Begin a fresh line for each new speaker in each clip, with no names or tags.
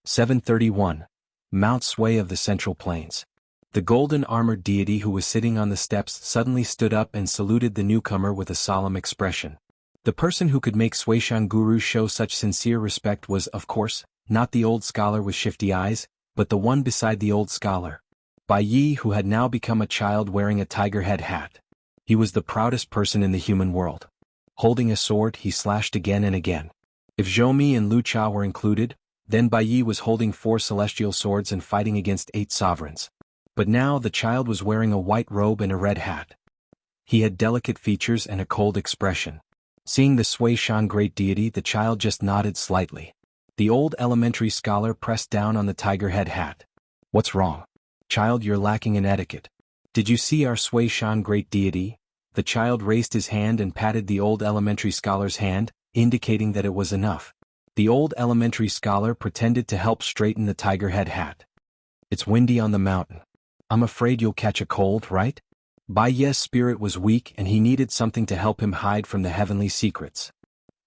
731. Mount Sway of the Central Plains. The golden-armored deity who was sitting on the steps suddenly stood up and saluted the newcomer with a solemn expression. The person who could make Swaishan Guru show such sincere respect was, of course, not the old scholar with shifty eyes, but the one beside the old scholar. Bai Yi, who had now become a child wearing a tiger head hat. He was the proudest person in the human world. Holding a sword, he slashed again and again. If Zhou Mi and Lu Cha were included, then Bai Yi was holding 4 celestial swords and fighting against 8 sovereigns. But now the child was wearing a white robe and a red hat. He had delicate features and a cold expression. Seeing the Sui Shan great deity, the child just nodded slightly. The old elementary scholar pressed down on the tiger head hat. "What's wrong? Child, you're lacking in etiquette. Did you see our Sui Shan great deity?" The child raised his hand and patted the old elementary scholar's hand, indicating that it was enough. The old elementary scholar pretended to help straighten the tiger head hat. "It's windy on the mountain. I'm afraid you'll catch a cold, right?" Bai Ye's spirit was weak and he needed something to help him hide from the heavenly secrets.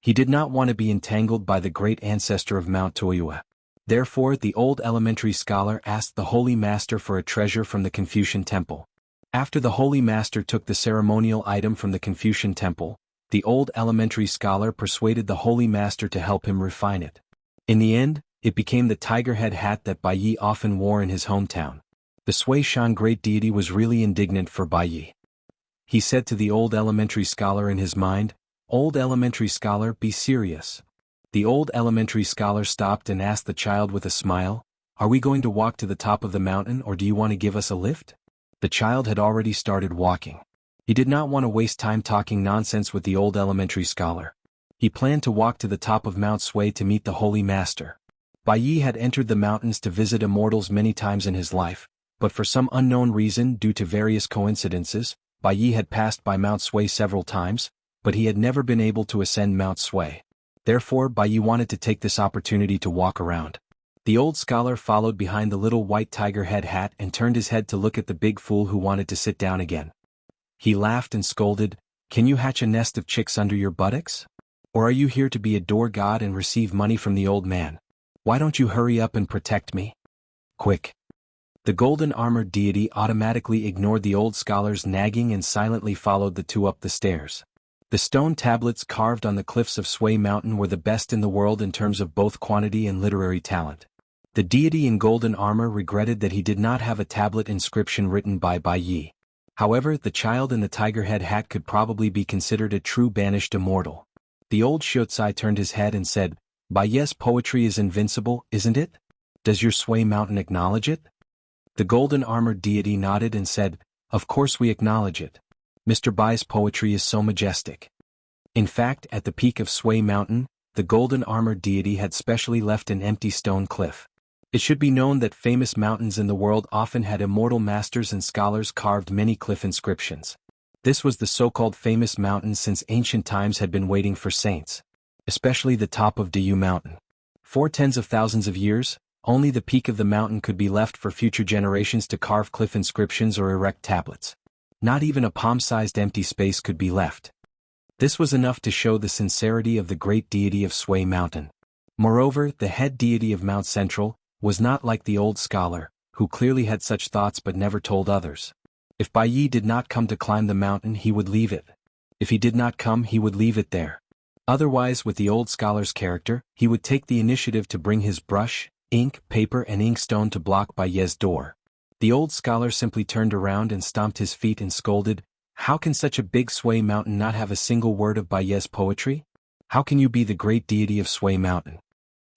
He did not want to be entangled by the great ancestor of Mount Toyua. Therefore, the old elementary scholar asked the Holy Master for a treasure from the Confucian Temple. After the Holy Master took the ceremonial item from the Confucian Temple, the old elementary scholar persuaded the Holy Master to help him refine it. In the end, it became the tiger head hat that Bai Yi often wore in his hometown. The Sui Shan great deity was really indignant for Bai Yi. He said to the old elementary scholar in his mind, "Old elementary scholar, be serious." The old elementary scholar stopped and asked the child with a smile, "Are we going to walk to the top of the mountain or do you want to give us a lift?" The child had already started walking. He did not want to waste time talking nonsense with the old elementary scholar. He planned to walk to the top of Mount Sway to meet the Holy Master. Bai Yi had entered the mountains to visit immortals many times in his life, but for some unknown reason due to various coincidences, Bai Yi had passed by Mount Sway several times, but he had never been able to ascend Mount Sway. Therefore, Bai Yi wanted to take this opportunity to walk around. The old scholar followed behind the little white tiger head hat and turned his head to look at the big fool who wanted to sit down again. He laughed and scolded, "Can you hatch a nest of chicks under your buttocks? Or are you here to be a door god and receive money from the old man? Why don't you hurry up and protect me? Quick." The golden-armored deity automatically ignored the old scholar's nagging and silently followed the two up the stairs. The stone tablets carved on the cliffs of Sway Mountain were the best in the world in terms of both quantity and literary talent. The deity in golden armor regretted that he did not have a tablet inscription written by Bai Yi. However, the child in the tiger head hat could probably be considered a true banished immortal. The old Shiozai turned his head and said, "Bai Ye's poetry is invincible, isn't it? Does your Sway Mountain acknowledge it?" The golden-armored deity nodded and said, "Of course we acknowledge it. Mr. Bai's poetry is so majestic." In fact, at the peak of Sway Mountain, the golden-armored deity had specially left an empty stone cliff. It should be known that famous mountains in the world often had immortal masters and scholars carved many cliff inscriptions. This was the so-called famous mountain since ancient times had been waiting for saints. Especially the top of Diyu Mountain. For tens of thousands of years, only the peak of the mountain could be left for future generations to carve cliff inscriptions or erect tablets. Not even a palm-sized empty space could be left. This was enough to show the sincerity of the great deity of Sway Mountain. Moreover, the head deity of Mount Central was not like the old scholar, who clearly had such thoughts but never told others. If Bai Yi did not come to climb the mountain, he would leave it. If he did not come, he would leave it there. Otherwise, with the old scholar's character, he would take the initiative to bring his brush, ink, paper and inkstone to block Bai Ye's door. The old scholar simply turned around and stomped his feet and scolded, "How can such a big Sway Mountain not have a single word of Bai Ye's poetry? How can you be the great deity of Sway Mountain?"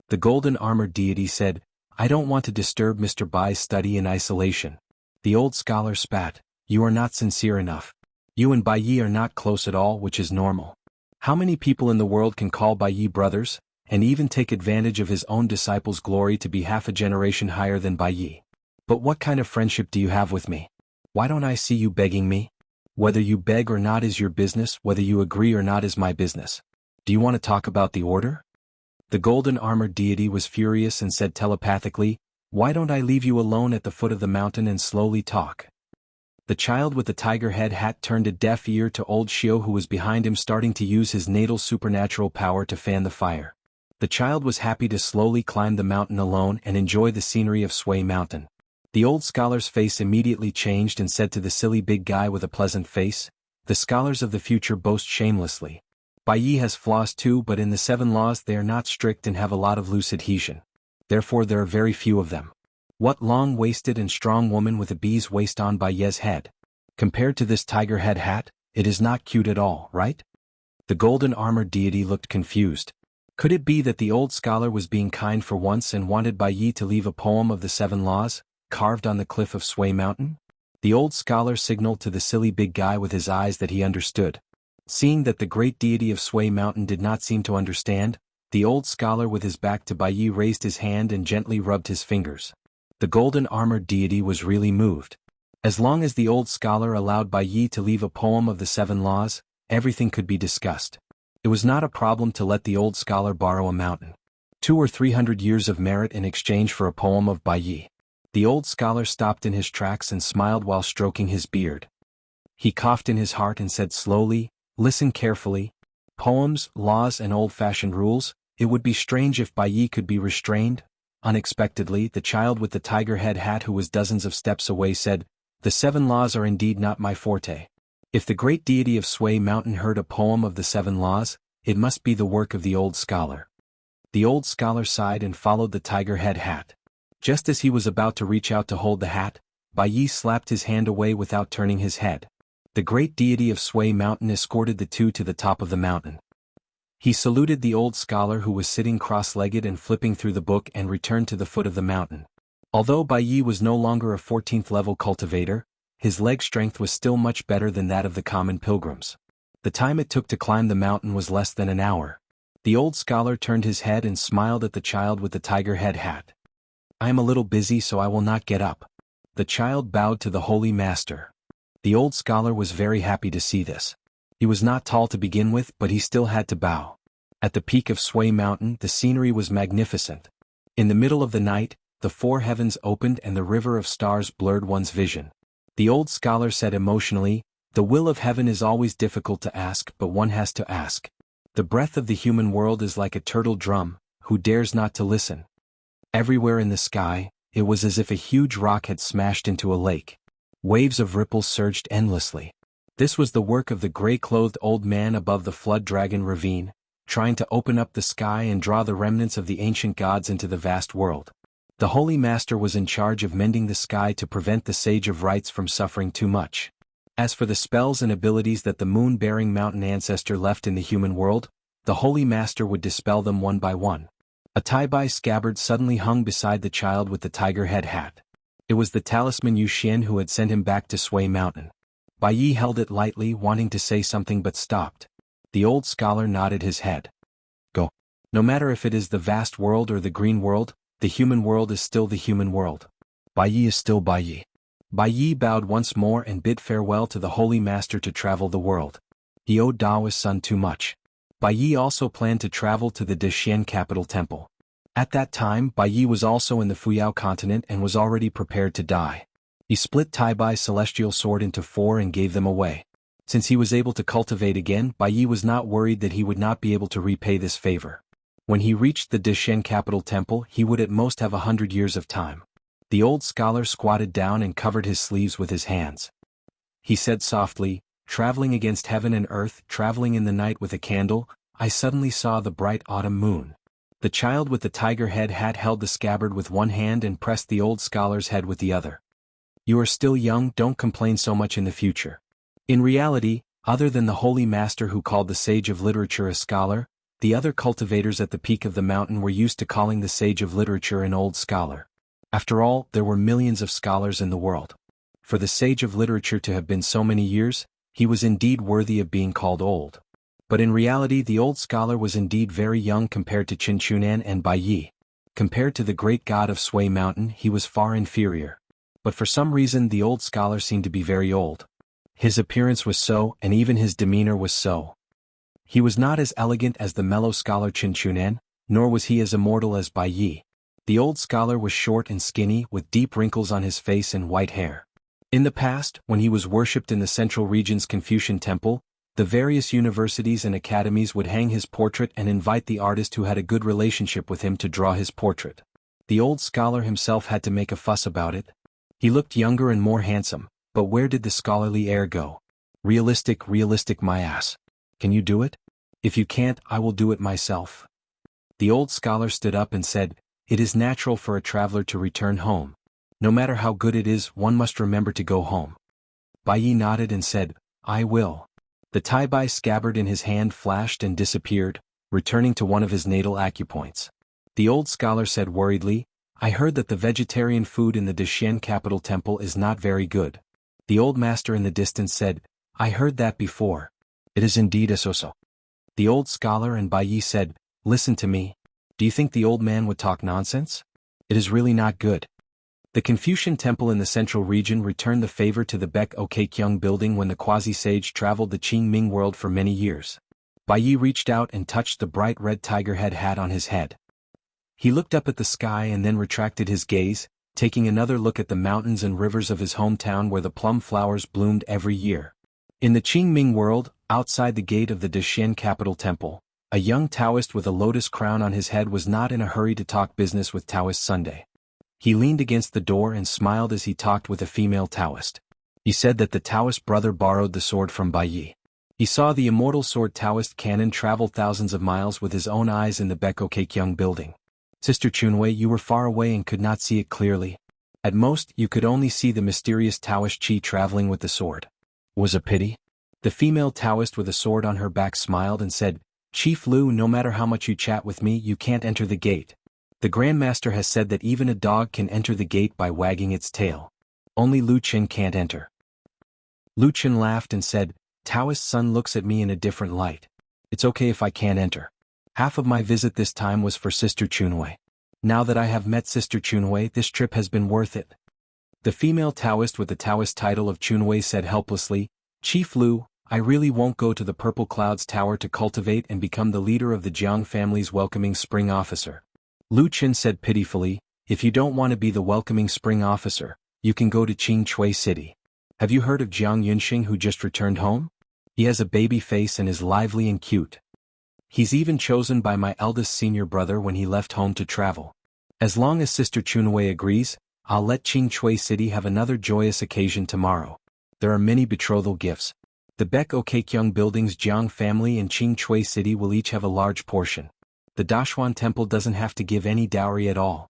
The golden-armored deity said, "I don't want to disturb Mr. Bai's study in isolation." The old scholar spat, "You are not sincere enough. You and Bai Yi are not close at all, which is normal. How many people in the world can call Bai Yi brothers, and even take advantage of his own disciples' glory to be half a generation higher than Bai Yi? But what kind of friendship do you have with me? Why don't I see you begging me? Whether you beg or not is your business, whether you agree or not is my business. Do you want to talk about the order?" The golden-armored deity was furious and said telepathically, "Why don't I leave you alone at the foot of the mountain and slowly talk?" The child with the tiger head hat turned a deaf ear to old Shio, who was behind him, starting to use his natal supernatural power to fan the fire. The child was happy to slowly climb the mountain alone and enjoy the scenery of Sway Mountain. The old scholar's face immediately changed and said to the silly big guy with a pleasant face, "The scholars of the future boast shamelessly. Bai Yi has flaws too, but in the 7 laws they are not strict and have a lot of loose adhesion. Therefore there are very few of them. What long-waisted and strong woman with a bee's waist on Bai Ye's head? Compared to this tiger head hat, it is not cute at all, right?" The golden armored deity looked confused. Could it be that the old scholar was being kind for once and wanted Bai Yi to leave a poem of the 7 laws, carved on the cliff of Sway Mountain? The old scholar signaled to the silly big guy with his eyes that he understood. Seeing that the great deity of Sway Mountain did not seem to understand, the old scholar with his back to Bai Yi raised his hand and gently rubbed his fingers. The golden armored deity was really moved. As long as the old scholar allowed Bai Yi to leave a poem of the 7 laws, everything could be discussed. It was not a problem to let the old scholar borrow a mountain. 200 or 300 years of merit in exchange for a poem of Bai Yi. The old scholar stopped in his tracks and smiled while stroking his beard. He coughed in his heart and said slowly, "Listen carefully. Poems, laws and old-fashioned rules, it would be strange if Bai Yi could be restrained." Unexpectedly, the child with the tiger head hat who was dozens of steps away said, "The 7 laws are indeed not my forte. If the great deity of Sway Mountain heard a poem of the 7 laws, it must be the work of the old scholar." The old scholar sighed and followed the tiger head hat. Just as he was about to reach out to hold the hat, Bai Yi slapped his hand away without turning his head. The great deity of Sway Mountain escorted the two to the top of the mountain. He saluted the old scholar who was sitting cross-legged and flipping through the book and returned to the foot of the mountain. Although Bai Yi was no longer a 14th-level cultivator, his leg strength was still much better than that of the common pilgrims. The time it took to climb the mountain was less than an hour. The old scholar turned his head and smiled at the child with the tiger head hat. "I am a little busy, so I will not get up." The child bowed to the holy master. The old scholar was very happy to see this. He was not tall to begin with, but he still had to bow. At the peak of Sway Mountain, the scenery was magnificent. In the middle of the night, the 4 heavens opened and the river of stars blurred one's vision. The old scholar said emotionally, "The will of heaven is always difficult to ask, but one has to ask. The breath of the human world is like a turtle drum, who dares not to listen?" Everywhere in the sky, it was as if a huge rock had smashed into a lake. Waves of ripples surged endlessly. This was the work of the gray-clothed old man above the flood dragon ravine, trying to open up the sky and draw the remnants of the ancient gods into the vast world. The Holy Master was in charge of mending the sky to prevent the Sage of Rights from suffering too much. As for the spells and abilities that the moon-bearing mountain ancestor left in the human world, the Holy Master would dispel them one by one. A tie-bai scabbard suddenly hung beside the child with the tiger head hat. It was the talisman Yu Xian who had sent him back to Sway Mountain. Bai Yi held it lightly, wanting to say something but stopped. The old scholar nodded his head. "Go. No matter if it is the vast world or the green world, the human world is still the human world. Bai Yi is still Bai Yi." Bai Yi bowed once more and bid farewell to the Holy Master to travel the world. He owed Dao's son too much. Bai Yi also planned to travel to the Dexian capital temple. At that time, Bai Yi was also in the Fuyao continent and was already prepared to die. He split Tai Bai's celestial sword into 4 and gave them away. Since he was able to cultivate again, Bai Yi was not worried that he would not be able to repay this favor. When he reached the Dexian capital temple, he would at most have 100 years of time. The old scholar squatted down and covered his sleeves with his hands. He said softly, "Traveling against heaven and earth, traveling in the night with a candle, I suddenly saw the bright autumn moon." The child with the tiger head hat held the scabbard with one hand and pressed the old scholar's head with the other. "You are still young, don't complain so much in the future." In reality, other than the Holy Master who called the Sage of Literature a scholar, the other cultivators at the peak of the mountain were used to calling the Sage of Literature an old scholar. After all, there were millions of scholars in the world. For the Sage of Literature to have been so many years, he was indeed worthy of being called old. But in reality the old scholar was indeed very young compared to Qin Chunan and Bai Yi. Compared to the great god of Sway Mountain, he was far inferior. But for some reason the old scholar seemed to be very old. His appearance was so, and even his demeanor was so. He was not as elegant as the mellow scholar Qin Chunan, nor was he as immortal as Bai Yi. The old scholar was short and skinny, with deep wrinkles on his face and white hair. In the past, when he was worshipped in the central region's Confucian temple, The various universities and academies would hang his portrait and invite the artist who had a good relationship with him to draw his portrait. The old scholar himself had to make a fuss about it. He looked younger and more handsome, but where did the scholarly air go? Realistic, my ass. Can you do it? If you can't, I will do it myself. The old scholar stood up and said, "It is natural for a traveler to return home. No matter how good it is, one must remember to go home." Baiyi nodded and said, "I will." The tai-bai scabbard in his hand flashed and disappeared, returning to one of his natal acupoints. The old scholar said worriedly, "I heard that the vegetarian food in the Daxian capital temple is not very good." The old master in the distance said, "I heard that before. It is indeed a so-so." The old scholar and Baiyi said, "Listen to me. Do you think the old man would talk nonsense? It is really not good." The Confucian temple in the central region returned the favor to the Baek Okekyung building when the quasi-sage traveled the Qing Ming world for many years. Baiyi reached out and touched the bright red tiger head hat on his head. He looked up at the sky and then retracted his gaze, taking another look at the mountains and rivers of his hometown where the plum flowers bloomed every year. In the Qing Ming world, outside the gate of the Daxian capital temple, a young Taoist with a lotus crown on his head was not in a hurry to talk business with Taoist Sunday. He leaned against the door and smiled as he talked with a female Taoist. He said that the Taoist brother borrowed the sword from Baiyi. He saw the immortal sword Taoist cannon travel thousands of miles with his own eyes in the Baek Okekyung building. "Sister Chunwei, you were far away and could not see it clearly. At most, you could only see the mysterious Taoist chi traveling with the sword. Was a pity." The female Taoist with a sword on her back smiled and said, "Chief Lu, no matter how much you chat with me, you can't enter the gate. The Grandmaster has said that even a dog can enter the gate by wagging its tail. Only Lu Qin can't enter." Lu Qin laughed and said, "Taoist son looks at me in a different light. It's okay if I can't enter. Half of my visit this time was for Sister Chunwei. Now that I have met Sister Chunwei, this trip has been worth it." The female Taoist with the Taoist title of Chunwei said helplessly, "Chief Lu, I really won't go to the Purple Clouds Tower to cultivate and become the leader of the Jiang family's welcoming spring officer." Lu Qin said pitifully, "If you don't want to be the welcoming spring officer, you can go to Qing Chui City. Have you heard of Jiang Yunxing who just returned home? He has a baby face and is lively and cute. He's even chosen by my eldest senior brother when he left home to travel. As long as Sister Chunwei agrees, I'll let Qing Chui City have another joyous occasion tomorrow. There are many betrothal gifts. The Baek Okekyung building's Jiang family and Qing Chui City will each have a large portion. The Dashuan temple doesn't have to give any dowry at all."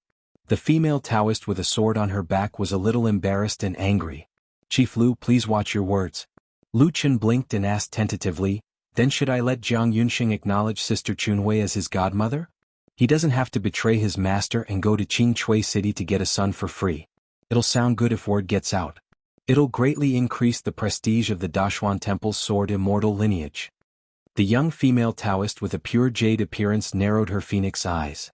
The female Taoist with a sword on her back was a little embarrassed and angry. "Chief Lu, please watch your words." Lu Qin blinked and asked tentatively, "Then should I let Jiang Yunxing acknowledge Sister Chunwei as his godmother? He doesn't have to betray his master and go to Qing Chui City to get a son for free. It'll sound good if word gets out. It'll greatly increase the prestige of the Dashuan Temple's sword immortal lineage." The young female Taoist with a pure jade appearance narrowed her phoenix eyes.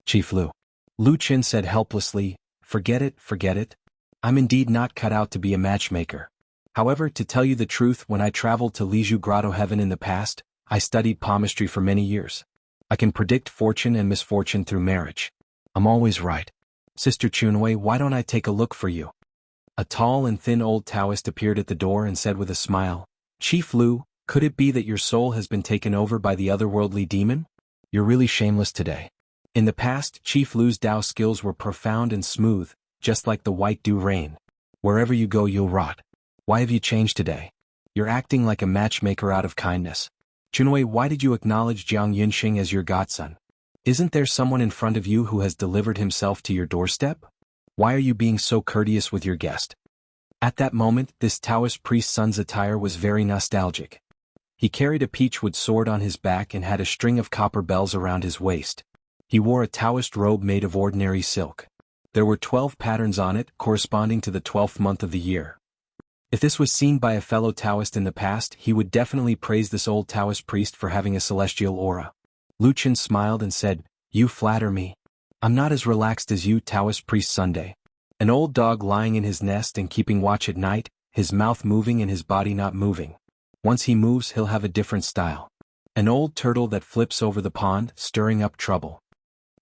"Chief Lu." Lu Qin said helplessly, forget it. I'm indeed not cut out to be a matchmaker. However, to tell you the truth, when I traveled to Liju Grotto Heaven in the past, I studied palmistry for many years. I can predict fortune and misfortune through marriage. I'm always right. Sister Chunwei, why don't I take a look for you?" A tall and thin old Taoist appeared at the door and said with a smile, "Chief Lu, could it be that your soul has been taken over by the otherworldly demon? You're really shameless today. In the past, Chief Lu's Tao skills were profound and smooth, just like the white dew rain. Wherever you go you'll rot. Why have you changed today? You're acting like a matchmaker out of kindness. Chunwei, why did you acknowledge Jiang Yunxing as your godson? Isn't there someone in front of you who has delivered himself to your doorstep? Why are you being so courteous with your guest?" At that moment, this Taoist priest's son's attire was very nostalgic. He carried a peachwood sword on his back and had a string of copper bells around his waist. He wore a Taoist robe made of ordinary silk. There were 12 patterns on it, corresponding to the 12th month of the year. If this was seen by a fellow Taoist in the past, he would definitely praise this old Taoist priest for having a celestial aura. Lu Qin smiled and said, "You flatter me. I'm not as relaxed as you, Taoist priest Sunday. An old dog lying in his nest and keeping watch at night, his mouth moving and his body not moving. Once he moves, he'll have a different style. An old turtle that flips over the pond, stirring up trouble."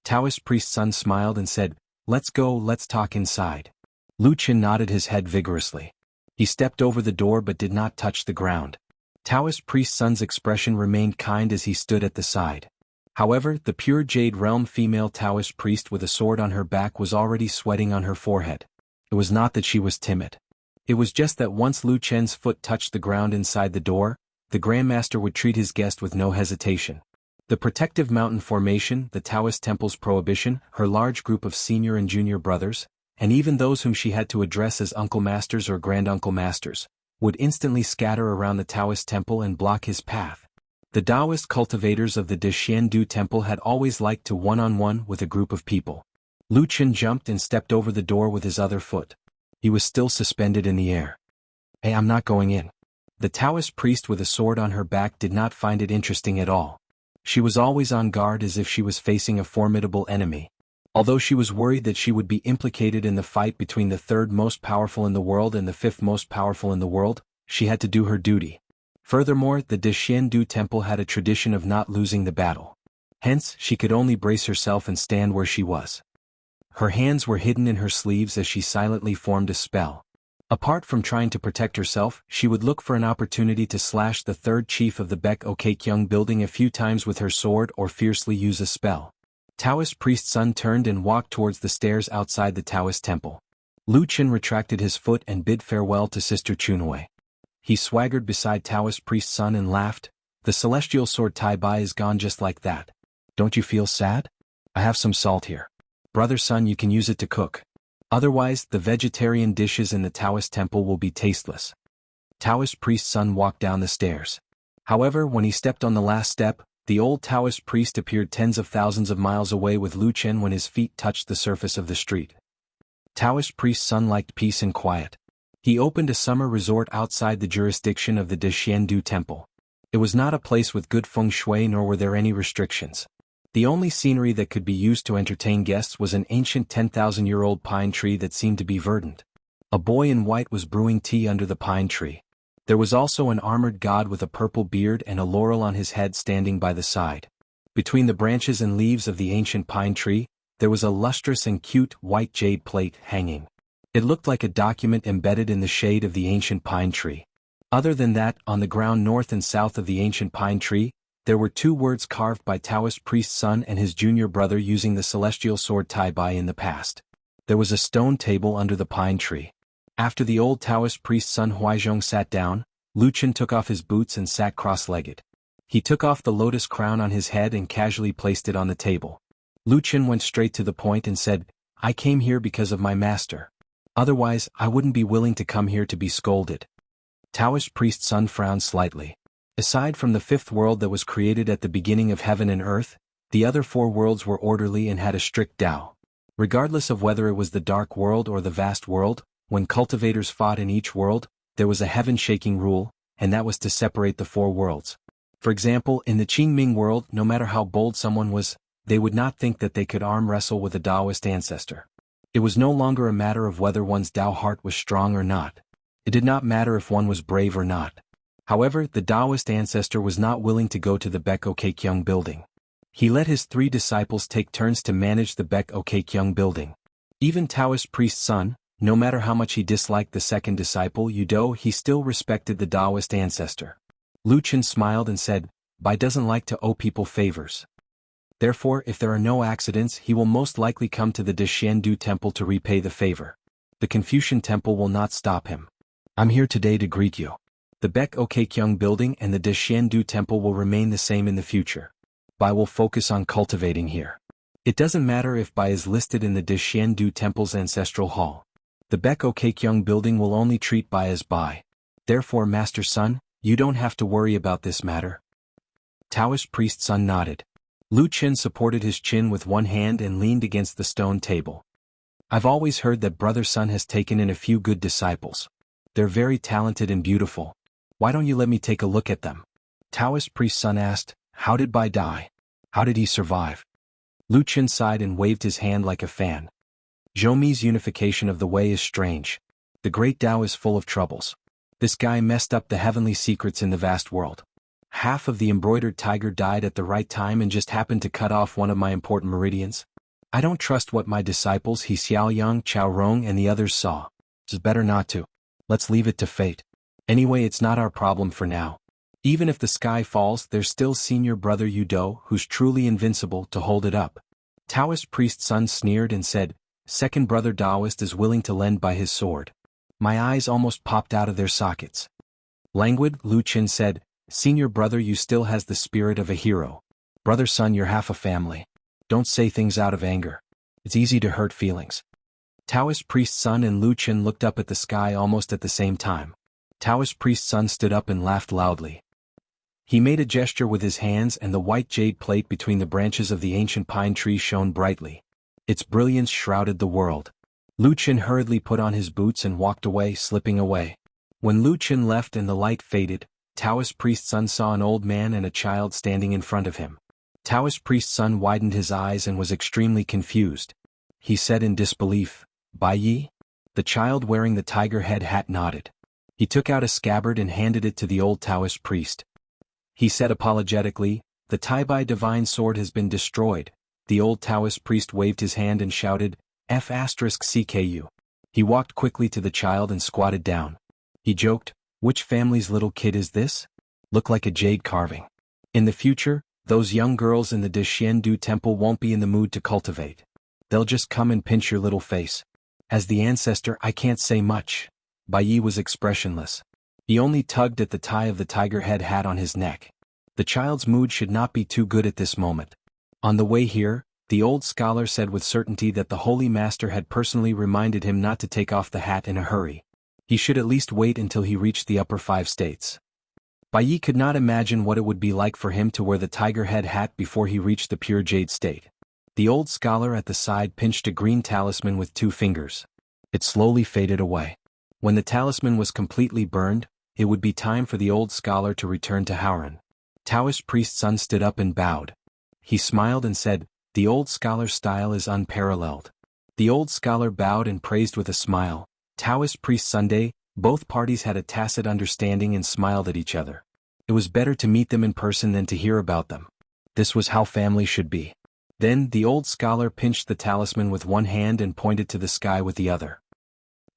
Taoist priest's son smiled and said, "Let's go, let's talk inside." Lu Qin nodded his head vigorously. He stepped over the door but did not touch the ground. Taoist priest Sun's expression remained kind as he stood at the side. However, the pure Jade Realm female Taoist priest with a sword on her back was already sweating on her forehead. It was not that she was timid. It was just that once Lu Chen's foot touched the ground inside the door, the Grandmaster would treat his guest with no hesitation. The protective mountain formation, the Taoist temple's prohibition, her large group of senior and junior brothers, and even those whom she had to address as Uncle Masters or Granduncle Masters, would instantly scatter around the Taoist temple and block his path. The Taoist cultivators of the Deshiendu temple had always liked to one-on-one with a group of people. Lu Chen jumped and stepped over the door with his other foot. He was still suspended in the air. "Hey, I'm not going in." The Taoist priest with a sword on her back did not find it interesting at all. She was always on guard as if she was facing a formidable enemy. Although she was worried that she would be implicated in the fight between the third most powerful in the world and the fifth most powerful in the world, she had to do her duty. Furthermore, the Deshiendu temple had a tradition of not losing the battle. Hence, she could only brace herself and stand where she was. Her hands were hidden in her sleeves as she silently formed a spell. Apart from trying to protect herself, she would look for an opportunity to slash the third chief of the Baek Okekyung building a few times with her sword or fiercely use a spell. Taoist priest Sun turned and walked towards the stairs outside the Taoist temple. Lu Chen retracted his foot and bid farewell to Sister Chunhui. He swaggered beside Taoist priest Sun and laughed. "The celestial sword Tai Bai is gone just like that. Don't you feel sad? I have some salt here. Brother Sun, you can use it to cook. Otherwise, the vegetarian dishes in the Taoist temple will be tasteless." Taoist priest Sun walked down the stairs. However, when he stepped on the last step, the old Taoist priest appeared tens of thousands of miles away with Lu Chen when his feet touched the surface of the street. Taoist priest Sun liked peace and quiet. He opened a summer resort outside the jurisdiction of the Deshiendu temple. It was not a place with good feng shui nor were there any restrictions. The only scenery that could be used to entertain guests was an ancient 10,000-year-old pine tree that seemed to be verdant. A boy in white was brewing tea under the pine tree. There was also an armored god with a purple beard and a laurel on his head standing by the side. Between the branches and leaves of the ancient pine tree, there was a lustrous and cute white jade plate hanging. It looked like a document embedded in the shade of the ancient pine tree. Other than that, on the ground north and south of the ancient pine tree, there were two words carved by Taoist priest Sun and his junior brother using the celestial sword Tai Bai in the past. There was a stone table under the pine tree. After the old Taoist priest Sun Huizhong sat down, Lu Chen took off his boots and sat cross-legged. He took off the lotus crown on his head and casually placed it on the table. Lu Chen went straight to the point and said, "I came here because of my master. Otherwise, I wouldn't be willing to come here to be scolded." Taoist priest Sun frowned slightly. Aside from the fifth world that was created at the beginning of heaven and earth, the other four worlds were orderly and had a strict Tao. Regardless of whether it was the dark world or the vast world, when cultivators fought in each world, there was a heaven-shaking rule, and that was to separate the four worlds. For example, in the Qingming world, no matter how bold someone was, they would not think that they could arm wrestle with a Taoist ancestor. It was no longer a matter of whether one's Tao heart was strong or not. It did not matter if one was brave or not. However, the Taoist ancestor was not willing to go to the Baek Okekyung building. He let his three disciples take turns to manage the Baek Okekyung building. Even Taoist priest Sun, no matter how much he disliked the second disciple Yudo, he still respected the Taoist ancestor. Lu Chen smiled and said, "Bai doesn't like to owe people favors. Therefore, if there are no accidents, he will most likely come to the Deshiendu temple to repay the favor. The Confucian temple will not stop him. I'm here today to greet you. The Baek Okekyung building and the Deshiendu temple will remain the same in the future. Bai will focus on cultivating here. It doesn't matter if Bai is listed in the Deshiendu temple's ancestral hall. The Baek Okekyung building will only treat Bai as Bai. Therefore, Master Sun, you don't have to worry about this matter." Taoist priest Sun nodded. Lu Chen supported his chin with one hand and leaned against the stone table. "I've always heard that Brother Sun has taken in a few good disciples. They're very talented and beautiful. Why don't you let me take a look at them?" Taoist priest Sun asked, "How did Bai die? How did he survive?" Lu Chen sighed and waved his hand like a fan. "Zhoumi's unification of the way is strange. The great Tao is full of troubles. This guy messed up the heavenly secrets in the vast world. Half of the embroidered tiger died at the right time and just happened to cut off one of my important meridians. I don't trust what my disciples He Xiaoyang, Chao Rong and the others saw. It's better not to. Let's leave it to fate. Anyway, it's not our problem for now. Even if the sky falls, there's still senior brother Yudo, who's truly invincible, to hold it up. Taoist priest's son sneered and said, second brother Taoist is willing to lend by his sword. My eyes almost popped out of their sockets. Languid, Lu Qin said, senior brother you still has the spirit of a hero. Brother son you're half a family. Don't say things out of anger. It's easy to hurt feelings. Taoist priest's son and Lu Qin looked up at the sky almost at the same time. Taoist priest's son stood up and laughed loudly. He made a gesture with his hands and the white jade plate between the branches of the ancient pine tree shone brightly. Its brilliance shrouded the world. Lu Qin hurriedly put on his boots and walked away, slipping away. When Lu Qin left and the light faded, Taoist priest's son saw an old man and a child standing in front of him. Taoist priest's son widened his eyes and was extremely confused. He said in disbelief, Bai Yi? The child wearing the tiger head hat nodded. He took out a scabbard and handed it to the old Taoist priest. He said apologetically, the Tai-Bai divine sword has been destroyed. The old Taoist priest waved his hand and shouted, F***CKU. He walked quickly to the child and squatted down. He joked, which family's little kid is this? Look like a jade carving. In the future, those young girls in the Deshiendu temple won't be in the mood to cultivate. They'll just come and pinch your little face. As the ancestor, I can't say much. Bai Yi was expressionless. He only tugged at the tie of the tiger head hat on his neck. The child's mood should not be too good at this moment. On the way here, the old scholar said with certainty that the Holy Master had personally reminded him not to take off the hat in a hurry. He should at least wait until he reached the upper 5 states. Bai Yi could not imagine what it would be like for him to wear the tiger head hat before he reached the pure jade state. The old scholar at the side pinched a green talisman with 2 fingers. It slowly faded away. When the talisman was completely burned, it would be time for the old scholar to return to Howran. Taoist priest's son stood up and bowed. He smiled and said, the old scholar's style is unparalleled. The old scholar bowed and praised with a smile. Taoist priest Sunday, both parties had a tacit understanding and smiled at each other. It was better to meet them in person than to hear about them. This was how family should be. Then the old scholar pinched the talisman with one hand and pointed to the sky with the other.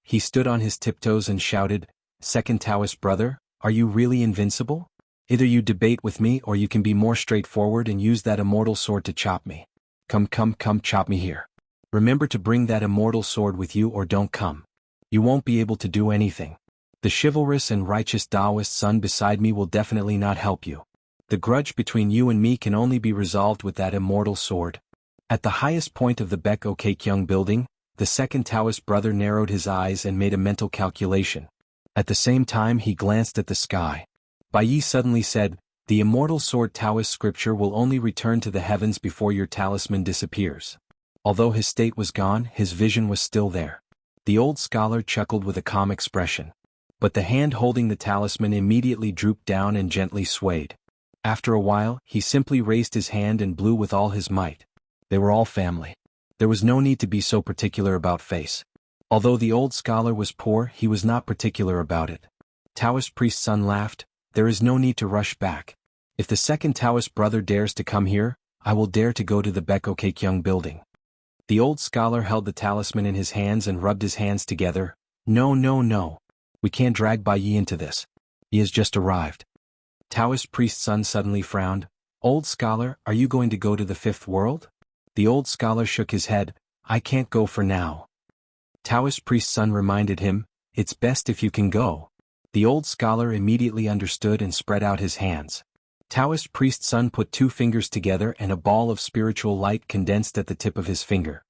He stood on his tiptoes and shouted, second Taoist brother, are you really invincible? Either you debate with me or you can be more straightforward and use that immortal sword to chop me. Come chop me here. Remember to bring that immortal sword with you or don't come. You won't be able to do anything. The chivalrous and righteous Taoist son beside me will definitely not help you. The grudge between you and me can only be resolved with that immortal sword. At the highest point of the Baek Kyung building, the second Taoist brother narrowed his eyes and made a mental calculation. At the same time he glanced at the sky. Bai Yi suddenly said, the immortal sword Taoist scripture will only return to the heavens before your talisman disappears. Although his state was gone, his vision was still there. The old scholar chuckled with a calm expression. But the hand holding the talisman immediately drooped down and gently swayed. After a while, he simply raised his hand and blew with all his might. They were all family. There was no need to be so particular about face. Although the old scholar was poor, he was not particular about it. Taoist priest's son laughed, there is no need to rush back. If the second Taoist brother dares to come here, I will dare to go to the Baek Kyung building. The old scholar held the talisman in his hands and rubbed his hands together. No. We can't drag Bai Yi into this. He has just arrived. Taoist priest's son suddenly frowned. Old scholar, are you going to go to the 5th world? The old scholar shook his head. I can't go for now. Taoist priest's son reminded him, it's best if you can go. The old scholar immediately understood and spread out his hands. Taoist priest's son put 2 fingers together and a ball of spiritual light condensed at the tip of his finger.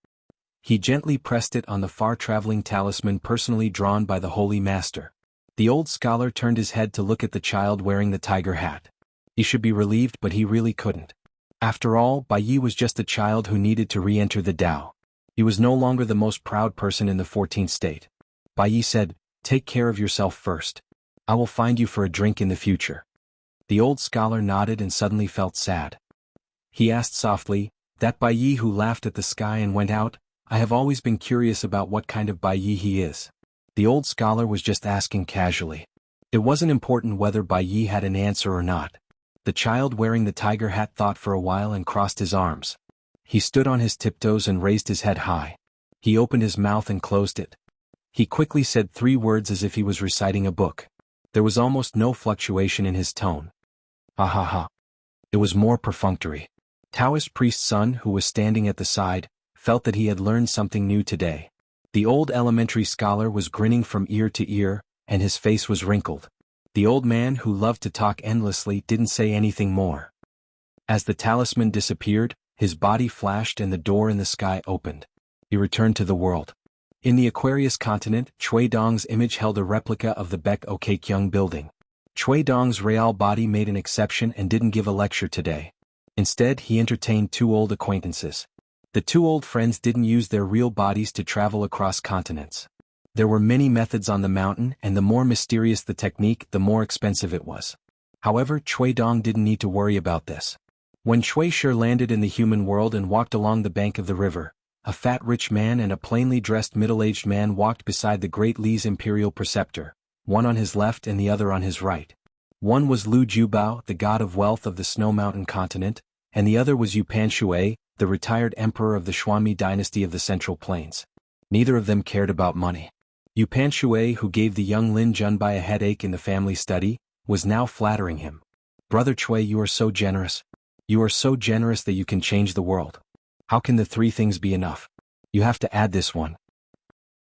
He gently pressed it on the far-traveling talisman personally drawn by the Holy Master. The old scholar turned his head to look at the child wearing the tiger hat. He should be relieved, but he really couldn't. After all, Bai Yi was just a child who needed to re-enter the Tao. He was no longer the most proud person in the 14th state. Bai Yi said, take care of yourself first. I will find you for a drink in the future. The old scholar nodded and suddenly felt sad. He asked softly, that Bai Yi who laughed at the sky and went out, I have always been curious about what kind of Bai Yi he is. The old scholar was just asking casually. It wasn't important whether Bai Yi had an answer or not. The child wearing the tiger hat thought for a while and crossed his arms. He stood on his tiptoes and raised his head high. He opened his mouth and closed it. He quickly said 3 words as if he was reciting a book. There was almost no fluctuation in his tone. Ha ha ha. It was more perfunctory. Taoist priest Sun, who was standing at the side, felt that he had learned something new today. The old elementary scholar was grinning from ear to ear, and his face was wrinkled. The old man, who loved to talk endlessly, didn't say anything more. As the talisman disappeared, his body flashed and the door in the sky opened. He returned to the world. In the Aquarius continent, Chui Dong's image held a replica of the Baek O Kyung building. Chui Dong's real body made an exception and didn't give a lecture today. Instead, he entertained two old acquaintances. The two old friends didn't use their real bodies to travel across continents. There were many methods on the mountain, and the more mysterious the technique, the more expensive it was. However, Chui Dong didn't need to worry about this. When Chui Shi landed in the human world and walked along the bank of the river, a fat rich man and a plainly dressed middle-aged man walked beside the great Li's imperial preceptor, one on his left and the other on his right. One was Lu Jubao, the god of wealth of the Snow Mountain continent, and the other was Yu Panshui, the retired emperor of the Xuanmi dynasty of the Central Plains. Neither of them cared about money. Yu Panshui, who gave the young Lin Junbai a headache in the family study, was now flattering him. Brother Chui, you are so generous. You are so generous that you can change the world. How can the three things be enough? You have to add this one.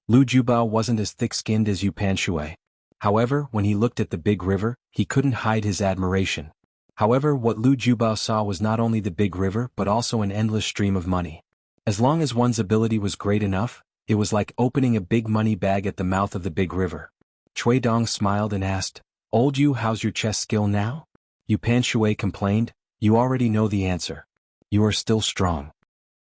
Lu Jubao wasn't as thick-skinned as Yu Panshui. However, when he looked at the big river, he couldn't hide his admiration. However, what Lu Jubao saw was not only the big river but also an endless stream of money. As long as one's ability was great enough, it was like opening a big money bag at the mouth of the big river. Chui Dong smiled and asked, "Old Yu, how's your chess skill now?" Yu Panshui complained, "You already know the answer. You are still strong."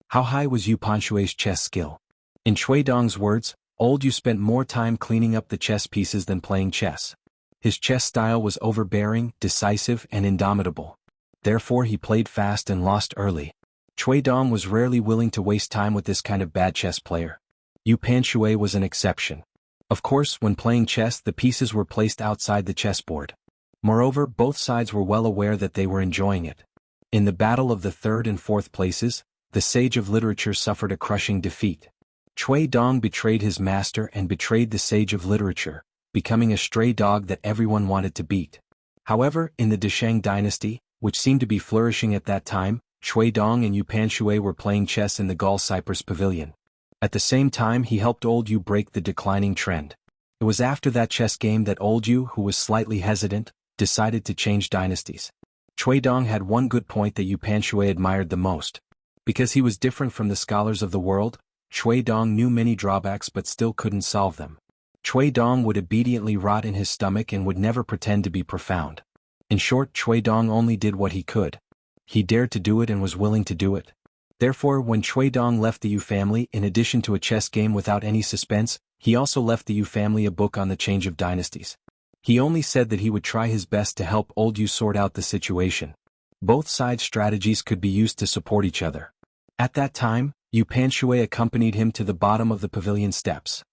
How high was Yu Panshui's chess skill? In Chui Dong's words, Old Yu spent more time cleaning up the chess pieces than playing chess. His chess style was overbearing, decisive, and indomitable. Therefore he played fast and lost early. Chui Dong was rarely willing to waste time with this kind of bad chess player. Yu Panshui was an exception. Of course, when playing chess, the pieces were placed outside the chessboard. Moreover, both sides were well aware that they were enjoying it. In the battle of the third and fourth places, the sage of literature suffered a crushing defeat. Chui Dong betrayed his master and betrayed the sage of literature, becoming a stray dog that everyone wanted to beat. However, in the Desheng dynasty, which seemed to be flourishing at that time, Chui Dong and Yu Panshui were playing chess in the Gall Cypress Pavilion. At the same time, he helped Old Yu break the declining trend. It was after that chess game that Old Yu, who was slightly hesitant, decided to change dynasties. Chui Dong had one good point that Yu Panshui admired the most. Because he was different from the scholars of the world, Chui Dong knew many drawbacks but still couldn't solve them. Chui Dong would obediently rot in his stomach and would never pretend to be profound. In short, Chui Dong only did what he could. He dared to do it and was willing to do it. Therefore, when Chui Dong left the Yu family, in addition to a chess game without any suspense, he also left the Yu family a book on the change of dynasties. He only said that he would try his best to help Old Yu sort out the situation. Both sides' strategies could be used to support each other. At that time, Yu Panshui accompanied him to the bottom of the pavilion steps.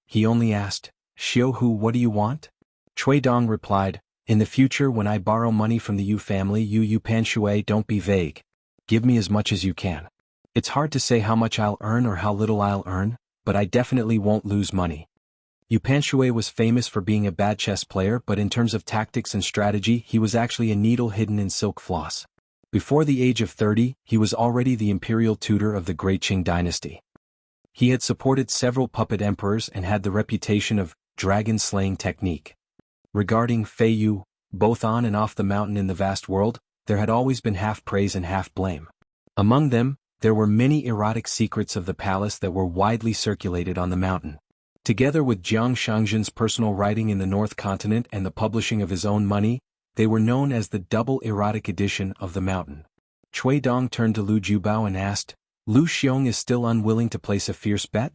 He only asked, "Xiu Hu, what do you want?" Chui Dong replied, "In the future when I borrow money from the Yu family, Yu Panshui, don't be vague. Give me as much as you can. It's hard to say how much I'll earn or how little I'll earn, but I definitely won't lose money." Yu Panshui was famous for being a bad chess player, but in terms of tactics and strategy, he was actually a needle hidden in silk floss. Before the age of 30, he was already the imperial tutor of the Great Qing dynasty. He had supported several puppet emperors and had the reputation of dragon-slaying technique. Regarding Fei Yu, both on and off the mountain in the vast world, there had always been half praise and half blame. Among them, there were many erotic secrets of the palace that were widely circulated on the mountain. Together with Jiang Shangzhen's personal writing in the North Continent and the publishing of his own money, they were known as the double erotic edition of the mountain. Chui Dong turned to Lu Jubao and asked, "Lu Xiong is still unwilling to place a fierce bet?"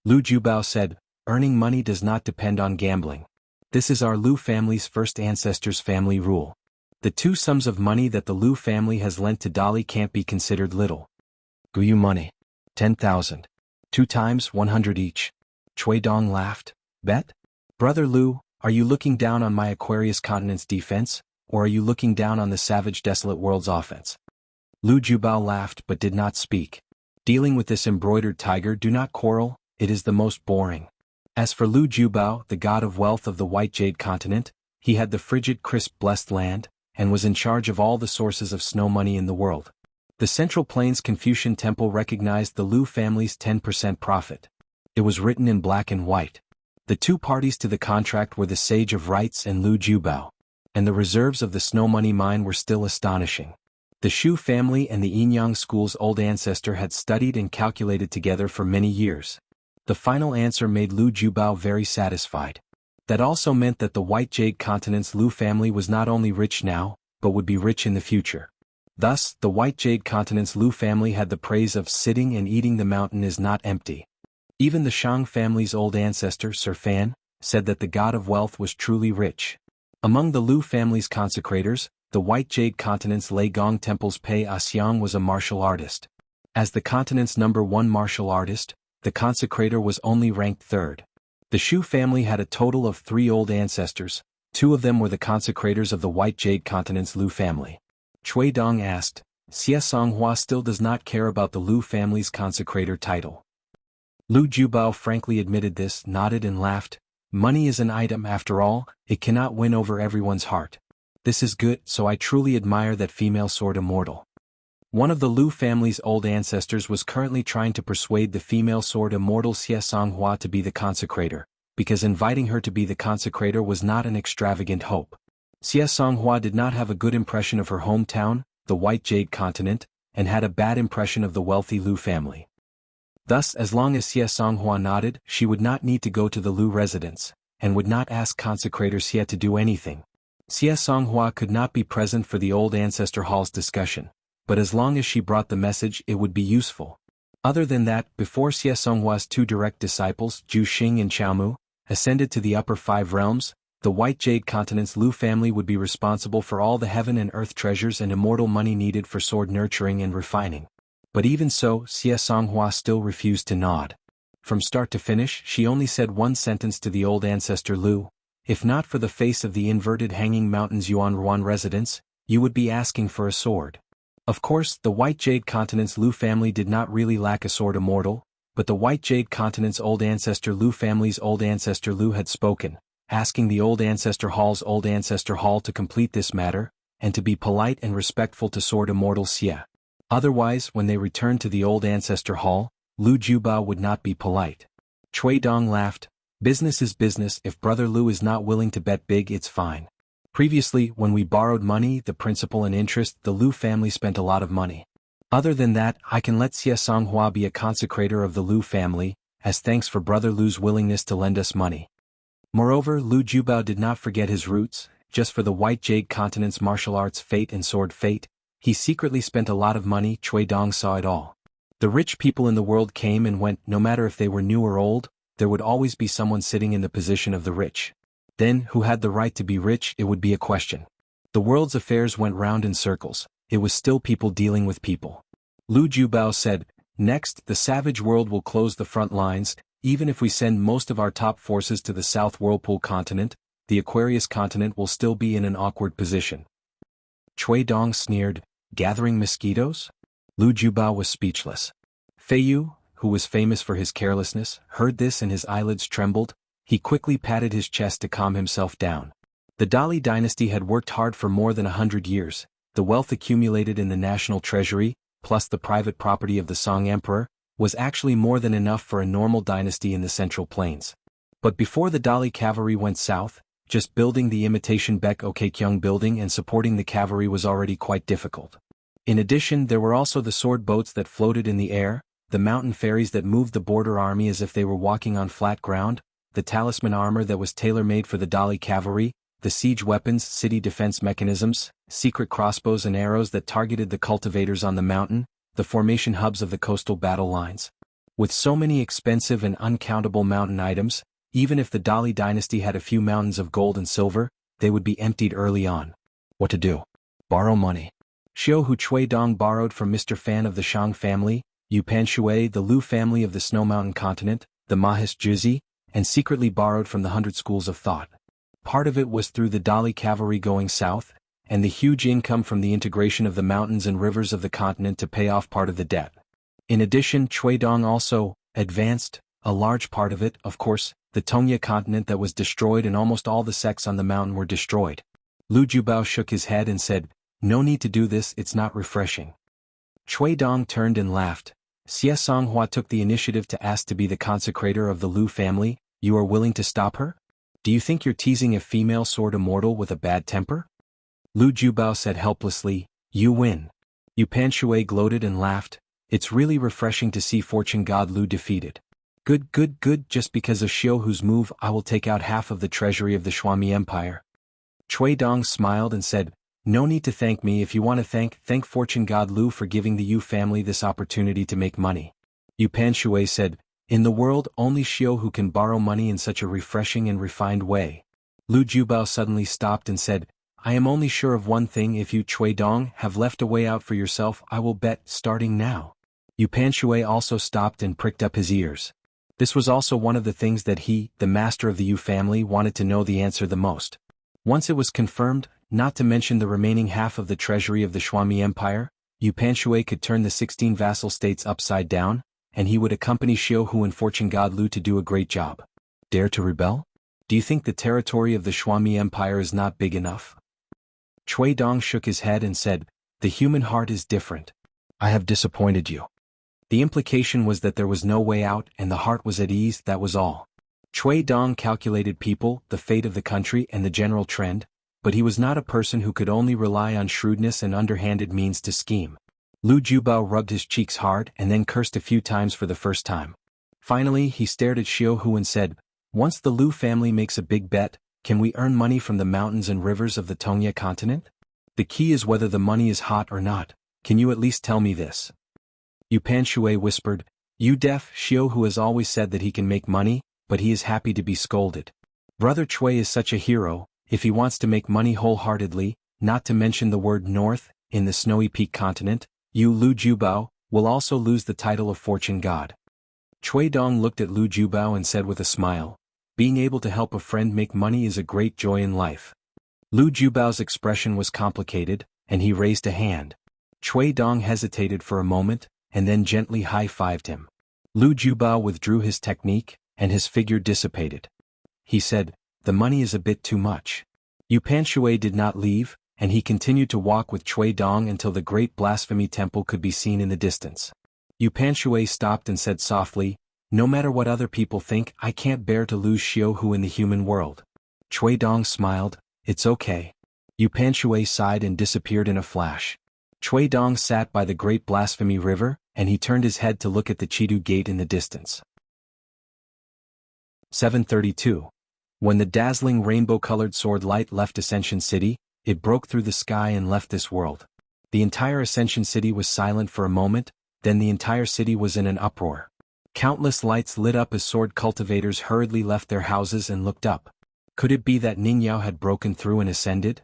Lu Jubao said, "Earning money does not depend on gambling. This is our Lu family's first ancestors' family rule. The two sums of money that the Lu family has lent to Dali can't be considered little. Guyu money. 10,000. 2 times 100 each." Chui Dong laughed. "Bet? Brother Lu, are you looking down on my Aquarius continent's defense, or are you looking down on the savage desolate world's offense?" Lu Jubao laughed but did not speak. Dealing with this embroidered tiger, do not quarrel, it is the most boring. As for Lu Jubao, the god of wealth of the white jade continent, he had the frigid crisp blessed land, and was in charge of all the sources of snow money in the world. The Central Plains Confucian Temple recognized the Lu family's 10% profit. It was written in black and white. The two parties to the contract were the Sage of Rites and Lu Jiubao. And the reserves of the snow money mine were still astonishing. The Shu family and the Yinyang school's old ancestor had studied and calculated together for many years. The final answer made Lu Jiubao very satisfied. That also meant that the White Jade Continent's Lu family was not only rich now, but would be rich in the future. Thus, the White Jade Continent's Lu family had the praise of sitting and eating the mountain is not empty. Even the Shang family's old ancestor, Sir Fan, said that the god of wealth was truly rich. Among the Lu family's consecrators, the White Jade Continent's Lei Gong Temple's Pei Axiang was a martial artist. As the continent's #1 martial artist, the consecrator was only ranked third. The Shu family had a total of 3 old ancestors, 2 of them were the consecrators of the White Jade Continent's Lu family. Cui Dong asked, Xie Songhua still does not care about the Lu family's consecrator title. Lu Jiubao frankly admitted this, nodded and laughed. Money is an item after all, it cannot win over everyone's heart. This is good, so I truly admire that female sword immortal. One of the Lu family's old ancestors was currently trying to persuade the female sword immortal Xie Songhua to be the consecrator, because inviting her to be the consecrator was not an extravagant hope. Xie Songhua did not have a good impression of her hometown, the White Jade Continent, and had a bad impression of the wealthy Lu family. Thus, as long as Xie Songhua nodded, she would not need to go to the Lu residence, and would not ask consecrator Xie to do anything. Xie Songhua could not be present for the old ancestor hall's discussion, but as long as she brought the message it would be useful. Other than that, before Xie Songhua's 2 direct disciples, Zhu Xing and Xiaomu, ascended to the upper 5 realms, the White Jade Continent's Lu family would be responsible for all the heaven and earth treasures and immortal money needed for sword nurturing and refining. But even so, Xie Songhua still refused to nod. From start to finish, she only said one sentence to the old ancestor Lu. If not for the face of the inverted hanging mountains Yuan residence, you would be asking for a sword. Of course, the White Jade Continent's Lu family did not really lack a sword immortal, but the White Jade Continent's old ancestor Lu family's old ancestor Lu had spoken, asking the old ancestor hall's old ancestor hall to complete this matter, and to be polite and respectful to sword immortal Xie. Otherwise, when they returned to the old ancestor hall, Lu Jiubao would not be polite. Cui Dong laughed. Business is business, if brother Lu is not willing to bet big it's fine. Previously, when we borrowed money, the principal and interest, the Lu family spent a lot of money. Other than that, I can let Xie Songhua be a consecrator of the Lu family, as thanks for brother Lu's willingness to lend us money. Moreover, Lu Jiubao did not forget his roots, just for the White Jade Continent's martial arts fate and sword fate. He secretly spent a lot of money. Cui Dong saw it all. The rich people in the world came and went, no matter if they were new or old, there would always be someone sitting in the position of the rich. Then, who had the right to be rich, it would be a question. The world's affairs went round in circles, it was still people dealing with people. Lu Jiubao said, next, the savage world will close the front lines, even if we send most of our top forces to the South Whirlpool continent, the Aquarius continent will still be in an awkward position. Cui Dong sneered, gathering mosquitoes? Lu Jiubao was speechless. Feiyu, who was famous for his carelessness, heard this and his eyelids trembled. He quickly patted his chest to calm himself down. The Dali dynasty had worked hard for more than 100 years. The wealth accumulated in the national treasury, plus the private property of the Song Emperor, was actually more than enough for a normal dynasty in the Central Plains. But before the Dali cavalry went south, just building the imitation Baek Okkyung building and supporting the cavalry was already quite difficult. In addition, there were also the sword boats that floated in the air, the mountain ferries that moved the border army as if they were walking on flat ground, the talisman armor that was tailor-made for the Dali cavalry, the siege weapons, city defense mechanisms, secret crossbows and arrows that targeted the cultivators on the mountain, the formation hubs of the coastal battle lines. With so many expensive and uncountable mountain items, even if the Dali dynasty had a few mountains of gold and silver, they would be emptied early on. What to do? Borrow money. Xiu Hu Cui Dong borrowed from Mr. Fan of the Shang family, Yu Pan Shui the Lu family of the Snow Mountain continent, the Mahis Juzi, and secretly borrowed from the 100 schools of thought. Part of it was through the Dali cavalry going south, and the huge income from the integration of the mountains and rivers of the continent to pay off part of the debt. In addition, Cui Dong also advanced a large part of it, of course, the Tongya continent that was destroyed and almost all the sects on the mountain were destroyed. Lu Jubao shook his head and said, "No need to do this, it's not refreshing." Cui Dong turned and laughed. Xie Songhua took the initiative to ask to be the consecrator of the Lu family. You are willing to stop her? Do you think you're teasing a female sword immortal with a bad temper? Lu Jubao said helplessly, "You win." Yu Panshui gloated and laughed. It's really refreshing to see fortune god Lu defeated. Good, good, good, just because of Xiao Hu's move I will take out half of the treasury of the Shuami Empire. Cui Dong smiled and said, "No need to thank me. If you want to thank fortune god Lu for giving the Yu family this opportunity to make money." Yu Panshui said, "In the world only Xiao Hu can borrow money in such a refreshing and refined way." Lu Jubao suddenly stopped and said, "I am only sure of one thing, if you Cui Dong have left a way out for yourself I will bet, starting now." Yu Panshui also stopped and pricked up his ears. This was also one of the things that he, the master of the Yu family, wanted to know the answer the most. Once it was confirmed, not to mention the remaining half of the treasury of the Shuami Empire, Yu Panshui could turn the 16 vassal states upside down, and he would accompany Xiao Hu and fortune god Lu to do a great job. Dare to rebel? Do you think the territory of the Shuami Empire is not big enough? Cui Dong shook his head and said, "The human heart is different. I have disappointed you." The implication was that there was no way out and the heart was at ease, that was all. Cui Dong calculated people, the fate of the country and the general trend, but he was not a person who could only rely on shrewdness and underhanded means to scheme. Lu Jubao rubbed his cheeks hard and then cursed a few times for the first time. Finally he stared at Xiao Hu and said, "Once the Lu family makes a big bet, can we earn money from the mountains and rivers of the Tongya continent? The key is whether the money is hot or not. Can you at least tell me this?" Yu Panshui whispered, "You deaf, Xiao Hu has always said that he can make money, but he is happy to be scolded. Brother Cui is such a hero, if he wants to make money wholeheartedly, not to mention the word north, in the snowy peak continent, you Lu Jubao, will also lose the title of fortune god." Cui Dong looked at Lu Jubao and said with a smile, "Being able to help a friend make money is a great joy in life." Lu Jubao's expression was complicated, and he raised a hand. Cui Dong hesitated for a moment, and then gently high-fived him. Lu Jubao withdrew his technique, and his figure dissipated. He said, "The money is a bit too much." Yu Panshui did not leave, and he continued to walk with Cui Dong until the great blasphemy temple could be seen in the distance. Yu Panshui stopped and said softly, "No matter what other people think, I can't bear to lose Xiao Hu in the human world." Cui Dong smiled, "It's okay." Yu Panshui sighed and disappeared in a flash. Cui Dong sat by the great blasphemy river, and he turned his head to look at the Chidu gate in the distance. 732. When the dazzling rainbow-colored sword light left Ascension City, it broke through the sky and left this world. The entire Ascension City was silent for a moment, then the entire city was in an uproar. Countless lights lit up as sword cultivators hurriedly left their houses and looked up. Could it be that Ning Yao had broken through and ascended?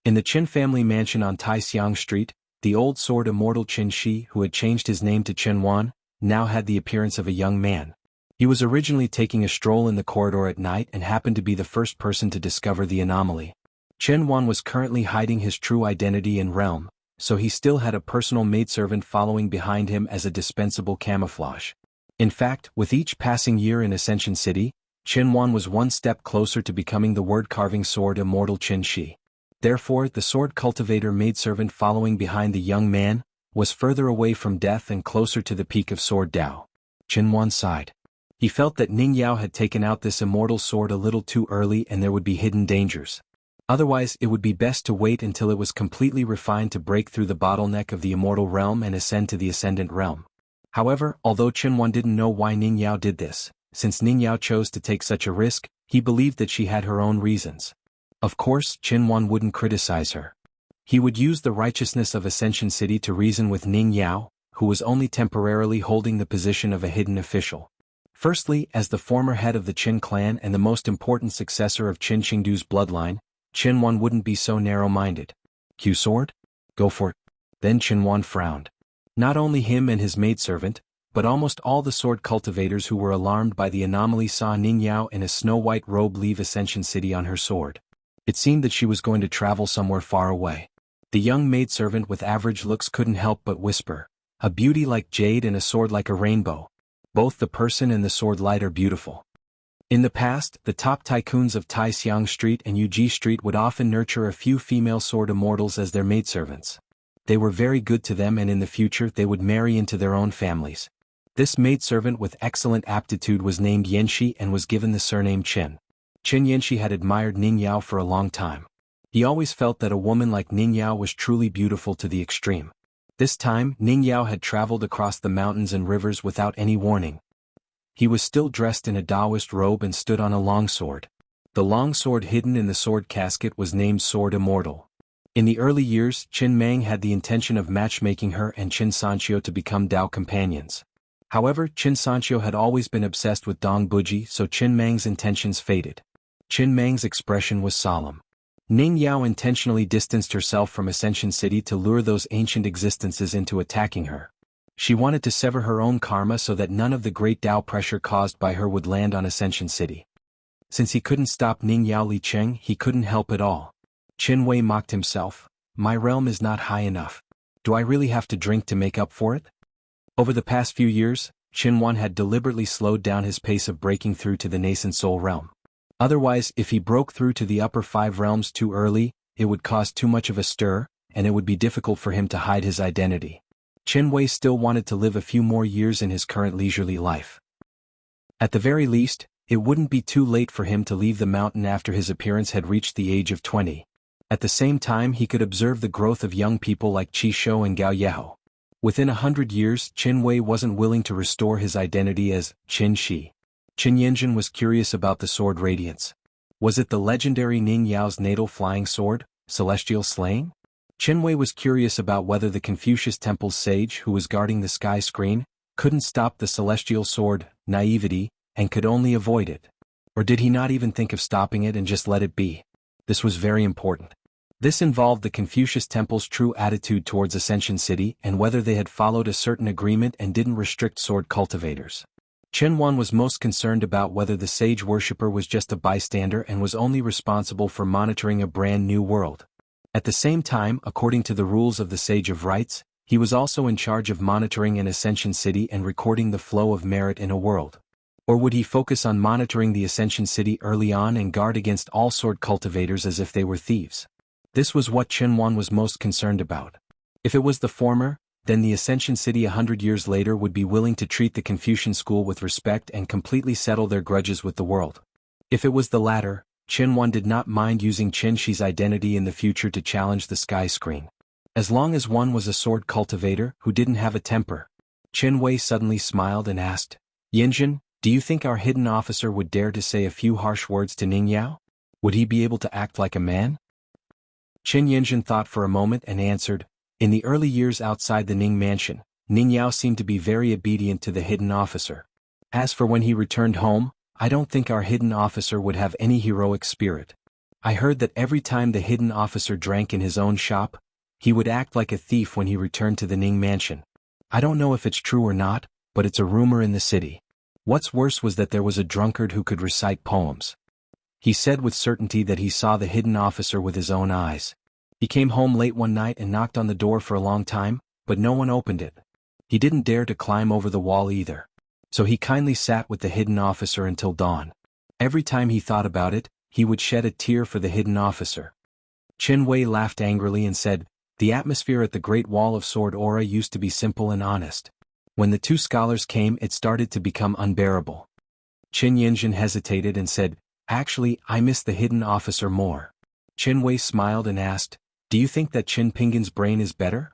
In the Qin family mansion on Taixiang Street, the old sword immortal Qin Shi, who had changed his name to Qin Wan, now had the appearance of a young man. He was originally taking a stroll in the corridor at night and happened to be the first person to discover the anomaly. Qin Wan was currently hiding his true identity and realm, so he still had a personal maidservant following behind him as a dispensable camouflage. In fact, with each passing year in Ascension City, Qin Wan was one step closer to becoming the word-carving sword immortal Qin Shi. Therefore, the sword cultivator maidservant following behind the young man was further away from death and closer to the peak of sword Dao. Qin Wan sighed. He felt that Ning Yao had taken out this immortal sword a little too early and there would be hidden dangers. Otherwise, it would be best to wait until it was completely refined to break through the bottleneck of the immortal realm and ascend to the ascendant realm. However, although Qin Wan didn't know why Ning Yao did this, since Ning Yao chose to take such a risk, he believed that she had her own reasons. Of course, Qin Wan wouldn't criticize her. He would use the righteousness of Ascension City to reason with Ning Yao, who was only temporarily holding the position of a hidden official. Firstly, as the former head of the Qin clan and the most important successor of Qin Qingdu's bloodline, Qin Wan wouldn't be so narrow-minded. Q sword? Go for it. Then Qin Wan frowned. Not only him and his maidservant, but almost all the sword cultivators who were alarmed by the anomaly saw Ning Yao in a snow-white robe leave Ascension City on her sword. It seemed that she was going to travel somewhere far away. The young maidservant with average looks couldn't help but whisper, "A beauty like jade and a sword like a rainbow. Both the person and the sword light are beautiful." In the past, the top tycoons of Taixiang Street and Yuji Street would often nurture a few female sword immortals as their maidservants. They were very good to them, and in the future they would marry into their own families. This maidservant with excellent aptitude was named Yanxi and was given the surname Qin. Qin Yanxi had admired Ning Yao for a long time. He always felt that a woman like Ning Yao was truly beautiful to the extreme. This time, Ning Yao had traveled across the mountains and rivers without any warning. He was still dressed in a Taoist robe and stood on a longsword. The longsword hidden in the sword casket was named Sword Immortal. In the early years, Qin Mang had the intention of matchmaking her and Qin Sanqiu to become Dao companions. However, Qin Sanqiu had always been obsessed with Dong Buji, so Qin Mang's intentions faded. Qin Mang's expression was solemn. Ning Yao intentionally distanced herself from Ascension City to lure those ancient existences into attacking her. She wanted to sever her own karma so that none of the great Tao pressure caused by her would land on Ascension City. Since he couldn't stop Ning Yao Li Cheng, he couldn't help at all. Qin Wei mocked himself. My realm is not high enough. Do I really have to drink to make up for it? Over the past few years, Qin Wan had deliberately slowed down his pace of breaking through to the nascent soul realm. Otherwise, if he broke through to the upper 5 realms too early, it would cause too much of a stir, and it would be difficult for him to hide his identity. Qin Wei still wanted to live a few more years in his current leisurely life. At the very least, it wouldn't be too late for him to leave the mountain after his appearance had reached the age of 20. At the same time, he could observe the growth of young people like Qi Shou and Gao Yeho. Within 100 years, Qin Wei wasn't willing to restore his identity as Qin Shi. Qin Yanjun was curious about the sword radiance. Was it the legendary Ning Yao's natal flying sword, celestial slaying? Qin Wei was curious about whether the Confucius Temple's sage who was guarding the sky screen couldn't stop the celestial sword, naivety, and could only avoid it. Or did he not even think of stopping it and just let it be? This was very important. This involved the Confucius Temple's true attitude towards Ascension City and whether they had followed a certain agreement and didn't restrict sword cultivators. Qin Wan was most concerned about whether the sage worshipper was just a bystander and was only responsible for monitoring a brand new world. At the same time, according to the rules of the Sage of Rites, he was also in charge of monitoring an Ascension City and recording the flow of merit in a world. Or would he focus on monitoring the Ascension City early on and guard against all sword cultivators as if they were thieves? This was what Qin Wan was most concerned about. If it was the former, then the Ascension City 100 years later would be willing to treat the Confucian school with respect and completely settle their grudges with the world. If it was the latter, Qin Wan did not mind using Qin Shi's identity in the future to challenge the sky screen. As long as one was a sword cultivator who didn't have a temper. Qin Wei suddenly smiled and asked, Yanjun, do you think our hidden officer would dare to say a few harsh words to Ning Yao? Would he be able to act like a man? Qin Yanjun thought for a moment and answered, in the early years outside the Ning mansion, Ning Yao seemed to be very obedient to the hidden officer. As for when he returned home, I don't think our hidden officer would have any heroic spirit. I heard that every time the hidden officer drank in his own shop, he would act like a thief when he returned to the Ning mansion. I don't know if it's true or not, but it's a rumor in the city. What's worse was that there was a drunkard who could recite poems. He said with certainty that he saw the hidden officer with his own eyes. He came home late one night and knocked on the door for a long time, but no one opened it. He didn't dare to climb over the wall either. So he kindly sat with the hidden officer until dawn. Every time he thought about it, he would shed a tear for the hidden officer. Qin Wei laughed angrily and said, the atmosphere at the Great Wall of Sword Aura used to be simple and honest. When the 2 scholars came, it started to become unbearable. Qin Yanjun hesitated and said, actually, I miss the hidden officer more. Qin Wei smiled and asked, do you think that Qin Pingan's brain is better?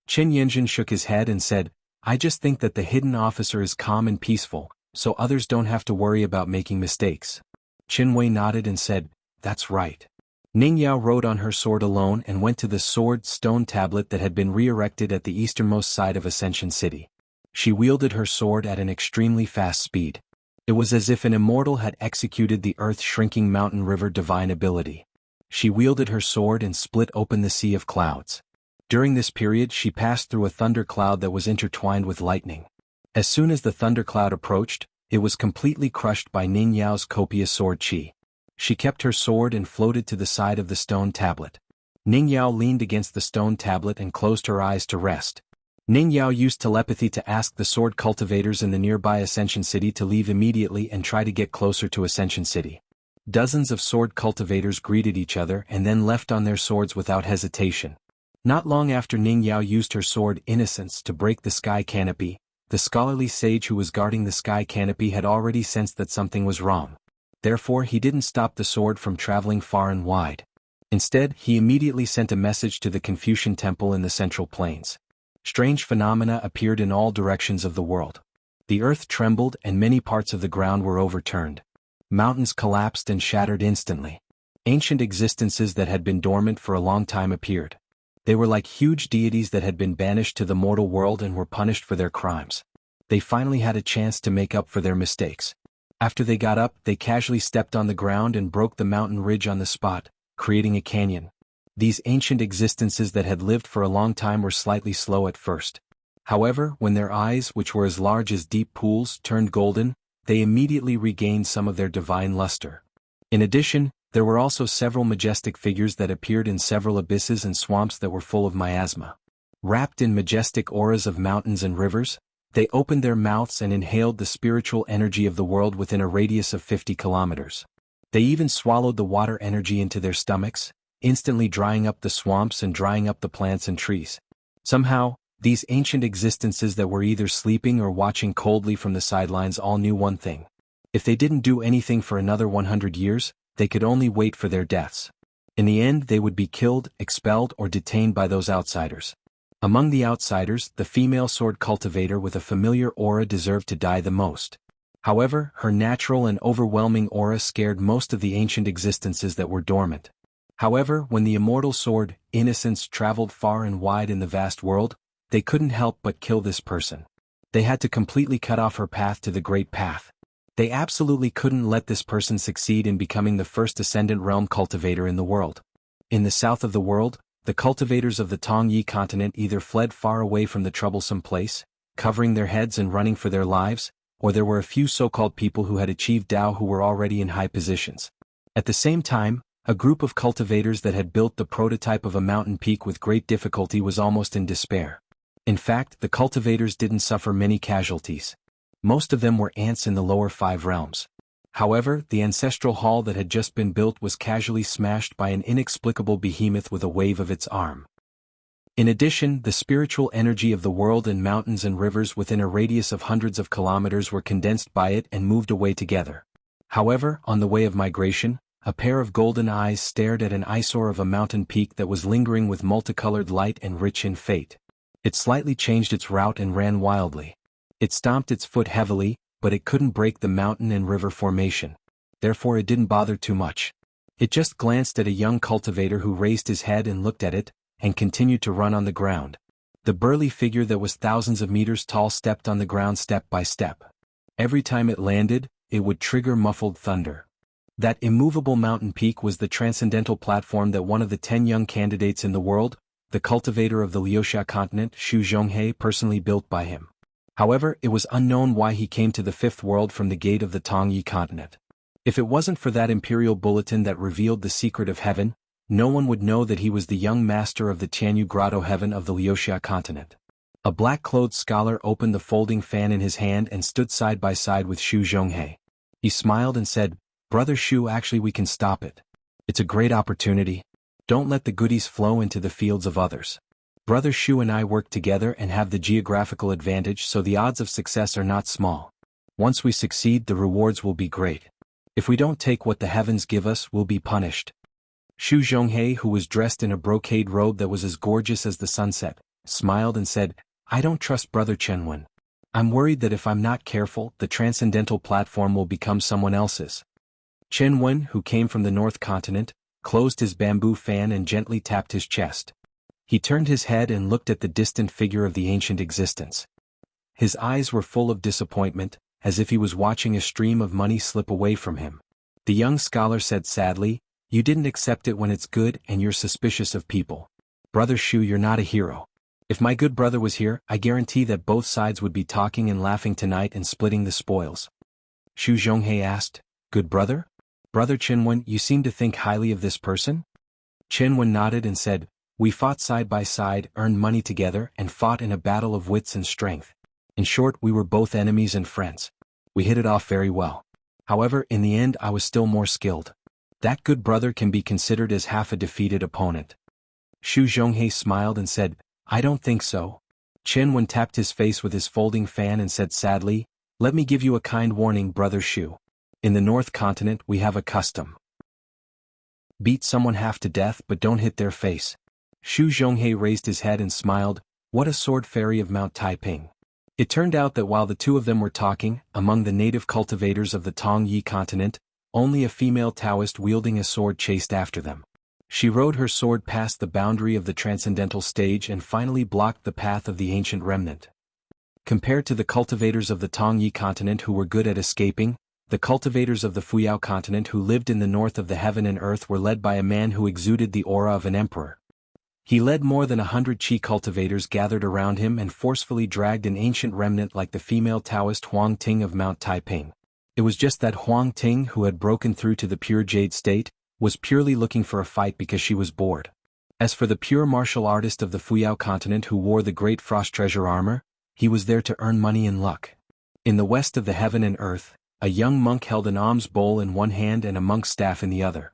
Qin Yanjun shook his head and said, I just think that the hidden officer is calm and peaceful, so others don't have to worry about making mistakes. Qin Wei nodded and said, that's right. Ning Yao rode on her sword alone and went to the sword stone tablet that had been re-erected at the easternmost side of Ascension City. She wielded her sword at an extremely fast speed. It was as if an immortal had executed the earth-shrinking mountain river divine ability. She wielded her sword and split open the sea of clouds. During this period she passed through a thundercloud that was intertwined with lightning. As soon as the thundercloud approached, it was completely crushed by Ning Yao's copious sword qi. She kept her sword and floated to the side of the stone tablet. Ning Yao leaned against the stone tablet and closed her eyes to rest. Ning Yao used telepathy to ask the sword cultivators in the nearby Ascension City to leave immediately and try to get closer to Ascension City. Dozens of sword cultivators greeted each other and then left on their swords without hesitation. Not long after Ning Yao used her sword Innocence to break the sky canopy, the scholarly sage who was guarding the sky canopy had already sensed that something was wrong. Therefore he didn't stop the sword from traveling far and wide. Instead, he immediately sent a message to the Confucian Temple in the Central Plains. Strange phenomena appeared in all directions of the world. The earth trembled and many parts of the ground were overturned. Mountains collapsed and shattered instantly. Ancient existences that had been dormant for a long time appeared. They were like huge deities that had been banished to the mortal world and were punished for their crimes. They finally had a chance to make up for their mistakes. After they got up, they casually stepped on the ground and broke the mountain ridge on the spot, creating a canyon. These ancient existences that had lived for a long time were slightly slow at first. However, when their eyes, which were as large as deep pools, turned golden, they immediately regained some of their divine luster. In addition, there were also several majestic figures that appeared in several abysses and swamps that were full of miasma. Wrapped in majestic auras of mountains and rivers, they opened their mouths and inhaled the spiritual energy of the world within a radius of 50 kilometers. They even swallowed the water energy into their stomachs, instantly drying up the swamps and drying up the plants and trees. Somehow, these ancient existences that were either sleeping or watching coldly from the sidelines all knew one thing. If they didn't do anything for another 100 years, they could only wait for their deaths. In the end, they would be killed, expelled, or detained by those outsiders. Among the outsiders, the female sword cultivator with a familiar aura deserved to die the most. However, her natural and overwhelming aura scared most of the ancient existences that were dormant. However, when the immortal sword, Innocence, traveled far and wide in the vast world, they couldn't help but kill this person. They had to completely cut off her path to the Great Path. They absolutely couldn't let this person succeed in becoming the first Ascendant Realm cultivator in the world. In the south of the world, the cultivators of the Tongyi continent either fled far away from the troublesome place, covering their heads and running for their lives, or there were a few so-called people who had achieved Tao who were already in high positions. At the same time, a group of cultivators that had built the prototype of a mountain peak with great difficulty was almost in despair. In fact, the cultivators didn't suffer many casualties. Most of them were ants in the lower 5 realms. However, the ancestral hall that had just been built was casually smashed by an inexplicable behemoth with a wave of its arm. In addition, the spiritual energy of the world and mountains and rivers within a radius of hundreds of kilometers were condensed by it and moved away together. However, on the way of migration, a pair of golden eyes stared at an eyesore of a mountain peak that was lingering with multicolored light and rich in fate. It slightly changed its route and ran wildly. It stomped its foot heavily, but it couldn't break the mountain and river formation. Therefore it didn't bother too much. It just glanced at a young cultivator who raised his head and looked at it, and continued to run on the ground. The burly figure that was thousands of meters tall stepped on the ground step by step. Every time it landed, it would trigger muffled thunder. That immovable mountain peak was the transcendental platform that one of the 10 young candidates in the world, the cultivator of the Liuxia continent, Xu Zhonghe, personally built by him. However, it was unknown why he came to the 5th world from the gate of the Tongyi continent. If it wasn't for that imperial bulletin that revealed the secret of heaven, no one would know that he was the young master of the Tianyu Grotto heaven of the Liuxia continent. A black-clothed scholar opened the folding fan in his hand and stood side by side with Xu Zhonghe. He smiled and said, "Brother Xu, actually we can stop it. It's a great opportunity. Don't let the goodies flow into the fields of others. Brother Xu and I work together and have the geographical advantage, so the odds of success are not small. Once we succeed, the rewards will be great. If we don't take what the heavens give us, we'll be punished." Xu Zhonghe, who was dressed in a brocade robe that was as gorgeous as the sunset, smiled and said, "I don't trust Brother Chenwen. I'm worried that if I'm not careful, the transcendental platform will become someone else's." Chenwen, who came from the North Continent, closed his bamboo fan and gently tapped his chest. He turned his head and looked at the distant figure of the ancient existence. His eyes were full of disappointment, as if he was watching a stream of money slip away from him. The young scholar said sadly, "You didn't accept it when it's good and you're suspicious of people. Brother Xu, you're not a hero. If my good brother was here, I guarantee that both sides would be talking and laughing tonight and splitting the spoils." Xu Zhonghe asked, "Good brother? Brother Chenwen, you seem to think highly of this person?" Chenwen nodded and said, We fought side by side, earned money together, and fought in a battle of wits and strength. In short, we were both enemies and friends. We hit it off very well. However, in the end I was still more skilled. That good brother can be considered as half a defeated opponent. Xu Zhonghai smiled and said, I don't think so. Chen Wen tapped his face with his folding fan and said sadly, Let me give you a kind warning, brother Xu. In the North Continent we have a custom. Beat someone half to death but don't hit their face. Xu Zhonghai raised his head and smiled, What a sword fairy of Mount Taiping. It turned out that while the two of them were talking, among the native cultivators of the Tongyi continent, only a female Taoist wielding a sword chased after them. She rode her sword past the boundary of the transcendental stage and finally blocked the path of the ancient remnant. Compared to the cultivators of the Tongyi continent who were good at escaping, the cultivators of the Fuyao continent who lived in the north of the heaven and earth were led by a man who exuded the aura of an emperor. He led more than 100 Qi cultivators gathered around him and forcefully dragged an ancient remnant like the female Taoist Huang Ting of Mount Taiping. It was just that Huang Ting, who had broken through to the pure jade state, was purely looking for a fight because she was bored. As for the pure martial artist of the Fuyao continent who wore the great frost treasure armor, he was there to earn money and luck. In the west of the heaven and earth, a young monk held an alms bowl in one hand and a monk's staff in the other.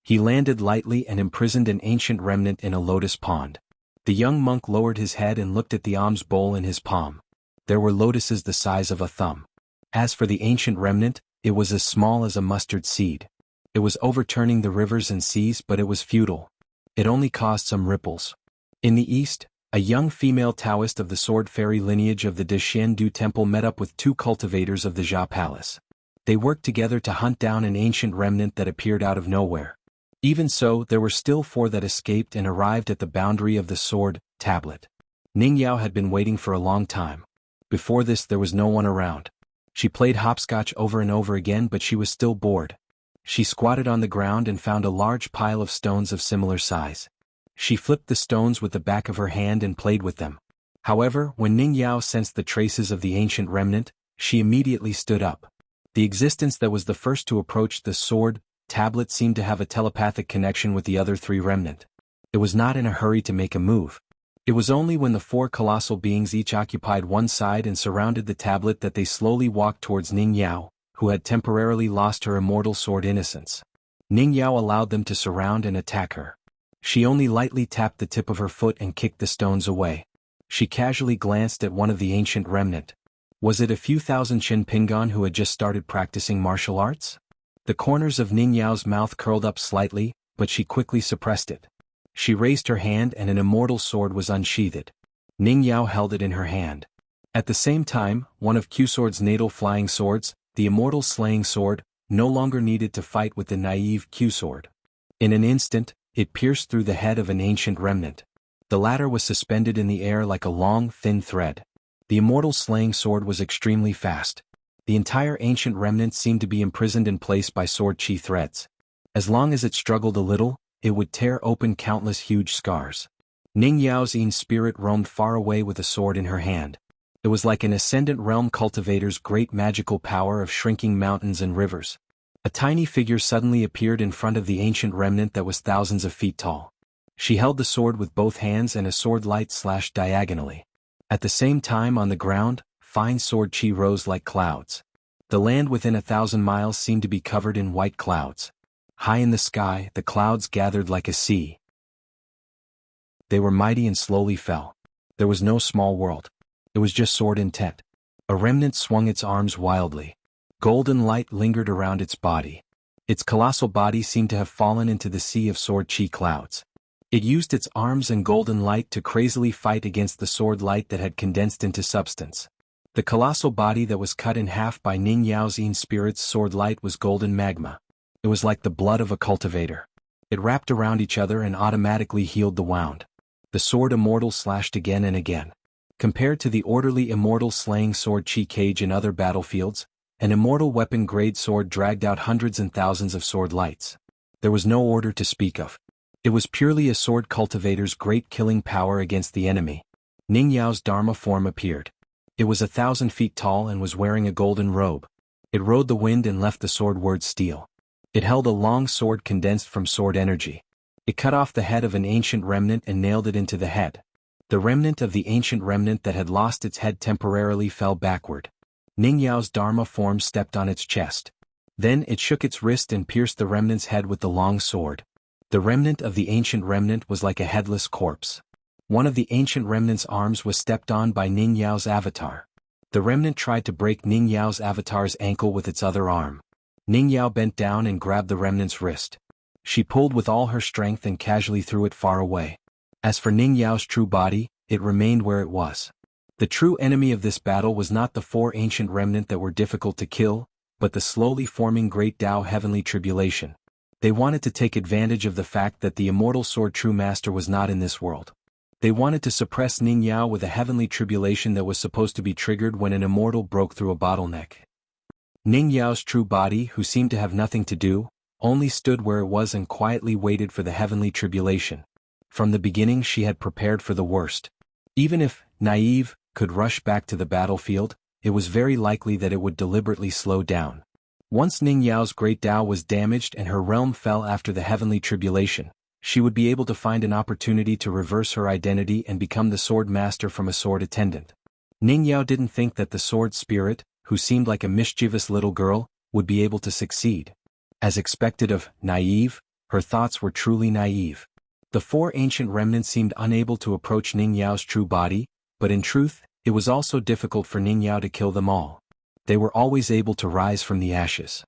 He landed lightly and imprisoned an ancient remnant in a lotus pond. The young monk lowered his head and looked at the alms bowl in his palm. There were lotuses the size of a thumb. As for the ancient remnant, it was as small as a mustard seed. It was overturning the rivers and seas, but it was futile. It only caused some ripples. In the east, a young female Taoist of the sword fairy lineage of the Deshiendu temple met up with two cultivators of the Jia palace. They worked together to hunt down an ancient remnant that appeared out of nowhere. Even so, there were still 4 that escaped and arrived at the boundary of the sword tablet. Ning Yao had been waiting for a long time. Before this there was no one around. She played hopscotch over and over again, but she was still bored. She squatted on the ground and found a large pile of stones of similar size. She flipped the stones with the back of her hand and played with them. However, when Ning Yao sensed the traces of the ancient remnant, she immediately stood up. The existence that was the first to approach the sword tablet seemed to have a telepathic connection with the other 3 remnant. It was not in a hurry to make a move. It was only when the 4 colossal beings each occupied one side and surrounded the tablet that they slowly walked towards Ning Yao, who had temporarily lost her immortal sword innocence. Ning Yao allowed them to surround and attack her. She only lightly tapped the tip of her foot and kicked the stones away. She casually glanced at one of the ancient remnant. Was it a few thousand Qin Pingan who had just started practicing martial arts? The corners of Ning Yao's mouth curled up slightly, but she quickly suppressed it. She raised her hand and an immortal sword was unsheathed. Ning Yao held it in her hand. At the same time, one of Q-Sword's natal flying swords, the immortal slaying sword, no longer needed to fight with the naive Q-Sword. In an instant, it pierced through the head of an ancient remnant. The latter was suspended in the air like a long, thin thread. The immortal slaying sword was extremely fast. The entire ancient remnant seemed to be imprisoned in place by sword chi threads. As long as it struggled a little, it would tear open countless huge scars. Ning Yao's Yin spirit roamed far away with a sword in her hand. It was like an ascendant realm cultivator's great magical power of shrinking mountains and rivers. A tiny figure suddenly appeared in front of the ancient remnant that was thousands of feet tall. She held the sword with both hands and a sword light slashed diagonally. At the same time on the ground, fine sword chi rose like clouds. The land within 1,000 miles seemed to be covered in white clouds. High in the sky, the clouds gathered like a sea. They were mighty and slowly fell. There was no small world. It was just sword intent. A remnant swung its arms wildly. Golden light lingered around its body. Its colossal body seemed to have fallen into the sea of sword chi clouds. It used its arms and golden light to crazily fight against the sword light that had condensed into substance. The colossal body that was cut in half by Ning Yao's Yin spirit's sword light was golden magma. It was like the blood of a cultivator. It wrapped around each other and automatically healed the wound. The sword immortal slashed again and again. Compared to the orderly immortal slaying sword chi cage in other battlefields, an immortal weapon-grade sword dragged out hundreds and thousands of sword lights. There was no order to speak of. It was purely a sword cultivator's great killing power against the enemy. Ning Yao's Dharma form appeared. It was 1,000 feet tall and was wearing a golden robe. It rode the wind and left the sword word steel. It held a long sword condensed from sword energy. It cut off the head of an ancient remnant and nailed it into the head. The remnant of the ancient remnant that had lost its head temporarily fell backward. Ning Yao's Dharma form stepped on its chest. Then it shook its wrist and pierced the remnant's head with the long sword. The remnant of the ancient remnant was like a headless corpse. One of the ancient remnant's arms was stepped on by Ning Yao's avatar. The remnant tried to break Ning Yao's avatar's ankle with its other arm. Ning Yao bent down and grabbed the remnant's wrist. She pulled with all her strength and casually threw it far away. As for Ning Yao's true body, it remained where it was. The true enemy of this battle was not the four ancient remnant that were difficult to kill, but the slowly forming Great Tao Heavenly Tribulation. They wanted to take advantage of the fact that the immortal sword true master was not in this world. They wanted to suppress Ning Yao with a heavenly tribulation that was supposed to be triggered when an immortal broke through a bottleneck. Ning Yao's true body, who seemed to have nothing to do, only stood where it was and quietly waited for the heavenly tribulation. From the beginning she had prepared for the worst. Even if, naive, could rush back to the battlefield, it was very likely that it would deliberately slow down. Once Ning Yao's great Tao was damaged and her realm fell after the heavenly tribulation, she would be able to find an opportunity to reverse her identity and become the sword master from a sword attendant. Ning Yao didn't think that the sword spirit, who seemed like a mischievous little girl, would be able to succeed. As expected of naive, her thoughts were truly naive. The four ancient remnants seemed unable to approach Ning Yao's true body, but in truth, it was also difficult for Ning Yao to kill them all. They were always able to rise from the ashes.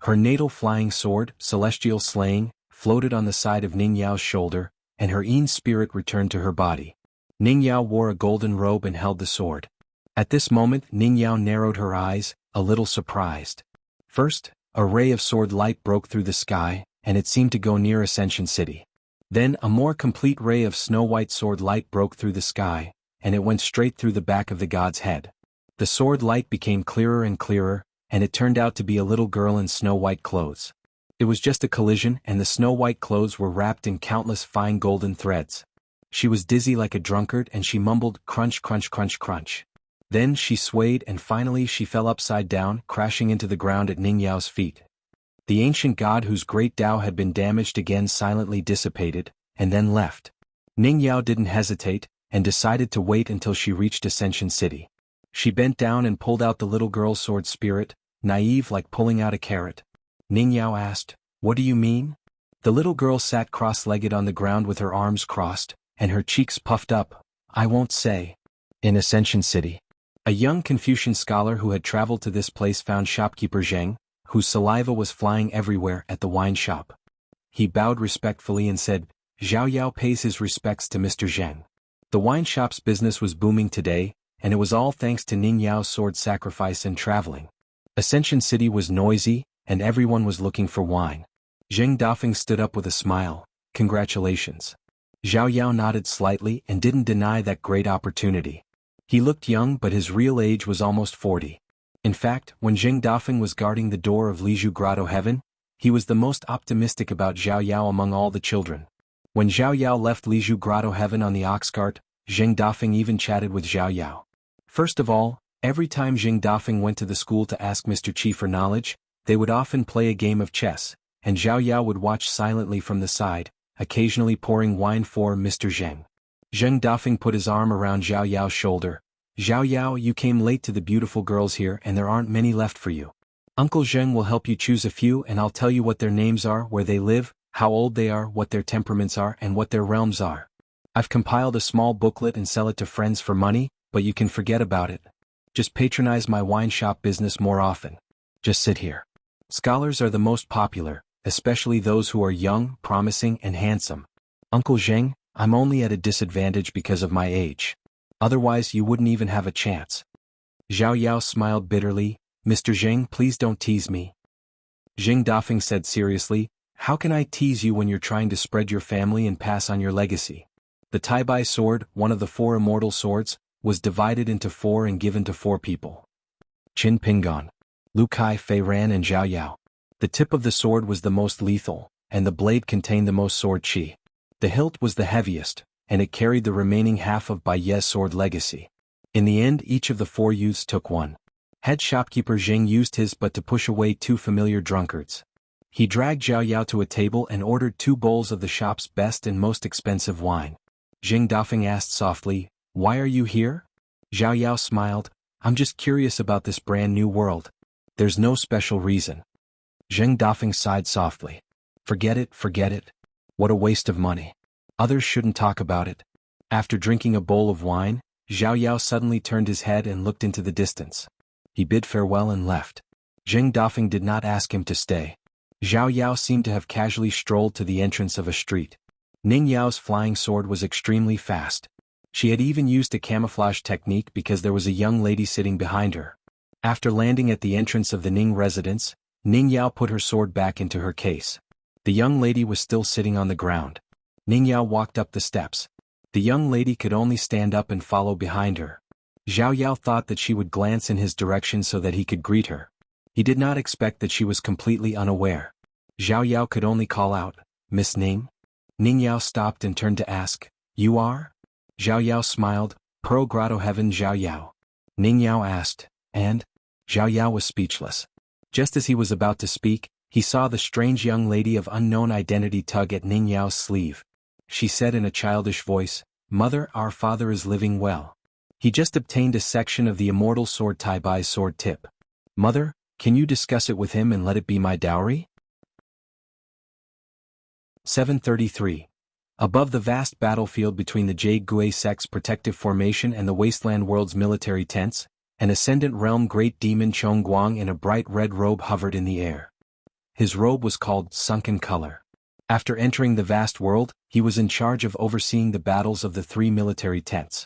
Her natal flying sword, celestial slaying, floated on the side of Ning Yao's shoulder, and her Yin spirit returned to her body. Ning Yao wore a golden robe and held the sword. At this moment Ning Yao narrowed her eyes, a little surprised. First, a ray of sword light broke through the sky, and it seemed to go near Ascension City. Then a more complete ray of snow-white sword light broke through the sky, and it went straight through the back of the god's head. The sword light became clearer and clearer, and it turned out to be a little girl in snow-white clothes. It was just a collision, and the snow-white clothes were wrapped in countless fine golden threads. She was dizzy like a drunkard and she mumbled, "Crunch, crunch, crunch, crunch." Then she swayed and finally she fell upside down, crashing into the ground at Ning Yao's feet. The ancient god whose great Tao had been damaged again silently dissipated, and then left. Ning Yao didn't hesitate, and decided to wait until she reached Ascension City. She bent down and pulled out the little girl's sword spirit, naive like pulling out a carrot. Ning Yao asked, "What do you mean?" The little girl sat cross-legged on the ground with her arms crossed, and her cheeks puffed up. "I won't say." In Ascension City, a young Confucian scholar who had traveled to this place found shopkeeper Zheng, whose saliva was flying everywhere, at the wine shop. He bowed respectfully and said, "Zhao Yao pays his respects to Mr. Zheng." The wine shop's business was booming today, and it was all thanks to Ning Yao's sword sacrifice and traveling. Ascension City was noisy, and everyone was looking for wine. Zheng Dafeng stood up with a smile. "Congratulations." Zhao Yao nodded slightly and didn't deny that great opportunity. He looked young, but his real age was almost 40. In fact, when Zheng Dafeng was guarding the door of Liju Grotto Heaven, he was the most optimistic about Zhao Yao among all the children. When Zhao Yao left Liju Grotto Heaven on the ox cart, Zheng Dafeng even chatted with Zhao Yao. First of all, every time Zheng Dafeng went to the school to ask Mr. Qi for knowledge, they would often play a game of chess, and Zhao Yao would watch silently from the side, occasionally pouring wine for Mr. Zheng. Zheng Dafeng put his arm around Zhao Yao's shoulder. "Zhao Yao, you came late to the beautiful girls here and there aren't many left for you. Uncle Zheng will help you choose a few and I'll tell you what their names are, where they live, how old they are, what their temperaments are and what their realms are. I've compiled a small booklet and sell it to friends for money, but you can forget about it. Just patronize my wine shop business more often. Just sit here." Scholars are the most popular, especially those who are young, promising and handsome. "Uncle Zheng, I'm only at a disadvantage because of my age. Otherwise you wouldn't even have a chance." Zhao Yao smiled bitterly. "Mr. Zheng, please don't tease me." Zheng Dafeng said seriously, "How can I tease you when you're trying to spread your family and pass on your legacy?" The Taibai sword, one of the four immortal swords, was divided into four and given to four people: Qin Pingon, Lu Kai, Fei Ran and Zhao Yao. The tip of the sword was the most lethal, and the blade contained the most sword qi. The hilt was the heaviest, and it carried the remaining half of Bai Ye's sword legacy. In the end each of the four youths took one. Head shopkeeper Zheng used his but to push away two familiar drunkards. He dragged Zhao Yao to a table and ordered 2 bowls of the shop's best and most expensive wine. Zheng Dafeng asked softly, "Why are you here?" Zhao Yao smiled, "I'm just curious about this brand new world. There's no special reason." Zheng Dafeng sighed softly. Forget it. What a waste of money. Others shouldn't talk about it." After drinking a bowl of wine, Zhao Yao suddenly turned his head and looked into the distance. He bid farewell and left. Zheng Dafeng did not ask him to stay. Zhao Yao seemed to have casually strolled to the entrance of a street. Ning Yao's flying sword was extremely fast. She had even used a camouflage technique because there was a young lady sitting behind her. After landing at the entrance of the Ning residence, Ning Yao put her sword back into her case. The young lady was still sitting on the ground. Ning Yao walked up the steps. The young lady could only stand up and follow behind her. Zhao Yao thought that she would glance in his direction so that he could greet her. He did not expect that she was completely unaware. Zhao Yao could only call out, "Miss Ning?" Ning Yao stopped and turned to ask, "You are?" Zhao Yao smiled, "Pearl Grotto Heaven Zhao Yao." Ning Yao asked, "And?" Zhao Yao was speechless. Just as he was about to speak, he saw the strange young lady of unknown identity tug at Ning Yao's sleeve. She said in a childish voice, "Mother, our father is living well. He just obtained a section of the immortal sword Tai Bai's sword tip. Mother, can you discuss it with him and let it be my dowry?" 733. Above the vast battlefield between the Jade Gui sect's protective formation and the Wasteland World's military tents, an Ascendant Realm great demon Chong Guang in a bright red robe hovered in the air. His robe was called Sunken Color. After entering the vast world, he was in charge of overseeing the battles of the 3 military tents.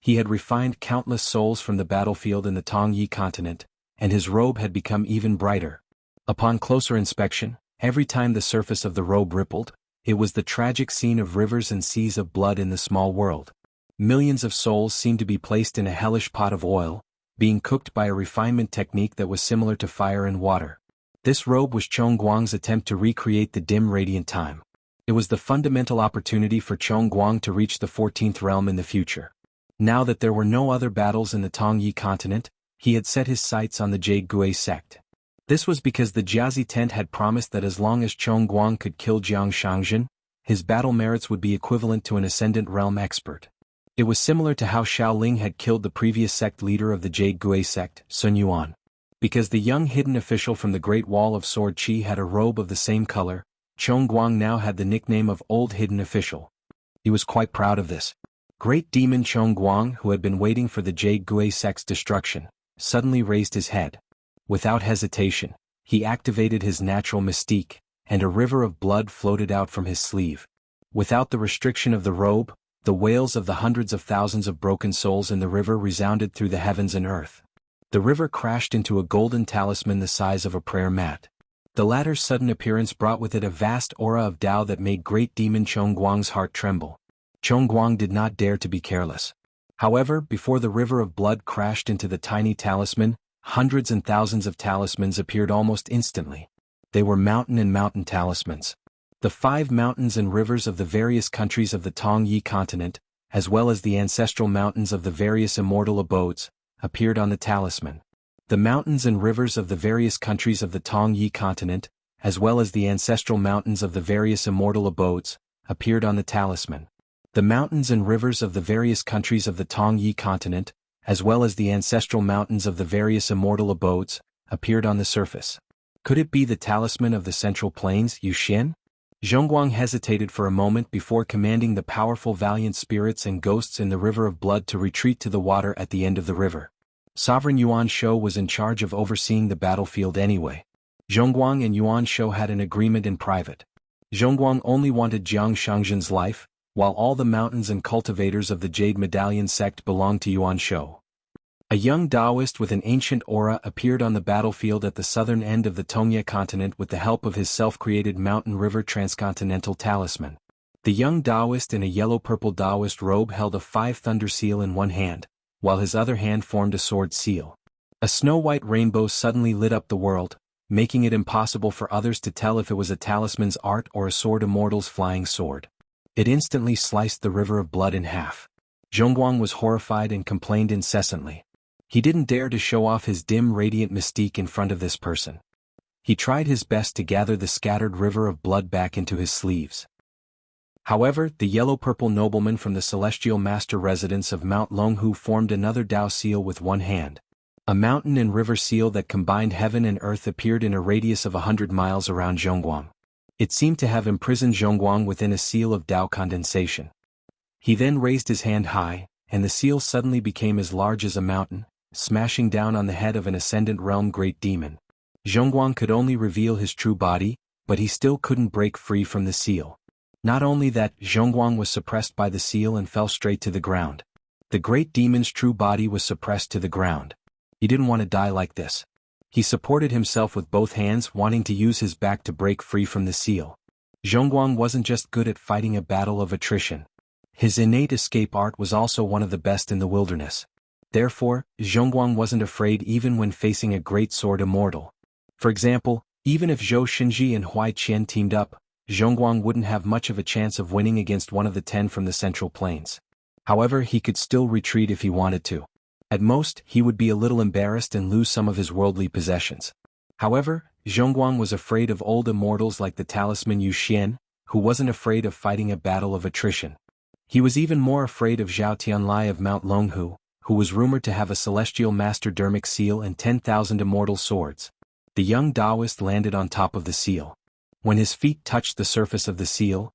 He had refined countless souls from the battlefield in the Tongyi continent, and his robe had become even brighter. Upon closer inspection, every time the surface of the robe rippled, it was the tragic scene of rivers and seas of blood in the small world. Millions of souls seemed to be placed in a hellish pot of oil, being cooked by a refinement technique that was similar to fire and water. This robe was Chong Guang's attempt to recreate the dim radiant time. It was the fundamental opportunity for Chong Guang to reach the 14th realm in the future. Now that there were no other battles in the Tongyi continent, he had set his sights on the Jade Gui sect. This was because the Jiazi tent had promised that as long as Chong Guang could kill Jiang Shangzhen, his battle merits would be equivalent to an Ascendant Realm expert. It was similar to how Xiao Ling had killed the previous sect leader of the Jade Gui sect, Sun Yuan. Because the young hidden official from the Great Wall of Sword Qi had a robe of the same color, Chong Guang now had the nickname of Old Hidden Official. He was quite proud of this. Great Demon Chong Guang, who had been waiting for the Jade Gui sect's destruction, suddenly raised his head. Without hesitation, he activated his natural mystique, and a river of blood floated out from his sleeve. Without the restriction of the robe, the wails of the hundreds of thousands of broken souls in the river resounded through the heavens and earth. The river crashed into a golden talisman the size of a prayer mat. The latter's sudden appearance brought with it a vast aura of Tao that made Great Demon Chong Guang's heart tremble. Chong Guang did not dare to be careless. However, before the river of blood crashed into the tiny talisman, hundreds and thousands of talismans appeared almost instantly. They were mountain and mountain talismans. The 5 mountains and rivers of the various countries of the Tongyi continent, as well as the ancestral mountains of the various immortal abodes, appeared on the talisman. The mountains and rivers of the various countries of the Tongyi continent, as well as the ancestral mountains of the various immortal abodes, appeared on the talisman. The mountains and rivers of the various countries of the Tongyi continent, as well as the ancestral mountains of the various immortal abodes, appeared on the surface. Could it be the talisman of the Central Plains, Yuxian? Zhongguang hesitated for a moment before commanding the powerful valiant spirits and ghosts in the river of blood to retreat to the water at the end of the river. Sovereign Yuan Shou was in charge of overseeing the battlefield anyway. Zhongguang and Yuan Shou had an agreement in private. Zhongguang only wanted Jiang Shangzhen's life, while all the mountains and cultivators of the Jade Medallion sect belonged to Yuan Shou. A young Taoist with an ancient aura appeared on the battlefield at the southern end of the Tongye continent with the help of his self-created mountain river transcontinental talisman. The young Taoist in a yellow-purple Taoist robe held a 5 thunder seal in one hand, while his other hand formed a sword seal. A snow-white rainbow suddenly lit up the world, making it impossible for others to tell if it was a talisman's art or a sword immortal's flying sword. It instantly sliced the river of blood in half. Zhongguang was horrified and complained incessantly. He didn't dare to show off his dim radiant mystique in front of this person. He tried his best to gather the scattered river of blood back into his sleeves. However, the yellow-purple nobleman from the celestial master residence of Mount Longhu formed another Dao seal with one hand. A mountain and river seal that combined heaven and earth appeared in a radius of 100 miles around Zhongguang. It seemed to have imprisoned Zhongguang within a seal of Dao condensation. He then raised his hand high, and the seal suddenly became as large as a mountain, smashing down on the head of an ascendant realm great demon. Zhongguang could only reveal his true body, but he still couldn't break free from the seal. Not only that, Zhongguang was suppressed by the seal and fell straight to the ground. The great demon's true body was suppressed to the ground. He didn't want to die like this. He supported himself with both hands, wanting to use his back to break free from the seal. Zhongguang wasn't just good at fighting a battle of attrition. His innate escape art was also one of the best in the wilderness. Therefore, Zhongguang wasn't afraid even when facing a great sword immortal. For example, even if Zhou Xinji and Huai Qian teamed up, Zhongguang wouldn't have much of a chance of winning against one of the 10 from the Central Plains. However, he could still retreat if he wanted to. At most, he would be a little embarrassed and lose some of his worldly possessions. However, Zhongguang was afraid of old immortals like the talisman Yu Xian, who wasn't afraid of fighting a battle of attrition. He was even more afraid of Zhao Tianlai of Mount Longhu, who was rumored to have a celestial master dermic seal and 10,000 immortal swords. The young Taoist landed on top of the seal. When his feet touched the surface of the seal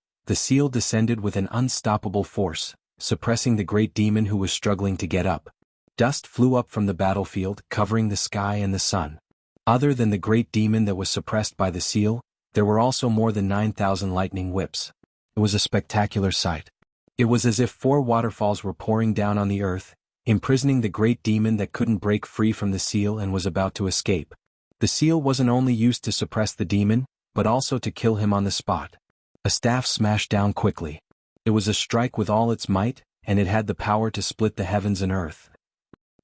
descended with an unstoppable force, suppressing the great demon who was struggling to get up. Dust flew up from the battlefield, covering the sky and the sun. Other than the great demon that was suppressed by the seal, there were also more than 9,000 lightning whips. It was a spectacular sight. It was as if 4 waterfalls were pouring down on the earth, imprisoning the great demon that couldn't break free from the seal and was about to escape. The seal wasn't only used to suppress the demon, but also to kill him on the spot. A staff smashed down quickly. It was a strike with all its might, and it had the power to split the heavens and earth.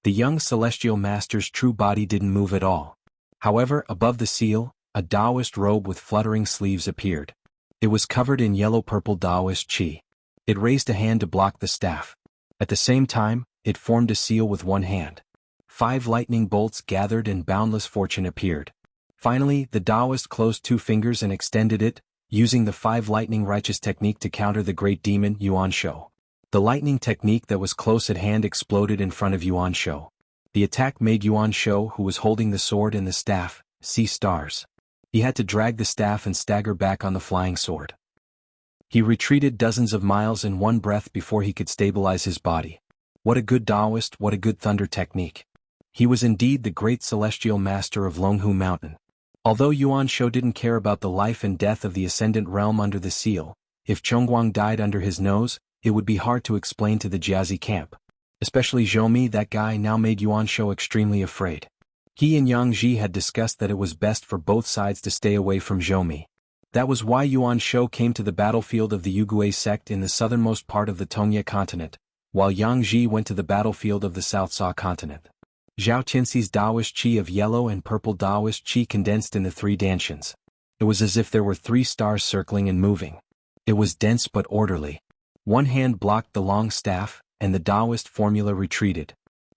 The young celestial master's true body didn't move at all. However, above the seal, a Taoist robe with fluttering sleeves appeared. It was covered in yellow-purple Taoist qi. It raised a hand to block the staff. At the same time, it formed a seal with one hand. 5 lightning bolts gathered and boundless fortune appeared. Finally, the Taoist closed 2 fingers and extended it, using the 5 lightning righteous technique to counter the great demon Yuan Shou. The lightning technique that was close at hand exploded in front of Yuan Shou. The attack made Yuan Shou, who was holding the sword and the staff, see stars. He had to drag the staff and stagger back on the flying sword. He retreated dozens of miles in one breath before he could stabilize his body. What a good Taoist, what a good thunder technique. He was indeed the great celestial master of Longhu Mountain. Although Yuan Shou didn't care about the life and death of the ascendant realm under the seal, if Zhongguang died under his nose, it would be hard to explain to the Jiazi camp. Especially Zhou, that guy now made Yuan Shou extremely afraid. He and Yang Ji had discussed that it was best for both sides to stay away from Zhou. That was why Yuan Shou came to the battlefield of the Yugui sect in the southernmost part of the Tongye continent, while Yang Ji went to the battlefield of the South Sa continent. Zhao Tianxi's Taoist qi of yellow and purple Taoist qi condensed in the 3 dantians. It was as if there were 3 stars circling and moving. It was dense but orderly. One hand blocked the long staff, and the Taoist formula retreated.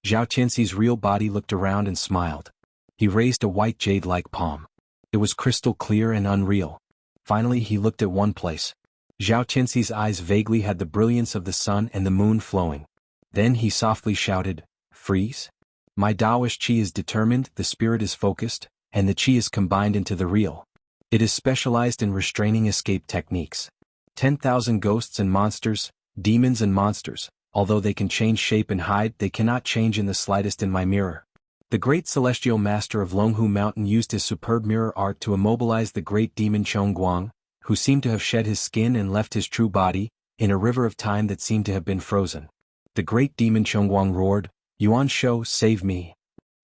Zhao Tianxi's real body looked around and smiled. He raised a white jade-like palm. It was crystal clear and unreal. Finally he looked at one place. Zhao Tianxi's eyes vaguely had the brilliance of the sun and the moon flowing. Then he softly shouted, "Freeze? My Taoist qi is determined, the spirit is focused, and the qi is combined into the real. It is specialized in restraining escape techniques. 10,000 ghosts and monsters, demons and monsters, although they can change shape and hide, they cannot change in the slightest in my mirror." The great celestial master of Longhu Mountain used his superb mirror art to immobilize the great demon Zhongguang, who seemed to have shed his skin and left his true body, in a river of time that seemed to have been frozen. The great demon Zhongguang roared, "Yuan Shou, save me.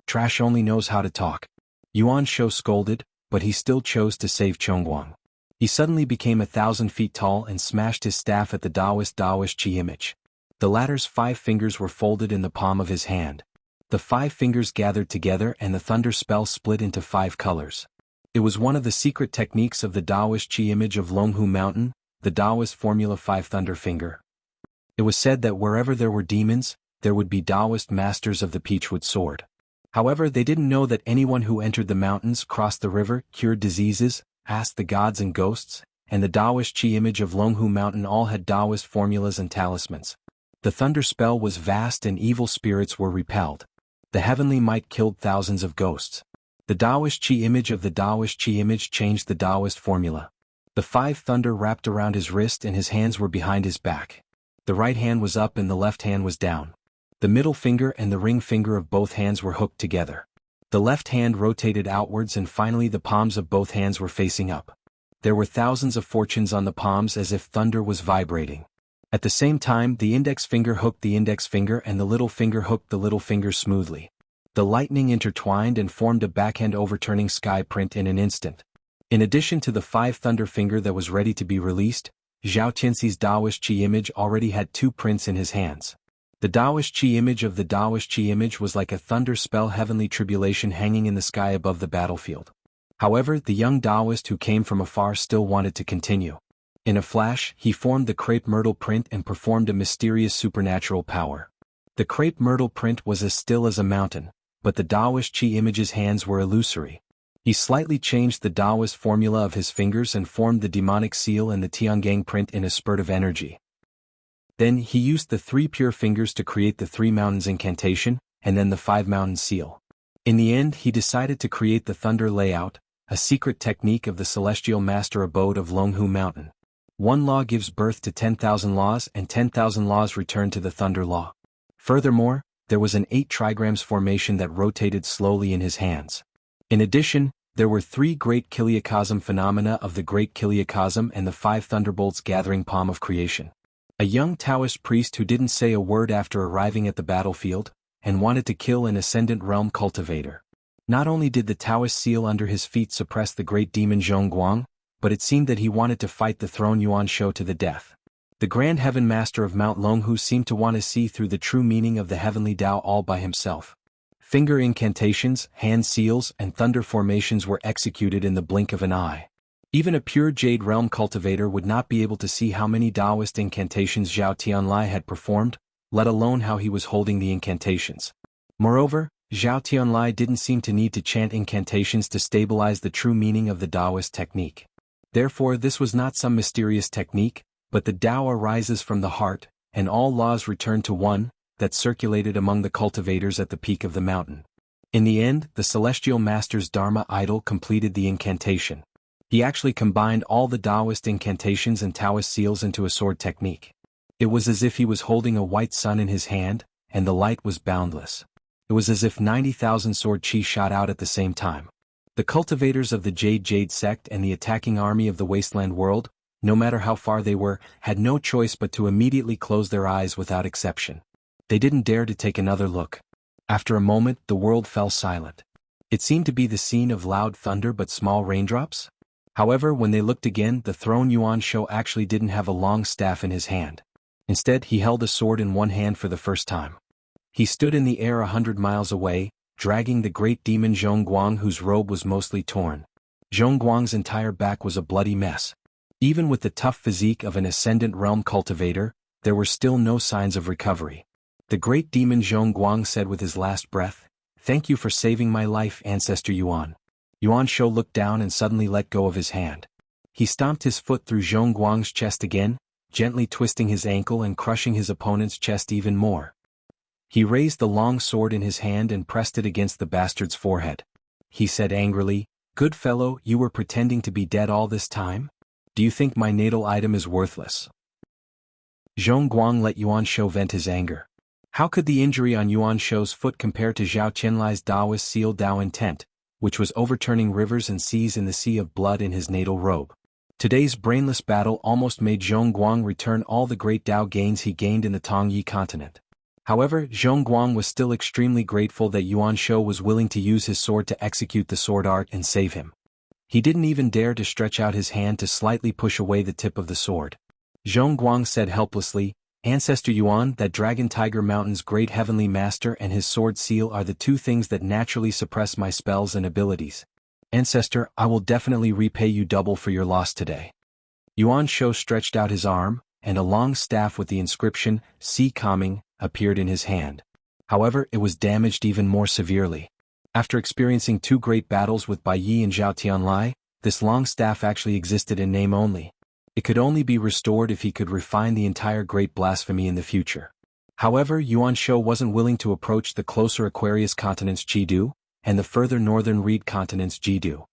Trash only knows how to talk." Yuan Shou scolded, but he still chose to save Zhongguang. He suddenly became 1,000 feet tall and smashed his staff at the Taoist qi image. The latter's 5 fingers were folded in the palm of his hand. The 5 fingers gathered together and the thunder spell split into 5 colors. It was one of the secret techniques of the Taoist qi image of Longhu Mountain, the Taoist formula 5 thunder finger. It was said that wherever there were demons, there would be Taoist masters of the Peachwood sword. However, they didn't know that anyone who entered the mountains, crossed the river, cured diseases, asked the gods and ghosts, and the Taoist Chi image of Longhu Mountain all had Taoist formulas and talismans. The thunder spell was vast and evil spirits were repelled. The heavenly might killed thousands of ghosts. The Taoist Chi image of the Taoist Chi image changed the Taoist formula. The 5 thunder wrapped around his wrist and his hands were behind his back. The right hand was up and the left hand was down. The middle finger and the ring finger of both hands were hooked together. The left hand rotated outwards and finally the palms of both hands were facing up. There were thousands of fortunes on the palms as if thunder was vibrating. At the same time, the index finger hooked the index finger and the little finger hooked the little finger smoothly. The lightning intertwined and formed a backhand overturning sky print in an instant. In addition to the 5 thunder finger that was ready to be released, Zhao Tianxi's Taoist Chi image already had 2 prints in his hands. The Taoist Chi image of the Taoist Chi image was like a thunder spell heavenly tribulation hanging in the sky above the battlefield. However, the young Taoist who came from afar still wanted to continue. In a flash, he formed the crepe myrtle print and performed a mysterious supernatural power. The crepe myrtle print was as still as a mountain, but the Taoist Chi image's hands were illusory. He slightly changed the Taoist formula of his fingers and formed the demonic seal and the Tiangang print in a spurt of energy. Then he used the 3 pure fingers to create the 3 mountains incantation, and then the 5 mountain seal. In the end, he decided to create the thunder layout, a secret technique of the celestial master abode of Longhu Mountain. 1 law gives birth to 10,000 laws and 10,000 laws return to the thunder law. Furthermore, there was an 8 trigrams formation that rotated slowly in his hands. In addition, there were 3 great kiliacosm phenomena of the great kiliacosm and the 5 thunderbolts gathering palm of creation. A young Taoist priest who didn't say a word after arriving at the battlefield, and wanted to kill an ascendant realm cultivator. Not only did the Taoist seal under his feet suppress the great demon Zhongguang, but it seemed that he wanted to fight the throne Yuan Shou to the death. The Grand Heaven Master of Mount Longhu seemed to want to see through the true meaning of the heavenly Tao all by himself. Finger incantations, hand seals, and thunder formations were executed in the blink of an eye. Even a pure Jade Realm cultivator would not be able to see how many Taoist incantations Zhao Tianlai had performed, let alone how he was holding the incantations. Moreover, Zhao Tianlai didn't seem to need to chant incantations to stabilize the true meaning of the Taoist technique. Therefore, this was not some mysterious technique, but the Tao arises from the heart, and all laws return to one, that circulated among the cultivators at the peak of the mountain. In the end, the celestial master's Dharma idol completed the incantation. He actually combined all the Taoist incantations and Taoist seals into a sword technique. It was as if he was holding a white sun in his hand, and the light was boundless. It was as if 90,000 sword chi shot out at the same time. The cultivators of the Jade sect and the attacking army of the wasteland world, no matter how far they were, had no choice but to immediately close their eyes without exception. They didn't dare to take another look. After a moment, the world fell silent. It seemed to be the scene of loud thunder but small raindrops. However, when they looked again, the throne Yuan Shou actually didn't have a long staff in his hand. Instead, he held a sword in one hand for the first time. He stood in the air 100 miles away, dragging the great demon Zhongguang whose robe was mostly torn. Zhongguang's entire back was a bloody mess. Even with the tough physique of an ascendant realm cultivator, there were still no signs of recovery. The great demon Zhongguang said with his last breath, "Thank you for saving my life, Ancestor Yuan." Yuan Shou looked down and suddenly let go of his hand. He stomped his foot through Zhongguang's chest again, gently twisting his ankle and crushing his opponent's chest even more. He raised the long sword in his hand and pressed it against the bastard's forehead. He said angrily, "Good fellow, you were pretending to be dead all this time? Do you think my natal item is worthless?" Zhongguang let Yuan Shou vent his anger. How could the injury on Yuan Shou's foot compare to Zhao Qianlai's Taoist seal Tao intent, which was overturning rivers and seas in the sea of blood in his natal robe? Today's brainless battle almost made Zhongguang return all the great Tao gains he gained in the Tongyi continent. However, Zhongguang was still extremely grateful that Yuan Shou was willing to use his sword to execute the sword art and save him. He didn't even dare to stretch out his hand to slightly push away the tip of the sword. Zhongguang said helplessly, "Ancestor Yuan, that Dragon Tiger Mountain's great heavenly master and his sword seal are the 2 things that naturally suppress my spells and abilities. Ancestor, I will definitely repay you double for your loss today." Yuan Shou stretched out his arm, and a long staff with the inscription, "Sea Calming," appeared in his hand. However, it was damaged even more severely. After experiencing two great battles with Bai Yi and Zhao Tianlai, this long staff actually existed in name only. It could only be restored if he could refine the entire great blasphemy in the future. However, Yuan Shou wasn't willing to approach the closer Aquarius continent's Jidu, and the further northern Reed continent's Jidu.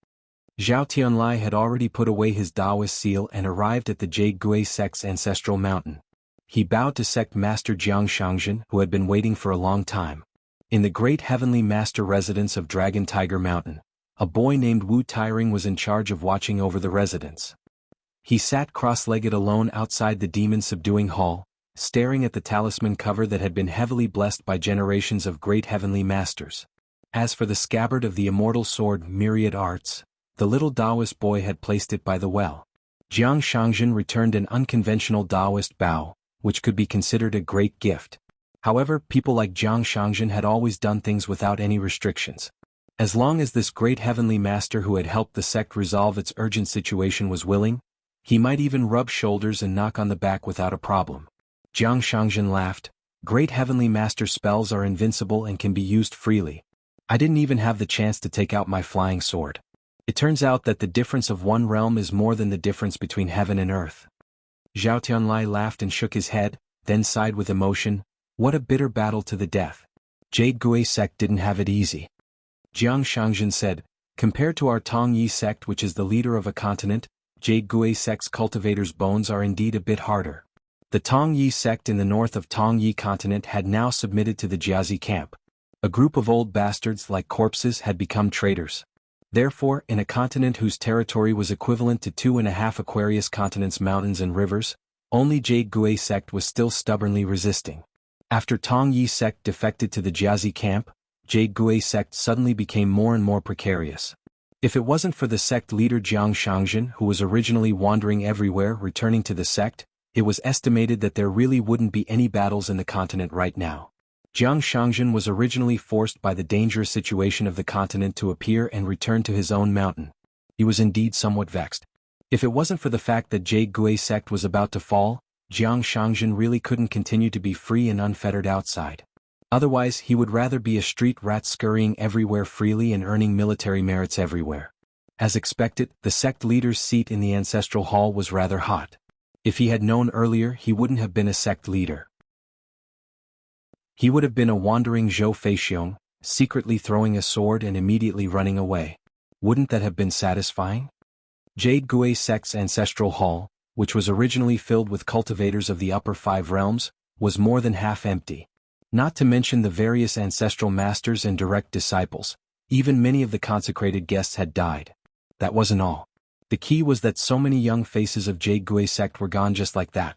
Zhao Tianlai had already put away his Taoist seal and arrived at the Jade Gui sect's ancestral mountain. He bowed to sect master Jiang Shangzhen, who had been waiting for a long time. In the great heavenly master residence of Dragon Tiger Mountain, a boy named Wu Tairing was in charge of watching over the residence. He sat cross-legged alone outside the demon-subduing hall, staring at the talisman cover that had been heavily blessed by generations of great heavenly masters. As for the scabbard of the immortal sword Myriad Arts, the little Taoist boy had placed it by the well. Jiang Shangzhen returned an unconventional Taoist bow, which could be considered a great gift. However, people like Jiang Shangzhen had always done things without any restrictions. As long as this great heavenly master who had helped the sect resolve its urgent situation was willing, he might even rub shoulders and knock on the back without a problem. Jiang Shangzhen laughed. Great heavenly master spells are invincible and can be used freely. I didn't even have the chance to take out my flying sword. It turns out that the difference of one realm is more than the difference between heaven and earth. Zhao Tianlai laughed and shook his head, then sighed with emotion. What a bitter battle to the death. Jade Gui sect didn't have it easy. Jiang Shangzhen said, compared to our Tong Yi sect, which is the leader of a continent, Jade Gui sect's cultivators' bones are indeed a bit harder. The Tong Yi sect in the north of Tong Yi continent had now submitted to the Jiazi camp. A group of old bastards like corpses had become traitors. Therefore, in a continent whose territory was equivalent to 2.5 Aquarius continents' mountains and rivers, only Jade Gui sect was still stubbornly resisting. After Tong Yi sect defected to the Jiazi camp, Jade Gui sect suddenly became more and more precarious. If it wasn't for the sect leader Jiang Shangzhen, who was originally wandering everywhere returning to the sect, it was estimated that there really wouldn't be any battles in the continent right now. Jiang Shangzhen was originally forced by the dangerous situation of the continent to appear and return to his own mountain. He was indeed somewhat vexed. If it wasn't for the fact that Jade Gui sect was about to fall, Jiang Shangzhen really couldn't continue to be free and unfettered outside. Otherwise, he would rather be a street rat scurrying everywhere freely and earning military merits everywhere. As expected, the sect leader's seat in the ancestral hall was rather hot. If he had known earlier, he wouldn't have been a sect leader. He would have been a wandering Zhou Feixiong, secretly throwing a sword and immediately running away. Wouldn't that have been satisfying? Jade Gui sect's ancestral hall, which was originally filled with cultivators of the upper 5 realms, was more than half empty. Not to mention the various ancestral masters and direct disciples, even many of the consecrated guests had died. That wasn't all. The key was that so many young faces of Jade Gui sect were gone just like that.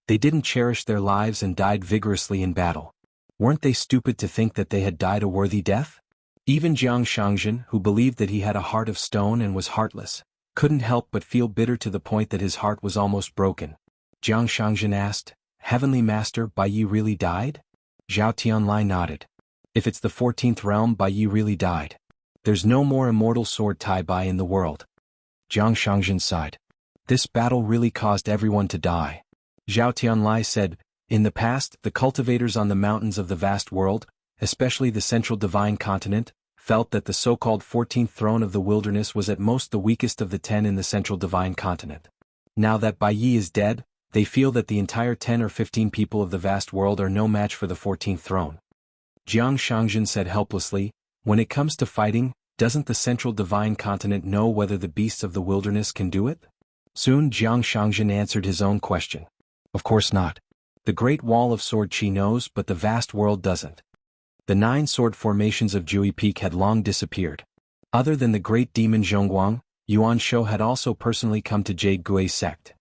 They didn't cherish their lives and died vigorously in battle. Weren't they stupid to think that they had died a worthy death? Even Jiang Shangzhen, who believed that he had a heart of stone and was heartless, couldn't help but feel bitter to the point that his heart was almost broken. Jiang Shangzhen asked, Heavenly Master, Bai Yi really died? Zhao Tianlai nodded. If it's the 14th realm, Bai Yi really died. There's no more immortal sword Tai Bai in the world. Jiang Shangzhen sighed. This battle really caused everyone to die. Zhao Tianlai said, in the past, the cultivators on the mountains of the vast world, especially the central divine continent, felt that the so-called 14th throne of the wilderness was at most the weakest of the 10 in the central divine continent. Now that Bai Yi is dead, they feel that the entire 10 or 15 people of the vast world are no match for the 14th throne. Jiang Shangzhen said helplessly, when it comes to fighting, doesn't the central divine continent know whether the beasts of the wilderness can do it? Soon Jiang Shangzhen answered his own question. Of course not. The Great Wall of Sword Qi knows, but the vast world doesn't. The 9 sword formations of Jui Peak had long disappeared. Other than the great demon Zhongguang, Yuan Shou had also personally come to Jade Gui sect.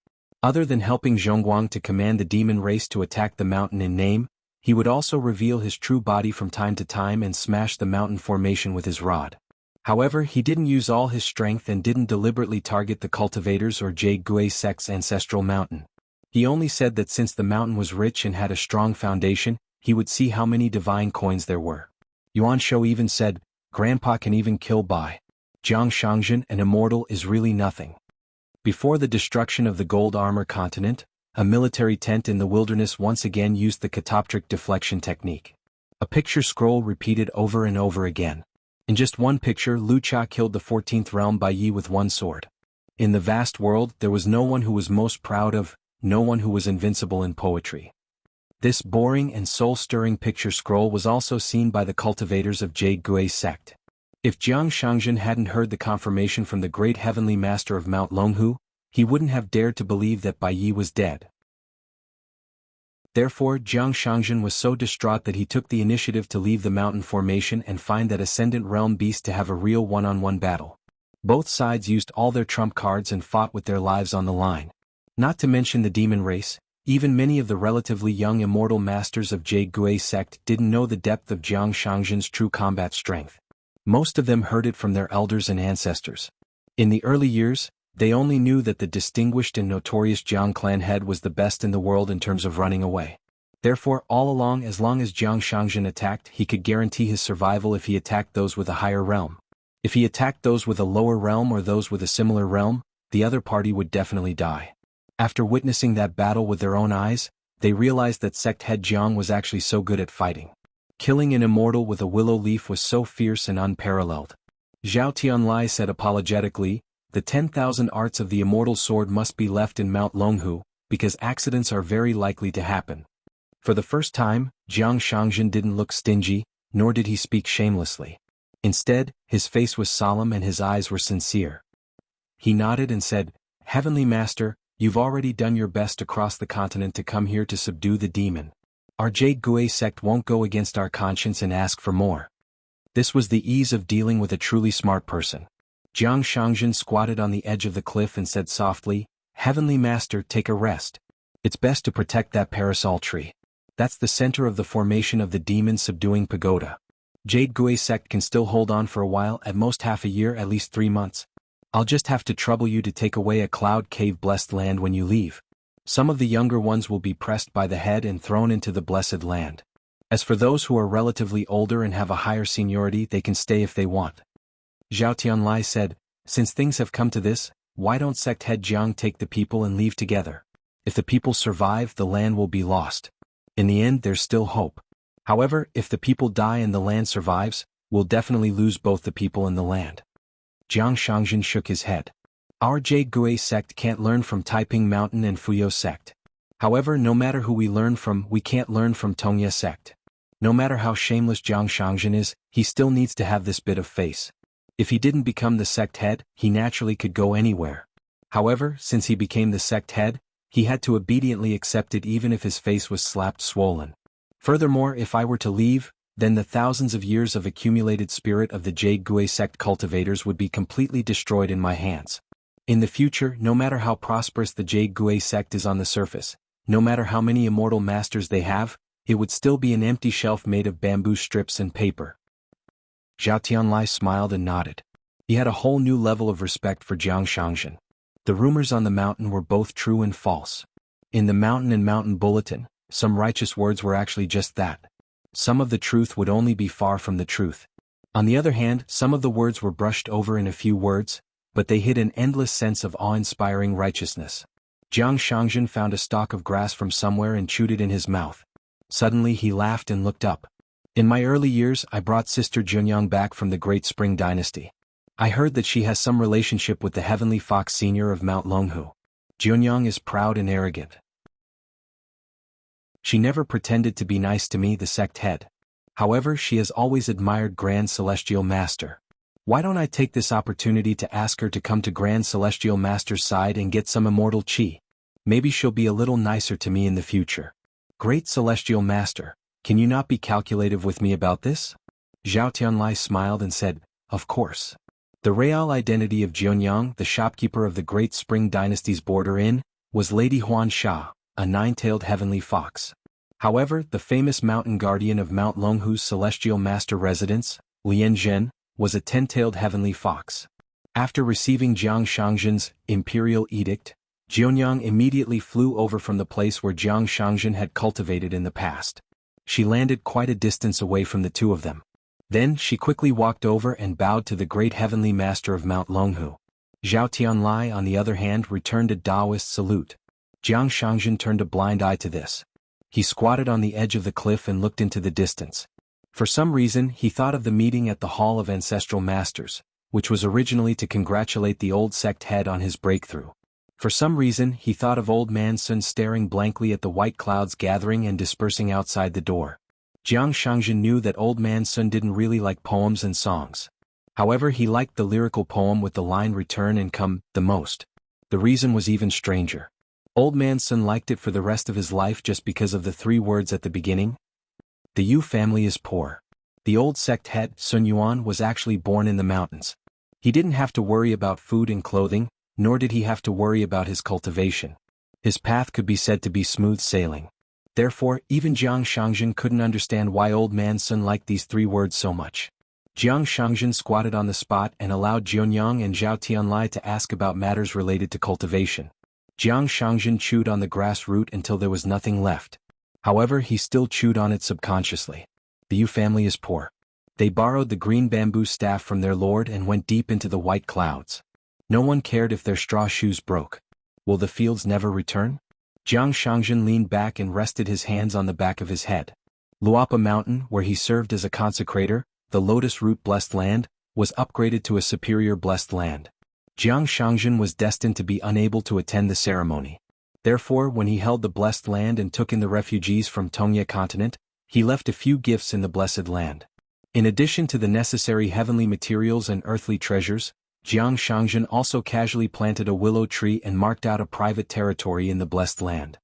Other than helping Zhongguang to command the demon race to attack the mountain in name, he would also reveal his true body from time to time and smash the mountain formation with his rod. However, he didn't use all his strength and didn't deliberately target the cultivators or Jade Gui sect's ancestral mountain. He only said that since the mountain was rich and had a strong foundation, he would see how many divine coins there were. Yuan Shou even said, Grandpa can even kill Bai. Jiang Shangzhen, an immortal, is really nothing. Before the destruction of the gold armor continent, a military tent in the wilderness once again used the catoptric deflection technique. A picture scroll repeated over and over again. In just one picture, Lu Cha killed the 14th realm Bai Yi with one sword. In the vast world, there was no one who was most proud of, no one who was invincible in poetry. This boring and soul-stirring picture scroll was also seen by the cultivators of Jade Gui sect. If Jiang Shangjin hadn't heard the confirmation from the great heavenly master of Mount Longhu, he wouldn't have dared to believe that Bai Yi was dead. Therefore, Jiang Shangjin was so distraught that he took the initiative to leave the mountain formation and find that ascendant realm beast to have a real one-on-one battle. Both sides used all their trump cards and fought with their lives on the line. Not to mention the demon race, even many of the relatively young immortal masters of Jade Gui sect didn't know the depth of Jiang Shangjin's true combat strength. Most of them heard it from their elders and ancestors. In the early years, they only knew that the distinguished and notorious Jiang clan head was the best in the world in terms of running away. Therefore, all along as Jiang Shangjin attacked, he could guarantee his survival if he attacked those with a higher realm. If he attacked those with a lower realm or those with a similar realm, the other party would definitely die. After witnessing that battle with their own eyes, they realized that sect head Jiang was actually so good at fighting. Killing an immortal with a willow leaf was so fierce and unparalleled. Zhao Tianlai said apologetically, "The 10,000 arts of the immortal sword must be left in Mount Longhu, because accidents are very likely to happen." For the first time, Jiang Shangjin didn't look stingy, nor did he speak shamelessly. Instead, his face was solemn and his eyes were sincere. He nodded and said, "Heavenly Master, you've already done your best across the continent to come here to subdue the demon. Our Jade Gui sect won't go against our conscience and ask for more." This was the ease of dealing with a truly smart person. Jiang Shangjin squatted on the edge of the cliff and said softly, "Heavenly Master, take a rest. It's best to protect that parasol tree. That's the center of the formation of the demon-subduing pagoda. Jade Gui sect can still hold on for a while, at most half a year, at least 3 months. I'll just have to trouble you to take away a cloud cave-blessed land when you leave. Some of the younger ones will be pressed by the head and thrown into the blessed land. As for those who are relatively older and have a higher seniority, they can stay if they want." Zhao Tianlai said, "Since things have come to this, why don't sect head Jiang take the people and leave together? If the people survive, the land will be lost. In the end, there's still hope. However, if the people die and the land survives, we'll definitely lose both the people and the land." Jiang Shangjin shook his head. "Our Jade Gui sect can't learn from Taiping Mountain and Fuyo sect. However, no matter who we learn from, we can't learn from Tongya sect. No matter how shameless Jiang Shangjin is, he still needs to have this bit of face. If he didn't become the sect head, he naturally could go anywhere. However, since he became the sect head, he had to obediently accept it even if his face was slapped swollen. Furthermore, if I were to leave, then the thousands of years of accumulated spirit of the Jade Gui sect cultivators would be completely destroyed in my hands. In the future, no matter how prosperous the Jade Gui sect is on the surface, no matter how many immortal masters they have, it would still be an empty shelf made of bamboo strips and paper." Zhao Tianlai smiled and nodded. He had a whole new level of respect for Jiang Shangjin. The rumors on the mountain were both true and false. In the mountain and mountain bulletin, some righteous words were actually just that. Some of the truth would only be far from the truth. On the other hand, some of the words were brushed over in a few words, but they hid an endless sense of awe-inspiring righteousness. Jiang Shangjin found a stalk of grass from somewhere and chewed it in his mouth. Suddenly he laughed and looked up. "In my early years, I brought Sister Junyang back from the Great Spring Dynasty. I heard that she has some relationship with the Heavenly Fox Senior of Mount Longhu. Junyang is proud and arrogant. She never pretended to be nice to me, the sect head. However, she has always admired Grand Celestial Master. Why don't I take this opportunity to ask her to come to Grand Celestial Master's side and get some immortal chi? Maybe she'll be a little nicer to me in the future. Great Celestial Master, can you not be calculative with me about this?" Zhao Tianlai smiled and said, "Of course." The real identity of Jianyang, the shopkeeper of the Great Spring Dynasty's border inn, was Lady Huan Sha, a 9-tailed heavenly fox. However, the famous mountain guardian of Mount Longhu's celestial master residence, Lian Zhen, was a 10-tailed heavenly fox. After receiving Jiang Shangjin's imperial edict, Jianyang immediately flew over from the place where Jiang Shangjin had cultivated in the past. She landed quite a distance away from the two of them. Then she quickly walked over and bowed to the great heavenly master of Mount Longhu. Zhao Tianlai, on the other hand, returned a Taoist salute. Jiang Shangjin turned a blind eye to this. He squatted on the edge of the cliff and looked into the distance. For some reason, he thought of the meeting at the Hall of Ancestral Masters, which was originally to congratulate the old sect head on his breakthrough. For some reason, he thought of Old Man Sun staring blankly at the white clouds gathering and dispersing outside the door. Jiang Shangjin knew that Old Man Sun didn't really like poems and songs. However, he liked the lyrical poem with the line "Return and come" the most. The reason was even stranger. Old Man Sun liked it for the rest of his life just because of the 3 words at the beginning. The Yu family is poor. The old sect head, Sun Yuan, was actually born in the mountains. He didn't have to worry about food and clothing, nor did he have to worry about his cultivation. His path could be said to be smooth sailing. Therefore, even Jiang Shangjin couldn't understand why Old Man Sun liked these 3 words so much. Jiang Shangjin squatted on the spot and allowed Jianyang and Zhao Tianlai to ask about matters related to cultivation. Jiang Shangjin chewed on the grass root until there was nothing left. However, he still chewed on it subconsciously. The Yu family is poor. They borrowed the green bamboo staff from their lord and went deep into the white clouds. No one cared if their straw shoes broke. Will the fields never return? Jiang Shangjin leaned back and rested his hands on the back of his head. Luapa Mountain, where he served as a consecrator, the lotus root blessed land, was upgraded to a superior blessed land. Jiang Shangjin was destined to be unable to attend the ceremony. Therefore, when he held the blessed land and took in the refugees from Tongye continent, he left a few gifts in the blessed land. In addition to the necessary heavenly materials and earthly treasures, Jiang Shangjin also casually planted a willow tree and marked out a private territory in the blessed land.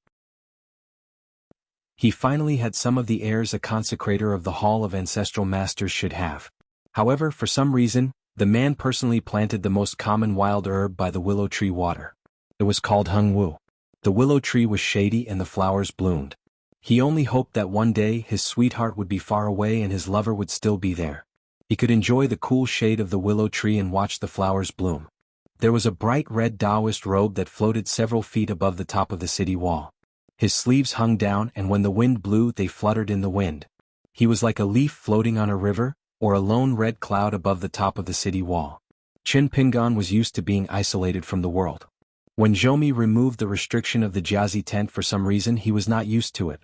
He finally had some of the heirs a consecrator of the Hall of Ancestral Masters should have. However, for some reason, the man personally planted the most common wild herb by the willow tree water. It was called Hung Wu. The willow tree was shady and the flowers bloomed. He only hoped that one day his sweetheart would be far away and his lover would still be there. He could enjoy the cool shade of the willow tree and watch the flowers bloom. There was a bright red Taoist robe that floated several feet above the top of the city wall. His sleeves hung down and when the wind blew they fluttered in the wind. He was like a leaf floating on a river, or a lone red cloud above the top of the city wall. Qin Pingan was used to being isolated from the world. When Zhou removed the restriction of the Jiazi tent for some reason he was not used to it.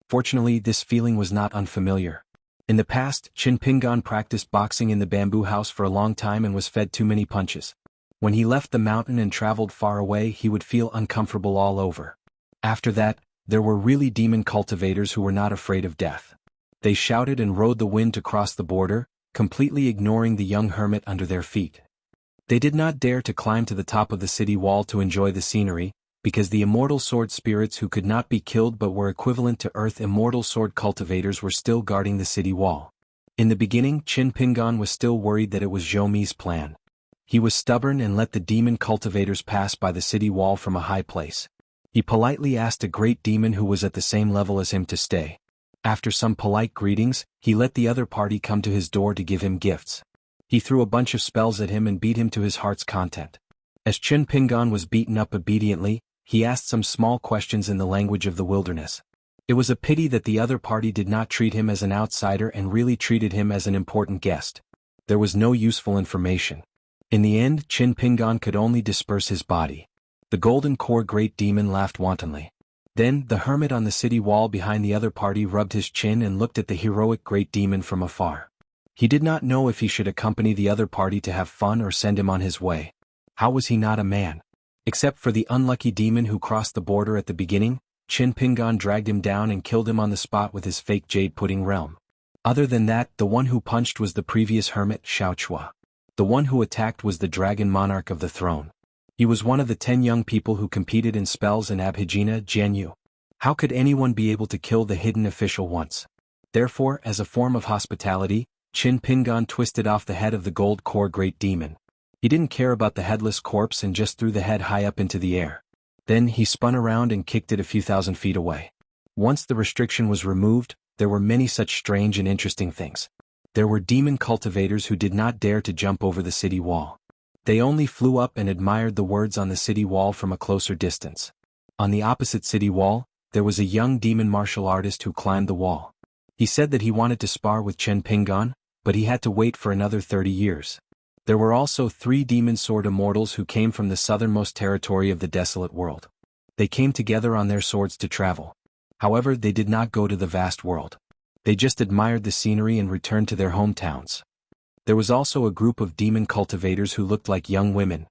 Fortunately, this feeling was not unfamiliar. In the past, Qin Pingan practiced boxing in the bamboo house for a long time and was fed too many punches. When he left the mountain and traveled far away he would feel uncomfortable all over. After that, there were really demon cultivators who were not afraid of death. They shouted and rode the wind to cross the border, completely ignoring the young hermit under their feet. They did not dare to climb to the top of the city wall to enjoy the scenery, because the immortal sword spirits who could not be killed but were equivalent to earth immortal sword cultivators were still guarding the city wall. In the beginning, Qin Pingan was still worried that it was Zhou plan. He was stubborn and let the demon cultivators pass by the city wall from a high place. He politely asked a great demon who was at the same level as him to stay. After some polite greetings, he let the other party come to his door to give him gifts. He threw a bunch of spells at him and beat him to his heart's content. As Qin Pingan was beaten up obediently, he asked some small questions in the language of the wilderness. It was a pity that the other party did not treat him as an outsider and really treated him as an important guest. There was no useful information. In the end, Qin Pingan could only disperse his body. The golden core great demon laughed wantonly. Then, the hermit on the city wall behind the other party rubbed his chin and looked at the heroic great demon from afar. He did not know if he should accompany the other party to have fun or send him on his way. How was he not a man? Except for the unlucky demon who crossed the border at the beginning, Qin Pingan dragged him down and killed him on the spot with his fake jade pudding realm. Other than that, the one who punched was the previous hermit, Xiao Chua. The one who attacked was the dragon monarch of the throne. He was one of the 10 young people who competed in spells in Abhijina, Jianyu. How could anyone be able to kill the hidden official once? Therefore, as a form of hospitality, Qin Pingan twisted off the head of the gold core great demon. He didn't care about the headless corpse and just threw the head high up into the air. Then he spun around and kicked it a few thousand feet away. Once the restriction was removed, there were many such strange and interesting things. There were demon cultivators who did not dare to jump over the city wall. They only flew up and admired the words on the city wall from a closer distance. On the opposite city wall, there was a young demon martial artist who climbed the wall. He said that he wanted to spar with Qin Pingan, but he had to wait for another 30 years. There were also 3 demon sword immortals who came from the southernmost territory of the desolate world. They came together on their swords to travel. However, they did not go to the vast world. They just admired the scenery and returned to their hometowns. There was also a group of demon cultivators who looked like young women.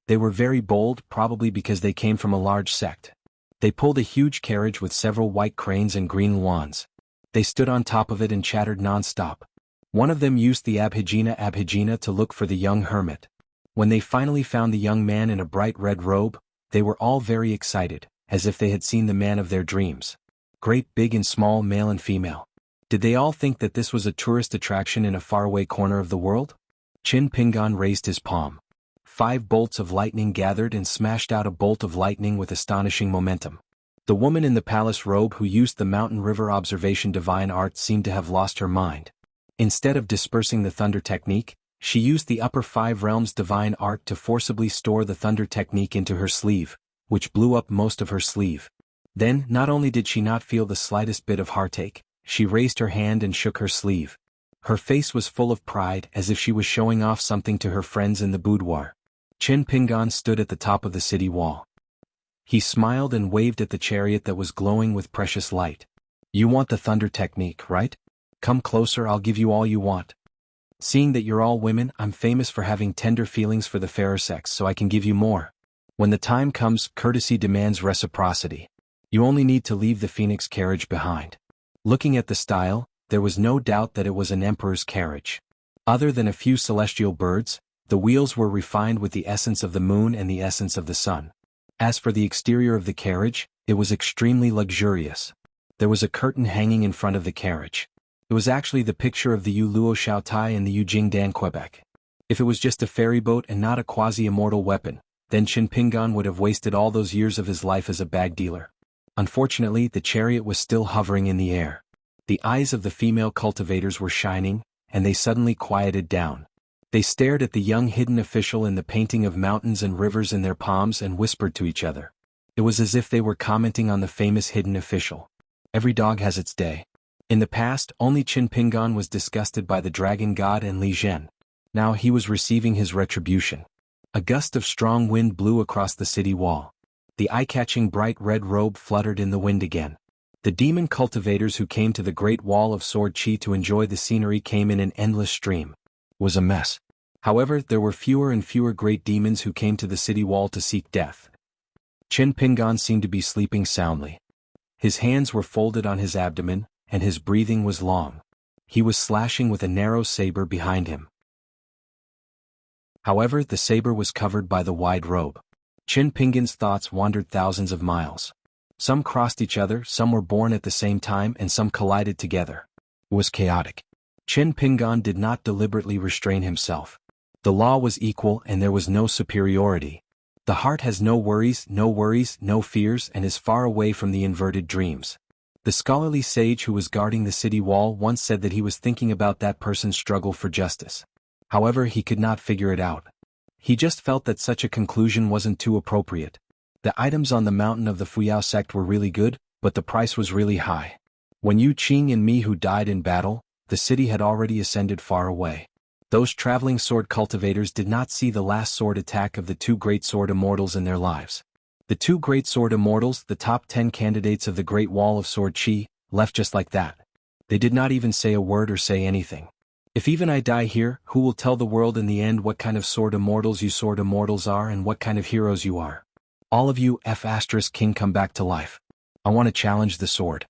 They were very bold, probably because they came from a large sect. They pulled a huge carriage with several white cranes and green wands. They stood on top of it and chattered non-stop. One of them used the Abhijna to look for the young hermit. When they finally found the young man in a bright red robe, they were all very excited, as if they had seen the man of their dreams. Great big and small, male and female. Did they all think that this was a tourist attraction in a faraway corner of the world? Chin Pingan raised his palm. 5 bolts of lightning gathered and smashed out a bolt of lightning with astonishing momentum. The woman in the palace robe who used the mountain river observation divine art seemed to have lost her mind. Instead of dispersing the thunder technique, she used the upper 5 realms divine art to forcibly store the thunder technique into her sleeve, which blew up most of her sleeve. Then, not only did she not feel the slightest bit of heartache, she raised her hand and shook her sleeve. Her face was full of pride, as if she was showing off something to her friends in the boudoir. Chin Pingan stood at the top of the city wall. He smiled and waved at the chariot that was glowing with precious light. You want the thunder technique, right? Come closer, I'll give you all you want. Seeing that you're all women, I'm famous for having tender feelings for the fairer sex, so I can give you more. When the time comes, courtesy demands reciprocity. You only need to leave the phoenix carriage behind. Looking at the style, there was no doubt that it was an emperor's carriage. Other than a few celestial birds, the wheels were refined with the essence of the moon and the essence of the sun. As for the exterior of the carriage, it was extremely luxurious. There was a curtain hanging in front of the carriage. It was actually the picture of the Yu Luo Xiaotai and the Yu Jingdan Quebec. If it was just a ferry boat and not a quasi-immortal weapon, then Chin Pingan would have wasted all those years of his life as a bag dealer. Unfortunately, the chariot was still hovering in the air. The eyes of the female cultivators were shining, and they suddenly quieted down. They stared at the young hidden official in the painting of mountains and rivers in their palms and whispered to each other. It was as if they were commenting on the famous hidden official. Every dog has its day. In the past, only Chin Pingan was disgusted by the dragon god and Li Zhen. Now he was receiving his retribution. A gust of strong wind blew across the city wall. The eye-catching bright red robe fluttered in the wind again. The demon cultivators who came to the Great Wall of Sword Chi to enjoy the scenery came in an endless stream. It was a mess. However, there were fewer and fewer great demons who came to the city wall to seek death. Chin Pingan seemed to be sleeping soundly. His hands were folded on his abdomen, and his breathing was long. He was slashing with a narrow saber behind him. However, the saber was covered by the wide robe. Chin Pingan's thoughts wandered thousands of miles. Some crossed each other, some were born at the same time, and some collided together. It was chaotic. Chin Pingan did not deliberately restrain himself. The law was equal and there was no superiority. The heart has no worries, no fears, and is far away from the inverted dreams. The scholarly sage who was guarding the city wall once said that he was thinking about that person's struggle for justice. However, he could not figure it out. He just felt that such a conclusion wasn't too appropriate. The items on the mountain of the Fuyao sect were really good, but the price was really high. When Yu Qing and Mi Hu died in battle, the city had already ascended far away. Those traveling sword cultivators did not see the last sword attack of the 2 great sword immortals in their lives. The 2 great sword immortals, the top 10 candidates of the Great Wall of Sword Chi, left just like that. They did not even say a word or say anything. If even I die here, who will tell the world in the end what kind of sword immortals you sword immortals are and what kind of heroes you are? All of you King come back to life. I want to challenge the sword.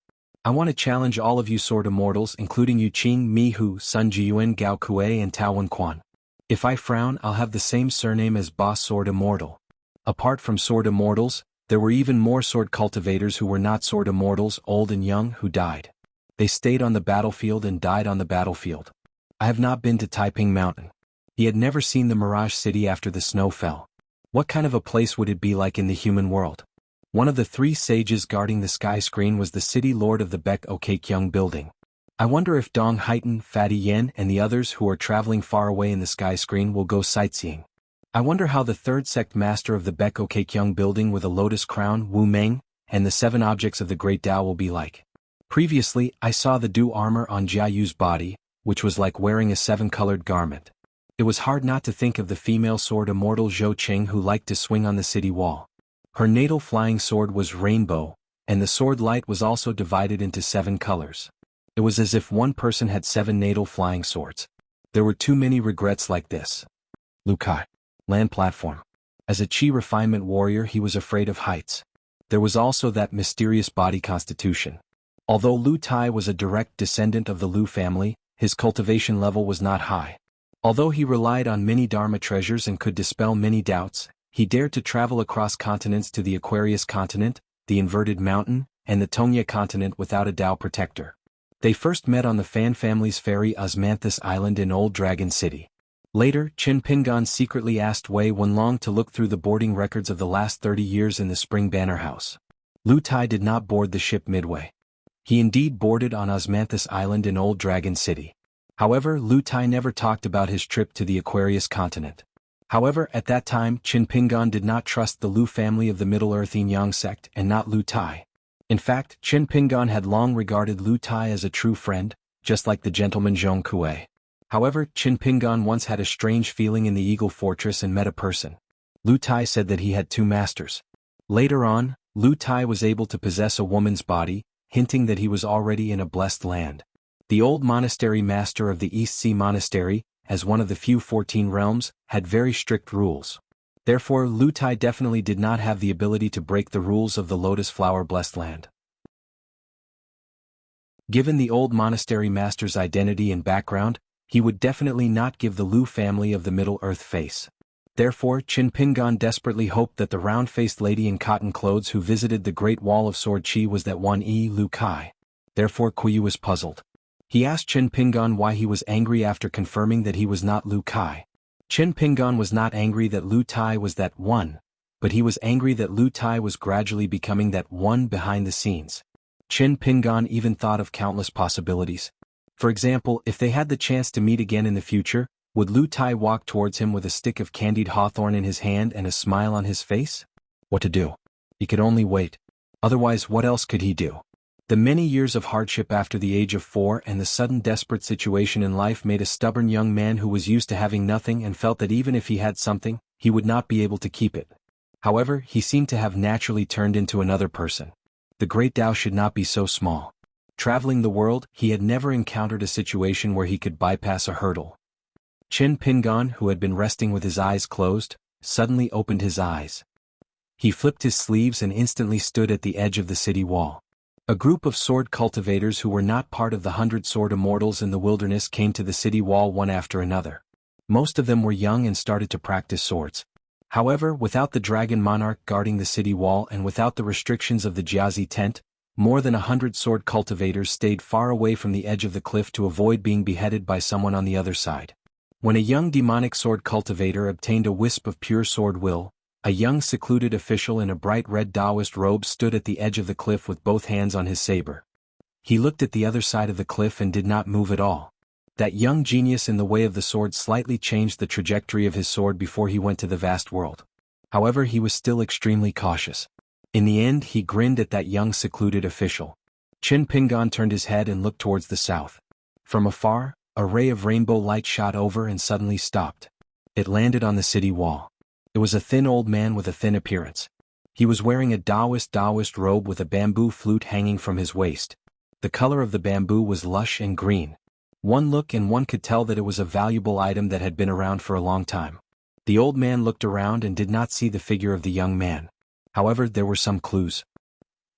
I want to challenge all of you sword immortals, including Yu Qing, Mi Hu, Sun Jiyuan, Gao Kuei, and Tao Wen Quan. If I frown, I'll have the same surname as Boss Sword Immortal. Apart from sword immortals, there were even more sword cultivators who were not sword immortals, old and young, who died. They stayed on the battlefield and died on the battlefield. I have not been to Taiping Mountain. He had never seen the Mirage City after the snow fell. What kind of a place would it be like in the human world? One of the 3 sages guarding the sky screen was the city lord of the Baek Okekyung building. I wonder if Dong Haitan, Fatty Yen, and the others who are traveling far away in the sky screen will go sightseeing. I wonder how the 3rd sect master of the Baek Okekyung building with a lotus crown, Wu Meng, and the 7 objects of the Great Tao will be like. Previously, I saw the dew armor on Jia Yu's body, which was like wearing a 7-colored garment. It was hard not to think of the female sword immortal Zhou Qing who liked to swing on the city wall. Her natal flying sword was rainbow, and the sword light was also divided into 7 colors. It was as if one person had 7 natal flying swords. There were too many regrets like this. Lu Kai. Land platform. As a chi refinement warrior, he was afraid of heights. There was also that mysterious body constitution. Although Lu Tai was a direct descendant of the Lu family, his cultivation level was not high. Although he relied on many Dharma treasures and could dispel many doubts, he dared to travel across continents to the Aquarius continent, the Inverted Mountain, and the Tongya continent without a Tao protector. They first met on the Fan family's ferry Osmanthus Island in Old Dragon City. Later, Qin Pingan secretly asked Wei Wenlong to look through the boarding records of the last 30 years in the Spring Banner House. Lu Tai did not board the ship midway. He indeed boarded on Osmanthus Island in Old Dragon City. However, Lu Tai never talked about his trip to the Aquarius continent. However, at that time, Qin Pingan did not trust the Lu family of the Middle-earth Yin Yang sect and not Lu Tai. In fact, Qin Pingan had long regarded Lu Tai as a true friend, just like the gentleman Zhong Kuei. However, Qin Pingan once had a strange feeling in the Eagle Fortress and met a person. Lu Tai said that he had 2 masters. Later on, Lu Tai was able to possess a woman's body, hinting that he was already in a blessed land. The old monastery master of the East Sea Monastery, as one of the few 14 realms, had very strict rules. Therefore, Lu Tai definitely did not have the ability to break the rules of the Lotus Flower Blessed Land. Given the old monastery master's identity and background, he would definitely not give the Lu family of the Middle-earth face. Therefore, Qin Pingan desperately hoped that the round-faced lady in cotton clothes who visited the Great Wall of Sword Chi was that one Lu Kai. Therefore Kuyu was puzzled. He asked Qin Pingan why he was angry after confirming that he was not Lu Kai. Qin Pingan was not angry that Lu Tai was that one, but he was angry that Lu Tai was gradually becoming that one behind the scenes. Qin Pingan even thought of countless possibilities. For example, if they had the chance to meet again in the future, would Lu Tai walk towards him with a stick of candied hawthorn in his hand and a smile on his face? What to do? He could only wait. Otherwise, what else could he do? The many years of hardship after the age of 4 and the sudden desperate situation in life made a stubborn young man who was used to having nothing and felt that even if he had something, he would not be able to keep it. However, he seemed to have naturally turned into another person. The great Tao should not be so small. Traveling the world, he had never encountered a situation where he could bypass a hurdle. Qin Pingan, who had been resting with his eyes closed, suddenly opened his eyes. He flipped his sleeves and instantly stood at the edge of the city wall. A group of sword cultivators who were not part of the 100 sword immortals in the wilderness came to the city wall one after another. Most of them were young and started to practice swords. However, without the dragon monarch guarding the city wall and without the restrictions of the Jiazi tent, more than 100 sword cultivators stayed far away from the edge of the cliff to avoid being beheaded by someone on the other side. When a young demonic sword cultivator obtained a wisp of pure sword will, a young secluded official in a bright red Taoist robe stood at the edge of the cliff with both hands on his saber. He looked at the other side of the cliff and did not move at all. That young genius in the way of the sword slightly changed the trajectory of his sword before he went to the vast world. However, he was still extremely cautious. In the end, he grinned at that young secluded official. Qin Pingan turned his head and looked towards the south. From afar, a ray of rainbow light shot over and suddenly stopped. It landed on the city wall. It was a thin old man with a thin appearance. He was wearing a Taoist robe with a bamboo flute hanging from his waist. The color of the bamboo was lush and green. One look and one could tell that it was a valuable item that had been around for a long time. The old man looked around and did not see the figure of the young man. However, there were some clues.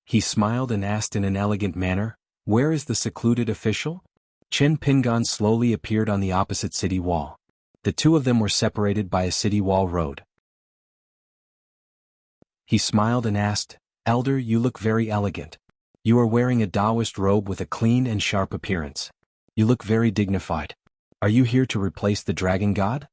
He smiled and asked in an elegant manner, "Where is the secluded official?" Qin Pingan slowly appeared on the opposite city wall. The two of them were separated by a city wall road. He smiled and asked, "Elder, you look very elegant. You are wearing a Taoist robe with a clean and sharp appearance. You look very dignified. Are you here to replace the dragon god?"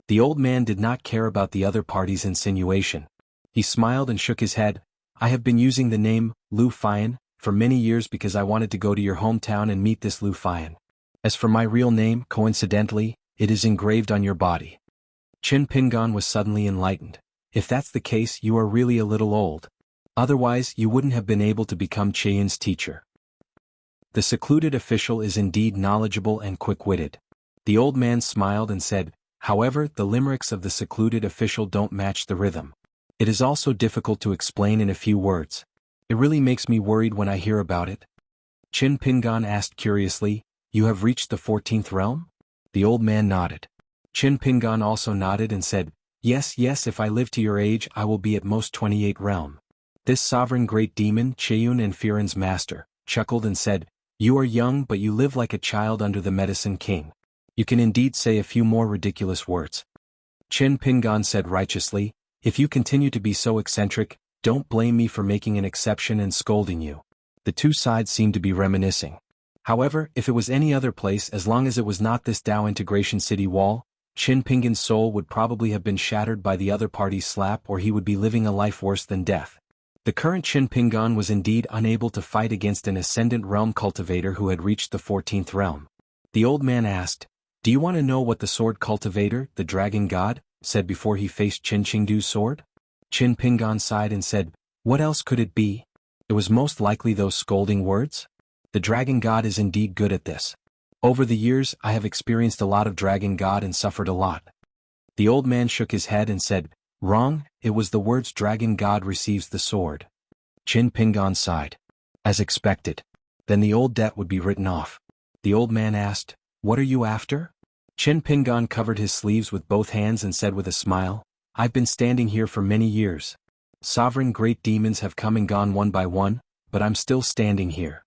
The old man did not care about the other party's insinuation. He smiled and shook his head. "I have been using the name, Lu Fian, for many years because I wanted to go to your hometown and meet this Lu Fian. As for my real name, coincidentally, it is engraved on your body." Qin Pingan was suddenly enlightened. "If that's the case, you are really a little old. Otherwise, you wouldn't have been able to become Cheyin's teacher." The secluded official is indeed knowledgeable and quick-witted. The old man smiled and said, "However, the limericks of the secluded official don't match the rhythm. It is also difficult to explain in a few words. It really makes me worried when I hear about it. Qin Pingan asked curiously, you have reached the 14th realm? The old man nodded. Qin Pingan also nodded and said, yes, if I live to your age I will be at most 28 realm. This sovereign great demon, Cheyun and Firen's master, chuckled and said, you are young but you live like a child under the medicine king. You can indeed say a few more ridiculous words. Qin Pingan said righteously, if you continue to be so eccentric, don't blame me for making an exception and scolding you. The two sides seemed to be reminiscing. However, if it was any other place as long as it was not this Dao Integration City wall, Qin Pingan's soul would probably have been shattered by the other party's slap or he would be living a life worse than death. The current Qin Pingan was indeed unable to fight against an Ascendant Realm cultivator who had reached the 14th realm. The old man asked, do you want to know what the sword cultivator, the dragon god, said before he faced Qin Qingdu's sword? Qin Pingan sighed and said, what else could it be? It was most likely those scolding words? The dragon god is indeed good at this. Over the years I have experienced a lot of dragon god and suffered a lot. The old man shook his head and said, wrong, it was the words dragon god receives the sword. Qin Pingan sighed. As expected. Then the old debt would be written off. The old man asked, what are you after? Qin Pingan covered his sleeves with both hands and said with a smile, I've been standing here for many years. Sovereign great demons have come and gone one by one, but I'm still standing here.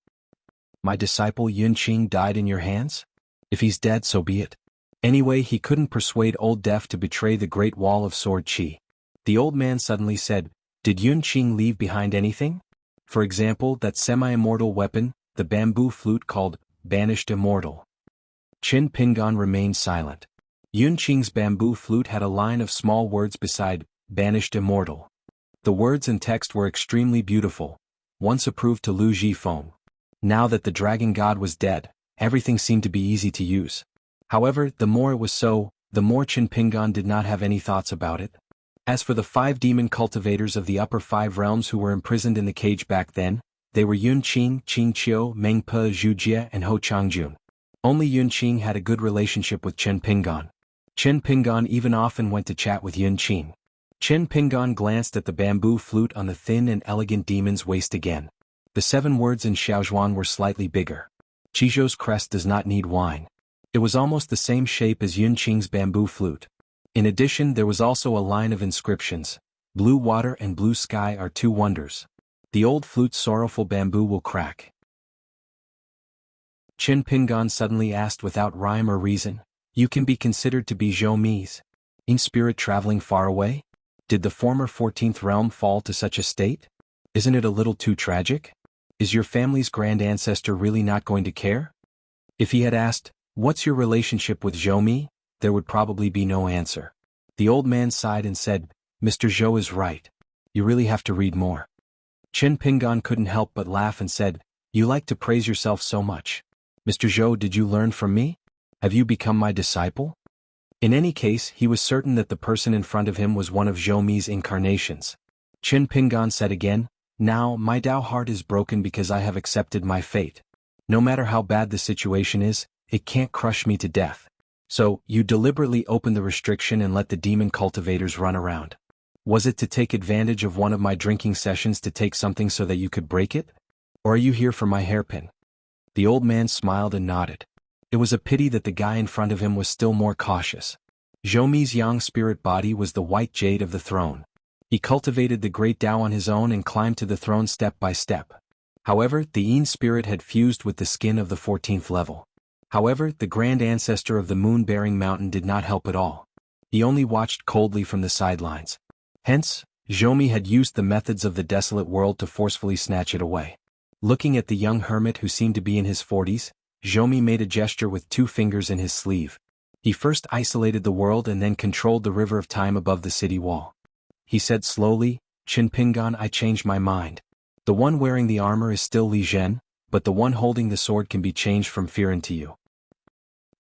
My disciple Yunqing died in your hands? If he's dead, so be it. Anyway, he couldn't persuade Old Death to betray the Great Wall of Sword Qi. The old man suddenly said, did Yunqing leave behind anything? For example, that semi-immortal weapon, the bamboo flute called Banished Immortal. Qin Pingan remained silent. Yunqing's bamboo flute had a line of small words beside Banished Immortal. The words and text were extremely beautiful, once approved to Lu Jifeng. Now that the dragon god was dead, everything seemed to be easy to use. However, the more it was so, the more Qin Pingan did not have any thoughts about it. As for the 5 demon cultivators of the upper 5 realms who were imprisoned in the cage back then, they were Yunqing, Qingqiu, Mengpe, Zhujie and Ho Changjun. Only Yunqing had a good relationship with Qin Pingan. Qin Pingan even often went to chat with Yunqing. Qin Pingan glanced at the bamboo flute on the thin and elegant demon's waist again. The 7 words in Xiaozhuan were slightly bigger. Qizhou's crest does not need wine. It was almost the same shape as Yunqing's bamboo flute. In addition, there was also a line of inscriptions. Blue water and blue sky are 2 wonders. The old flute's sorrowful bamboo will crack. Qin Pingan suddenly asked without rhyme or reason, you can be considered to be Zhou Mi's in spirit traveling far away? Did the former 14th realm fall to such a state? Isn't it a little too tragic? Is your family's grand ancestor really not going to care? If he had asked, what's your relationship with Zhou Mi? There would probably be no answer. The old man sighed and said, Mr. Zhou is right. You really have to read more. Qin Pingan couldn't help but laugh and said, you like to praise yourself so much. Mr. Zhou, did you learn from me? Have you become my disciple? In any case, he was certain that the person in front of him was one of Zhou Mi's incarnations. Qin Pingan said again, now my Dao heart is broken because I have accepted my fate. No matter how bad the situation is, it can't crush me to death. So, you deliberately opened the restriction and let the demon cultivators run around. Was it to take advantage of one of my drinking sessions to take something so that you could break it? Or are you here for my hairpin? The old man smiled and nodded. It was a pity that the guy in front of him was still more cautious. Zhou Mi's yang spirit body was the white jade of the throne. He cultivated the great Dao on his own and climbed to the throne step by step. However, the Yin spirit had fused with the skin of the 14th level. However, the grand ancestor of the moon-bearing mountain did not help at all. He only watched coldly from the sidelines. Hence, Zhou Mi had used the methods of the desolate world to forcefully snatch it away. Looking at the young hermit who seemed to be in his 40s, Zhou Mi made a gesture with 2 fingers in his sleeve. He first isolated the world and then controlled the river of time above the city wall. He said slowly, Qin Pingan, I changed my mind. The one wearing the armor is still Li Zhen, but the one holding the sword can be changed from Firen to you.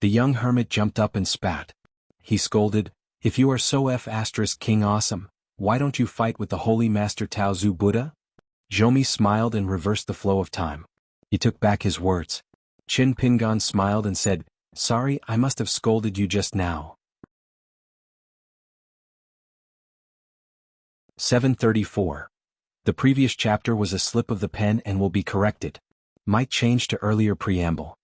The young hermit jumped up and spat. He scolded, if you are so King awesome, why don't you fight with the holy master Tao Zu Buddha? Zhou Mi smiled and reversed the flow of time. He took back his words. Qin Pingan smiled and said, sorry, I must have scolded you just now. 734. The previous chapter was a slip of the pen and will be corrected. Might change to earlier preamble.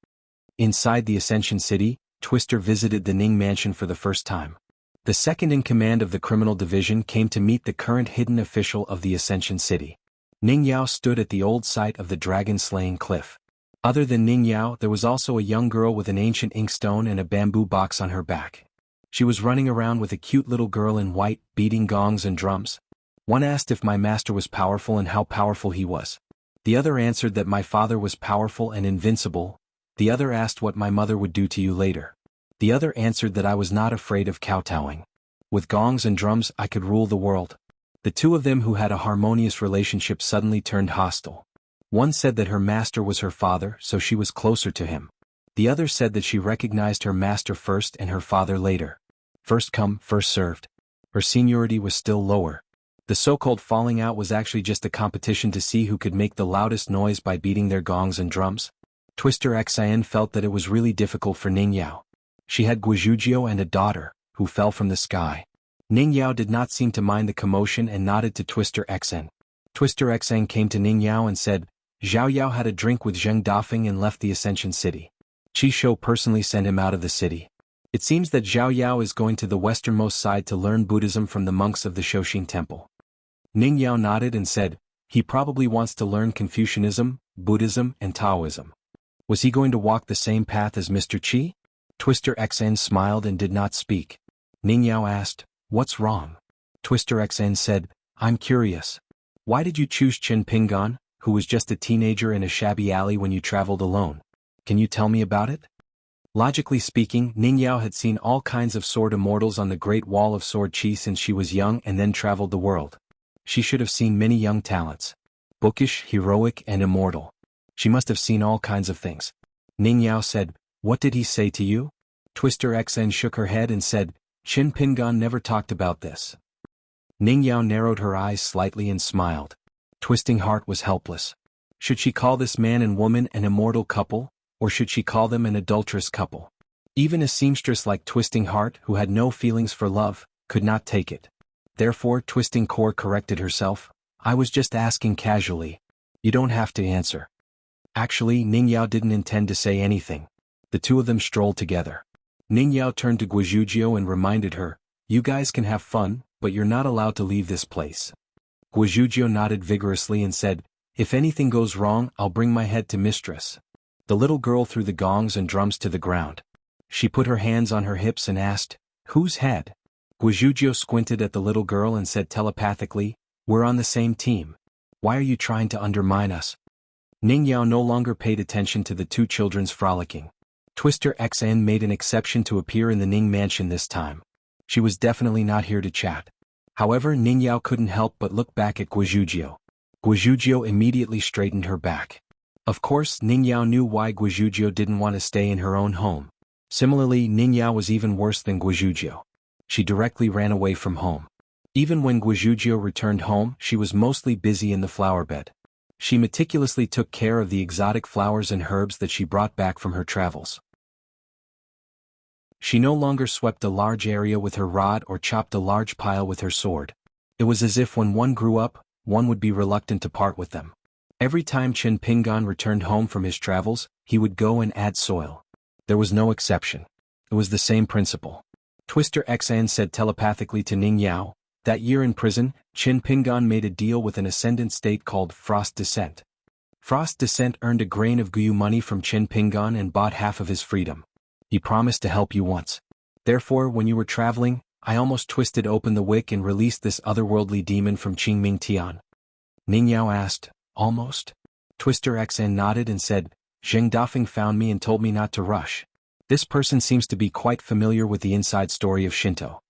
Inside the Ascension City, Twister visited the Ning Mansion for the first time. The second in command of the criminal division came to meet the current hidden official of the Ascension City. Ning Yao stood at the old site of the dragon-slaying cliff. Other than Ning Yao, there was also a young girl with an ancient inkstone and a bamboo box on her back. She was running around with a cute little girl in white, beating gongs and drums. One asked if my master was powerful and how powerful he was. The other answered that my father was powerful and invincible. The other asked what my mother would do to you later. The other answered that I was not afraid of kowtowing. With gongs and drums I could rule the world. The two of them who had a harmonious relationship suddenly turned hostile. One said that her master was her father, so she was closer to him. The other said that she recognized her master first and her father later. First come, first served. Her seniority was still lower. The so-called falling out was actually just a competition to see who could make the loudest noise by beating their gongs and drums. Twister Xian felt that it was really difficult for Ning Yao. She had Guizhuzhou and a daughter, who fell from the sky. Ning Yao did not seem to mind the commotion and nodded to Twister Xian. Twister Xian came to Ning Yao and said, Zhao Yao had a drink with Zheng Dafeng and left the Ascension City. Qi Shou personally sent him out of the city. It seems that Zhao Yao is going to the westernmost side to learn Buddhism from the monks of the Shouxing Temple. Ning Yao nodded and said, he probably wants to learn Confucianism, Buddhism, and Taoism. Was he going to walk the same path as Mr. Qi? Twister Xian smiled and did not speak. Ning Yao asked, what's wrong? Twister Xian said, I'm curious. Why did you choose Qin Pingan, who was just a teenager in a shabby alley when you traveled alone? Can you tell me about it? Logically speaking, Ning Yao had seen all kinds of sword immortals on the Great Wall of Sword Qi since she was young and then traveled the world. She should have seen many young talents. Bookish, heroic, and immortal. She must have seen all kinds of things. Ning Yao said, what did he say to you? Twister Xian shook her head and said, Qin Pingan never talked about this. Ning Yao narrowed her eyes slightly and smiled. Twisting Heart was helpless. Should she call this man and woman an immortal couple, or should she call them an adulterous couple? Even a seamstress like Twisting Heart, who had no feelings for love, could not take it. Therefore Twisting Core corrected herself, I was just asking casually. You don't have to answer. Actually, Ning Yao didn't intend to say anything. The two of them strolled together. Ning Yao turned to Guizhuzhou and reminded her, you guys can have fun, but you're not allowed to leave this place. Guizhuzhou nodded vigorously and said, if anything goes wrong, I'll bring my head to mistress. The little girl threw the gongs and drums to the ground. She put her hands on her hips and asked, whose head? Guizhuzhou squinted at the little girl and said telepathically, we're on the same team. Why are you trying to undermine us? Ning Yao no longer paid attention to the two children's frolicking. Twister Xian made an exception to appear in the Ning Mansion this time. She was definitely not here to chat. However, Ning Yao couldn't help but look back at Guizhuzhou. Guizhuzhou immediately straightened her back. Of course, Ning Yao knew why Guizhuzhou didn't want to stay in her own home. Similarly, Ning Yao was even worse than Guizhuzhou. She directly ran away from home. Even when Guizhuzhou returned home, she was mostly busy in the flower bed. She meticulously took care of the exotic flowers and herbs that she brought back from her travels. She no longer swept a large area with her rod or chopped a large pile with her sword. It was as if when one grew up, one would be reluctant to part with them. Every time Qin Pingan returned home from his travels, he would go and add soil. There was no exception. It was the same principle. Twister Xian said telepathically to Ning Yao, that year in prison, Qin Pingan made a deal with an ascendant state called Frost Descent. Frost Descent earned a grain of Guyu money from Qin Pingan and bought half of his freedom. He promised to help you once. Therefore, when you were traveling, I almost twisted open the wick and released this otherworldly demon from Qingming Tian. Ning Yao asked, almost? Twister Xian nodded and said, Zheng Dafeng found me and told me not to rush. This person seems to be quite familiar with the inside story of Shinto.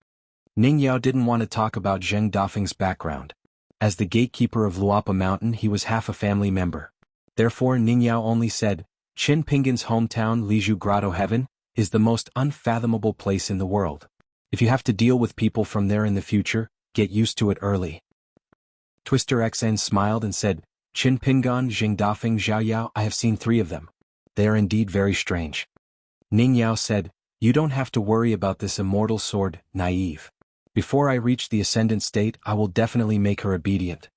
Ning Yao didn't want to talk about Zheng Dafeng's background. As the gatekeeper of Luapa Mountain, he was half a family member. Therefore Ning Yao only said, Qin Pingan's hometown Liju Grotto Heaven is the most unfathomable place in the world. If you have to deal with people from there in the future, get used to it early. Twister Xian smiled and said, Qin Pingan, Zheng Dafeng, Zhao Yao, I have seen 3 of them. They are indeed very strange. Ning Yao said, you don't have to worry about this immortal sword, naive. Before I reach the ascendant state, I will definitely make her obedient.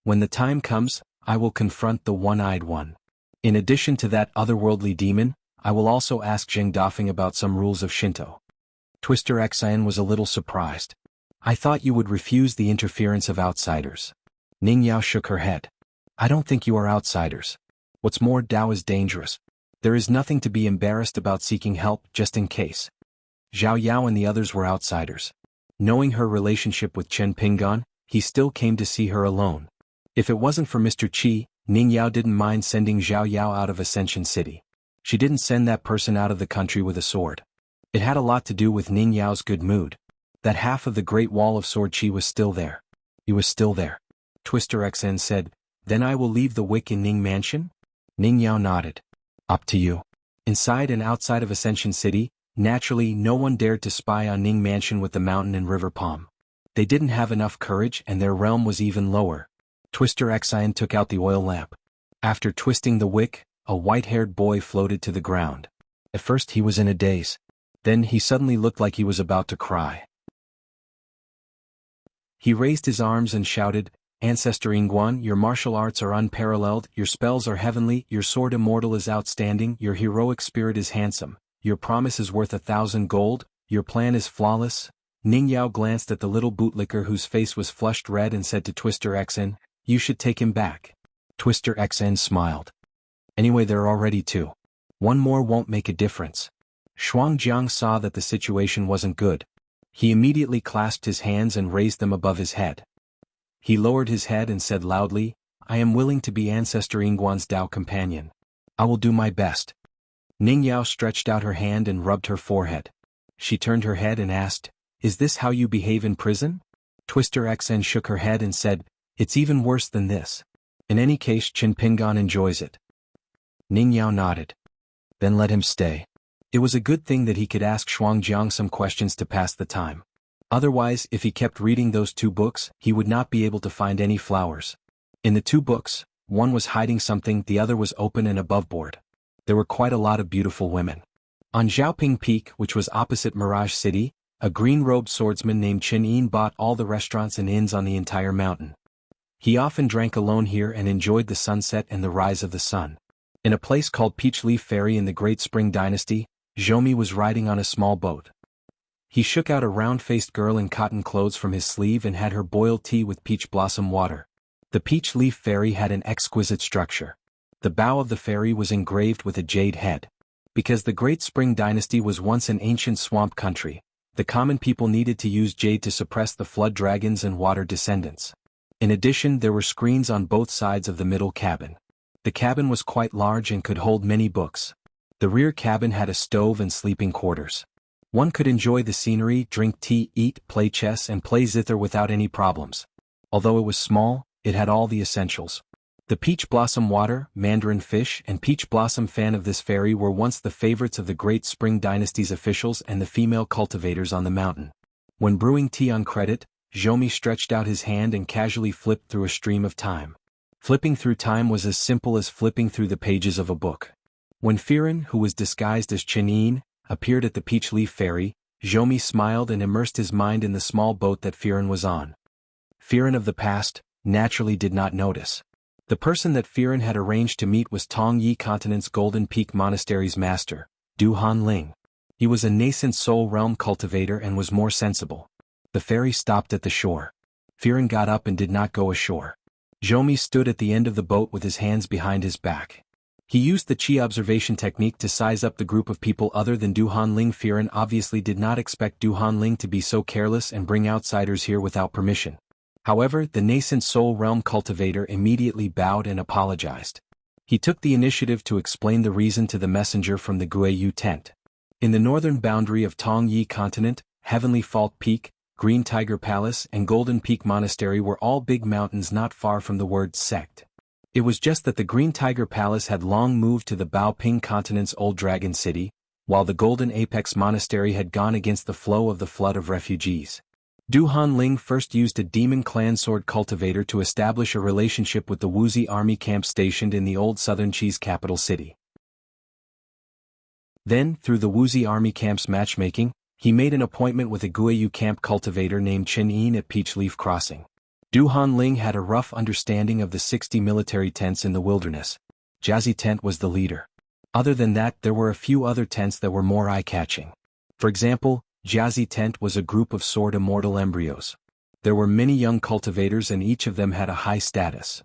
When the time comes, I will confront the one-eyed one. In addition to that otherworldly demon, I will also ask Zheng Dafeng about some rules of Shinto. Twister Xian was a little surprised. I thought you would refuse the interference of outsiders. Ning Yao shook her head. I don't think you are outsiders. What's more, Dao is dangerous. There is nothing to be embarrassed about seeking help just in case. Zhao Yao and the others were outsiders. Knowing her relationship with Chen Pingan, he still came to see her alone. If it wasn't for Mr. Qi, Ning Yao didn't mind sending Zhao Yao out of Ascension City. She didn't send that person out of the country with a sword. It had a lot to do with Ning Yao's good mood. That half of the Great Wall of Sword Qi was still there. He was still there. Twister XN said, Then I will leave the wick in Ning Mansion? Ning Yao nodded. Up to you. Inside and outside of Ascension City, naturally no one dared to spy on Ning Mansion with the mountain and river palm. They didn't have enough courage and their realm was even lower. Twister Xian took out the oil lamp. After twisting the wick, a white-haired boy floated to the ground. At first he was in a daze. Then he suddenly looked like he was about to cry. He raised his arms and shouted, Ancestor Ingguan, your martial arts are unparalleled, your spells are heavenly, your sword immortal is outstanding, your heroic spirit is handsome, your promise is worth 1,000 gold, your plan is flawless. Ning Yao glanced at the little bootlicker whose face was flushed red and said to Twister XN, You should take him back. Twister XN smiled. Anyway, there are already 2. One more won't make a difference. Shuangjiang saw that the situation wasn't good. He immediately clasped his hands and raised them above his head. He lowered his head and said loudly, I am willing to be Ancestor Ingguan's Dao companion. I will do my best. Ning Yao stretched out her hand and rubbed her forehead. She turned her head and asked, Is this how you behave in prison? Twister XN shook her head and said, It's even worse than this. In any case, Qin Pingan enjoys it. Ning Yao nodded. Then let him stay. It was a good thing that he could ask Shuangjiang some questions to pass the time. Otherwise, if he kept reading those 2 books, he would not be able to find any flowers. In the 2 books, one was hiding something, the other was open and aboveboard. There were quite a lot of beautiful women. On Xiaoping Peak, which was opposite Mirage City, a green-robed swordsman named Qin Yin bought all the restaurants and inns on the entire mountain. He often drank alone here and enjoyed the sunset and the rise of the sun. In a place called Peach Leaf Ferry in the Great Spring Dynasty, Zhomi was riding on a small boat. He shook out a round-faced girl in cotton clothes from his sleeve and had her boil tea with peach blossom water. The Peach Leaf Ferry had an exquisite structure. The bow of the ferry was engraved with a jade head. Because the Great Spring Dynasty was once an ancient swamp country, the common people needed to use jade to suppress the flood dragons and water descendants. In addition, there were screens on both sides of the middle cabin. The cabin was quite large and could hold many books. The rear cabin had a stove and sleeping quarters. One could enjoy the scenery, drink tea, eat, play chess and play zither without any problems. Although it was small, it had all the essentials. The peach blossom water, mandarin fish and peach blossom fan of this ferry were once the favorites of the Great Spring Dynasty's officials and the female cultivators on the mountain. When brewing tea on credit, Zhomi stretched out his hand and casually flipped through a stream of time. Flipping through time was as simple as flipping through the pages of a book. When Firen, who was disguised as Qin Yin, appeared at the Peach Leaf Ferry, Zhomi smiled and immersed his mind in the small boat that Firen was on. Firen of the past, naturally did not notice. The person that Firen had arranged to meet was Tong Yi Continent's Golden Peak Monastery's master, Du Han Ling. He was a nascent soul realm cultivator and was more sensible. The ferry stopped at the shore. Firen got up and did not go ashore. Zhomi stood at the end of the boat with his hands behind his back. He used the Qi observation technique to size up the group of people other than Du Han Ling. Firen obviously did not expect Du Han Ling to be so careless and bring outsiders here without permission. However, the nascent soul realm cultivator immediately bowed and apologized. He took the initiative to explain the reason to the messenger from the Guiyu tent. In the northern boundary of Tong Yi Continent, Heavenly Fault Peak, Green Tiger Palace and Golden Peak Monastery were all big mountains not far from the word sect. It was just that the Green Tiger Palace had long moved to the Baoping Continent's Old Dragon City, while the Golden Apex Monastery had gone against the flow of the flood of refugees. Du Han Ling first used a demon clan sword cultivator to establish a relationship with the Wuzi army camp stationed in the old southern Qi's capital city. Then, through the Wuzi army camp's matchmaking, he made an appointment with a Guiyu camp cultivator named Qin Yin at Peach Leaf Crossing. Du Hanling had a rough understanding of the 60 military tents in the wilderness. Jiazi tent was the leader. Other than that, there were a few other tents that were more eye-catching. For example, Jiazi tent was a group of sword immortal embryos. There were many young cultivators and each of them had a high status.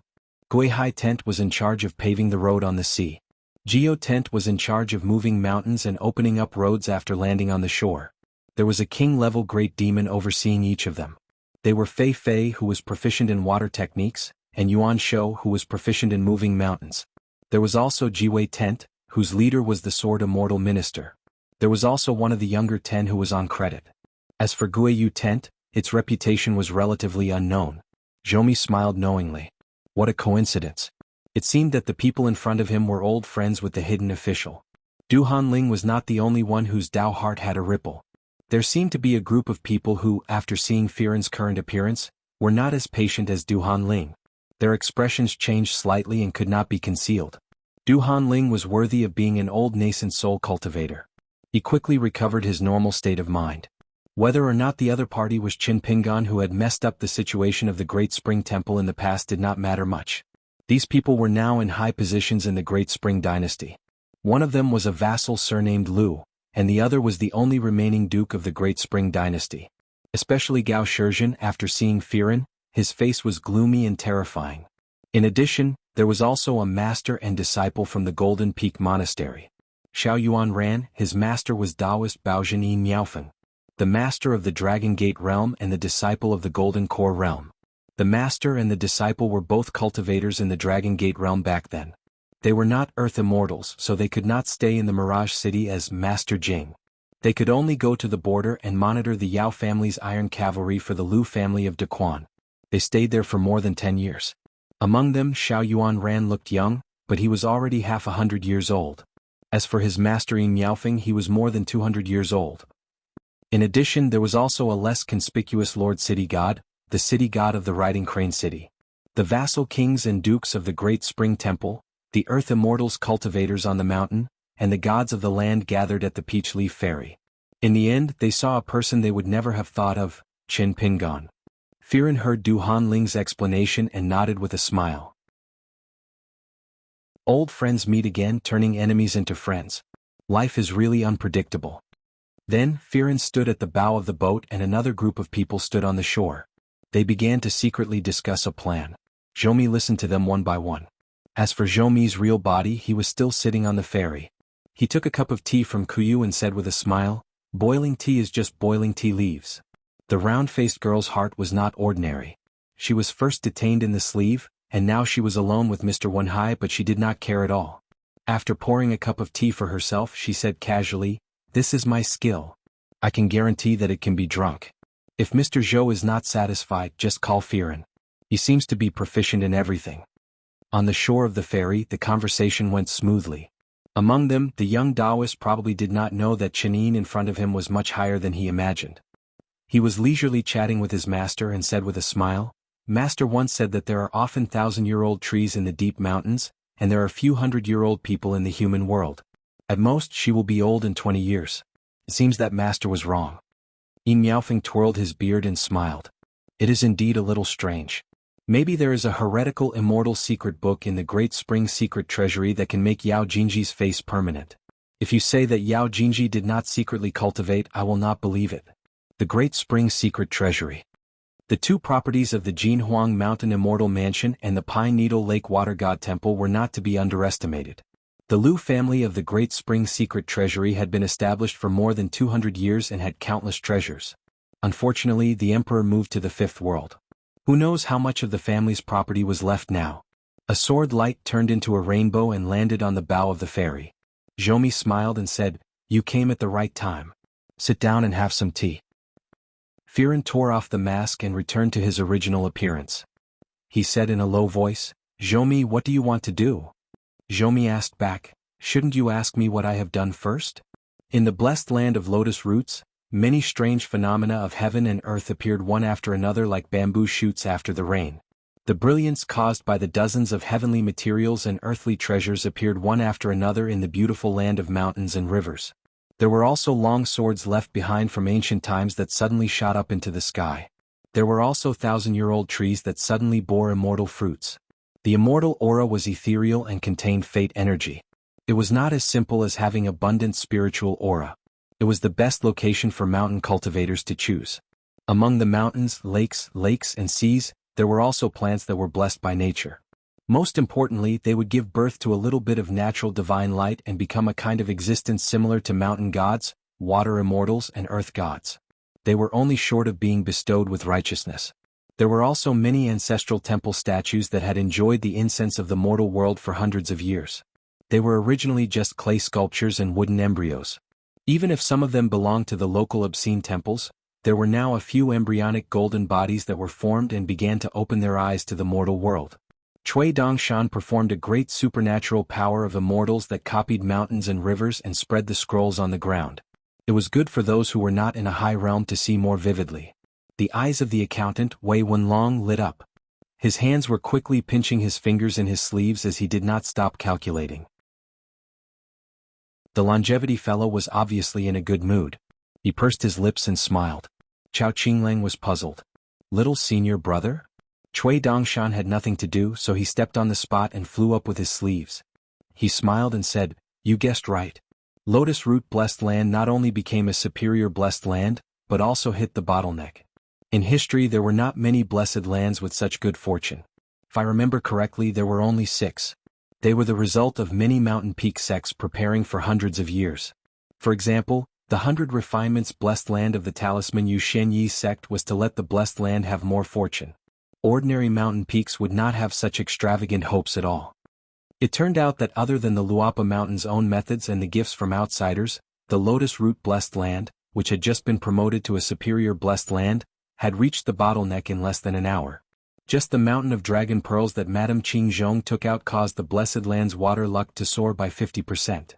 Guihai tent was in charge of paving the road on the sea. Geo tent was in charge of moving mountains and opening up roads after landing on the shore. There was a king-level great demon overseeing each of them. They were Fei Fei, who was proficient in water techniques, and Yuan Shou, who was proficient in moving mountains. There was also Jiwei tent, whose leader was the sword immortal minister. There was also one of the younger 10 who was on credit. As for Guiyu tent, its reputation was relatively unknown. Zhou smiled knowingly. What a coincidence. It seemed that the people in front of him were old friends with the hidden official. Du Hanling was not the only one whose Dao heart had a ripple. There seemed to be a group of people who, after seeing Firen's current appearance, were not as patient as Du Hanling. Their expressions changed slightly and could not be concealed. Du Hanling was worthy of being an old nascent soul cultivator. He quickly recovered his normal state of mind. Whether or not the other party was Qin Pingan who had messed up the situation of the Great Spring Temple in the past did not matter much. These people were now in high positions in the Great Spring Dynasty. One of them was a vassal surnamed Lu, and the other was the only remaining duke of the Great Spring Dynasty. Especially Gao Shizhen, after seeing Firen, his face was gloomy and terrifying. In addition, there was also a master and disciple from the Golden Peak Monastery. Xiao Yuan Ran, his master was Taoist Baozhen Yi Miaofeng, the master of the Dragon Gate realm and the disciple of the Golden Core realm. The master and the disciple were both cultivators in the Dragon Gate realm back then. They were not Earth Immortals, so they could not stay in the Mirage City as Master Jing. They could only go to the border and monitor the Yao family's iron cavalry for the Lu family of Daquan. They stayed there for more than 10 years. Among them, Xiao Yuan Ran looked young, but he was already half 100 years old. As for his master Yi Miaofeng, he was more than 200 years old. In addition, there was also a less conspicuous Lord City God, the city god of the Riding Crane City. The vassal kings and dukes of the Great Spring Temple, the Earth Immortals cultivators on the mountain, and the gods of the land gathered at the Peach Leaf Ferry. In the end, they saw a person they would never have thought of, Qin Pingan. Firen heard Du Hanling's explanation and nodded with a smile. Old friends meet again, turning enemies into friends. Life is really unpredictable. Then, Firen stood at the bow of the boat and another group of people stood on the shore. They began to secretly discuss a plan. Zhou listened to them one by one. As for Zhou's real body, he was still sitting on the ferry. He took a cup of tea from Kuyu and said with a smile, "Boiling tea is just boiling tea leaves." The round-faced girl's heart was not ordinary. She was first detained in the sleeve, and now she was alone with Mr. Wenhai, but she did not care at all. After pouring a cup of tea for herself, she said casually, "This is my skill. I can guarantee that it can be drunk. If Mr. Zhou is not satisfied, just call Firen. He seems to be proficient in everything." On the shore of the ferry, the conversation went smoothly. Among them, the young Taoist probably did not know that Chenin in front of him was much higher than he imagined. He was leisurely chatting with his master and said with a smile, "Master once said that there are often 1,000-year-old trees in the deep mountains, and there are few hundred-year-old people in the human world. At most, she will be old in 20 years. It seems that Master was wrong." Yi Miaofeng twirled his beard and smiled. "It is indeed a little strange. Maybe there is a heretical immortal secret book in the Great Spring Secret Treasury that can make Yao Jinji's face permanent. If you say that Yao Jinji did not secretly cultivate, I will not believe it." The Great Spring Secret Treasury. The two properties of the Jinhuang Mountain Immortal Mansion and the Pine Needle Lake Water God Temple were not to be underestimated. The Lu family of the Great Spring Secret Treasury had been established for more than 200 years and had countless treasures. Unfortunately, the emperor moved to the Fifth World. Who knows how much of the family's property was left now? A sword light turned into a rainbow and landed on the bow of the ferry. Zhou smiled and said, "You came at the right time. Sit down and have some tea." Firen tore off the mask and returned to his original appearance. He said in a low voice, "Zhou, what do you want to do?" Zhou asked back, "Shouldn't you ask me what I have done first?" In the blessed land of lotus roots, many strange phenomena of heaven and earth appeared one after another like bamboo shoots after the rain. The brilliance caused by the dozens of heavenly materials and earthly treasures appeared one after another in the beautiful land of mountains and rivers. There were also long swords left behind from ancient times that suddenly shot up into the sky. There were also thousand-year-old trees that suddenly bore immortal fruits. The immortal aura was ethereal and contained fate energy. It was not as simple as having abundant spiritual aura. It was the best location for mountain cultivators to choose. Among the mountains, lakes, and seas, there were also plants that were blessed by nature. Most importantly, they would give birth to a little bit of natural divine light and become a kind of existence similar to mountain gods, water immortals, and earth gods. They were only short of being bestowed with righteousness. There were also many ancestral temple statues that had enjoyed the incense of the mortal world for hundreds of years. They were originally just clay sculptures and wooden embryos. Even if some of them belonged to the local obscene temples, there were now a few embryonic golden bodies that were formed and began to open their eyes to the mortal world. Cui Dongshan performed a great supernatural power of immortals that copied mountains and rivers and spread the scrolls on the ground. It was good for those who were not in a high realm to see more vividly. The eyes of the accountant, Wei Wenlong, lit up. His hands were quickly pinching his fingers in his sleeves as he did not stop calculating. The longevity fellow was obviously in a good mood. He pursed his lips and smiled. Chao Qinglang was puzzled. Little senior brother? Cui Dongshan had nothing to do, so he stepped on the spot and flew up with his sleeves. He smiled and said, "You guessed right. Lotus Root Blessed Land not only became a superior blessed land, but also hit the bottleneck. In history there were not many blessed lands with such good fortune. If I remember correctly, there were only 6. They were the result of many mountain peak sects preparing for hundreds of years. For example, the 100 Refinements Blessed Land of the Talisman Yu Shenyi sect was to let the blessed land have more fortune. Ordinary mountain peaks would not have such extravagant hopes at all. It turned out that other than the Luapa Mountain's own methods and the gifts from outsiders, the Lotus Root Blessed Land, which had just been promoted to a superior blessed land, had reached the bottleneck in less than an hour. Just the mountain of dragon pearls that Madame Qingzhong took out caused the blessed land's water luck to soar by 50%.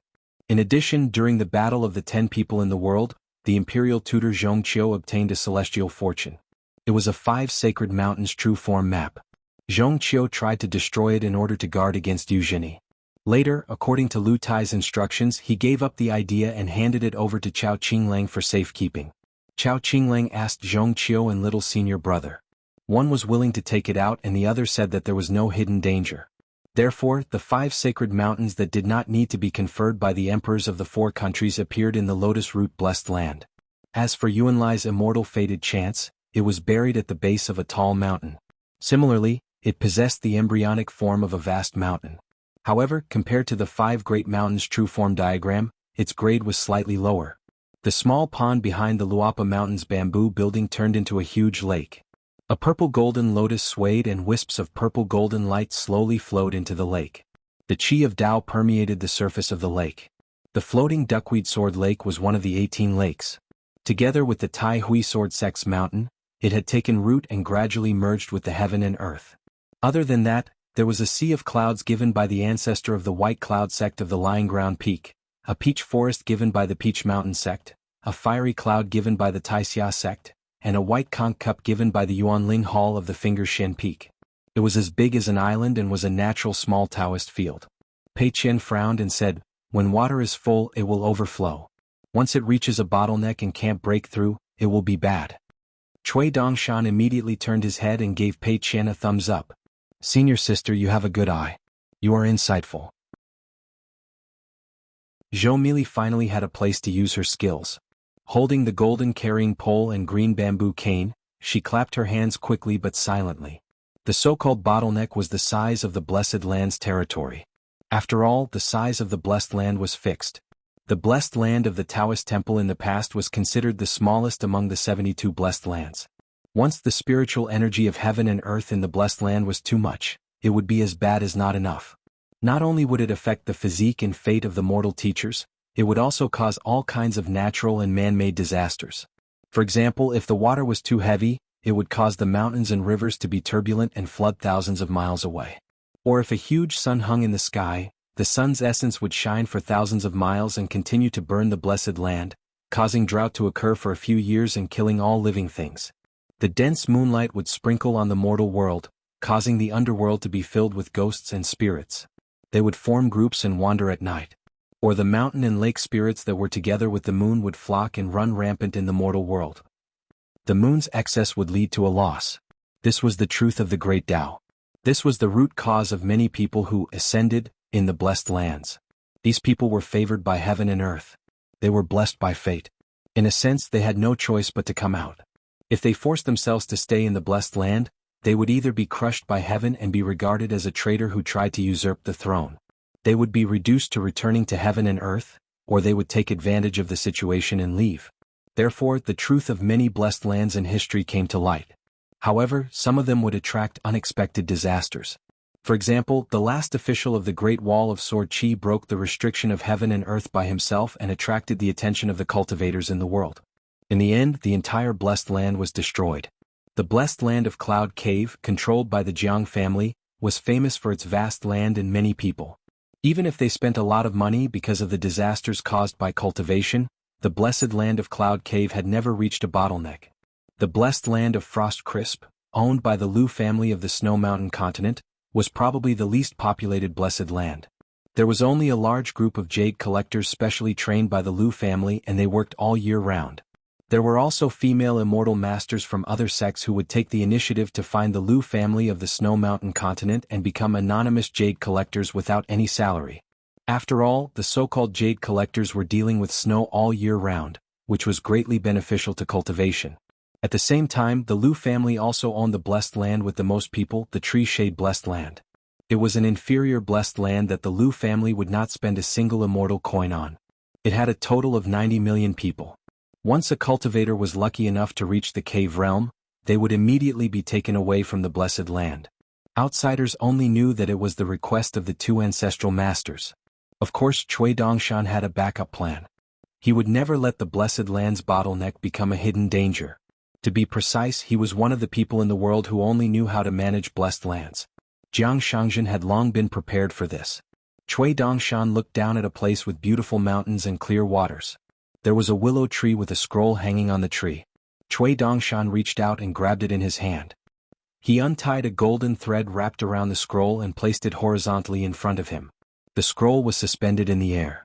In addition, during the battle of the 10 people in the world, the imperial tutor Zhongqiu obtained a celestial fortune. It was a 5 sacred mountains true form map. Zhongqiu tried to destroy it in order to guard against Yuzhini. Later, according to Lu Tai's instructions, he gave up the idea and handed it over to Chao Qinglang for safekeeping. Chao Qinglang asked Zhongqiu and little senior brother. One was willing to take it out and the other said that there was no hidden danger. Therefore, the 5 sacred mountains that did not need to be conferred by the emperors of the 4 countries appeared in the Lotus Root Blessed Land. As for Yuanlai's immortal fated chance, it was buried at the base of a tall mountain. Similarly, it possessed the embryonic form of a vast mountain. However, compared to the 5 great mountains true form diagram, its grade was slightly lower. The small pond behind the Luapa Mountains bamboo building turned into a huge lake. A purple-golden lotus swayed and wisps of purple-golden light slowly flowed into the lake. The chi of Tao permeated the surface of the lake. The floating duckweed sword lake was one of the 18 lakes. Together with the Tai Hui Sword Sect's mountain, it had taken root and gradually merged with the heaven and earth. Other than that, there was a sea of clouds given by the ancestor of the White Cloud sect of the Lying Ground Peak, a peach forest given by the Peach Mountain sect, a fiery cloud given by the Taixia sect, and a white conch cup given by the Yuanling Hall of the Finger Shin Peak. It was as big as an island and was a natural small Taoist field. Pei Qian frowned and said, "When water is full, it will overflow. Once it reaches a bottleneck and can't break through, it will be bad." Cui Dongshan immediately turned his head and gave Pei Qian a thumbs up. "Senior sister, you have a good eye. You are insightful." Zhou Mili finally had a place to use her skills. Holding the golden carrying pole and green bamboo cane, she clapped her hands quickly but silently. The so-called bottleneck was the size of the Blessed Land's territory. After all, the size of the Blessed Land was fixed. The Blessed Land of the Taoist Temple in the past was considered the smallest among the 72 Blessed Lands. Once the spiritual energy of heaven and earth in the Blessed Land was too much, it would be as bad as not enough. Not only would it affect the physique and fate of the mortal teachers, it would also cause all kinds of natural and man-made disasters. For example, if the water was too heavy, it would cause the mountains and rivers to be turbulent and flood thousands of miles away. Or if a huge sun hung in the sky, the sun's essence would shine for thousands of miles and continue to burn the blessed land, causing drought to occur for a few years and killing all living things. The dense moonlight would sprinkle on the mortal world, causing the underworld to be filled with ghosts and spirits. They would form groups and wander at night. Or the mountain and lake spirits that were together with the moon would flock and run rampant in the mortal world. The moon's excess would lead to a loss. This was the truth of the great Tao. This was the root cause of many people who ascended in the blessed lands. These people were favored by heaven and earth. They were blessed by fate. In a sense, they had no choice but to come out. If they forced themselves to stay in the blessed land, they would either be crushed by heaven and be regarded as a traitor who tried to usurp the throne. They would be reduced to returning to heaven and earth, or they would take advantage of the situation and leave. Therefore, the truth of many blessed lands in history came to light. However, some of them would attract unexpected disasters. For example, the last official of the Great Wall of Sword Chi broke the restriction of heaven and earth by himself and attracted the attention of the cultivators in the world. In the end, the entire blessed land was destroyed. The blessed land of Cloud Cave, controlled by the Jiang family, was famous for its vast land and many people. Even if they spent a lot of money because of the disasters caused by cultivation, the blessed land of Cloud Cave had never reached a bottleneck. The blessed land of Frost Crisp, owned by the Lu family of the Snow Mountain continent, was probably the least populated blessed land. There was only a large group of jade collectors specially trained by the Lu family, and they worked all year round. There were also female immortal masters from other sects who would take the initiative to find the Lu family of the Snow Mountain continent and become anonymous jade collectors without any salary. After all, the so-called jade collectors were dealing with snow all year round, which was greatly beneficial to cultivation. At the same time, the Lu family also owned the blessed land with the most people, the Tree Shade Blessed Land. It was an inferior blessed land that the Lu family would not spend a single immortal coin on. It had a total of 90 million people. Once a cultivator was lucky enough to reach the cave realm, they would immediately be taken away from the blessed land. Outsiders only knew that it was the request of the two ancestral masters. Of course, Cui Dongshan had a backup plan. He would never let the blessed land's bottleneck become a hidden danger. To be precise, he was one of the people in the world who only knew how to manage blessed lands. Jiang Shangzhen had long been prepared for this. Cui Dongshan looked down at a place with beautiful mountains and clear waters. There was a willow tree with a scroll hanging on the tree. Cui Dongshan reached out and grabbed it in his hand. He untied a golden thread wrapped around the scroll and placed it horizontally in front of him. The scroll was suspended in the air.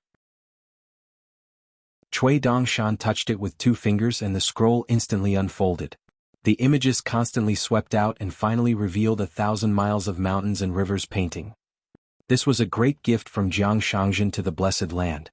Cui Dongshan touched it with 2 fingers and the scroll instantly unfolded. The images constantly swept out and finally revealed 1,000 miles of mountains and rivers painting. This was a great gift from Jiang Shangzhen to the blessed land.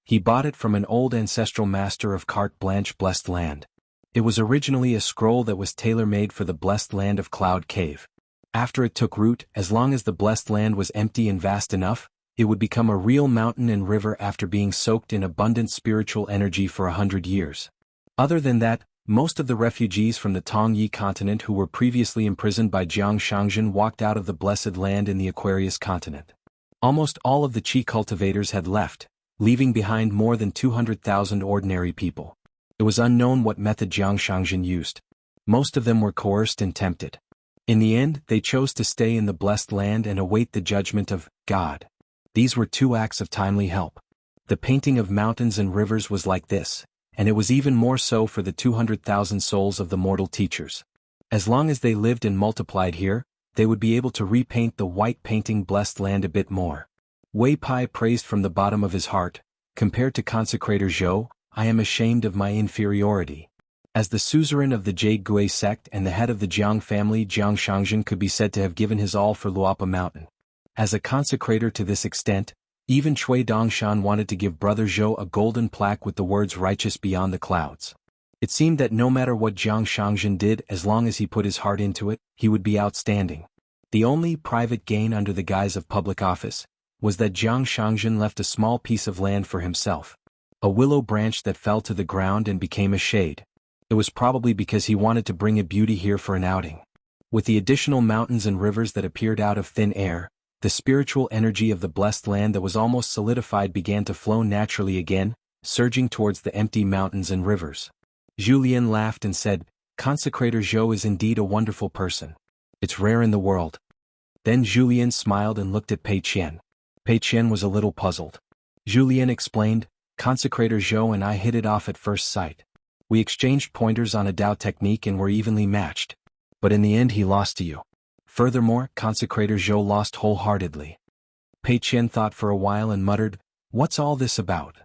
He bought it from an old ancestral master of Carte Blanche Blessed Land. It was originally a scroll that was tailor-made for the blessed land of Cloud Cave. After it took root, as long as the blessed land was empty and vast enough, it would become a real mountain and river after being soaked in abundant spiritual energy for 100 years. Other than that, most of the refugees from the Tongyi continent who were previously imprisoned by Jiang Shangzhen walked out of the blessed land in the Aquarius continent. Almost all of the Qi cultivators had left, leaving behind more than 200,000 ordinary people. It was unknown what method Jiang Shangzhen used. Most of them were coerced and tempted. In the end, they chose to stay in the blessed land and await the judgment of God. These were 2 acts of timely help. The painting of mountains and rivers was like this, and it was even more so for the 200,000 souls of the mortal teachers. As long as they lived and multiplied here, they would be able to repaint the white painting blessed land a bit more. Wei Pai praised from the bottom of his heart, compared to consecrator Zhou, I am ashamed of my inferiority. As the suzerain of the Jade Gui sect and the head of the Jiang family, Jiang Shangzhen could be said to have given his all for Luapa Mountain. As a consecrator to this extent, even Cui Dongshan wanted to give Brother Zhou a golden plaque with the words righteous beyond the clouds. It seemed that no matter what Jiang Shangzhen did, as long as he put his heart into it, he would be outstanding. The only private gain under the guise of public office was that Jiang Shangzhen left a small piece of land for himself. A willow branch that fell to the ground and became a shade. It was probably because he wanted to bring a beauty here for an outing. With the additional mountains and rivers that appeared out of thin air, the spiritual energy of the blessed land that was almost solidified began to flow naturally again, surging towards the empty mountains and rivers. Julien laughed and said, Consecrator Zhou is indeed a wonderful person. It's rare in the world. Then Julien smiled and looked at Pei Qian. Pei Qian was a little puzzled. Julien explained, Consecrator Zhou and I hit it off at first sight. We exchanged pointers on a Dao technique and were evenly matched. But in the end he lost to you. Furthermore, Consecrator Zhou lost wholeheartedly. Pei Qian thought for a while and muttered, What's all this about?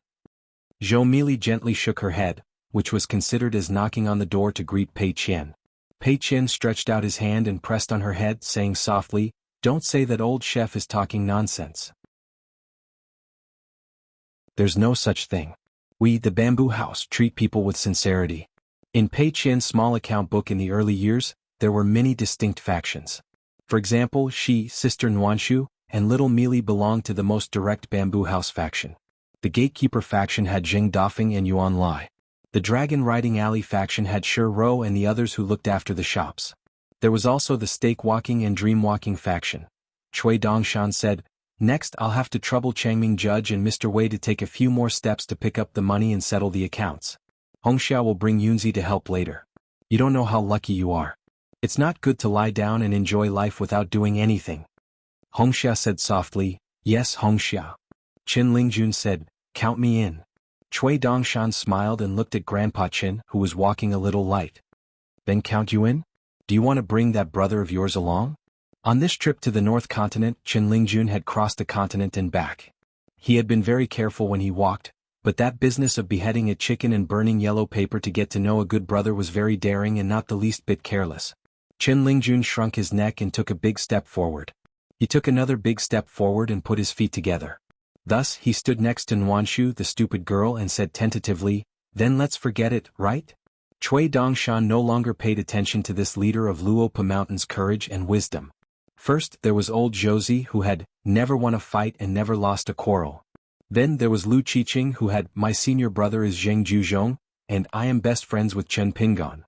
Zhou merely gently shook her head, which was considered as knocking on the door to greet Pei Qian. Pei Qian stretched out his hand and pressed on her head, saying softly, "Don't say that old chef is talking nonsense. There's no such thing. We, the Bamboo House, treat people with sincerity." In Pei Qian's small account book in the early years, there were many distinct factions. For example, she, Sister Nuanshu, and Little Mealy belonged to the most direct Bamboo House faction. The Gatekeeper faction had Jing Dafeng and Yuan Lai. The Dragon Riding Alley faction had Shi Ro and the others who looked after the shops. There was also the Stake Walking and Dream Walking faction. Cui Dongshan said, "Next I'll have to trouble Changming Judge and Mr. Wei to take a few more steps to pick up the money and settle the accounts. Hongxia will bring Yunzi to help later. You don't know how lucky you are. It's not good to lie down and enjoy life without doing anything." Hongxia said softly, "Yes, Hongxia." Qin Lingjun said, "Count me in." Cui Dongshan smiled and looked at Grandpa Qin, who was walking a little light. "Then count you in? Do you want to bring that brother of yours along?" On this trip to the North Continent, Qin Lingjun had crossed the continent and back. He had been very careful when he walked, but that business of beheading a chicken and burning yellow paper to get to know a good brother was very daring and not the least bit careless. Qin Lingjun shrunk his neck and took a big step forward. He took another big step forward and put his feet together. Thus, he stood next to Nuanshu, the stupid girl, and said tentatively, "Then let's forget it, right?" Cui Dongshan no longer paid attention to this leader of Luopa Mountain's courage and wisdom. First, there was old Josie, who had never won a fight and never lost a quarrel. Then there was Lu Qiqing, who had, "My senior brother is Zheng Juzhong, and I am best friends with Chen Pingon."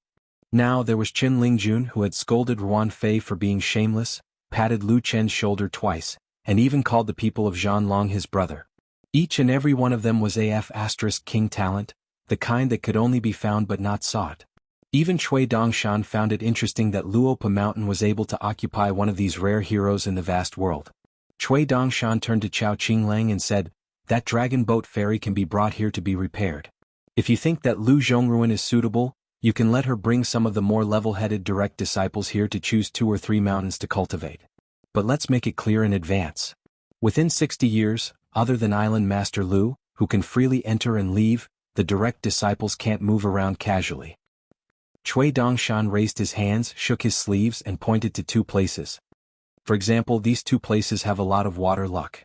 Now there was Qin Lingjun, who had scolded Ruan Fei for being shameless, patted Lu Chen's shoulder twice, and even called the people of Zhanlong his brother. Each and every one of them was **king talent, the kind that could only be found but not sought. Even Cui Dongshan found it interesting that Luopa Mountain was able to occupy one of these rare heroes in the vast world. Cui Dongshan turned to Chao Qinglang and said, "That dragon boat ferry can be brought here to be repaired. If you think that Lu Zhongruan is suitable, you can let her bring some of the more level-headed direct disciples here to choose 2 or 3 mountains to cultivate. But let's make it clear in advance. Within 60 years, other than Island Master Lu, who can freely enter and leave, the direct disciples can't move around casually." Cui Dongshan raised his hands, shook his sleeves and pointed to 2 places. For example, these 2 places have a lot of water luck.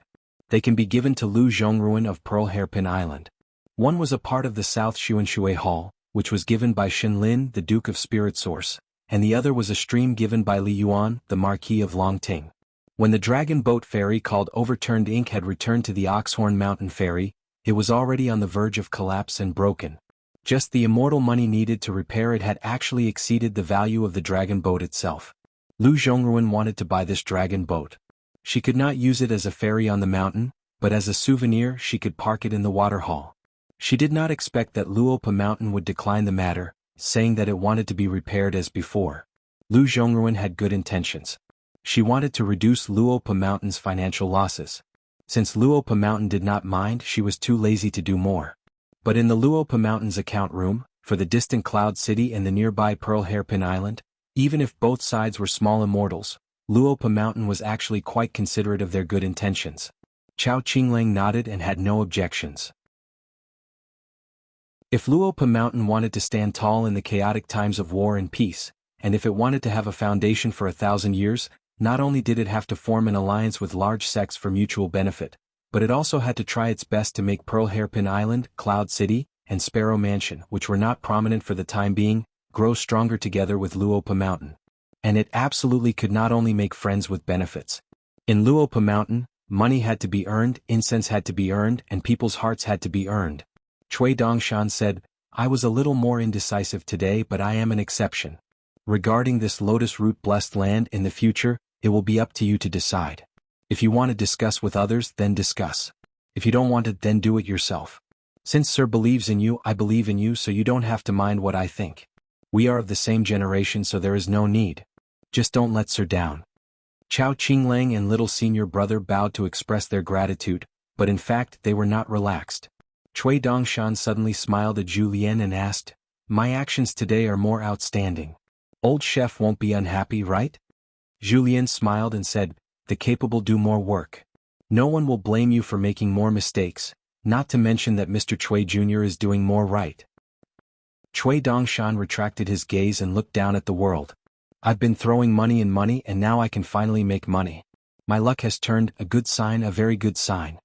They can be given to Lu Zhongruan of Pearl Hairpin Island. One was a part of the South Xuanshui Hall, which was given by Xin Lin, the Duke of Spirit Source, and the other was a stream given by Li Yuan, the Marquis of Longting. When the dragon boat ferry called Overturned Ink had returned to the Oxhorn Mountain Ferry, it was already on the verge of collapse and broken. Just the immortal money needed to repair it had actually exceeded the value of the dragon boat itself. Lu Zhongruan wanted to buy this dragon boat. She could not use it as a ferry on the mountain, but as a souvenir she could park it in the water hall. She did not expect that Luopa Mountain would decline the matter, saying that it wanted to be repaired as before. Lu Zhongruan had good intentions. She wanted to reduce Luopa Mountain's financial losses. Since Luopa Mountain did not mind, she was too lazy to do more. But in the Luopa Mountain's account room, for the distant Cloud City and the nearby Pearl Hairpin Island, even if both sides were small immortals, Luopa Mountain was actually quite considerate of their good intentions. Chao Qinglang nodded and had no objections. If Luopa Mountain wanted to stand tall in the chaotic times of war and peace, and if it wanted to have a foundation for 1,000 years, not only did it have to form an alliance with large sects for mutual benefit, but it also had to try its best to make Pearl Hairpin Island, Cloud City, and Sparrow Mansion, which were not prominent for the time being, grow stronger together with Luopa Mountain. And it absolutely could not only make friends with benefits. In Luopa Mountain, money had to be earned, incense had to be earned, and people's hearts had to be earned. Cui Dongshan said, "I was a little more indecisive today, but I am an exception. Regarding this lotus root blessed land in the future, it will be up to you to decide. If you want to discuss with others, then discuss. If you don't want it, then do it yourself. Since Sir believes in you, I believe in you, so you don't have to mind what I think. We are of the same generation, so there is no need. Just don't let Sir down." Chao Qinglang and little senior brother bowed to express their gratitude, but in fact they were not relaxed. Cui Dongshan suddenly smiled at Zhu Lian and asked, "My actions today are more outstanding. Old chef won't be unhappy, right?" Zhu Lian smiled and said, "The capable do more work. No one will blame you for making more mistakes, not to mention that Mr. Cui Jr. is doing more right." Cui Dongshan retracted his gaze and looked down at the world. I've been throwing money and now I can finally make money. My luck has turned, a good sign, a very good sign.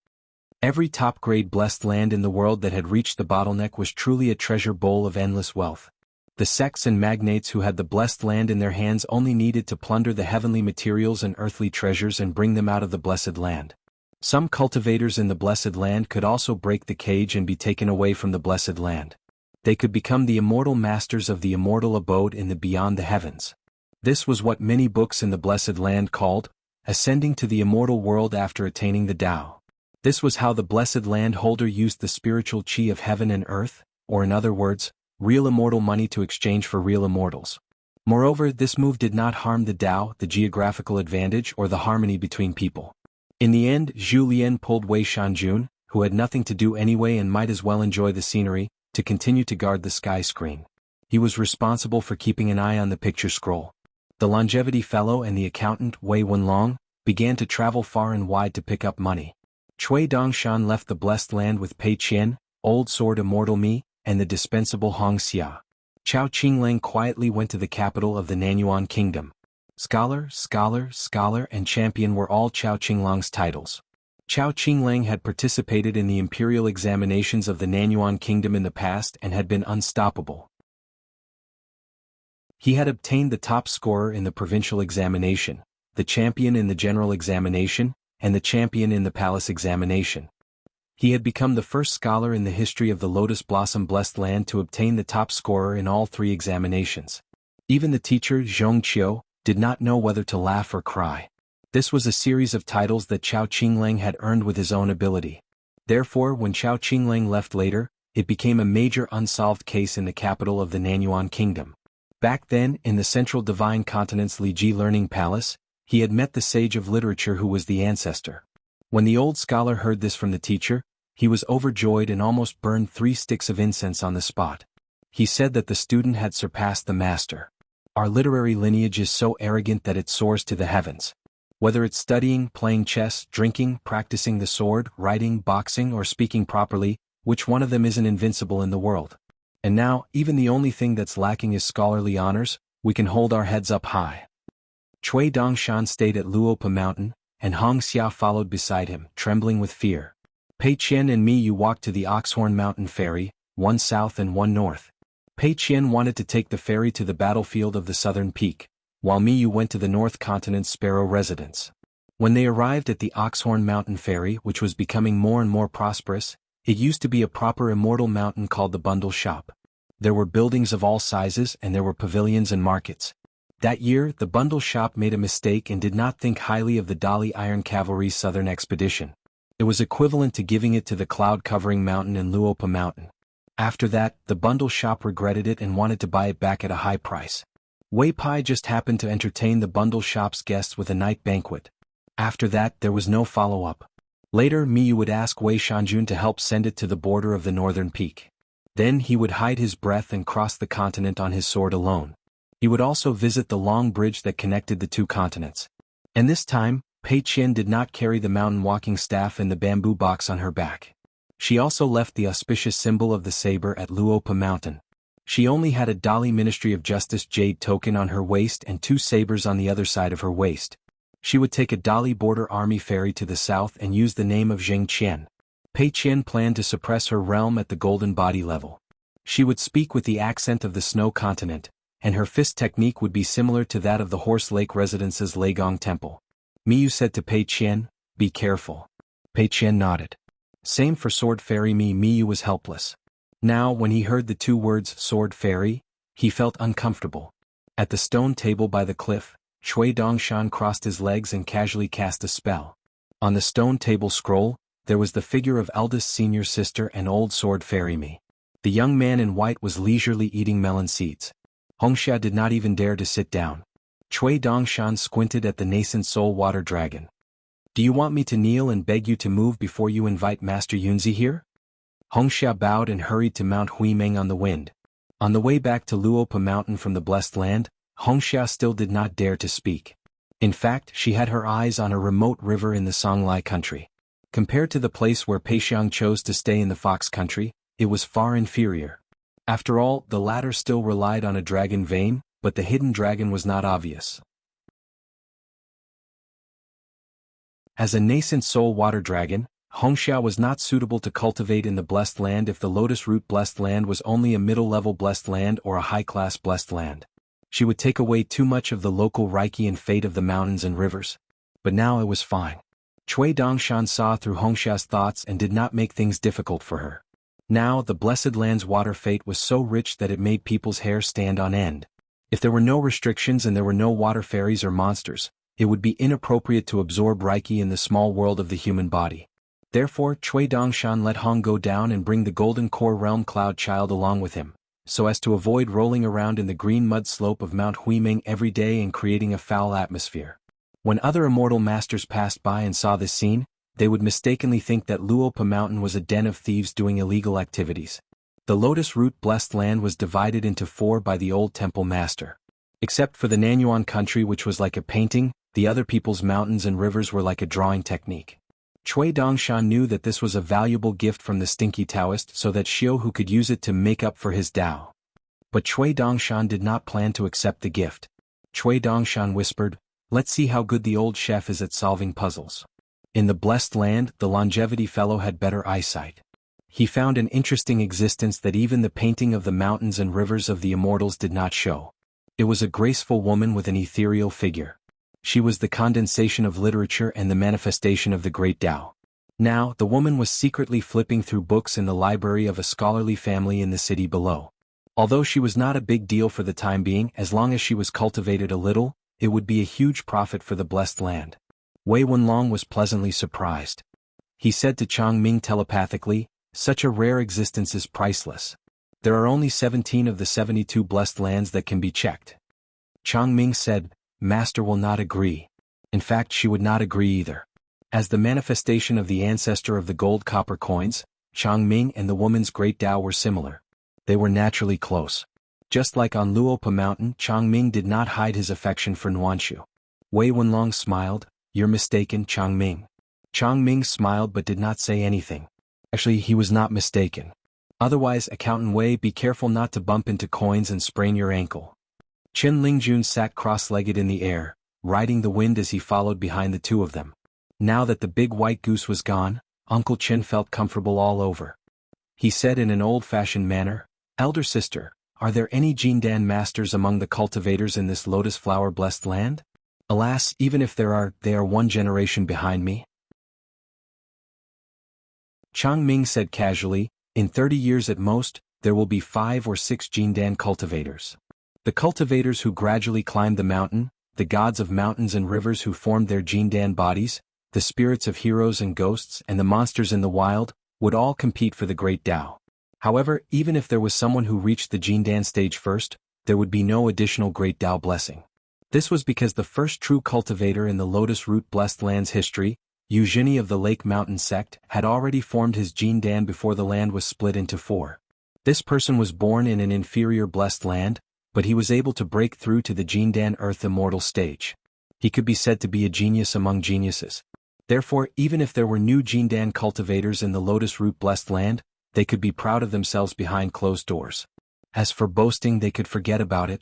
Every top-grade blessed land in the world that had reached the bottleneck was truly a treasure bowl of endless wealth. The sects and magnates who had the blessed land in their hands only needed to plunder the heavenly materials and earthly treasures and bring them out of the blessed land. Some cultivators in the blessed land could also break the cage and be taken away from the blessed land. They could become the immortal masters of the immortal abode in the beyond the heavens. This was what many books in the blessed land called ascending to the immortal world after attaining the Tao. This was how the blessed land holder used the spiritual chi of heaven and earth, or in other words, real immortal money to exchange for real immortals. Moreover, this move did not harm the Tao, the geographical advantage, or the harmony between people. In the end, Zhu Lian pulled Wei Shanjun, who had nothing to do anyway and might as well enjoy the scenery, to continue to guard the sky screen. He was responsible for keeping an eye on the picture scroll. The longevity fellow and the accountant, Wei Wenlong, began to travel far and wide to pick up money. Cui Dongshan left the blessed land with Pei Qian, Old Sword Immortal Mi, and the dispensable Hong Xia. Chao Qinglang quietly went to the capital of the Nanyuan Kingdom. Scholar, and Champion were all Chao Qinglang's titles. Chao Qinglang had participated in the imperial examinations of the Nanyuan Kingdom in the past and had been unstoppable. He had obtained the top scorer in the provincial examination, the champion in the general examination, and the champion in the palace examination. He had become the first scholar in the history of the Lotus Blossom Blessed Land to obtain the top scorer in all three examinations. Even the teacher, Zhong Qiu, did not know whether to laugh or cry. This was a series of titles that Chao Qinglang had earned with his own ability. Therefore, when Chao Qinglang left later, it became a major unsolved case in the capital of the Nanyuan Kingdom. Back then, in the Central Divine Continent's Liji Learning Palace, he had met the sage of literature who was the ancestor. When the old scholar heard this from the teacher, he was overjoyed and almost burned 3 sticks of incense on the spot. He said that the student had surpassed the master. Our literary lineage is so arrogant that it soars to the heavens. Whether it's studying, playing chess, drinking, practicing the sword, writing, boxing, or speaking properly, which one of them isn't invincible in the world? And now, even the only thing that's lacking is scholarly honors, we can hold our heads up high. Cui Dongshan stayed at Luopa Mountain, and Hong Xia followed beside him, trembling with fear. Pei Qian and Mi Yu walked to the Oxhorn Mountain ferry, one south and one north. Pei Qian wanted to take the ferry to the battlefield of the southern peak, while Mi Yu went to the North Continent's Sparrow residence. When they arrived at the Oxhorn Mountain ferry, which was becoming more and more prosperous, it used to be a proper immortal mountain called the Bundle Shop. There were buildings of all sizes and there were pavilions and markets. That year, the Bundle Shop made a mistake and did not think highly of the Dali Iron Cavalry's southern expedition. It was equivalent to giving it to the cloud-covering mountain and Luopa Mountain. After that, the Bundle Shop regretted it and wanted to buy it back at a high price. Wei Pai just happened to entertain the Bundle Shop's guests with a night banquet. After that, there was no follow-up. Later, Mi Yu would ask Wei Shanjun to help send it to the border of the northern peak. Then he would hide his breath and cross the continent on his sword alone. He would also visit the long bridge that connected the 2 continents. And this time, Pei Qian did not carry the mountain walking staff and the bamboo box on her back. She also left the auspicious symbol of the saber at Luopa Mountain. She only had a Dali Ministry of Justice jade token on her waist and 2 sabers on the other side of her waist. She would take a Dali border army ferry to the south and use the name of Zheng Qian. Pei Qian planned to suppress her realm at the golden body level. She would speak with the accent of the snow continent, and her fist technique would be similar to that of the Horse Lake Residence's Leigong Temple. Mi Yu said to Pei Qian, "Be careful." Pei Qian nodded. Same for Sword Fairy Mi Yu was helpless. Now, when he heard the 2 words, Sword Fairy, he felt uncomfortable. At the stone table by the cliff, Cui Dongshan crossed his legs and casually cast a spell. On the stone table scroll, there was the figure of eldest senior sister and old Sword Fairy Mi. The young man in white was leisurely eating melon seeds. Hongxia did not even dare to sit down. Cui Dongshan squinted at the nascent soul water dragon. "Do you want me to kneel and beg you to move before you invite Master Yunzi here?" Hongxia bowed and hurried to Mount Huimeng on the wind. On the way back to Luopa Mountain from the Blessed Land, Hongxia still did not dare to speak. In fact, she had her eyes on a remote river in the Songlai country. Compared to the place where Peixiang chose to stay in the Fox country, it was far inferior. After all, the latter still relied on a dragon vein, but the hidden dragon was not obvious. As a nascent soul water dragon, Hongxia was not suitable to cultivate in the Blessed Land if the Lotus Root Blessed Land was only a middle-level Blessed Land or a high-class Blessed Land. She would take away too much of the local Reiki and fate of the mountains and rivers. But now it was fine. Cui Dongshan saw through Hongxia's thoughts and did not make things difficult for her. Now the Blessed Land's water fate was so rich that it made people's hair stand on end. If there were no restrictions and there were no water fairies or monsters, it would be inappropriate to absorb Reiki in the small world of the human body. Therefore, Cui Dongshan let Hong go down and bring the Golden Core Realm Cloud Child along with him, so as to avoid rolling around in the green mud slope of Mount Huiming every day and creating a foul atmosphere. When other immortal masters passed by and saw this scene, they would mistakenly think that Luopa Mountain was a den of thieves doing illegal activities. The Lotus Root Blessed Land was divided into 4 by the old temple master. Except for the Nanyuan country, which was like a painting, the other people's mountains and rivers were like a drawing technique. Cui Dongshan knew that this was a valuable gift from the stinky Taoist so that Xiu could use it to make up for his Tao. But Cui Dongshan did not plan to accept the gift. Cui Dongshan whispered, "Let's see how good the old chef is at solving puzzles." In the Blessed Land, the longevity fellow had better eyesight. He found an interesting existence that even the painting of the mountains and rivers of the immortals did not show. It was a graceful woman with an ethereal figure. She was the condensation of literature and the manifestation of the great Tao. Now, the woman was secretly flipping through books in the library of a scholarly family in the city below. Although she was not a big deal for the time being, as long as she was cultivated a little, it would be a huge profit for the Blessed Land. Wei Wenlong was pleasantly surprised. He said to Chang Ming telepathically, "Such a rare existence is priceless. There are only 17 of the 72 Blessed Lands that can be checked." Chang Ming said, "Master will not agree." In fact, she would not agree either. As the manifestation of the ancestor of the gold copper coins, Chang Ming and the woman's great Tao were similar. They were naturally close. Just like on Luopa Mountain, Chang Ming did not hide his affection for Nuanshu. Wei Wenlong smiled, "You're mistaken, Chang Ming." Chang Ming smiled but did not say anything. Actually, he was not mistaken. Otherwise, Accountant Wei, be careful not to bump into coins and sprain your ankle. Qin Lingjun sat cross-legged in the air, riding the wind as he followed behind the two of them. Now that the big white goose was gone, Uncle Qin felt comfortable all over. He said in an old-fashioned manner, "Elder sister, are there any Jindan masters among the cultivators in this lotus flower blessed land?" "Alas, even if there are, they are 1 generation behind me." Chang Ming said casually, "In 30 years at most, there will be 5 or 6 Jindan cultivators. The cultivators who gradually climbed the mountain, the gods of mountains and rivers who formed their Jindan bodies, the spirits of heroes and ghosts and the monsters in the wild, would all compete for the great Tao. However, even if there was someone who reached the Jindan stage first, there would be no additional great Tao blessing. This was because the first true cultivator in the Lotus Root Blessed Land's history, Eugenie of the Lake Mountain sect, had already formed his Jindan before the land was split into 4. This person was born in an inferior blessed land, but he was able to break through to the Jindan Earth Immortal stage. He could be said to be a genius among geniuses. Therefore, even if there were new Jindan cultivators in the Lotus Root Blessed Land, they could be proud of themselves behind closed doors. As for boasting, they could forget about it.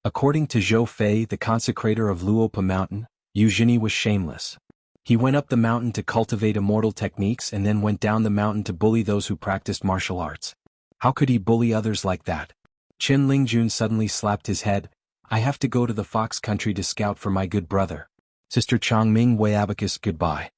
According to Zhou Fei, the consecrator of Luopa Mountain, Eugenie was shameless. He went up the mountain to cultivate immortal techniques and then went down the mountain to bully those who practiced martial arts. How could he bully others like that? Qin Lingjun suddenly slapped his head. "I have to go to the Fox Country to scout for my good brother. Sister Chang Ming Wei Abacus, goodbye."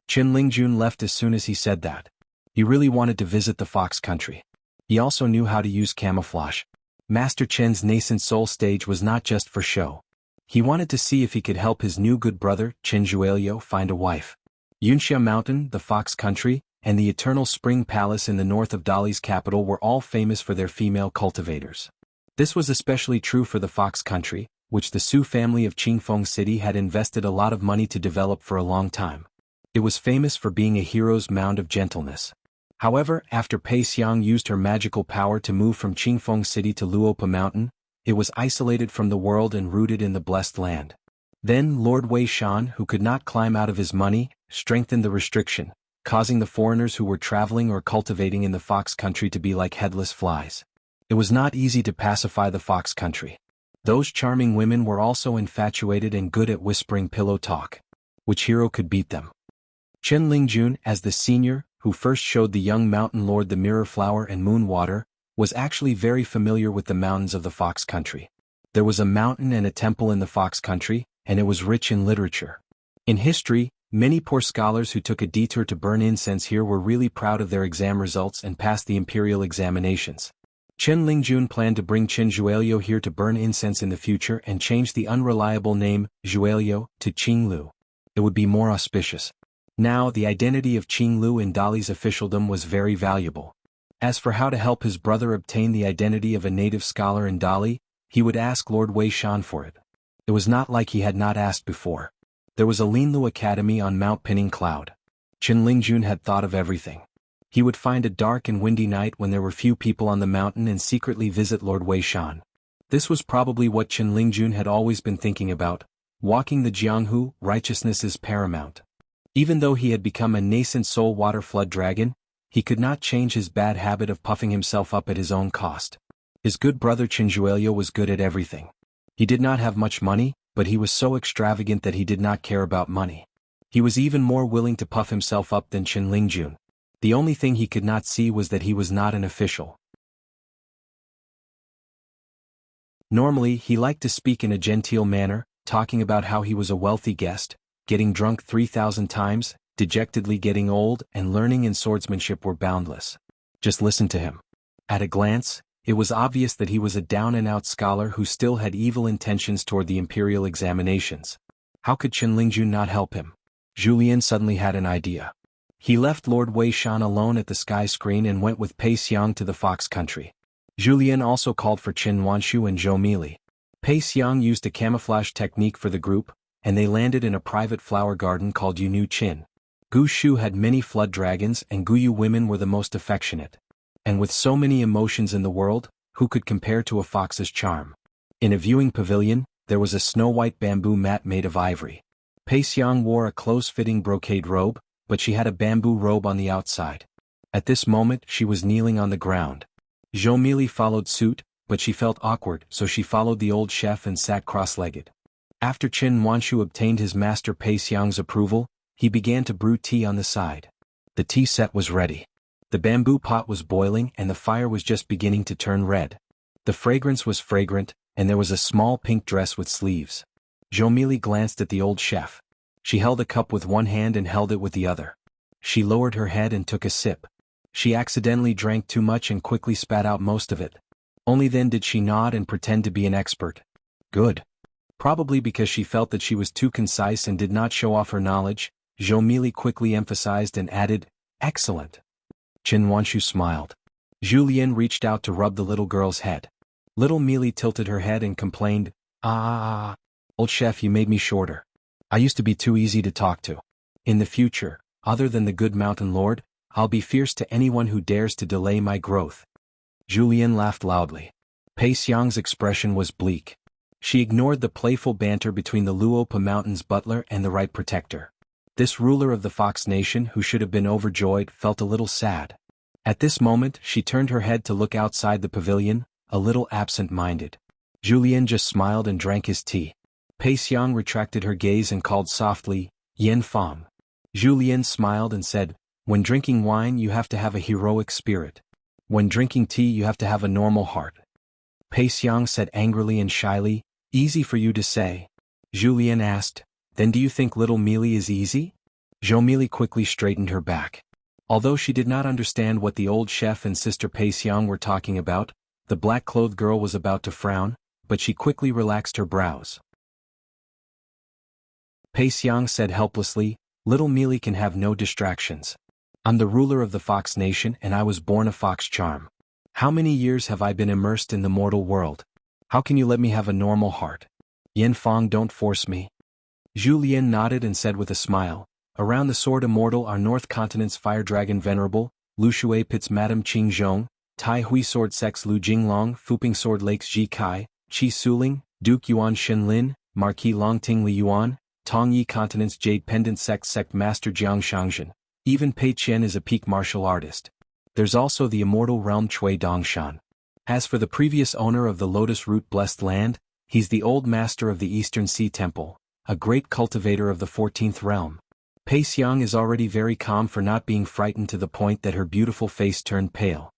Qin Lingjun left as soon as he said that. He really wanted to visit the Fox Country. He also knew how to use camouflage. Master Chen's nascent soul stage was not just for show. He wanted to see if he could help his new good brother, Qin Zhuelio, find a wife. Yunxia Mountain, the Fox Country, and the Eternal Spring Palace in the north of Dali's capital were all famous for their female cultivators. This was especially true for the Fox Country, which the Su family of Qingfeng City had invested a lot of money to develop for a long time. It was famous for being a hero's mound of gentleness. However, after Pei Xiang used her magical power to move from Qingfeng City to Luopa Mountain, it was isolated from the world and rooted in the Blessed Land. Then Lord Wei Shan, who could not climb out of his money, strengthened the restriction, causing the foreigners who were traveling or cultivating in the Fox Country to be like headless flies. It was not easy to pacify the fox country. Those charming women were also infatuated and good at whispering pillow talk. Which hero could beat them? Chen Lingjun, as the senior, who first showed the young mountain lord the mirror flower and moon water, was actually very familiar with the mountains of the fox country. There was a mountain and a temple in the fox country, and it was rich in literature. In history, many poor scholars who took a detour to burn incense here were really proud of their exam results and passed the imperial examinations. Chen Lingjun planned to bring Qin Zhuelio here to burn incense in the future and change the unreliable name, Zhuelio, to Qinglu. It would be more auspicious. Now, the identity of Qinglu in Dali's officialdom was very valuable. As for how to help his brother obtain the identity of a native scholar in Dali, he would ask Lord Wei Shan for it. It was not like he had not asked before. There was a Linlu Academy on Mount Pinning Cloud. Chen Lingjun had thought of everything. He would find a dark and windy night when there were few people on the mountain and secretly visit Lord Wei Shan. This was probably what Chen Lingjun had always been thinking about. Walking the Jianghu, righteousness is paramount. Even though he had become a nascent soul water flood dragon, he could not change his bad habit of puffing himself up at his own cost. His good brother Qin Zhuelio was good at everything. He did not have much money, but he was so extravagant that he did not care about money. He was even more willing to puff himself up than Chen Lingjun. The only thing he could not see was that he was not an official. Normally, he liked to speak in a genteel manner, talking about how he was a wealthy guest, getting drunk 3,000 times, dejectedly getting old, and learning and swordsmanship were boundless. Just listen to him. At a glance, it was obvious that he was a down-and-out scholar who still had evil intentions toward the imperial examinations. How could Chen Lingjun not help him? Julien suddenly had an idea. He left Lord Wei Shan alone at the sky screen and went with Pei Xiang to the fox country. Julien also called for Qin Wanshu and Zhou Mili. Pei Xiang used a camouflage technique for the group, and they landed in a private flower garden called Yunu Qin. Gu Shu had many flood dragons and Guyu women were the most affectionate. And with so many emotions in the world, who could compare to a fox's charm? In a viewing pavilion, there was a snow-white bamboo mat made of ivory. Pei Xiang wore a close-fitting brocade robe, but she had a bamboo robe on the outside. At this moment she was kneeling on the ground. Zhou Mili followed suit, but she felt awkward, so she followed the old chef and sat cross-legged. After Qin Wanshu obtained his master Pei Xiang's approval, he began to brew tea on the side. The tea set was ready. The bamboo pot was boiling and the fire was just beginning to turn red. The fragrance was fragrant, and there was a small pink dress with sleeves. Zhou Mili glanced at the old chef. She held a cup with one hand and held it with the other. She lowered her head and took a sip. She accidentally drank too much and quickly spat out most of it. Only then did she nod and pretend to be an expert. Good. Probably because she felt that she was too concise and did not show off her knowledge, Zhou Mili quickly emphasized and added, "Excellent." Qin Wanshu smiled. Julien reached out to rub the little girl's head. Little Mili tilted her head and complained, "Ah, old chef, you made me shorter. I used to be too easy to talk to. In the future, other than the good mountain lord, I'll be fierce to anyone who dares to delay my growth." Julien laughed loudly. Pei Xiang's expression was bleak. She ignored the playful banter between the Luopa Mountain's butler and the right protector. This ruler of the Fox Nation, who should have been overjoyed, felt a little sad. At this moment she turned her head to look outside the pavilion, a little absent-minded. Julien just smiled and drank his tea. Pei Xiang retracted her gaze and called softly, "Yen Fang." Julien smiled and said, "When drinking wine you have to have a heroic spirit. When drinking tea you have to have a normal heart." Pei Xiang said angrily and shyly, "Easy for you to say." Julien asked, "Then do you think little Mili is easy?" Zhou Mili quickly straightened her back. Although she did not understand what the old chef and sister Pei Xiang were talking about, the black-clothed girl was about to frown, but she quickly relaxed her brows. Pei Xiang said helplessly, "Little Mili can have no distractions. I'm the ruler of the Fox Nation and I was born a fox charm. How many years have I been immersed in the mortal world? How can you let me have a normal heart? Yen Fang, don't force me." Julien nodded and said with a smile, "Around the sword immortal are North Continent's fire dragon Venerable, Lu Shui Pit's Madame Qing Zhong, Tai Hui sword sex Lu Jinglong, Fuping sword lakes Ji Kai, Qi Suling, Duke Yuan Shen Lin, Marquis Longting Li Yuan, Tong Yi Continent's Jade Pendant sect Master Jiang Shangzhen. Even Pei Qian is a peak martial artist. There's also the immortal realm Chui Dongshan. As for the previous owner of the Lotus Root Blessed Land, he's the old master of the Eastern Sea Temple, a great cultivator of the 14th realm. Pei Xiang is already very calm for not being frightened to the point that her beautiful face turned pale.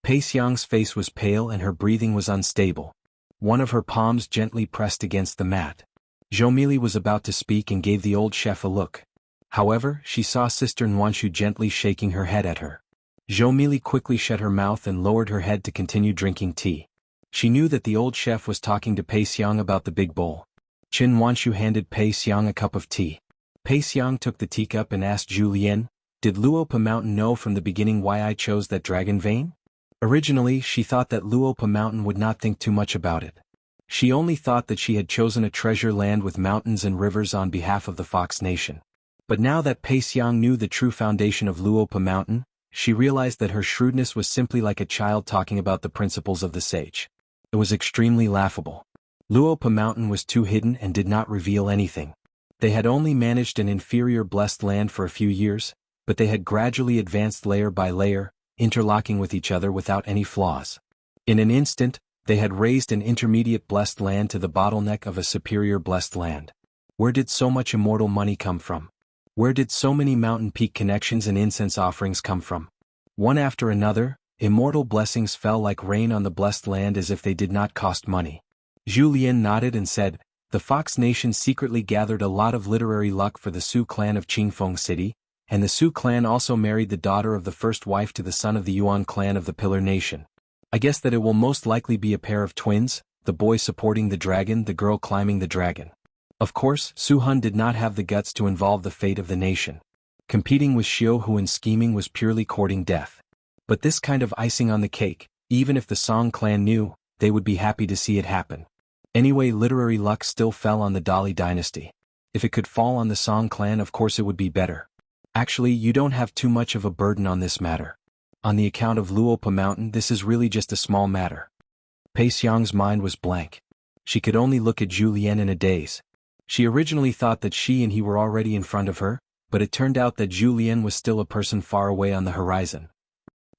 Pei Xiang's face was pale and her breathing was unstable. One of her palms gently pressed against the mat. Zhou Mili was about to speak and gave the old chef a look. However, she saw Sister Nuanshu gently shaking her head at her. Zhou Mili quickly shut her mouth and lowered her head to continue drinking tea. She knew that the old chef was talking to Pei Xiang about the big bowl. Qin Nuanshu handed Pei Xiang a cup of tea. Pei Xiang took the teacup and asked Zhu Lian, "Did Luopa Mountain know from the beginning why I chose that dragon vein?" Originally, she thought that Luopa Mountain would not think too much about it. She only thought that she had chosen a treasure land with mountains and rivers on behalf of the Fox Nation. But now that Pei Xiang knew the true foundation of Luopa Mountain, she realized that her shrewdness was simply like a child talking about the principles of the sage. It was extremely laughable. Luopa Mountain was too hidden and did not reveal anything. They had only managed an inferior blessed land for a few years, but they had gradually advanced layer by layer, interlocking with each other without any flaws. In an instant, they had raised an intermediate blessed land to the bottleneck of a superior blessed land. Where did so much immortal money come from? Where did so many mountain peak connections and incense offerings come from? One after another, immortal blessings fell like rain on the blessed land as if they did not cost money. Zhu Lian nodded and said, "The Fox Nation secretly gathered a lot of literary luck for the Su clan of Qingfeng City, and the Su clan also married the daughter of the first wife to the son of the Yuan clan of the Pillar Nation. I guess that it will most likely be a pair of twins, the boy supporting the dragon, the girl climbing the dragon." Of course, Su Hun did not have the guts to involve the fate of the nation. Competing with Xiao Hu in scheming was purely courting death. But this kind of icing on the cake, even if the Song clan knew, they would be happy to see it happen. Anyway, literary luck still fell on the Dali dynasty. If it could fall on the Song clan, of course it would be better. Actually, you don't have too much of a burden on this matter. On the account of Luopa Mountain, this is really just a small matter. Pei Xiang's mind was blank. She could only look at Zhu Lian in a daze. She originally thought that she and he were already in front of her, but it turned out that Zhu Lian was still a person far away on the horizon.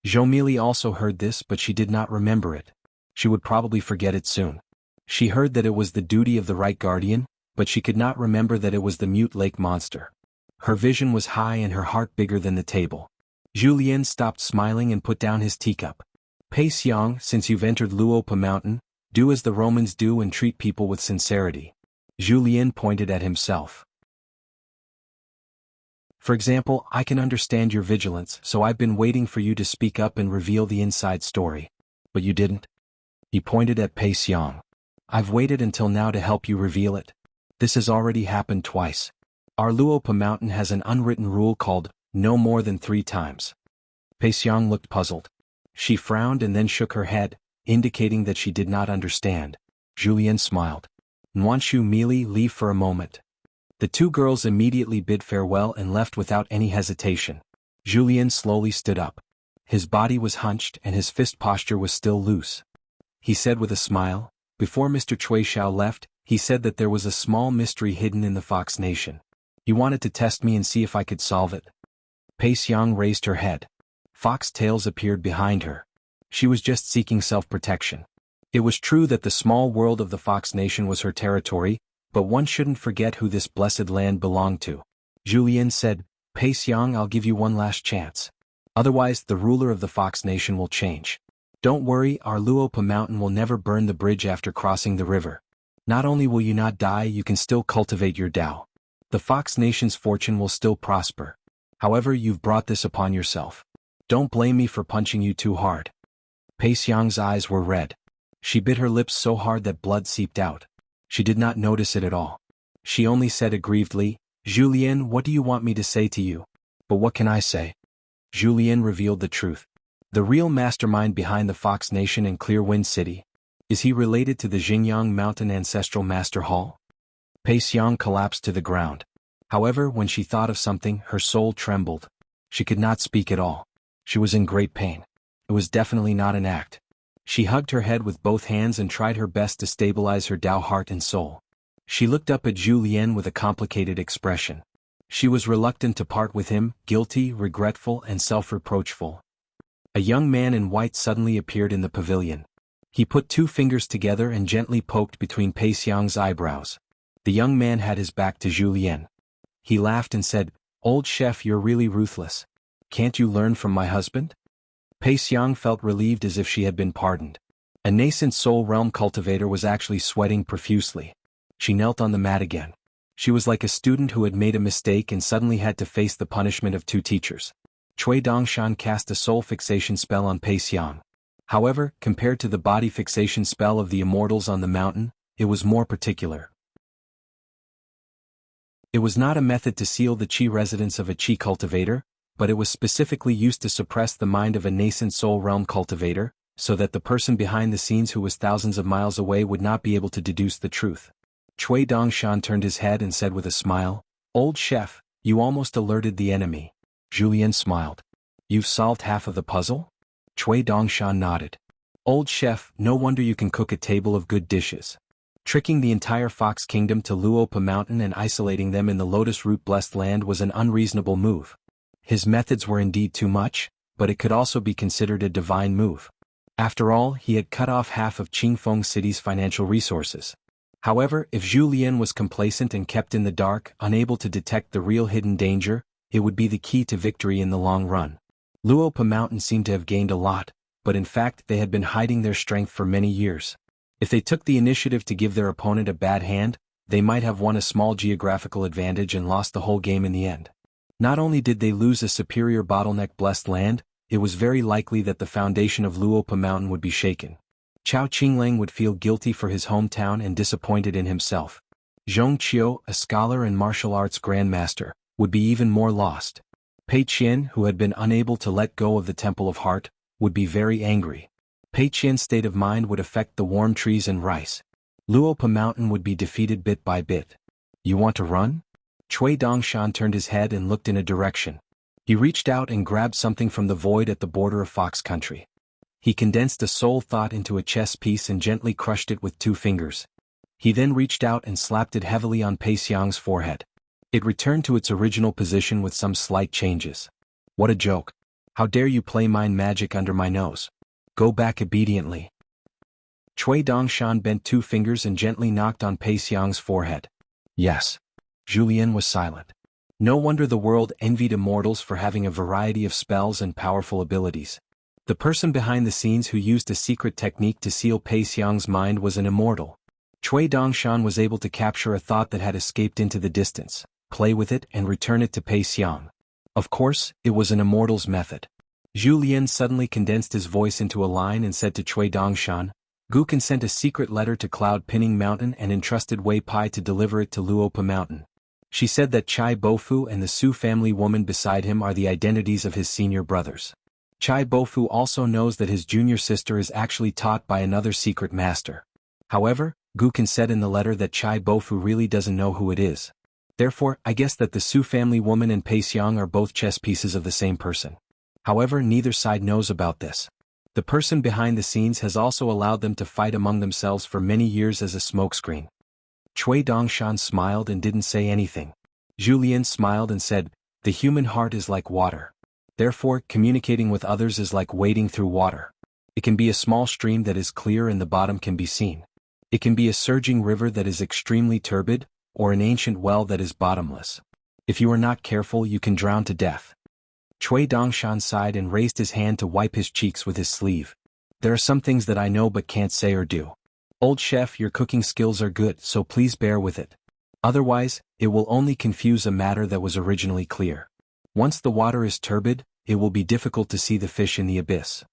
Zhou Mili also heard this, but she did not remember it. She would probably forget it soon. She heard that it was the duty of the right guardian, but she could not remember that it was the mute lake monster. Her vision was high and her heart bigger than the table. Zhu Lian stopped smiling and put down his teacup. "Pei Xiang, since you've entered Luopa Mountain, do as the Romans do and treat people with sincerity." Zhu Lian pointed at himself. "For example, I can understand your vigilance, so I've been waiting for you to speak up and reveal the inside story. But you didn't." He pointed at Pei Xiang. "I've waited until now to help you reveal it. This has already happened twice. Our Luopa Mountain has an unwritten rule called, no more than 3 times. Pei Xiang looked puzzled. She frowned and then shook her head, indicating that she did not understand. Zhu Lian smiled. "Nuanshu Mili, leave for a moment." The 2 girls immediately bid farewell and left without any hesitation. Zhu Lian slowly stood up. His body was hunched and his fist posture was still loose. He said with a smile, "Before Mr. Cui Xiao left, he said that there was a small mystery hidden in the Fox Nation. He wanted to test me and see if I could solve it." Pei Xiang raised her head. Fox tails appeared behind her. She was just seeking self-protection. It was true that the small world of the Fox Nation was her territory, but one shouldn't forget who this blessed land belonged to. Zhu Lian said, "Pei Xiang, I'll give you one last chance. Otherwise, the ruler of the Fox Nation will change. Don't worry, our Luopa Mountain will never burn the bridge after crossing the river. Not only will you not die, you can still cultivate your Tao. The Fox Nation's fortune will still prosper. However, you've brought this upon yourself. Don't blame me for punching you too hard." Pei Xiang's eyes were red. She bit her lips so hard that blood seeped out. She did not notice it at all. She only said aggrievedly, "Zhu Lian, what do you want me to say to you?" "But what can I say?" Zhu Lian revealed the truth. The real mastermind behind the Fox Nation and Clear Wind City. Is he related to the Xingyang Mountain Ancestral Master Hall? Pei Xiang collapsed to the ground. However, when she thought of something, her soul trembled. She could not speak at all. She was in great pain. It was definitely not an act. She hugged her head with both hands and tried her best to stabilize her Tao heart and soul. She looked up at Zhu Lian with a complicated expression. She was reluctant to part with him, guilty, regretful, and self-reproachful. A young man in white suddenly appeared in the pavilion. He put 2 fingers together and gently poked between Pei Xiang's eyebrows. The young man had his back to Julien. He laughed and said, "Old chef, you're really ruthless. Can't you learn from my husband?" Pei Xiang felt relieved as if she had been pardoned. A nascent soul realm cultivator was actually sweating profusely. She knelt on the mat again. She was like a student who had made a mistake and suddenly had to face the punishment of 2 teachers. Cui Dongshan cast a soul fixation spell on Pei Xiang. However, compared to the body fixation spell of the immortals on the mountain, it was more particular. It was not a method to seal the chi residence of a chi cultivator, but it was specifically used to suppress the mind of a nascent soul realm cultivator, so that the person behind the scenes who was thousands of miles away would not be able to deduce the truth. Cui Dongshan turned his head and said with a smile, "Old chef, you almost alerted the enemy." Julien smiled. "You've solved half of the puzzle?" Cui Dongshan nodded. "Old chef, no wonder you can cook a table of good dishes." Tricking the entire Fox Kingdom to Luopa Mountain and isolating them in the Lotus Root Blessed Land was an unreasonable move. His methods were indeed too much, but it could also be considered a divine move. After all, he had cut off half of Qingfeng City's financial resources. However, if Julien was complacent and kept in the dark, unable to detect the real hidden danger, it would be the key to victory in the long run. Luopa Mountain seemed to have gained a lot, but in fact they had been hiding their strength for many years. If they took the initiative to give their opponent a bad hand, they might have won a small geographical advantage and lost the whole game in the end. Not only did they lose a superior bottleneck blessed land, it was very likely that the foundation of Luopa Mountain would be shaken. Chao Qinglang would feel guilty for his hometown and disappointed in himself. Zhong Qiu, a scholar and martial arts grandmaster, would be even more lost. Pei Qian, who had been unable to let go of the Temple of Heart, would be very angry. Pei Qian's state of mind would affect the warm trees and rice. Luopa Mountain would be defeated bit by bit. "You want to run?" Cui Dongshan turned his head and looked in a direction. He reached out and grabbed something from the void at the border of Fox Country. He condensed a soul thought into a chess piece and gently crushed it with 2 fingers. He then reached out and slapped it heavily on Pei Xiang's forehead. It returned to its original position with some slight changes. "What a joke. How dare you play mind magic under my nose? Go back obediently." Cui Dongshan bent 2 fingers and gently knocked on Pei Xiang's forehead. "Yes." Julien was silent. No wonder the world envied immortals for having a variety of spells and powerful abilities. The person behind the scenes who used a secret technique to seal Pei Xiang's mind was an immortal. Cui Dongshan was able to capture a thought that had escaped into the distance, play with it and return it to Pei Xiang. Of course, it was an immortal's method. Julien suddenly condensed his voice into a line and said to Cui Dongshan, "Gukan sent a secret letter to Cloud Pinning Mountain and entrusted Wei Pai to deliver it to Luopa Mountain. She said that Chai Bofu and the Su family woman beside him are the identities of his senior brothers. Chai Bofu also knows that his junior sister is actually taught by another secret master. However, Gukan said in the letter that Chai Bofu really doesn't know who it is. Therefore, I guess that the Su family woman and Pei Xiang are both chess pieces of the same person. However, neither side knows about this. The person behind the scenes has also allowed them to fight among themselves for many years as a smokescreen." Cui Dongshan smiled and didn't say anything. Julien smiled and said, "The human heart is like water. Therefore, communicating with others is like wading through water. It can be a small stream that is clear and the bottom can be seen. It can be a surging river that is extremely turbid, or an ancient well that is bottomless. If you are not careful, you can drown to death." Cui Dongshan sighed and raised his hand to wipe his cheeks with his sleeve. "There are some things that I know but can't say or do. Old chef, your cooking skills are good, so please bear with it. Otherwise, it will only confuse a matter that was originally clear. Once the water is turbid, it will be difficult to see the fish in the abyss."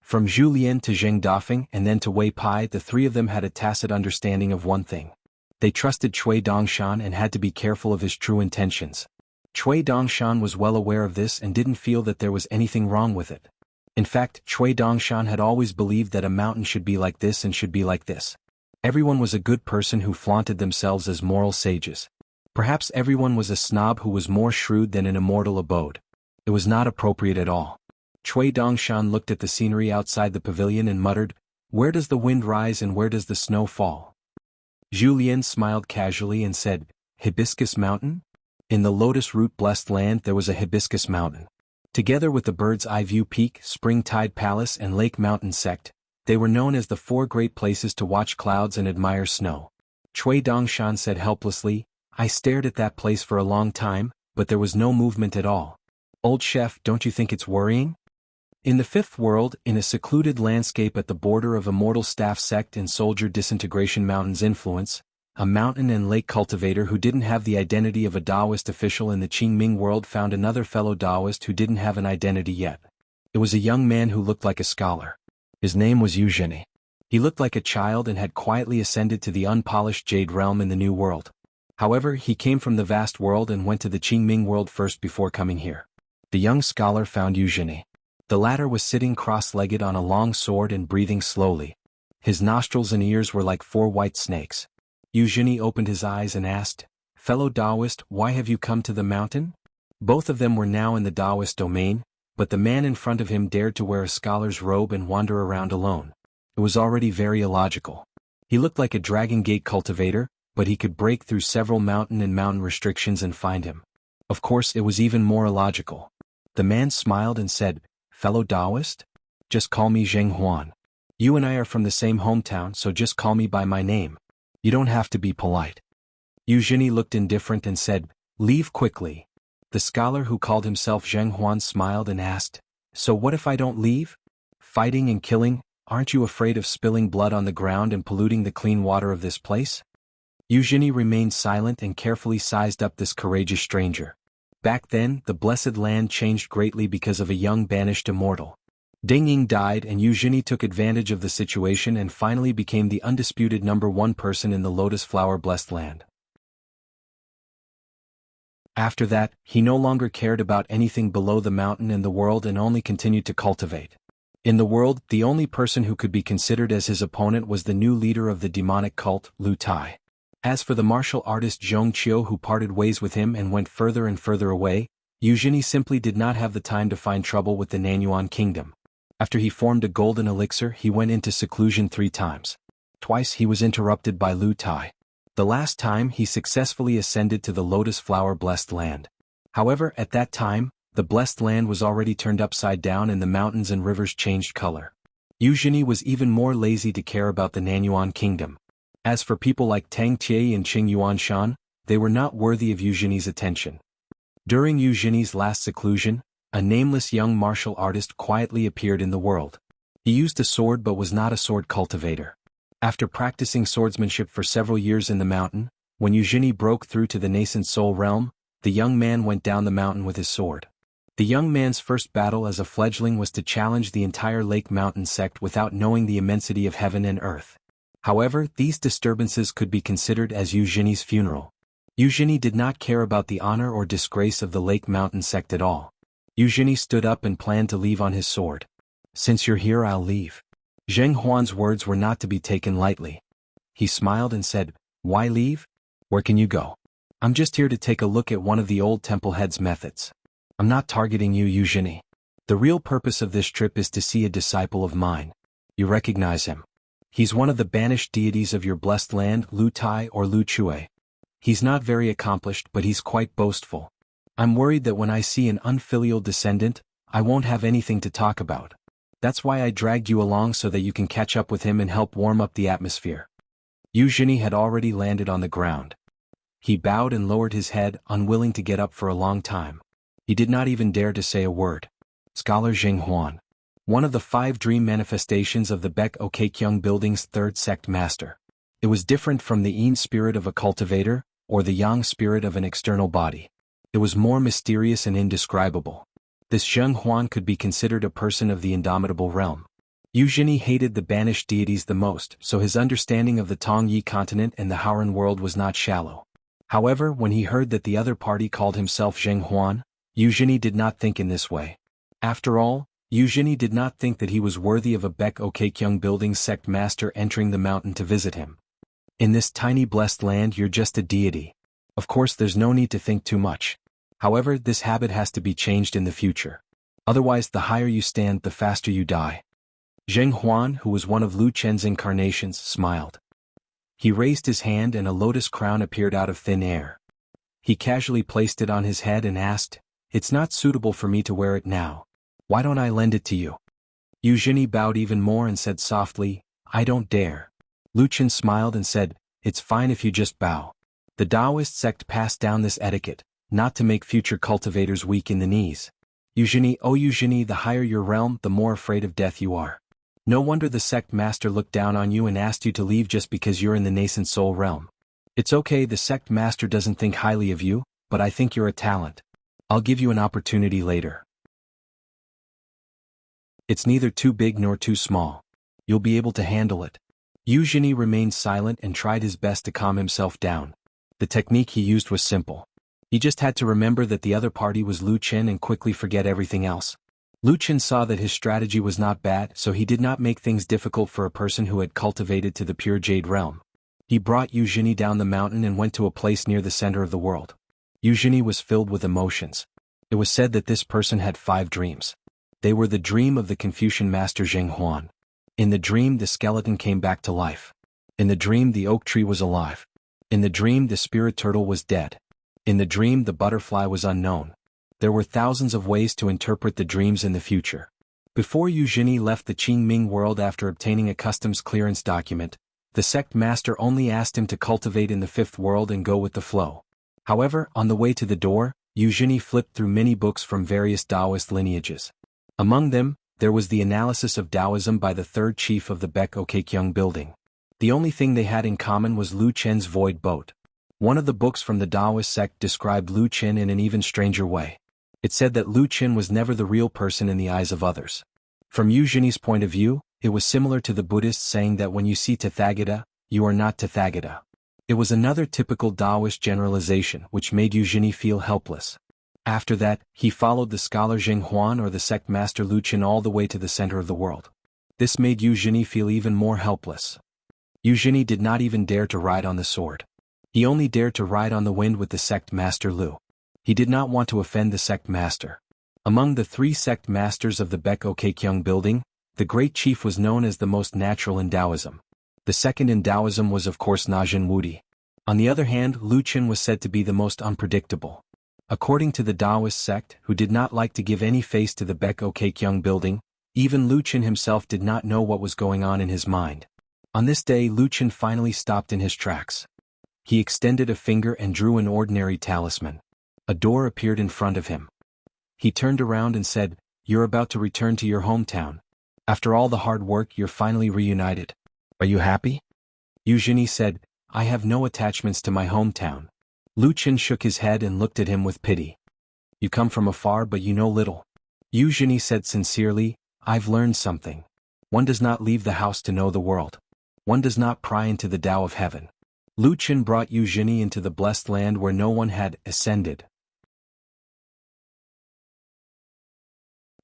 From Julien to Zheng Dafeng and then to Wei Pai, the 3 of them had a tacit understanding of one thing. They trusted Cui Dongshan and had to be careful of his true intentions. Cui Dongshan was well aware of this and didn't feel that there was anything wrong with it. In fact, Cui Dongshan had always believed that a mountain should be like this and should be like this. Everyone was a good person who flaunted themselves as moral sages. Perhaps everyone was a snob who was more shrewd than an immortal abode. It was not appropriate at all. Cui Dongshan looked at the scenery outside the pavilion and muttered, "Where does the wind rise and where does the snow fall?" Julien smiled casually and said, "Hibiscus Mountain?" In the Lotus Root Blessed Land there was a hibiscus mountain. Together with the Bird's Eye View Peak, Spring Tide Palace and Lake Mountain Sect, they were known as the 4 great places to watch clouds and admire snow. Cui Dongshan said helplessly, I stared at that place for a long time, but there was no movement at all. Old chef, don't you think it's worrying? In the 5th world, in a secluded landscape at the border of Immortal Staff Sect and Soldier Disintegration Mountain's influence, a mountain and lake cultivator who didn't have the identity of a Taoist official in the Qingming world found another fellow Taoist who didn't have an identity yet. It was a young man who looked like a scholar. His name was Eugenie. He looked like a child and had quietly ascended to the unpolished Jade Realm in the New World. However, he came from the vast world and went to the Qingming world first before coming here. The young scholar found Eugenie. The latter was sitting cross-legged on a long sword and breathing slowly. His nostrils and ears were like 4 white snakes. Eugenie opened his eyes and asked, Fellow Taoist, why have you come to the mountain? Both of them were now in the Taoist domain, but the man in front of him dared to wear a scholar's robe and wander around alone. It was already very illogical. He looked like a Dragon Gate cultivator, but he could break through several mountain restrictions and find him. Of course, it was even more illogical. The man smiled and said, Fellow Taoist? Just call me Zheng Huan. You and I are from the same hometown, so just call me by my name. You don't have to be polite. Eugenie looked indifferent and said, Leave quickly. The scholar who called himself Zheng Huan smiled and asked, So what if I don't leave? Fighting and killing, aren't you afraid of spilling blood on the ground and polluting the clean water of this place? Eugenie remained silent and carefully sized up this courageous stranger. Back then, the blessed land changed greatly because of a young banished immortal. Ding Ying died and Eugenie took advantage of the situation and finally became the undisputed #1 person in the Lotus Flower blessed land. After that, he no longer cared about anything below the mountain and the world and only continued to cultivate. In the world, the only person who could be considered as his opponent was the new leader of the demonic cult, Lu Tai. As for the martial artist Zhong Qiu who parted ways with him and went further and further away, Eugenie simply did not have the time to find trouble with the Nanyuan kingdom. After he formed a golden elixir, he went into seclusion 3 times. Twice he was interrupted by Lu Tai. The last time he successfully ascended to the Lotus Flower blessed land. However, at that time, the blessed land was already turned upside down and the mountains and rivers changed color. Eugenie was even more lazy to care about the Nanyuan kingdom. As for people like Tang Tie and Qing Yuanshan, they were not worthy of Eugenie's attention. During Eugenie's last seclusion, a nameless young martial artist quietly appeared in the world. He used a sword but was not a sword cultivator. After practicing swordsmanship for several years in the mountain, when Eugenie broke through to the nascent soul realm, the young man went down the mountain with his sword. The young man's first battle as a fledgling was to challenge the entire Lake Mountain sect without knowing the immensity of heaven and earth. However, these disturbances could be considered as Eugenie's funeral. Eugenie did not care about the honor or disgrace of the Lake Mountain sect at all. Eugenie stood up and planned to leave on his sword. Since you're here, I'll leave. Zheng Huan's words were not to be taken lightly. He smiled and said, Why leave? Where can you go? I'm just here to take a look at one of the old temple head's methods. I'm not targeting you, Eugenie. The real purpose of this trip is to see a disciple of mine. You recognize him. He's one of the banished deities of your blessed land, Lu Tai or Lu Chui. He's not very accomplished, but he's quite boastful. I'm worried that when I see an unfilial descendant, I won't have anything to talk about. That's why I dragged you along so that you can catch up with him and help warm up the atmosphere. Eugenie had already landed on the ground. He bowed and lowered his head, unwilling to get up for a long time. He did not even dare to say a word. Scholar Zheng Huan. One of the 5 dream manifestations of the Baek Okekyung building's 3rd sect master. It was different from the Yin spirit of a cultivator, or the Yang spirit of an external body. It was more mysterious and indescribable. This Zheng Huan could be considered a person of the indomitable realm. Eugenie hated the banished deities the most, so his understanding of the Tongyi continent and the Howran world was not shallow. However, when he heard that the other party called himself Zheng Huan, Eugenie did not think in this way. After all, Eugenie did not think that he was worthy of a Baek Okekyung building sect master entering the mountain to visit him. In this tiny blessed land, you're just a deity. Of course, there's no need to think too much. However, this habit has to be changed in the future. Otherwise, the higher you stand, the faster you die. Zheng Huan, who was one of Lu Chen's incarnations, smiled. He raised his hand and a lotus crown appeared out of thin air. He casually placed it on his head and asked, "It's not suitable for me to wear it now. Why don't I lend it to you?" Eugenie bowed even more and said softly, "I don't dare." Lu Chen smiled and said, "It's fine if you just bow." The Taoist sect passed down this etiquette, not to make future cultivators weak in the knees. Eugenie, oh Eugenie, the higher your realm, the more afraid of death you are. No wonder the sect master looked down on you and asked you to leave just because you're in the nascent soul realm. It's okay, the sect master doesn't think highly of you, but I think you're a talent. I'll give you an opportunity later. It's neither too big nor too small. You'll be able to handle it. Eugenie remained silent and tried his best to calm himself down. The technique he used was simple. He just had to remember that the other party was Lu Chen and quickly forget everything else. Lu Chen saw that his strategy was not bad, so he did not make things difficult for a person who had cultivated to the pure jade realm. He brought Eugenie down the mountain and went to a place near the center of the world. Eugenie was filled with emotions. It was said that this person had 5 dreams. They were the dream of the Confucian master Zheng Huan. In the dream, the skeleton came back to life. In the dream, the oak tree was alive. In the dream, the spirit turtle was dead. In the dream, the butterfly was unknown. There were thousands of ways to interpret the dreams in the future. Before Eugenie left the Qingming world after obtaining a customs clearance document, the sect master only asked him to cultivate in the 5th world and go with the flow. However, on the way to the door, Eugenie flipped through many books from various Taoist lineages. Among them, there was the analysis of Taoism by the 3rd chief of the Baek Okekyung building. The only thing they had in common was Lu Chen's void boat. One of the books from the Taoist sect described Lu Chen in an even stranger way. It said that Lu Chen was never the real person in the eyes of others. From Eugenie's point of view, it was similar to the Buddhist saying that when you see Tathagata, you are not Tathagata. It was another typical Taoist generalization which made Eugenie feel helpless. After that, he followed the scholar Zheng Huan or the sect master Lu Chen all the way to the center of the world. This made Eugenie feel even more helpless. Eugenie did not even dare to ride on the sword. He only dared to ride on the wind with the sect master Lu. He did not want to offend the sect master. Among the 3 sect masters of the Baek Okekyung building, the great chief was known as the most natural in Taoism. The second in Taoism was of course Najin Wudi. On the other hand, Lu Chen was said to be the most unpredictable. According to the Taoist sect, who did not like to give any face to the Baek Okekyung building, even Lu Chen himself did not know what was going on in his mind. On this day, Lu Chen finally stopped in his tracks. He extended a finger and drew an ordinary talisman. A door appeared in front of him. He turned around and said, "You're about to return to your hometown. After all the hard work, you're finally reunited. Are you happy?" Eugenie said, "I have no attachments to my hometown." Lu Chen shook his head and looked at him with pity. "You come from afar but you know little." Eugenie said sincerely, "I've learned something. One does not leave the house to know the world. One does not pry into the Tao of heaven." Lu Chen brought Eugenie into the blessed land where no one had ascended.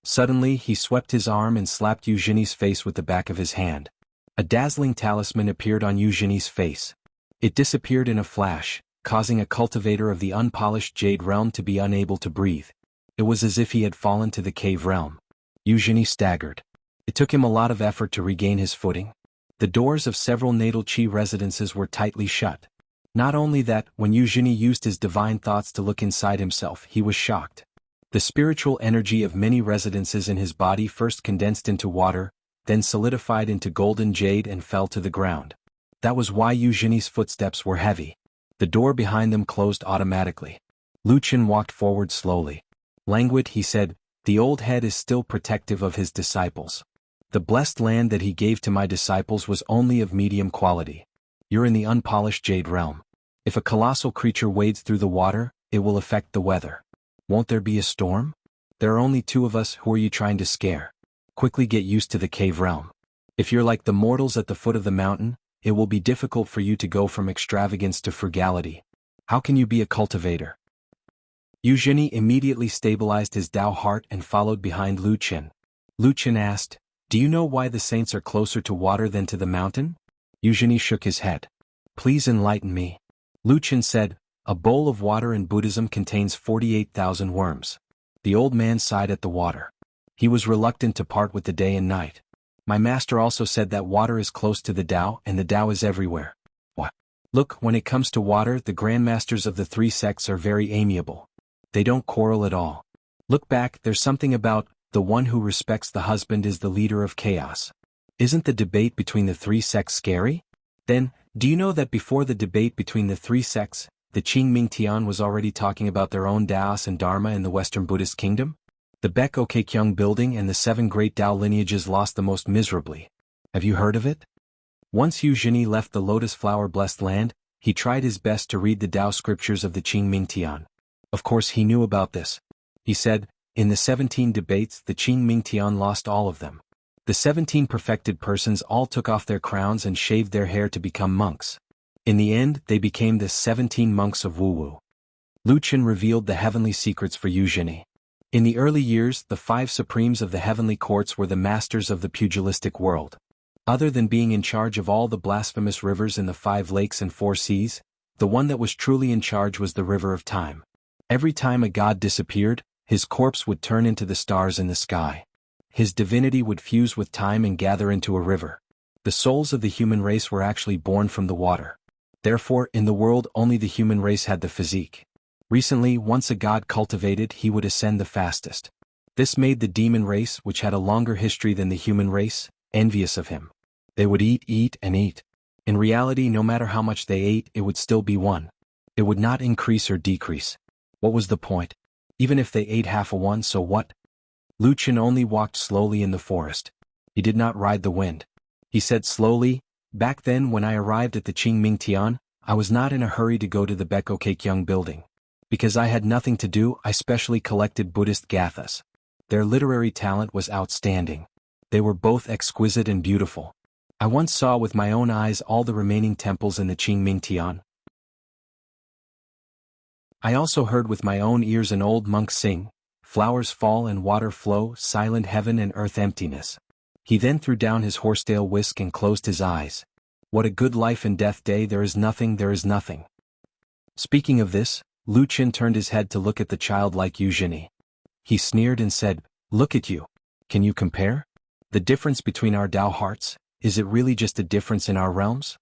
Suddenly he swept his arm and slapped Eugenie's face with the back of his hand. A dazzling talisman appeared on Eugenie's face. It disappeared in a flash, causing a cultivator of the unpolished jade realm to be unable to breathe. It was as if he had fallen to the cave realm. Eugenie staggered. It took him a lot of effort to regain his footing. The doors of several natal chi residences were tightly shut. Not only that, when Eugenie used his divine thoughts to look inside himself, he was shocked. The spiritual energy of many residences in his body first condensed into water, then solidified into golden jade and fell to the ground. That was why Eugenie's footsteps were heavy. The door behind them closed automatically. Lu Chen walked forward slowly. Languid, he said, "The old head is still protective of his disciples. The blessed land that he gave to my disciples was only of medium quality. You're in the unpolished jade realm. If a colossal creature wades through the water, it will affect the weather. Won't there be a storm? There are only 2 of us, who are you trying to scare? Quickly get used to the cave realm. If you're like the mortals at the foot of the mountain, it will be difficult for you to go from extravagance to frugality. How can you be a cultivator?" Eugenie immediately stabilized his Tao heart and followed behind Lu Chen. Lu Chen asked, "Do you know why the saints are closer to water than to the mountain?" Eugenie shook his head. "Please enlighten me." Lu Chen said, "A bowl of water in Buddhism contains 48,000 worms." The old man sighed at the water. He was reluctant to part with the day and night. "My master also said that water is close to the Tao and the Tao is everywhere." What? "Look, when it comes to water, the grandmasters of the 3 sects are very amiable. They don't quarrel at all. Look back, there's something about, the one who respects the husband is the leader of chaos. Isn't the debate between the three sects scary? Then, do you know that before the debate between the three sects, the Qing Ming Tian was already talking about their own Taos and Dharma in the Western Buddhist kingdom? The Baek Kyung building and the 7 great Tao lineages lost the most miserably. Have you heard of it? Once Yu Zhini left the lotus flower-blessed land, he tried his best to read the Tao scriptures of the Qing Ming Tian. Of course he knew about this. He said, in the 17 debates the Qing Ming Tian lost all of them. The 17 perfected persons all took off their crowns and shaved their hair to become monks. In the end, they became the 17 monks of Wu-Wu. Lu Qin revealed the heavenly secrets for Yu Zhini. In the early years, the 5 supremes of the heavenly courts were the masters of the pugilistic world. Other than being in charge of all the blasphemous rivers in the 5 lakes and 4 seas, the one that was truly in charge was the river of time. Every time a god disappeared, his corpse would turn into the stars in the sky. His divinity would fuse with time and gather into a river. The souls of the human race were actually born from the water. Therefore, in the world only the human race had the physique. Recently, once a god cultivated, he would ascend the fastest. This made the demon race, which had a longer history than the human race, envious of him. They would eat, and eat. In reality, no matter how much they ate, it would still be one. It would not increase or decrease. What was the point? Even if they ate half a one, so what? Lu Qin only walked slowly in the forest. He did not ride the wind. He said slowly, back then when I arrived at the Qing Ming Tian, I was not in a hurry to go to the Baek Kyung building. Because I had nothing to do, I specially collected Buddhist gathas. Their literary talent was outstanding. They were both exquisite and beautiful. I once saw with my own eyes all the remaining temples in the Qing Ming Tian. I also heard with my own ears an old monk sing, flowers fall and water flow, silent heaven and earth emptiness. He then threw down his horsetail whisk and closed his eyes. What a good life and death day, there is nothing, there is nothing. Speaking of this, Lu Qin turned his head to look at the childlike Yu Zhini. He sneered and said, look at you. Can you compare? The difference between our Tao hearts, is it really just a difference in our realms?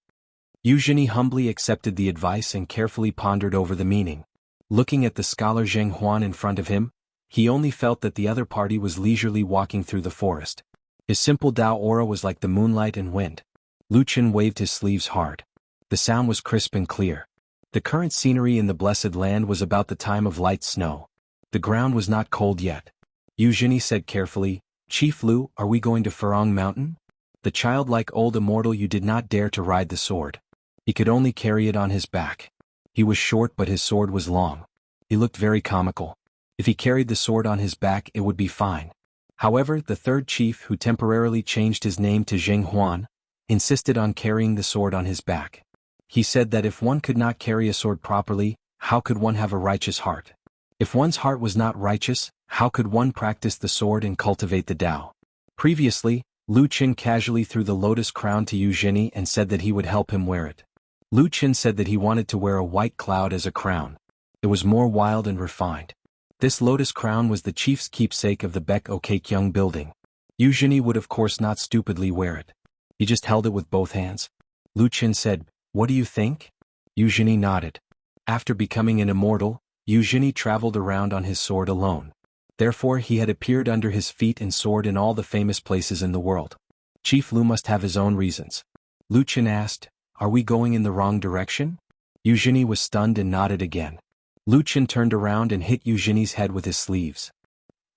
Yu Zhini humbly accepted the advice and carefully pondered over the meaning. Looking at the scholar Zheng Huan in front of him, he only felt that the other party was leisurely walking through the forest. His simple Tao aura was like the moonlight and wind. Lu Qin waved his sleeves hard. The sound was crisp and clear. The current scenery in the blessed land was about the time of light snow. The ground was not cold yet. Yu Zhini said carefully, Chief Lu, are we going to Farong Mountain? The childlike old immortal Yu did not dare to ride the sword. He could only carry it on his back. He was short but his sword was long. He looked very comical. If he carried the sword on his back it would be fine. However, the third chief, who temporarily changed his name to Zheng Huan, insisted on carrying the sword on his back. He said that if one could not carry a sword properly, how could one have a righteous heart? If one's heart was not righteous, how could one practice the sword and cultivate the Tao? Previously, Lu Qin casually threw the lotus crown to Yu Zhini and said that he would help him wear it. Lu Qin said that he wanted to wear a white cloud as a crown. It was more wild and refined. This lotus crown was the chief's keepsake of the Baek Kyung building. Yu Zhini would of course not stupidly wear it. He just held it with both hands. Lu Qin said, what do you think? Yu Zhini nodded. After becoming an immortal, Yu Zhini traveled around on his sword alone. Therefore he had appeared under his feet and sword in all the famous places in the world. Chief Lu must have his own reasons. Lu Qin asked, are we going in the wrong direction? Yu Zhini was stunned and nodded again. Lu Qin turned around and hit Yu Zhini's head with his sleeves.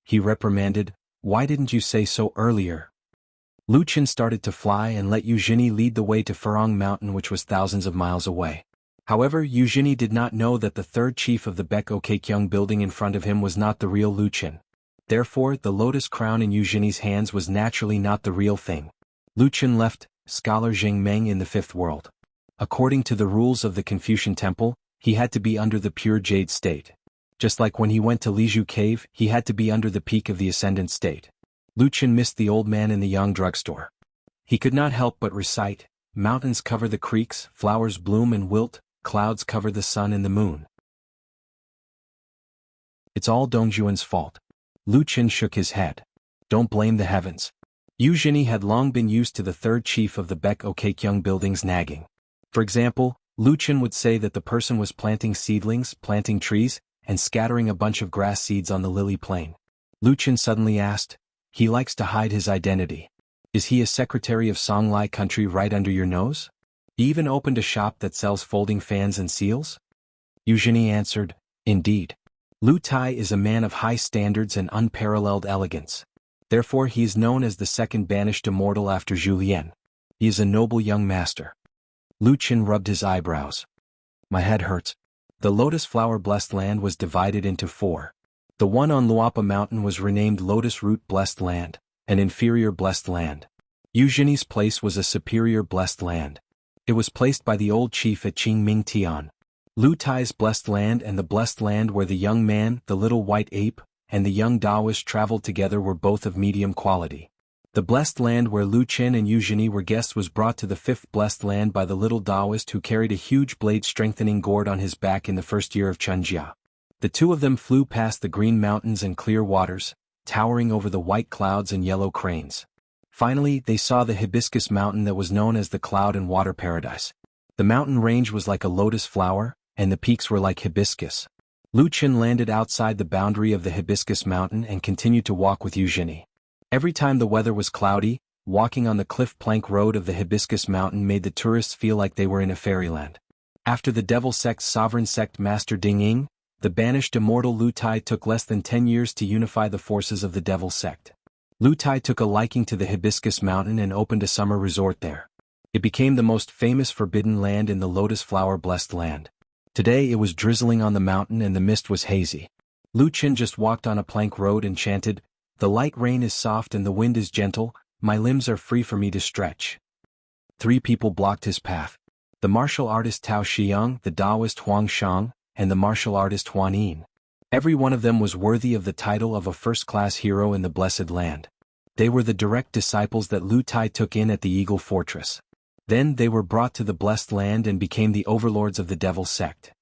He reprimanded, why didn't you say so earlier? Lu Qin started to fly and let Yu Zhini lead the way to Farong Mountain, which was thousands of miles away. However, Yu Zhini did not know that the third chief of the Baek Kyung building in front of him was not the real Lu Qin. Therefore, the lotus crown in Yu Zhini's hands was naturally not the real thing. Lu Qin left scholar Zheng Meng in the fifth world. According to the rules of the Confucian temple, he had to be under the pure jade state. Just like when he went to Lizhu cave, he had to be under the peak of the ascendant state. Lu Qin missed the old man in the Yang drugstore. He could not help but recite, mountains cover the creeks, flowers bloom and wilt, clouds cover the sun and the moon. It's all Dongjuan's fault. Lu Qin shook his head. Don't blame the heavens. Yu Zhini had long been used to the third chief of the Baek Kyung building's nagging. For example, Lu Qin would say that the person was planting seedlings, planting trees, and scattering a bunch of grass seeds on the lily plain. Lu Chen suddenly asked. He likes to hide his identity. Is he a secretary of Songlai country right under your nose? He even opened a shop that sells folding fans and seals? Eugenie answered, Indeed. Lu Tai is a man of high standards and unparalleled elegance. Therefore he is known as the second banished immortal after Julien. He is a noble young master. Lu Chen rubbed his eyebrows. My head hurts. The lotus flower blessed land was divided into 4. The one on Luapa Mountain was renamed Lotus Root Blessed Land, an inferior blessed land. Eugenie's place was a superior blessed land. It was placed by the old chief at Qingming Tian. Lu Tai's blessed land and the blessed land where the young man, the little white ape, and the young Taoist traveled together were both of medium quality. The blessed land where Lu Chen and Eugenie were guests was brought to the 5th blessed land by the little Taoist who carried a huge blade-strengthening gourd on his back in the first year of Chunjia. The two of them flew past the green mountains and clear waters, towering over the white clouds and yellow cranes. Finally, they saw the hibiscus mountain that was known as the Cloud and Water Paradise. The mountain range was like a lotus flower, and the peaks were like hibiscus. Lu Chen landed outside the boundary of the hibiscus mountain and continued to walk with Eugenie. Every time the weather was cloudy, walking on the cliff plank road of the hibiscus mountain made the tourists feel like they were in a fairyland. After the devil sect's sovereign sect master Ding Ying, the banished immortal Lu Tai took less than 10 years to unify the forces of the devil sect. Lu Tai took a liking to the hibiscus mountain and opened a summer resort there. It became the most famous forbidden land in the lotus flower blessed land. Today it was drizzling on the mountain and the mist was hazy. Lu Chen just walked on a plank road and chanted, The light rain is soft and the wind is gentle, my limbs are free for me to stretch. 3 people blocked his path. The martial artist Tao Xiang, the Taoist Huang Shang, and the martial artist Huan Yin. Every one of them was worthy of the title of a first-class hero in the blessed land. They were the direct disciples that Lu Tai took in at the Eagle Fortress. Then they were brought to the blessed land and became the overlords of the devil sect.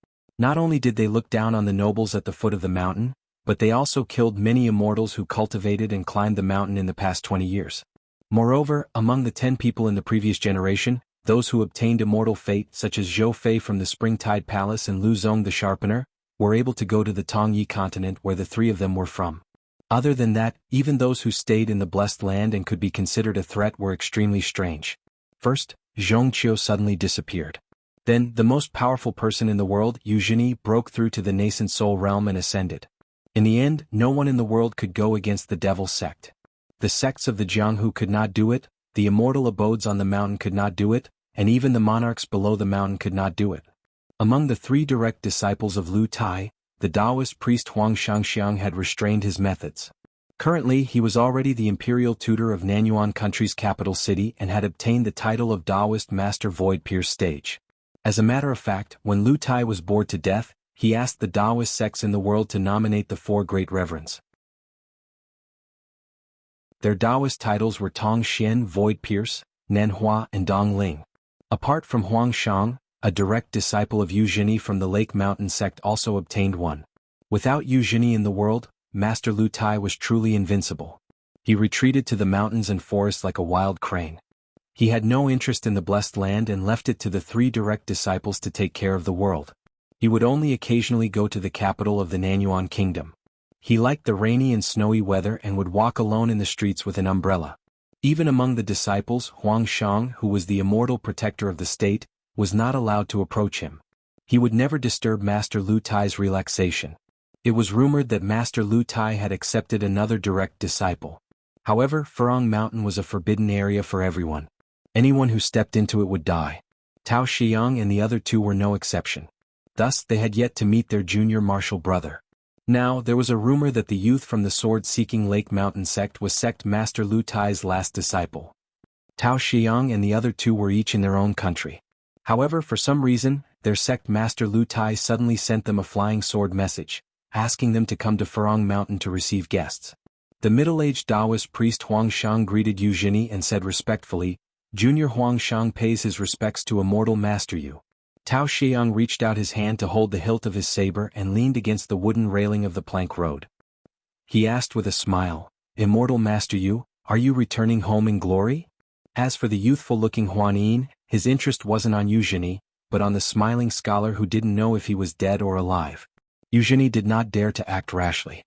Not only did they look down on the nobles at the foot of the mountain, but they also killed many immortals who cultivated and climbed the mountain in the past 20 years. Moreover, among the 10 people in the previous generation, those who obtained immortal fate such as Zhou Fei from the Springtide Palace and Lu Zong the Sharpener, were able to go to the Tongyi continent where the 3 of them were from. Other than that, even those who stayed in the blessed land and could be considered a threat were extremely strange. First, Zhongqiu suddenly disappeared. Then, the most powerful person in the world, Eugenie, broke through to the nascent soul realm and ascended. In the end, no one in the world could go against the devil sect. The sects of the Jianghu could not do it, the immortal abodes on the mountain could not do it, and even the monarchs below the mountain could not do it. Among the 3 direct disciples of Lu Tai, the Taoist priest Huang Shangxiang had restrained his methods. Currently, he was already the imperial tutor of Nanyuan country's capital city and had obtained the title of Taoist Master Void Pierce Stage. As a matter of fact, when Lu Tai was bored to death, he asked the Taoist sects in the world to nominate the 4 great reverends. Their Taoist titles were Tong Xian Void Pierce, Nanhua and Dong Ling. Apart from Huang Shang, a direct disciple of Eugenie from the Lake Mountain sect also obtained one. Without Eugenie in the world, Master Lu Tai was truly invincible. He retreated to the mountains and forests like a wild crane. He had no interest in the blessed land and left it to the 3 direct disciples to take care of the world. He would only occasionally go to the capital of the Nanyuan kingdom. He liked the rainy and snowy weather and would walk alone in the streets with an umbrella. Even among the disciples, Huang Shang, who was the immortal protector of the state, was not allowed to approach him. He would never disturb Master Lu Tai's relaxation. It was rumored that Master Lu Tai had accepted another direct disciple. However, Furong Mountain was a forbidden area for everyone. Anyone who stepped into it would die. Tao Xiang and the other 2 were no exception. Thus, they had yet to meet their junior martial brother. Now, there was a rumor that the youth from the sword-seeking Lake Mountain sect was sect Master Lu Tai's last disciple. Tao Xiang and the other 2 were each in their own country. However, for some reason, their sect Master Lu Tai suddenly sent them a flying sword message, asking them to come to Furong Mountain to receive guests. The middle-aged Taoist priest Huang Shang greeted Eugenie and said respectfully, Junior Huang Shang pays his respects to immortal Master Yu. Tao Xiang reached out his hand to hold the hilt of his saber and leaned against the wooden railing of the plank road. He asked with a smile, Immortal Master Yu, are you returning home in glory? As for the youthful-looking Huan Yin, his interest wasn't on Eugenie, but on the smiling scholar who didn't know if he was dead or alive. Eugenie did not dare to act rashly.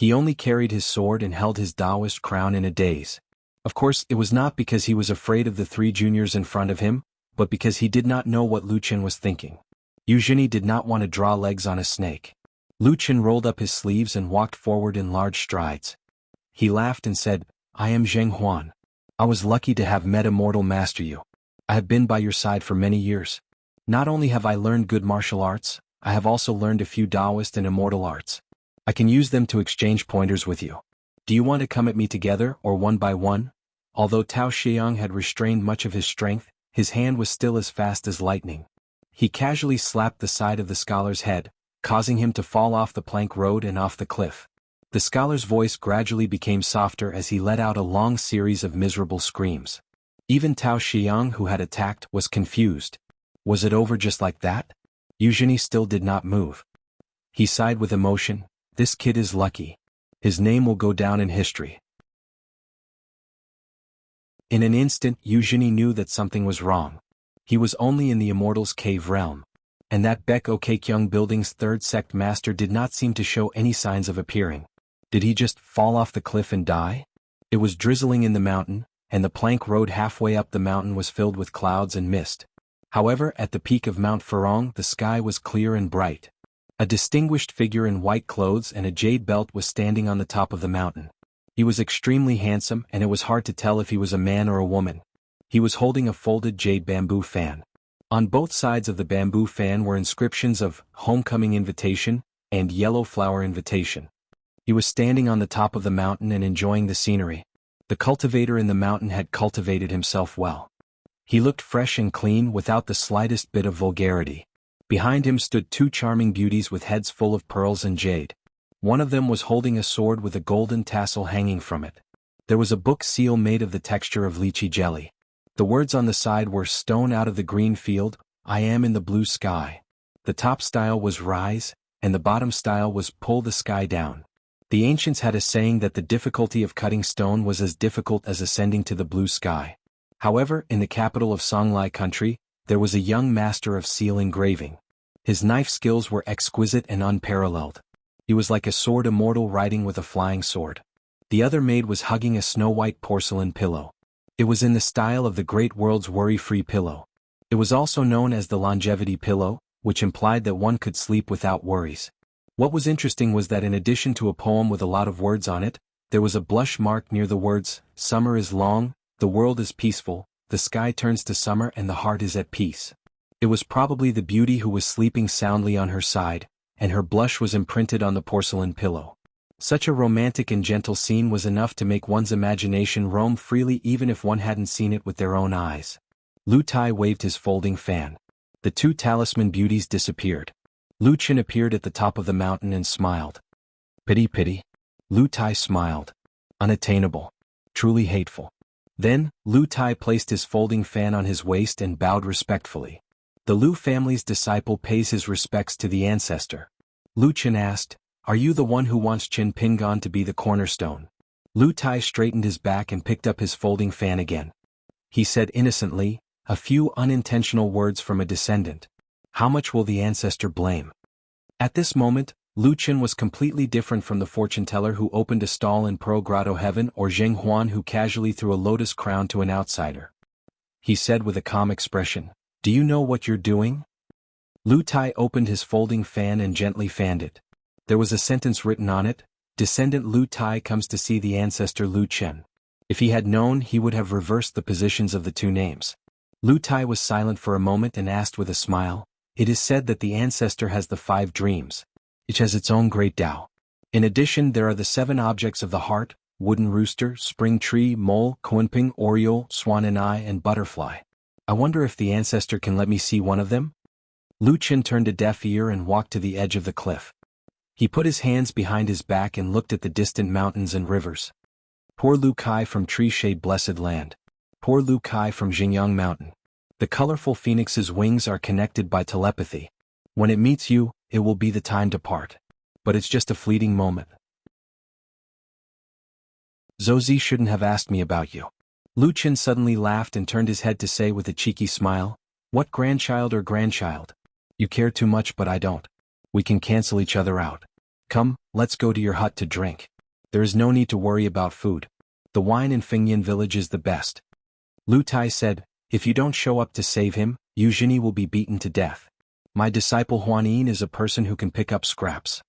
He only carried his sword and held his Taoist crown in a daze. Of course, it was not because he was afraid of the three juniors in front of him, but because he did not know what Lu Chen was thinking. Eugenie did not want to draw legs on a snake. Lu Chen rolled up his sleeves and walked forward in large strides. He laughed and said, "I am Zheng Huan. I was lucky to have met a mortal master you. I have been by your side for many years. Not only have I learned good martial arts, I have also learned a few Taoist and immortal arts. I can use them to exchange pointers with you. Do you want to come at me together or one by one?" Although Tao Xiang had restrained much of his strength, his hand was still as fast as lightning. He casually slapped the side of the scholar's head, causing him to fall off the plank road and off the cliff. The scholar's voice gradually became softer as he let out a long series of miserable screams. Even Tao Xiang, who had attacked, was confused. Was it over just like that? Eugenie still did not move. He sighed with emotion. This kid is lucky. His name will go down in history. In an instant, Eugenie knew that something was wrong. He was only in the Immortals' cave realm. And that Baek Okekyung building's third sect master did not seem to show any signs of appearing. Did he just fall off the cliff and die? It was drizzling in the mountain, and the plank road halfway up the mountain was filled with clouds and mist. However, at the peak of Mount Furong the sky was clear and bright. A distinguished figure in white clothes and a jade belt was standing on the top of the mountain. He was extremely handsome and it was hard to tell if he was a man or a woman. He was holding a folded jade bamboo fan. On both sides of the bamboo fan were inscriptions of Homecoming Invitation and Yellow Flower Invitation. He was standing on the top of the mountain and enjoying the scenery. The cultivator in the mountain had cultivated himself well. He looked fresh and clean without the slightest bit of vulgarity. Behind him stood two charming beauties with heads full of pearls and jade. One of them was holding a sword with a golden tassel hanging from it. There was a book seal made of the texture of lychee jelly. The words on the side were "Stone out of the green field, I am in the blue sky." The top style was "Rise," and the bottom style was "Pull the sky down." The ancients had a saying that the difficulty of cutting stone was as difficult as ascending to the blue sky. However, in the capital of Songlai country, there was a young master of seal engraving. His knife skills were exquisite and unparalleled. He was like a sword immortal riding with a flying sword. The other maid was hugging a snow-white porcelain pillow. It was in the style of the great world's worry-free pillow. It was also known as the longevity pillow, which implied that one could sleep without worries. What was interesting was that in addition to a poem with a lot of words on it, there was a blush mark near the words, "Summer is long, the world is peaceful, the sky turns to summer and the heart is at peace." It was probably the beauty who was sleeping soundly on her side, and her blush was imprinted on the porcelain pillow. Such a romantic and gentle scene was enough to make one's imagination roam freely even if one hadn't seen it with their own eyes. Lu Tai waved his folding fan. The two talisman beauties disappeared. Lu Chen appeared at the top of the mountain and smiled. "Pity, pity." Lu Tai smiled. "Unattainable. Truly hateful." Then, Lu Tai placed his folding fan on his waist and bowed respectfully. The Lu family's disciple pays his respects to the ancestor. Lu Chen asked, "Are you the one who wants Qin Pingan to be the cornerstone?" Lu Tai straightened his back and picked up his folding fan again. He said innocently, "A few unintentional words from a descendant. How much will the ancestor blame?" At this moment, Lu Chen was completely different from the fortune-teller who opened a stall in Pearl Grotto Heaven or Zheng Huan who casually threw a lotus crown to an outsider. He said with a calm expression, "Do you know what you're doing?" Lu Tai opened his folding fan and gently fanned it. There was a sentence written on it, "Descendant Lu Tai comes to see the ancestor Lu Chen." If he had known, he would have reversed the positions of the two names. Lu Tai was silent for a moment and asked with a smile, "It is said that the ancestor has the 5 dreams. Each has its own great Tao. In addition, there are the 7 objects of the heart: wooden rooster, spring tree, mole, Kunping, oriole, swan and eye, and butterfly. I wonder if the ancestor can let me see one of them?" Lu Chen turned a deaf ear and walked to the edge of the cliff. He put his hands behind his back and looked at the distant mountains and rivers. Poor Lu Kai from Tree Shade Blessed Land. Poor Lu Kai from Xingyang Mountain. The colorful phoenix's wings are connected by telepathy. When it meets you, it will be the time to part. But it's just a fleeting moment. Zozi shouldn't have asked me about you. Lu Chen suddenly laughed and turned his head to say with a cheeky smile, "What grandchild or grandchild? You care too much but I don't. We can cancel each other out. Come, let's go to your hut to drink. There is no need to worry about food. The wine in Fengyan village is the best. Lu Tai said, if you don't show up to save him, Eugenie will be beaten to death. My disciple Huanyin is a person who can pick up scraps.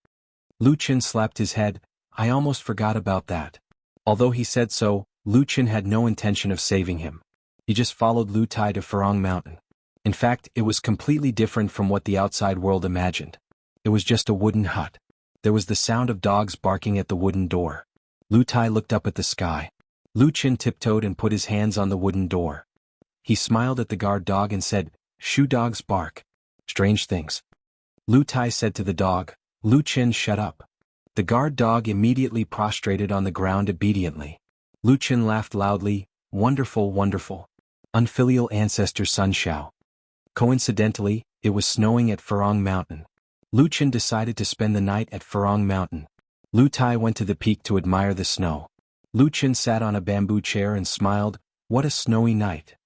Lu Qin slapped his head, I almost forgot about that. Although he said so, Lu Qin had no intention of saving him. He just followed Lu Tai to Farong Mountain. In fact, it was completely different from what the outside world imagined. It was just a wooden hut. There was the sound of dogs barking at the wooden door. Lu Tai looked up at the sky. Lu Qin tiptoed and put his hands on the wooden door. He smiled at the guard dog and said, Shoe dogs bark. Strange things. Lu Tai said to the dog, Lu Qin, shut up. The guard dog immediately prostrated on the ground obediently. Lu Qin laughed loudly, wonderful, wonderful. Unfilial ancestor Sun Xiao. Coincidentally, it was snowing at Farong Mountain. Lu Qin decided to spend the night at Farong Mountain. Lu Tai went to the peak to admire the snow. Lu Qin sat on a bamboo chair and smiled, what a snowy night.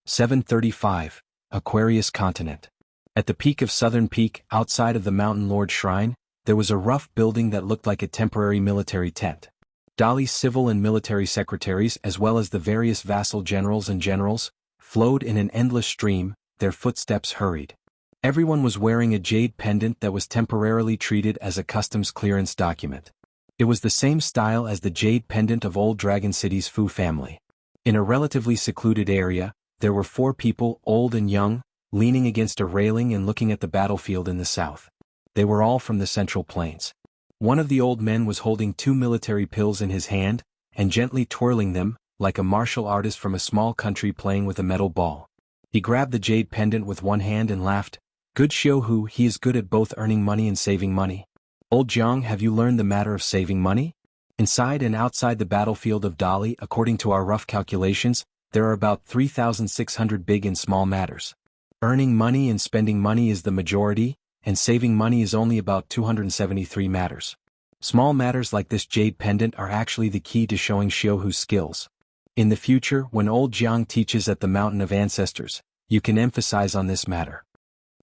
(735) Aquarius Continent. At the peak of Southern Peak, outside of the Mountain Lord Shrine, there was a rough building that looked like a temporary military tent. Dali's civil and military secretaries, as well as the various vassal generals and generals, flowed in an endless stream, their footsteps hurried. Everyone was wearing a jade pendant that was temporarily treated as a customs clearance document. It was the same style as the jade pendant of Old Dragon City's Fu family. In a relatively secluded area, there were 4 people, old and young, leaning against a railing and looking at the battlefield in the south. They were all from the Central Plains. One of the old men was holding 2 military pills in his hand, and gently twirling them, like a martial artist from a small country playing with a metal ball. He grabbed the jade pendant with one hand and laughed, Good Xiuhu, he is good at both earning money and saving money. Old Jiang, have you learned the matter of saving money? Inside and outside the battlefield of Dali, according to our rough calculations, there are about 3,600 big and small matters. Earning money and spending money is the majority, and saving money is only about 273 matters. Small matters like this jade pendant are actually the key to showing Xiuhu's skills. In the future, when old Jiang teaches at the Mountain of Ancestors, you can emphasize on this matter.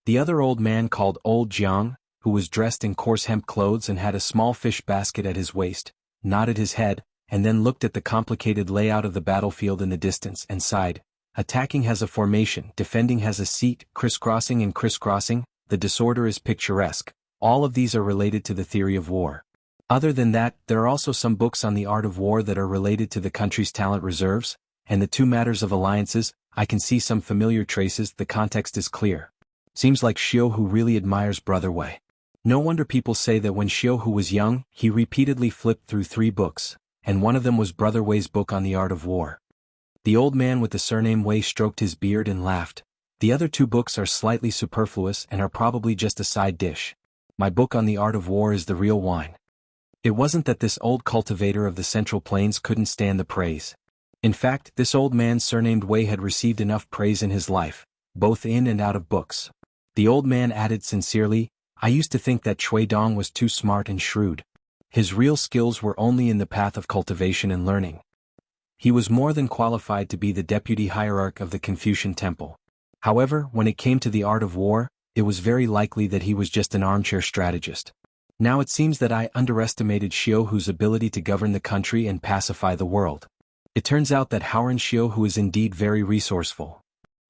The other old man called Old Jiang, who was dressed in coarse hemp clothes and had a small fish basket at his waist, nodded his head, and then looked at the complicated layout of the battlefield in the distance and sighed. Attacking has a formation, defending has a seat, crisscrossing and crisscrossing, the disorder is picturesque. All of these are related to the theory of war. Other than that, there are also some books on the art of war that are related to the country's talent reserves, and the 2 matters of alliances, I can see some familiar traces, the context is clear. Seems like Xiuhu really admires Brother Wei. No wonder people say that when Xiuhu was young, he repeatedly flipped through 3 books, and one of them was Brother Wei's book on the art of war. The old man with the surname Wei stroked his beard and laughed. The other 2 books are slightly superfluous and are probably just a side dish. My book on the art of war is the real wine. It wasn't that this old cultivator of the Central Plains couldn't stand the praise. In fact, this old man surnamed Wei had received enough praise in his life, both in and out of books. The old man added sincerely, I used to think that Chui Dong was too smart and shrewd. His real skills were only in the path of cultivation and learning. He was more than qualified to be the deputy hierarch of the Confucian Temple. However, when it came to the art of war, it was very likely that he was just an armchair strategist. Now it seems that I underestimated Xiuhu's ability to govern the country and pacify the world. It turns out that Howren Xiuhu is indeed very resourceful.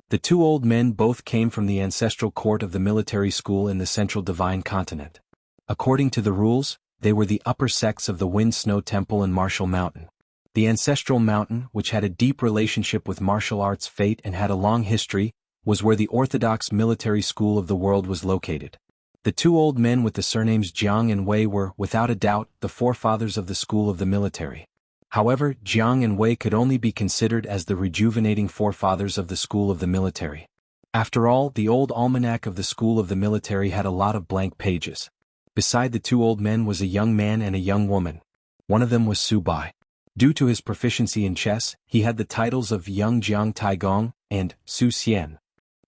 The 2 old men both came from the ancestral court of the military school in the Central Divine Continent. According to the rules, they were the upper sects of the Wind Snow Temple and Martial Mountain. The ancestral mountain, which had a deep relationship with martial arts fate and had a long history, was where the orthodox military school of the world was located. The 2 old men with the surnames Jiang and Wei were, without a doubt, the forefathers of the school of the military. However, Jiang and Wei could only be considered as the rejuvenating forefathers of the school of the military. After all, the old almanac of the school of the military had a lot of blank pages. Beside the 2 old men was a young man and a young woman. One of them was Su Bai. Due to his proficiency in chess, he had the titles of Young Jiang Taigong and Su Xian.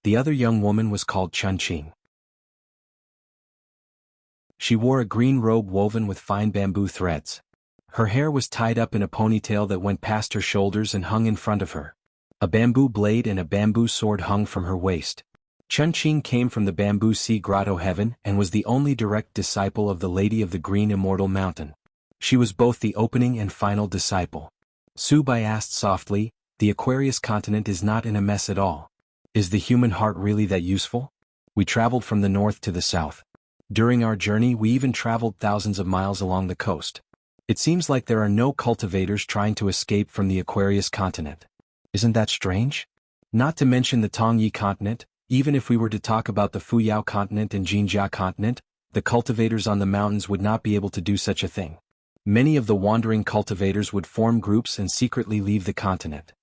The other young woman was called Chun Qing. She wore a green robe woven with fine bamboo threads. Her hair was tied up in a ponytail that went past her shoulders and hung in front of her. A bamboo blade and a bamboo sword hung from her waist. Chun-Ching came from the Bamboo Sea Grotto Heaven and was the only direct disciple of the Lady of the Green Immortal Mountain. She was both the opening and final disciple. Su Bai asked softly, "The Aquarius continent is not in a mess at all. Is the human heart really that useful? We traveled from the north to the south. During our journey we even traveled thousands of miles along the coast. It seems like there are no cultivators trying to escape from the Aquarius continent. Isn't that strange? Not to mention the Tongyi continent, even if we were to talk about the Fuyao continent and Jinjia continent, the cultivators on the mountains would not be able to do such a thing. Many of the wandering cultivators would form groups and secretly leave the continent."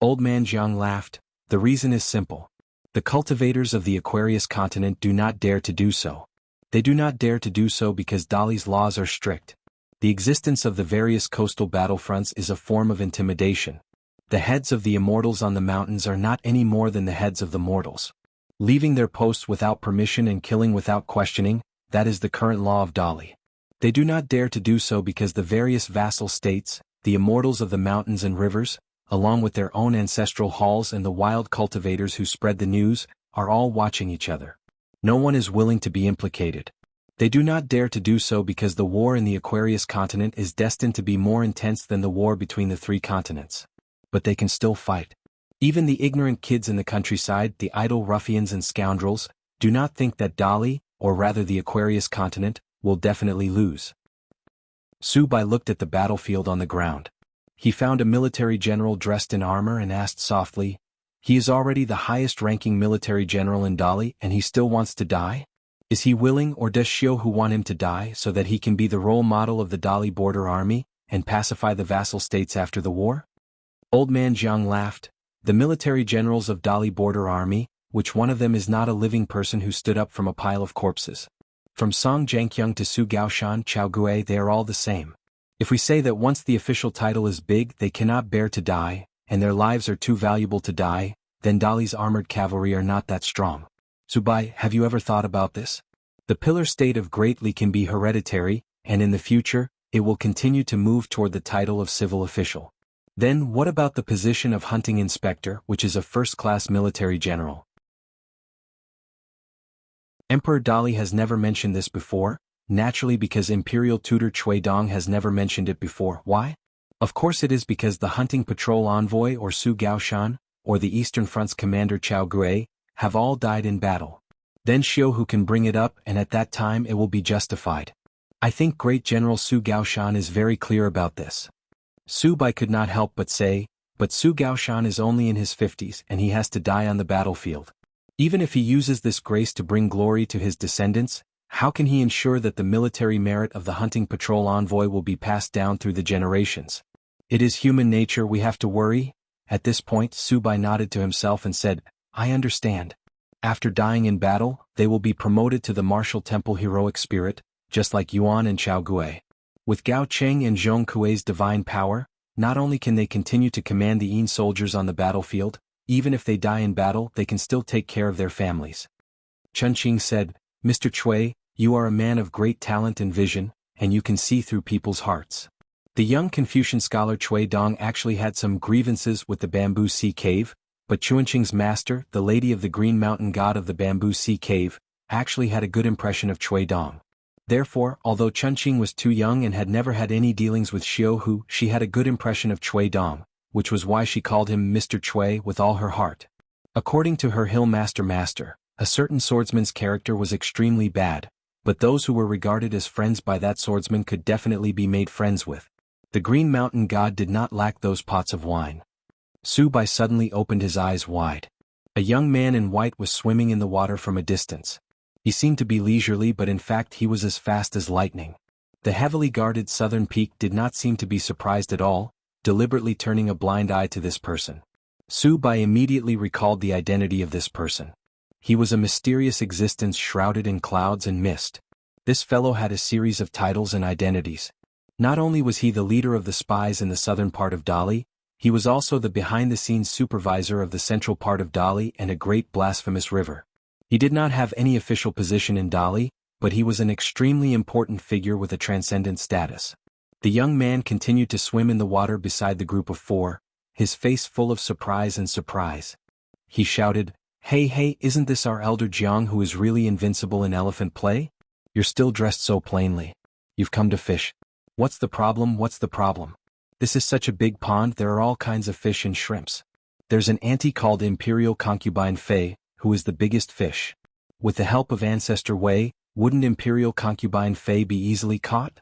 Old Man Jiang laughed. "The reason is simple. The cultivators of the Aquarius continent do not dare to do so. They do not dare to do so because Dali's laws are strict. The existence of the various coastal battlefronts is a form of intimidation. The heads of the immortals on the mountains are not any more than the heads of the mortals. Leaving their posts without permission and killing without questioning, that is the current law of Dali. They do not dare to do so because the various vassal states, the immortals of the mountains and rivers, along with their own ancestral halls and the wild cultivators who spread the news, are all watching each other. No one is willing to be implicated. They do not dare to do so because the war in the Aquarius continent is destined to be more intense than the war between the three continents. But they can still fight. Even the ignorant kids in the countryside, the idle ruffians and scoundrels, do not think that Dali, or rather the Aquarius continent, will definitely lose." Su Bai looked at the battlefield on the ground. He found a military general dressed in armor and asked softly, "He is already the highest-ranking military general in Dali and he still wants to die? Is he willing, or does Xiu want him to die so that he can be the role model of the Dali border army and pacify the vassal states after the war?" Old Man Jiang laughed. "The military generals of Dali border army, which one of them is not a living person who stood up from a pile of corpses? From Song Jianqiang to Su Gaoshan Chao Gui, they are all the same. If we say that once the official title is big they cannot bear to die, and their lives are too valuable to die, then Dali's armored cavalry are not that strong. Su Bai, have you ever thought about this? The pillar state of Great Li can be hereditary, and in the future, it will continue to move toward the title of civil official. Then what about the position of hunting inspector, which is a first-class military general? Emperor Dali has never mentioned this before, naturally because Imperial tutor Cui Dong has never mentioned it before. Why? Of course it is because the hunting patrol envoy or Su Gaoshan, or the Eastern Front's commander Chao Gui, have all died in battle. Then Xiu Hu can bring it up and at that time it will be justified. I think Great General Su Gaoshan is very clear about this." Su Bai could not help but say, "But Su Gaoshan is only in his 50s and he has to die on the battlefield. Even if he uses this grace to bring glory to his descendants, how can he ensure that the military merit of the hunting patrol envoy will be passed down through the generations? It is human nature we have to worry." At this point Su Bai nodded to himself and said, "I understand. After dying in battle, they will be promoted to the martial temple heroic spirit, just like Yuan and Chao Gui. With Gao Cheng and Zhong Kuei's divine power, not only can they continue to command the Yin soldiers on the battlefield, even if they die in battle they can still take care of their families." Chun-Ching said, "Mr. Cui, you are a man of great talent and vision, and you can see through people's hearts." The young Confucian scholar Cui Dong actually had some grievances with the Bamboo Sea Cave, but Chun-Ching's master, the Lady of the Green Mountain god of the Bamboo Sea Cave, actually had a good impression of Cui Dong. Therefore, although Chun-Ching was too young and had never had any dealings with Xiu Hu, she had a good impression of Cui Dong, which was why she called him Mr. Cui with all her heart. According to her Hill Master, a certain swordsman's character was extremely bad, but those who were regarded as friends by that swordsman could definitely be made friends with. The Green Mountain god did not lack those pots of wine. Su Bai suddenly opened his eyes wide. A young man in white was swimming in the water from a distance. He seemed to be leisurely but in fact he was as fast as lightning. The heavily guarded southern peak did not seem to be surprised at all, deliberately turning a blind eye to this person. Su Bai immediately recalled the identity of this person. He was a mysterious existence shrouded in clouds and mist. This fellow had a series of titles and identities. Not only was he the leader of the spies in the southern part of Dali, he was also the behind-the-scenes supervisor of the central part of Dali and a great blasphemous river. He did not have any official position in Dali, but he was an extremely important figure with a transcendent status. The young man continued to swim in the water beside the group of four, his face full of surprise. He shouted, Hey, isn't this our elder Jiang who is really invincible in elephant play? You're still dressed so plainly. You've come to fish. What's the problem? This is such a big pond, there are all kinds of fish and shrimps. There's an auntie called Imperial Concubine Fei, who is the biggest fish. With the help of Ancestor Wei, wouldn't Imperial Concubine Fei be easily caught?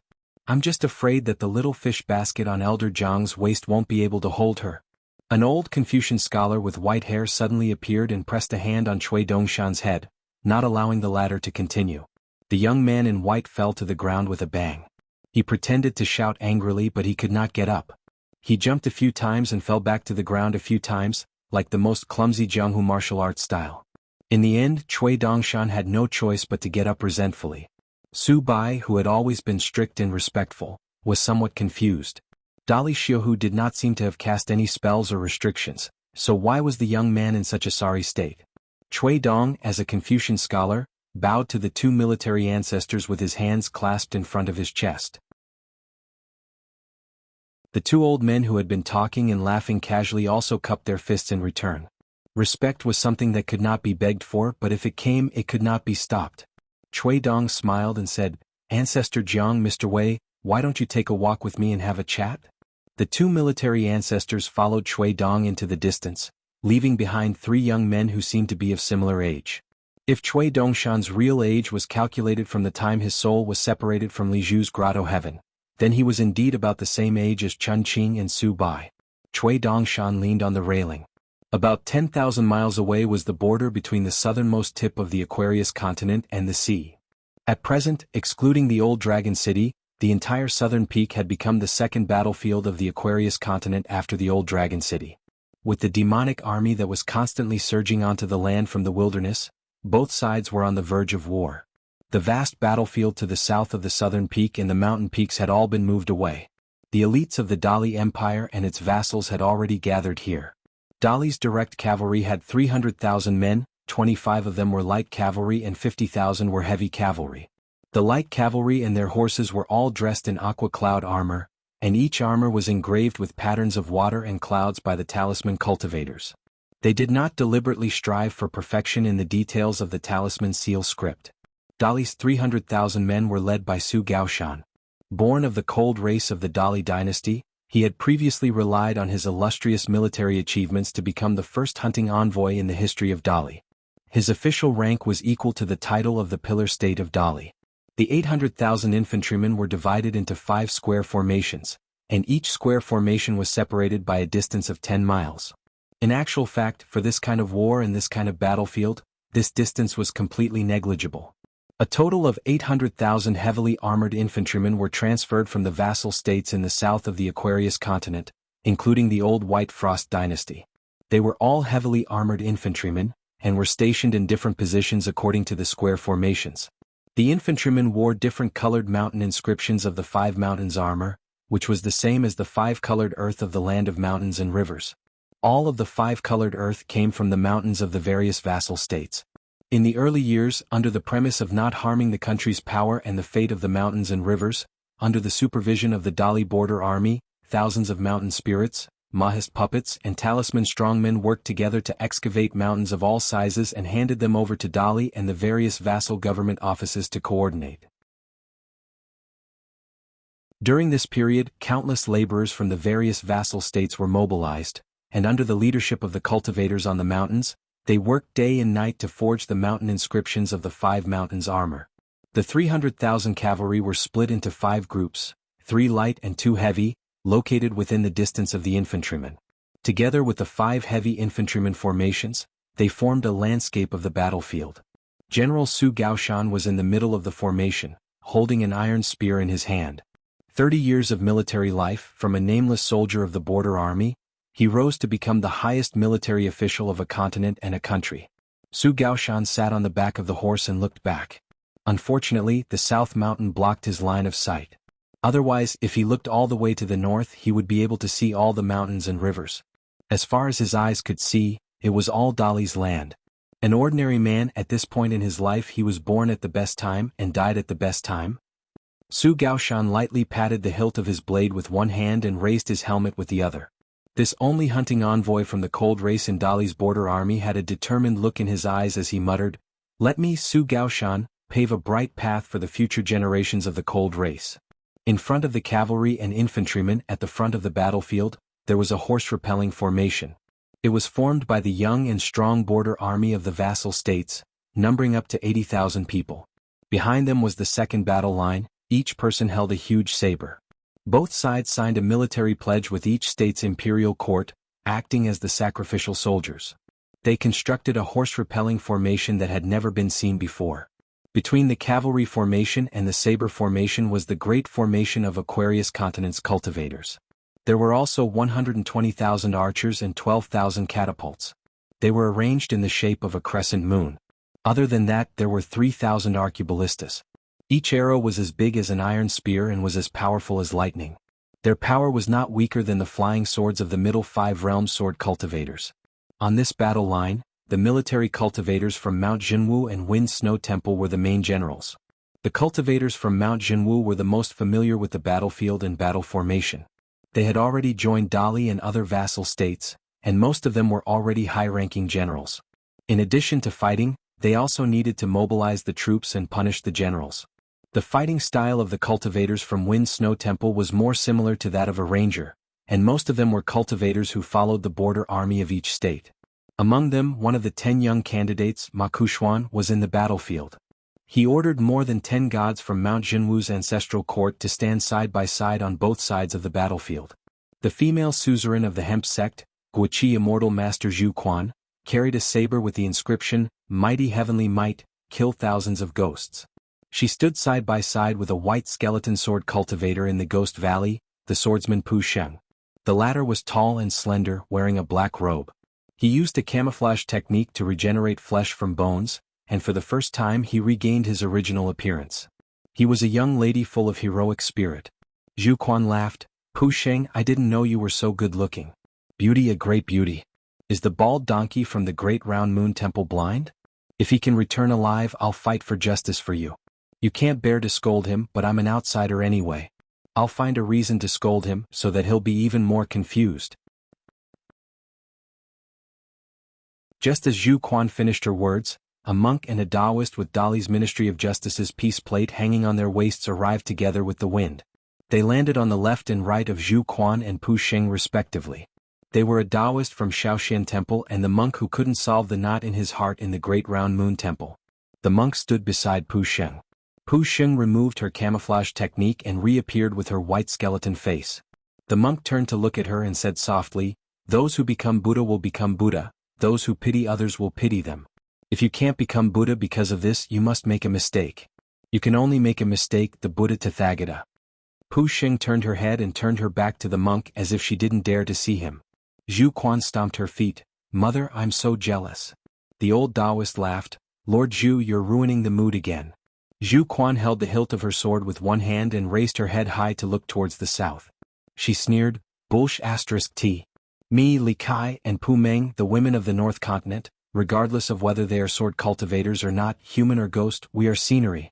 I'm just afraid that the little fish basket on Elder Jiang's waist won't be able to hold her. An old Confucian scholar with white hair suddenly appeared and pressed a hand on Cui Dongshan's head, not allowing the latter to continue. The young man in white fell to the ground with a bang. He pretended to shout angrily, but he could not get up. He jumped a few times and fell back to the ground a few times, like the most clumsy Jianghu martial arts style. In the end, Cui Dongshan had no choice but to get up resentfully. Su Bai, who had always been strict and respectful, was somewhat confused. Dali Xiuhu did not seem to have cast any spells or restrictions, so why was the young man in such a sorry state? Cui Dong, as a Confucian scholar, bowed to the two military ancestors with his hands clasped in front of his chest. The two old men who had been talking and laughing casually also cupped their fists in return. Respect was something that could not be begged for, but if it came, it could not be stopped. Cui Dong smiled and said, "Ancestor Jiang, Mr. Wei, why don't you take a walk with me and have a chat?" The two military ancestors followed Cui Dong into the distance, leaving behind three young men who seemed to be of similar age. If Cui Dongshan's real age was calculated from the time his soul was separated from Li Zhu's grotto heaven, then he was indeed about the same age as Chun Qing and Su Bai. Cui Dongshan leaned on the railing. About 10,000 miles away was the border between the southernmost tip of the Aquarius continent and the sea. At present, excluding the old Dragon City, the entire southern peak had become the second battlefield of the Aquarius continent after the old Dragon City. With the demonic army that was constantly surging onto the land from the wilderness, both sides were on the verge of war. The vast battlefield to the south of the southern peak and the mountain peaks had all been moved away. The elites of the Dali Empire and its vassals had already gathered here. Dali's direct cavalry had 300,000 men, 25 of them were light cavalry and 50,000 were heavy cavalry. The light cavalry and their horses were all dressed in aqua cloud armor, and each armor was engraved with patterns of water and clouds by the talisman cultivators. They did not deliberately strive for perfection in the details of the talisman seal script. Dali's 300,000 men were led by Su Gaoshan. Born of the cold race of the Dali dynasty, he had previously relied on his illustrious military achievements to become the first hunting envoy in the history of Dali. His official rank was equal to the title of the pillar state of Dali. The 800,000 infantrymen were divided into 5 square formations, and each square formation was separated by a distance of 10 miles. In actual fact, for this kind of war and this kind of battlefield, this distance was completely negligible. A total of 800,000 heavily armored infantrymen were transferred from the vassal states in the south of the Aquarius continent, including the old White Frost dynasty. They were all heavily armored infantrymen, and were stationed in different positions according to the square formations. The infantrymen wore different colored mountain inscriptions of the 5 mountains armor, which was the same as the 5-colored earth of the land of mountains and rivers. All of the 5-colored earth came from the mountains of the various vassal states. In the early years, under the premise of not harming the country's power and the fate of the mountains and rivers, under the supervision of the Dali border army, thousands of mountain spirits, Mahist puppets and talisman strongmen worked together to excavate mountains of all sizes and handed them over to Dali and the various vassal government offices to coordinate. During this period, countless laborers from the various vassal states were mobilized, and under the leadership of the cultivators on the mountains, they worked day and night to forge the mountain inscriptions of the 5 mountains armor. The 300,000 cavalry were split into 5 groups, 3 light and 2 heavy, located within the distance of the infantrymen. Together with the 5 heavy infantrymen formations, they formed a landscape of the battlefield. General Su Gaoshan was in the middle of the formation, holding an iron spear in his hand. 30 years of military life, from a nameless soldier of the border army, he rose to become the highest military official of a continent and a country. Su Gaoshan sat on the back of the horse and looked back. Unfortunately, the south mountain blocked his line of sight. Otherwise, if he looked all the way to the north, he would be able to see all the mountains and rivers. As far as his eyes could see, it was all Dali's land. An ordinary man at this point in his life, he was born at the best time and died at the best time. Su Gaoshan lightly patted the hilt of his blade with one hand and raised his helmet with the other. This only hunting envoy from the cold race in Dali's border army had a determined look in his eyes as he muttered, "Let me, Su Gaoshan, pave a bright path for the future generations of the cold race." In front of the cavalry and infantrymen at the front of the battlefield, there was a horse-repelling formation. It was formed by the young and strong border army of the vassal states, numbering up to 80,000 people. Behind them was the second battle line, each person held a huge saber. Both sides signed a military pledge with each state's imperial court, acting as the sacrificial soldiers. They constructed a horse-repelling formation that had never been seen before. Between the cavalry formation and the saber formation was the great formation of Aquarius Continent's cultivators. There were also 120,000 archers and 12,000 catapults. They were arranged in the shape of a crescent moon. Other than that, there were 3,000 arqueballistas. Each arrow was as big as an iron spear and was as powerful as lightning. Their power was not weaker than the flying swords of the Middle Five Realms sword cultivators. On this battle line, the military cultivators from Mount Jinwu and Wind Snow Temple were the main generals. The cultivators from Mount Jinwu were the most familiar with the battlefield and battle formation. They had already joined Dali and other vassal states, and most of them were already high-ranking generals. In addition to fighting, they also needed to mobilize the troops and punish the generals. The fighting style of the cultivators from Wind Snow Temple was more similar to that of a ranger, and most of them were cultivators who followed the border army of each state. Among them, one of the 10 young candidates, Ma Kuxuan, was in the battlefield. He ordered more than 10 gods from Mount Jinwu's ancestral court to stand side by side on both sides of the battlefield. The female suzerain of the Hemp sect, Guiqi Immortal Master Zhu Quan, carried a saber with the inscription, "Mighty Heavenly Might, kill thousands of ghosts." She stood side by side with a white skeleton sword cultivator in the Ghost Valley, the swordsman Pu Sheng. The latter was tall and slender, wearing a black robe. He used a camouflage technique to regenerate flesh from bones, and for the first time he regained his original appearance. He was a young lady full of heroic spirit. Zhu Quan laughed, "Pu Sheng, I didn't know you were so good-looking. Beauty, a great beauty. Is the bald donkey from the Great Round Moon Temple blind? If he can return alive, I'll fight for justice for you. You can't bear to scold him, but I'm an outsider anyway. I'll find a reason to scold him so that he'll be even more confused." Just as Zhu Quan finished her words, a monk and a Taoist with Dali's Ministry of Justice's peace plate hanging on their waists arrived together with the wind. They landed on the left and right of Zhu Quan and Pu Sheng respectively. They were a Taoist from Shaoxian Temple and the monk who couldn't solve the knot in his heart in the Great Round Moon Temple. The monk stood beside Pu Sheng. Pu Sheng removed her camouflage technique and reappeared with her white skeleton face. The monk turned to look at her and said softly, "Those who become Buddha will become Buddha, those who pity others will pity them. If you can't become Buddha because of this, you must make a mistake. You can only make a mistake, the Buddha Tathagata." Pu Sheng turned her head and turned her back to the monk as if she didn't dare to see him. Zhu Quan stomped her feet. "Mother, I'm so jealous." The old Taoist laughed, "Lord Zhu, you're ruining the mood again." Zhu Quan held the hilt of her sword with one hand and raised her head high to look towards the south. She sneered, "Bullsh *T. Me, Li Kai, and Pu Meng, the women of the North Continent, regardless of whether they are sword cultivators or not, human or ghost, we are scenery."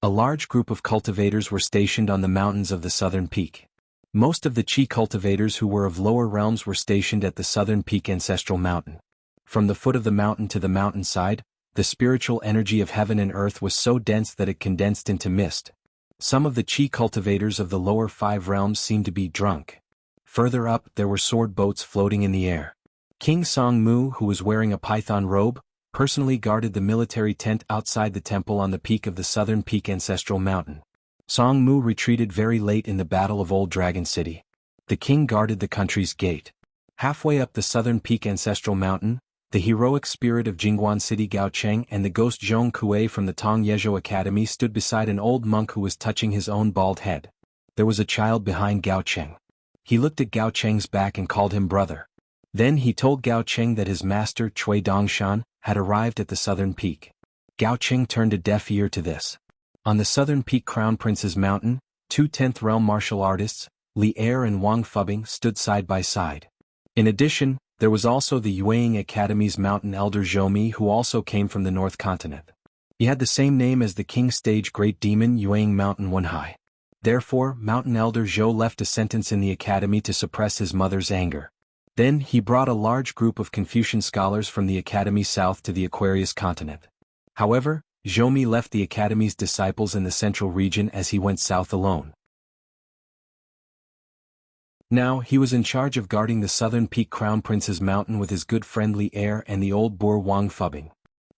A large group of cultivators were stationed on the mountains of the southern peak. Most of the Qi cultivators who were of lower realms were stationed at the southern peak ancestral mountain. From the foot of the mountain to the mountainside, the spiritual energy of heaven and earth was so dense that it condensed into mist. Some of the Qi cultivators of the lower 5 realms seemed to be drunk. Further up, there were sword boats floating in the air. King Song Mu, who was wearing a python robe, personally guarded the military tent outside the temple on the peak of the southern peak ancestral mountain. Song Mu retreated very late in the Battle of Old Dragon City. The king guarded the country's gate. Halfway up the southern peak ancestral mountain, the heroic spirit of Jingguan City Gao Cheng and the ghost Zhong Kuei from the Tong Yezhou Academy stood beside an old monk who was touching his own bald head. There was a child behind Gao Cheng. He looked at Gao Cheng's back and called him brother. Then he told Gao Cheng that his master, Cui Dongshan, had arrived at the southern peak. Gao Cheng turned a deaf ear to this. On the southern peak Crown Prince's Mountain, 2 10th realm martial artists, Li Er and Wang Fubing, stood side by side. In addition, there was also the Yueying Academy's mountain elder Zhou who also came from the North Continent. He had the same name as the King Stage Great Demon Yueying Mountain Wenhai. Therefore, Mountain Elder Zhou left a sentence in the academy to suppress his mother's anger. Then he brought a large group of Confucian scholars from the academy south to the Aquarius continent. However, Zhou left the academy's disciples in the central region as he went south alone. Now he was in charge of guarding the southern peak Crown Prince's Mountain with his good friendly heir and the old boor Wang Fubing.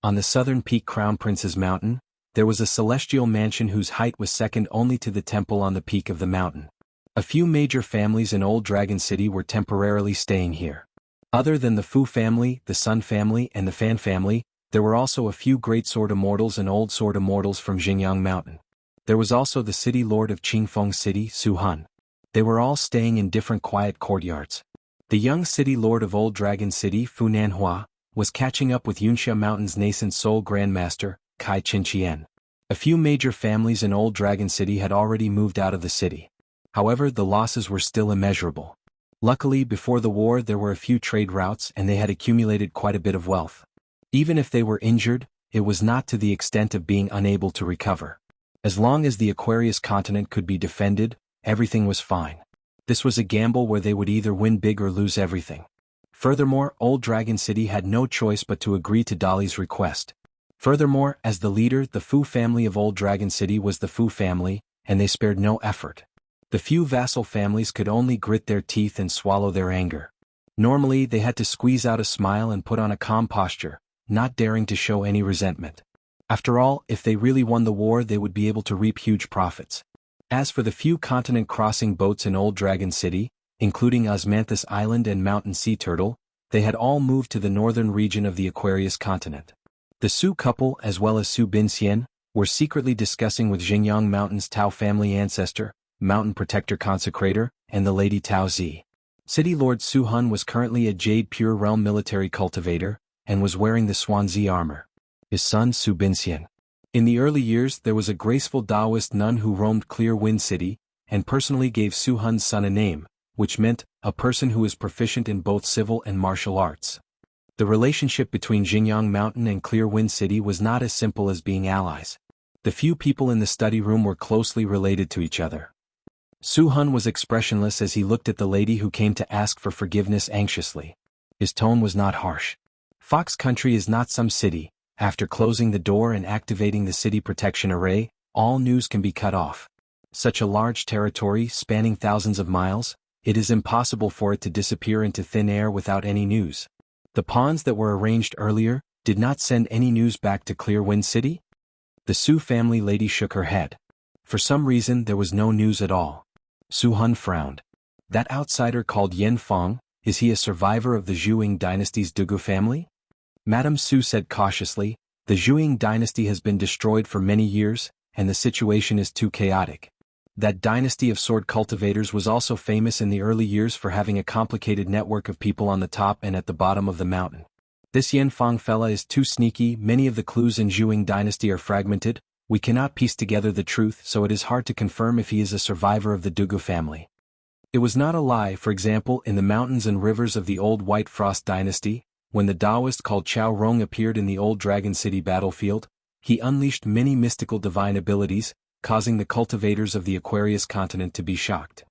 On the southern peak Crown Prince's Mountain, there was a celestial mansion whose height was second only to the temple on the peak of the mountain. A few major families in Old Dragon City were temporarily staying here. Other than the Fu family, the Sun family and the Fan family, there were also a few great sword immortals and old sword immortals from Xinjiang Mountain. There was also the city lord of Qingfeng City, Su Han. They were all staying in different quiet courtyards. The young city lord of Old Dragon City, Fu Nanhua, was catching up with Yunxia Mountain's nascent Soul Grandmaster, Kai Qinqian. A few major families in Old Dragon City had already moved out of the city. However, the losses were still immeasurable. Luckily, before the war there were a few trade routes and they had accumulated quite a bit of wealth. Even if they were injured, it was not to the extent of being unable to recover. As long as the Aquarius continent could be defended, everything was fine. This was a gamble where they would either win big or lose everything. Furthermore, Old Dragon City had no choice but to agree to Dali's request. Furthermore, as the leader, the Fu family of Old Dragon City was the Fu family, and they spared no effort. The few vassal families could only grit their teeth and swallow their anger. Normally, they had to squeeze out a smile and put on a calm posture, not daring to show any resentment. After all, if they really won the war, they would be able to reap huge profits. As for the few continent-crossing boats in Old Dragon City, including Osmanthus Island and Mountain Sea Turtle, they had all moved to the northern region of the Aquarius continent. The Su couple, as well as Su Binxian, were secretly discussing with Xinjiang Mountain's Tao family ancestor, Mountain Protector Consecrator, and the Lady Tao Zi. City Lord Su Hun was currently a Jade Pure Realm military cultivator, and was wearing the Swansea armor. His son Su Binxian. In the early years there was a graceful Taoist nun who roamed Clear Wind City, and personally gave Su Hun's son a name, which meant, a person who is proficient in both civil and martial arts. The relationship between Xinjiang Mountain and Clear Wind City was not as simple as being allies. The few people in the study room were closely related to each other. Su Hun was expressionless as he looked at the lady who came to ask for forgiveness anxiously. His tone was not harsh. Fox Country is not some city. After closing the door and activating the city protection array, all news can be cut off. Such a large territory spanning thousands of miles, it is impossible for it to disappear into thin air without any news. The pawns that were arranged earlier did not send any news back to Clear Wind City? The Su family lady shook her head. For some reason there was no news at all. Su Hun frowned. That outsider called Yen Fong, is he a survivor of the Zhuang dynasty's Dugu family? Madame Su said cautiously, the Zhuang dynasty has been destroyed for many years, and the situation is too chaotic. That dynasty of sword cultivators was also famous in the early years for having a complicated network of people on the top and at the bottom of the mountain. This Yen Fong fella is too sneaky, many of the clues in Zhuang dynasty are fragmented, we cannot piece together the truth, so it is hard to confirm if he is a survivor of the Dugu family. It was not a lie. For example, in the mountains and rivers of the old White Frost dynasty, when the Taoist called Chao Rong appeared in the old Dragon City battlefield, he unleashed many mystical divine abilities, causing the cultivators of the Aquarius continent to be shocked.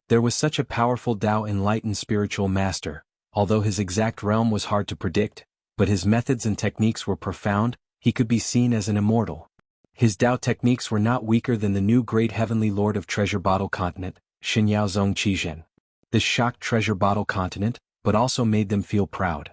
There was such a powerful Tao enlightened spiritual master, although his exact realm was hard to predict, but his methods and techniques were profound, he could be seen as an immortal. His Tao techniques were not weaker than the new great heavenly lord of Treasure Bottle Continent, Xinyao Zong Qizhen. This shocked Treasure Bottle Continent, but also made them feel proud.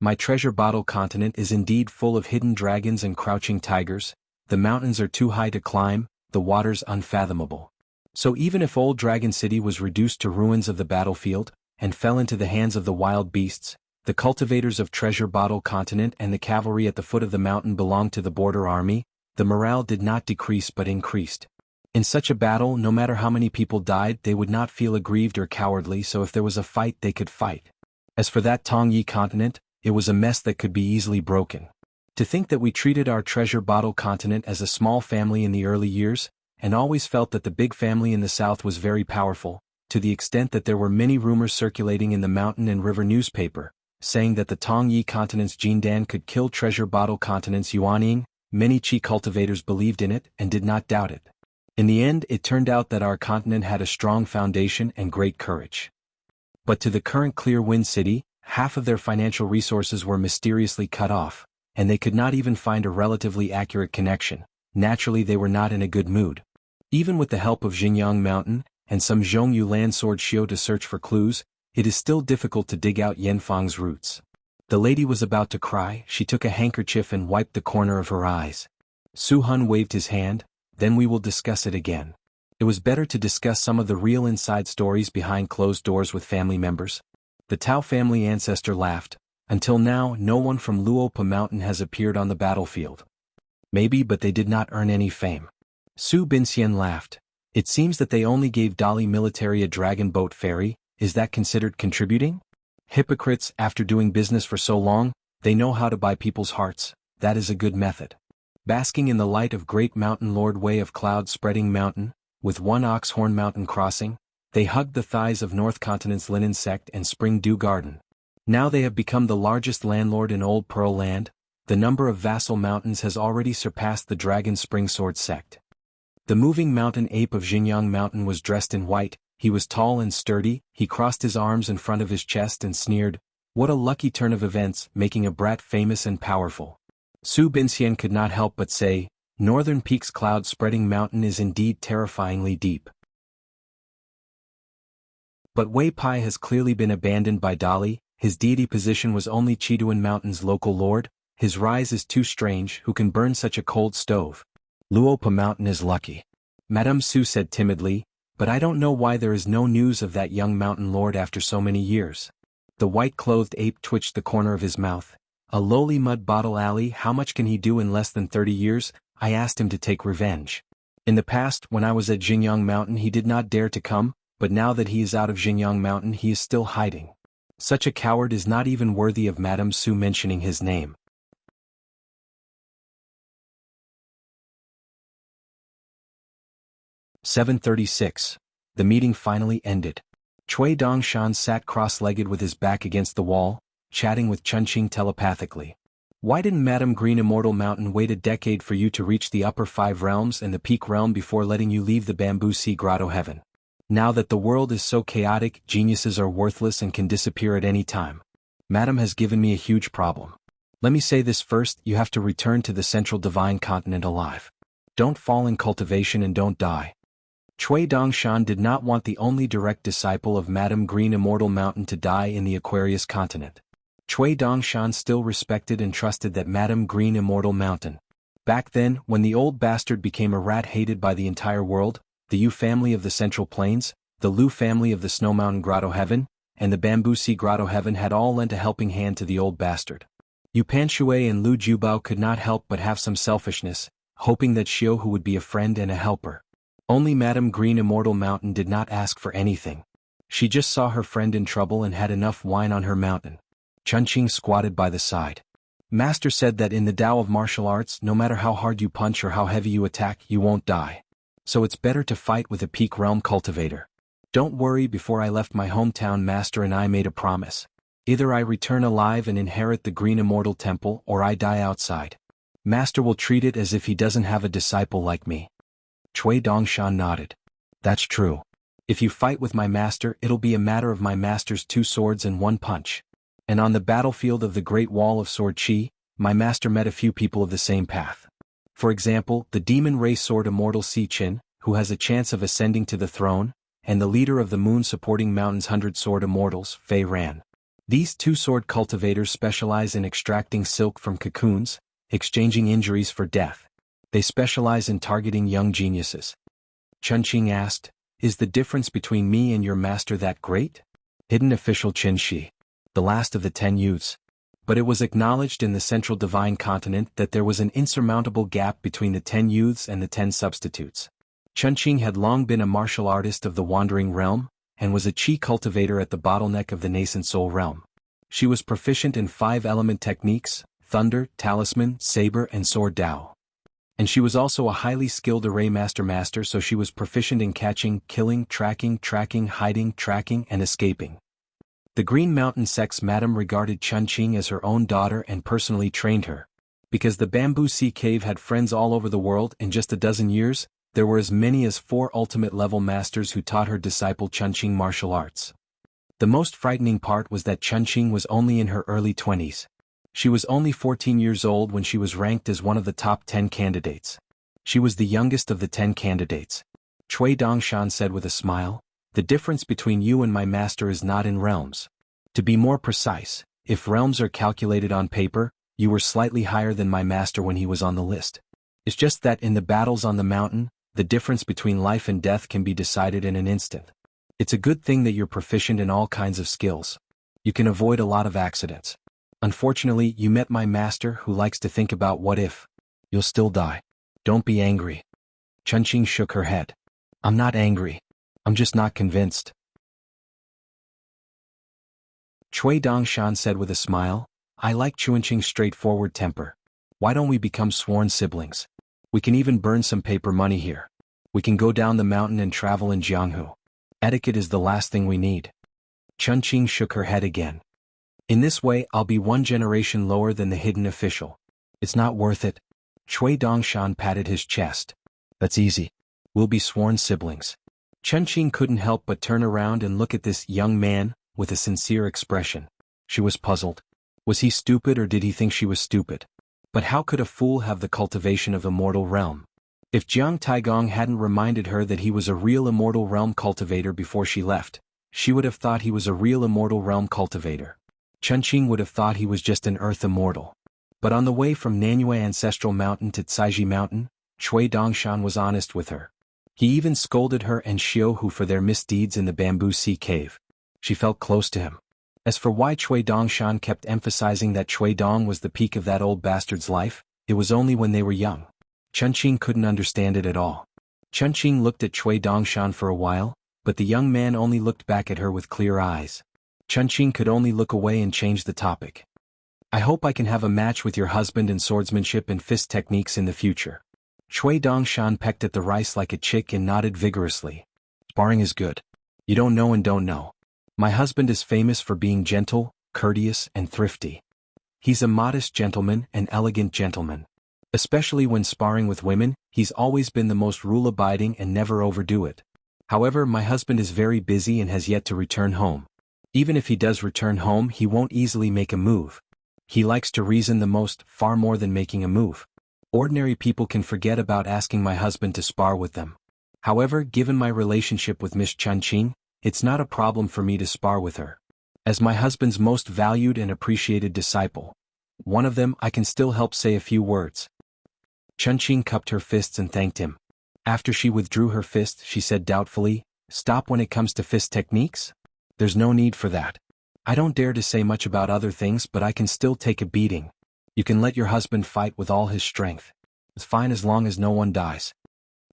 My Treasure Bottle Continent is indeed full of hidden dragons and crouching tigers, the mountains are too high to climb, the waters unfathomable. So even if Old Dragon City was reduced to ruins of the battlefield, and fell into the hands of the wild beasts, the cultivators of Treasure Bottle Continent and the cavalry at the foot of the mountain belonged to the border army, the morale did not decrease but increased. In such a battle, no matter how many people died, they would not feel aggrieved or cowardly, so if there was a fight they could fight. As for that Tongyi continent, it was a mess that could be easily broken. To think that we treated our Treasure Bottle Continent as a small family in the early years, and always felt that the big family in the south was very powerful, to the extent that there were many rumors circulating in the mountain and river newspaper, saying that the Tongyi continent's Jindan could kill Treasure Bottle Continent's Yuanying. Many Qi cultivators believed in it and did not doubt it. In the end, it turned out that our continent had a strong foundation and great courage. But to the current Clear Wind City, half of their financial resources were mysteriously cut off, and they could not even find a relatively accurate connection. Naturally, they were not in a good mood. Even with the help of Xinjiang Mountain and some Zhongyu land sword Xiao to search for clues, it is still difficult to dig out Yanfang's roots. The lady was about to cry. She took a handkerchief and wiped the corner of her eyes. Su Hun waved his hand. Then we will discuss it again. It was better to discuss some of the real inside stories behind closed doors with family members. The Tao family ancestor laughed. Until now, no one from Luopa Mountain has appeared on the battlefield. Maybe, but they did not earn any fame. Su Binxian laughed. It seems that they only gave Dali military a dragon boat ferry. Is that considered contributing? Hypocrites, after doing business for so long, they know how to buy people's hearts. That is a good method. Basking in the light of Great Mountain Lord Way of Cloud Spreading Mountain, with one Oxhorn Mountain crossing, they hugged the thighs of North Continent's Linen Sect and Spring Dew Garden. Now they have become the largest landlord in Old Pearl Land. The number of vassal mountains has already surpassed the Dragon Spring Sword Sect. The moving mountain ape of Xinjiang Mountain was dressed in white. He was tall and sturdy. He crossed his arms in front of his chest and sneered. What a lucky turn of events, making a brat famous and powerful. Su Binxian could not help but say, Northern Peak's cloud-spreading mountain is indeed terrifyingly deep. But Wei Pai has clearly been abandoned by Dali. His deity position was only Chiduan Mountain's local lord. His rise is too strange. Who can burn such a cold stove? Luopa Mountain is lucky. Madame Su said timidly, but I don't know why there is no news of that young mountain lord after so many years. The white-clothed ape twitched the corner of his mouth. A lowly mud bottle alley, how much can he do in less than 30 years? I asked him to take revenge. In the past, when I was at Xinjiang Mountain, he did not dare to come, but now that he is out of Xinjiang Mountain, he is still hiding. Such a coward is not even worthy of Madame Su mentioning his name. 7:36. The meeting finally ended. Cui Dongshan sat cross-legged with his back against the wall, chatting with Chunqing telepathically. Why didn't Madame Green Immortal Mountain wait a decade for you to reach the upper 5 realms and the peak realm before letting you leave the Bamboo Sea Grotto Heaven? Now that the world is so chaotic, geniuses are worthless and can disappear at any time. Madame has given me a huge problem. Let me say this first, you have to return to the Central Divine Continent alive. Don't fall in cultivation and don't die. Cui Dongshan did not want the only direct disciple of Madame Green Immortal Mountain to die in the Aquarius continent. Cui Dongshan still respected and trusted that Madame Green Immortal Mountain. Back then, when the old bastard became a rat hated by the entire world, the Yu family of the Central Plains, the Lu family of the Snow Mountain Grotto Heaven, and the Bamboo Sea Grotto Heaven had all lent a helping hand to the old bastard. Yu Panshui and Lu Jubao could not help but have some selfishness, hoping that Xiao would be a friend and a helper. Only Madame Green Immortal Mountain did not ask for anything. She just saw her friend in trouble and had enough wine on her mountain. Chunqing squatted by the side. Master said that in the Tao of martial arts, no matter how hard you punch or how heavy you attack, you won't die. So it's better to fight with a peak realm cultivator. Don't worry, before I left my hometown, Master and I made a promise. Either I return alive and inherit the Green Immortal Temple or I die outside. Master will treat it as if he doesn't have a disciple like me. Cui Dongshan nodded. That's true. If you fight with my master, it'll be a matter of my master's 2 swords and 1 punch. And on the battlefield of the Great Wall of Sword Chi, my master met a few people of the same path. For example, the demon race sword immortal Si Qin, who has a chance of ascending to the throne, and the leader of the Moon Supporting Mountains 100 Sword Immortals, Fei Ran. These 2 sword cultivators specialize in extracting silk from cocoons, exchanging injuries for death. They specialize in targeting young geniuses. Chunqing asked, is the difference between me and your master that great? Hidden official Qin Shi. The last of the 10 youths. But it was acknowledged in the Central Divine Continent that there was an insurmountable gap between the 10 youths and the 10 substitutes. Chunqing had long been a martial artist of the Wandering Realm, and was a chi cultivator at the bottleneck of the nascent Soul Realm. She was proficient in 5 element techniques, thunder, talisman, saber and sword Dao. And she was also a highly skilled array master, so she was proficient in catching, killing, tracking, hiding, tracking, and escaping. The Green Mountain Sect's madam regarded Chunqing as her own daughter and personally trained her. Because the Bamboo Sea Cave had friends all over the world, in just a dozen years, there were as many as 4 ultimate level masters who taught her disciple Chunqing martial arts. The most frightening part was that Chunqing was only in her early 20s. She was only 14 years old when she was ranked as one of the top 10 candidates. She was the youngest of the 10 candidates. Cui Dongshan said with a smile, "The difference between you and my master is not in realms. To be more precise, if realms are calculated on paper, you were slightly higher than my master when he was on the list. It's just that in the battles on the mountain, the difference between life and death can be decided in an instant. It's a good thing that you're proficient in all kinds of skills. You can avoid a lot of accidents. Unfortunately, you met my master who likes to think about what if. You'll still die. Don't be angry." Chunqing shook her head. "I'm not angry. I'm just not convinced." Cui Dongshan said with a smile, "I like Chunqing's straightforward temper. Why don't we become sworn siblings? We can even burn some paper money here. We can go down the mountain and travel in Jianghu. Etiquette is the last thing we need." Chunqing shook her head again. "In this way I'll be one generation lower than the hidden official. It's not worth it." Cui Dongshan patted his chest. "That's easy. We'll be sworn siblings." Chunqing couldn't help but turn around and look at this young man, with a sincere expression. She was puzzled. Was he stupid or did he think she was stupid? But how could a fool have the cultivation of immortal realm? If Jiang Taigong hadn't reminded her that he was a real immortal realm cultivator before she left, she would have thought he was a real immortal realm cultivator. Chunqing would have thought he was just an earth immortal. But on the way from Nanyue Ancestral Mountain to Caiji Mountain, Cui Dongshan was honest with her. He even scolded her and Xiaohu for their misdeeds in the Bamboo Sea Cave. She felt close to him. As for why Cui Dongshan kept emphasizing that Cui Dong was the peak of that old bastard's life, it was only when they were young. Chunqing couldn't understand it at all. Chunqing looked at Cui Dongshan for a while, but the young man only looked back at her with clear eyes. Chunqing could only look away and change the topic. "I hope I can have a match with your husband in swordsmanship and fist techniques in the future." Cui Dongshan pecked at the rice like a chick and nodded vigorously. "Sparring is good. You don't know and don't know. My husband is famous for being gentle, courteous, and thrifty. He's a modest gentleman, an elegant gentleman. Especially when sparring with women, he's always been the most rule-abiding and never overdo it. However, my husband is very busy and has yet to return home. Even if he does return home, he won't easily make a move. He likes to reason the most, far more than making a move. Ordinary people can forget about asking my husband to spar with them. However, given my relationship with Miss Chunqing, it's not a problem for me to spar with her. As my husband's most valued and appreciated disciple, one of them, I can still help say a few words." Chunqing cupped her fists and thanked him. After she withdrew her fist, she said doubtfully, "Stop when it comes to fist techniques? There's no need for that. I don't dare to say much about other things, but I can still take a beating. You can let your husband fight with all his strength. It's fine as long as no one dies."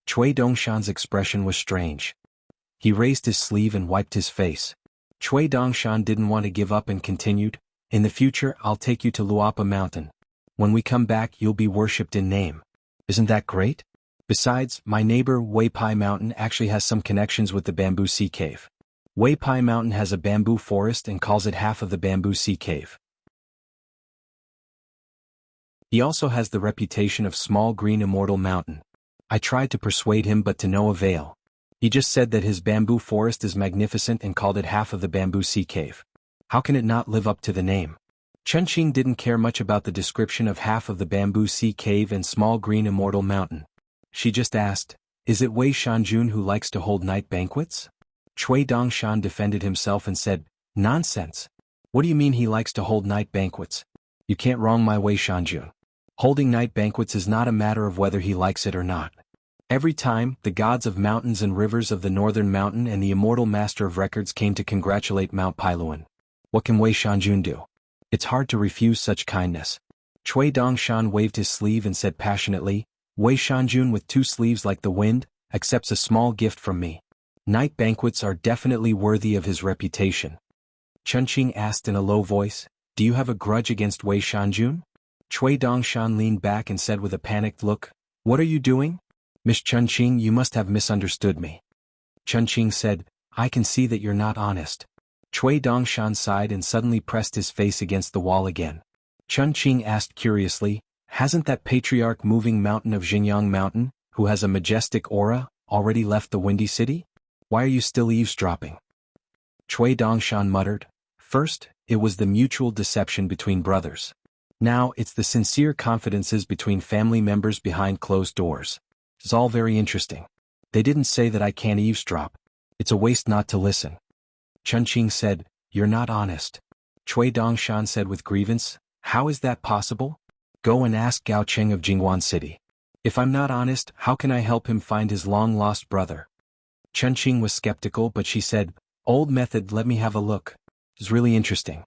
Cui Dongshan's expression was strange. He raised his sleeve and wiped his face. Cui Dongshan didn't want to give up and continued, "In the future I'll take you to Luapa Mountain. When we come back you'll be worshipped in name. Isn't that great? Besides, my neighbor Weipai Mountain actually has some connections with the Bamboo Sea Cave. Weipai Mountain has a bamboo forest and calls it half of the Bamboo Sea Cave. He also has the reputation of small green immortal mountain. I tried to persuade him but to no avail. He just said that his bamboo forest is magnificent and called it half of the Bamboo Sea Cave. How can it not live up to the name?" Chunqing didn't care much about the description of half of the Bamboo Sea Cave and small green immortal mountain. She just asked, "Is it Wei Shanjun who likes to hold night banquets?" Cui Dongshan defended himself and said, "Nonsense. What do you mean he likes to hold night banquets? You can't wrong my Wei Shanjun. Holding night banquets is not a matter of whether he likes it or not. Every time, the gods of mountains and rivers of the northern mountain and the immortal master of records came to congratulate Mount Pailuan. What can Wei Shanjun do? It's hard to refuse such kindness." Cui Dongshan waved his sleeve and said passionately, "Wei Shanjun with two sleeves like the wind, accepts a small gift from me. Night banquets are definitely worthy of his reputation." Chunqing asked in a low voice, "Do you have a grudge against Wei Shanjun?" Cui Dongshan leaned back and said with a panicked look, "What are you doing? Miss Chunqing, you must have misunderstood me." Chunqing said, "I can see that you're not honest." Cui Dongshan sighed and suddenly pressed his face against the wall again. Chunqing asked curiously, "Hasn't that patriarch moving mountain of Xinjiang Mountain, who has a majestic aura, already left the Windy City? Why are you still eavesdropping?" Cui Dongshan muttered. First, it was the mutual deception between brothers. Now it's the sincere confidences between family members behind closed doors. It's all very interesting. They didn't say that I can't eavesdrop. It's a waste not to listen. Chunqing said, You're not honest. Cui Dongshan said with grievance, How is that possible? Go and ask Gao Cheng of Jingwan City. If I'm not honest, how can I help him find his long-lost brother? Chunqing was skeptical, but she said, Old method, let me have a look. It's really interesting.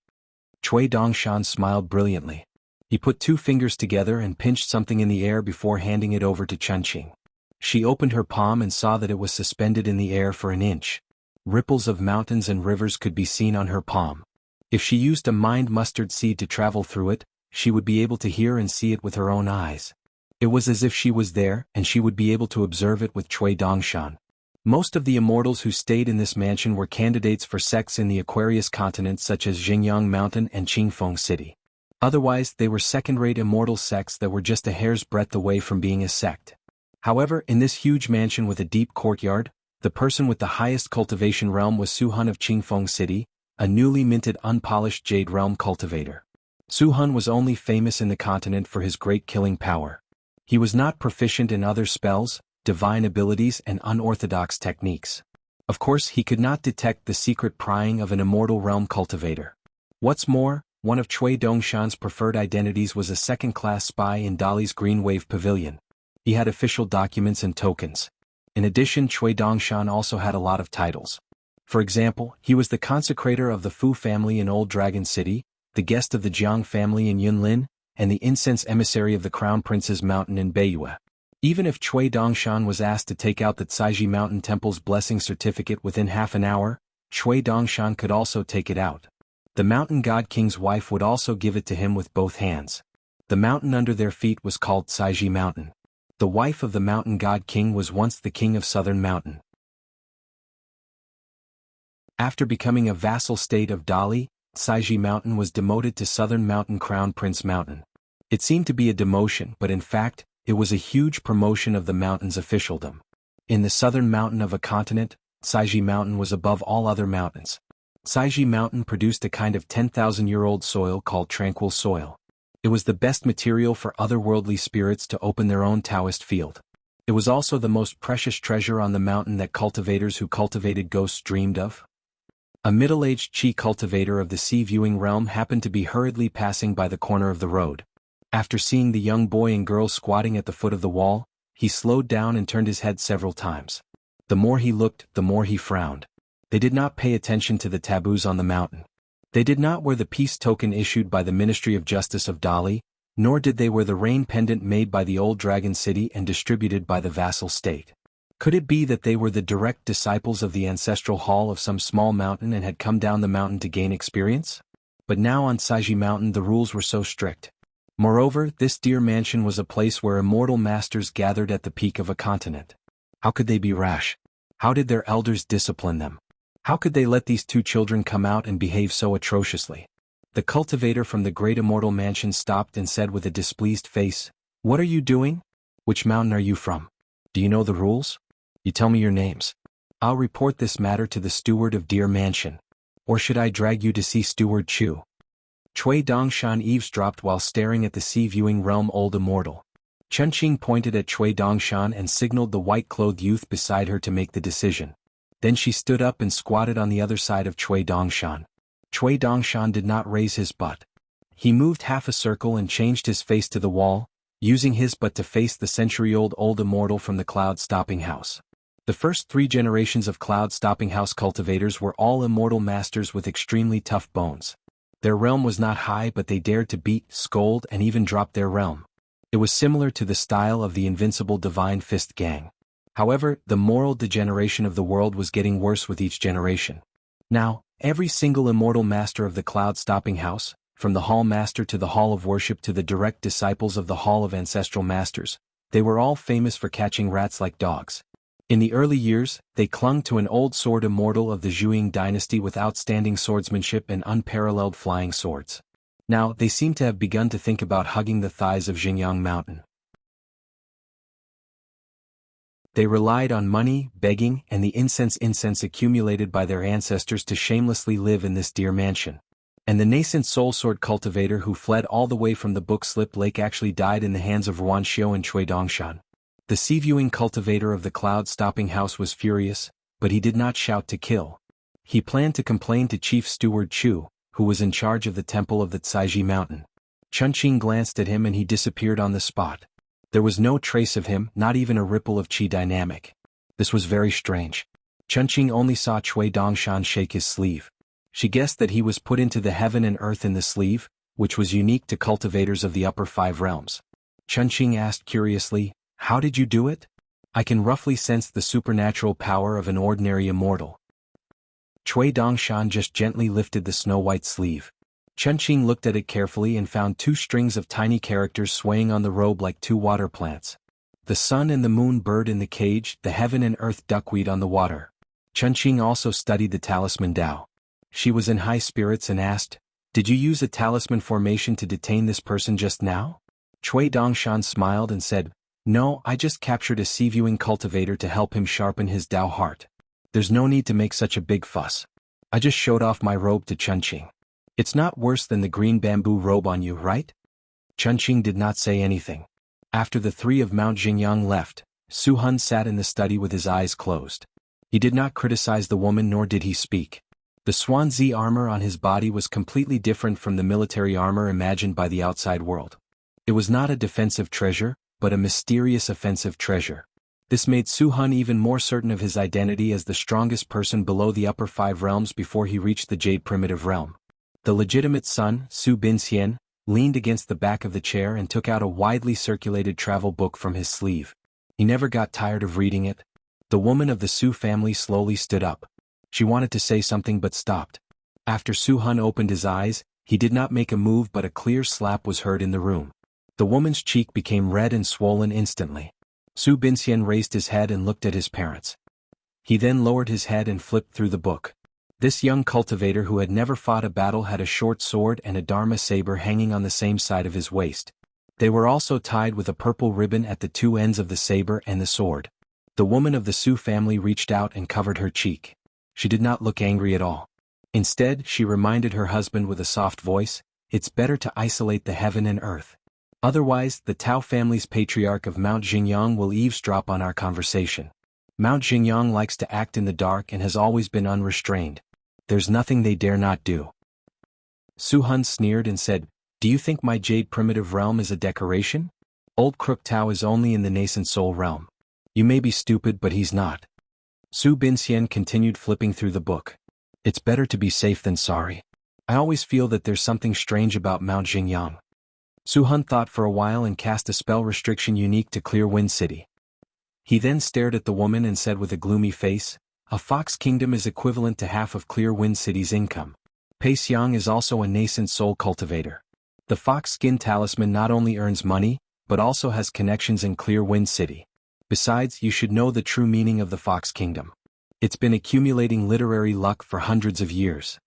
Cui Dongshan smiled brilliantly. He put 2 fingers together and pinched something in the air before handing it over to Chunqing. She opened her palm and saw that it was suspended in the air for an inch. Ripples of mountains and rivers could be seen on her palm. If she used a mind mustard seed to travel through it, she would be able to hear and see it with her own eyes. It was as if she was there, and she would be able to observe it with Cui Dongshan. Most of the immortals who stayed in this mansion were candidates for sects in the Aquarius continent such as Xingyang Mountain and Qingfeng City. Otherwise, they were second-rate immortal sects that were just a hair's breadth away from being a sect. However, in this huge mansion with a deep courtyard, the person with the highest cultivation realm was Su-hun of Qingfeng City, a newly minted unpolished jade realm cultivator. Su-hun was only famous in the continent for his great killing power. He was not proficient in other spells, divine abilities and unorthodox techniques. Of course, he could not detect the secret prying of an immortal realm cultivator. What's more, one of Cui Dongshan's preferred identities was a second-class spy in Dali's Green Wave Pavilion. He had official documents and tokens. In addition, Cui Dongshan also had a lot of titles. For example, he was the consecrator of the Fu family in Old Dragon City, the guest of the Jiang family in Yunlin, and the incense emissary of the Crown Prince's Mountain in Beiyue. Even if Cui Dongshan was asked to take out the Caiji Mountain Temple's blessing certificate within half an hour, Cui Dongshan could also take it out. The Mountain God King's wife would also give it to him with both hands. The mountain under their feet was called Caiji Mountain. The wife of the Mountain God King was once the king of Southern Mountain. After becoming a vassal state of Dali, Caiji Mountain was demoted to Southern Mountain Crown Prince Mountain. It seemed to be a demotion, but in fact, it was a huge promotion of the mountain's officialdom. In the southern mountain of a continent, Caiji Mountain was above all other mountains. Caiji Mountain produced a kind of 10,000-year-old soil called tranquil soil. It was the best material for otherworldly spirits to open their own Taoist field. It was also the most precious treasure on the mountain that cultivators who cultivated ghosts dreamed of. A middle-aged Qi cultivator of the sea-viewing realm happened to be hurriedly passing by the corner of the road. After seeing the young boy and girl squatting at the foot of the wall, he slowed down and turned his head several times. The more he looked, the more he frowned. They did not pay attention to the taboos on the mountain. They did not wear the peace token issued by the Ministry of Justice of Dali, nor did they wear the rain pendant made by the Old Dragon City and distributed by the vassal state. Could it be that they were the direct disciples of the ancestral hall of some small mountain and had come down the mountain to gain experience? But now on Caiji Mountain the rules were so strict. Moreover, this dear mansion was a place where immortal masters gathered at the peak of a continent. How could they be rash? How did their elders discipline them? How could they let these 2 children come out and behave so atrociously? The cultivator from the great immortal mansion stopped and said with a displeased face, What are you doing? Which mountain are you from? Do you know the rules? You tell me your names. I'll report this matter to the steward of Deer Mansion. Or should I drag you to see Steward Chu? Cui Dongshan eavesdropped while staring at the sea-viewing realm old immortal. Chunqing pointed at Cui Dongshan and signaled the white-clothed youth beside her to make the decision. Then she stood up and squatted on the other side of Cui Dongshan. Cui Dongshan did not raise his butt. He moved half a circle and changed his face to the wall, using his butt to face the century-old old immortal from the Cloud-Stopping House. The first 3 generations of Cloud-Stopping House cultivators were all immortal masters with extremely tough bones. Their realm was not high, but they dared to beat, scold, and even drop their realm. It was similar to the style of the invincible Divine Fist gang. However, the moral degeneration of the world was getting worse with each generation. Now, every single immortal master of the Cloud-Stopping House, from the Hall Master to the Hall of Worship to the direct disciples of the Hall of Ancestral Masters, they were all famous for catching rats like dogs. In the early years, they clung to an old sword immortal of the Zhuang dynasty with outstanding swordsmanship and unparalleled flying swords. Now, they seem to have begun to think about hugging the thighs of Xingyang Mountain. They relied on money, begging, and the incense accumulated by their ancestors to shamelessly live in this dear mansion. And the nascent soul sword cultivator who fled all the way from the book Slip Lake actually died in the hands of Ruan Xiao and Cui Dongshan. The sea-viewing cultivator of the cloud-stopping house was furious, but he did not shout to kill. He planned to complain to Chief Steward Chu, who was in charge of the temple of the Caiji Mountain. Chunqing glanced at him and he disappeared on the spot. There was no trace of him, not even a ripple of qi dynamic. This was very strange. Chunqing only saw Cui Dongshan shake his sleeve. She guessed that he was put into the heaven and earth in the sleeve, which was unique to cultivators of the upper 5 realms. Chunqing asked curiously, "How did you do it?" "I can roughly sense the supernatural power of an ordinary immortal." Cui Dongshan just gently lifted the snow-white sleeve. Chunqing looked at it carefully and found 2 strings of tiny characters swaying on the robe like 2 water plants. The sun and the moon bird in the cage, the heaven and earth duckweed on the water. Chunqing also studied the talisman Dao. She was in high spirits and asked, "Did you use a talisman formation to detain this person just now?" Cui Dongshan smiled and said, "No, I just captured a sea-viewing cultivator to help him sharpen his Dao heart. There's no need to make such a big fuss. I just showed off my robe to Chunqing. It's not worse than the green bamboo robe on you, right?" Chunqing did not say anything. After the 3 of Mount Jingyang left, Su Hun sat in the study with his eyes closed. He did not criticize the woman nor did he speak. The Swansea armor on his body was completely different from the military armor imagined by the outside world. It was not a defensive treasure, but a mysterious offensive treasure. This made Su Hun even more certain of his identity as the strongest person below the upper 5 realms before he reached the Jade Primitive Realm. The legitimate son, Su Binxian, leaned against the back of the chair and took out a widely circulated travel book from his sleeve. He never got tired of reading it. The woman of the Su family slowly stood up. She wanted to say something but stopped. After Su Hun opened his eyes, he did not make a move but a clear slap was heard in the room. The woman's cheek became red and swollen instantly. Su Binxian raised his head and looked at his parents. He then lowered his head and flipped through the book. This young cultivator who had never fought a battle had a short sword and a dharma saber hanging on the same side of his waist. They were also tied with a purple ribbon at the 2 ends of the saber and the sword. The woman of the Su family reached out and covered her cheek. She did not look angry at all. Instead, she reminded her husband with a soft voice, "It's better to isolate the heaven and earth. Otherwise, the Tao family's patriarch of Mount Jingyang will eavesdrop on our conversation. Mount Jingyang likes to act in the dark and has always been unrestrained. There's nothing they dare not do." Su Hun sneered and said, "Do you think my Jade Primitive Realm is a decoration? Old Crook Tao is only in the nascent soul realm. You may be stupid but he's not." Su Binxian continued flipping through the book. "It's better to be safe than sorry. I always feel that there's something strange about Mount Jingyang." Su Hun thought for a while and cast a spell restriction unique to Clear Wind City. He then stared at the woman and said with a gloomy face, "A Fox Kingdom is equivalent to half of Clear Wind City's income. Pei Xiang is also a nascent soul cultivator. The Fox Skin Talisman not only earns money, but also has connections in Clear Wind City. Besides, you should know the true meaning of the Fox Kingdom. It's been accumulating literary luck for hundreds of years."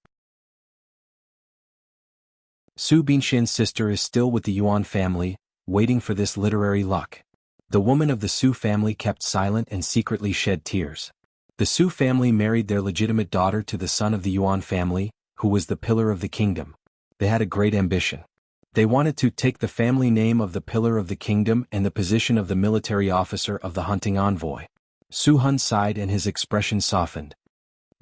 Su Binxian's sister is still with the Yuan family, waiting for this literary luck. The woman of the Su family kept silent and secretly shed tears. The Su family married their legitimate daughter to the son of the Yuan family, who was the pillar of the kingdom. They had a great ambition. They wanted to take the family name of the pillar of the kingdom and the position of the military officer of the hunting envoy. Su Hun sighed and his expression softened.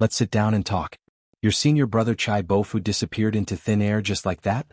"Let's sit down and talk. Your senior brother Chai Bofu disappeared into thin air just like that?"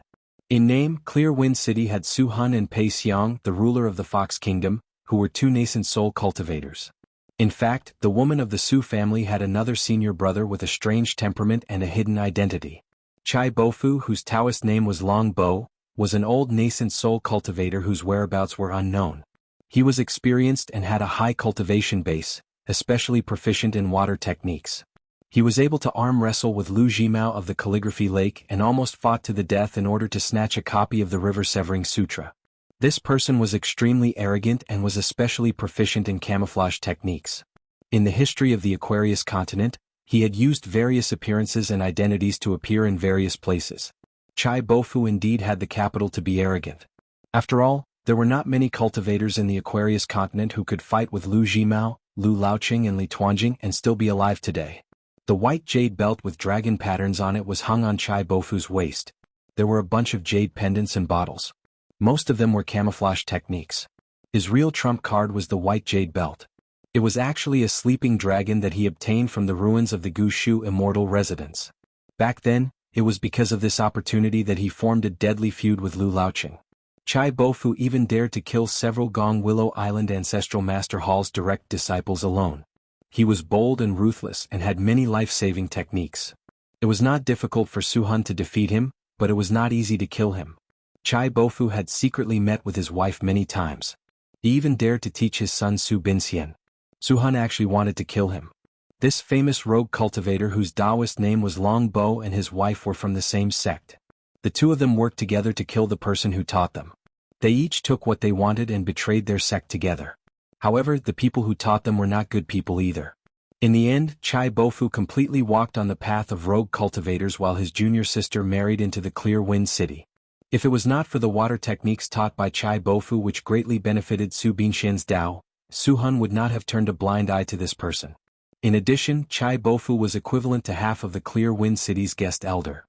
In name, Clear Wind City had Su Hun and Pei Xiang, the ruler of the Fox Kingdom, who were 2 nascent soul cultivators. In fact, the woman of the Su family had another senior brother with a strange temperament and a hidden identity. Chai Bofu, whose Taoist name was Long Bo, was an old nascent soul cultivator whose whereabouts were unknown. He was experienced and had a high cultivation base, especially proficient in water techniques. He was able to arm wrestle with Lu Jimao of the Calligraphy Lake and almost fought to the death in order to snatch a copy of the River Severing Sutra. This person was extremely arrogant and was especially proficient in camouflage techniques. In the history of the Aquarius continent, he had used various appearances and identities to appear in various places. Chai Bofu indeed had the capital to be arrogant. After all, There were not many cultivators in the Aquarius continent who could fight with Lu Jimao, Lu Laoqing and Li Tuanjing and still be alive today. The white jade belt with dragon patterns on it was hung on Chai Bofu's waist. There were a bunch of jade pendants and bottles. Most of them were camouflage techniques. His real trump card was the white jade belt. It was actually a sleeping dragon that he obtained from the ruins of the Gushu immortal residence. Back then, it was because of this opportunity that he formed a deadly feud with Lu Laoqing. Chai Bofu even dared to kill several Gong Willow Island Ancestral Master Hall's direct disciples alone. He was bold and ruthless and had many life-saving techniques. It was not difficult for Su Han to defeat him, but it was not easy to kill him. Chai Bofu had secretly met with his wife many times. He even dared to teach his son Su Binxian. Su Han actually wanted to kill him. This famous rogue cultivator whose Taoist name was Long Bo and his wife were from the same sect. The two of them worked together to kill the person who taught them. They each took what they wanted and betrayed their sect together. However, the people who taught them were not good people either. In the end, Chai Bofu completely walked on the path of rogue cultivators while his junior sister married into the Clear Wind City. If it was not for the water techniques taught by Chai Bofu which greatly benefited Su Binxian's Dao, Su Han would not have turned a blind eye to this person. In addition, Chai Bofu was equivalent to half of the Clear Wind City's guest elder.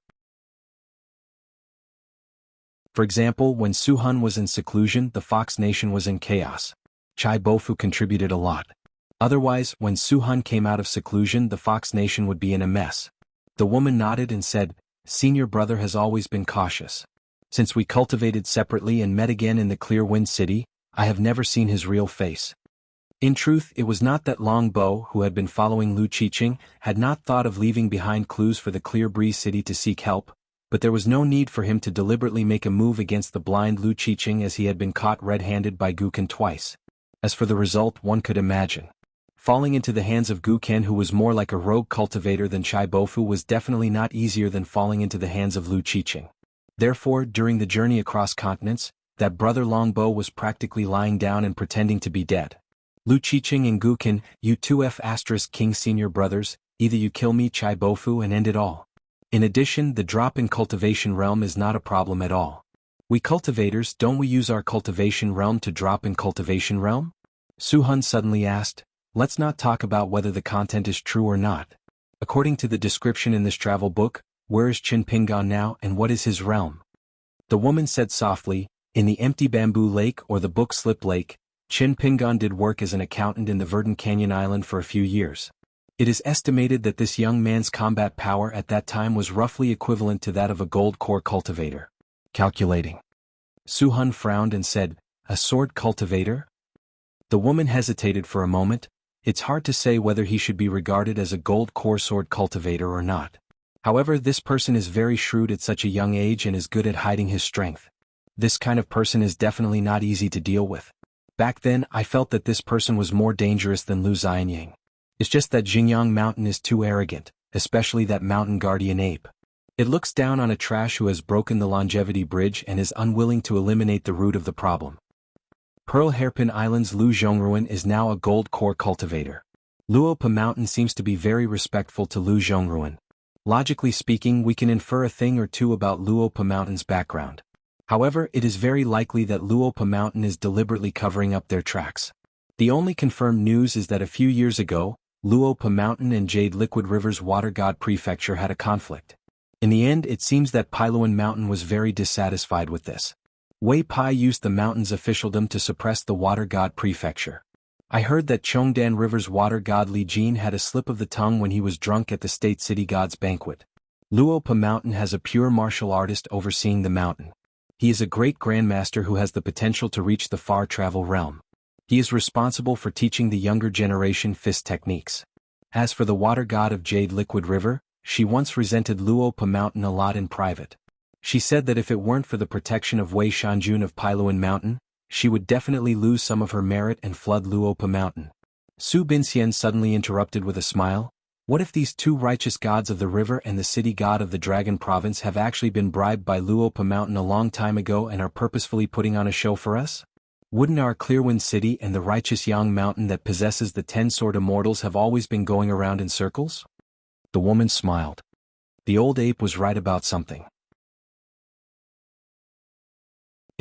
For example, when Su Han was in seclusion, the Fox Nation was in chaos. Chai Bofu contributed a lot. Otherwise, when Su Han came out of seclusion, the Fox Nation would be in a mess. The woman nodded and said, "Senior brother has always been cautious. Since we cultivated separately and met again in the Clear Wind City, I have never seen his real face." In truth, it was not that Long Bo, who had been following Lu Qiqing, had not thought of leaving behind clues for the Clear Breeze City to seek help, but there was no need for him to deliberately make a move against the blind Lu Qiqing as he had been caught red-handed by Gu Ken twice. As for the result, one could imagine. Falling into the hands of Gu Ken, who was more like a rogue cultivator than Chai Bofu, was definitely not easier than falling into the hands of Lu Qiqing. Therefore, during the journey across continents, that brother Long Bo was practically lying down and pretending to be dead. Lu Qiqing and Gu Ken, you two King senior brothers, either you kill me Chai Bofu and end it all. In addition, the drop in cultivation realm is not a problem at all. We cultivators, don't we use our cultivation realm to drop in cultivation realm? Su Han suddenly asked. Let's not talk about whether the content is true or not. According to the description in this travel book, where is Qin Pingan now and what is his realm? The woman said softly, in the empty bamboo lake or the book slip lake, Qin Pingan did work as an accountant in the Verdant Canyon Island for a few years. It is estimated that this young man's combat power at that time was roughly equivalent to that of a gold core cultivator. Calculating. Su Han frowned and said, a sword cultivator? The woman hesitated for a moment. It's hard to say whether he should be regarded as a gold core sword cultivator or not. However, this person is very shrewd at such a young age and is good at hiding his strength. This kind of person is definitely not easy to deal with. Back then, I felt that this person was more dangerous than Lu Xianyang. It's just that Jingyang Mountain is too arrogant, especially that mountain guardian ape. It looks down on a trash who has broken the longevity bridge and is unwilling to eliminate the root of the problem. Pearl Hairpin Island's Lu Zhongruan is now a gold core cultivator. Luopa Mountain seems to be very respectful to Lu Zhongruan. Logically speaking, we can infer a thing or two about Luopa Mountain's background. However, it is very likely that Luopa Mountain is deliberately covering up their tracks. The only confirmed news is that a few years ago, Luopa Mountain and Jade Liquid River's Water God Prefecture had a conflict. In the end, it seems that Pailuan Mountain was very dissatisfied with this. Wei Pai used the mountain's officialdom to suppress the Water God Prefecture. I heard that Chongdan River's Water God Li Jin had a slip of the tongue when he was drunk at the State City God's banquet. Luopa Mountain has a pure martial artist overseeing the mountain. He is a great grandmaster who has the potential to reach the far travel realm. He is responsible for teaching the younger generation fist techniques. As for the Water God of Jade Liquid River, she once resented Luopa Mountain a lot in private. She said that if it weren't for the protection of Wei Shanjun of Pailuan Mountain, she would definitely lose some of her merit and flood Luopa Mountain. Su Binxian suddenly interrupted with a smile. What if these two righteous gods of the river and the city god of the Dragon Province have actually been bribed by Luopa Mountain a long time ago and are purposefully putting on a show for us? Wouldn't our Clearwind City and the righteous Yang Mountain that possesses the 10-sword immortals have always been going around in circles? The woman smiled. The old ape was right about something.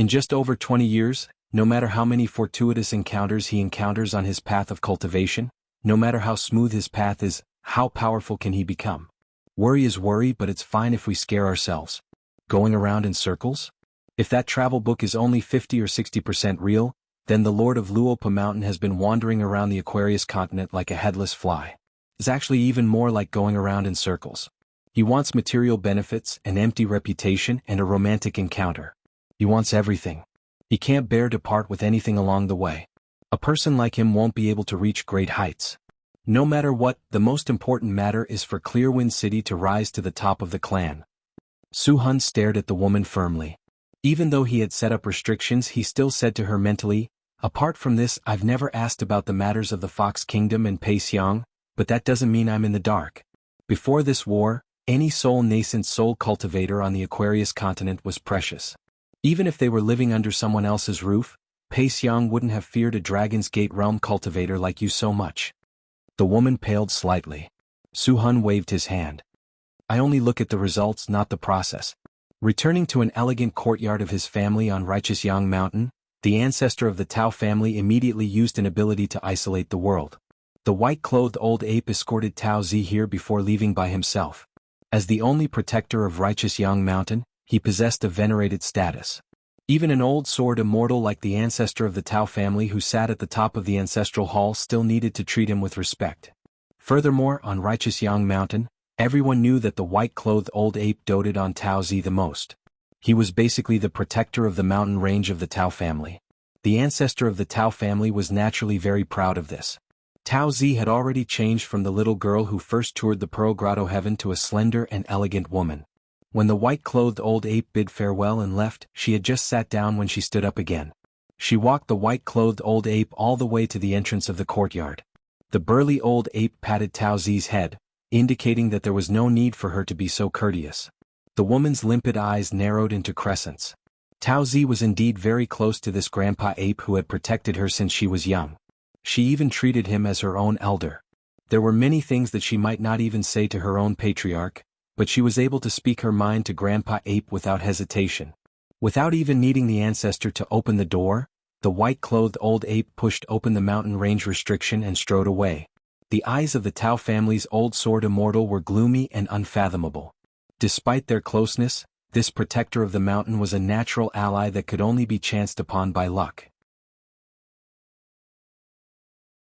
In just over 20 years, no matter how many fortuitous encounters he encounters on his path of cultivation, no matter how smooth his path is, how powerful can he become? Worry is worry, but it's fine if we scare ourselves. Going around in circles? If that travel book is only 50 or 60% real, then the Lord of Luopa Mountain has been wandering around the Aquarius continent like a headless fly. It's actually even more like going around in circles. He wants material benefits, an empty reputation, and a romantic encounter. He wants everything. He can't bear to part with anything along the way. A person like him won't be able to reach great heights. No matter what, the most important matter is for Clearwind City to rise to the top of the clan. Su-hun stared at the woman firmly. Even though he had set up restrictions, he still said to her mentally, "Apart from this, I've never asked about the matters of the Fox Kingdom and Peixiang, but that doesn't mean I'm in the dark." Before this war, any nascent soul cultivator on the Aquarius continent was precious. Even if they were living under someone else's roof, Peixiang wouldn't have feared a Dragon's Gate realm cultivator like you so much. The woman paled slightly. Su-hun waved his hand. "I only look at the results, not the process." Returning to an elegant courtyard of his family on Righteous Yang Mountain, the ancestor of the Tao family immediately used an ability to isolate the world. The white-clothed old ape escorted Tao Zi here before leaving by himself. As the only protector of Righteous Yang Mountain, he possessed a venerated status. Even an old sword immortal like the ancestor of the Tao family who sat at the top of the ancestral hall still needed to treat him with respect. Furthermore, on Righteous Yang Mountain, everyone knew that the white-clothed old ape doted on Tao Zi the most. He was basically the protector of the mountain range of the Tao family. The ancestor of the Tao family was naturally very proud of this. Tao Zi had already changed from the little girl who first toured the Pearl Grotto heaven to a slender and elegant woman. When the white-clothed old ape bid farewell and left, she had just sat down when she stood up again. She walked the white-clothed old ape all the way to the entrance of the courtyard. The burly old ape patted Tao Zi's head, indicating that there was no need for her to be so courteous. The woman's limpid eyes narrowed into crescents. Tao Zi was indeed very close to this grandpa ape who had protected her since she was young. She even treated him as her own elder. There were many things that she might not even say to her own patriarch, but she was able to speak her mind to Grandpa Ape without hesitation. Without even needing the ancestor to open the door, the white-clothed old ape pushed open the mountain range restriction and strode away. The eyes of the Tao family's old sword immortal were gloomy and unfathomable. Despite their closeness, this protector of the mountain was a natural ally that could only be chanced upon by luck.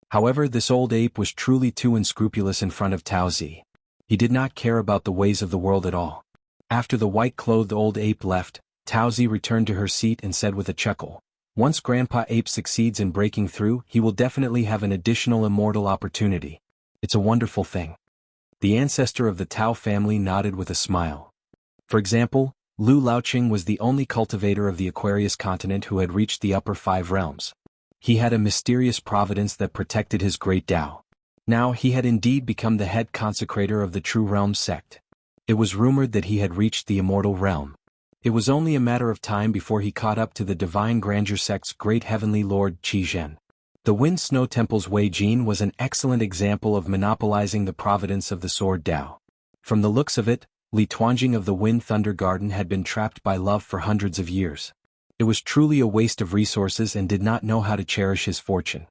However, this old ape was truly too unscrupulous in front of Tao Zi. He did not care about the ways of the world at all. After the white-clothed old ape left, Tao Zi returned to her seat and said with a chuckle, "Once Grandpa Ape succeeds in breaking through, he will definitely have an additional immortal opportunity. It's a wonderful thing." The ancestor of the Tao family nodded with a smile. For example, Lu Laoqing was the only cultivator of the Aquarius continent who had reached the upper 5 realms. He had a mysterious providence that protected his great Tao. Now he had indeed become the head consecrator of the True Realm sect. It was rumored that he had reached the immortal realm. It was only a matter of time before he caught up to the Divine Grandeur sect's great heavenly lord Qi Zhen. The Wind Snow Temple's Wei Jin was an excellent example of monopolizing the providence of the Sword Tao. From the looks of it, Li Tuanjing of the Wind Thunder Garden had been trapped by love for hundreds of years. It was truly a waste of resources and did not know how to cherish his fortune.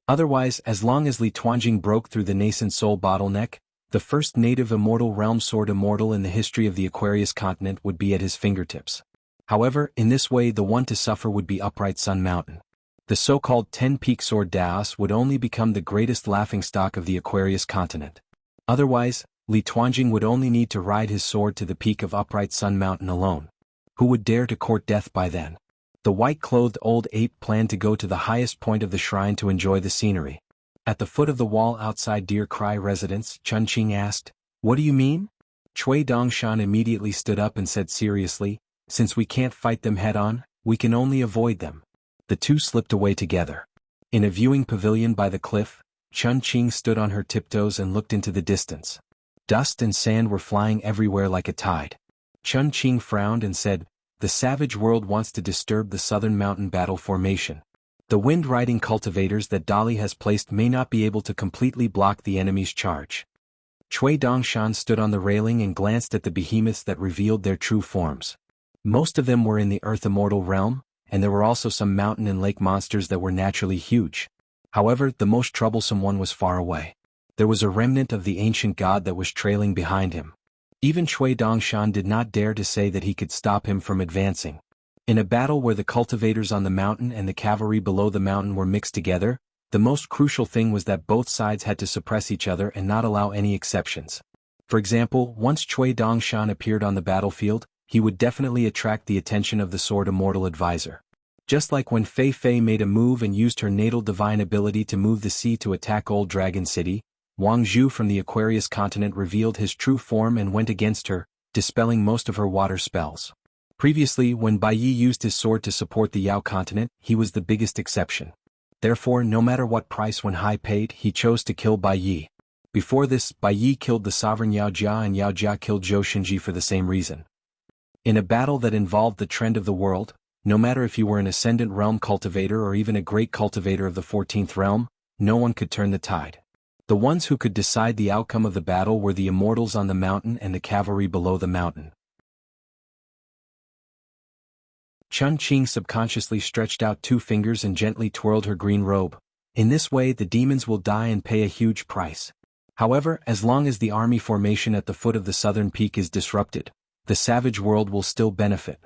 Otherwise, as long as Li Tuanjing broke through the nascent soul bottleneck, the first native immortal realm sword immortal in the history of the Aquarius continent would be at his fingertips. However, in this way the one to suffer would be Upright Sun Mountain. The so-called 10-peak sword Daos would only become the greatest laughingstock of the Aquarius continent. Otherwise, Li Tuanjing would only need to ride his sword to the peak of Upright Sun Mountain alone. Who would dare to court death by then? The white-clothed old ape planned to go to the highest point of the shrine to enjoy the scenery. At the foot of the wall outside Deer Cry residence, Chun Qing asked, "What do you mean?" Cui Dongshan immediately stood up and said seriously, "Since we can't fight them head-on, we can only avoid them." The two slipped away together. In a viewing pavilion by the cliff, Chun Qing stood on her tiptoes and looked into the distance. Dust and sand were flying everywhere like a tide. Chun Qing frowned and said, "The savage world wants to disturb the southern mountain battle formation. The wind-riding cultivators that Dali has placed may not be able to completely block the enemy's charge." Cui Dongshan stood on the railing and glanced at the behemoths that revealed their true forms. Most of them were in the Earth Immortal realm, and there were also some mountain and lake monsters that were naturally huge. However, the most troublesome one was far away. There was a remnant of the ancient god that was trailing behind him. Even Cui Dongshan did not dare to say that he could stop him from advancing. In a battle where the cultivators on the mountain and the cavalry below the mountain were mixed together, the most crucial thing was that both sides had to suppress each other and not allow any exceptions. For example, once Cui Dongshan appeared on the battlefield, he would definitely attract the attention of the Sword Immortal Advisor. Just like when Fei Fei made a move and used her natal divine ability to move the sea to attack Old Dragon City, Wang Zhu from the Aquarius continent revealed his true form and went against her, dispelling most of her water spells. Previously, when Bai Yi used his sword to support the Yao continent, he was the biggest exception. Therefore, no matter what price when high paid, he chose to kill Bai Yi. Before this, Bai Yi killed the sovereign Yao Jia and Yao Jia killed Zhou Xinji for the same reason. In a battle that involved the trend of the world, no matter if you were an Ascendant Realm cultivator or even a great cultivator of the 14th realm, no one could turn the tide. The ones who could decide the outcome of the battle were the immortals on the mountain and the cavalry below the mountain. Chun Qing subconsciously stretched out 2 fingers and gently twirled her green robe. In this way the demons will die and pay a huge price. However, as long as the army formation at the foot of the southern peak is disrupted, the savage world will still benefit.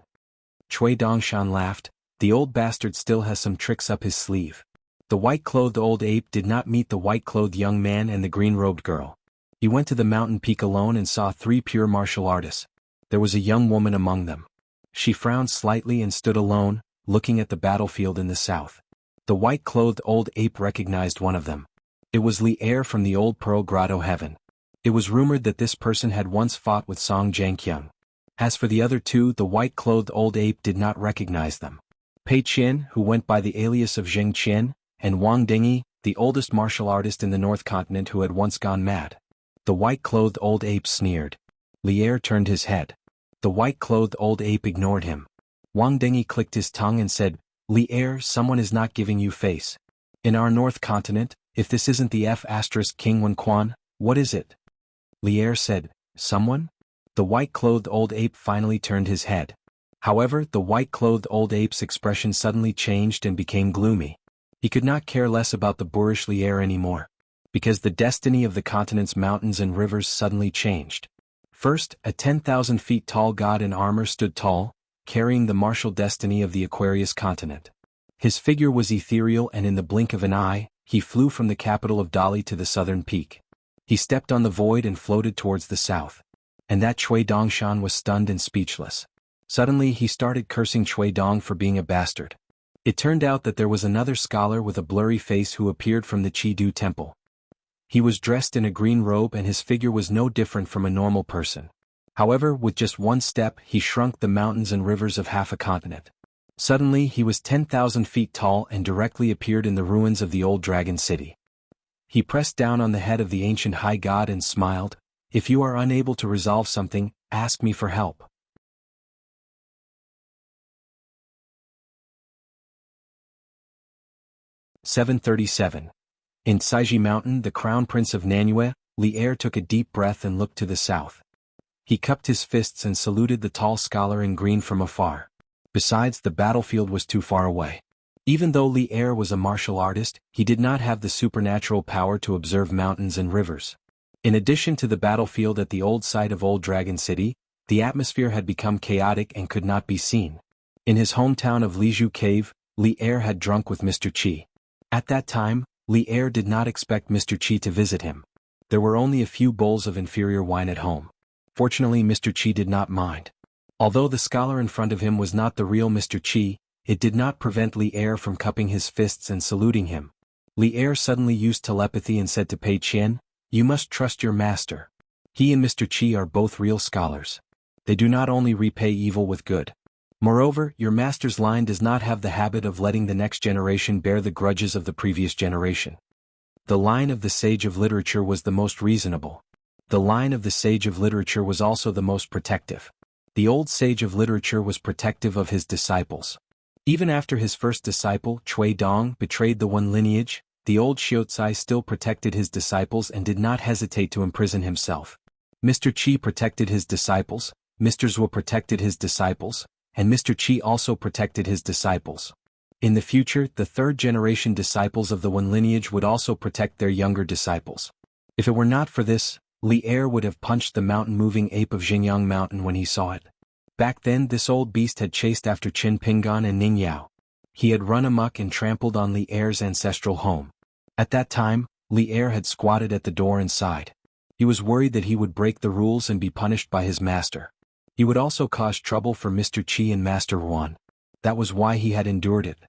Cui Dongshan laughed. The old bastard still has some tricks up his sleeve. The white-clothed old ape did not meet the white-clothed young man and the green-robed girl. He went to the mountain peak alone and saw 3 pure martial artists. There was a young woman among them. She frowned slightly and stood alone, looking at the battlefield in the south. The white-clothed old ape recognized one of them. It was Li Er from the old Pearl Grotto Heaven. It was rumored that this person had once fought with Song Jianqiang. As for the other 2, the white-clothed old ape did not recognize them. Pei Qian, who went by the alias of Zheng Qian, and Wang Dingyi, the oldest martial artist in the North Continent who had once gone mad. The white-clothed old ape sneered. Li Er turned his head. The white-clothed old ape ignored him. Wang Dingyi clicked his tongue and said, Li Er, someone is not giving you face. In our North Continent, if this isn't the King Wen Quan, what is it? Li Er said, someone? The white-clothed old ape finally turned his head. However, the white-clothed old ape's expression suddenly changed and became gloomy. He could not care less about the boorish Li Er anymore. Because the destiny of the continent's mountains and rivers suddenly changed. First, a 10,000 feet tall god in armor stood tall, carrying the martial destiny of the Aquarius continent. His figure was ethereal and in the blink of an eye, he flew from the capital of Dali to the southern peak. He stepped on the void and floated towards the south. And that Cui Dongshan was stunned and speechless. Suddenly he started cursing Cui Dong for being a bastard. It turned out that there was another scholar with a blurry face who appeared from the Chi-Du temple. He was dressed in a green robe and his figure was no different from a normal person. However, with just one step, he shrunk the mountains and rivers of half a continent. Suddenly, he was 10,000 feet tall and directly appeared in the ruins of the old dragon city. He pressed down on the head of the ancient high god and smiled, "If you are unable to resolve something, ask me for help." (737) In Saiji Mountain, the crown prince of Nanyue, Li Er took a deep breath and looked to the south. He cupped his fists and saluted the tall scholar in green from afar. Besides, the battlefield was too far away. Even though Li Er was a martial artist, he did not have the supernatural power to observe mountains and rivers. In addition to the battlefield at the old site of Old Dragon City, the atmosphere had become chaotic and could not be seen. In his hometown of Liju Cave, Li Er had drunk with Mr. Qi. At that time, Li Er did not expect Mr. Qi to visit him. There were only a few bowls of inferior wine at home. Fortunately, Mr. Qi did not mind. Although the scholar in front of him was not the real Mr. Qi, it did not prevent Li Er from cupping his fists and saluting him. Li Er suddenly used telepathy and said to Pei Qian, "You must trust your master. He and Mr. Qi are both real scholars. They do not only repay evil with good. Moreover, your master's line does not have the habit of letting the next generation bear the grudges of the previous generation." The line of the sage of literature was the most reasonable. The line of the sage of literature was also the most protective. The old sage of literature was protective of his disciples. Even after his first disciple, Cui Dong, betrayed the One lineage, the old Xiaocai still protected his disciples and did not hesitate to imprison himself. Mr. Qi protected his disciples, Mr. Zhuo protected his disciples, and Mr. Qi also protected his disciples. In the future, the third-generation disciples of the Wen lineage would also protect their younger disciples. If it were not for this, Li Er would have punched the mountain-moving ape of Xingyang Mountain when he saw it. Back then this old beast had chased after Qin Pingan and Ning Yao. He had run amok and trampled on Li Er's ancestral home. At that time, Li Er had squatted at the door inside. He was worried that he would break the rules and be punished by his master. He would also cause trouble for Mr. Qi and Master Yuan. That was why he had endured it.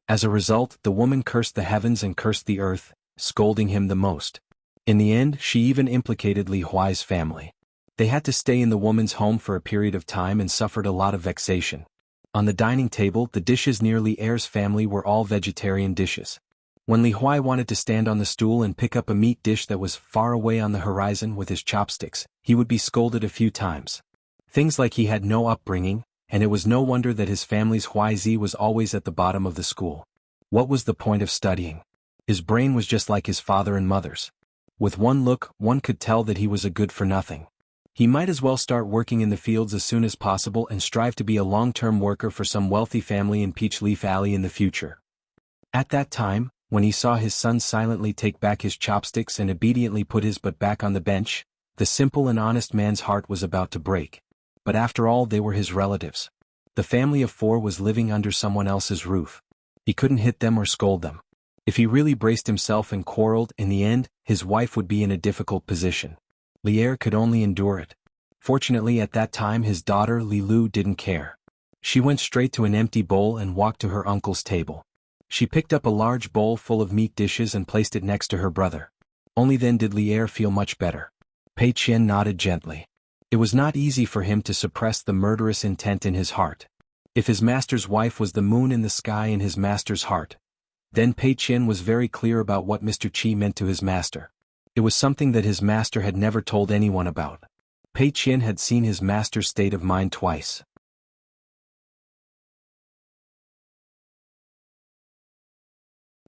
As a result, the woman cursed the heavens and cursed the earth, scolding him the most. In the end, she even implicated Li Huai's family. They had to stay in the woman's home for a period of time and suffered a lot of vexation. On the dining table, the dishes near Li Er's family were all vegetarian dishes. When Li Huai wanted to stand on the stool and pick up a meat dish that was far away on the horizon with his chopsticks, he would be scolded a few times. Things like he had no upbringing, and it was no wonder that his family's Huaizi was always at the bottom of the school. What was the point of studying? His brain was just like his father and mother's. With one look, one could tell that he was a good-for-nothing. He might as well start working in the fields as soon as possible and strive to be a long-term worker for some wealthy family in Peach Leaf Alley in the future. At that time, when he saw his son silently take back his chopsticks and obediently put his butt back on the bench, the simple and honest man's heart was about to break. But after all, they were his relatives. The family of 4 was living under someone else's roof. He couldn't hit them or scold them. If he really braced himself and quarreled, in the end, his wife would be in a difficult position. Li Er could only endure it. Fortunately, at that time his daughter Li Lu didn't care. She went straight to an empty bowl and walked to her uncle's table. She picked up a large bowl full of meat dishes and placed it next to her brother. Only then did Li Er feel much better. Pei Qian nodded gently. It was not easy for him to suppress the murderous intent in his heart. If his master's wife was the moon in the sky in his master's heart, then Pei Qian was very clear about what Mr. Qi meant to his master. It was something that his master had never told anyone about. Pei Qian had seen his master's state of mind twice.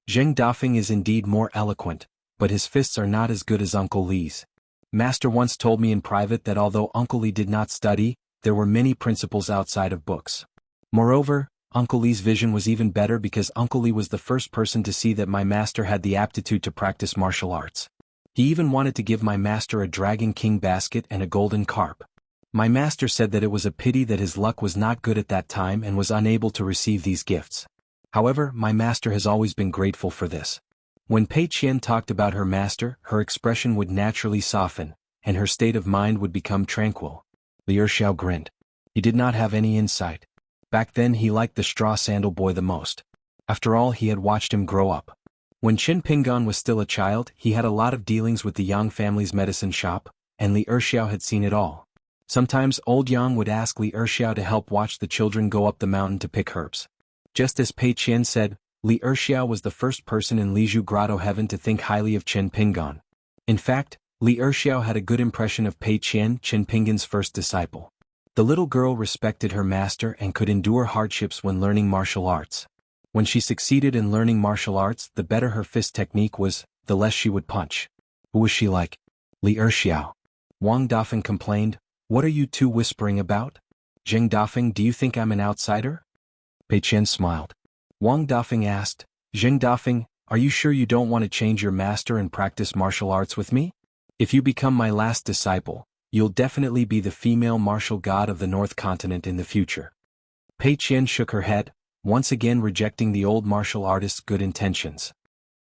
Zheng Dafeng is indeed more eloquent, but his fists are not as good as Uncle Li's. Master once told me in private that although Uncle Li did not study, there were many principles outside of books. Moreover, Uncle Li's vision was even better because Uncle Li was the first person to see that my master had the aptitude to practice martial arts. He even wanted to give my master a Dragon King basket and a golden carp. My master said that it was a pity that his luck was not good at that time and was unable to receive these gifts. However, my master has always been grateful for this. When Pei Qian talked about her master, her expression would naturally soften, and her state of mind would become tranquil. Li Erxiao grinned. He did not have any insight. Back then he liked the straw sandal boy the most. After all, he had watched him grow up. When Qin Pingan was still a child, he had a lot of dealings with the Yang family's medicine shop, and Li Erxiao had seen it all. Sometimes old Yang would ask Li Erxiao to help watch the children go up the mountain to pick herbs. Just as Pei Qian said, Li Erxiao was the first person in Liju Grotto Heaven to think highly of Qin Pingan. In fact, Li Erxiao had a good impression of Pei Qian, Qin Pingan's first disciple. The little girl respected her master and could endure hardships when learning martial arts. When she succeeded in learning martial arts, the better her fist technique was, the less she would punch. Who was she like? Li Erxiao. Wang Dafeng complained, "What are you two whispering about? Zheng Dafeng, do you think I'm an outsider?" Pei Qian smiled. Wang Dafeng asked, "Zheng Dafeng, are you sure you don't want to change your master and practice martial arts with me? If you become my last disciple, you'll definitely be the female martial god of the North Continent in the future." Pei Qian shook her head, once again rejecting the old martial artist's good intentions.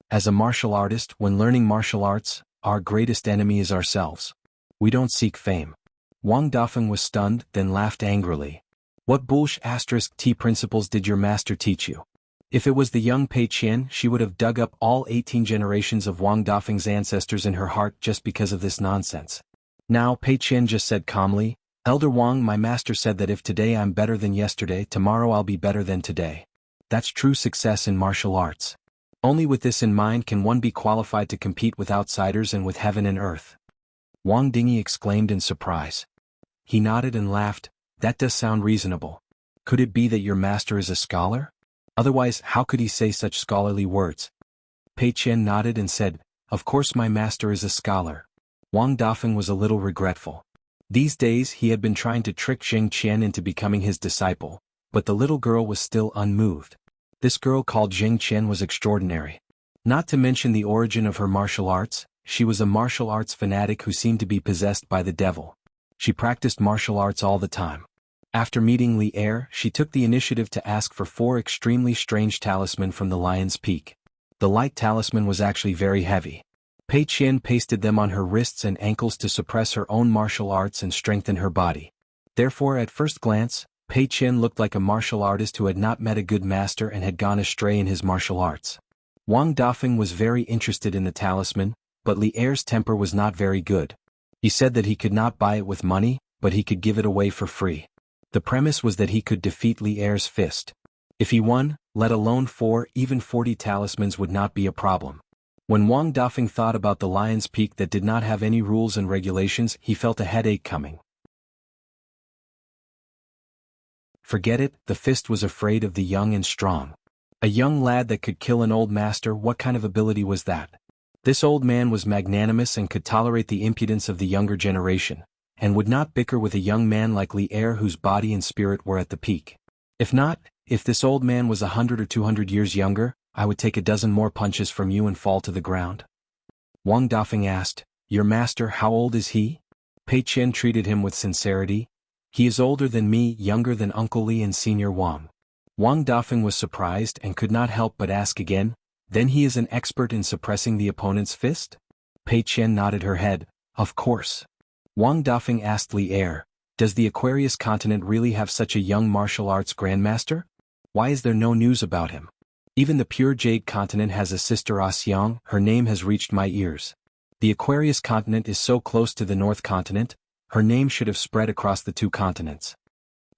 As a martial artist, when learning martial arts, our greatest enemy is ourselves. We don't seek fame. Wang Dafeng was stunned, then laughed angrily. What **T principles did your master teach you? If it was the young Pei Qian, she would have dug up all 18 generations of Wang Dafeng's ancestors in her heart just because of this nonsense. Now Pei Qian just said calmly, "Elder Wang, my master said that if today I'm better than yesterday, tomorrow I'll be better than today. That's true success in martial arts. Only with this in mind can one be qualified to compete with outsiders and with heaven and earth." Wang Dingy exclaimed in surprise. He nodded and laughed. "That does sound reasonable. Could it be that your master is a scholar? Otherwise, how could he say such scholarly words?" Pei Qian nodded and said, "Of course my master is a scholar." Wang Dafeng was a little regretful. These days he had been trying to trick Zheng Qian into becoming his disciple, but the little girl was still unmoved. This girl called Zheng Qian was extraordinary. Not to mention the origin of her martial arts, she was a martial arts fanatic who seemed to be possessed by the devil. She practiced martial arts all the time. After meeting Li Er, she took the initiative to ask for 4 extremely strange talismans from the Lion's Peak. The light talisman was actually very heavy. Pei Qian pasted them on her wrists and ankles to suppress her own martial arts and strengthen her body. Therefore, at first glance, Pei Qian looked like a martial artist who had not met a good master and had gone astray in his martial arts. Wang Dafeng was very interested in the talisman, but Li Er's temper was not very good. He said that he could not buy it with money, but he could give it away for free. The premise was that he could defeat Li Er's fist. If he won, let alone 4, even 40 talismans would not be a problem. When Wang Dafeng thought about the Lion's Peak that did not have any rules and regulations, he felt a headache coming. Forget it, the fist was afraid of the young and strong. A young lad that could kill an old master, what kind of ability was that? This old man was magnanimous and could tolerate the impudence of the younger generation, and would not bicker with a young man like Li Er whose body and spirit were at the peak. If this old man was 100 or 200 years younger, I would take a dozen more punches from you and fall to the ground. Wang Dafeng asked, "Your master, how old is he?" Pei Qian treated him with sincerity. "He is older than me, younger than Uncle Li and Senior Wang." Wang Dafeng was surprised and could not help but ask again, "Then he is an expert in suppressing the opponent's fist?" Pei Qian nodded her head, "Of course." Wang Dafeng asked Li Er, "Does the Aquarius continent really have such a young martial arts grandmaster? Why is there no news about him? Even the Pure Jade continent has a sister Asyang, her name has reached my ears. The Aquarius continent is so close to the North continent, her name should have spread across the 2 continents."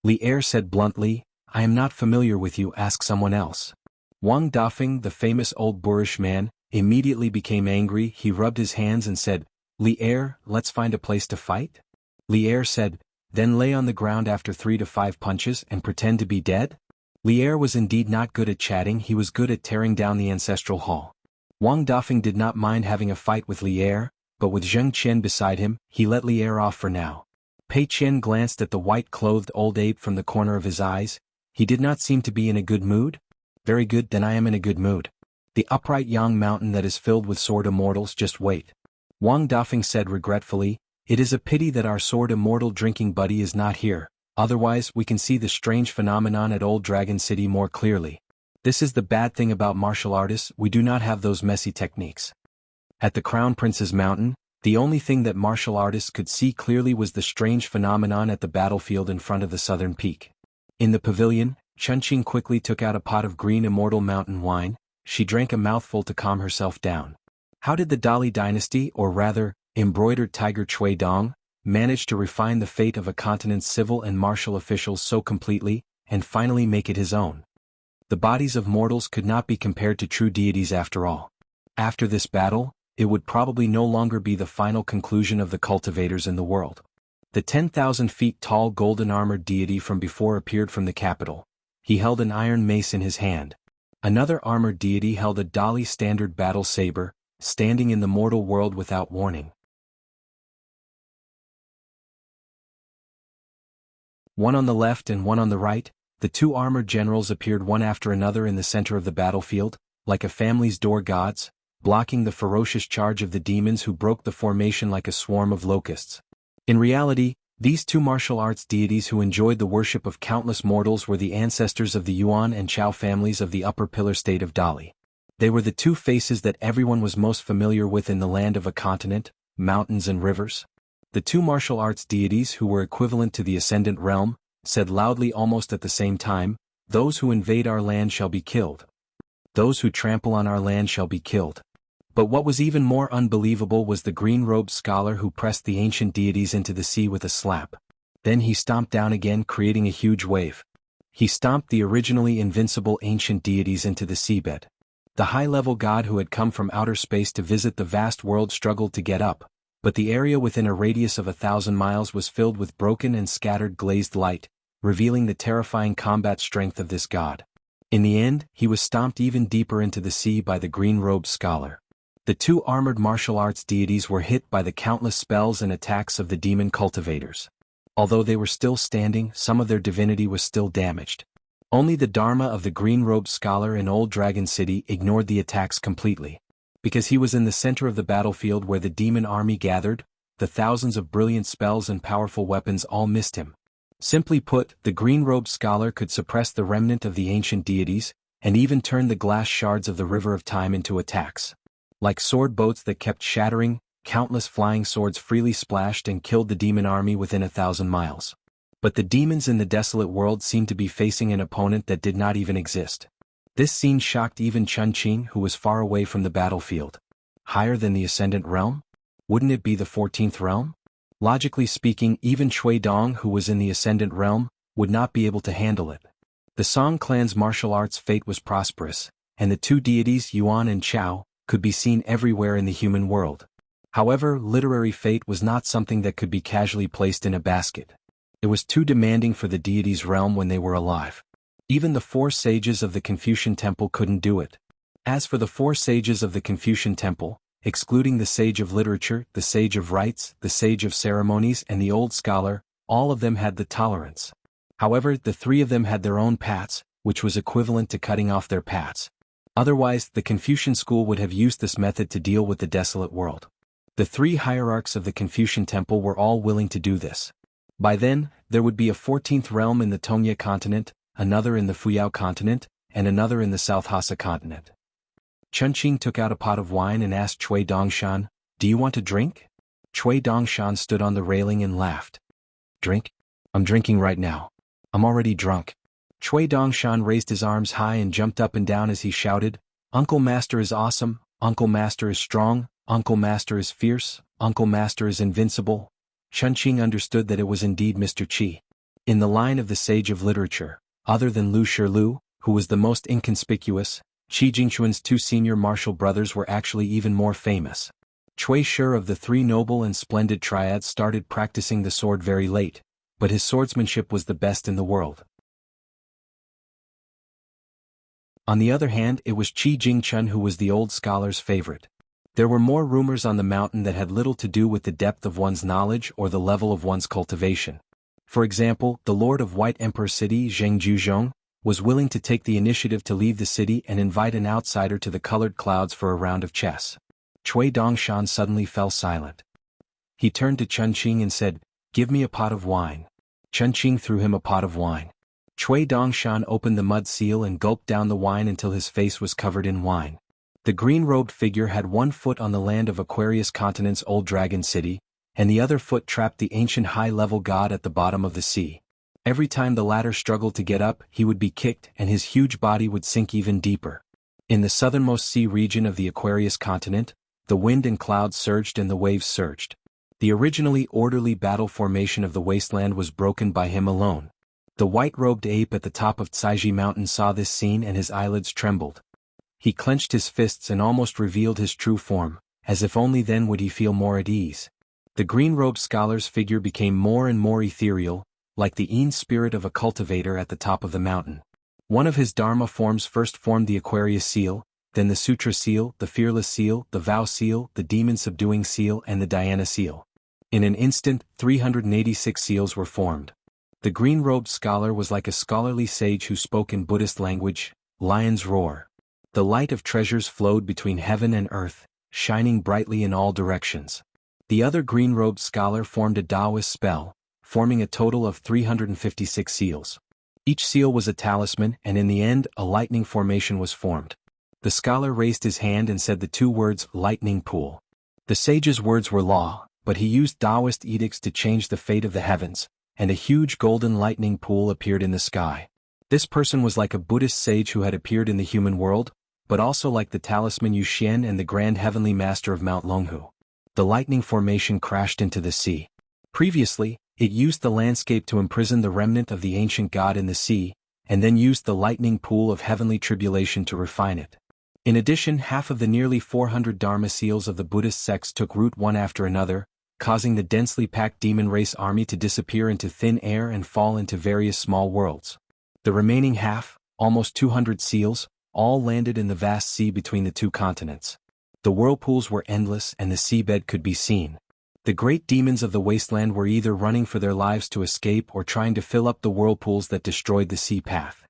Li Er said bluntly, "I am not familiar with you, ask someone else." Wang Dafeng, the famous old boorish man, immediately became angry. He rubbed his hands and said, "Li Er, let's find a place to fight?" Li Er said, "Then lay on the ground after 3 to 5 punches and pretend to be dead?" Li Er was indeed not good at chatting, he was good at tearing down the ancestral hall. Wang Dafeng did not mind having a fight with Li Er, but with Zheng Qian beside him, he let Li Er off for now. Pei Qian glanced at the white-clothed old ape from the corner of his eyes. He did not seem to be in a good mood. "Very good, then I am in a good mood. The upright Yang mountain that is filled with sword immortals, just wait." Wang Dafeng said regretfully, "It is a pity that our sword immortal drinking buddy is not here, otherwise we can see the strange phenomenon at Old Dragon City more clearly. This is the bad thing about martial artists, we do not have those messy techniques." At the Crown Prince's mountain, the only thing that martial artists could see clearly was the strange phenomenon at the battlefield in front of the southern peak. In the pavilion, Chunqing quickly took out a pot of green immortal mountain wine. She drank a mouthful to calm herself down. How did the Dali dynasty, or rather, embroidered tiger Chui Dong, manage to refine the fate of a continent's civil and martial officials so completely, and finally make it his own? The bodies of mortals could not be compared to true deities after all. After this battle, it would probably no longer be the final conclusion of the cultivators in the world. The 10,000 feet tall golden-armored deity from before appeared from the capital. He held an iron mace in his hand. Another armored deity held a Dali standard battle saber, standing in the mortal world without warning. One on the left and one on the right, the 2 armored generals appeared one after another in the center of the battlefield, like a family's door gods, blocking the ferocious charge of the demons who broke the formation like a swarm of locusts. In reality, these 2 martial arts deities who enjoyed the worship of countless mortals were the ancestors of the Yuan and Chao families of the upper pillar state of Dali. They were the 2 faces that everyone was most familiar with in the land of a continent, mountains and rivers. The 2 martial arts deities who were equivalent to the ascendant realm, said loudly almost at the same time, "Those who invade our land shall be killed. Those who trample on our land shall be killed." But what was even more unbelievable was the green-robed scholar who pressed the ancient deities into the sea with a slap. Then he stomped down again, creating a huge wave. He stomped the originally invincible ancient deities into the seabed. The high-level god who had come from outer space to visit the vast world struggled to get up, but the area within a radius of 1,000 miles was filled with broken and scattered glazed light, revealing the terrifying combat strength of this god. In the end, he was stomped even deeper into the sea by the green-robed scholar. The 2 armored martial arts deities were hit by the countless spells and attacks of the demon cultivators. Although they were still standing, some of their divinity was still damaged. Only the Dharma of the green-robed scholar in Old Dragon City ignored the attacks completely. Because he was in the center of the battlefield where the demon army gathered, the thousands of brilliant spells and powerful weapons all missed him. Simply put, the green-robed scholar could suppress the remnant of the ancient deities, and even turn the glass shards of the River of Time into attacks. Like sword boats that kept shattering, countless flying swords freely splashed and killed the demon army within 1,000 miles. But the demons in the desolate world seemed to be facing an opponent that did not even exist. This scene shocked even Chun Qing, who was far away from the battlefield. Higher than the Ascendant Realm? Wouldn't it be the 14th realm? Logically speaking, even Cui Dong, who was in the Ascendant Realm, would not be able to handle it. The Song clan's martial arts fate was prosperous, and the two deities Yuan and Chao could be seen everywhere in the human world. However, literary fate was not something that could be casually placed in a basket. It was too demanding for the deities' realm when they were alive. Even the 4 sages of the Confucian Temple couldn't do it. As for the 4 sages of the Confucian Temple, excluding the sage of literature, the sage of rites, the sage of ceremonies and the old scholar, all of them had the tolerance. However, the 3 of them had their own paths, which was equivalent to cutting off their paths. Otherwise, the Confucian school would have used this method to deal with the desolate world. The 3 hierarchs of the Confucian Temple were all willing to do this. By then, there would be a 14th realm in the Tongye continent, another in the Fuyao continent, and another in the South Hassa continent. Chun Qing took out a pot of wine and asked Cui Dongshan, "Do you want a drink?" Cui Dongshan stood on the railing and laughed. "Drink? I'm drinking right now. I'm already drunk." Cui Dongshan raised his arms high and jumped up and down as he shouted, "Uncle Master is awesome, Uncle Master is strong, Uncle Master is fierce, Uncle Master is invincible." Chun Qing understood that it was indeed Mr. Qi. In the line of the sage of literature, other than Lu Shilu, who was the most inconspicuous, Qi Jingquan's 2 senior martial brothers were actually even more famous. Cui Shi of the 3 noble and splendid triads started practicing the sword very late, but his swordsmanship was the best in the world. On the other hand, it was Qi Jingquan who was the old scholar's favorite. There were more rumors on the mountain that had little to do with the depth of one's knowledge or the level of one's cultivation. For example, the Lord of White Emperor City, Zheng Juzhong, was willing to take the initiative to leave the city and invite an outsider to the colored clouds for a round of chess. Cui Dongshan suddenly fell silent. He turned to Chun Qing and said, "Give me a pot of wine." Chun Qing threw him a pot of wine. Cui Dongshan opened the mud seal and gulped down the wine until his face was covered in wine. The green-robed figure had 1 foot on the land of Aquarius Continent's Old Dragon City, and the other foot trapped the ancient high-level god at the bottom of the sea. Every time the latter struggled to get up, he would be kicked and his huge body would sink even deeper. In the southernmost sea region of the Aquarius Continent, the wind and clouds surged and the waves surged. The originally orderly battle formation of the wasteland was broken by him alone. The white-robed ape at the top of Tsaiji Mountain saw this scene and his eyelids trembled. He clenched his fists and almost revealed his true form, as if only then would he feel more at ease. The green-robed scholar's figure became more and more ethereal, like the ean spirit of a cultivator at the top of the mountain. One of his dharma forms first formed the Aquarius seal, then the Sutra seal, the Fearless seal, the Vow seal, the Demon-subduing seal and the Dhyana seal. In an instant, 386 seals were formed. The green-robed scholar was like a scholarly sage who spoke in Buddhist language, lion's roar. The light of treasures flowed between heaven and earth, shining brightly in all directions. The other green-robed scholar formed a Taoist spell, forming a total of 356 seals. Each seal was a talisman and in the end a lightning formation was formed. The scholar raised his hand and said the 2 words, lightning pool. The sage's words were law, but he used Taoist edicts to change the fate of the heavens, and a huge golden lightning pool appeared in the sky. This person was like a Buddhist sage who had appeared in the human world, but also like the talisman Yu Xian and the grand heavenly master of Mount Longhu. The lightning formation crashed into the sea. Previously, it used the landscape to imprison the remnant of the ancient god in the sea, and then used the lightning pool of heavenly tribulation to refine it. In addition, half of the nearly 400 Dharma seals of the Buddhist sects took root one after another, causing the densely packed demon race army to disappear into thin air and fall into various small worlds. The remaining half, almost 200 seals, all landed in the vast sea between the 2 continents. The whirlpools were endless and the seabed could be seen. The great demons of the wasteland were either running for their lives to escape or trying to fill up the whirlpools that destroyed the sea path.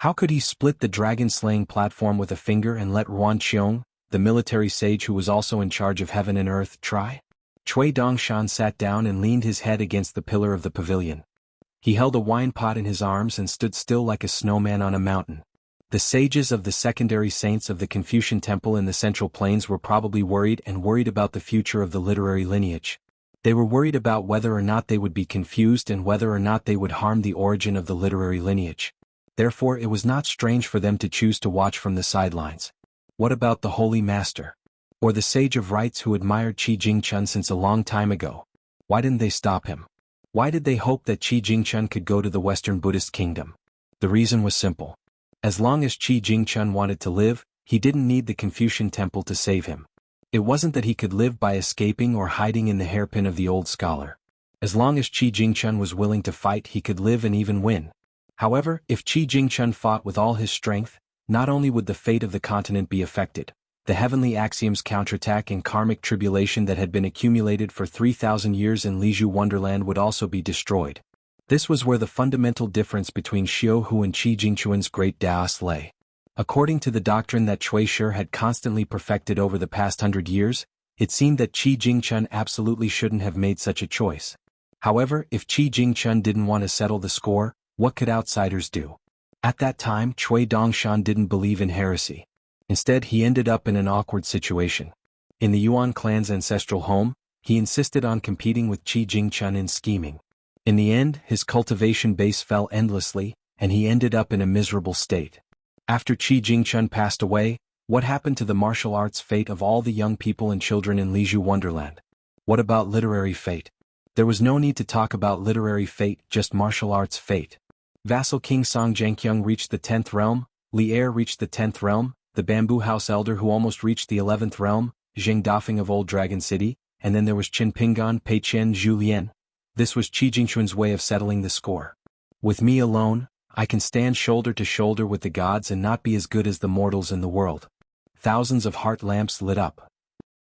How could he split the dragon-slaying platform with a finger and let Ruan Qiong, the military sage who was also in charge of heaven and earth, try? Cui Dongshan sat down and leaned his head against the pillar of the pavilion. He held a wine pot in his arms and stood still like a snowman on a mountain. The sages of the secondary saints of the Confucian temple in the Central Plains were probably worried about the future of the literary lineage. They were worried about whether or not they would be confused and whether or not they would harm the origin of the literary lineage. Therefore it was not strange for them to choose to watch from the sidelines. What about the Holy Master? Or the Sage of Rites who admired Qi Jingchun since a long time ago? Why didn't they stop him? Why did they hope that Qi Jingchun could go to the Western Buddhist kingdom? The reason was simple. As long as Qi Jingchun wanted to live, he didn't need the Confucian temple to save him. It wasn't that he could live by escaping or hiding in the hairpin of the old scholar. As long as Qi Jingchun was willing to fight, he could live and even win. However, if Qi Jingchun fought with all his strength, not only would the fate of the continent be affected, the heavenly axioms counterattack and karmic tribulation that had been accumulated for 3,000 years in Liju Wonderland would also be destroyed. This was where the fundamental difference between Xiao Hu and Qi Jingchuan's great Taoist lay. According to the doctrine that Cui Shi had constantly perfected over the past 100 years, it seemed that Qi Jingchun absolutely shouldn't have made such a choice. However, if Qi Jingchun didn't want to settle the score, what could outsiders do? At that time, Cui Dongshan didn't believe in heresy. Instead, he ended up in an awkward situation. In the Yuan clan's ancestral home, he insisted on competing with Qi Jingchun in scheming. In the end, his cultivation base fell endlessly, and he ended up in a miserable state. After Qi Jingchun passed away, what happened to the martial arts fate of all the young people and children in Liju Wonderland? What about literary fate? There was no need to talk about literary fate, just martial arts fate. Vassal King Song Jianqiang reached the 10th realm, Li Er reached the 10th realm, the Bamboo House Elder who almost reached the 11th realm, Zheng Dafeng of Old Dragon City, and then there was Qin Pingan Pei Qian Zhu Lian. This was Qi Jingchun's way of settling the score. With me alone, I can stand shoulder to shoulder with the gods and not be as good as the mortals in the world. Thousands of heart lamps lit up.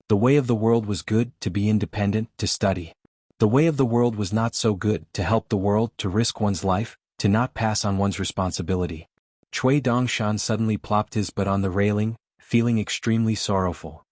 The way of the world was good, to be independent, to study. The way of the world was not so good, to help the world, to risk one's life, to not pass on one's responsibility. Cui Dongshan suddenly plopped his butt on the railing, feeling extremely sorrowful.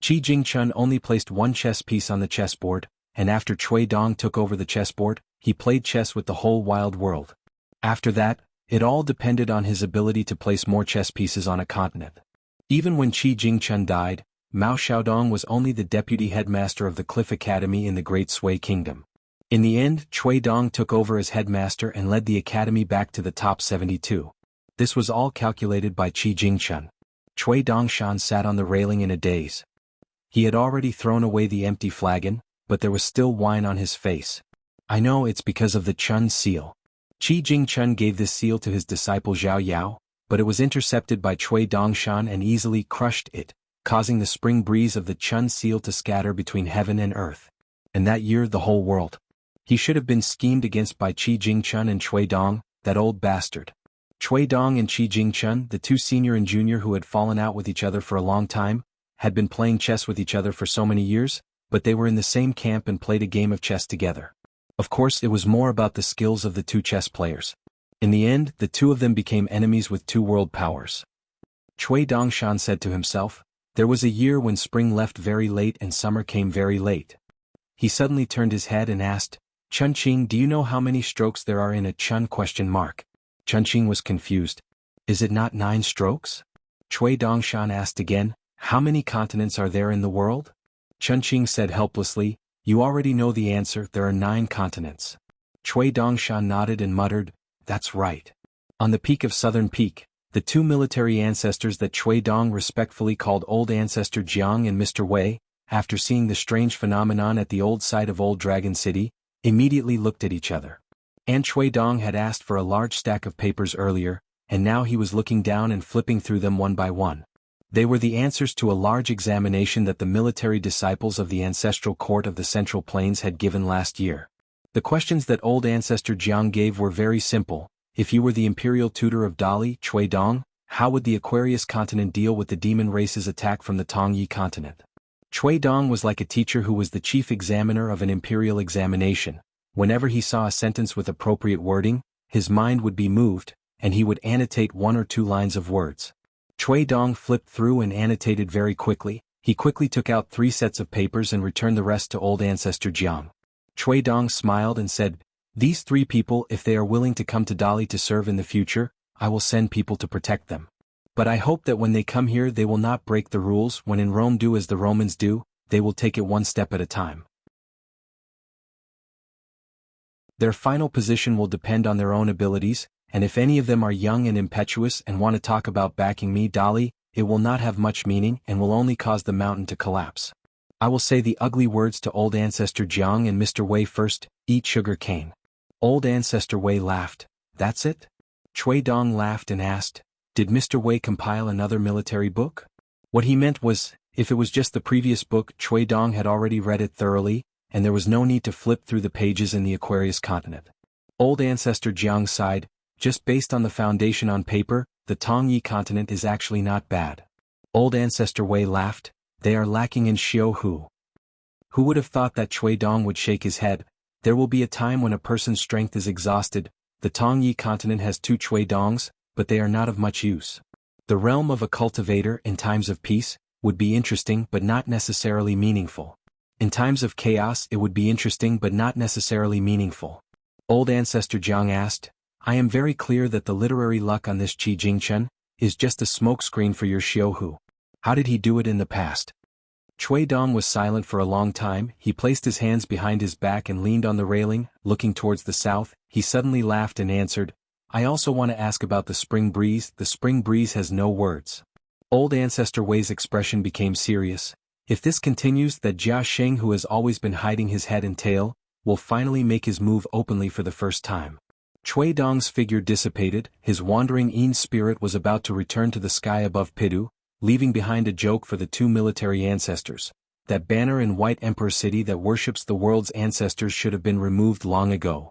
Qi Jingchun only placed one chess piece on the chessboard, and after Cui Dong took over the chessboard, he played chess with the whole wild world. After that, it all depended on his ability to place more chess pieces on a continent. Even when Qi Jingchun died, Mao Xiaodong was only the deputy headmaster of the Cliff Academy in the Great Sui Kingdom. In the end, Cui Dong took over as headmaster and led the academy back to the top 72. This was all calculated by Qi Jingchun. Cui Dongshan sat on the railing in a daze. He had already thrown away the empty flagon, but there was still wine on his face. I know it's because of the Chun seal. Qi Jingchun gave this seal to his disciple Zhao Yao, but it was intercepted by Cui Dongshan and easily crushed it, causing the spring breeze of the Chun seal to scatter between heaven and earth. And that year the whole world. He should have been schemed against by Qi Jingchun and Cui Dong, that old bastard. Cui Dong and Qi Jingchun, the two senior and junior who had fallen out with each other for a long time, had been playing chess with each other for so many years, but they were in the same camp and played a game of chess together. Of course, it was more about the skills of the two chess players. In the end, the two of them became enemies with two world powers. Cui Dongshan said to himself, "There was a year when spring left very late and summer came very late." He suddenly turned his head and asked, "Chunqing, do you know how many strokes there are in a Chun?" Chunqing was confused. "Is it not 9 strokes?" Cui Dongshan asked again, "How many continents are there in the world?" Chunqing said helplessly, "You already know the answer, there are 9 continents." Cui Dongshan nodded and muttered, "That's right." On the peak of Southern Peak, the two military ancestors that Cui Dong respectfully called Old Ancestor Jiang and Mr. Wei, after seeing the strange phenomenon at the old site of Old Dragon City, immediately looked at each other. And Cui Dong had asked for a large stack of papers earlier, and now he was looking down and flipping through them one by one. They were the answers to a large examination that the military disciples of the ancestral court of the Central Plains had given last year. The questions that Old Ancestor Jiang gave were very simple. If you were the imperial tutor of Dali, Cui Dong, how would the Aquarius continent deal with the demon race's attack from the Tongyi continent? Chui Dong was like a teacher who was the chief examiner of an imperial examination. Whenever he saw a sentence with appropriate wording, his mind would be moved, and he would annotate 1 or 2 lines of words. Chui Dong flipped through and annotated very quickly. He quickly took out 3 sets of papers and returned the rest to old ancestor Jiang. Chui Dong smiled and said, "These 3 people, if they are willing to come to Dali to serve in the future, I will send people to protect them. But I hope that when they come here they will not break the rules. When in Rome, do as the Romans do, they will take it 1 step at a time. Their final position will depend on their own abilities, and if any of them are young and impetuous and want to talk about backing me, Dali, it will not have much meaning and will only cause the mountain to collapse. I will say the ugly words to old ancestor Jiang and Mr. Wei first: eat sugar cane." Old ancestor Wei laughed. "That's it?" Chui Dong laughed and asked, "Did Mr. Wei compile another military book?" What he meant was, if it was just the previous book, Chui Dong had already read it thoroughly, and there was no need to flip through the pages in the Aquarius continent. Old ancestor Jiang sighed. "Just based on the foundation on paper, the Tongyi continent is actually not bad." Old ancestor Wei laughed. "They are lacking in Xiao Hu." Who would have thought that Chui Dong would shake his head? There will be a time when a person's strength is exhausted. The Tongyi continent has 2 Chui Dongs, but they are not of much use. The realm of a cultivator in times of peace would be interesting but not necessarily meaningful. In times of chaos it would be interesting but not necessarily meaningful. Old ancestor Jiang asked, "I am very clear that the literary luck on this Qi Jingchen is just a smokescreen for your Xiao Hu. How did he do it in the past?" Chui Dong was silent for a long time. He placed his hands behind his back and leaned on the railing, looking towards the south. He suddenly laughed and answered, "I also want to ask about the spring breeze." The spring breeze has no words. Old ancestor Wei's expression became serious. If this continues, that Jia Sheng, who has always been hiding his head and tail, will finally make his move openly for the first time. Chui Dong's figure dissipated. His wandering Yin spirit was about to return to the sky above Pidu, leaving behind a joke for the 2 military ancestors. That banner in White Emperor City that worships the world's ancestors should have been removed long ago.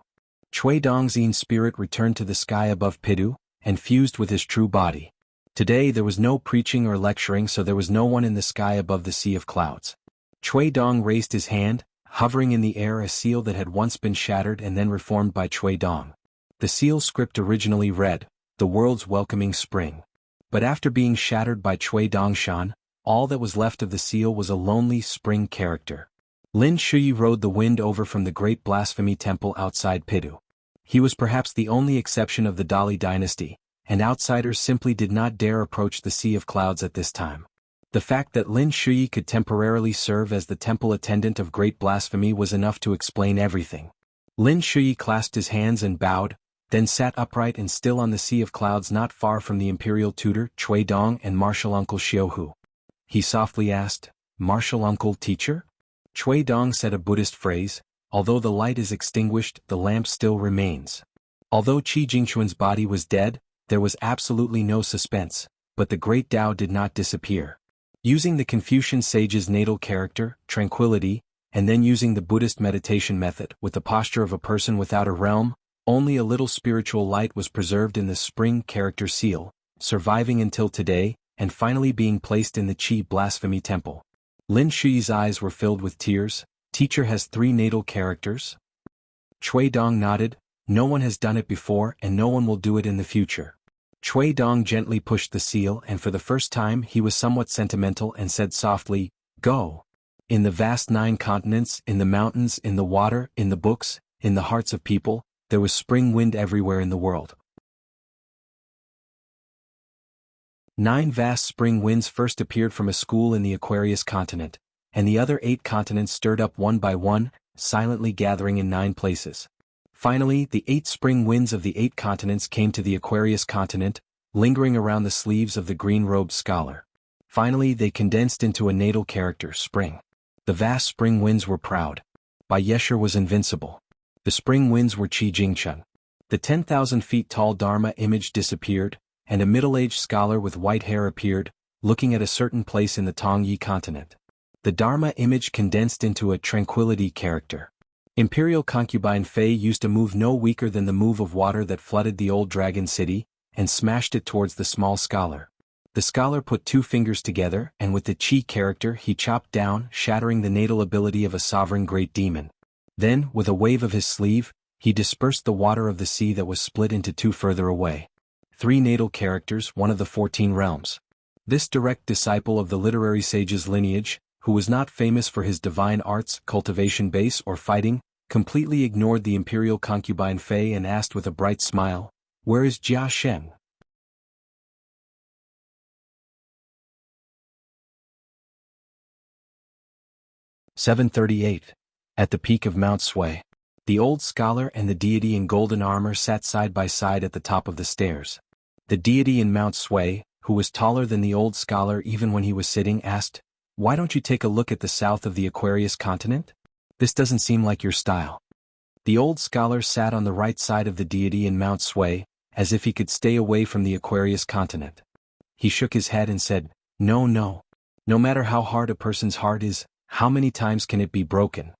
Chui Dong's Yin spirit returned to the sky above Pidu, and fused with his true body. Today there was no preaching or lecturing, so there was no one in the sky above the sea of clouds. Chui Dong raised his hand, hovering in the air a seal that had once been shattered and then reformed by Chui Dong. The seal script originally read, "The world's welcoming spring." But after being shattered by Chui Dongshan, all that was left of the seal was a lonely spring character. Lin Shuyi rode the wind over from the great blasphemy temple outside Pidu. He was perhaps the only exception of the Dali dynasty, and outsiders simply did not dare approach the Sea of Clouds at this time. The fact that Lin Shuyi could temporarily serve as the temple attendant of great blasphemy was enough to explain everything. Lin Shuyi clasped his hands and bowed, then sat upright and still on the Sea of Clouds not far from the imperial tutor, Chui Dong, and martial uncle Xiao Hu. He softly asked, "Martial uncle, teacher?" Chui Dong said a Buddhist phrase, "Although the light is extinguished, the lamp still remains." Although Qi Jingquan's body was dead, there was absolutely no suspense, but the great Tao did not disappear. Using the Confucian sage's natal character, tranquility, and then using the Buddhist meditation method with the posture of a person without a realm, only a little spiritual light was preserved in the spring character seal, surviving until today, and finally being placed in the Qi blasphemy temple. Lin Shuyi's eyes were filled with tears. "Teacher has 3 natal characters?" Chui Dong nodded. "No one has done it before and no one will do it in the future." Chui Dong gently pushed the seal, and for the first time he was somewhat sentimental and said softly, "Go." In the vast 9 continents, in the mountains, in the water, in the books, in the hearts of people, there was spring wind everywhere in the world. 9 vast spring winds first appeared from a school in the Aquarius continent, and the other 8 continents stirred up one by one, silently gathering in 9 places. Finally, the 8 spring winds of the 8 continents came to the Aquarius continent, lingering around the sleeves of the green-robed scholar. Finally, they condensed into a natal character, spring. The vast spring winds were proud. Bai Yesher was invincible. The spring winds were Qi Jingchen. The 10,000 feet tall Dharma image disappeared, and a middle-aged scholar with white hair appeared, looking at a certain place in the Tongyi continent. The Dharma image condensed into a tranquility character. Imperial concubine Fei used a move no weaker than the move of water that flooded the old dragon city, and smashed it towards the small scholar. The scholar put two fingers together and with the chi character he chopped down, shattering the natal ability of a sovereign great demon. Then, with a wave of his sleeve, he dispersed the water of the sea that was split into two further away. 3 natal characters, one of the 14 realms. This direct disciple of the literary sage's lineage, who was not famous for his divine arts, cultivation base or fighting, completely ignored the imperial concubine Fei and asked with a bright smile, "Where is Jia Shen?" "738. At the peak of Mount Sui. The old scholar and the deity in golden armor sat side by side at the top of the stairs. The deity in Mount Sui, who was taller than the old scholar even when he was sitting, asked, "Why don't you take a look at the south of the Aquarius continent? This doesn't seem like your style." The old scholar sat on the right side of the deity in Mount Sui, as if he could stay away from the Aquarius continent. He shook his head and said, "No, no. No matter how hard a person's heart is, how many times can it be broken?"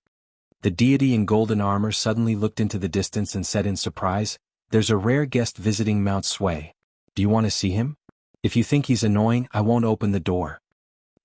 The deity in golden armor suddenly looked into the distance and said in surprise, "There's a rare guest visiting Mount Sui. Do you want to see him? If you think he's annoying, I won't open the door."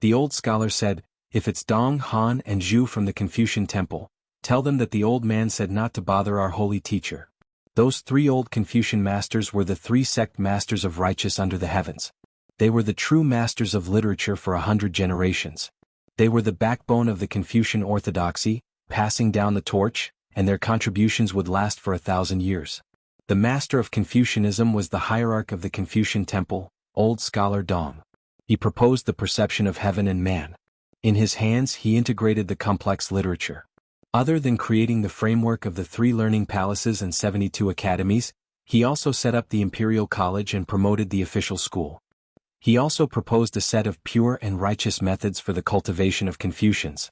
The old scholar said, "If it's Dong, Han, and Zhu from the Confucian temple, tell them that the old man said not to bother our holy teacher." Those 3 old Confucian masters were the 3 sect masters of righteous under the heavens. They were the true masters of literature for 100 generations. They were the backbone of the Confucian orthodoxy, passing down the torch, and their contributions would last for 1,000 years. The master of Confucianism was the hierarch of the Confucian temple, old scholar Dong. He proposed the perception of heaven and man. In his hands he integrated the complex literature. Other than creating the framework of the 3 learning palaces and 72 academies, he also set up the imperial college and promoted the official school. He also proposed a set of pure and righteous methods for the cultivation of Confucians.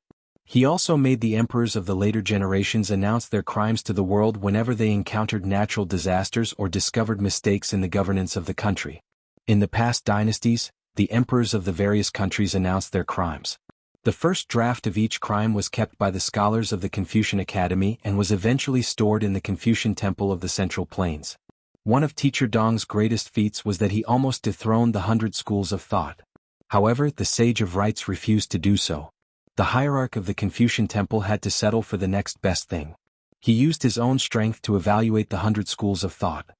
He also made the emperors of the later generations announce their crimes to the world whenever they encountered natural disasters or discovered mistakes in the governance of the country. In the past dynasties, the emperors of the various countries announced their crimes. The first draft of each crime was kept by the scholars of the Confucian Academy and was eventually stored in the Confucian Temple of the Central Plains. One of teacher Dong's greatest feats was that he almost dethroned the 100 schools of thought. However, the sage of rites refused to do so. The hierarch of the Confucian temple had to settle for the next best thing. He used his own strength to evaluate the 100 schools of thought.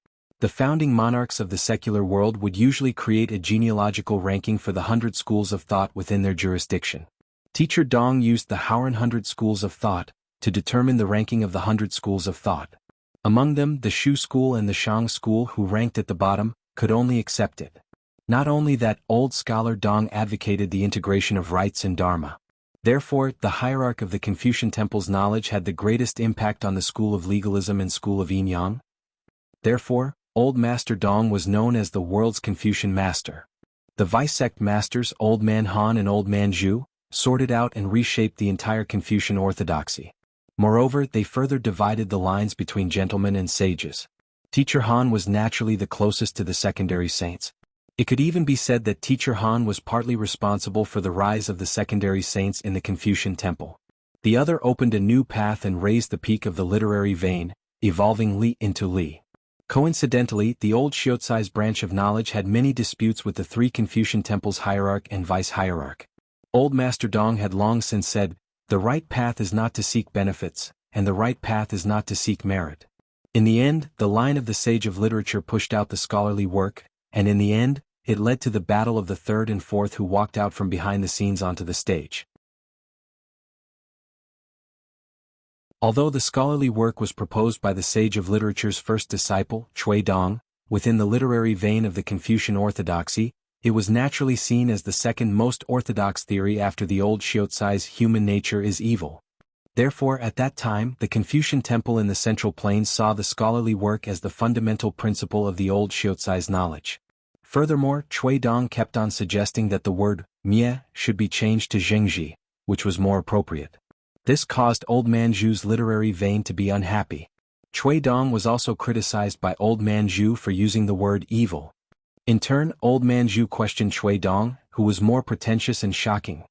The founding monarchs of the secular world would usually create a genealogical ranking for the 100 schools of thought within their jurisdiction. Teacher Dong used the Howran 100 schools of thought to determine the ranking of the 100 schools of thought. Among them, the Shu school and the Shang school, who ranked at the bottom, could only accept it. Not only that, old scholar Dong advocated the integration of rites and dharma. Therefore, the hierarch of the Confucian temple's knowledge had the greatest impact on the school of legalism and school of yin-yang. Therefore, Old Master Dong was known as the world's Confucian master. The vice-sect masters, Old Man Han and Old Man Zhu, sorted out and reshaped the entire Confucian orthodoxy. Moreover, they further divided the lines between gentlemen and sages. Teacher Han was naturally the closest to the secondary saints. It could even be said that Teacher Han was partly responsible for the rise of the secondary saints in the Confucian temple. The other opened a new path and raised the peak of the literary vein, evolving Li into Li. Coincidentally, the old Xiozai's branch of knowledge had many disputes with the 3 Confucian temples' hierarch and vice-hierarch. Old Master Dong had long since said, "The right path is not to seek benefits, and the right path is not to seek merit." In the end, the line of the sage of literature pushed out the scholarly work, and in the end, it led to the battle of the 3rd and 4th who walked out from behind the scenes onto the stage. Although the scholarly work was proposed by the sage of literature's first disciple, Cui Dong, within the literary vein of the Confucian orthodoxy, it was naturally seen as the second most orthodox theory after the old Xiozai's human nature is evil. Therefore, at that time, the Confucian temple in the Central Plains saw the scholarly work as the fundamental principle of the old Xiozai's knowledge. Furthermore, Cui Dong kept on suggesting that the word "mie" should be changed to "zhengji," which was more appropriate. This caused Old Man Zhu's literary vein to be unhappy. Cui Dong was also criticized by Old Man Zhu for using the word evil. In turn, Old Man Zhu questioned Cui Dong, who was more pretentious and shocking.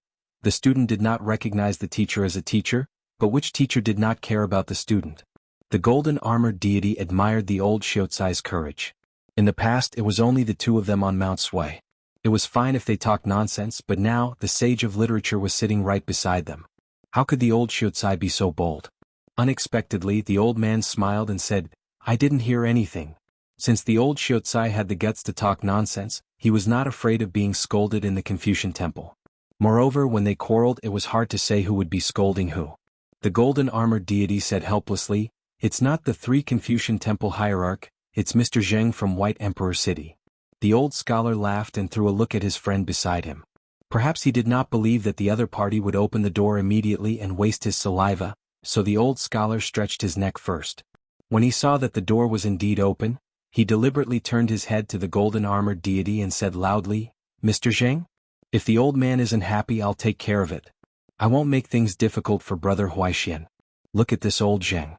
The student did not recognize the teacher as a teacher, but which teacher did not care about the student? The golden armored deity admired the old Xiozai's courage. In the past, it was only the 2 of them on Mount Sui. It was fine if they talked nonsense, but now the sage of literature was sitting right beside them. How could the old Shiozai be so bold? Unexpectedly, the old man smiled and said, "I didn't hear anything." Since the old Shiozai had the guts to talk nonsense, he was not afraid of being scolded in the Confucian temple. Moreover, when they quarreled, it was hard to say who would be scolding who. The golden armored deity said helplessly, "It's not the three Confucian temple hierarch, it's Mr. Zheng from White Emperor City." The old scholar laughed and threw a look at his friend beside him. Perhaps he did not believe that the other party would open the door immediately and waste his saliva, so the old scholar stretched his neck first. When he saw that the door was indeed open, he deliberately turned his head to the golden armored deity and said loudly, "Mr. Zheng? If the old man isn't happy, I'll take care of it. I won't make things difficult for brother Huaixian. Look at this old Zheng.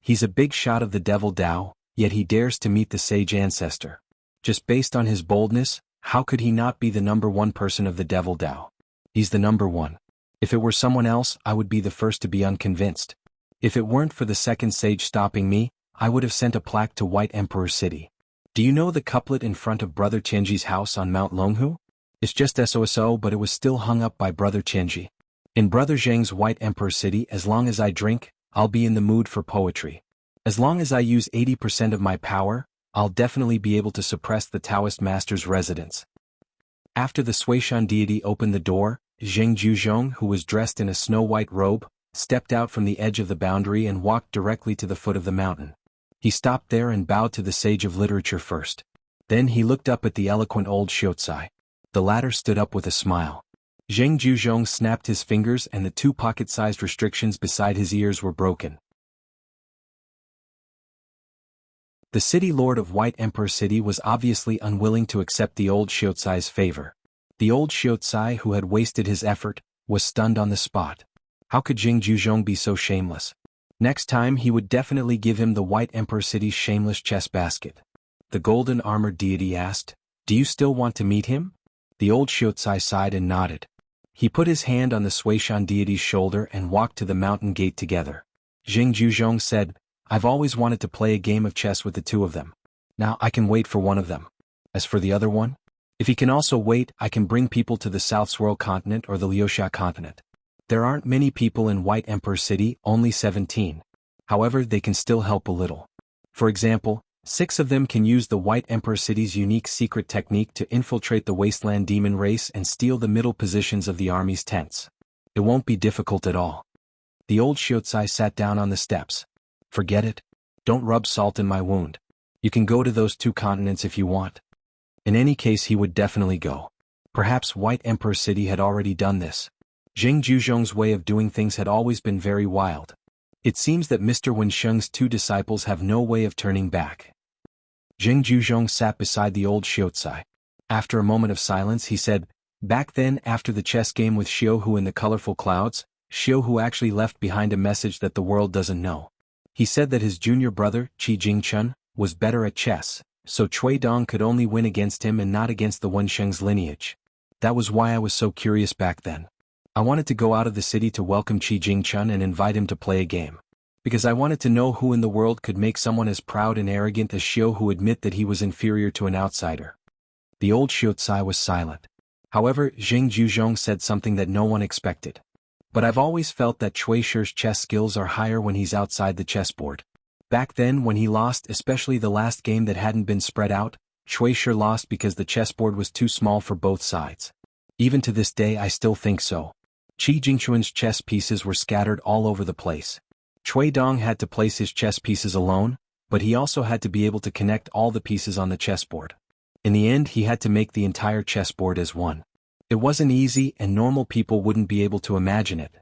He's a big shot of the devil Dao, yet he dares to meet the sage ancestor. Just based on his boldness, how could he not be the number one person of the devil Dao? He's the number one. If it were someone else, I would be the first to be unconvinced. If it weren't for the second sage stopping me, I would have sent a plaque to White Emperor City. Do you know the couplet in front of Brother Tianji's house on Mount Longhu? It's just SOSO, but it was still hung up by Brother Tianji. In Brother Zheng's White Emperor City, as long as I drink, I'll be in the mood for poetry. As long as I use 80% of my power, I'll definitely be able to suppress the Taoist master's residence." After the Suishan deity opened the door, Zheng Juzhong, who was dressed in a snow-white robe, stepped out from the edge of the boundary and walked directly to the foot of the mountain. He stopped there and bowed to the sage of literature first. Then he looked up at the eloquent old Shiozai. The latter stood up with a smile. Zheng Juzhong snapped his fingers and the two pocket-sized restrictions beside his ears were broken. The city lord of White Emperor City was obviously unwilling to accept the old Shiozai's favor. The old Shiozai, who had wasted his effort, was stunned on the spot. How could Zheng Juzhong be so shameless? Next time he would definitely give him the White Emperor City's shameless chess basket. The golden armored deity asked, "Do you still want to meet him?" The old Shiozai sighed and nodded. He put his hand on the Suishan deity's shoulder and walked to the mountain gate together. Zheng Juzhong said, "I've always wanted to play a game of chess with the two of them. Now I can wait for one of them. As for the other one, if he can also wait, I can bring people to the South Swirl continent or the Liuxia continent. There aren't many people in White Emperor City, only 17. However, they can still help a little. For example, 6 of them can use the White Emperor City's unique secret technique to infiltrate the Wasteland Demon race and steal the middle positions of the army's tents. It won't be difficult at all." The old Shiozai sat down on the steps. "Forget it. Don't rub salt in my wound. You can go to those 2 continents if you want." In any case, he would definitely go. Perhaps White Emperor City had already done this. Zheng Juzhong's way of doing things had always been very wild. It seems that Mr. Wensheng's 2 disciples have no way of turning back. Zheng Juzhong sat beside the old Shiozai. After a moment of silence, he said, "Back then, after the chess game with Xiaohu in the colorful clouds, Xiaohu actually left behind a message that the world doesn't know. He said that his junior brother, Qi Jingchun, was better at chess, so Cui Dong could only win against him and not against the Wensheng's lineage. That was why I was so curious back then. I wanted to go out of the city to welcome Qi Jingchun and invite him to play a game. Because I wanted to know who in the world could make someone as proud and arrogant as Xiaohu admit that he was inferior to an outsider." The old Shiozai was silent. However, Zheng Juzhong said something that no one expected. "But I've always felt that Cui Shi's chess skills are higher when he's outside the chessboard. Back then when he lost, especially the last game that hadn't been spread out, Cui Shi lost because the chessboard was too small for both sides. Even to this day I still think so. Qi Jingchun's chess pieces were scattered all over the place. Cui Dong had to place his chess pieces alone, but he also had to be able to connect all the pieces on the chessboard. In the end he had to make the entire chessboard as one. It wasn't easy and normal people wouldn't be able to imagine it."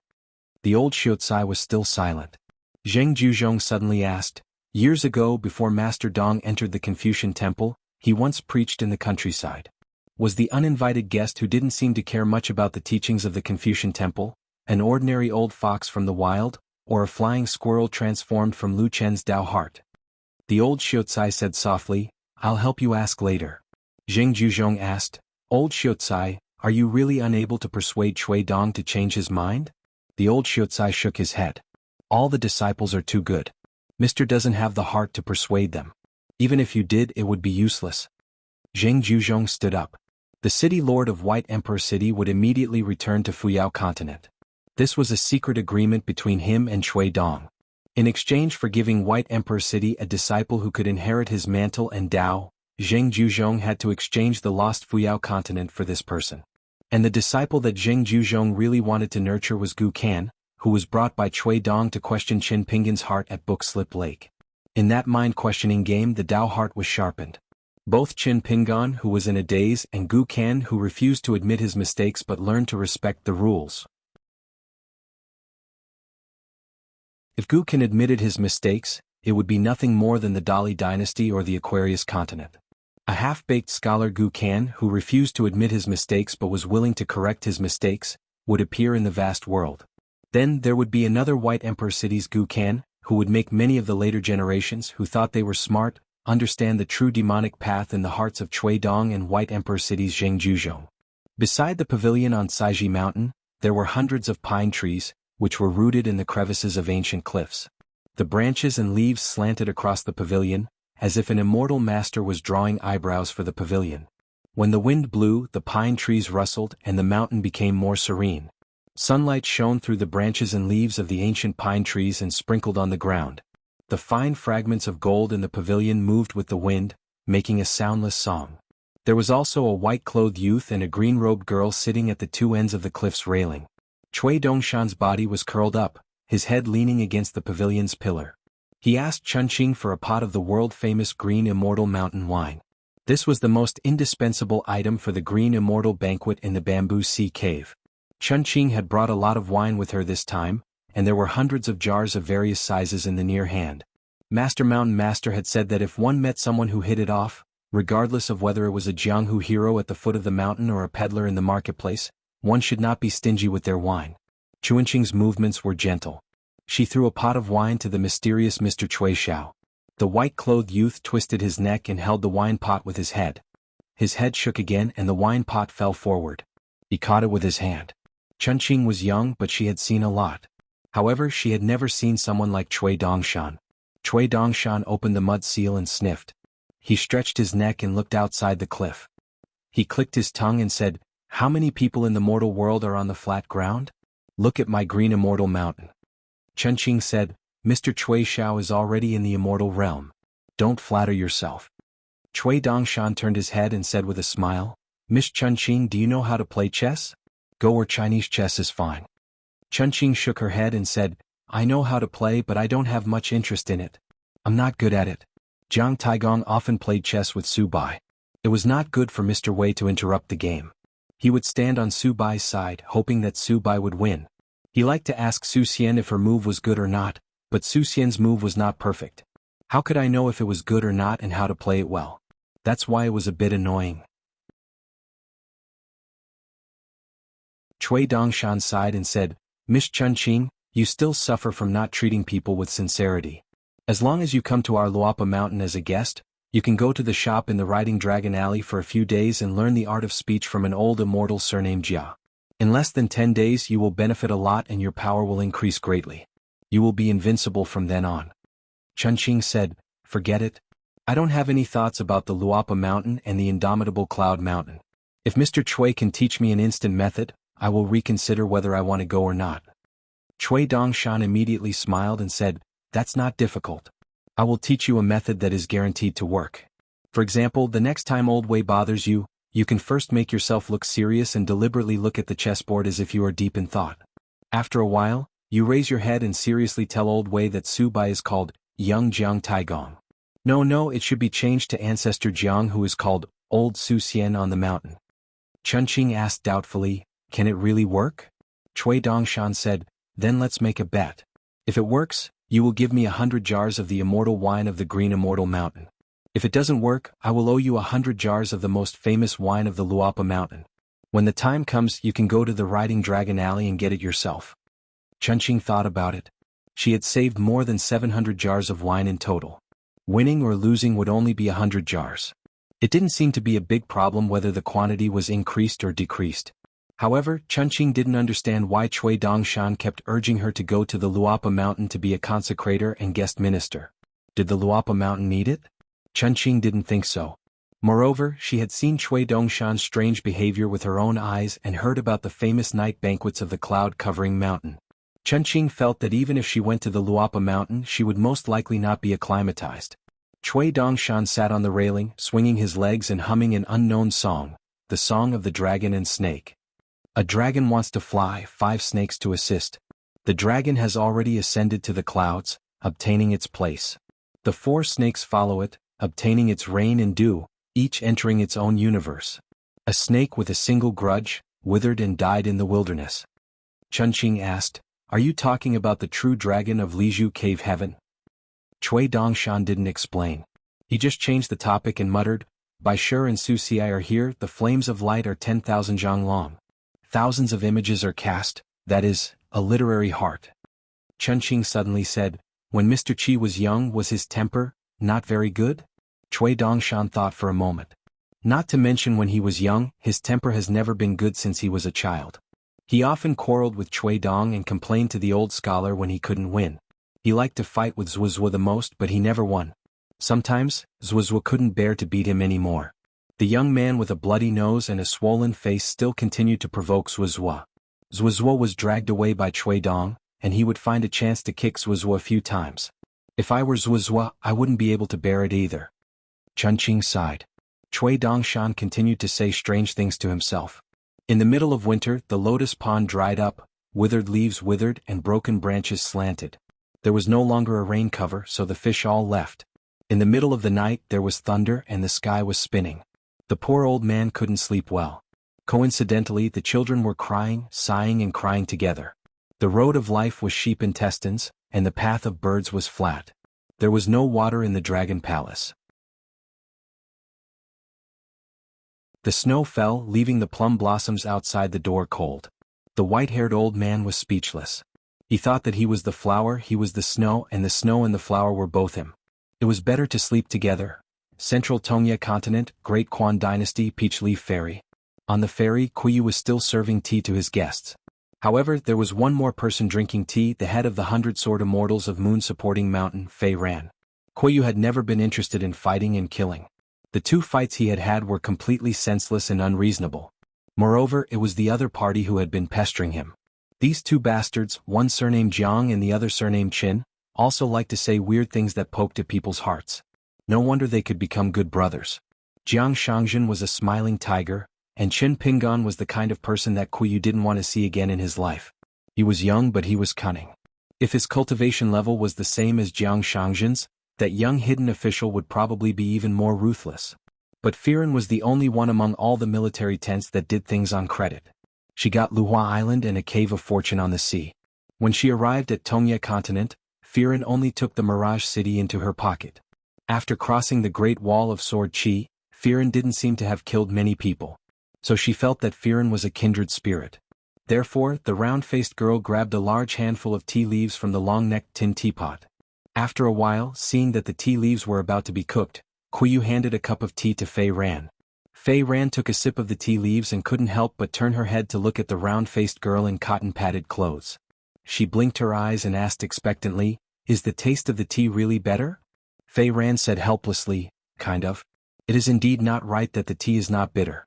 The old Shiozai was still silent. Zheng Juzhong suddenly asked, "Years ago, before Master Dong entered the Confucian temple, he once preached in the countryside. Was the uninvited guest who didn't seem to care much about the teachings of the Confucian temple, an ordinary old fox from the wild, or a flying squirrel transformed from Lu Chen's Dao heart?" The old Shiozai said softly, "I'll help you ask later." Zheng Juzhong asked, "Old Shiozai, are you really unable to persuade Cui Dong to change his mind?" The old Shiozai shook his head. "All the disciples are too good. Mr. doesn't have the heart to persuade them. Even if you did, it would be useless." Zheng Juzhong stood up. The city lord of White Emperor City would immediately return to Fuyao continent. This was a secret agreement between him and Cui Dong. In exchange for giving White Emperor City a disciple who could inherit his mantle and Dao, Zheng Juzhong had to exchange the lost Fuyao continent for this person. And the disciple that Zheng Juzhong really wanted to nurture was Gu Kan, who was brought by Cui Dong to question Qin Pingan's heart at Book Slip Lake. In that mind-questioning game, the Dao heart was sharpened. Both Qin Pingan, who was in a daze, and Gu Kan, who refused to admit his mistakes but learned to respect the rules. If Gu Kan admitted his mistakes, it would be nothing more than the Dali dynasty or the Aquarius continent. A half-baked scholar, Gu Kan, who refused to admit his mistakes but was willing to correct his mistakes, would appear in the vast world. Then there would be another White Emperor City's Gu Kan, who would make many of the later generations who thought they were smart understand the true demonic path in the hearts of Cui Dong and White Emperor City's Zheng Juzhong. Beside the pavilion on Saiji Mountain, there were hundreds of pine trees, which were rooted in the crevices of ancient cliffs. The branches and leaves slanted across the pavilion, as if an immortal master was drawing eyebrows for the pavilion. When the wind blew, the pine trees rustled and the mountain became more serene. Sunlight shone through the branches and leaves of the ancient pine trees and sprinkled on the ground. The fine fragments of gold in the pavilion moved with the wind, making a soundless song. There was also a white-clothed youth and a green-robed girl sitting at the two ends of the cliff's railing. Cui Dongshan's body was curled up, his head leaning against the pavilion's pillar. He asked Chunqing for a pot of the world-famous green immortal mountain wine. This was the most indispensable item for the green immortal banquet in the Bamboo Sea Cave. Chunqing had brought a lot of wine with her this time, and there were hundreds of jars of various sizes in the near hand. Master Mountain Master had said that if one met someone who hit it off, regardless of whether it was a Jianghu hero at the foot of the mountain or a peddler in the marketplace, one should not be stingy with their wine. Chunqing's movements were gentle. She threw a pot of wine to the mysterious Mr. Cui Xiao. The white-clothed youth twisted his neck and held the wine pot with his head. His head shook again and the wine pot fell forward. He caught it with his hand. Chunqing was young, but she had seen a lot. However, she had never seen someone like Cui Dongshan. Cui Dongshan opened the mud seal and sniffed. He stretched his neck and looked outside the cliff. He clicked his tongue and said, "How many people in the mortal world are on the flat ground? Look at my green immortal mountain." Chunqing said, "Mr. Cui Xiao is already in the immortal realm. Don't flatter yourself." Cui Dongshan turned his head and said with a smile, "Miss Chunqing, do you know how to play chess? Go or Chinese chess is fine." Chunqing shook her head and said, "I know how to play but I don't have much interest in it. I'm not good at it." Jiang Taigong often played chess with Su Bai. It was not good for Mr. Wei to interrupt the game. He would stand on Su Bai's side hoping that Su Bai would win. He liked to ask Su Xian if her move was good or not, but Su Xian's move was not perfect. How could I know if it was good or not and how to play it well? That's why it was a bit annoying. Cui Dongshan sighed and said, "Miss Chunqing, you still suffer from not treating people with sincerity. As long as you come to our Luapa Mountain as a guest, you can go to the shop in the Riding Dragon Alley for a few days and learn the art of speech from an old immortal surnamed Jia. In less than 10 days you will benefit a lot and your power will increase greatly. You will be invincible from then on." Chunqing said, "Forget it. I don't have any thoughts about the Luapa Mountain and the indomitable Cloud Mountain. If Mr. Cui can teach me an instant method, I will reconsider whether I want to go or not." Cui Dongshan immediately smiled and said, "That's not difficult. I will teach you a method that is guaranteed to work. For example, the next time Old Wei bothers you, you can first make yourself look serious and deliberately look at the chessboard as if you are deep in thought. After a while, you raise your head and seriously tell Old Wei that Su Bai is called Young Jiang Taigong. No, it should be changed to Ancestor Jiang who is called Old Su Xian on the mountain." Chunqing asked doubtfully, "Can it really work?" Cui Dongshan said, "Then let's make a bet. If it works, you will give me 100 jars of the immortal wine of the green immortal mountain. If it doesn't work, I will owe you 100 jars of the most famous wine of the Luapa Mountain. When the time comes, you can go to the Riding Dragon Alley and get it yourself." Chunqing thought about it. She had saved more than 700 jars of wine in total. Winning or losing would only be 100 jars. It didn't seem to be a big problem whether the quantity was increased or decreased. However, Chunqing didn't understand why Cui Dongshan kept urging her to go to the Luapa Mountain to be a consecrator and guest minister. Did the Luapa Mountain need it? Chunqing didn't think so. Moreover, she had seen Cui Dongshan's strange behavior with her own eyes and heard about the famous night banquets of the cloud-covering mountain. Chunqing felt that even if she went to the Luapa mountain she would most likely not be acclimatized. Cui Dongshan sat on the railing, swinging his legs and humming an unknown song, the song of the dragon and snake. A dragon wants to fly, 5 snakes to assist. The dragon has already ascended to the clouds, obtaining its place. The 4 snakes follow it, obtaining its rain and dew, each entering its own universe. A snake with a single grudge, withered and died in the wilderness. Chunqing asked, "Are you talking about the true dragon of Liju Cave Heaven?" Cui Dongshan didn't explain. He just changed the topic and muttered, "Bai Shi and Su Xiai are here, the flames of light are 10,000 zhang long. Thousands of images are cast, that is, a literary heart." Chunqing suddenly said, "When Mr. Qi was young was his temper not very good?" Cui Dongshan thought for a moment. "Not to mention when he was young, his temper has never been good since he was a child. He often quarreled with Cui Dong and complained to the old scholar when he couldn't win. He liked to fight with Zuozhuo the most but he never won. Sometimes, Zuozhuo couldn't bear to beat him anymore." The young man with a bloody nose and a swollen face still continued to provoke Zuozhuo. Zuozhuo was dragged away by Cui Dong, and he would find a chance to kick Zuozhuo a few times. "If I were Zuozhuo, I wouldn't be able to bear it either." Chunqing sighed. Cui Dongshan continued to say strange things to himself. In the middle of winter, the lotus pond dried up, withered leaves withered and broken branches slanted. There was no longer a rain cover, so the fish all left. In the middle of the night there was thunder and the sky was spinning. The poor old man couldn't sleep well. Coincidentally, the children were crying, sighing and crying together. The road of life was sheep intestines, and the path of birds was flat. There was no water in the dragon palace. The snow fell, leaving the plum blossoms outside the door cold. The white-haired old man was speechless. He thought that he was the flower, he was the snow and the flower were both him. It was better to sleep together. Central Tongya Continent, Great Quan Dynasty, Peach Leaf Ferry. On the ferry, Kuyu was still serving tea to his guests. However, there was one more person drinking tea, the head of the 100-sword immortals of moon-supporting mountain, Fei Ran. Kuyu had never been interested in fighting and killing. The 2 fights he had had were completely senseless and unreasonable. Moreover, it was the other party who had been pestering him. These 2 bastards, one surnamed Jiang and the other surnamed Qin, also liked to say weird things that poked at people's hearts. No wonder they could become good brothers. Jiang Shangzhen was a smiling tiger, and Qin Pingon was the kind of person that Kuyu didn't want to see again in his life. He was young but he was cunning. If his cultivation level was the same as Jiang Shangzhen's, that young hidden official would probably be even more ruthless. But Firen was the only one among all the military tents that did things on credit. She got Luhua Island and a cave of fortune on the sea. When she arrived at Tongya Continent, Firen only took the Mirage City into her pocket. After crossing the Great Wall of Sword Chi, Firen didn't seem to have killed many people. So she felt that Firen was a kindred spirit. Therefore, the round-faced girl grabbed a large handful of tea leaves from the long-necked tin teapot. After a while, seeing that the tea leaves were about to be cooked, Kuyu handed a cup of tea to Fei Ran. Fei Ran took a sip of the tea leaves and couldn't help but turn her head to look at the round-faced girl in cotton-padded clothes. She blinked her eyes and asked expectantly, "Is the taste of the tea really better?" Fei Ran said helplessly, "Kind of. It is indeed not right that the tea is not bitter."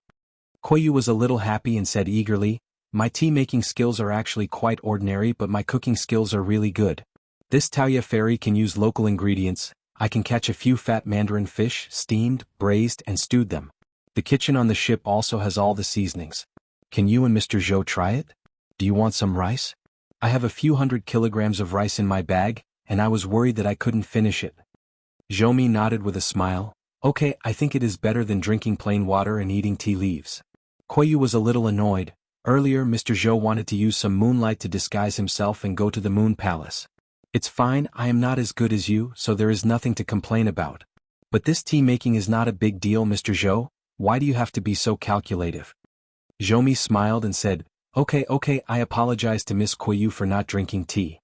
Kuyu was a little happy and said eagerly, "My tea-making skills are actually quite ordinary but my cooking skills are really good. This Taoya ferry can use local ingredients. I can catch a few fat mandarin fish, steamed, braised and stewed them. The kitchen on the ship also has all the seasonings. Can you and Mr. Zhou try it? Do you want some rice? I have a few 100 kilograms of rice in my bag, and I was worried that I couldn't finish it." Zhoumi nodded with a smile. "Okay, I think it is better than drinking plain water and eating tea leaves." Kuyu was a little annoyed. Earlier Mr. Zhou wanted to use some moonlight to disguise himself and go to the Moon Palace. "It's fine, I am not as good as you, so there is nothing to complain about. But this tea making is not a big deal, Mr. Zhou. Why do you have to be so calculative?" Zhoumi smiled and said, Okay, I apologize to Miss Kuyu for not drinking tea.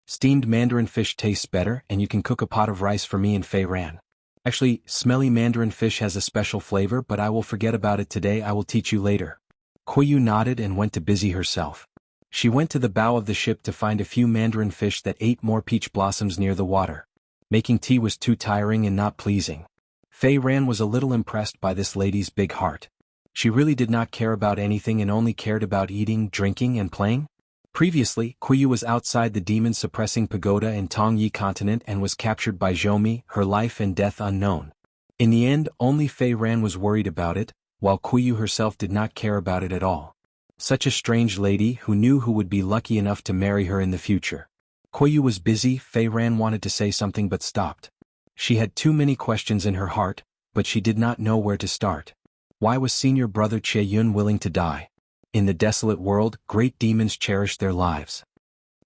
Steamed mandarin fish tastes better, and you can cook a pot of rice for me and Fei Ran. Actually, smelly mandarin fish has a special flavor, but I will forget about it today. I will teach you later." Kuyu nodded and went to busy herself. She went to the bow of the ship to find a few mandarin fish that ate more peach blossoms near the water. Making tea was too tiring and not pleasing. Fei Ran was a little impressed by this lady's big heart. She really did not care about anything and only cared about eating, drinking, and playing. Previously, Kuyu was outside the demon-suppressing pagoda in Tongyi continent and was captured by Zhoumi, her life and death unknown. In the end, only Fei Ran was worried about it, while Kuyu herself did not care about it at all. Such a strange lady who knew who would be lucky enough to marry her in the future. Kuyu was busy. Fei Ran wanted to say something but stopped. She had too many questions in her heart, but she did not know where to start. Why was senior brother Che Yun willing to die? In the desolate world, great demons cherished their lives.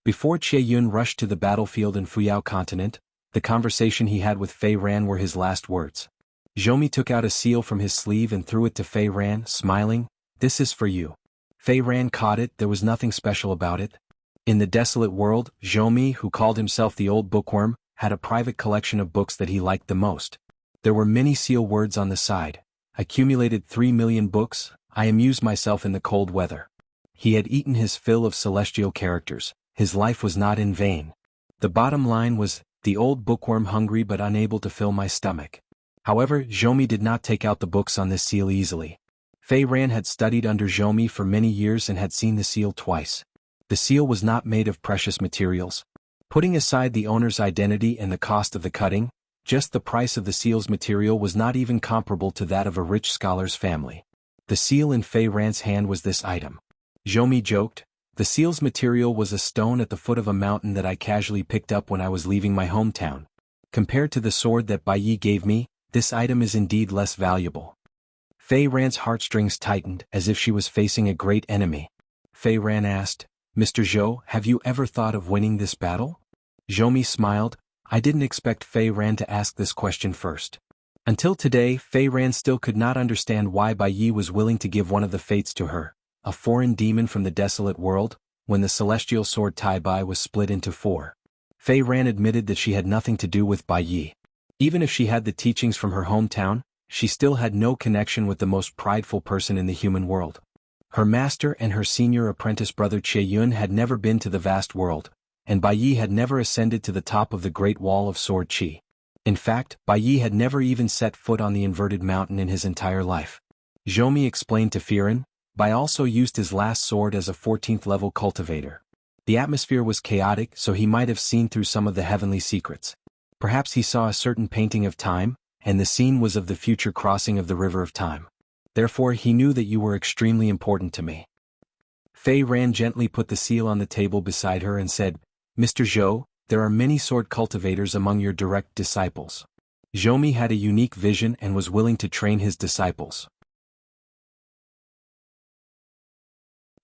Before Che Yun rushed to the battlefield in Fuyao continent, the conversation he had with Fei Ran were his last words. Zhoumi took out a seal from his sleeve and threw it to Fei Ran, smiling, "This is for you." Fei Ran caught it. There was nothing special about it. In the desolate world, Zhoumi, who called himself the Old Bookworm, had a private collection of books that he liked the most. There were many seal words on the side. Accumulated 3 million books, I amuse myself in the cold weather. He had eaten his fill of celestial characters. His life was not in vain. The bottom line was, the old bookworm hungry but unable to fill my stomach. However, Zhoumi did not take out the books on this seal easily. Fei Ran had studied under Zhoumi for many years and had seen the seal twice. The seal was not made of precious materials. Putting aside the owner's identity and the cost of the cutting, just the price of the seal's material was not even comparable to that of a rich scholar's family. The seal in Fei Ran's hand was this item. Zhoumi joked, "The seal's material was a stone at the foot of a mountain that I casually picked up when I was leaving my hometown. Compared to the sword that Bai Yi gave me, this item is indeed less valuable." Fei Ran's heartstrings tightened as if she was facing a great enemy. Fei Ran asked, "Mr. Zhou, have you ever thought of winning this battle?" Zhoumi smiled. I didn't expect Fei Ran to ask this question first. Until today, Fei Ran still could not understand why Bai Yi was willing to give one of the fates to her, a foreign demon from the desolate world, when the celestial sword Tai Bai was split into 4. Fei Ran admitted that she had nothing to do with Bai Yi. Even if she had the teachings from her hometown, she still had no connection with the most prideful person in the human world. Her master and her senior apprentice brother Che Yun had never been to the vast world, and Bai Yi had never ascended to the top of the Great Wall of Sword Qi. In fact, Bai Yi had never even set foot on the inverted mountain in his entire life. Zhoumi explained to Firen, Bai also used his last sword as a 14th-level cultivator. The atmosphere was chaotic, so he might have seen through some of the heavenly secrets. Perhaps he saw a certain painting of time, and the scene was of the future crossing of the river of time. Therefore he knew that you were extremely important to me. Fei Ran gently put the seal on the table beside her and said, "Mr. Zhou, there are many sword cultivators among your direct disciples." Zhoumi had a unique vision and was willing to train his disciples.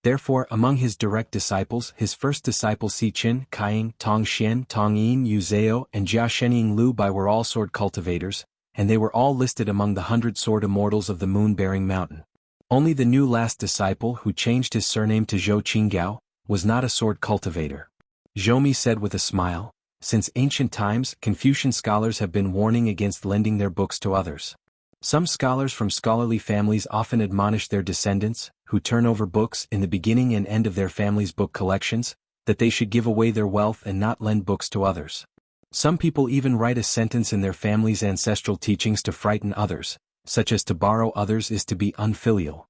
Therefore, among his direct disciples, his first disciples Si Qin, Kaiying, Tong Xian, Tong Yin, Yu Zhao, and Jia Shenying Lu Bai were all sword cultivators, and they were all listed among the 100 sword immortals of the moon-bearing mountain. Only the new last disciple, who changed his surname to Zhou Qinggao, was not a sword cultivator. Zhoumi said with a smile, "Since ancient times, Confucian scholars have been warning against lending their books to others. Some scholars from scholarly families often admonish their descendants, who turn over books in the beginning and end of their family's book collections, that they should give away their wealth and not lend books to others. Some people even write a sentence in their family's ancestral teachings to frighten others, such as to borrow others is to be unfilial."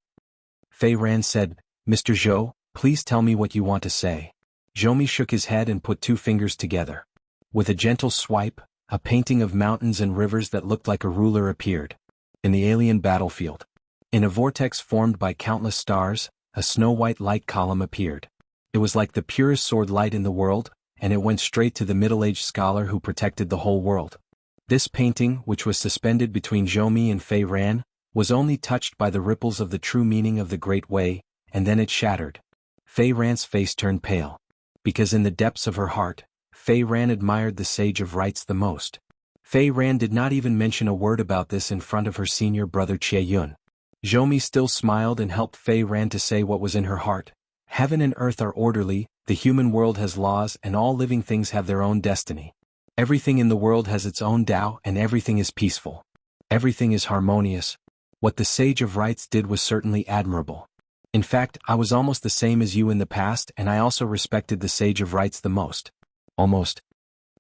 Fei Ran said, "Mr. Zhou, please tell me what you want to say." Zhoumi shook his head and put 2 fingers together. With a gentle swipe, a painting of mountains and rivers that looked like a ruler appeared. In the alien battlefield. In a vortex formed by countless stars, a snow-white light column appeared. It was like the purest sword light in the world, and it went straight to the middle-aged scholar who protected the whole world. This painting, which was suspended between Zhoumi and Fei Ran, was only touched by the ripples of the true meaning of the Great Way, and then it shattered. Fei Ran's face turned pale. Because in the depths of her heart, Fei Ran admired the Sage of Rites the most. Fei Ran did not even mention a word about this in front of her senior brother Che Yun. Zhoumi still smiled and helped Fei Ran to say what was in her heart. Heaven and earth are orderly, the human world has laws and all living things have their own destiny. Everything in the world has its own Tao and everything is peaceful. Everything is harmonious. What the Sage of Rites did was certainly admirable. In fact, I was almost the same as you in the past and I also respected the Sage of Rites the most. Almost.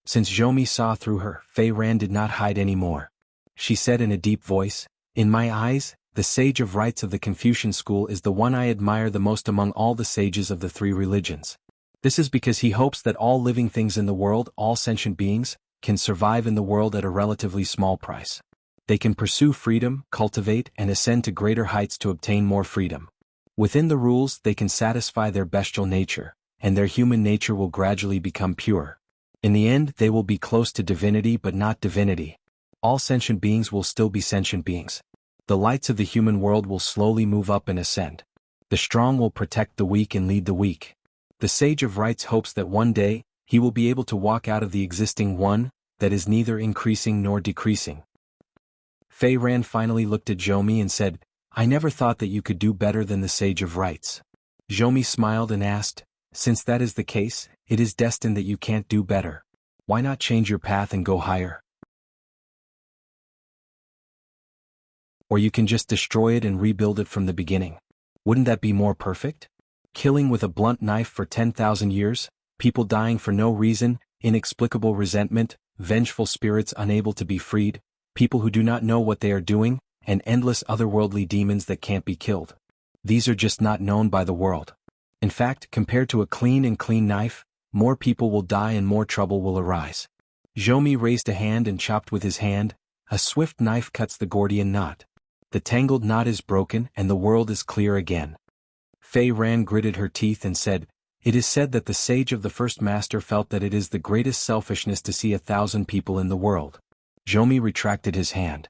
Since Zhou saw through her, Fei Ran did not hide anymore. She said in a deep voice, "In my eyes, the sage of rites of the Confucian school is the one I admire the most among all the sages of the three religions. This is because he hopes that all living things in the world, all sentient beings, can survive in the world at a relatively small price. They can pursue freedom, cultivate, and ascend to greater heights to obtain more freedom. Within the rules, they can satisfy their bestial nature, and their human nature will gradually become pure. In the end, they will be close to divinity but not divinity. All sentient beings will still be sentient beings. The lights of the human world will slowly move up and ascend. The strong will protect the weak and lead the weak. The sage of rites hopes that one day, he will be able to walk out of the existing one, that is neither increasing nor decreasing." Fei Ran finally looked at Zhou and said, "I never thought that you could do better than the sage of rites." Zhou smiled and asked, "Since that is the case, it is destined that you can't do better. Why not change your path and go higher? Or you can just destroy it and rebuild it from the beginning. Wouldn't that be more perfect? Killing with a blunt knife for 10,000 years, people dying for no reason, inexplicable resentment, vengeful spirits unable to be freed, people who do not know what they are doing, and endless otherworldly demons that can't be killed. These are just not known by the world. In fact, compared to a clean knife, more people will die and more trouble will arise." Zhou raised a hand and chopped with his hand. A swift knife cuts the Gordian knot. The tangled knot is broken and the world is clear again. Fei Ran gritted her teeth and said, "It is said that the sage of the first master felt that it is the greatest selfishness to see 1,000 people in the world." Zhou retracted his hand.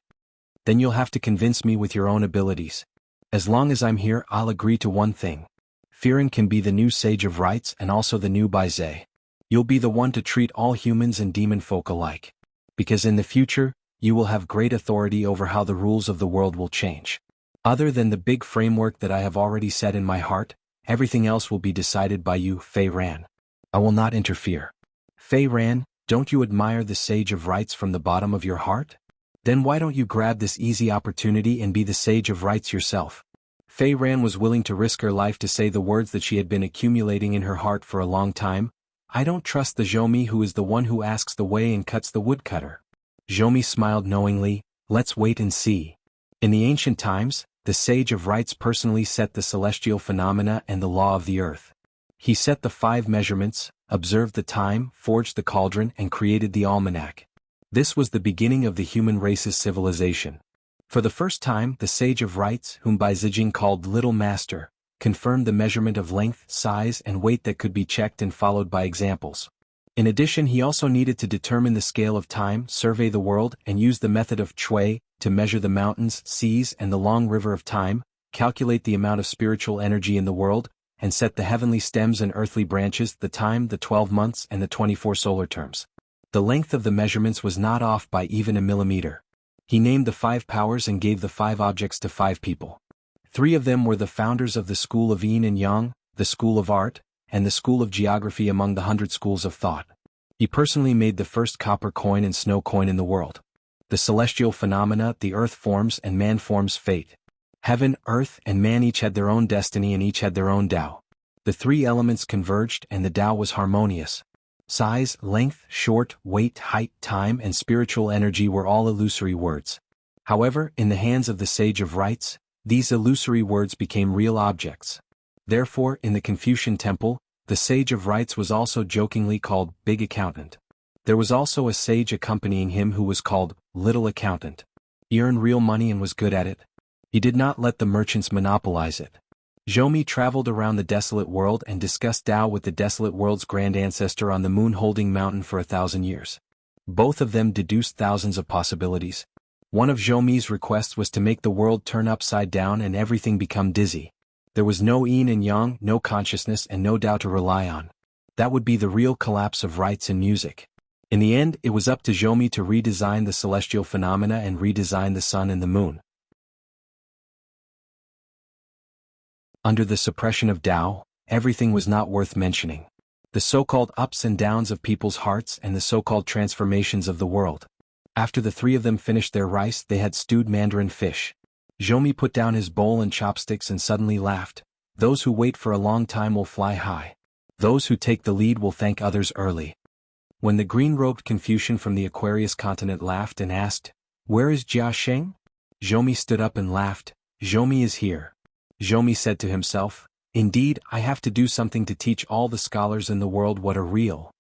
"Then you'll have to convince me with your own abilities. As long as I'm here, I'll agree to one thing. Firen can be the new sage of rites and also the new Baizhe. You'll be the one to treat all humans and demon folk alike. Because in the future, you will have great authority over how the rules of the world will change. Other than the big framework that I have already set in my heart, everything else will be decided by you, Fei Ran. I will not interfere." "Fei Ran, don't you admire the sage of rites from the bottom of your heart? Then why don't you grab this easy opportunity and be the sage of rites yourself?" Fei Ran was willing to risk her life to say the words that she had been accumulating in her heart for a long time. "I don't trust the Zhou who is the one who asks the way and cuts the woodcutter." Zhou smiled knowingly. "Let's wait and see." In the ancient times, the sage of rites personally set the celestial phenomena and the law of the earth. He set the 5 measurements, observed the time, forged the cauldron, and created the almanac. This was the beginning of the human race's civilization. For the first time, the sage of rites, whom Bai Zijing called Little Master, confirmed the measurement of length, size, and weight that could be checked and followed by examples. In addition, he also needed to determine the scale of time, survey the world, and use the method of Chui to measure the mountains, seas, and the long river of time, calculate the amount of spiritual energy in the world, and set the heavenly stems and earthly branches, the time, the 12 months, and the 24 solar terms. The length of the measurements was not off by even a millimeter. He named the 5 powers and gave the 5 objects to 5 people. 3 of them were the founders of the school of Yin and Yang, the school of art, and the school of geography among the 100 schools of thought. He personally made the first copper coin and snow coin in the world. The celestial phenomena, the earth forms and man forms fate. Heaven, earth, and man each had their own destiny and each had their own Tao. The 3 elements converged and the Tao was harmonious. Size, length, short, weight, height, time, and spiritual energy were all illusory words. However, in the hands of the sage of rites, these illusory words became real objects. Therefore, in the Confucian temple, the sage of rites was also jokingly called Big Accountant. There was also a sage accompanying him who was called Little Accountant. He earned real money and was good at it. He did not let the merchants monopolize it. Zhou traveled around the desolate world and discussed Tao with the desolate world's grand ancestor on the moon-holding mountain for 1,000 years. Both of them deduced thousands of possibilities. One of Zhou's requests was to make the world turn upside down and everything become dizzy. There was no yin and yang, no consciousness, and no Tao to rely on. That would be the real collapse of rites and music. In the end, it was up to Zhou to redesign the celestial phenomena and redesign the sun and the moon. Under the suppression of Tao, everything was not worth mentioning. The so-called ups and downs of people's hearts and the so-called transformations of the world. After the 3 of them finished their rice, they had stewed mandarin fish. Zhou put down his bowl and chopsticks and suddenly laughed. "Those who wait for a long time will fly high. Those who take the lead will thank others early." When the green-robed Confucian from the Aquarius continent laughed and asked, "Where is Jia Sheng?" Zhou Mi stood up and laughed. "Zhou Mi is here." Zhou Mi said to himself, "Indeed, I have to do something to teach all the scholars in the world what are real."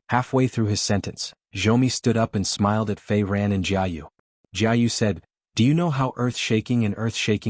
Halfway through his sentence, Zhou Mi stood up and smiled at Fei Ran and Jiayu. Jiayu said, "Do you know how earth-shaking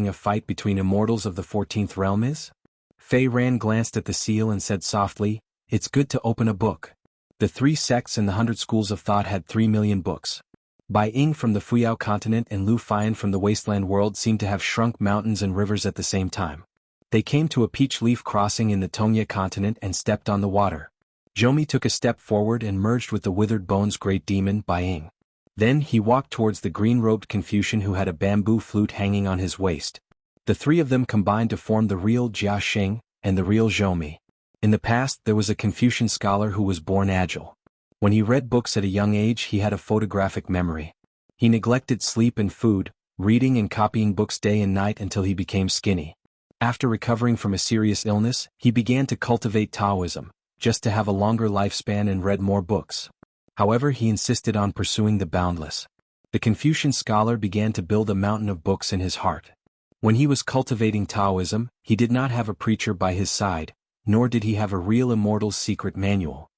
a fight between immortals of the 14th realm is?" Fei Ran glanced at the seal and said softly, "It's good to open a book." The 3 sects and the 100 schools of thought had 3 million books. Bai Ying from the Fuyao continent and Lu Fian from the wasteland world seemed to have shrunk mountains and rivers at the same time. They came to a peach leaf crossing in the Tongye continent and stepped on the water. Zhou Mi took a step forward and merged with the withered bones great demon Bai Ying. Then he walked towards the green-robed Confucian who had a bamboo flute hanging on his waist. The 3 of them combined to form the real Jia Sheng and the real Zhou Mi. In the past there was a Confucian scholar who was born agile. When he read books at a young age he had a photographic memory. He neglected sleep and food, reading and copying books day and night until he became skinny. After recovering from a serious illness, he began to cultivate Taoism, just to have a longer lifespan and read more books. However, he insisted on pursuing the boundless. The Confucian scholar began to build a mountain of books in his heart. When he was cultivating Taoism, he did not have a preacher by his side, nor did he have a real immortal's secret manual.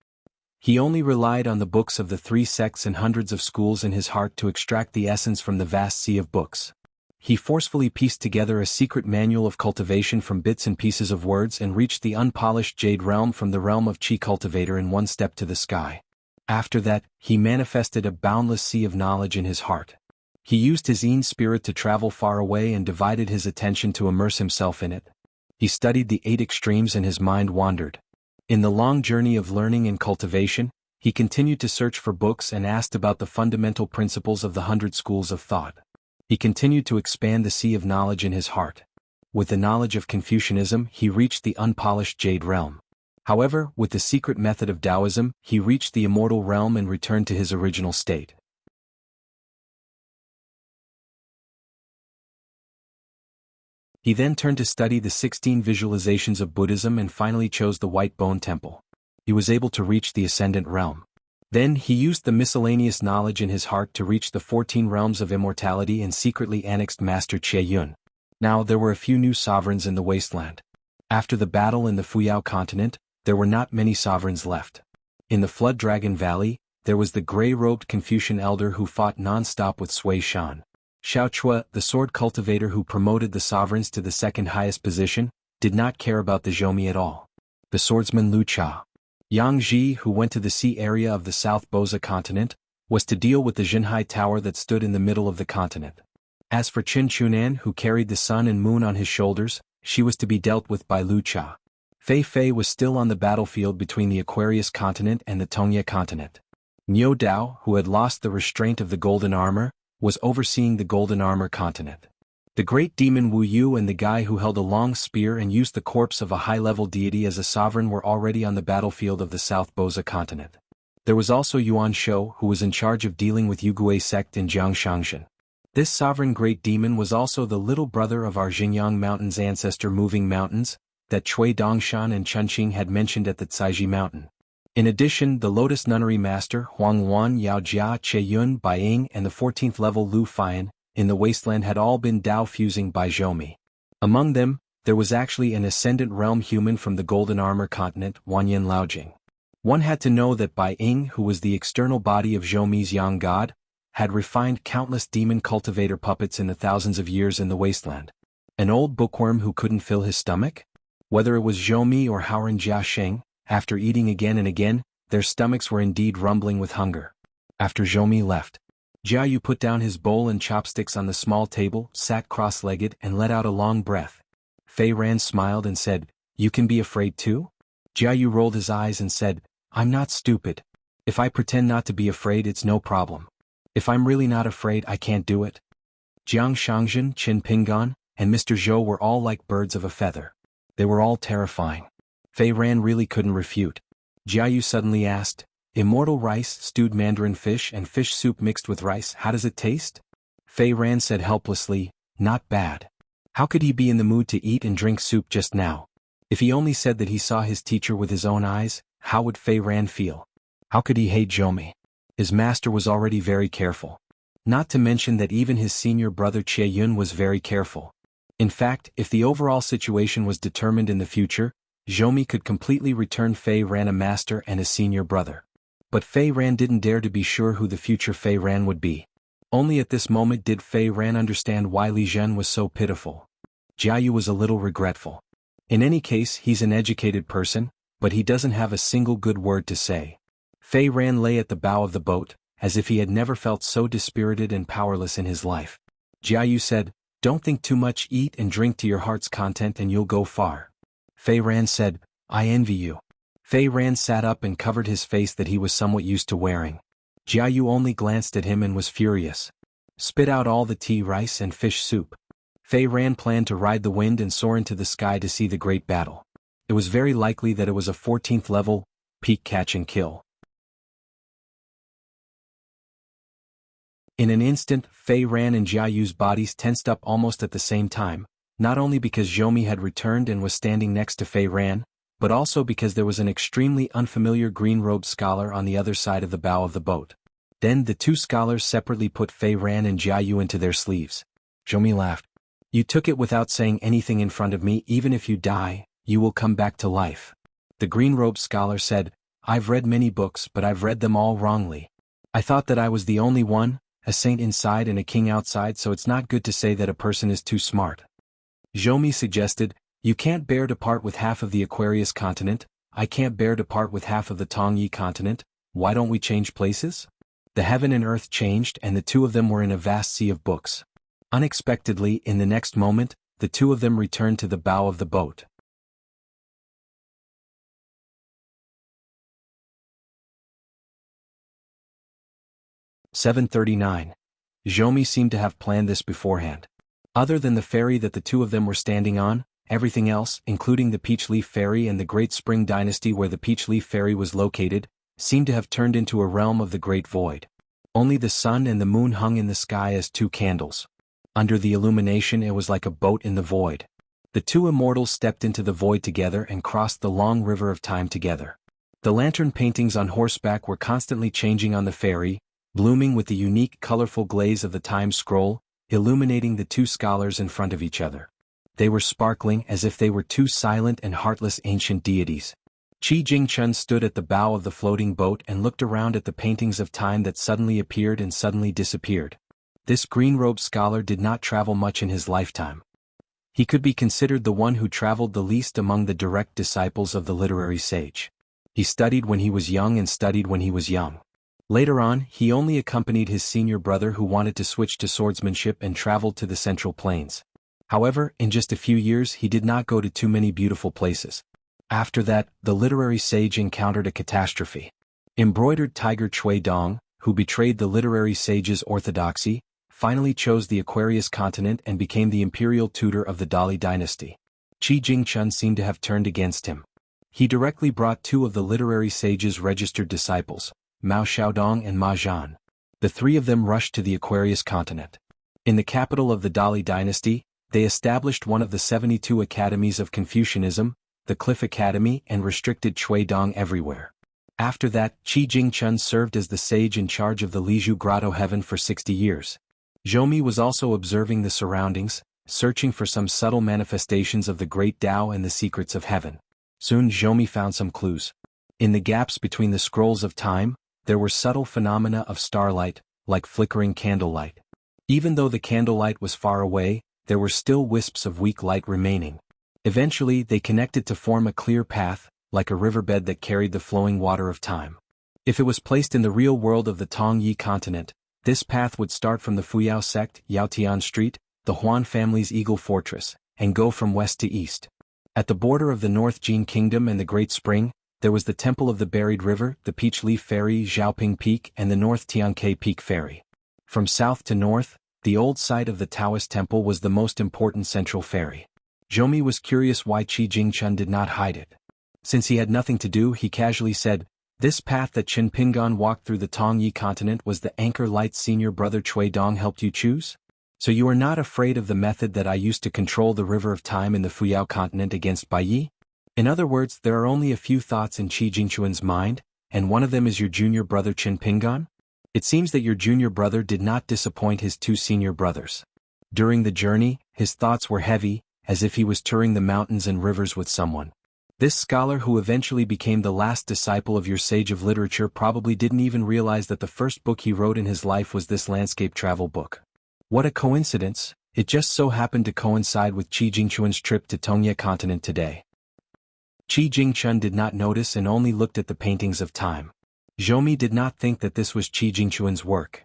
He only relied on the books of the 3 sects and hundreds of schools in his heart to extract the essence from the vast sea of books. He forcefully pieced together a secret manual of cultivation from bits and pieces of words and reached the unpolished jade realm from the realm of Qi cultivator in 1 step to the sky. After that, he manifested a boundless sea of knowledge in his heart. He used his Yin spirit to travel far away and divided his attention to immerse himself in it. He studied the 8 extremes and his mind wandered. In the long journey of learning and cultivation, he continued to search for books and asked about the fundamental principles of the 100 schools of thought. He continued to expand the sea of knowledge in his heart. With the knowledge of Confucianism, he reached the unpolished jade realm. However, with the secret method of Taoism, he reached the immortal realm and returned to his original state. He then turned to study the 16 visualizations of Buddhism and finally chose the White Bone Temple. He was able to reach the Ascendant Realm. Then he used the miscellaneous knowledge in his heart to reach the 14 realms of immortality and secretly annexed Master Che Yun. Now there were a few new sovereigns in the wasteland. After the battle in the Fuyao continent, there were not many sovereigns left. In the Flood Dragon Valley, there was the gray-robed Confucian elder who fought non-stop with Sui Shan. Xiao Chua, the sword cultivator who promoted the sovereigns to the 2nd highest position, did not care about the Zhou Mi at all. The swordsman Lu Cha. Yang Ji, who went to the sea area of the South Boza continent, was to deal with the Jinhai Tower that stood in the middle of the continent. As for Qin Chunan, who carried the sun and moon on his shoulders, she was to be dealt with by Lu Cha. Fei Fei was still on the battlefield between the Aquarius continent and the Tongye continent. Niu Dao, who had lost the restraint of the golden armor, was overseeing the golden armor continent. The great demon Wu Yu and the guy who held a long spear and used the corpse of a high-level deity as a sovereign were already on the battlefield of the South Boza continent. There was also Yuan Shou, who was in charge of dealing with Yugui sect in Jiangshangjin. This sovereign great demon was also the little brother of our Xinjiang Mountains ancestor Moving Mountains, that Cui Dongshan and Chunqing had mentioned at the Caiji Mountain. In addition, the Lotus Nunnery Master Huang Wan, Yao Jia, Che Yun, Bai Ying and the 14th level Lu Fian, in the wasteland had all been Dao fusing by Zhou Mi. Among them, there was actually an Ascendant Realm human from the Golden Armor continent, Wanyan Laojing. One had to know that Bai Ying, who was the external body of Zhou Mi's young god, had refined countless demon cultivator puppets in the thousands of years in the wasteland. An old bookworm who couldn't fill his stomach? Whether it was Zhou Mi or Haoran Jia Sheng, after eating again and again, their stomachs were indeed rumbling with hunger. After Zhou Mi left, Jia Yu put down his bowl and chopsticks on the small table, sat cross-legged and let out a long breath. Fei Ran smiled and said, "You can be afraid too?" Jia Yu rolled his eyes and said, "I'm not stupid. If I pretend not to be afraid it's no problem. If I'm really not afraid I can't do it." Jiang Shangjin, Qin Pingan, and Mr. Zhou were all like birds of a feather. They were all terrifying. Fei Ran really couldn't refute. Jia Yu suddenly asked, "Immortal rice, stewed mandarin fish and fish soup mixed with rice, how does it taste?" Fei Ran said helplessly, "Not bad." How could he be in the mood to eat and drink soup just now? If he only said that he saw his teacher with his own eyes, how would Fei Ran feel? How could he hate Zhoumi? His master was already very careful. Not to mention that even his senior brother Che Yun was very careful. In fact, if the overall situation was determined in the future, Zhoumi could completely return Fei Ran a master and his senior brother. But Fei Ran didn't dare to be sure who the future Fei Ran would be. Only at this moment did Fei Ran understand why Li Zhen was so pitiful. Jiayu was a little regretful. In any case, he's an educated person, but he doesn't have a single good word to say. Fei Ran lay at the bow of the boat, as if he had never felt so dispirited and powerless in his life. Jiayu said, "Don't think too much, eat and drink to your heart's content and you'll go far." Fei Ran said, "I envy you." Fei Ran sat up and covered his face that he was somewhat used to wearing. Jiayu only glanced at him and was furious. "Spit out all the tea, rice and fish soup." Fei Ran planned to ride the wind and soar into the sky to see the great battle. It was very likely that it was a 14th level, peak catch and kill. In an instant, Fei Ran and Jiayu's bodies tensed up almost at the same time, not only because Zhoumi had returned and was standing next to Fei Ran, but also because there was an extremely unfamiliar green-robed scholar on the other side of the bow of the boat. Then the two scholars separately put Fei Ran and Jiayu into their sleeves. Zhoumi laughed. "You took it without saying anything in front of me. Even if you die, you will come back to life." The green-robed scholar said, "I've read many books, but I've read them all wrongly. I thought that I was the only one, a saint inside and a king outside, so it's not good to say that a person is too smart." Zhoumi suggested, "You can't bear to part with half of the Aquarius continent, I can't bear to part with half of the Tongyi continent, why don't we change places?" The heaven and earth changed and the two of them were in a vast sea of books. Unexpectedly, in the next moment, the two of them returned to the bow of the boat. "739. Zhoumi seemed to have planned this beforehand. Other than the ferry that the two of them were standing on, everything else, including the Peach Leaf Ferry and the Great Spring Dynasty where the Peach Leaf Ferry was located, seemed to have turned into a realm of the Great Void. Only the sun and the moon hung in the sky as two candles. Under the illumination it was like a boat in the void. The two immortals stepped into the void together and crossed the long river of time together. The lantern paintings on horseback were constantly changing on the ferry, blooming with the unique colorful glaze of the time scroll, illuminating the two scholars in front of each other. They were sparkling as if they were two silent and heartless ancient deities. Qi Jingchun stood at the bow of the floating boat and looked around at the paintings of time that suddenly appeared and suddenly disappeared. This green-robed scholar did not travel much in his lifetime. He could be considered the one who traveled the least among the direct disciples of the literary sage. He studied when he was young and studied when he was young. Later on, he only accompanied his senior brother who wanted to switch to swordsmanship and traveled to the Central Plains. However, in just a few years he did not go to too many beautiful places. After that, the literary sage encountered a catastrophe. Embroidered tiger Cui Dong, who betrayed the literary sage's orthodoxy, finally chose the Aquarius continent and became the imperial tutor of the Dali dynasty. Qi Jingchun seemed to have turned against him. He directly brought two of the literary sage's registered disciples, Mao Xiaodong and Ma Zhan. The three of them rushed to the Aquarius continent. In the capital of the Dali dynasty, they established one of the 72 academies of Confucianism, the Cliff Academy, and restricted Cui Dong everywhere. After that, Qi Jingchun served as the sage in charge of the Lizhu Grotto Heaven for 60 years. Zhoumi was also observing the surroundings, searching for some subtle manifestations of the great Tao and the secrets of heaven. Soon Zhoumi found some clues. In the gaps between the scrolls of time, there were subtle phenomena of starlight, like flickering candlelight. Even though the candlelight was far away, there were still wisps of weak light remaining. Eventually they connected to form a clear path, like a riverbed that carried the flowing water of time. If it was placed in the real world of the Tongyi continent, this path would start from the Fuyao sect, Yaotian Street, the Huan family's Eagle Fortress, and go from west to east. At the border of the North Jin Kingdom and the Great Spring, there was the Temple of the Buried River, the Peach Leaf Ferry, Xiaoping Peak, and the North Tianke Peak Ferry. From south to north, the old site of the Taoist Temple was the most important central ferry. Zhoumi was curious why Qi Jingchun did not hide it. Since he had nothing to do, he casually said, "This path that Qin Pingan walked through the Tongyi continent was the Anchor Light's senior brother Cui Dong helped you choose? So you are not afraid of the method that I used to control the river of time in the Fuyao continent against Bai Yi?" In other words, there are only a few thoughts in Qi Jingchun's mind, and one of them is your junior brother Chin Pingan? It seems that your junior brother did not disappoint his two senior brothers. During the journey, his thoughts were heavy, as if he was touring the mountains and rivers with someone. This scholar who eventually became the last disciple of your sage of literature probably didn't even realize that the first book he wrote in his life was this landscape travel book. What a coincidence, it just so happened to coincide with Qi Jingchuan's trip to Tongye continent today. Qi Jingchun did not notice and only looked at the paintings of time. Zhou did not think that this was Qi Jingchuan's work.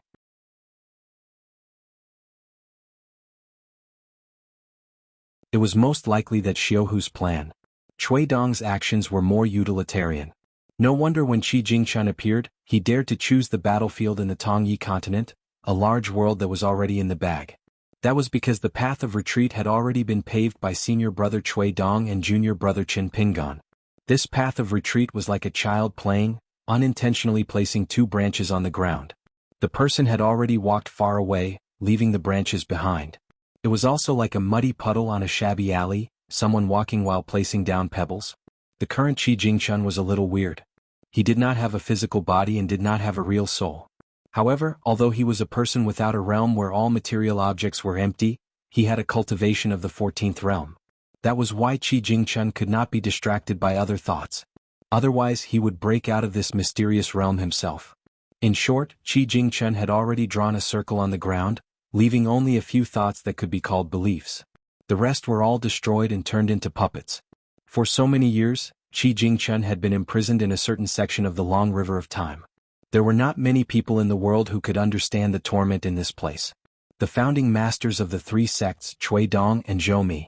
It was most likely that Xiaohu's plan. Cui Dong's actions were more utilitarian. No wonder when Qi Jingchun appeared, he dared to choose the battlefield in the Tongyi continent, a large world that was already in the bag. That was because the path of retreat had already been paved by senior brother Cui Dong and junior brother Qin Pingan. This path of retreat was like a child playing, unintentionally placing two branches on the ground. The person had already walked far away, leaving the branches behind. It was also like a muddy puddle on a shabby alley, someone walking while placing down pebbles. The current Qi Jingchun was a little weird. He did not have a physical body and did not have a real soul. However, although he was a person without a realm where all material objects were empty, he had a cultivation of the 14th realm. That was why Qi Jingchun could not be distracted by other thoughts. Otherwise he would break out of this mysterious realm himself. In short, Qi Jingchun had already drawn a circle on the ground, leaving only a few thoughts that could be called beliefs. The rest were all destroyed and turned into puppets. For so many years, Qi Jingchun had been imprisoned in a certain section of the long river of time. There were not many people in the world who could understand the torment in this place. The founding masters of the three sects, Cui Dong and Zhou.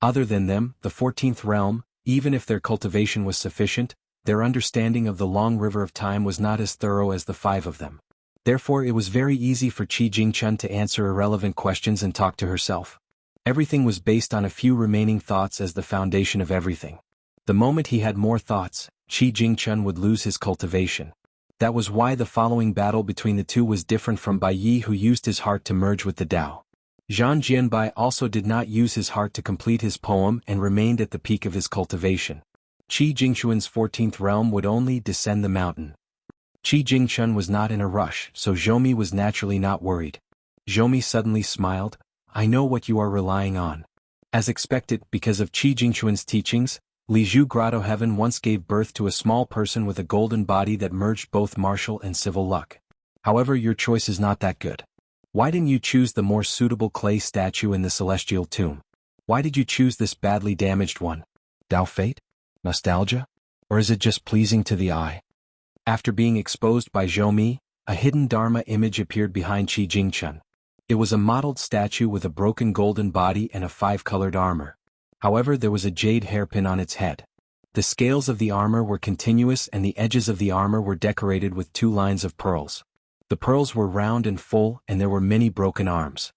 Other than them, the 14th realm, even if their cultivation was sufficient, their understanding of the long river of time was not as thorough as the five of them. Therefore it was very easy for Qi Jingchun to answer irrelevant questions and talk to herself. Everything was based on a few remaining thoughts as the foundation of everything. The moment he had more thoughts, Qi Jingchun would lose his cultivation. That was why the following battle between the two was different from Bai Yi, who used his heart to merge with the Tao. Zhang Jianbai also did not use his heart to complete his poem and remained at the peak of his cultivation. Qi Jingchuan's 14th realm would only descend the mountain. Qi Jingchun was not in a rush, so Zhou was naturally not worried. Zhou suddenly smiled. I know what you are relying on. As expected, because of Qi Jingchuan's teachings, Lizhu Grotto Heaven once gave birth to a small person with a golden body that merged both martial and civil luck. However, your choice is not that good. Why didn't you choose the more suitable clay statue in the celestial tomb? Why did you choose this badly damaged one? Tao fate? Nostalgia? Or is it just pleasing to the eye? After being exposed by Zhou, a hidden Dharma image appeared behind Qi Jingchun. It was a modeled statue with a broken golden body and a 5-colored armor. However, there was a jade hairpin on its head. The scales of the armor were continuous and the edges of the armor were decorated with 2 lines of pearls. The pearls were round and full, and there were many broken arms.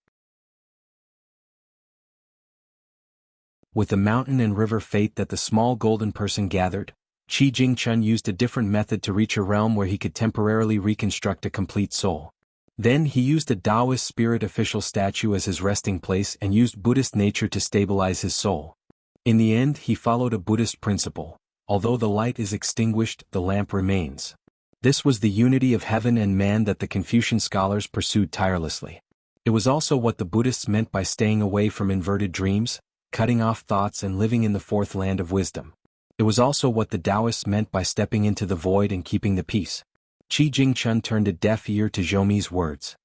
With the mountain and river fate that the small golden person gathered, Qi Jingchun used a different method to reach a realm where he could temporarily reconstruct a complete soul. Then he used a Taoist spirit official statue as his resting place and used Buddhist nature to stabilize his soul. In the end, he followed a Buddhist principle. Although the light is extinguished, the lamp remains. This was the unity of heaven and man that the Confucian scholars pursued tirelessly. It was also what the Buddhists meant by staying away from inverted dreams, cutting off thoughts and living in the 4th land of wisdom. It was also what the Taoists meant by stepping into the void and keeping the peace. Qi Jingchun turned a deaf ear to Zhou's words.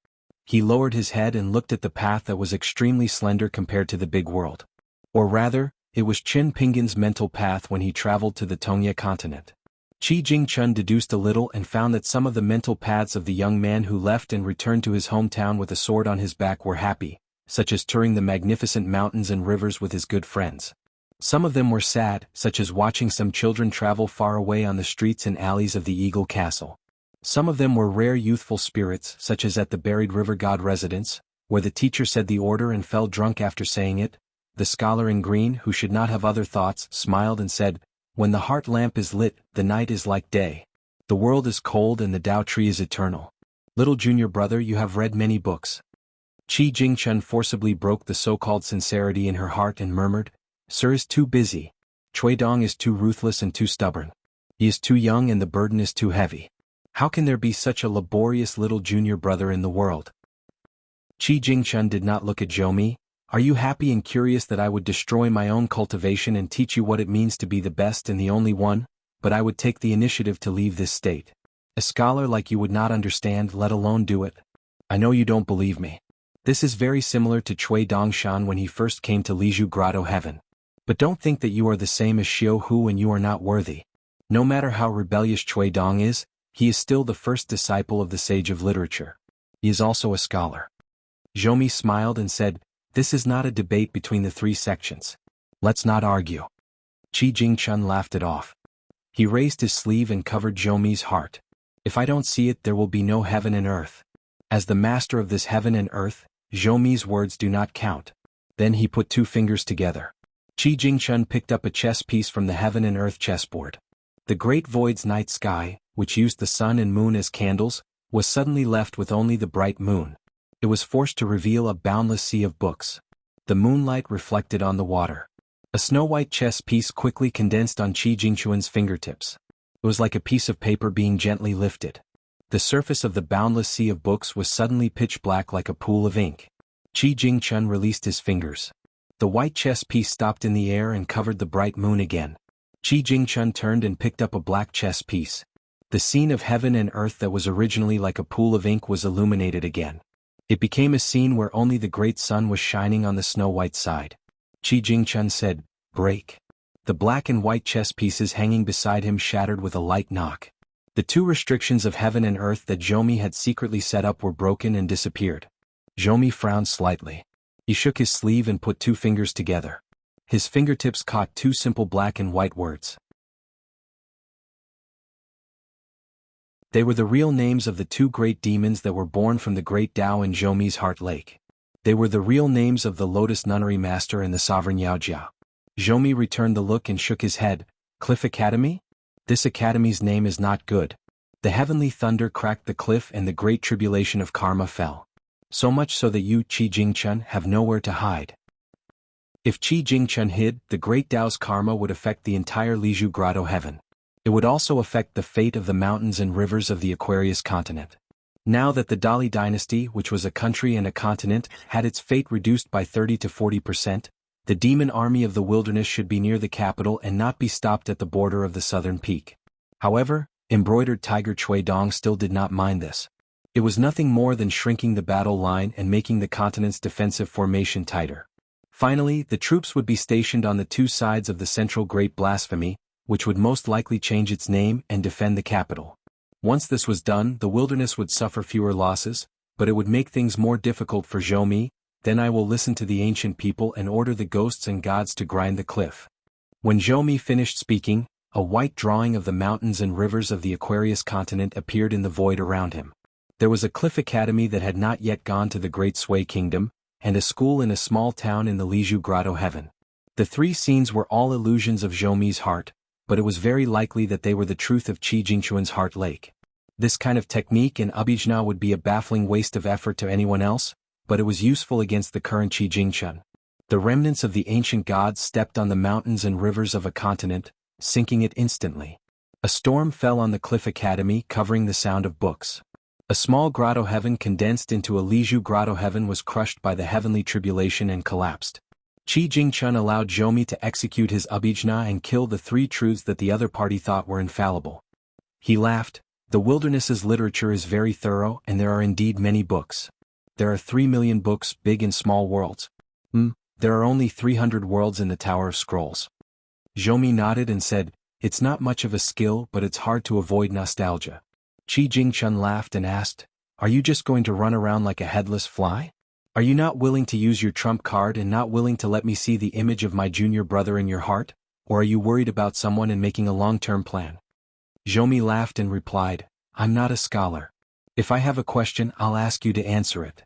He lowered his head and looked at the path that was extremely slender compared to the big world. Or rather, it was Qin Pingan's mental path when he traveled to the Tongye continent. Qi Jingchun deduced a little and found that some of the mental paths of the young man who left and returned to his hometown with a sword on his back were happy, such as touring the magnificent mountains and rivers with his good friends. Some of them were sad, such as watching some children travel far away on the streets and alleys of the Eagle Castle. Some of them were rare youthful spirits, such as at the buried river god residence, where the teacher said the order and fell drunk after saying it. The scholar in green, who should not have other thoughts, smiled and said, "When the heart lamp is lit, the night is like day. The world is cold and the Tao tree is eternal. Little junior brother, you have read many books." Qi Jingchun forcibly broke the so-called sincerity in her heart and murmured, "Sir is too busy. Cui Dong is too ruthless and too stubborn. He is too young and the burden is too heavy. How can there be such a laborious little junior brother in the world? Qi Jingchun did not look at Zhou. Are you happy and curious that I would destroy my own cultivation and teach you what it means to be the best and the only one? But I would take the initiative to leave this state. A scholar like you would not understand, let alone do it. I know you don't believe me. This is very similar to Cui Dongshan when he first came to Lizhu Grotto Heaven. But don't think that you are the same as Xiu Hu and you are not worthy. No matter how rebellious Cui Dong is, he is still the first disciple of the sage of literature. He is also a scholar. Zhou smiled and said, this is not a debate between the three sections. Let's not argue. Qi Jingchun laughed it off. He raised his sleeve and covered Zhou's heart. If I don't see it, there will be no heaven and earth. As the master of this heaven and earth, Zhou's words do not count. Then he put two fingers together. Qi Jingchun picked up a chess piece from the heaven and earth chessboard. The great void's night sky, which used the sun and moon as candles, was suddenly left with only the bright moon. It was forced to reveal a boundless sea of books. The moonlight reflected on the water. A snow-white chess piece quickly condensed on Qi Jingchun's fingertips. It was like a piece of paper being gently lifted. The surface of the boundless sea of books was suddenly pitch black like a pool of ink. Qi Jingchun released his fingers. The white chess piece stopped in the air and covered the bright moon again. Qi Jingchun turned and picked up a black chess piece. The scene of heaven and earth that was originally like a pool of ink was illuminated again. It became a scene where only the great sun was shining on the snow-white side. Qi Jingchun said, break. The black and white chess pieces hanging beside him shattered with a light knock. The two restrictions of heaven and earth that Zhou had secretly set up were broken and disappeared. Zhou frowned slightly. He shook his sleeve and put two fingers together. His fingertips caught two simple black and white words. They were the real names of the two great demons that were born from the great Tao in Zhou's heart lake. They were the real names of the Lotus Nunnery Master and the Sovereign Yaojia. Zhou returned the look and shook his head. Cliff Academy? This academy's name is not good. The heavenly thunder cracked the cliff and the great tribulation of karma fell. So much so that you, Qi Jingchun, have nowhere to hide. If Qi Jingchun hid, the great Tao's karma would affect the entire Lizhu Grotto heaven. It would also affect the fate of the mountains and rivers of the Aquarius continent. Now that the Dali dynasty, which was a country and a continent, had its fate reduced by 30 to 40%, the demon army of the wilderness should be near the capital and not be stopped at the border of the southern peak. However, embroidered tiger Cui Dong still did not mind this. It was nothing more than shrinking the battle line and making the continent's defensive formation tighter. Finally, the troops would be stationed on the two sides of the central Great Blasphemy, which would most likely change its name and defend the capital. Once this was done, the wilderness would suffer fewer losses, but it would make things more difficult for Zhou. Then I will listen to the ancient people and order the ghosts and gods to grind the cliff. When Zhou finished speaking, a white drawing of the mountains and rivers of the Aquarius continent appeared in the void around him. There was a cliff academy that had not yet gone to the Great Sui Kingdom, and a school in a small town in the Lizhu Grotto heaven. The three scenes were all illusions of Zhou's heart, but it was very likely that they were the truth of Qi Jingchun's heart lake. This kind of technique in Abhijna would be a baffling waste of effort to anyone else, but it was useful against the current Qi Jingchun. The remnants of the ancient gods stepped on the mountains and rivers of a continent, sinking it instantly. A storm fell on the Cliff Academy, covering the sound of books. A small grotto heaven condensed into a Lizhu grotto heaven was crushed by the heavenly tribulation and collapsed. Qi Jingchun allowed Zhou to execute his Abhijna and kill the three truths that the other party thought were infallible. He laughed. The wilderness's literature is very thorough and there are indeed many books. There are 3 million books, big and small worlds. There are only 300 worlds in the Tower of Scrolls. Zhou nodded and said, it's not much of a skill but it's hard to avoid nostalgia. Qi Jingchun laughed and asked, are you just going to run around like a headless fly? Are you not willing to use your trump card and not willing to let me see the image of my junior brother in your heart? Or are you worried about someone and making a long-term plan? Zhou laughed and replied, I'm not a scholar. If I have a question, I'll ask you to answer it.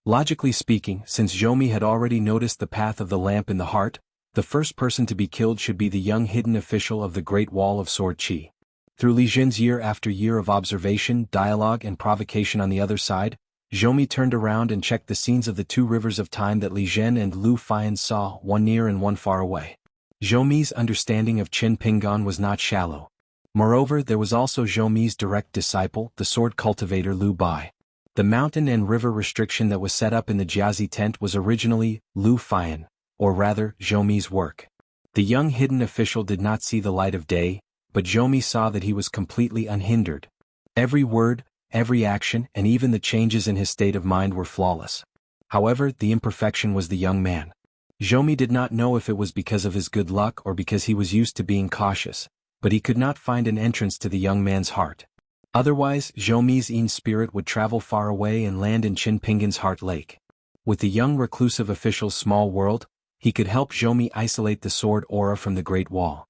Logically speaking, since Zhou had already noticed the path of the lamp in the heart, the first person to be killed should be the young hidden official of the Great Wall of Sword Qi. Through Li Zhen's year after year of observation, dialogue and provocation on the other side, Zhou turned around and checked the scenes of the two rivers of time that Li Zhen and Lu Fian saw, one near and one far away. Zhou Mi's understanding of Qin Pingan was not shallow. Moreover, there was also Zhou Mi's direct disciple, the sword cultivator Liu Bai. The mountain and river restriction that was set up in the Jiazi tent was originally Liu Fian, or rather, Zhou Mi's work. The young hidden official did not see the light of day, but Zhou Mi saw that he was completely unhindered. Every word, every action, and even the changes in his state of mind were flawless. However, the imperfection was the young man. Zhou Mi did not know if it was because of his good luck or because he was used to being cautious, but he could not find an entrance to the young man's heart. Otherwise, Zhou Mi's Yin spirit would travel far away and land in Qin Pingan's heart lake. With the young reclusive official's small world, he could help Zhou Mi isolate the sword aura from the Great Wall.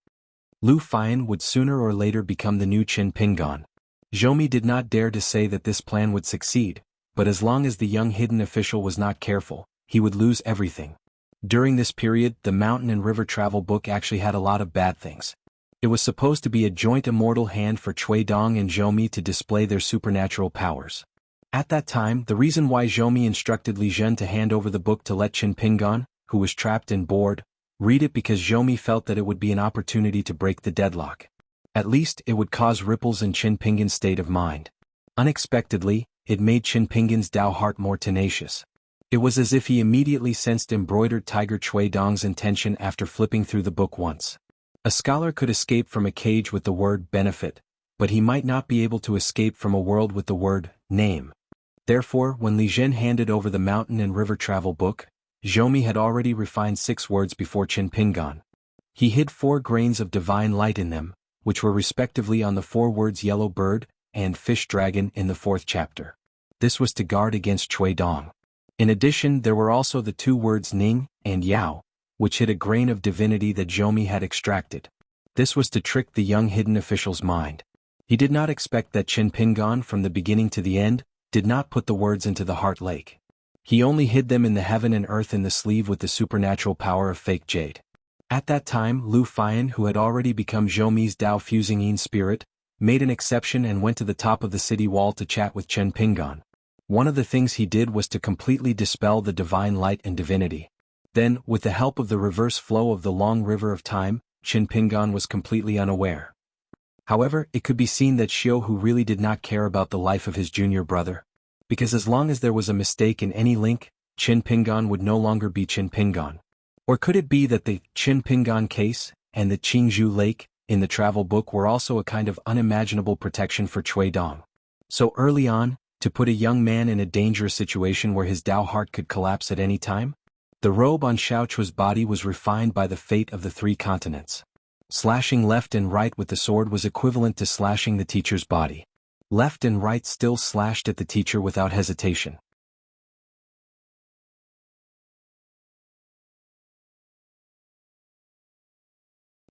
Liu Fian would sooner or later become the new Qin Pingan. Zhou Mi did not dare to say that this plan would succeed, but as long as the young hidden official was not careful, he would lose everything. During this period, the mountain and river travel book actually had a lot of bad things. It was supposed to be a joint immortal hand for Cui Dong and Zhou Mi to display their supernatural powers. At that time, the reason why Zhou Mi instructed Li Zhen to hand over the book to let Qin Pingan, who was trapped and bored, read it because Zhou Mi felt that it would be an opportunity to break the deadlock. At least, it would cause ripples in Qin Pingan's state of mind. Unexpectedly, it made Qin Pingan's Dao heart more tenacious. It was as if he immediately sensed embroidered tiger Cui Dong's intention after flipping through the book once. A scholar could escape from a cage with the word benefit, but he might not be able to escape from a world with the word name. Therefore, when Li Zhen handed over the mountain and river travel book, Zhou Mi had already refined 6 words before Qin Pingan. He hid 4 grains of divine light in them, which were respectively on the 4 words yellow bird and fish dragon in the 4th chapter. This was to guard against Cui Dong. In addition, there were also the 2 words Ning and Yao, which hid a grain of divinity that Zhou Mi had extracted. This was to trick the young hidden official's mind. He did not expect that Qin Pingan from the beginning to the end did not put the words into the heart lake. He only hid them in the heaven and earth in the sleeve with the supernatural power of fake jade. At that time, Liu Fian, who had already become Zhou Mi's Dao fusing Yin spirit, made an exception and went to the top of the city wall to chat with Qin Pingan. One of the things he did was to completely dispel the divine light and divinity. Then, with the help of the reverse flow of the long river of time, Qin Pingan was completely unaware. However, it could be seen that Xiu Hu really did not care about the life of his junior brother. Because as long as there was a mistake in any link, Qin Pingan would no longer be Qin Pingan. Or could it be that the Qin Pingan case and the Qingzhou Lake in the travel book were also a kind of unimaginable protection for Cui Dong? So early on, to put a young man in a dangerous situation where his Dao heart could collapse at any time? The robe on Xiao Chua's body was refined by the fate of the 3 continents. Slashing left and right with the sword was equivalent to slashing the teacher's body. Left and right still slashed at the teacher without hesitation.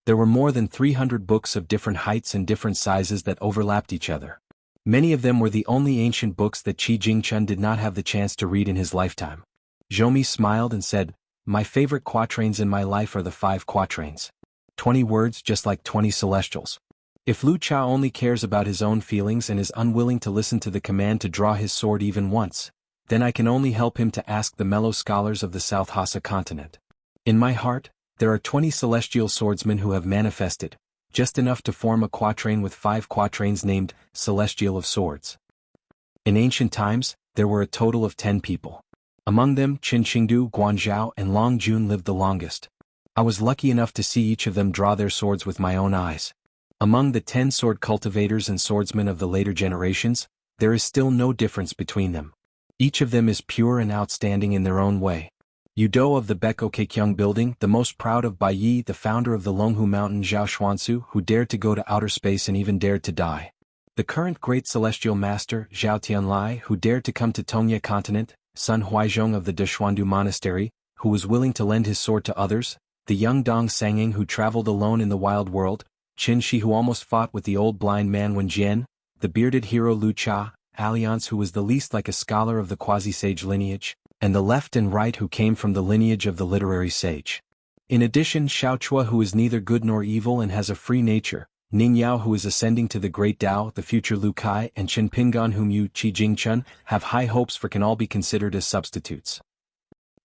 There were more than 300 books of different heights and different sizes that overlapped each other. Many of them were the only ancient books that Qi Jingchun did not have the chance to read in his lifetime. Zhou Mi smiled and said, "My favorite quatrains in my life are the 5 quatrains. 20 words just like 20 celestials. If Lu Chao only cares about his own feelings and is unwilling to listen to the command to draw his sword even once, then I can only help him to ask the mellow scholars of the South Hassa continent. In my heart, there are 20 celestial swordsmen who have manifested, just enough to form a quatrain with 5 quatrains named Celestial of Swords. In ancient times, there were a total of 10 people. Among them, Qin Qingdu, Guanzhao, and Long Jun lived the longest. I was lucky enough to see each of them draw their swords with my own eyes. Among the 10 sword cultivators and swordsmen of the later generations, there is still no difference between them. Each of them is pure and outstanding in their own way. Yudo of the Beko Kekyung building, the most proud of Bai Yi, the founder of the Longhu Mountain Zhao Xuansu, who dared to go to outer space and even dared to die. The current great celestial master, Zhao Tianlai, who dared to come to Tongye continent, Sun Huaizhong of the Deshuandu monastery, who was willing to lend his sword to others, the young Dong Sanging who traveled alone in the wild world, Qin Shi who almost fought with the old blind man Wen Jian, the bearded hero Lu Cha, Alliance who was the least like a scholar of the quasi-sage lineage, and the left and right who came from the lineage of the literary sage. In addition, Xiao Chua who is neither good nor evil and has a free nature, Ning Yao who is ascending to the great Tao, the future Lu Kai, and Qin Pingan whom you, Qi Jingchun, have high hopes for can all be considered as substitutes.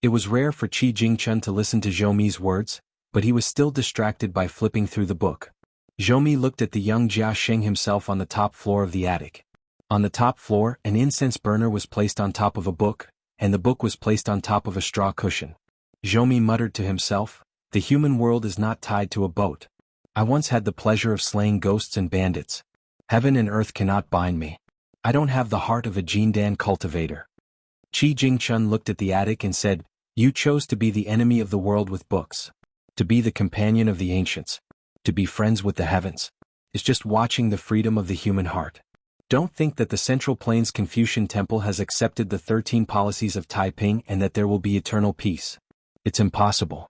It was rare for Qi Jingchun to listen to Zhou Mi's words, but he was still distracted by flipping through the book. Zhou looked at the young Jia Xing himself on the top floor of the attic. On the top floor, an incense burner was placed on top of a book, and the book was placed on top of a straw cushion. Zhou muttered to himself, "The human world is not tied to a boat. I once had the pleasure of slaying ghosts and bandits. Heaven and earth cannot bind me. I don't have the heart of a Jindan cultivator." Qi Jingchun looked at the attic and said, "You chose to be the enemy of the world with books. To be the companion of the ancients. To be friends with the heavens. Is just watching the freedom of the human heart. Don't think that the Central Plains Confucian Temple has accepted the 13 policies of Taiping and that there will be eternal peace. It's impossible."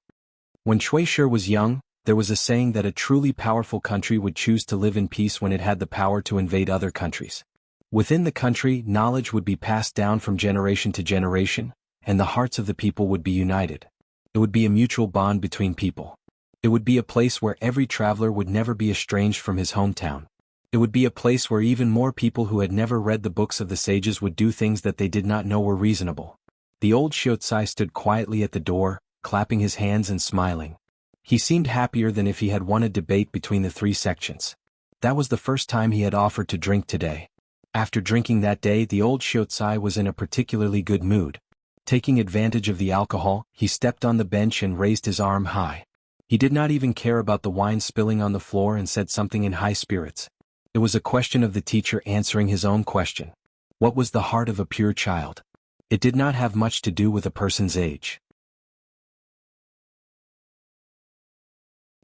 When Shui Shi was young, there was a saying that a truly powerful country would choose to live in peace when it had the power to invade other countries. Within the country, knowledge would be passed down from generation to generation, and the hearts of the people would be united. It would be a mutual bond between people. It would be a place where every traveler would never be estranged from his hometown. It would be a place where even more people who had never read the books of the sages would do things that they did not know were reasonable. The old Xiucai stood quietly at the door, clapping his hands and smiling. He seemed happier than if he had won a debate between the three sections. That was the first time he had offered to drink today. After drinking that day, the old Xiucai was in a particularly good mood. Taking advantage of the alcohol, he stepped on the bench and raised his arm high. He did not even care about the wine spilling on the floor and said something in high spirits. It was a question of the teacher answering his own question. What was the heart of a pure child? It did not have much to do with a person's age.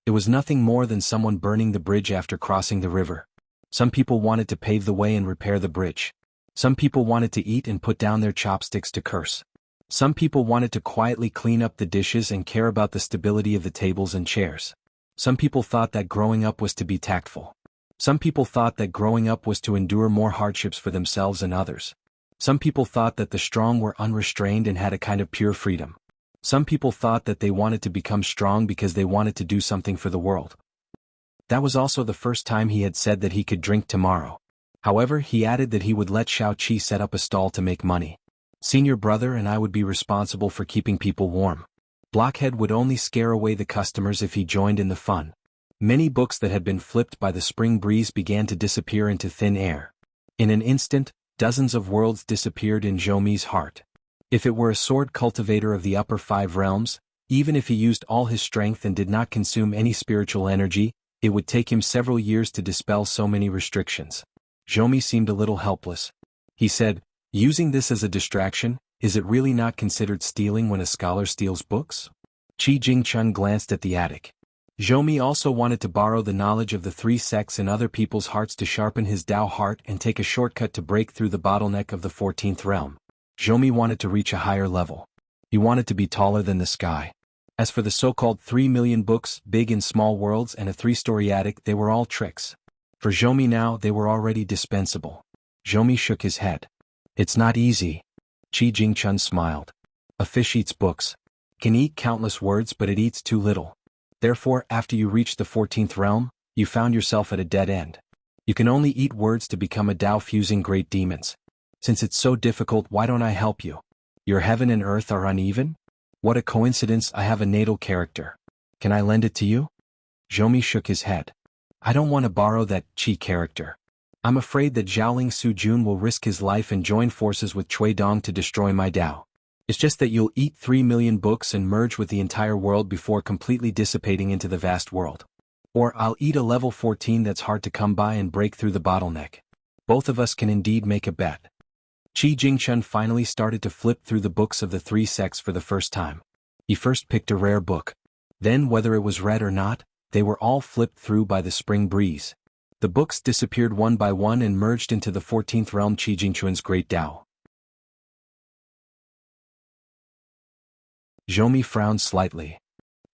It was nothing more than someone burning the bridge after crossing the river. Some people wanted to pave the way and repair the bridge. Some people wanted to eat and put down their chopsticks to curse. Some people wanted to quietly clean up the dishes and care about the stability of the tables and chairs. Some people thought that growing up was to be tactful. Some people thought that growing up was to endure more hardships for themselves and others. Some people thought that the strong were unrestrained and had a kind of pure freedom. Some people thought that they wanted to become strong because they wanted to do something for the world. That was also the first time he had said that he could drink tomorrow. However, he added that he would let Xiao Qi set up a stall to make money. Senior brother and I would be responsible for keeping people warm. Blockhead would only scare away the customers if he joined in the fun. Many books that had been flipped by the spring breeze began to disappear into thin air. In an instant, dozens of worlds disappeared in Zhoumi's heart. If it were a sword cultivator of the upper 5 realms, even if he used all his strength and did not consume any spiritual energy, it would take him several years to dispel so many restrictions. Zhoumi seemed a little helpless. He said, "Using this as a distraction, is it really not considered stealing when a scholar steals books?" Qi Jingchun glanced at the attic. Zhoumi also wanted to borrow the knowledge of the three sects in other people's hearts to sharpen his Tao heart and take a shortcut to break through the bottleneck of the 14th realm. Zhoumi wanted to reach a higher level. He wanted to be taller than the sky. As for the so-called 3 million books, big and small worlds and a 3-story attic, they were all tricks. For Zhoumi now, they were already dispensable. Zhoumi shook his head. "It's not easy." Qi Jingchun smiled. "A fish eats books. Can eat countless words, but it eats too little. Therefore, after you reach the 14th realm, you found yourself at a dead end. You can only eat words to become a Tao-fusing great demons. Since it's so difficult, why don't I help you? Your heaven and earth are uneven? What a coincidence, I have a natal character. Can I lend it to you?" Zhoumi shook his head. "I don't want to borrow that Qi character. I'm afraid that Zhaoling Sujun will risk his life and join forces with Cui Dong to destroy my Tao. It's just that you'll eat 3 million books and merge with the entire world before completely dissipating into the vast world. Or I'll eat a level 14 that's hard to come by and break through the bottleneck. Both of us can indeed make a bet." Qi Jingchun finally started to flip through the books of the three sects for the first time. He first picked a rare book. Then, whether it was read or not, they were all flipped through by the spring breeze. The books disappeared one by one and merged into the 14th realm, Qi Jingchun's great Tao. Zhoumi frowned slightly.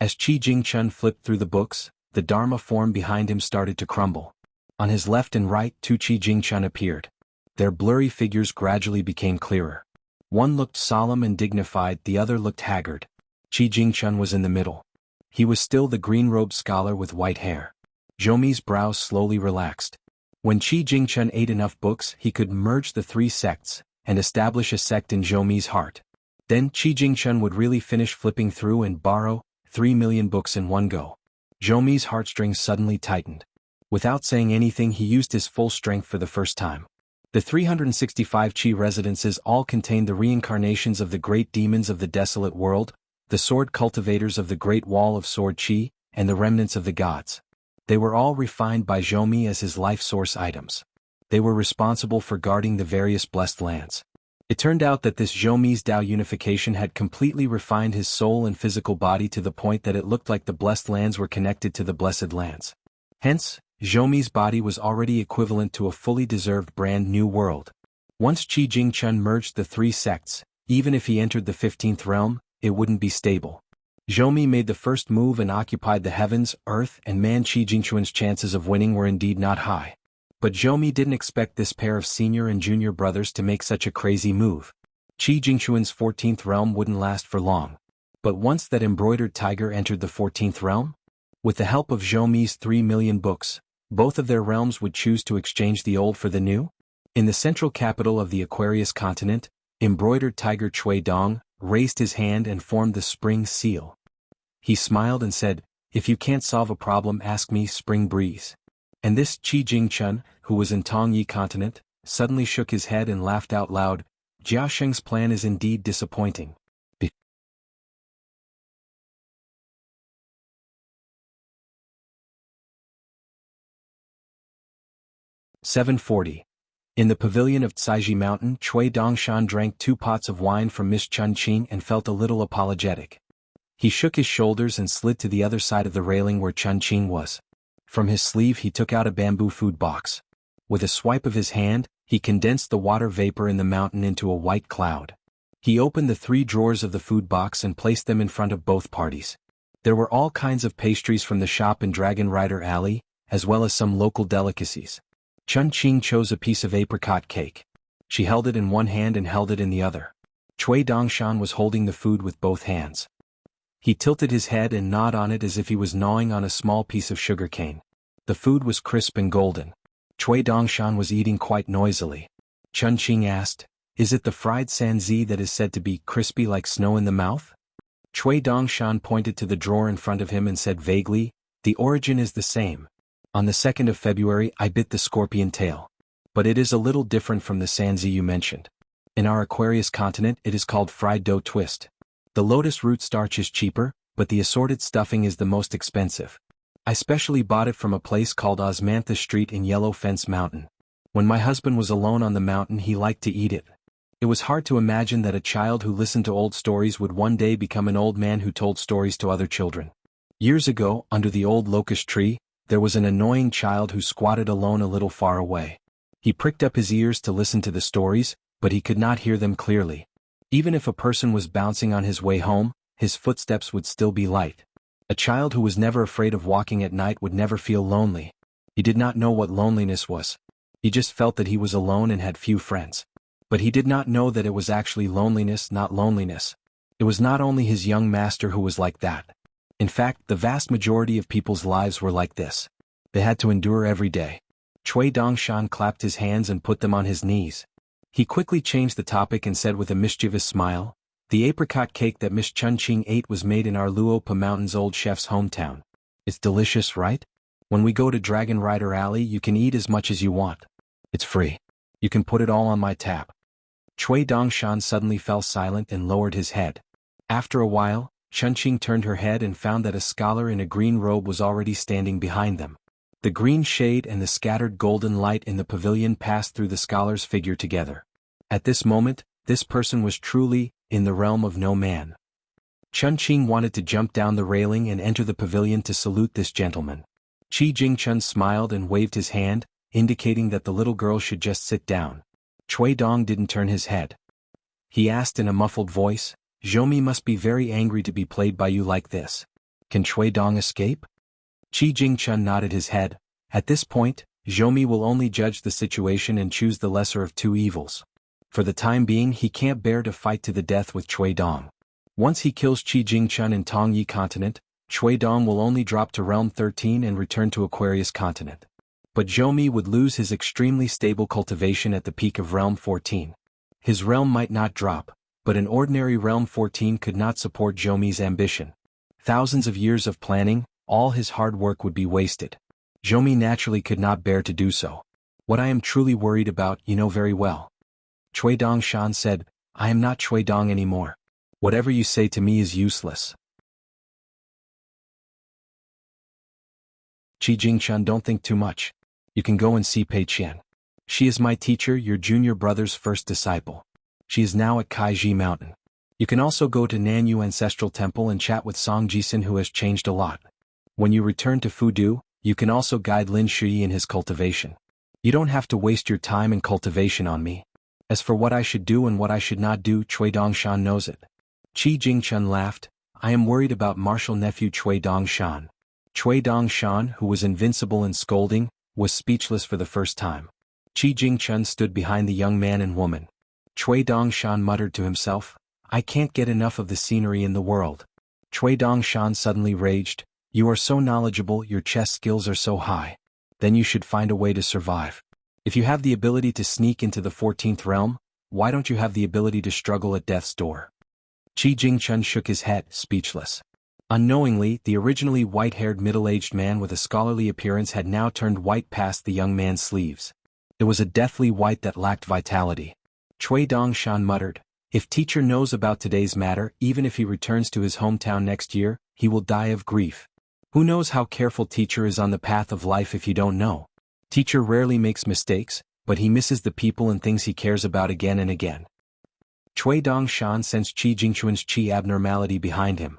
As Qi Jingchun flipped through the books, the Dharma form behind him started to crumble. On his left and right, 2 Qi Jingchun appeared. Their blurry figures gradually became clearer. One looked solemn and dignified, the other looked haggard. Qi Jingchun was in the middle. He was still the green-robed scholar with white hair. Zhoumi's brows slowly relaxed. When Qi Jingchun ate enough books, he could merge the three sects and establish a sect in Zhoumi's heart. Then Qi Jingchun would really finish flipping through and borrow 3 million books in one go. Zhoumi's heartstrings suddenly tightened. Without saying anything, he used his full strength for the first time. The 365 Qi residences all contained the reincarnations of the great demons of the desolate world, the sword cultivators of the Great Wall of Sword Qi, and the remnants of the gods. They were all refined by Zhoumi as his life source items. They were responsible for guarding the various blessed lands. It turned out that this Zhoumi's Dao unification had completely refined his soul and physical body to the point that it looked like the blessed lands were connected to the blessed lands. Hence, Zhoumi's body was already equivalent to a fully deserved brand new world. Once Qi Jingchun merged the three sects, even if he entered the 15th realm, it wouldn't be stable. Zhoumi made the first move and occupied the heavens, earth, and man. Qi Jingchun's chances of winning were indeed not high. But Zhoumi didn't expect this pair of senior and junior brothers to make such a crazy move. Qi Jingchun's 14th realm wouldn't last for long. But once that embroidered tiger entered the 14th realm, with the help of Zhoumi's 3 million books, both of their realms would choose to exchange the old for the new. In the central capital of the Aquarius continent, embroidered tiger Cui Dong raised his hand and formed the spring seal. He smiled and said, "If you can't solve a problem, ask me, Spring Breeze." And this Qi Jingchun, who was in Tongyi continent, suddenly shook his head and laughed out loud. Jiao Sheng's plan is indeed disappointing. 740. In the pavilion of Caiji Mountain, Cui Dongshan drank 2 pots of wine from Miss Chun Qing and felt a little apologetic. He shook his shoulders and slid to the other side of the railing where Chun Qing was. From his sleeve he took out a bamboo food box. With a swipe of his hand, he condensed the water vapor in the mountain into a white cloud. He opened the 3 drawers of the food box and placed them in front of both parties. There were all kinds of pastries from the shop in Dragon Rider Alley, as well as some local delicacies. Chun Qing chose a piece of apricot cake. She held it in one hand and held it in the other. Cui Dongshan was holding the food with both hands. He tilted his head and gnawed on it as if he was gnawing on a small piece of sugar cane. The food was crisp and golden. Cui Dongshan was eating quite noisily. Chun Qing asked, "Is it the fried sanzi that is said to be crispy like snow in the mouth?" Cui Dongshan pointed to the drawer in front of him and said vaguely, "The origin is the same. On the 2nd of February I bit the scorpion tail. But it is a little different from the sanzi you mentioned. In our Aquarius continent it is called fried dough twist. The lotus root starch is cheaper, but the assorted stuffing is the most expensive. I specially bought it from a place called Osmanthus Street in Yellow Fence Mountain. When my husband was alone on the mountain he liked to eat it. It was hard to imagine that a child who listened to old stories would one day become an old man who told stories to other children. Years ago, under the old locust tree, there was an annoying child who squatted alone a little far away. He pricked up his ears to listen to the stories, but he could not hear them clearly. Even if a person was bouncing on his way home, his footsteps would still be light. A child who was never afraid of walking at night would never feel lonely. He did not know what loneliness was. He just felt that he was alone and had few friends. But he did not know that it was actually loneliness, not loneliness. It was not only his young master who was like that. In fact, the vast majority of people's lives were like this. They had to endure every day. Cui Dongshan clapped his hands and put them on his knees. He quickly changed the topic and said with a mischievous smile, "The apricot cake that Miss Chun Qing ate was made in our Luopa Mountain's old chef's hometown. It's delicious, right? When we go to Dragon Rider Alley you can eat as much as you want. It's free. You can put it all on my tab." Cui Dongshan suddenly fell silent and lowered his head. After a while, Chun Qing turned her head and found that a scholar in a green robe was already standing behind them. The green shade and the scattered golden light in the pavilion passed through the scholar's figure together. At this moment, this person was truly in the realm of no man. Chun Qing wanted to jump down the railing and enter the pavilion to salute this gentleman. Qi Jingchun smiled and waved his hand, indicating that the little girl should just sit down. Cui Dong didn't turn his head. He asked in a muffled voice, "Zhoumi must be very angry to be played by you like this. Can Cui Dong escape?" Qi Jingchun nodded his head. At this point, Zhoumi will only judge the situation and choose the lesser of two evils. For the time being he can't bear to fight to the death with Cui Dong. Once he kills Qi Jingchun in Tongyi continent, Cui Dong will only drop to Realm 13 and return to Aquarius continent. But Zhoumi would lose his extremely stable cultivation at the peak of Realm 14. His realm might not drop, but an ordinary Realm 14 could not support Zhoumi's ambition. Thousands of years of planning, all his hard work would be wasted. Zhou naturally could not bear to do so. What I am truly worried about, you know very well. Cui Dongshan said, I am not Cui Dong anymore. Whatever you say to me is useless. Qi Jingchun, don't think too much. You can go and see Pei Qian. She is my teacher, your junior brother's first disciple. She is now at Kaiji Mountain. You can also go to Nanyu Ancestral Temple and chat with Song Jisun, who has changed a lot. When you return to Fudu, you can also guide Lin Shui in his cultivation. You don't have to waste your time in cultivation on me. As for what I should do and what I should not do, Cui Dongshan knows it. Qi Jingchun laughed. I am worried about martial nephew Cui Dongshan. Cui Dongshan, who was invincible in scolding, was speechless for the first time. Qi Jingchun stood behind the young man and woman. Cui Dongshan muttered to himself, I can't get enough of the scenery in the world. Cui Dongshan suddenly raged, you are so knowledgeable, your chess skills are so high. Then you should find a way to survive. If you have the ability to sneak into the 14th realm, why don't you have the ability to struggle at death's door? Qi Jingchun shook his head, speechless. Unknowingly, the originally white-haired middle-aged man with a scholarly appearance had now turned white past the young man's sleeves. It was a deathly white that lacked vitality. Cui Dongshan muttered, if teacher knows about today's matter, even if he returns to his hometown next year, he will die of grief. Who knows how careful teacher is on the path of life if you don't know? Teacher rarely makes mistakes, but he misses the people and things he cares about again and again. Cui Dongshan sensed Qi Jingchun's qi abnormality behind him.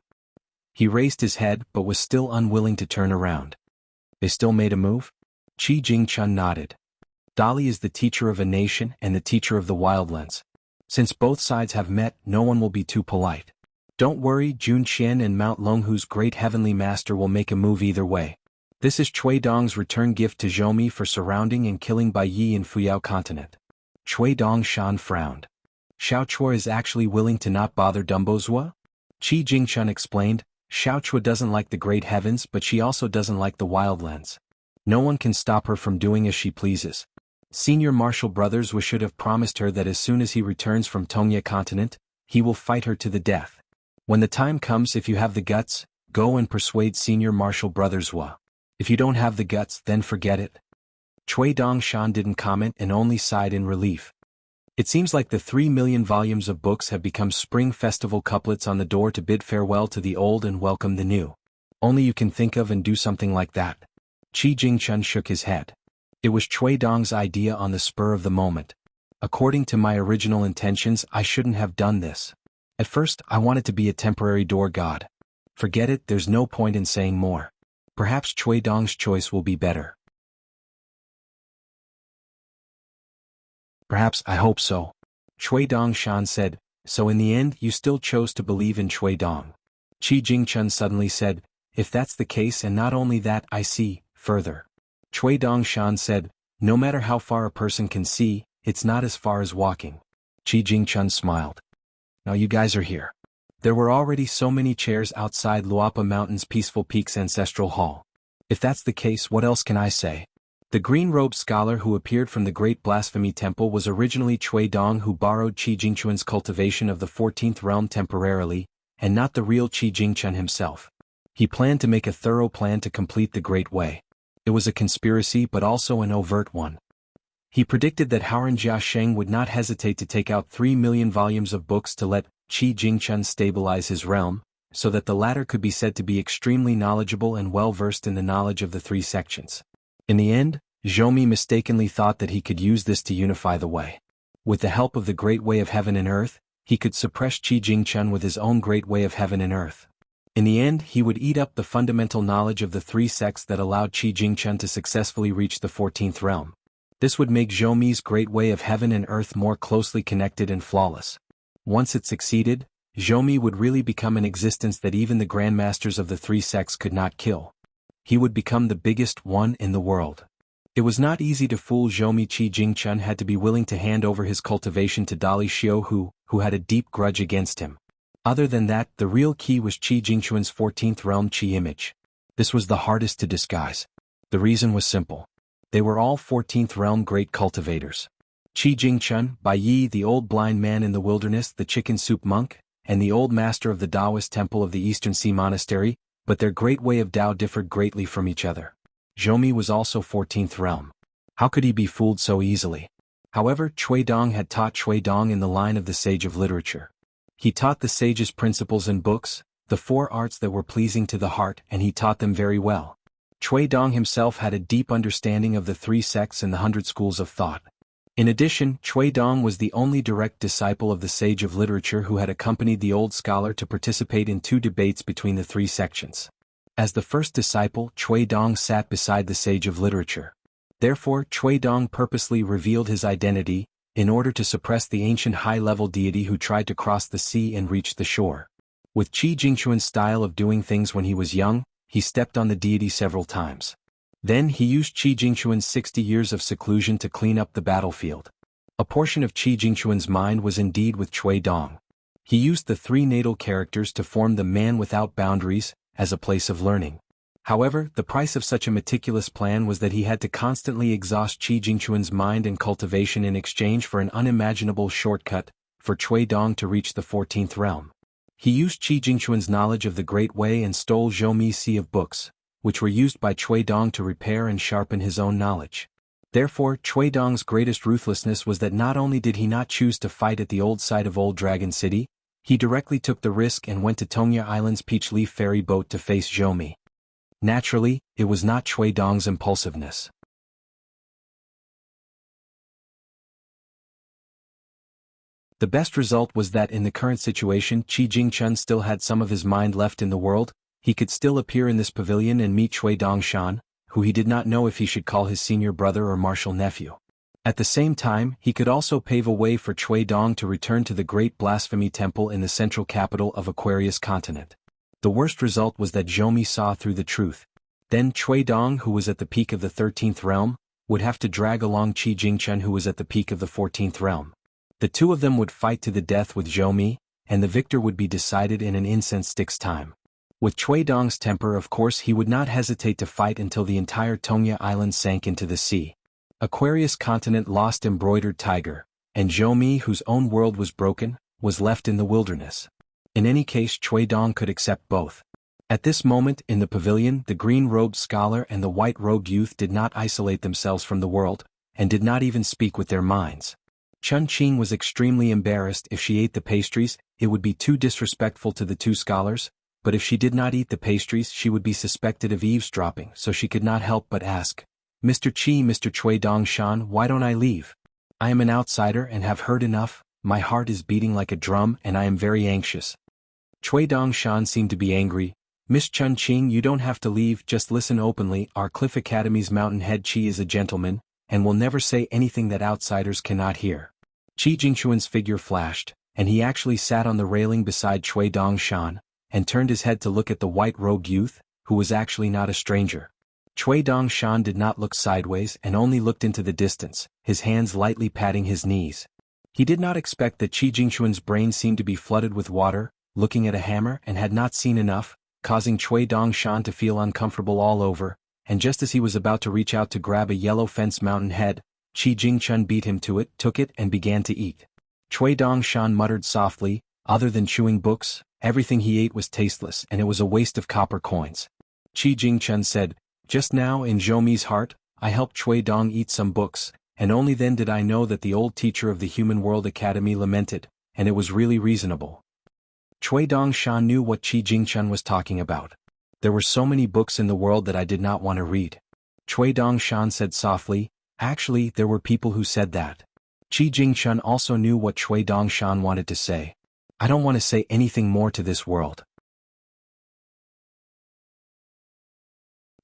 He raised his head but was still unwilling to turn around. They still made a move? Qi Jingchun nodded. Dali is the teacher of a nation and the teacher of the Wildlands. Since both sides have met, no one will be too polite. Don't worry, Jun Qian and Mount Longhu's great heavenly master will make a move either way. This is Cui Dong's return gift to Zhou for surrounding and killing Bai Yi in Fuyao continent. Cui Dongshan frowned. Xiao Chua is actually willing to not bother Dumbozhua? Qi Jingchun explained, Xiao Chua doesn't like the great heavens, but she also doesn't like the wildlands. No one can stop her from doing as she pleases. Senior Martial Brothers should have promised her that as soon as he returns from Tongya continent, he will fight her to the death. When the time comes, if you have the guts, go and persuade Senior Martial Brothers Wa. If you don't have the guts, then forget it. Cui Dongshan didn't comment and only sighed in relief. It seems like the 3 million volumes of books have become spring festival couplets on the door to bid farewell to the old and welcome the new. Only you can think of and do something like that. Qi Jingchun shook his head. It was Cui Dong's idea on the spur of the moment. According to my original intentions, I shouldn't have done this. At first, I wanted to be a temporary door god. Forget it, there's no point in saying more. Perhaps Cui Dong's choice will be better. Perhaps, I hope so. Cui Dongshan said, so in the end you still chose to believe in Cui Dong. Qi Jingchun suddenly said, if that's the case, and not only that, I see, further. Cui Dongshan said, no matter how far a person can see, it's not as far as walking. Qi Jingchun smiled. Now you guys are here. There were already so many chairs outside Luapa Mountain's Peaceful Peaks Ancestral Hall. If that's the case, what else can I say? The green-robed scholar who appeared from the Great Blasphemy Temple was originally Cui Dong, who borrowed Qi Jingchun's cultivation of the 14th realm temporarily, and not the real Qi Jingchun himself. He planned to make a thorough plan to complete the Great Way. It was a conspiracy but also an overt one. He predicted that Haoran Jiasheng would not hesitate to take out 3 million volumes of books to let Qi Jingchun stabilize his realm, so that the latter could be said to be extremely knowledgeable and well-versed in the knowledge of the 3 sections. In the end, Zhou mistakenly thought that he could use this to unify the way. With the help of the Great Way of Heaven and Earth, he could suppress Qi Jingchun with his own Great Way of Heaven and Earth. In the end, he would eat up the fundamental knowledge of the 3 sects that allowed Qi Jingchun to successfully reach the 14th realm. This would make Zhou Great Way of Heaven and Earth more closely connected and flawless. Once it succeeded, Zhou would really become an existence that even the grandmasters of the 3 sects could not kill. He would become the biggest one in the world. It was not easy to fool Zhou. Qi Jingchun had to be willing to hand over his cultivation to Dali Xiu, who had a deep grudge against him. Other than that, the real key was Qi Jingchun's 14th realm Qi image. This was the hardest to disguise. The reason was simple. They were all 14th realm great cultivators. Qi Jingchun, Bai Yi the old blind man in the wilderness, the chicken soup monk, and the old master of the Taoist temple of the Eastern Sea Monastery, but their great way of Tao differed greatly from each other. Zhou was also 14th realm. How could he be fooled so easily? However, Cui Dong had taught Cui Dong in the line of the sage of literature. He taught the sage's principles and books, the 4 arts that were pleasing to the heart, and he taught them very well. Cui Dong himself had a deep understanding of the 3 sects and the 100 schools of thought. In addition, Cui Dong was the only direct disciple of the sage of literature who had accompanied the old scholar to participate in 2 debates between the 3 sections. As the first disciple, Cui Dong sat beside the sage of literature. Therefore, Cui Dong purposely revealed his identity, in order to suppress the ancient high-level deity who tried to cross the sea and reach the shore. With Qi Jingquan's style of doing things when he was young, he stepped on the deity several times. Then he used Qi Jingquan's 60 years of seclusion to clean up the battlefield. A portion of Qi Jingquan's mind was indeed with Cui Dong. He used the 3 natal characters to form the man without boundaries, as a place of learning. However, the price of such a meticulous plan was that he had to constantly exhaust Qi Jingquan's mind and cultivation in exchange for an unimaginable shortcut, for Cui Dong to reach the 14th realm. He used Qi Jingquan's knowledge of the Great Way and stole Zhou Mi's sea of books, which were used by Cui Dong to repair and sharpen his own knowledge. Therefore, Cui Dong's greatest ruthlessness was that not only did he not choose to fight at the old site of Old Dragon City, he directly took the risk and went to Tongya Island's Peach Leaf ferry boat to face Zhou Mi. Naturally, it was not Cui Dong's impulsiveness. The best result was that in the current situation Qi Jingquan still had some of his mind left in the world. He could still appear in this pavilion and meet Cui Dongshan, who he did not know if he should call his senior brother or martial nephew. At the same time, he could also pave a way for Cui Dong to return to the great blasphemy temple in the central capital of Aquarius continent. The worst result was that Zhou Mi saw through the truth. Then Cui Dong, who was at the peak of the 13th realm, would have to drag along Qi Jingquan, who was at the peak of the 14th realm. The 2 of them would fight to the death with Zhou Mi, and the victor would be decided in an incense stick's time. With Cui Dong's temper, of course, he would not hesitate to fight until the entire Tongya Island sank into the sea. Aquarius continent lost embroidered tiger, and Zhou Mi, whose own world was broken, was left in the wilderness. In any case, Cui Dong could accept both. At this moment, in the pavilion, the green-robed scholar and the white-robed youth did not isolate themselves from the world, and did not even speak with their minds. Chun Qing was extremely embarrassed. If she ate the pastries, it would be too disrespectful to the 2 scholars, but if she did not eat the pastries, she would be suspected of eavesdropping, so she could not help but ask, "Mr. Qi, Mr. Cui Dongshan, why don't I leave? I am an outsider and have heard enough. My heart is beating like a drum and I am very anxious." Cui Dongshan seemed to be angry. "Miss Chun Qing, you don't have to leave, just listen openly. Our Cliff Academy's mountain head Qi is a gentleman, and will never say anything that outsiders cannot hear." Qi Jingquan's figure flashed, and he actually sat on the railing beside Cui Dongshan, and turned his head to look at the white-robed youth, who was actually not a stranger. Cui Dongshan did not look sideways and only looked into the distance, his hands lightly patting his knees. He did not expect that Qi Jingquan's brain seemed to be flooded with water, looking at a hammer, and had not seen enough, causing Cui Dongshan to feel uncomfortable all over, and just as he was about to reach out to grab a yellow fence mountain head, Qi Jingquan beat him to it, took it and began to eat. Cui Dongshan muttered softly, other than chewing books, everything he ate was tasteless and it was a waste of copper coins. Qi Jingquan said, "Just now in Zhou Mi's heart, I helped Cui Dong eat some books, and only then did I know that the old teacher of the Human World Academy lamented, and it was really reasonable." Cui Dongshan knew what Qi Jingquan was talking about. "There were so many books in the world that I did not want to read." Cui Dongshan said softly, "Actually, there were people who said that." Qi Jingquan also knew what Cui Dongshan wanted to say. "I don't want to say anything more to this world."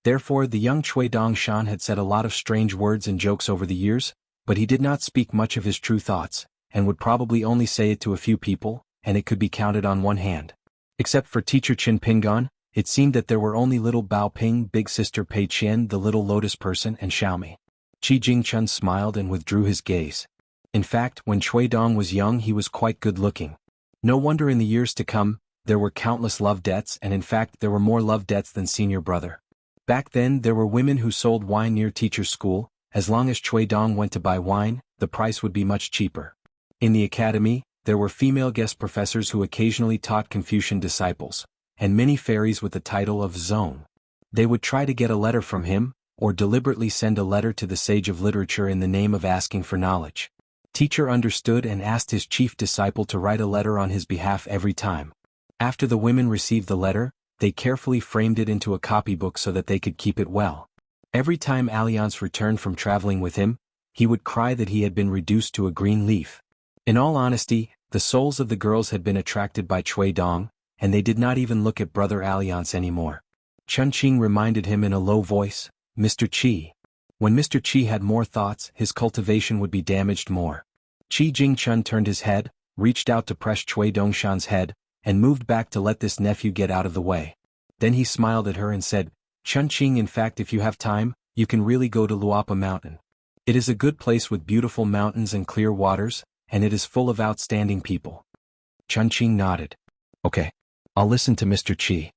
Therefore, the young Cui Dongshan had said a lot of strange words and jokes over the years, but he did not speak much of his true thoughts, and would probably only say it to a few people, and it could be counted on one hand. Except for teacher Qin Pingon, it seemed that there were only little Bao Ping, big sister Pei Qian, the little lotus person, and Xiaomi. Qi Jingquan smiled and withdrew his gaze. In fact, when Cui Dong was young he was quite good-looking. No wonder in the years to come, there were countless love debts, and in fact there were more love debts than senior brother. Back then there were women who sold wine near teacher's school. As long as Cui Dong went to buy wine, the price would be much cheaper. In the academy, there were female guest professors who occasionally taught Confucian disciples, and many fairies with the title of Zone. They would try to get a letter from him, or deliberately send a letter to the sage of literature in the name of asking for knowledge. Teacher understood and asked his chief disciple to write a letter on his behalf every time. After the women received the letter, they carefully framed it into a copybook so that they could keep it well. Every time Alliance returned from traveling with him, he would cry that he had been reduced to a green leaf. In all honesty, the souls of the girls had been attracted by Cui Dong, and they did not even look at Brother Alliance anymore. Chun Qing reminded him in a low voice, "Mr. Qi." When Mr. Qi had more thoughts, his cultivation would be damaged more. Qi Jingchun turned his head, reached out to press Cui Dongshan's head, and moved back to let this nephew get out of the way. Then he smiled at her and said, "Chun Qing, in fact, if you have time, you can really go to Luapa Mountain. It is a good place with beautiful mountains and clear waters, and it is full of outstanding people." Chun Qing nodded. "Okay. I'll listen to Mr. Qi."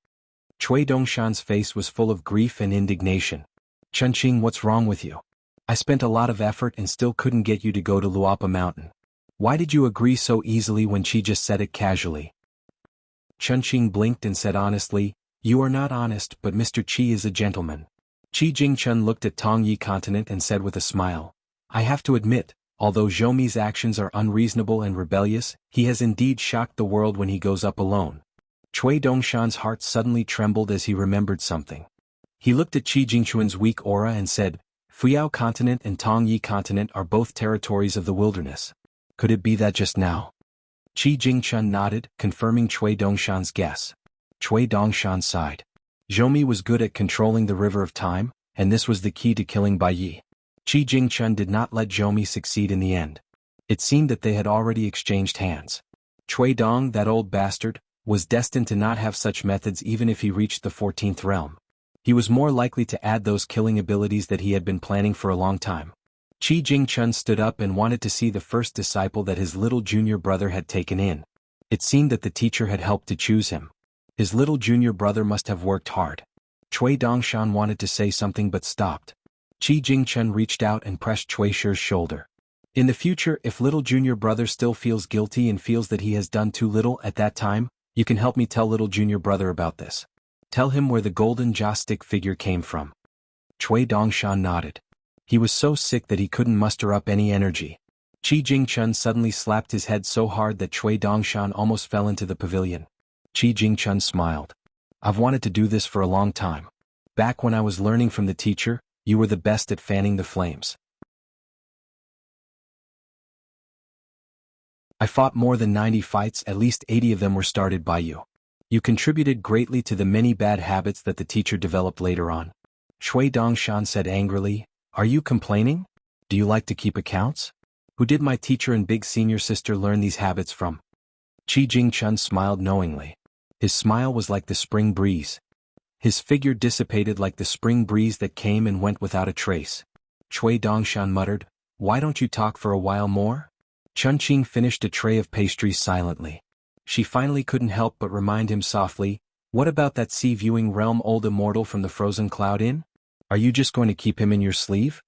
Cui Dongshan's face was full of grief and indignation. "Chun Qing, what's wrong with you? I spent a lot of effort and still couldn't get you to go to Luapa Mountain. Why did you agree so easily when Qi just said it casually?" Chun Qing blinked and said honestly, "You are not honest, but Mr. Qi is a gentleman." Qi Jingchun looked at Tong Yi Continent and said with a smile, "I have to admit, although Zhoumi's actions are unreasonable and rebellious, he has indeed shocked the world when he goes up alone." Cui Dongshan's heart suddenly trembled as he remembered something. He looked at Qi Jingchun's weak aura and said, "Fuyao Continent and Tong Yi Continent are both territories of the wilderness. Could it be that just now?" Qi Jingchun nodded, confirming Cui Dongshan's guess. Cui Dongshan sighed. Zhoumi was good at controlling the river of time, and this was the key to killing Bai Yi. Qi Jingchun did not let Zhoumi succeed in the end. It seemed that they had already exchanged hands. Cui Dong, that old bastard, was destined to not have such methods even if he reached the 14th realm. He was more likely to add those killing abilities that he had been planning for a long time. Qi Jingchun stood up and wanted to see the first disciple that his little junior brother had taken in. It seemed that the teacher had helped to choose him. His little junior brother must have worked hard. Cui Dongshan wanted to say something but stopped. Qi Jingchun reached out and pressed Cui Shi's shoulder. "In the future, if little junior brother still feels guilty and feels that he has done too little at that time, you can help me tell little junior brother about this. Tell him where the golden joss-stick figure came from." Cui Dongshan nodded. He was so sick that he couldn't muster up any energy. Qi Jingchun suddenly slapped his head so hard that Cui Dongshan almost fell into the pavilion. Qi Jingchun smiled. "I've wanted to do this for a long time. Back when I was learning from the teacher, you were the best at fanning the flames. I fought more than 90 fights, at least 80 of them were started by you. You contributed greatly to the many bad habits that the teacher developed later on." Cui Dongshan said angrily, "Are you complaining? Do you like to keep accounts? Who did my teacher and big senior sister learn these habits from?" Qi Jingchun smiled knowingly. His smile was like the spring breeze. His figure dissipated like the spring breeze that came and went without a trace. Cui Dongshan muttered, "Why don't you talk for a while more?" Chun Qing finished a tray of pastries silently. She finally couldn't help but remind him softly, "What about that sea-viewing realm old immortal from the Frozen Cloud Inn? Are you just going to keep him in your sleeve?"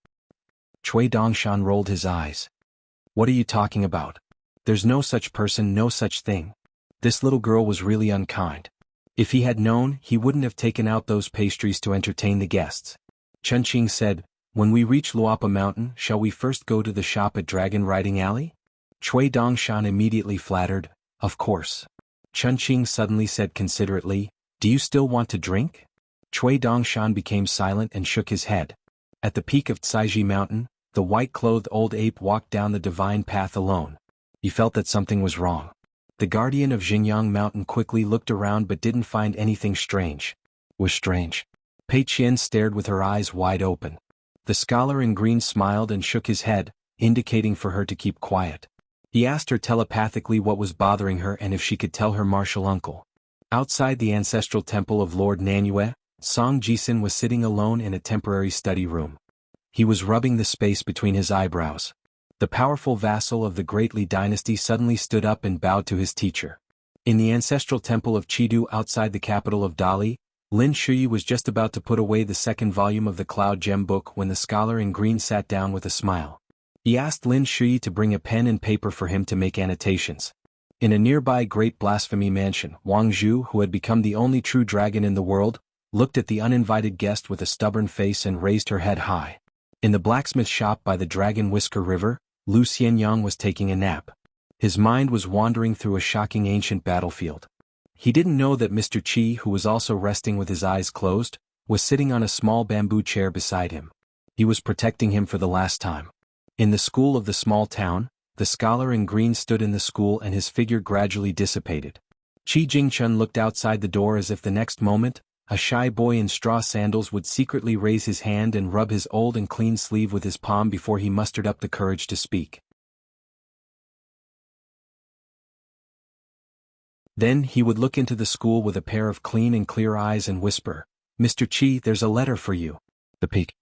Cui Dongshan rolled his eyes. "What are you talking about? There's no such person, no such thing. This little girl was really unkind. If he had known, he wouldn't have taken out those pastries to entertain the guests." Chun Qing said, "When we reach Luapa Mountain, shall we first go to the shop at Dragon Riding Alley?" Cui Dongshan immediately flattered, "Of course." Chun Qing suddenly said considerately, "Do you still want to drink?" Cui Dongshan became silent and shook his head. At the peak of Tsaiji Mountain, the white-clothed old ape walked down the divine path alone. He felt that something was wrong. The guardian of Xinjiang Mountain quickly looked around but didn't find anything strange. Was strange. Pei Qian stared with her eyes wide open. The scholar in green smiled and shook his head, indicating for her to keep quiet. He asked her telepathically what was bothering her and if she could tell her martial uncle. Outside the ancestral temple of Lord Nanyue, Song Jisun was sitting alone in a temporary study room. He was rubbing the space between his eyebrows. The powerful vassal of the Great Li dynasty suddenly stood up and bowed to his teacher. In the ancestral temple of Chidu outside the capital of Dali, Lin Shuyi was just about to put away the second volume of the Cloud Gem book when the scholar in green sat down with a smile. He asked Lin Shuyi to bring a pen and paper for him to make annotations. In a nearby great blasphemy mansion, Wang Zhu, who had become the only true dragon in the world, looked at the uninvited guest with a stubborn face and raised her head high. In the blacksmith shop by the Dragon Whisker River, Lu Xianyang was taking a nap. His mind was wandering through a shocking ancient battlefield. He didn't know that Mr. Qi, who was also resting with his eyes closed, was sitting on a small bamboo chair beside him. He was protecting him for the last time. In the school of the small town, the scholar in green stood in the school and his figure gradually dissipated. Qi Jingchun looked outside the door as if the next moment, a shy boy in straw sandals would secretly raise his hand and rub his old and clean sleeve with his palm before he mustered up the courage to speak. Then he would look into the school with a pair of clean and clear eyes and whisper, "Mr. Qi, there's a letter for you." The peak.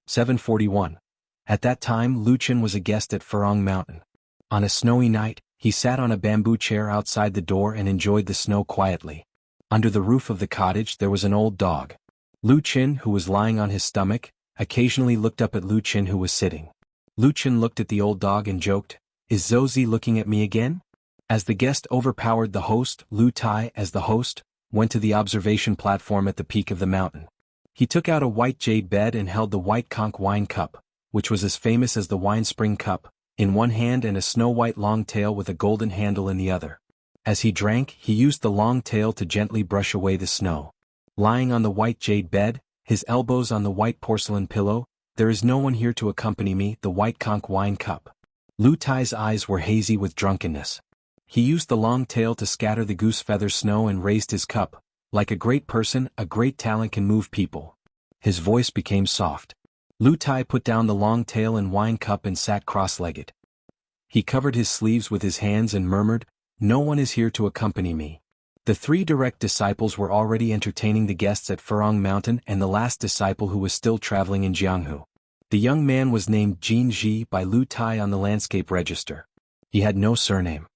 "741. At that time Lu Chen was a guest at Furong Mountain. On a snowy night, he sat on a bamboo chair outside the door and enjoyed the snow quietly. Under the roof of the cottage there was an old dog. Lu Chen, who was lying on his stomach, occasionally looked up at Lu Chen, who was sitting. Lu Chen looked at the old dog and joked, "Is Zozi looking at me again?" As the guest overpowered the host, Lu Tai, as the host, went to the observation platform at the peak of the mountain. He took out a white jade bed and held the white conch wine cup, which was as famous as the wine spring cup, in one hand and a snow-white long tail with a golden handle in the other. As he drank, he used the long tail to gently brush away the snow. Lying on the white jade bed, his elbows on the white porcelain pillow, "There is no one here to accompany me," the white conch wine cup. Lu Tai's eyes were hazy with drunkenness. He used the long tail to scatter the goose feather snow and raised his cup. Like a great person, a great talent can move people. His voice became soft. Lu Tai put down the long tail and wine cup and sat cross-legged. He covered his sleeves with his hands and murmured, "No one is here to accompany me." The three direct disciples were already entertaining the guests at Furong Mountain and the last disciple who was still traveling in Jianghu. The young man was named Jin Ji by Lu Tai on the landscape register. He had no surname.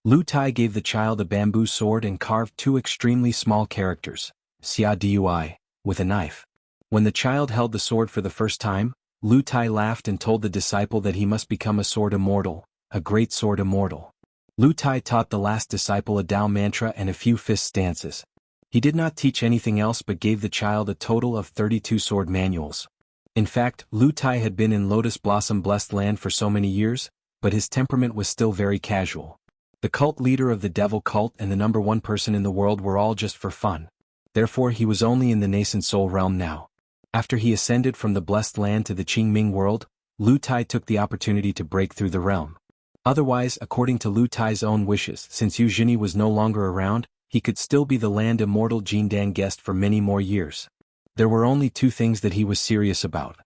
Lu Tai gave the child a bamboo sword and carved two extremely small characters, Xia Dui, with a knife. When the child held the sword for the first time, Lu Tai laughed and told the disciple that he must become a sword immortal, a great sword immortal. Lu Tai taught the last disciple a Tao mantra and a few fist stances. He did not teach anything else but gave the child a total of 32 sword manuals. In fact, Lu Tai had been in Lotus Blossom Blessed Land for so many years, but his temperament was still very casual. The cult leader of the devil cult and the number one person in the world were all just for fun. Therefore he was only in the nascent soul realm now. After he ascended from the Blessed Land to the Qingming world, Lu Tai took the opportunity to break through the realm. Otherwise, according to Lu Tai's own wishes, since Yu Zhini was no longer around, he could still be the land immortal Jindan guest for many more years. There were only two things that he was serious about.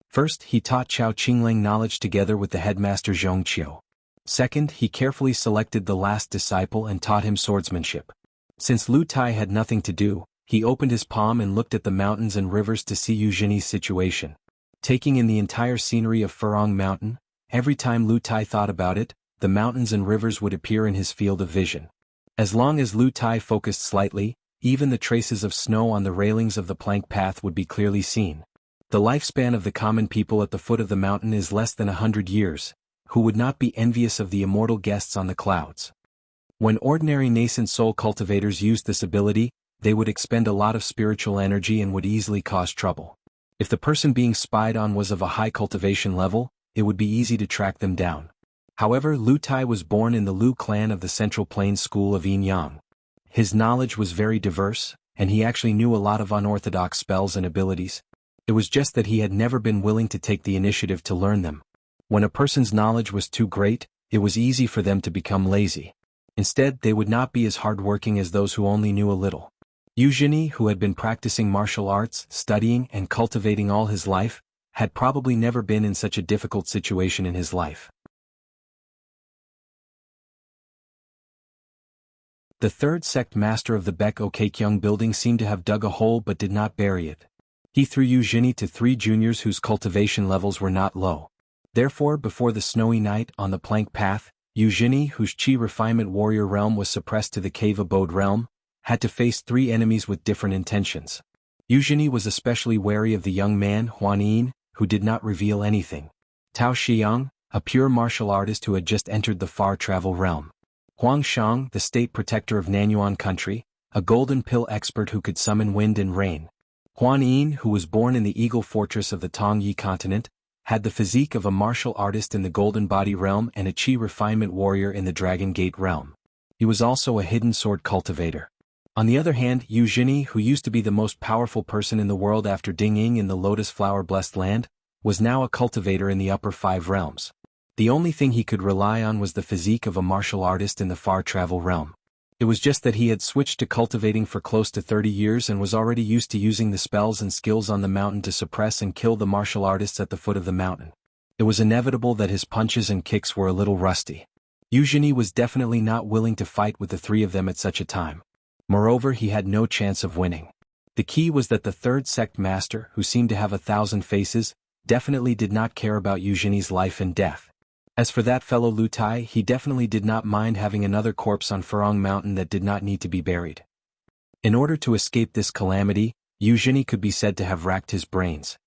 First, he taught Chao Qinglang knowledge together with the headmaster Zhong Qiu. Second, he carefully selected the last disciple and taught him swordsmanship. Since Lu Tai had nothing to do, he opened his palm and looked at the mountains and rivers to see Yu Zhini's situation. Taking in the entire scenery of Furong Mountain, every time Lu Tai thought about it, the mountains and rivers would appear in his field of vision. As long as Lu Tai focused slightly, even the traces of snow on the railings of the plank path would be clearly seen. The lifespan of the common people at the foot of the mountain is less than 100 years, who would not be envious of the immortal guests on the clouds. When ordinary nascent soul cultivators used this ability, they would expend a lot of spiritual energy and would easily cause trouble. If the person being spied on was of a high cultivation level, it would be easy to track them down. However, Lu Tai was born in the Lu clan of the Central Plains school of Yin Yang. His knowledge was very diverse, and he actually knew a lot of unorthodox spells and abilities. It was just that he had never been willing to take the initiative to learn them. When a person's knowledge was too great, it was easy for them to become lazy. Instead, they would not be as hardworking as those who only knew a little. Yu Zhini, who had been practicing martial arts, studying and cultivating all his life, had probably never been in such a difficult situation in his life. The third sect master of the Baek-o Kaekyung building seemed to have dug a hole but did not bury it. He threw Yu Zhini to three juniors whose cultivation levels were not low. Therefore, before the snowy night on the plank path, Yu Zhini, whose Qi refinement warrior realm was suppressed to the cave abode realm, had to face three enemies with different intentions. Eugenie was especially wary of the young man Huan Yin, who did not reveal anything. Tao Xiang, a pure martial artist who had just entered the far travel realm. Huang Shang, the state protector of Nanyuan country, a golden pill expert who could summon wind and rain. Huan Yin, who was born in the Eagle Fortress of the Tongyi continent, had the physique of a martial artist in the Golden Body realm and a Qi refinement warrior in the Dragon Gate realm. He was also a hidden sword cultivator. On the other hand, Eugenie, who used to be the most powerful person in the world after Ding Ying in the Lotus Flower Blessed Land, was now a cultivator in the upper 5 realms. The only thing he could rely on was the physique of a martial artist in the far travel realm. It was just that he had switched to cultivating for close to 30 years and was already used to using the spells and skills on the mountain to suppress and kill the martial artists at the foot of the mountain. It was inevitable that his punches and kicks were a little rusty. Eugenie was definitely not willing to fight with the 3 of them at such a time. Moreover, he had no chance of winning. The key was that the 3rd sect master, who seemed to have 1,000 faces, definitely did not care about Eugenie's life and death. As for that fellow Lu Tai, he definitely did not mind having another corpse on Furong Mountain that did not need to be buried. In order to escape this calamity, Eugenie could be said to have racked his brains.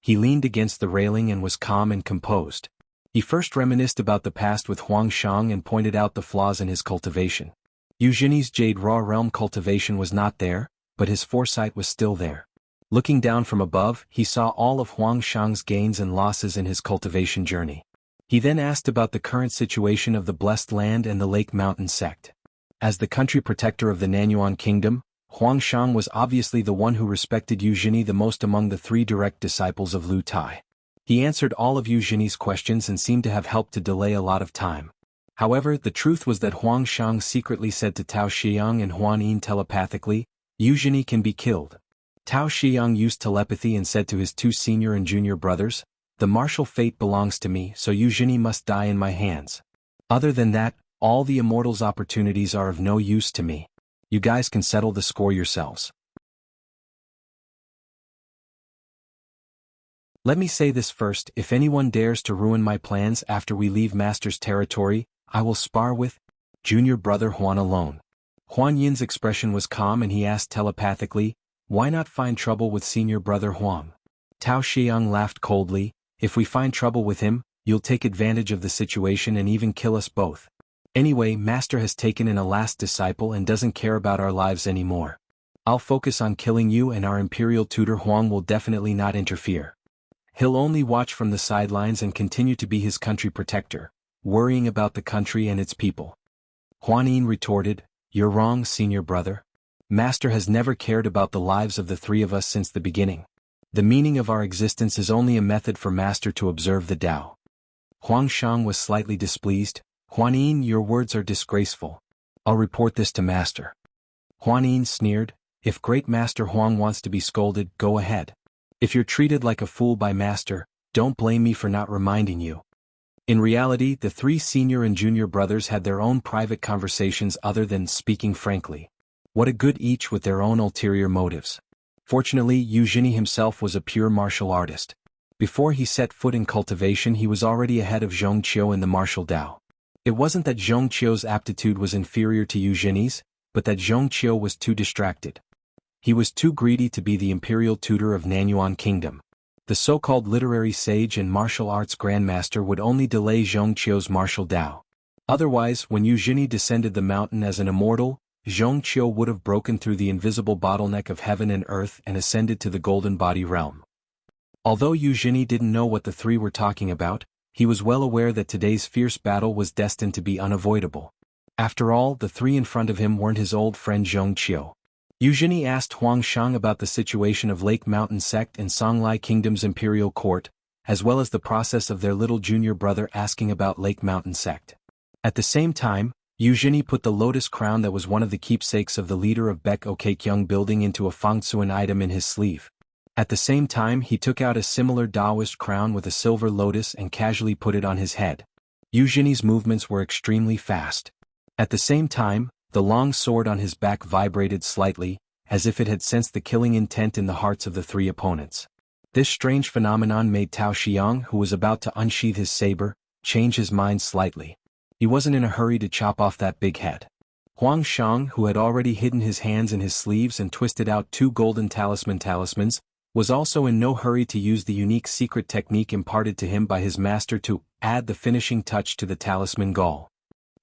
He leaned against the railing and was calm and composed. He first reminisced about the past with Huang Shang and pointed out the flaws in his cultivation. Eugenie's Jade Raw Realm cultivation was not there, but his foresight was still there. Looking down from above, he saw all of Huang Shang's gains and losses in his cultivation journey. He then asked about the current situation of the Blessed Land and the Lake Mountain sect. As the country protector of the Nanyuan kingdom, Huang Shang was obviously the one who respected Eugenie the most among the 3 direct disciples of Lu Tai. He answered all of Eugenie's questions and seemed to have helped to delay a lot of time. However, the truth was that Huang Shang secretly said to Tao Xiang and Huan Yin telepathically, "Eugenie can be killed." Tao Xiang used telepathy and said to his 2 senior and junior brothers, "The martial fate belongs to me, so Eugenie must die in my hands. Other than that, all the immortals' opportunities are of no use to me. You guys can settle the score yourselves." Let me say this first: if anyone dares to ruin my plans after we leave Master's territory, I will spar with junior brother Huan alone. Huan Yin's expression was calm and he asked telepathically, "Why not find trouble with senior brother Huang?" Tao Xiang laughed coldly, "If we find trouble with him, you'll take advantage of the situation and even kill us both. Anyway, Master has taken in a last disciple and doesn't care about our lives anymore. I'll focus on killing you, and our imperial tutor Huang will definitely not interfere. He'll only watch from the sidelines and continue to be his country protector, worrying about the country and its people." Huan Yin retorted, "You're wrong, senior brother. Master has never cared about the lives of the 3 of us since the beginning. The meaning of our existence is only a method for Master to observe the Tao." Huang Shang was slightly displeased. "Huan Yin, your words are disgraceful. I'll report this to Master." Huan Yin sneered, "If Great Master Huang wants to be scolded, go ahead. If you're treated like a fool by Master, don't blame me for not reminding you." In reality, the 3 senior and junior brothers had their own private conversations other than speaking frankly. What a good each with their own ulterior motives. Fortunately, Eugenie himself was a pure martial artist. Before he set foot in cultivation, he was already ahead of Zhong Qiu in the martial Tao. It wasn't that Zhong Qiu's aptitude was inferior to Eugenie's, but that Zhong Qiu was too distracted. He was too greedy to be the imperial tutor of Nanyuan Kingdom. The so-called literary sage and martial arts grandmaster would only delay Zhong Qiu's martial Tao. Otherwise, when Eugenie descended the mountain as an immortal, Zhong Qiu would have broken through the invisible bottleneck of heaven and earth and ascended to the Golden Body realm. Although Eugenie didn't know what the 3 were talking about, he was well aware that today's fierce battle was destined to be unavoidable. After all, the 3 in front of him weren't his old friend Zhong Qiu. Eugenie asked Huang Shang about the situation of Lake Mountain sect and Songlai Kingdom's imperial court, as well as the process of their little junior brother asking about Lake Mountain sect. At the same time, Eugenie put the lotus crown that was one of the keepsakes of the leader of Baek Okekyung building into a Fangtsuan item in his sleeve. At the same time, he took out a similar Taoist crown with a silver lotus and casually put it on his head. Eugenie's movements were extremely fast. At the same time, the long sword on his back vibrated slightly, as if it had sensed the killing intent in the hearts of the 3 opponents. This strange phenomenon made Tao Xiang, who was about to unsheath his saber, change his mind slightly. He wasn't in a hurry to chop off that big head. Huang Shang, who had already hidden his hands in his sleeves and twisted out 2 golden talismans, was also in no hurry to use the unique secret technique imparted to him by his master to add the finishing touch to the talisman gall.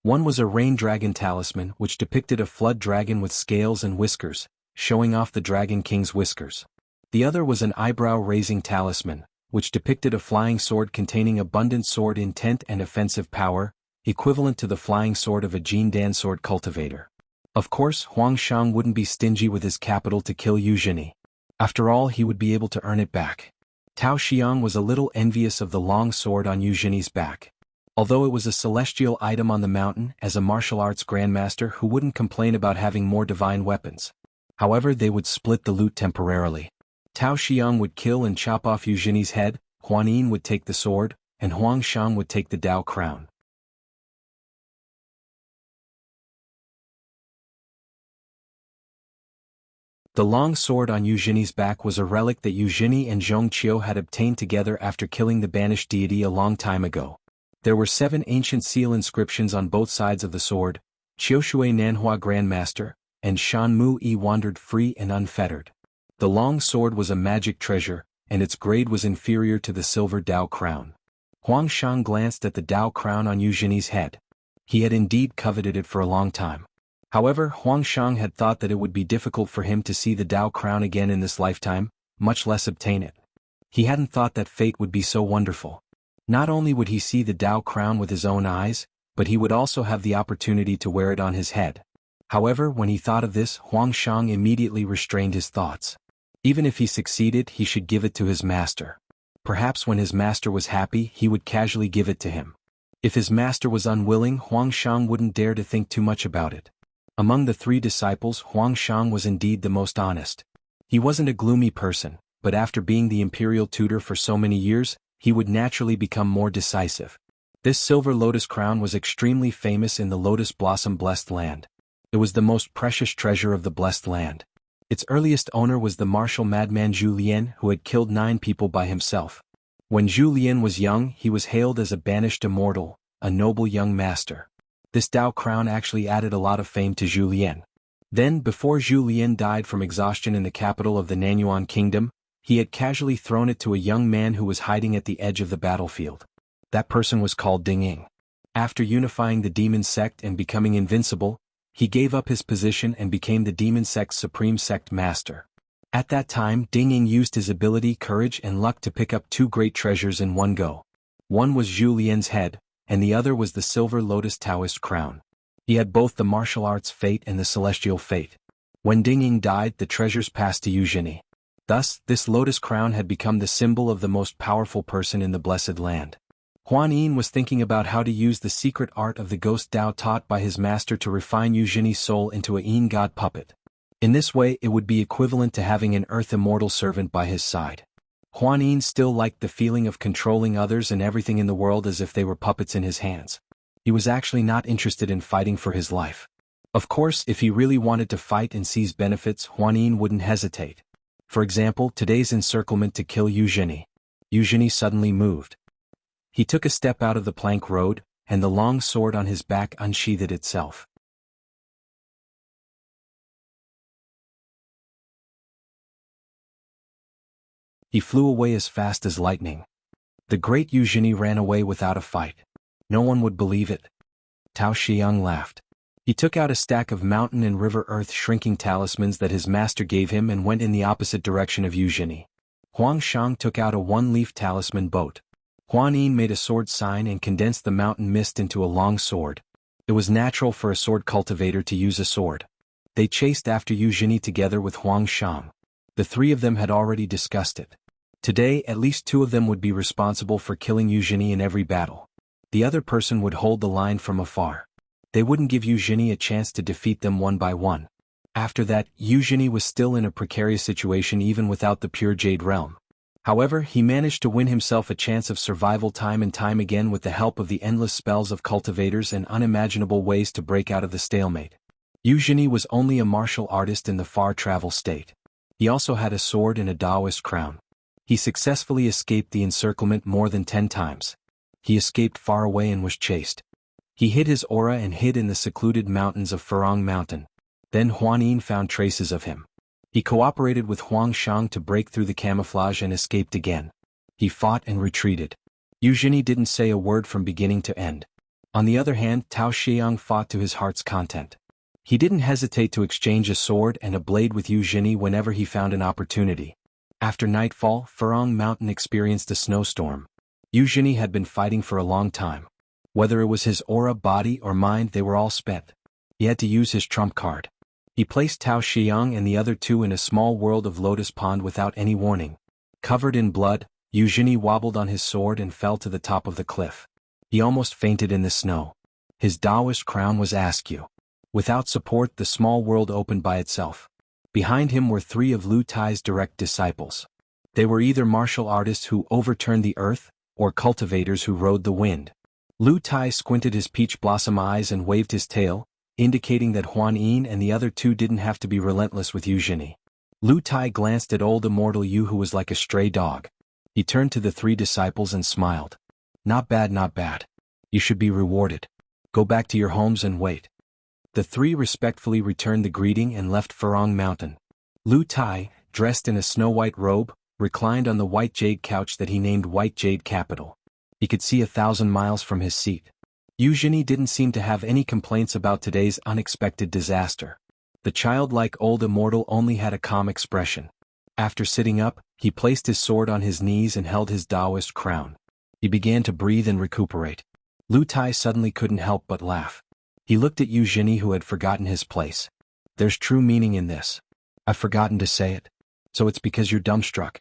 One was a rain dragon talisman which depicted a flood dragon with scales and whiskers, showing off the Dragon King's whiskers. The other was an eyebrow-raising talisman, which depicted a flying sword containing abundant sword intent and offensive power, equivalent to the flying sword of a Jin Dan sword cultivator. Of course, Huang Shang wouldn't be stingy with his capital to kill Yu Zhini. After all, he would be able to earn it back. Tao Xiang was a little envious of the long sword on Yu Zhini's back. Although it was a celestial item on the mountain, as a martial arts grandmaster who wouldn't complain about having more divine weapons. However, they would split the loot temporarily. Tao Xiang would kill and chop off Yu Zhini's head, Huan Yin would take the sword, and Huang Shang would take the Dao crown. The long sword on Yu Zhini's back was a relic that Yu Zhini and Zhong Qiu had obtained together after killing the banished deity a long time ago. There were 7 ancient seal inscriptions on both sides of the sword. Qiushui Nanhua Grandmaster, and Shan Mu Yi wandered free and unfettered. The long sword was a magic treasure, and its grade was inferior to the silver Dao crown. Huang Shang glanced at the Dao crown on Yu Zhini's head. He had indeed coveted it for a long time. However, Huang Shang had thought that it would be difficult for him to see the Dao crown again in this lifetime, much less obtain it. He hadn't thought that fate would be so wonderful. Not only would he see the Dao crown with his own eyes, but he would also have the opportunity to wear it on his head. However, when he thought of this, Huang Shang immediately restrained his thoughts. Even if he succeeded, he should give it to his master. Perhaps when his master was happy, he would casually give it to him. If his master was unwilling, Huang Shang wouldn't dare to think too much about it. Among the 3 disciples, Huang Shang was indeed the most honest. He wasn't a gloomy person, but after being the imperial tutor for so many years, he would naturally become more decisive. This silver lotus crown was extremely famous in the lotus blossom blessed land. It was the most precious treasure of the blessed land. Its earliest owner was the martial madman Zhu Lian, who had killed 9 people by himself. When Zhu Lian was young, he was hailed as a banished immortal, a noble young master. This Dao crown actually added a lot of fame to Zhu Lian. Then, before Zhu Lian died from exhaustion in the capital of the Nanyuan Kingdom, he had casually thrown it to a young man who was hiding at the edge of the battlefield. That person was called Ding Ying. After unifying the demon sect and becoming invincible, he gave up his position and became the demon sect's supreme sect master. At that time, Ding Ying used his ability, courage, and luck to pick up 2 great treasures in one go. One was Zhu Lian's head, and the other was the silver lotus Taoist crown. He had both the martial arts fate and the celestial fate. When Ding Ying died, the treasures passed to Yu Zhini. Thus, this lotus crown had become the symbol of the most powerful person in the blessed land. Huan Yin was thinking about how to use the secret art of the ghost Dao taught by his master to refine Yu Zhini's soul into a Yin god puppet. In this way, it would be equivalent to having an earth immortal servant by his side. Huan Yin still liked the feeling of controlling others and everything in the world as if they were puppets in his hands. He was actually not interested in fighting for his life. Of course, if he really wanted to fight and seize benefits, Huan Yin wouldn't hesitate. For example, today's encirclement to kill Yu Zhini. Yu Zhini suddenly moved. He took a step out of the plank road, and the long sword on his back unsheathed itself. He flew away as fast as lightning. The great Yu Zhini ran away without a fight. No one would believe it. Tao Xiang laughed. He took out a stack of mountain and river earth shrinking talismans that his master gave him and went in the opposite direction of Yu Zhini. Huang Shang took out a 1-leaf talisman boat. Huan Yin made a sword sign and condensed the mountain mist into a long sword. It was natural for a sword cultivator to use a sword. They chased after Yu Zhini together with Huang Shang. The 3 of them had already discussed it. Today, at least 2 of them would be responsible for killing Yu Zhini in every battle. The other person would hold the line from afar. They wouldn't give Yu Zhini a chance to defeat them one by one. After that, Yu Zhini was still in a precarious situation even without the pure Jade Realm. However, he managed to win himself a chance of survival time and time again with the help of the endless spells of cultivators and unimaginable ways to break out of the stalemate. Yu Zhini was only a martial artist in the far travel state. He also had a sword and a Taoist crown. He successfully escaped the encirclement more than 10 times. He escaped far away and was chased. He hid his aura and hid in the secluded mountains of Farong Mountain. Then Huan Yin found traces of him. He cooperated with Huang Shang to break through the camouflage and escaped again. He fought and retreated. Yu Jini didn't say a word from beginning to end. On the other hand, Tao Xiang fought to his heart's content. He didn't hesitate to exchange a sword and a blade with Yu Jini whenever he found an opportunity. After nightfall, Farong Mountain experienced a snowstorm. Yu Jini had been fighting for a long time. Whether it was his aura, body, or mind, they were all spent. He had to use his trump card. He placed Tao Xiang and the other two in a small world of Lotus Pond without any warning. Covered in blood, Yu Jini wobbled on his sword and fell to the top of the cliff. He almost fainted in the snow. His Taoist crown was askew. Without support, the small world opened by itself. Behind him were three of Lu Tai's direct disciples. They were either martial artists who overturned the earth, or cultivators who rode the wind. Lu Tai squinted his peach blossom eyes and waved his tail, indicating that Huan Yin and the other two didn't have to be relentless with Yu Jini. Lu Tai glanced at old immortal Yu, who was like a stray dog. He turned to the three disciples and smiled. Not bad, not bad. You should be rewarded. Go back to your homes and wait. The three respectfully returned the greeting and left Farong Mountain. Lu Tai, dressed in a snow-white robe, reclined on the white jade couch that he named White Jade Capital. He could see 1,000 miles from his seat. Yu Jini didn't seem to have any complaints about today's unexpected disaster. The childlike old immortal only had a calm expression. After sitting up, he placed his sword on his knees and held his Taoist crown. He began to breathe and recuperate. Lu Tai suddenly couldn't help but laugh. He looked at Yu Jini, who had forgotten his place. There's true meaning in this. I've forgotten to say it. So it's because you're dumbstruck.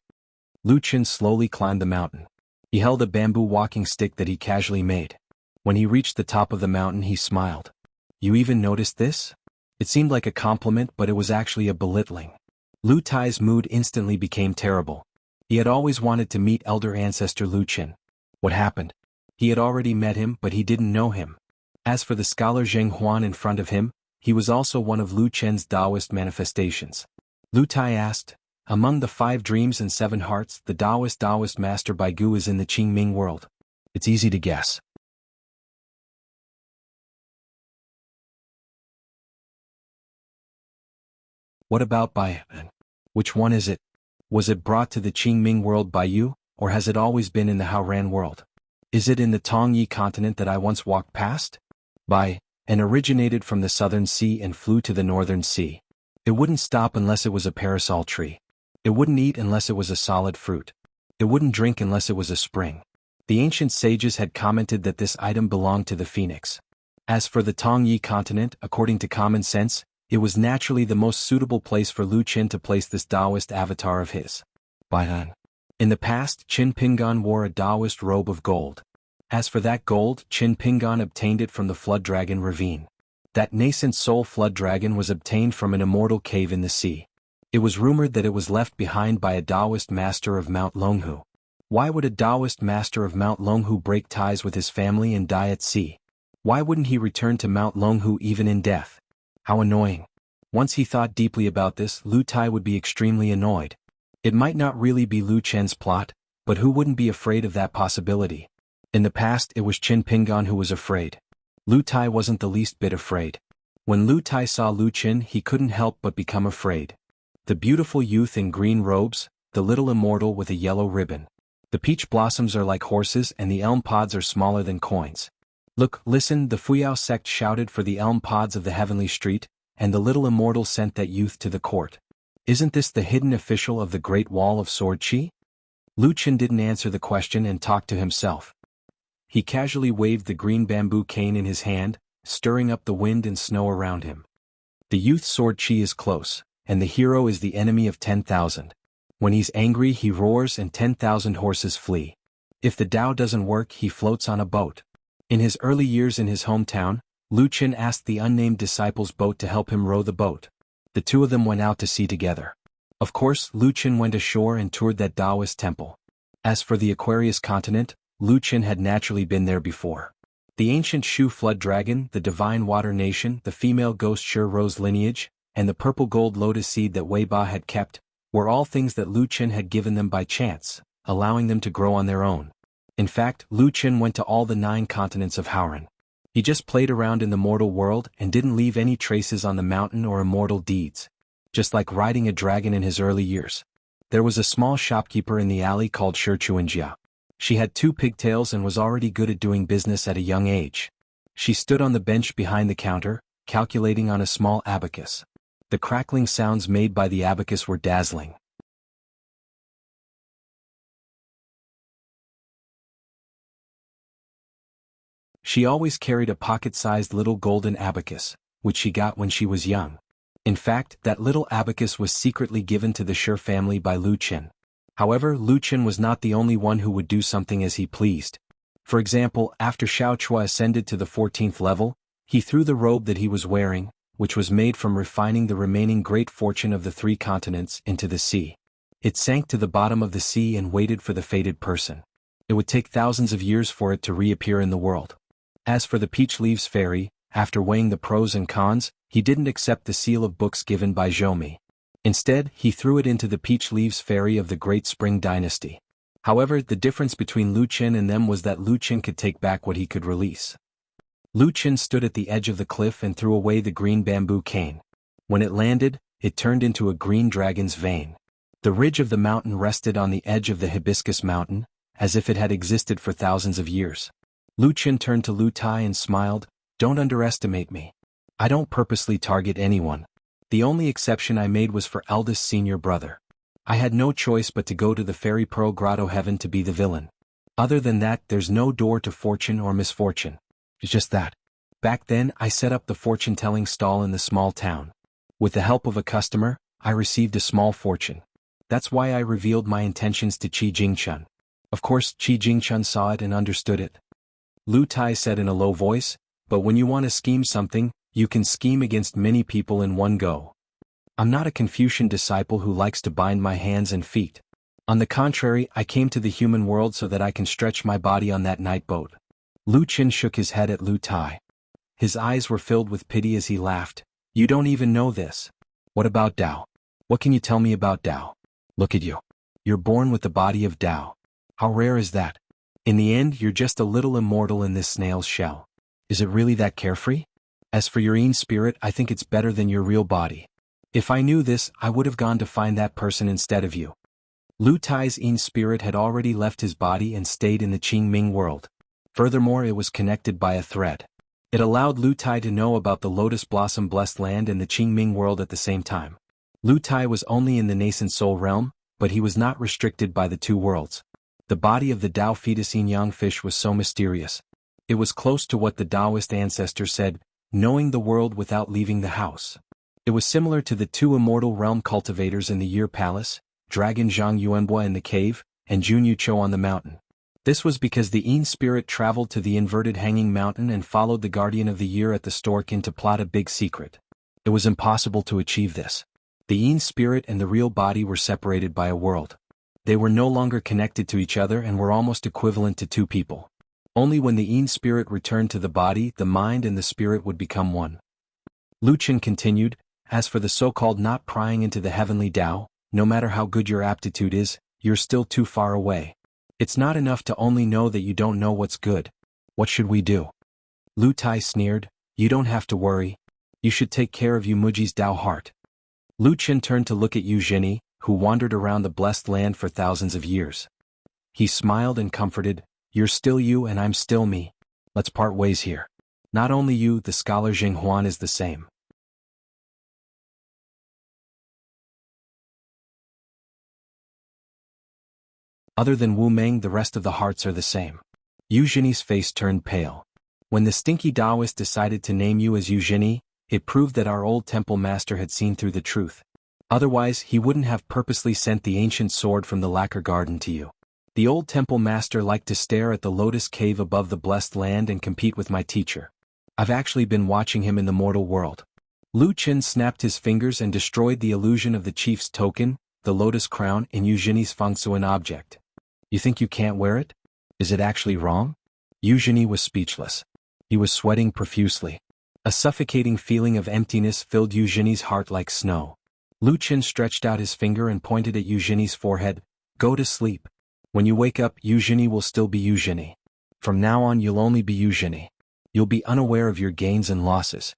Lu Qin slowly climbed the mountain. He held a bamboo walking stick that he casually made. When he reached the top of the mountain, he smiled. You even noticed this? It seemed like a compliment, but it was actually a belittling. Lu Tai's mood instantly became terrible. He had always wanted to meet elder ancestor Lu Qin. What happened? He had already met him, but he didn't know him. As for the scholar Zheng Huan in front of him, he was also one of Lu Chen's Taoist manifestations. Lu Tai asked, among the 5 dreams and 7 hearts, the Taoist master Baigu is in the Qingming world. It's easy to guess. What about Bai? Which one is it? Was it brought to the Qingming world by you, or has it always been in the Haoran world? Is it in the Tongyi continent that I once walked past? Bai, and originated from the southern sea and flew to the northern sea. It wouldn't stop unless it was a parasol tree. It wouldn't eat unless it was a solid fruit. It wouldn't drink unless it was a spring. The ancient sages had commented that this item belonged to the phoenix. As for the Tongyi continent, according to common sense, it was naturally the most suitable place for Lu Qin to place this Taoist avatar of his. Baihan. In the past, Qin Pingan wore a Taoist robe of gold. As for that gold, Qin Pingan obtained it from the Flood Dragon ravine. That nascent soul Flood Dragon was obtained from an immortal cave in the sea. It was rumored that it was left behind by a Taoist master of Mount Longhu. Why would a Taoist master of Mount Longhu break ties with his family and die at sea? Why wouldn't he return to Mount Longhu even in death? How annoying. Once he thought deeply about this, Lu Tai would be extremely annoyed. It might not really be Lu Chen's plot, but who wouldn't be afraid of that possibility? In the past, it was Qin Pingan who was afraid. Lu Tai wasn't the least bit afraid. When Lu Tai saw Lu Qin, he couldn't help but become afraid. The beautiful youth in green robes, the little immortal with a yellow ribbon. The peach blossoms are like horses and the elm pods are smaller than coins. Look, listen, the Fuyao sect shouted for the elm pods of the heavenly street, and the little immortal sent that youth to the court. Isn't this the hidden official of the Great Wall of Sword Qi? Lu Qin didn't answer the question and talked to himself. He casually waved the green bamboo cane in his hand, stirring up the wind and snow around him. The youth's sword Qi is close, and the hero is the enemy of 10,000. When he's angry, he roars and 10,000 horses flee. If the Tao doesn't work, he floats on a boat. In his early years in his hometown, Lu Qin asked the unnamed disciple's boat to help him row the boat. The two of them went out to sea together. Of course, Lu Qin went ashore and toured that Taoist temple. As for the Aquarius continent, Lu Qin had naturally been there before. The ancient Shu Flood Dragon, the divine water nation, the female ghost Sure Rose lineage, and the purple gold lotus seed that Wei Ba had kept, were all things that Lu Qin had given them by chance, allowing them to grow on their own. In fact, Lu Qin went to all the 9 continents of Haoran. He just played around in the mortal world and didn't leave any traces on the mountain or immortal deeds. Just like riding a dragon in his early years. There was a small shopkeeper in the alley called Shirchuanjia. She had 2 pigtails and was already good at doing business at a young age. She stood on the bench behind the counter, calculating on a small abacus. The crackling sounds made by the abacus were dazzling. She always carried a pocket-sized little golden abacus, which she got when she was young. In fact, that little abacus was secretly given to the Shir family by Lu Qin. However, Lu Qin was not the only one who would do something as he pleased. For example, after Xiao Chua ascended to the 14th level, he threw the robe that he was wearing, which was made from refining the remaining great fortune of the 3 continents, into the sea. It sank to the bottom of the sea and waited for the fated person. It would take thousands of years for it to reappear in the world. As for the Peach Leaves Fairy, after weighing the pros and cons, he didn't accept the seal of books given by Zhou. Instead, he threw it into the Peach Leaves Fairy of the Great Spring Dynasty. However, the difference between Lu Qin and them was that Lu Qin could take back what he could release. Lu Qin stood at the edge of the cliff and threw away the green bamboo cane. When it landed, it turned into a green dragon's vein. The ridge of the mountain rested on the edge of the hibiscus mountain, as if it had existed for thousands of years. Lu Qin turned to Lu Tai and smiled, "Don't underestimate me. I don't purposely target anyone. The only exception I made was for eldest senior brother. I had no choice but to go to the Fairy Pearl Grotto Heaven to be the villain. Other than that, there's no door to fortune or misfortune. It's just that. Back then, I set up the fortune-telling stall in the small town. With the help of a customer, I received a small fortune. That's why I revealed my intentions to Qi Jingchun. Of course, Qi Jingchun saw it and understood it." Lu Tai said in a low voice, "But when you want to scheme something, you can scheme against many people in one go. I'm not a Confucian disciple who likes to bind my hands and feet. On the contrary, I came to the human world so that I can stretch my body on that night boat." Lu Qin shook his head at Lu Tai. His eyes were filled with pity as he laughed. "You don't even know this. What about Tao? What can you tell me about Tao? Look at you. You're born with the body of Tao. How rare is that? In the end, you're just a little immortal in this snail's shell. Is it really that carefree? As for your Yin spirit, I think it's better than your real body. If I knew this, I would have gone to find that person instead of you." Lu Tai's Yin spirit had already left his body and stayed in the Qingming world. Furthermore, it was connected by a thread. It allowed Lu Tai to know about the Lotus Blossom Blessed Land and the Qingming world at the same time. Lu Tai was only in the nascent soul realm, but he was not restricted by the 2 worlds. The body of the Tao fetus yin yang fish was so mysterious. It was close to what the Taoist ancestor said, knowing the world without leaving the house. It was similar to the 2 immortal realm cultivators in the Year Palace, Dragon Zhang Yuanbua in the cave, and Jun Yuqiu on the mountain. This was because the Yin spirit traveled to the inverted hanging mountain and followed the guardian of the year at the stork in to plot a big secret. It was impossible to achieve this. The Yin spirit and the real body were separated by a world. They were no longer connected to each other and were almost equivalent to 2 people. Only when the Yin spirit returned to the body, the mind and the spirit would become one. Lu Qin continued, "As for the so-called not prying into the heavenly Tao, no matter how good your aptitude is, you're still too far away. It's not enough to only know that you don't know what's good. What should we do?" Lu Tai sneered, "You don't have to worry. You should take care of Yu Muji's Tao heart." Lu Qin turned to look at Yu Zhini, who wandered around the blessed land for thousands of years. He smiled and comforted, "You're still you and I'm still me. Let's part ways here. Not only you, the scholar Jing Huan is the same. Other than Wu Meng, the rest of the hearts are the same." Yu Zhini's face turned pale. When the stinky Taoist decided to name you as Yu Zhini, it proved that our old temple master had seen through the truth. Otherwise, he wouldn't have purposely sent the ancient sword from the lacquer garden to you. The old temple master liked to stare at the lotus cave above the blessed land and compete with my teacher. I've actually been watching him in the mortal world. Lu Qin snapped his fingers and destroyed the illusion of the chief's token, the lotus crown, in Yu Zhini's Fengsuan object. "You think you can't wear it? Is it actually wrong?" Yu Zhini was speechless. He was sweating profusely. A suffocating feeling of emptiness filled Yu Zhini's heart like snow. Lu Qin stretched out his finger and pointed at Yu Zhini's forehead. "Go to sleep. When you wake up, Yu Zhini will still be Yu Zhini. From now on you'll only be Yu Zhini." You'll be unaware of your gains and losses.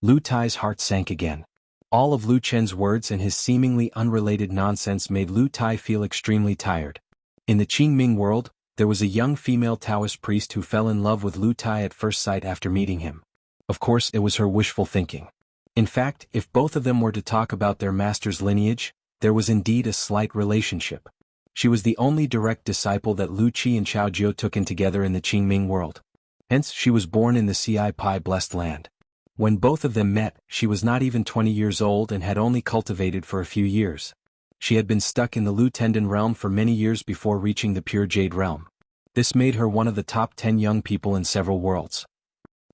Lu Tai's heart sank again. All of Lu Chen's words and his seemingly unrelated nonsense made Lu Tai feel extremely tired. In the Qingming world, there was a young female Taoist priest who fell in love with Lu Tai at first sight after meeting him. Of course, it was her wishful thinking. In fact, if both of them were to talk about their master's lineage, there was indeed a slight relationship. She was the only direct disciple that Lu Qi and Chao Jiu took in together in the Qingming world. Hence, she was born in the Ci Pai blessed land. When both of them met, she was not even 20 years old and had only cultivated for a few years. She had been stuck in the Lu Tendon realm for many years before reaching the pure Jade realm. This made her one of the top 10 young people in several worlds.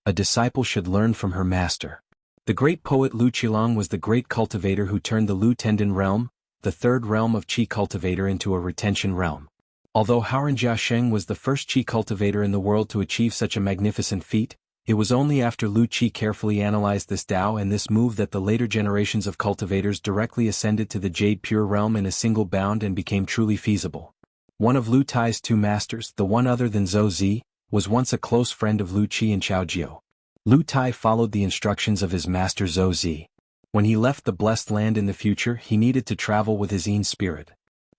A disciple should learn from her master. The great poet Lu Qilong was the great cultivator who turned the Lu Tendon realm, the third realm of Qi cultivator, into a retention realm. Although Haoran Jiasheng was the first Qi cultivator in the world to achieve such a magnificent feat, it was only after Lu Qi carefully analyzed this Dao and this move that the later generations of cultivators directly ascended to the Jade Pure realm in a single bound and became truly feasible. One of Lu Tai's two masters, the one other than Zhou Zi, was once a close friend of Lu Qi and Chao Jiu. Lu Tai followed the instructions of his master Zhou Zi. When he left the blessed land in the future, he needed to travel with his own spirit.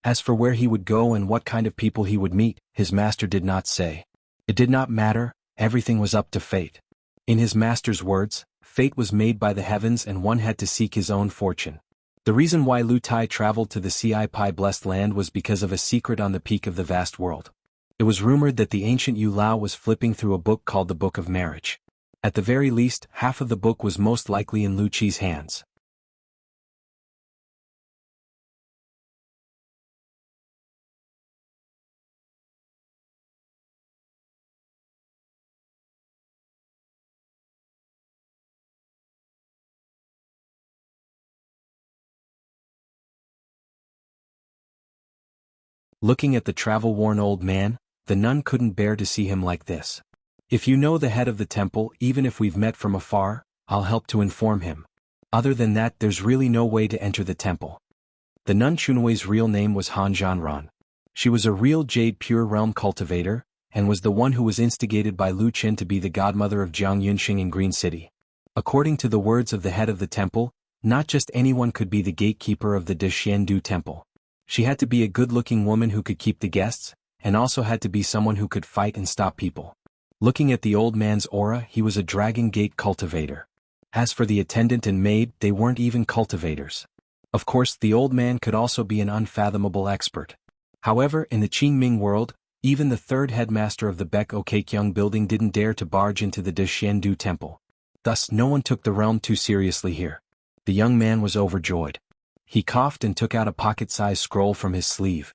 As for where he would go and what kind of people he would meet, his master did not say. It did not matter, everything was up to fate. In his master's words, fate was made by the heavens and one had to seek his own fortune. The reason why Lu Tai traveled to the Ci Pai blessed land was because of a secret on the peak of the vast world. It was rumored that the ancient Yu Lao was flipping through a book called the Book of Marriage. At the very least, half of the book was most likely in Lu Qi's hands. Looking at the travel-worn old man, the nun couldn't bear to see him like this. If you know the head of the temple, even if we've met from afar, I'll help to inform him. Other than that, there's really no way to enter the temple. The nun Chunwei's real name was Han Zhanran. She was a real Jade Pure Realm cultivator, and was the one who was instigated by Lu Qin to be the godmother of Jiang Yunxing in Green City. According to the words of the head of the temple, not just anyone could be the gatekeeper of the Dexiandu temple. She had to be a good-looking woman who could keep the guests, and also had to be someone who could fight and stop people. Looking at the old man's aura, he was a Dragon Gate cultivator. As for the attendant and maid, they weren't even cultivators. Of course, the old man could also be an unfathomable expert. However, in the Qingming world, even the third headmaster of the Baek-o Kaekyung building didn't dare to barge into the Dexiandu temple. Thus, no one took the realm too seriously here. The young man was overjoyed. He coughed and took out a pocket-sized scroll from his sleeve.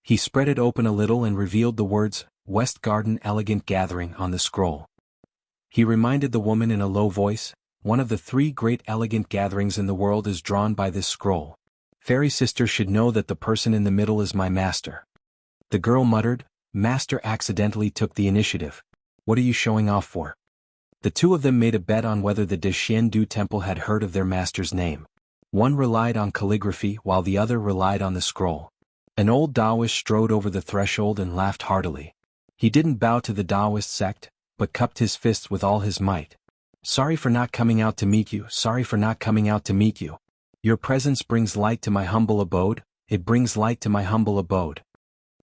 He spread it open a little and revealed the words, West Garden Elegant Gathering, on the scroll. He reminded the woman in a low voice, one of the 3 great elegant gatherings in the world is drawn by this scroll. Fairy sister should know that the person in the middle is my master. The girl muttered, Master accidentally took the initiative. What are you showing off for? The two of them made a bet on whether the Dexiandu temple had heard of their master's name. One relied on calligraphy while the other relied on the scroll. An old Taoist strode over the threshold and laughed heartily. He didn't bow to the Taoist sect, but cupped his fists with all his might. Sorry for not coming out to meet you, sorry for not coming out to meet you. Your presence brings light to my humble abode, it brings light to my humble abode.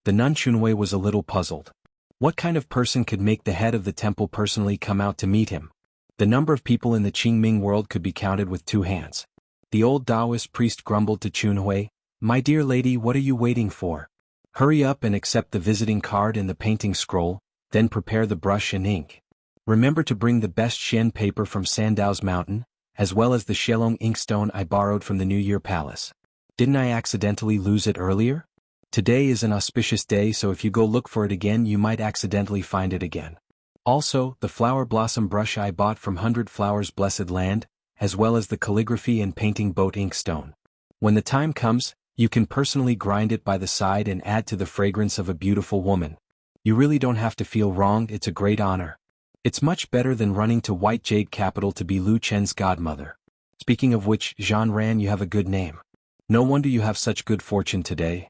The nun Chunwei was a little puzzled. What kind of person could make the head of the temple personally come out to meet him? The number of people in the Qingming world could be counted with 2 hands. The old Taoist priest grumbled to Chunwei, My dear lady, what are you waiting for? Hurry up and accept the visiting card and the painting scroll, then prepare the brush and ink. Remember to bring the best Xian paper from Sandao's mountain, as well as the Shelong inkstone I borrowed from the New Year Palace. Didn't I accidentally lose it earlier? Today is an auspicious day, so if you go look for it again you might accidentally find it again. Also, the flower blossom brush I bought from 100 Flowers Blessed Land, as well as the calligraphy and painting boat inkstone. When the time comes, you can personally grind it by the side and add to the fragrance of a beautiful woman. You really don't have to feel wronged, it's a great honor. It's much better than running to White Jade Capital to be Lu Chen's godmother. Speaking of which, Zhan Ran, you have a good name. No wonder you have such good fortune today.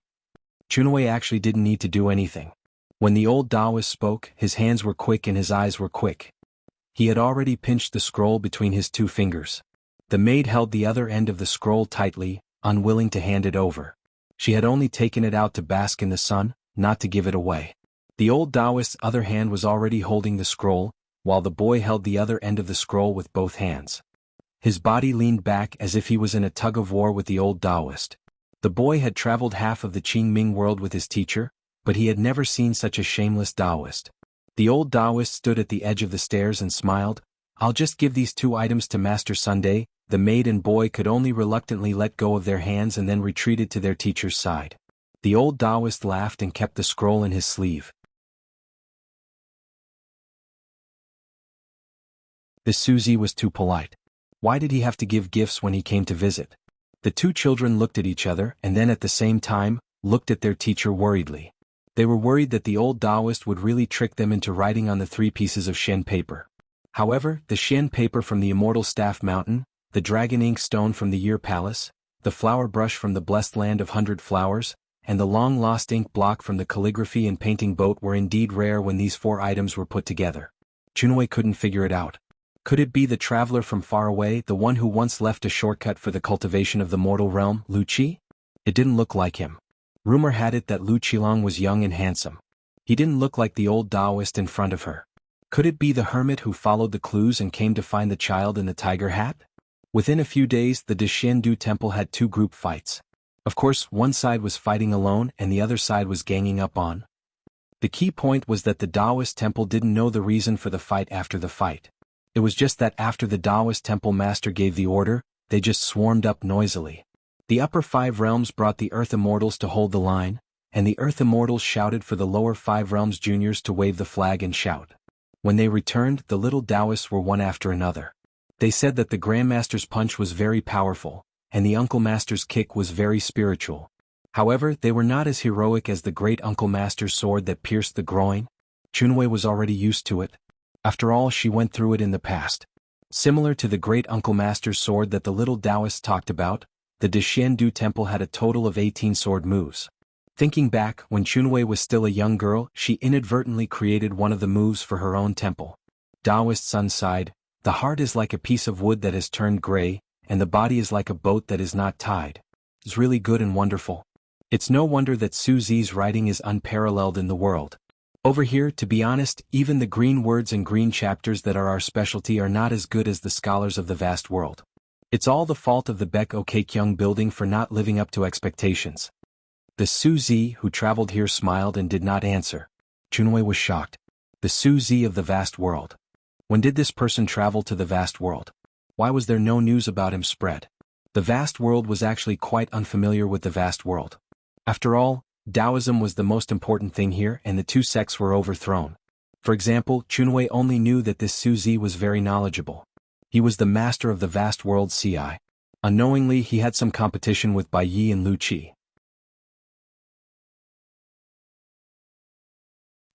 Chunwei actually didn't need to do anything. When the old Taoist spoke, his hands were quick and his eyes were quick. He had already pinched the scroll between his two fingers. The maid held the other end of the scroll tightly, unwilling to hand it over. She had only taken it out to bask in the sun, not to give it away. The old Taoist's other hand was already holding the scroll, while the boy held the other end of the scroll with both hands. His body leaned back as if he was in a tug-of-war with the old Taoist. The boy had traveled half of the Qingming world with his teacher, but he had never seen such a shameless Taoist. The old Taoist stood at the edge of the stairs and smiled. "I'll just give these 2 items to Master Sunday." The maid and boy could only reluctantly let go of their hands and then retreated to their teacher's side. The old Taoist laughed and kept the scroll in his sleeve. The Suzy was too polite. Why did he have to give gifts when he came to visit? The 2 children looked at each other and then at the same time, looked at their teacher worriedly. They were worried that the old Taoist would really trick them into writing on the 3 pieces of Xian paper. However, the Xian paper from the Immortal Staff Mountain, the dragon ink stone from the Year Palace, the flower brush from the blessed land of 100 flowers, and the long-lost ink block from the calligraphy and painting boat were indeed rare when these 4 items were put together. Chunwei couldn't figure it out. Could it be the traveler from far away, the one who once left a shortcut for the cultivation of the mortal realm, Lu Qi? It didn't look like him. Rumor had it that Lu Qilong was young and handsome. He didn't look like the old Taoist in front of her. Could it be the hermit who followed the clues and came to find the child in the tiger hat? Within a few days, the Deshiendu temple had 2 group fights. Of course, one side was fighting alone and the other side was ganging up on. The key point was that the Taoist temple didn't know the reason for the fight after the fight. It was just that after the Taoist temple master gave the order, they just swarmed up noisily. The upper 5 realms brought the Earth Immortals to hold the line, and the Earth Immortals shouted for the lower 5 realms juniors to wave the flag and shout. When they returned, the little Taoists were one after another. They said that the Grandmaster's punch was very powerful, and the Uncle Master's kick was very spiritual. However, they were not as heroic as the great Uncle Master's sword that pierced the groin. Chunwei was already used to it. After all, she went through it in the past. Similar to the great Uncle Master's sword that the little Taoists talked about, the Deshiendu temple had a total of 18 sword moves. Thinking back, when Chunwei was still a young girl, she inadvertently created one of the moves for her own temple. Taoist Sun sighed, "The heart is like a piece of wood that has turned gray, and the body is like a boat that is not tied." It's really good and wonderful. It's no wonder that Su Zi's writing is unparalleled in the world. Over here, to be honest, even the green words and green chapters that are our specialty are not as good as the scholars of the vast world. It's all the fault of the Baek Okekyung building for not living up to expectations. The Su Zi who traveled here smiled and did not answer. Chunwei was shocked. The Su Zi of the vast world. When did this person travel to the vast world? Why was there no news about him spread? The vast world was actually quite unfamiliar with the vast world. After all, Taoism was the most important thing here and the 2 sects were overthrown. For example, Chunwei only knew that this Su Zi was very knowledgeable. He was the master of the vast world CI. Unknowingly, he had some competition with Bai Yi and Lu Qi.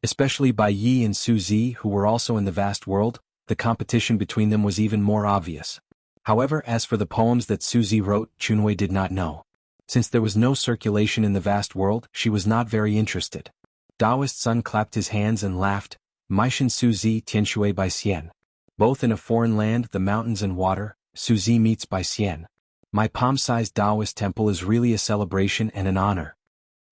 Especially Bai Yi and Su Zi, who were also in the vast world, the competition between them was even more obvious. However, as for the poems that Su Zi wrote, Chunwei did not know. Since there was no circulation in the vast world, she was not very interested. Taoist Sun clapped his hands and laughed, Meishan Su Zi Tianshui Bai Xian. Both in a foreign land, the mountains and water, Su Zi meets Bai Xian. My palm-sized Taoist temple is really a celebration and an honor.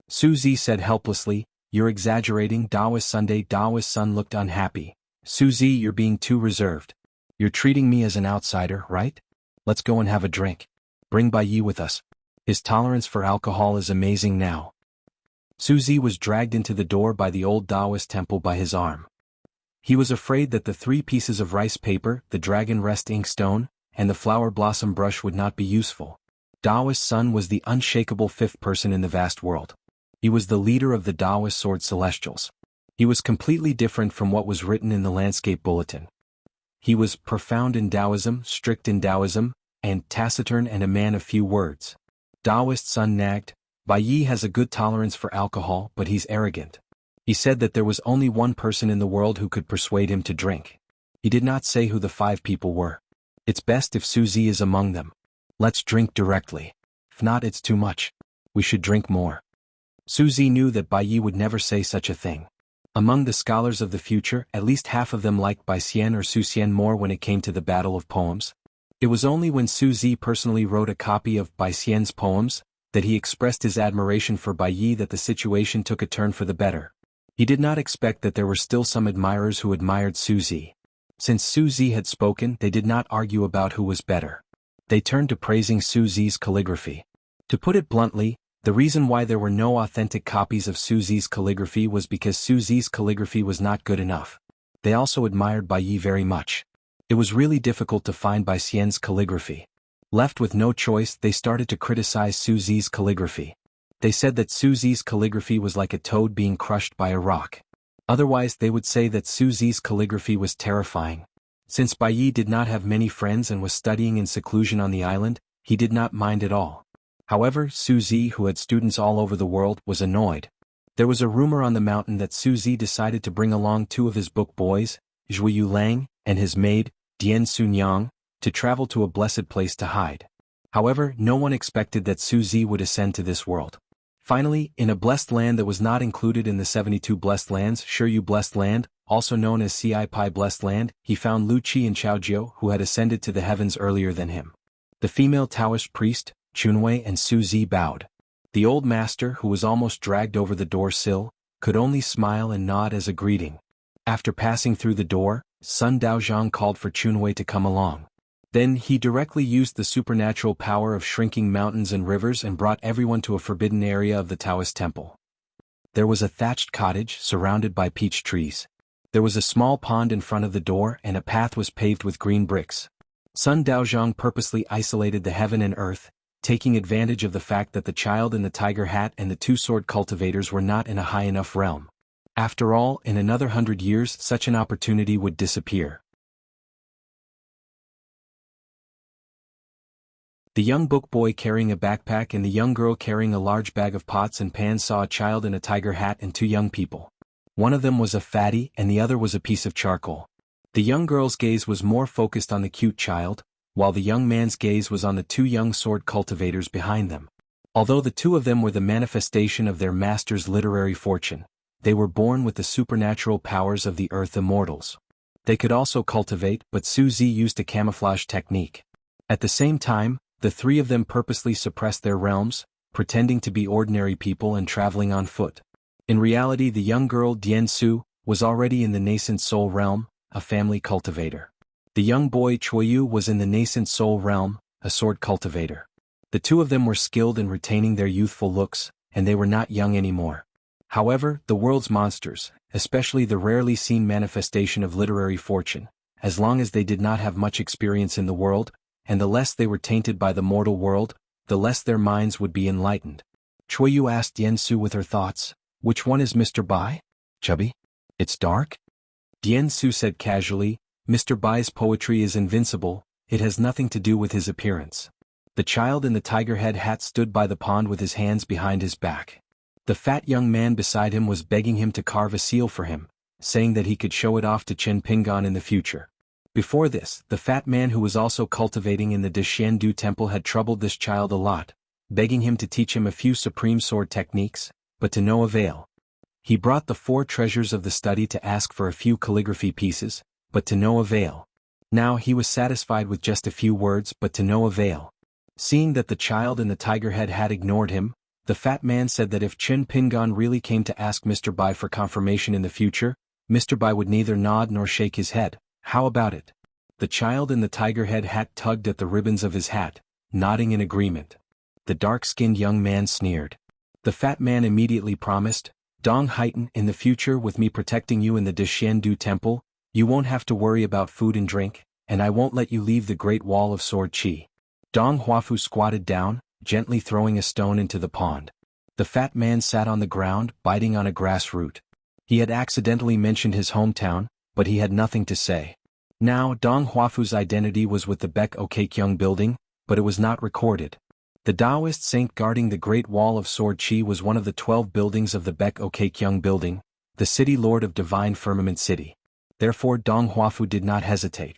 Su Zi said helplessly, "You're exaggerating." Taoist Sun looked unhappy. Su Zi, you're being too reserved. You're treating me as an outsider, right? Let's go and have a drink. Bring Bai Yi with us. His tolerance for alcohol is amazing now. Su Zi was dragged into the door by the old Taoist temple by his arm. He was afraid that the 3 pieces of rice paper, the dragon rest ink stone, and the flower blossom brush would not be useful. Taoist Sun was the unshakable 5th person in the vast world. He was the leader of the Taoist Sword Celestials. He was completely different from what was written in the landscape bulletin. He was profound in Taoism, strict in Taoism, and taciturn and a man of few words. Taoist Sun nagged, Bai Yi has a good tolerance for alcohol, but he's arrogant. He said that there was only one person in the world who could persuade him to drink. He did not say who the 5 people were. It's best if Su Zi is among them. Let's drink directly. If not, it's too much. We should drink more. Su Zi knew that Bai Yi would never say such a thing. Among the scholars of the future, at least half of them liked Bai Xian or Su Xian more when it came to the battle of poems. It was only when Su Zi personally wrote a copy of Bai Xian's poems that he expressed his admiration for Bai Yi that the situation took a turn for the better. He did not expect that there were still some admirers who admired Su Zi. Since Su Zi had spoken, they did not argue about who was better. They turned to praising Su Zi's calligraphy. To put it bluntly, the reason why there were no authentic copies of Su Zi's calligraphy was because Su Zi's calligraphy was not good enough. They also admired Bai Yi very much. It was really difficult to find Bai Xian's calligraphy. Left with no choice, they started to criticize Su Zi's calligraphy. They said that Su Zi's calligraphy was like a toad being crushed by a rock. Otherwise they would say that Su Zi's calligraphy was terrifying. Since Bai Yi did not have many friends and was studying in seclusion on the island, he did not mind at all. However, Su Zi, who had students all over the world, was annoyed. There was a rumor on the mountain that Su Zi decided to bring along two of his book boys, Zhuyu Lang, and his maid, Dian Sunyang, to travel to a blessed place to hide. However, no one expected that Su Zi would ascend to this world. Finally, in a blessed land that was not included in the 72 blessed lands, Shiryu Blessed Land, also known as Ci Pai Blessed Land, he found Lu Qi and Chaojiu who had ascended to the heavens earlier than him. The female Taoist priest, Chunwei and Su Zi bowed. The old master, who was almost dragged over the door sill, could only smile and nod as a greeting. After passing through the door, Sun Daozhang called for Chunwei to come along. Then he directly used the supernatural power of shrinking mountains and rivers and brought everyone to a forbidden area of the Taoist temple. There was a thatched cottage surrounded by peach trees. There was a small pond in front of the door and a path was paved with green bricks. Sun Daozhang purposely isolated the heaven and earth, taking advantage of the fact that the child in the tiger hat and the two sword cultivators were not in a high enough realm. After all, in another 100 years such an opportunity would disappear. The young book boy carrying a backpack and the young girl carrying a large bag of pots and pans saw a child in a tiger hat and two young people. One of them was a fatty and the other was a piece of charcoal. The young girl's gaze was more focused on the cute child, while the young man's gaze was on the two young sword cultivators behind them. Although the two of them were the manifestation of their master's literary fortune, they were born with the supernatural powers of the earth immortals. They could also cultivate, but Su Zi used a camouflage technique. At the same time, the three of them purposely suppressed their realms, pretending to be ordinary people and traveling on foot. In reality, the young girl Dian Su was already in the nascent soul realm, a family cultivator. The young boy Chuoyu was in the nascent soul realm, a sword cultivator. The two of them were skilled in retaining their youthful looks, and they were not young anymore. However, the world's monsters, especially the rarely seen manifestation of literary fortune, as long as they did not have much experience in the world, and the less they were tainted by the mortal world, the less their minds would be enlightened. Chuoyu asked Diansu with her thoughts, "Which one is Mr. Bai? Chubby? It's dark?" Diansu said casually, "Mr. Bai's poetry is invincible, it has nothing to do with his appearance." The child in the tiger head hat stood by the pond with his hands behind his back. The fat young man beside him was begging him to carve a seal for him, saying that he could show it off to Chen Pingan in the future. Before this, the fat man who was also cultivating in the Deshiandu temple had troubled this child a lot, begging him to teach him a few supreme sword techniques, but to no avail. He brought the 4 treasures of the study to ask for a few calligraphy pieces, but to no avail. Now he was satisfied with just a few words, but to no avail. Seeing that the child in the tiger head had ignored him, the fat man said that if Chen Pingan really came to ask Mr. Bai for confirmation in the future, Mr. Bai would neither nod nor shake his head. How about it? The child in the tiger head hat tugged at the ribbons of his hat, nodding in agreement. The dark-skinned young man sneered. The fat man immediately promised, "Dong Haitan, in the future with me protecting you in the Deshiandu temple, you won't have to worry about food and drink, and I won't let you leave the Great Wall of Sword Qi." Dong Huafu squatted down, gently throwing a stone into the pond. The fat man sat on the ground, biting on a grass root. He had accidentally mentioned his hometown, but he had nothing to say. Now Dong Huafu's identity was with the Baek Okekyung building, but it was not recorded. The Taoist saint guarding the Great Wall of Sword Qi was one of the 12 buildings of the Baek Okekyung building, the city lord of Divine Firmament City. Therefore Dong Huafu did not hesitate.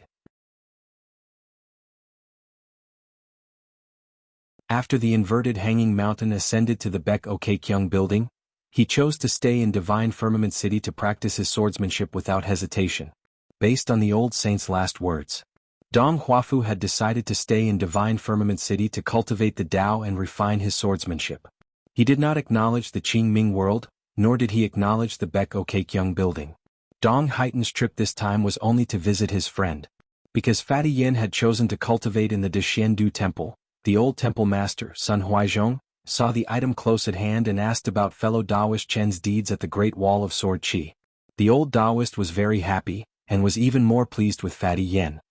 After the inverted hanging mountain ascended to the Baek Okekyung building, He chose to stay in Divine Firmament City to practice his swordsmanship without hesitation. Based on the old saint's last words, Dong Huafu had decided to stay in Divine Firmament City to cultivate the Tao and refine his swordsmanship. He did not acknowledge the Qingming world, nor did he acknowledge the Baek Okekyung building. Dong Haitan's trip this time was only to visit his friend. Because Fatty Yin had chosen to cultivate in the Deshiendu temple, the old temple master, Sun Huaizhong, saw the item close at hand and asked about fellow Taoist Chen's deeds at the Great Wall of Sword Qi. The old Taoist was very happy, and was even more pleased with Fatty Yin.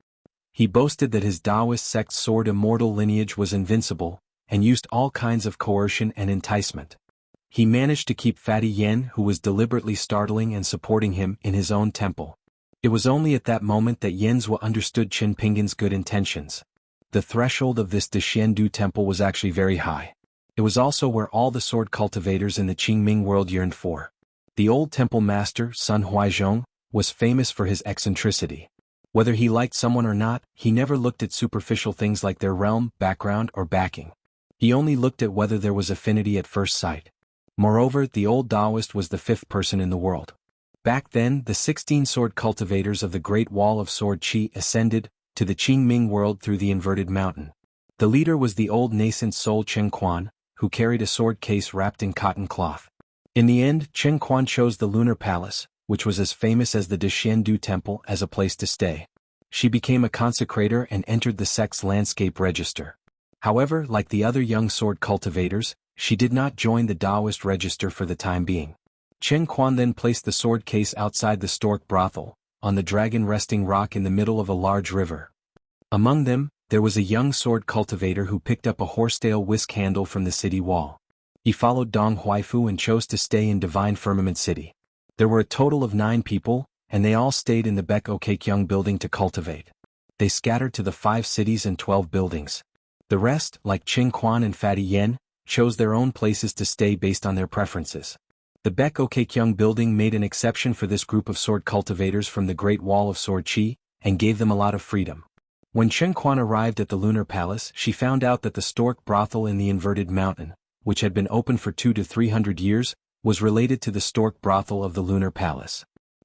He boasted that his Taoist sect's sword immortal lineage was invincible, and used all kinds of coercion and enticement. He managed to keep Fatty Yin, who was deliberately startling and supporting him, in his own temple. It was only at that moment that Yinzhua understood Qin Pingan's good intentions. The threshold of this Deshiendu temple was actually very high. It was also where all the sword cultivators in the Qingming world yearned for. The old temple master, Sun Huaizhong, was famous for his eccentricity. Whether he liked someone or not, he never looked at superficial things like their realm, background, or backing. He only looked at whether there was affinity at first sight. Moreover, the old Taoist was the fifth person in the world. Back then, the 16 sword cultivators of the Great Wall of Sword Qi ascended to the Qingming world through the inverted mountain. The leader was the old nascent soul Chen Quan, who carried a sword case wrapped in cotton cloth. In the end, Chen Quan chose the Lunar Palace, which was as famous as the Deshiendu Temple, as a place to stay. She became a consecrator and entered the sect's landscape register. However, like the other young sword cultivators, she did not join the Taoist register for the time being. Chen Quan then placed the sword case outside the stork brothel, on the dragon resting rock in the middle of a large river. Among them, there was a young sword cultivator who picked up a horsetail whisk handle from the city wall. He followed Dong Huaifu and chose to stay in Divine Firmament City. There were a total of 9 people, and they all stayed in the Baek Okekyung building to cultivate. They scattered to the 5 cities and 12 buildings. The rest, like Qin Quan and Fatty Yen, chose their own places to stay based on their preferences. The Baek Okekyung building made an exception for this group of sword cultivators from the Great Wall of Sword Qi, and gave them a lot of freedom. When Chen Quan arrived at the Lunar Palace, she found out that the stork brothel in the inverted mountain, which had been open for 200 to 300 years, was related to the stork brothel of the Lunar Palace.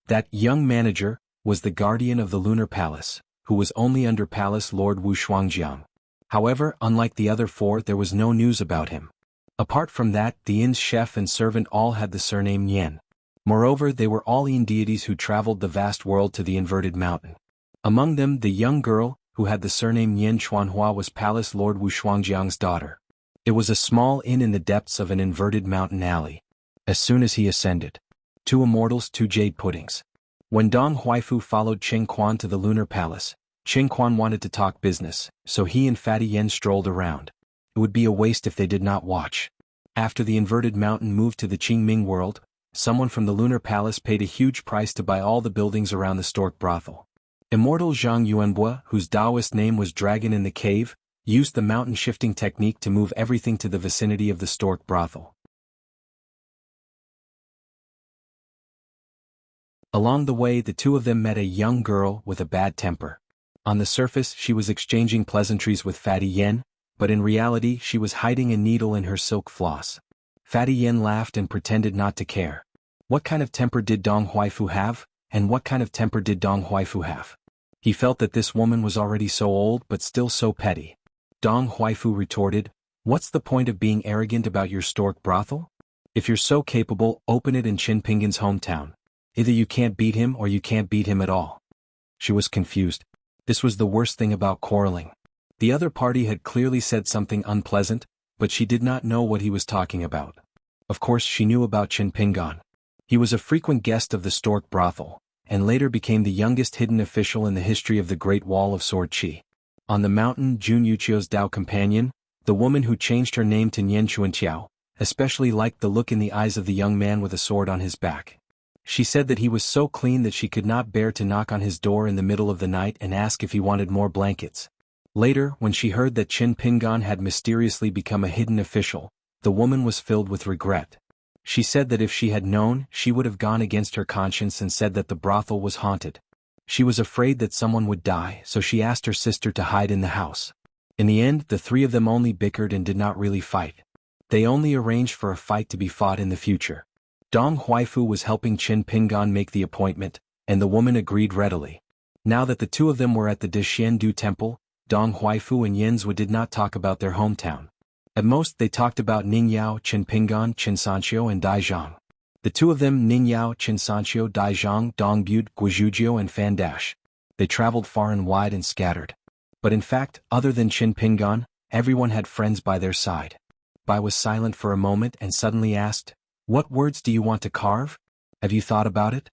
That young manager was the guardian of the Lunar Palace, who was only under Palace Lord Wu Shuangjiang. However, unlike the other 4, there was no news about him. Apart from that, the inn's chef and servant all had the surname Yen. Moreover, they were all Yin deities who traveled the vast world to the inverted mountain. Among them, the young girl, who had the surname Yen Chuanhua, was Palace Lord Wu Shuangjiang's daughter. It was a small inn in the depths of an inverted mountain alley. As soon as he ascended, 2 immortals, 2 jade puddings. When Dong Huaifu followed Qin Quan to the Lunar Palace, Qin Quan wanted to talk business, so he and Fatty Yen strolled around. It would be a waste if they did not watch. After the inverted mountain moved to the Qingming world, someone from the Lunar Palace paid a huge price to buy all the buildings around the stork brothel. Immortal Zhang Yuanbua, whose Taoist name was Dragon in the Cave, used the mountain shifting technique to move everything to the vicinity of the stork brothel. Along the way, the 2 of them met a young girl with a bad temper. On the surface, she was exchanging pleasantries with Fatty Yen, but in reality she was hiding a needle in her silk floss. Fatty Yen laughed and pretended not to care. What kind of temper did Dong Huaifu have, and what kind of temper did Dong Huaifu have? He felt that this woman was already so old but still so petty. Dong Huaifu retorted, "What's the point of being arrogant about your stork brothel? If you're so capable, open it in Qin Pingan's hometown. Either you can't beat him or you can't beat him at all." She was confused. This was the worst thing about quarreling. The other party had clearly said something unpleasant, but she did not know what he was talking about. Of course she knew about Qin Pingan. He was a frequent guest of the stork brothel, and later became the youngest hidden official in the history of the Great Wall of Sword Qi. On the mountain, Jun Yuchio's Tao companion, the woman who changed her name to Nian Chuanqiao, especially liked the look in the eyes of the young man with a sword on his back. She said that he was so clean that she could not bear to knock on his door in the middle of the night and ask if he wanted more blankets. Later, when she heard that Qin Pingan had mysteriously become a hidden official, the woman was filled with regret. She said that if she had known, she would have gone against her conscience and said that the brothel was haunted. She was afraid that someone would die, so she asked her sister to hide in the house. In the end, the 3 of them only bickered and did not really fight. They only arranged for a fight to be fought in the future. Dong Huaifu was helping Qin Pingan make the appointment, and the woman agreed readily. Now that the two of them were at the Dishiandu temple, Dong Huaifu and Yanzhou did not talk about their hometown. At most they talked about Ningyao, Qin Pingan, Qin Sanqiu and Daizhang. The two of them, Ningyao, Qin Sanqiu, Daizhang, Dongbute, Guizhuzhou and Fandash. They traveled far and wide and scattered. But in fact, other than Qin Pingan, everyone had friends by their side. Bai was silent for a moment and suddenly asked, "What words do you want to carve? Have you thought about it?"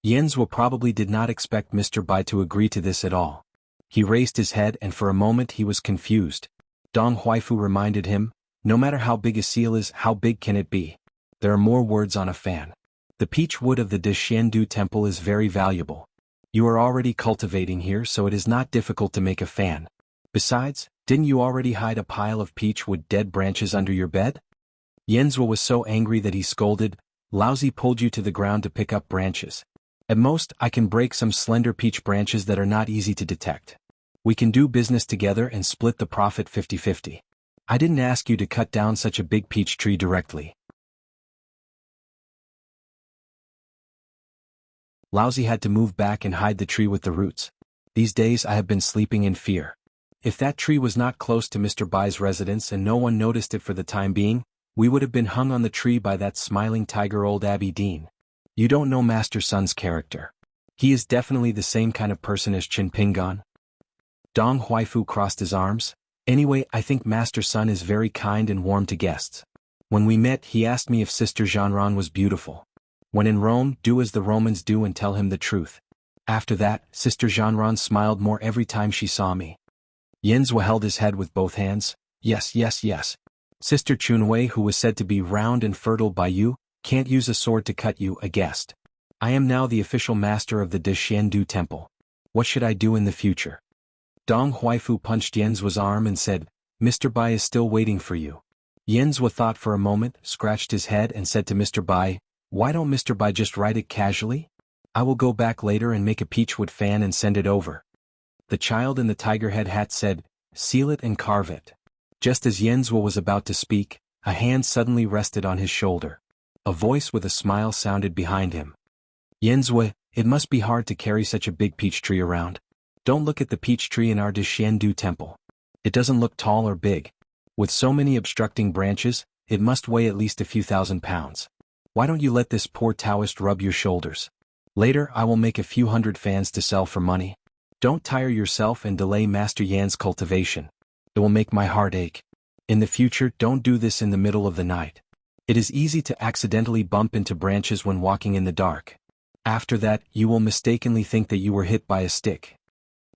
Yanzhou probably did not expect Mr. Bai to agree to this at all. He raised his head and for a moment he was confused. Dong Huaifu reminded him, "No matter how big a seal is, how big can it be? There are more words on a fan. The peach wood of the Dishiandu temple is very valuable. You are already cultivating here, so it is not difficult to make a fan. Besides, didn't you already hide a pile of peach wood dead branches under your bed?" Yanzhou was so angry that he scolded, "Lousy pulled you to the ground to pick up branches. At most, I can break some slender peach branches that are not easy to detect. We can do business together and split the profit 50-50. I didn't ask you to cut down such a big peach tree directly." Lousy had to move back and hide the tree with the roots. "These days I have been sleeping in fear. If that tree was not close to Mr. Bai's residence and no one noticed it for the time being, we would have been hung on the tree by that smiling tiger old Abby Dean. You don't know Master Sun's character. He is definitely the same kind of person as Qin Pingan." Dong Huaifu crossed his arms. "Anyway, I think Master Sun is very kind and warm to guests. When we met, he asked me if Sister Jeanron was beautiful. When in Rome, do as the Romans do and tell him the truth. After that, Sister Jeanron smiled more every time she saw me." Yanzhou held his head with both hands. "Yes, yes, yes. Sister Chunwei, who was said to be round and fertile by you, can't use a sword to cut you, a guest. I am now the official master of the Dishiandu temple. What should I do in the future?" Dong Huaifu punched Yanzhu's arm and said, "Mr. Bai is still waiting for you." Yanzhou thought for a moment, scratched his head and said to Mr. Bai, "Why don't Mr. Bai just write it casually? I will go back later and make a peachwood fan and send it over." The child in the tiger head hat said, "Seal it and carve it." Just as Yanzhou was about to speak, a hand suddenly rested on his shoulder. A voice with a smile sounded behind him. "Yanzhou, it must be hard to carry such a big peach tree around. Don't look at the peach tree in our Dishiandu temple. It doesn't look tall or big. With so many obstructing branches, it must weigh at least a few thousand pounds. Why don't you let this poor Taoist rub your shoulders? Later I will make a few hundred fans to sell for money. Don't tire yourself and delay Master Yan's cultivation. It will make my heart ache. In the future, don't do this in the middle of the night. It is easy to accidentally bump into branches when walking in the dark. After that, you will mistakenly think that you were hit by a stick."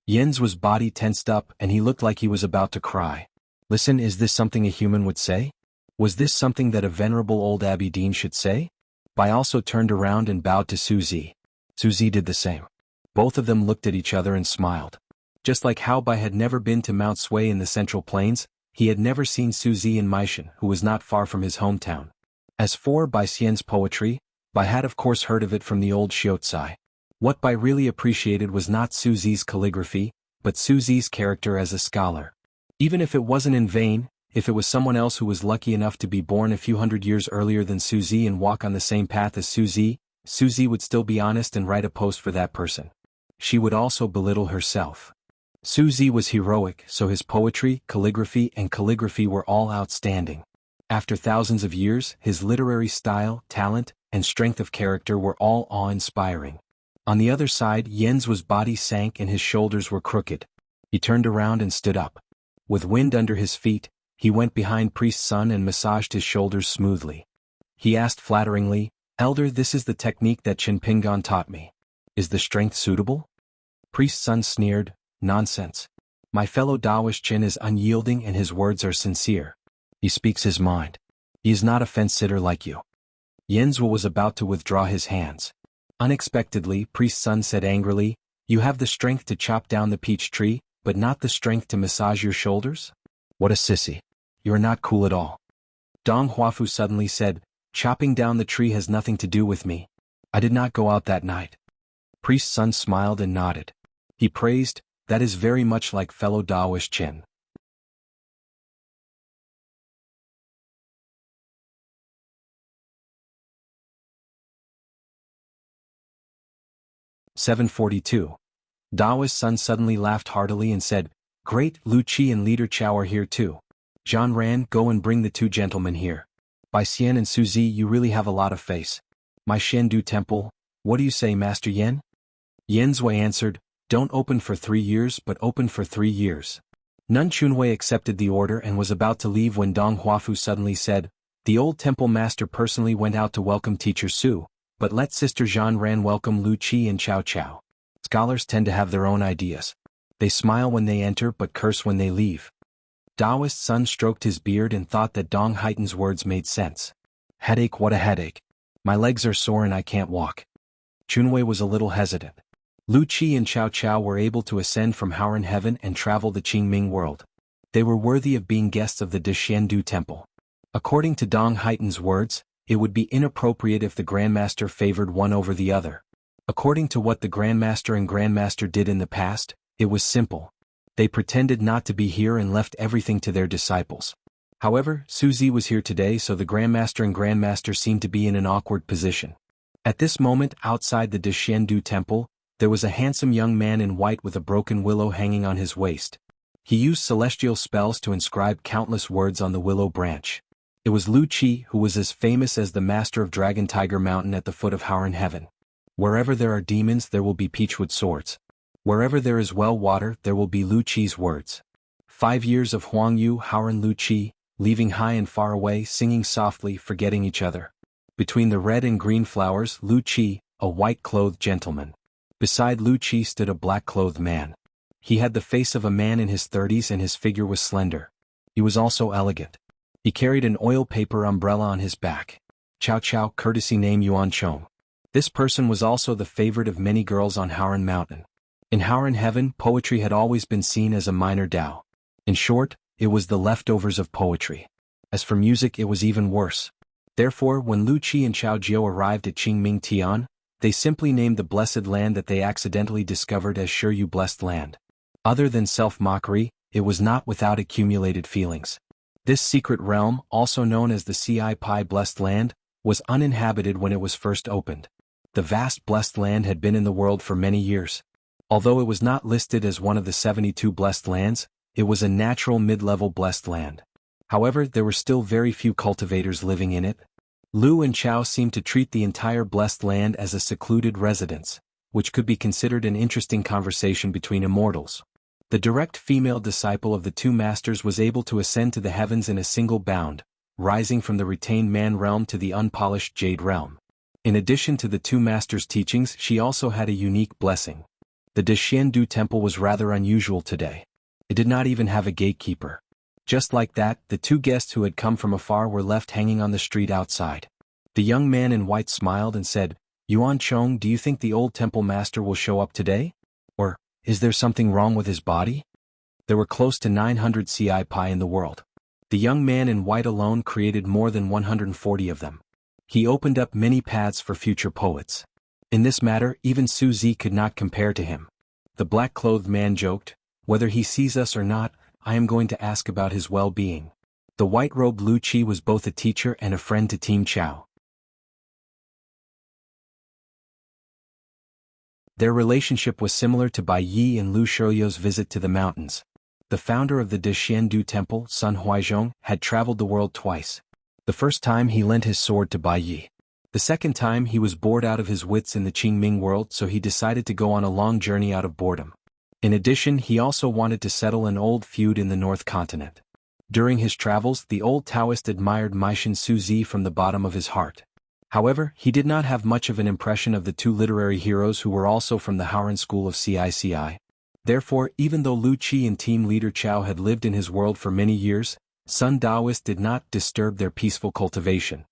Yanzhu's body tensed up and he looked like he was about to cry. Listen, is this something a human would say? Was this something that a venerable old Abby Dean should say? Bai also turned around and bowed to Suzy. Suzy did the same. Both of them looked at each other and smiled. Just like how Bai had never been to Mount Sui in the Central Plains, he had never seen Suzy in Meishan, who was not far from his hometown. As for Bai Xian's poetry, Bai had of course heard of it from the old Xiucai. What Bai really appreciated was not Suzy's calligraphy, but Suzy's character as a scholar. Even if it wasn't in vain, if it was someone else who was lucky enough to be born a few hundred years earlier than Suzy and walk on the same path as Suzy, Suzy would still be honest and write a post for that person. She would also belittle herself. Suzy was heroic, so his poetry, calligraphy were all outstanding. After thousands of years, his literary style, talent, and strength of character were all awe-inspiring. On the other side, Yanzhu's body sank and his shoulders were crooked. He turned around and stood up. With wind under his feet, he went behind Priest Sun and massaged his shoulders smoothly. He asked flatteringly, "Elder, this is the technique that Qin Pingan taught me. Is the strength suitable?" Priest Sun sneered, "Nonsense. My fellow Taoist Qin is unyielding and his words are sincere. He speaks his mind. He is not a fence-sitter like you." Yanzhou was about to withdraw his hands. Unexpectedly, Priest Sun said angrily, "You have the strength to chop down the peach tree, but not the strength to massage your shoulders? What a sissy. You are not cool at all." Dong Huafu suddenly said, "Chopping down the tree has nothing to do with me. I did not go out that night." Priest Sun smiled and nodded. He praised, "That is very much like fellow Taoist Qin." 742. Dao's son suddenly laughed heartily and said, "Great, Lu Qi and Leader Chao are here too. Zhan Ran, go and bring the two gentlemen here. By Xian and Suzi, you really have a lot of face. My Shendu temple, what do you say, Master Yen?" Yen Zui answered, "Don't open for 3 years but open for 3 years." Nun Chunhui accepted the order and was about to leave when Dong Huafu suddenly said, "The old temple master personally went out to welcome teacher Su, but let Sister Zhan Ran welcome Lu Qi and Chao Chao." Scholars tend to have their own ideas. They smile when they enter but curse when they leave. Daoist son stroked his beard and thought that Dong Haitan's words made sense. "Headache, what a headache. My legs are sore and I can't walk." Chunwei was a little hesitant. Lu Qi and Chao Chao were able to ascend from Haoran heaven and travel the Qingming world. They were worthy of being guests of the Deshiendu temple. According to Dong Haitan's words, it would be inappropriate if the Grandmaster favored one over the other. According to what the Grandmaster and Grandmaster did in the past, it was simple. They pretended not to be here and left everything to their disciples. However, Suzi was here today, so the Grandmaster and Grandmaster seemed to be in an awkward position. At this moment, outside the Deshiendu temple, there was a handsome young man in white with a broken willow hanging on his waist. He used celestial spells to inscribe countless words on the willow branch. It was Lu Qi, who was as famous as the master of Dragon Tiger Mountain at the foot of Haoran heaven. Wherever there are demons there will be peachwood swords. Wherever there is well water there will be Lu Qi's words. 5 years of Huangyu Haoran Lu Qi, leaving high and far away, singing softly, forgetting each other. Between the red and green flowers, Lu Qi, a white-clothed gentleman. Beside Lu Qi stood a black-clothed man. He had the face of a man in his 30s and his figure was slender. He was also elegant. He carried an oil paper umbrella on his back. Chao Chao, courtesy name Yuan Chong. This person was also the favorite of many girls on Haoran Mountain. In Haoran heaven, poetry had always been seen as a minor Tao. In short, it was the leftovers of poetry. As for music, it was even worse. Therefore, when Lu Qi and Chao Jiao arrived at Qingming Tian, they simply named the blessed land that they accidentally discovered as Shiryu Blessed Land. Other than self-mockery, it was not without accumulated feelings. This secret realm, also known as the Ci Pai Blessed Land, was uninhabited when it was first opened. The vast blessed land had been in the world for many years. Although it was not listed as one of the 72 blessed lands, it was a natural mid-level blessed land. However, there were still very few cultivators living in it. Lu and Chao seemed to treat the entire blessed land as a secluded residence, which could be considered an interesting conversation between immortals. The direct female disciple of the two masters was able to ascend to the heavens in a single bound, rising from the retained man realm to the unpolished jade realm. In addition to the two masters' teachings, she also had a unique blessing. The Deshiendu temple was rather unusual today. It did not even have a gatekeeper. Just like that, the two guests who had come from afar were left hanging on the street outside. The young man in white smiled and said, "Yuan Chong, do you think the old temple master will show up today? Or, is there something wrong with his body?" There were close to 900 Ci Pai in the world. The young man in white alone created more than 140 of them. He opened up many paths for future poets. In this matter, even Su Zi could not compare to him. The black-clothed man joked, "Whether he sees us or not, I am going to ask about his well-being." The white-robed Lu Qi was both a teacher and a friend to Team Chao. Their relationship was similar to Bai Yi and Lu Shouyo's visit to the mountains. The founder of the Deshiendu temple, Sun Huaizhong, had traveled the world twice. The first time he lent his sword to Bai Yi. The second time he was bored out of his wits in the Qingming world, so he decided to go on a long journey out of boredom. In addition, he also wanted to settle an old feud in the North Continent. During his travels, the old Taoist admired Meishan Suzi from the bottom of his heart. However, he did not have much of an impression of the two literary heroes who were also from the Haoran school of CICI. Therefore, even though Lu Qi and team leader Chao had lived in his world for many years, Sun Daoist did not disturb their peaceful cultivation.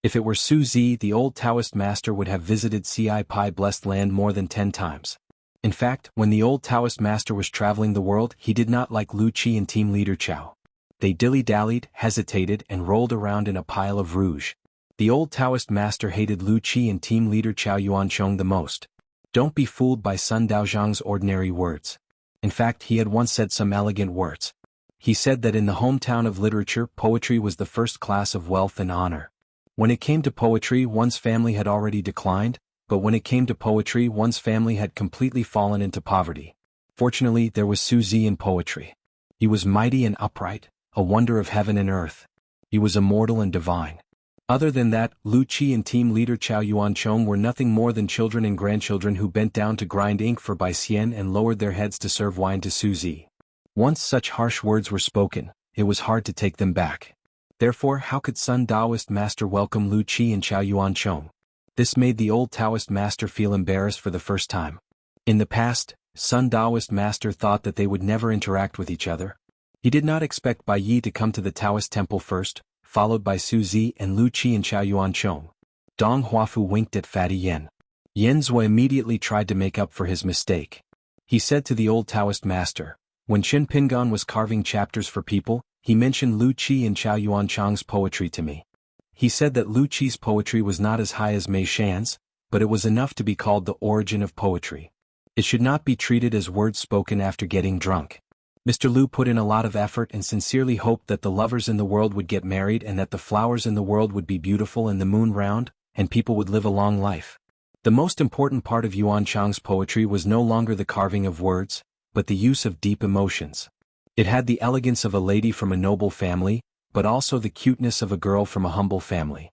If it were Su Zi, the old Taoist master would have visited Ci Pai Blessed Land more than 10 times. In fact, when the old Taoist master was traveling the world, he did not like Lu Qi and team leader Chao. They dilly-dallied, hesitated, and rolled around in a pile of rouge. The old Taoist master hated Lu Qi and team leader Chao Yuanchong the most. Don't be fooled by Sun Daozhang's ordinary words. In fact, he had once said some elegant words. He said that in the hometown of literature, poetry was the first class of wealth and honor. When it came to poetry, one's family had already declined, but when it came to poetry, one's family had completely fallen into poverty. Fortunately, there was Suzy in poetry. He was mighty and upright, a wonder of heaven and earth. He was immortal and divine. Other than that, Lu Qi and team leader Chao Yuanchong were nothing more than children and grandchildren who bent down to grind ink for Bai Xian and lowered their heads to serve wine to Suzy. Once such harsh words were spoken, it was hard to take them back. Therefore, how could Sun Taoist master welcome Lu Qi and Chao Yuanchong? This made the old Taoist master feel embarrassed for the first time. In the past, Sun Taoist master thought that they would never interact with each other. He did not expect Bai Yi to come to the Taoist temple first, followed by Suzy and Lu Qi and Chao Yuanchong. Dong Huafu winked at Fatty Yen. Yen Zui immediately tried to make up for his mistake. He said to the old Taoist master, when Qin Pingan was carving chapters for people, he mentioned Lu Qi and Chao Yuanchong's poetry to me. He said that Lu Qi's poetry was not as high as Mei Shan's, but it was enough to be called the origin of poetry. It should not be treated as words spoken after getting drunk. Mr. Lu put in a lot of effort and sincerely hoped that the lovers in the world would get married and that the flowers in the world would be beautiful and the moon round, and people would live a long life. The most important part of Yuanchong's poetry was no longer the carving of words, but the use of deep emotions. It had the elegance of a lady from a noble family, but also the cuteness of a girl from a humble family.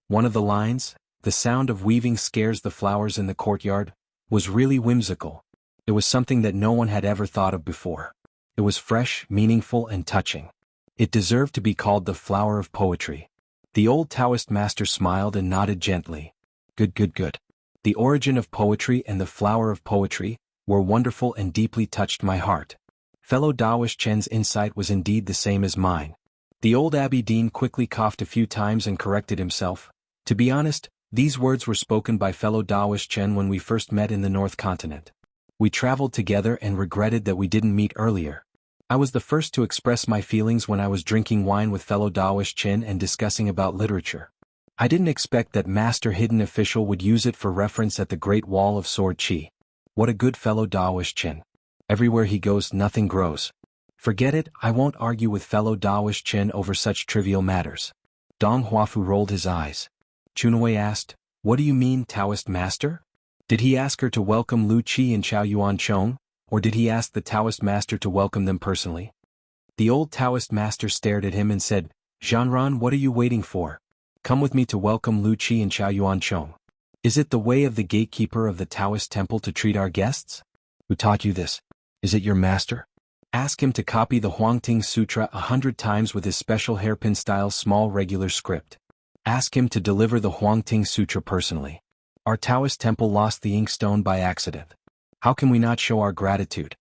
One of the lines, "The sound of weaving scares the flowers in the courtyard," was really whimsical. It was something that no one had ever thought of before. It was fresh, meaningful, and touching. It deserved to be called the flower of poetry. The old Taoist master smiled and nodded gently. Good, good, good. The origin of poetry and the flower of poetry were wonderful and deeply touched my heart. Fellow Taoist Chen's insight was indeed the same as mine. The old Abbey Dean quickly coughed a few times and corrected himself. To be honest, these words were spoken by fellow Taoist Chen when we first met in the North Continent. We traveled together and regretted that we didn't meet earlier. I was the first to express my feelings when I was drinking wine with fellow Taoist Chen and discussing about literature. I didn't expect that Master Hidden Official would use it for reference at the Great Wall of Sword Qi. What a good fellow Taoist Chen. Everywhere he goes, nothing grows. Forget it, I won't argue with fellow Taoist Chen over such trivial matters. Dong Huafu rolled his eyes. Chunwei asked, "What do you mean, Taoist master? Did he ask her to welcome Lu Qi and Chao Yuanchong, or did he ask the Taoist master to welcome them personally?" The old Taoist master stared at him and said, "Zhanran, what are you waiting for? Come with me to welcome Lu Qi and Chao Yuanchong. Is it the way of the gatekeeper of the Taoist temple to treat our guests? Who taught you this? Is it your master? Ask him to copy the Huangting Sutra 100 times with his special hairpin-style small regular script. Ask him to deliver the Huangting Sutra personally. Our Taoist temple lost the inkstone by accident. How can we not show our gratitude?"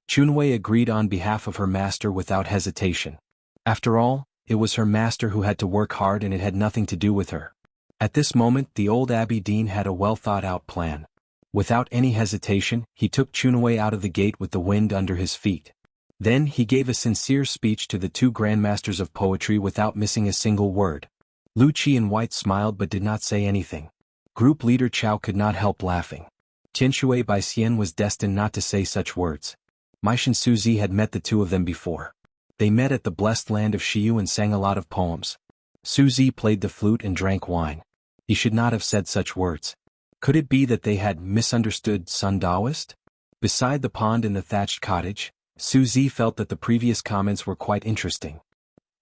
Chunwei agreed on behalf of her master without hesitation. After all, it was her master who had to work hard and it had nothing to do with her. At this moment, the old Abbey Dean had a well-thought-out plan. Without any hesitation, he took Chunwei out of the gate with the wind under his feet. Then he gave a sincere speech to the two grandmasters of poetry without missing a single word. Lu Qi and White smiled but did not say anything. Group leader Chao could not help laughing. Tianshui Bai Xian was destined not to say such words. Meishan and Suzy had met the two of them before. They met at the blessed land of Shiyu and sang a lot of poems. Suzy played the flute and drank wine. He should not have said such words. Could it be that they had misunderstood Sun Taoist? Beside the pond in the thatched cottage, Suzy felt that the previous comments were quite interesting.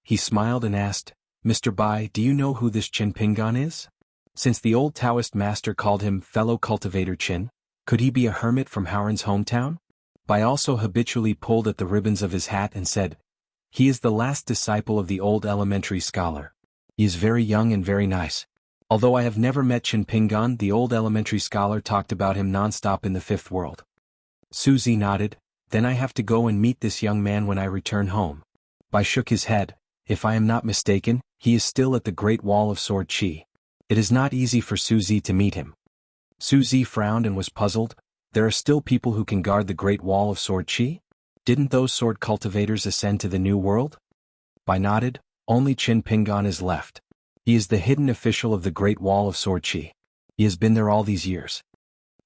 He smiled and asked, "Mr. Bai, do you know who this Qin Pingan is?" Since the old Taoist master called him fellow cultivator Qin, could he be a hermit from Howren's hometown? Bai also habitually pulled at the ribbons of his hat and said, "He is the last disciple of the old elementary scholar. He is very young and very nice. Although I have never met Qin Pingan, the old elementary scholar talked about him non-stop in the fifth world." Suzy nodded. "Then I have to go and meet this young man when I return home." Bai shook his head. "If I am not mistaken, he is still at the Great Wall of Sword Qi. It is not easy for Suzy to meet him." Suzy frowned and was puzzled. There are still people who can guard the Great Wall of Sword Qi? Didn't those sword cultivators ascend to the New World? Bai nodded. "Only Qin Pingan is left. He is the hidden official of the Great Wall of Sword Qi. He has been there all these years."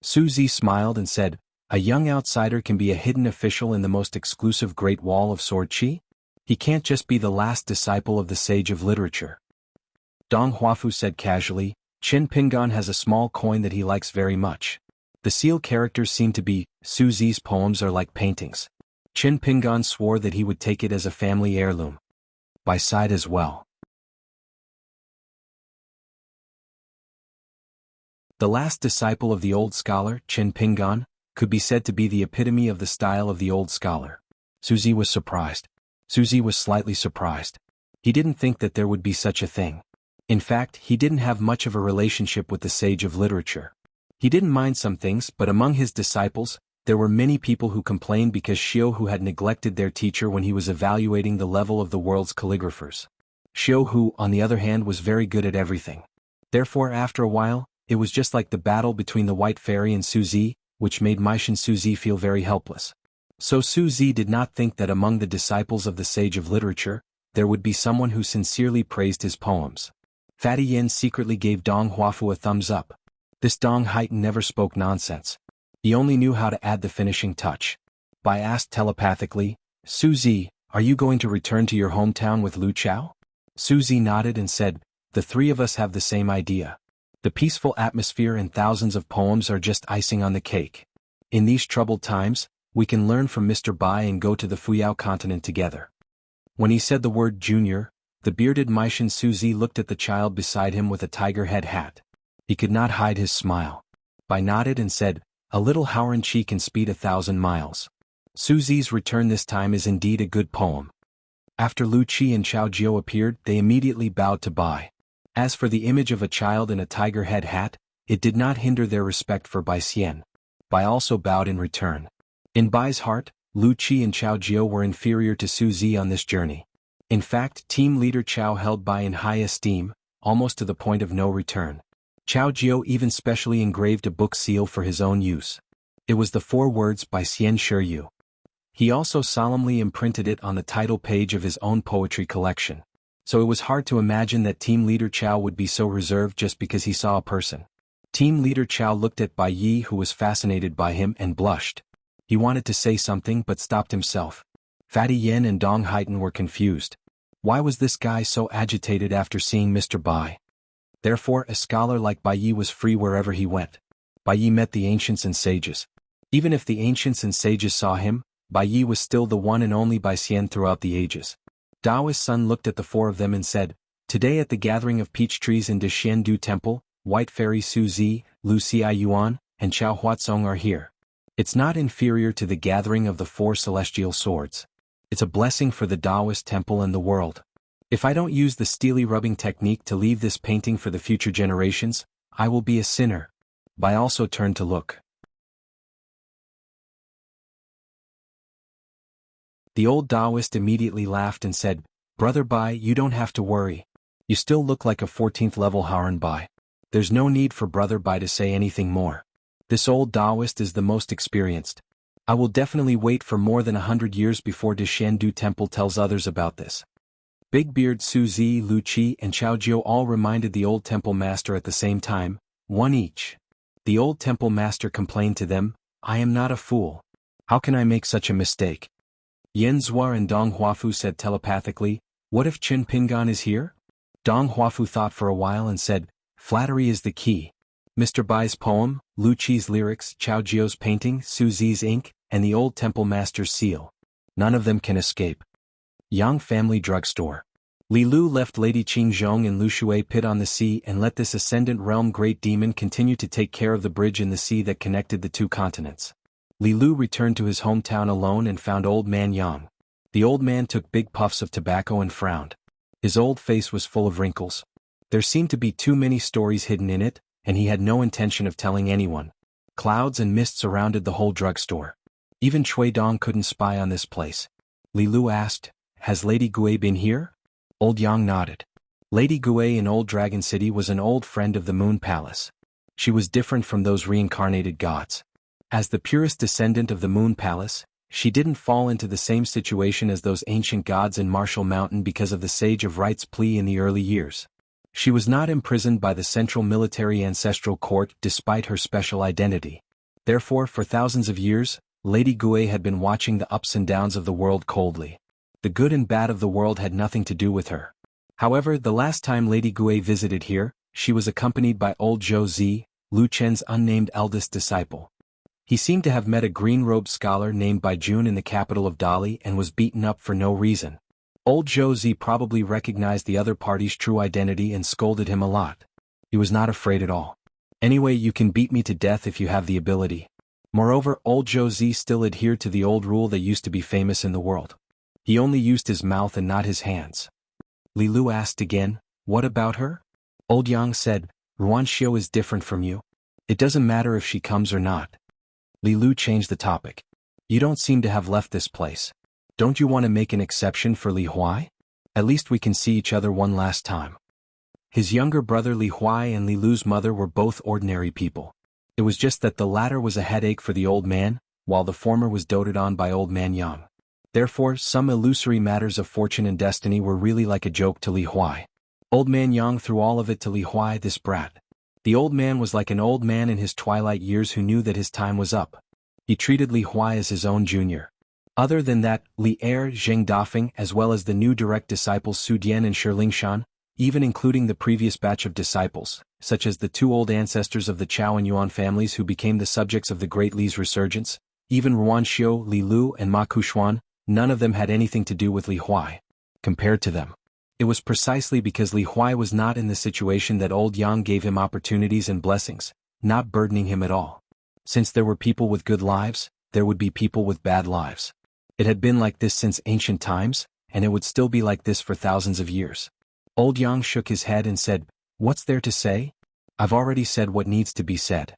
Suzy smiled and said, "A young outsider can be a hidden official in the most exclusive Great Wall of Sword Qi? He can't just be the last disciple of the sage of literature." Dong Huafu said casually. Qin Pingan has a small coin that he likes very much. The seal characters seem to be, Su Zi's poems are like paintings. Qin Pingan swore that he would take it as a family heirloom. By side as well. The last disciple of the old scholar, Qin Pingan, could be said to be the epitome of the style of the old scholar. Suzy was surprised. Suzy was slightly surprised. He didn't think that there would be such a thing. In fact, he didn't have much of a relationship with the sage of literature. He didn't mind some things, but among his disciples, there were many people who complained because Xiu Hu had neglected their teacher when he was evaluating the level of the world's calligraphers. Xiu Hu, on the other hand, was very good at everything. Therefore, after a while, it was just like the battle between the White Fairy and Suzy, which made Meishan Suzy feel very helpless. So Suzy did not think that among the disciples of the sage of literature, there would be someone who sincerely praised his poems. Fatty Yin secretly gave Dong Huafu a thumbs up. This Dong Haitan never spoke nonsense. He only knew how to add the finishing touch. Bai asked telepathically, Suzy, are you going to return to your hometown with Lu Chao? Suzy nodded and said, the three of us have the same idea. The peaceful atmosphere and thousands of poems are just icing on the cake. In these troubled times, we can learn from Mr. Bai and go to the Fuyao continent together. When he said the word junior, the bearded Meishan Suzy looked at the child beside him with a tiger head hat. He could not hide his smile. Bai nodded and said, a little Howren Chi can speed 1,000 miles. Suzy's return this time is indeed a good poem. After Lu Qi and Chao Jiao appeared, they immediately bowed to Bai. As for the image of a child in a tiger head hat, it did not hinder their respect for Bai Xian. Bai also bowed in return. In Bai's heart, Lu Qi and Chao Jiao were inferior to Suzy on this journey. In fact, team leader Chao held Bai in high esteem, almost to the point of no return. Chao Jiao even specially engraved a book seal for his own use. It was the 4 words by Xian Shiyu. He also solemnly imprinted it on the title page of his own poetry collection. So it was hard to imagine that team leader Chao would be so reserved just because he saw a person. Team leader Chao looked at Bai Yi, who was fascinated by him, and blushed. He wanted to say something but stopped himself. Fatty Yin and Dong Haitan were confused. Why was this guy so agitated after seeing Mr. Bai? Therefore, a scholar like Bai Yi was free wherever he went. Bai Yi met the ancients and sages. Even if the ancients and sages saw him, Bai Yi was still the one and only Bai Xian throughout the ages. Daoist Sun looked at the 4 of them and said, today at the gathering of peach trees in Deshiendu Temple, White Fairy Su Zi, Lu Xi Yuan, and Chao Huatsong are here. It's not inferior to the gathering of the 4 celestial swords. It's a blessing for the Daoist temple and the world. If I don't use the steely rubbing technique to leave this painting for the future generations, I will be a sinner. Bai also turned to look. The old Daoist immediately laughed and said, Brother Bai, you don't have to worry. You still look like a 14th level Howren Bai. There's no need for Brother Bai to say anything more. This old Daoist is the most experienced. I will definitely wait for more than 100 years before Deshiendu Temple tells others about this. Big Beard Su Zi, Lu Qi, and Chao Jiao all reminded the old temple master at the same time, one each. The old temple master complained to them, I am not a fool. How can I make such a mistake? Yen Zhuar and Dong Huafu said telepathically, what if Qin Pingan is here? Dong Huafu thought for a while and said, flattery is the key. Mr. Bai's poem, Lu Qi's lyrics, Chao Jiao's painting, Su Zi's ink, and the old temple master's seal. None of them can escape. Yang Family Drugstore. Li Lu left Lady Qingzhong in Lu Shui Pit on the sea and let this Ascendant Realm Great Demon continue to take care of the bridge in the sea that connected the 2 continents. Li Lu returned to his hometown alone and found Old Man Yang. The old man took big puffs of tobacco and frowned. His old face was full of wrinkles. There seemed to be too many stories hidden in it, and he had no intention of telling anyone. Clouds and mist surrounded the whole drugstore. Even Cui Dong couldn't spy on this place. Li Lu asked, has Lady Gui been here? Old Yang nodded. Lady Gui in Old Dragon City was an old friend of the Moon Palace. She was different from those reincarnated gods. As the purest descendant of the Moon Palace, she didn't fall into the same situation as those ancient gods in Marshall Mountain because of the Sage of Right's plea in the early years. She was not imprisoned by the Central Military Ancestral Court despite her special identity. Therefore, for thousands of years, Lady Gui had been watching the ups and downs of the world coldly. The good and bad of the world had nothing to do with her. However, the last time Lady Gui visited here, she was accompanied by old Zhou Zi, Lu Chen's unnamed eldest disciple. He seemed to have met a green-robed scholar named Bai Jun in the capital of Dali and was beaten up for no reason. Old Zhou Zi probably recognized the other party's true identity and scolded him a lot. He was not afraid at all. Anyway, you can beat me to death if you have the ability. Moreover, old Zhou Zi still adhered to the old rule that used to be famous in the world. He only used his mouth and not his hands. Li Lu asked again, what about her? Old Yang said, Ruan Xiu is different from you. It doesn't matter if she comes or not. Li Lu changed the topic. You don't seem to have left this place. Don't you want to make an exception for Li Huai? At least we can see each other one last time. His younger brother Li Huai and Li Lu's mother were both ordinary people. It was just that the latter was a headache for the old man, while the former was doted on by old man Yang. Therefore, some illusory matters of fortune and destiny were really like a joke to Li Huai. Old man Yang threw all of it to Li Huai, this brat. The old man was like an old man in his twilight years who knew that his time was up. He treated Li Huai as his own junior. Other than that, Li Er, Zheng Dafeng, as well as the new direct disciples Su Dian and Shi Shan, even including the previous batch of disciples, such as the two old ancestors of the Chao and Yuan families who became the subjects of the Great Li's resurgence, even Ruan Xiu, Li Lu and Ma Kuxuan, none of them had anything to do with Li Huai. Compared to them, it was precisely because Li Huai was not in the situation that old Yang gave him opportunities and blessings, not burdening him at all. Since there were people with good lives, there would be people with bad lives. It had been like this since ancient times, and it would still be like this for thousands of years. Old Yang shook his head and said, what's there to say? I've already said what needs to be said.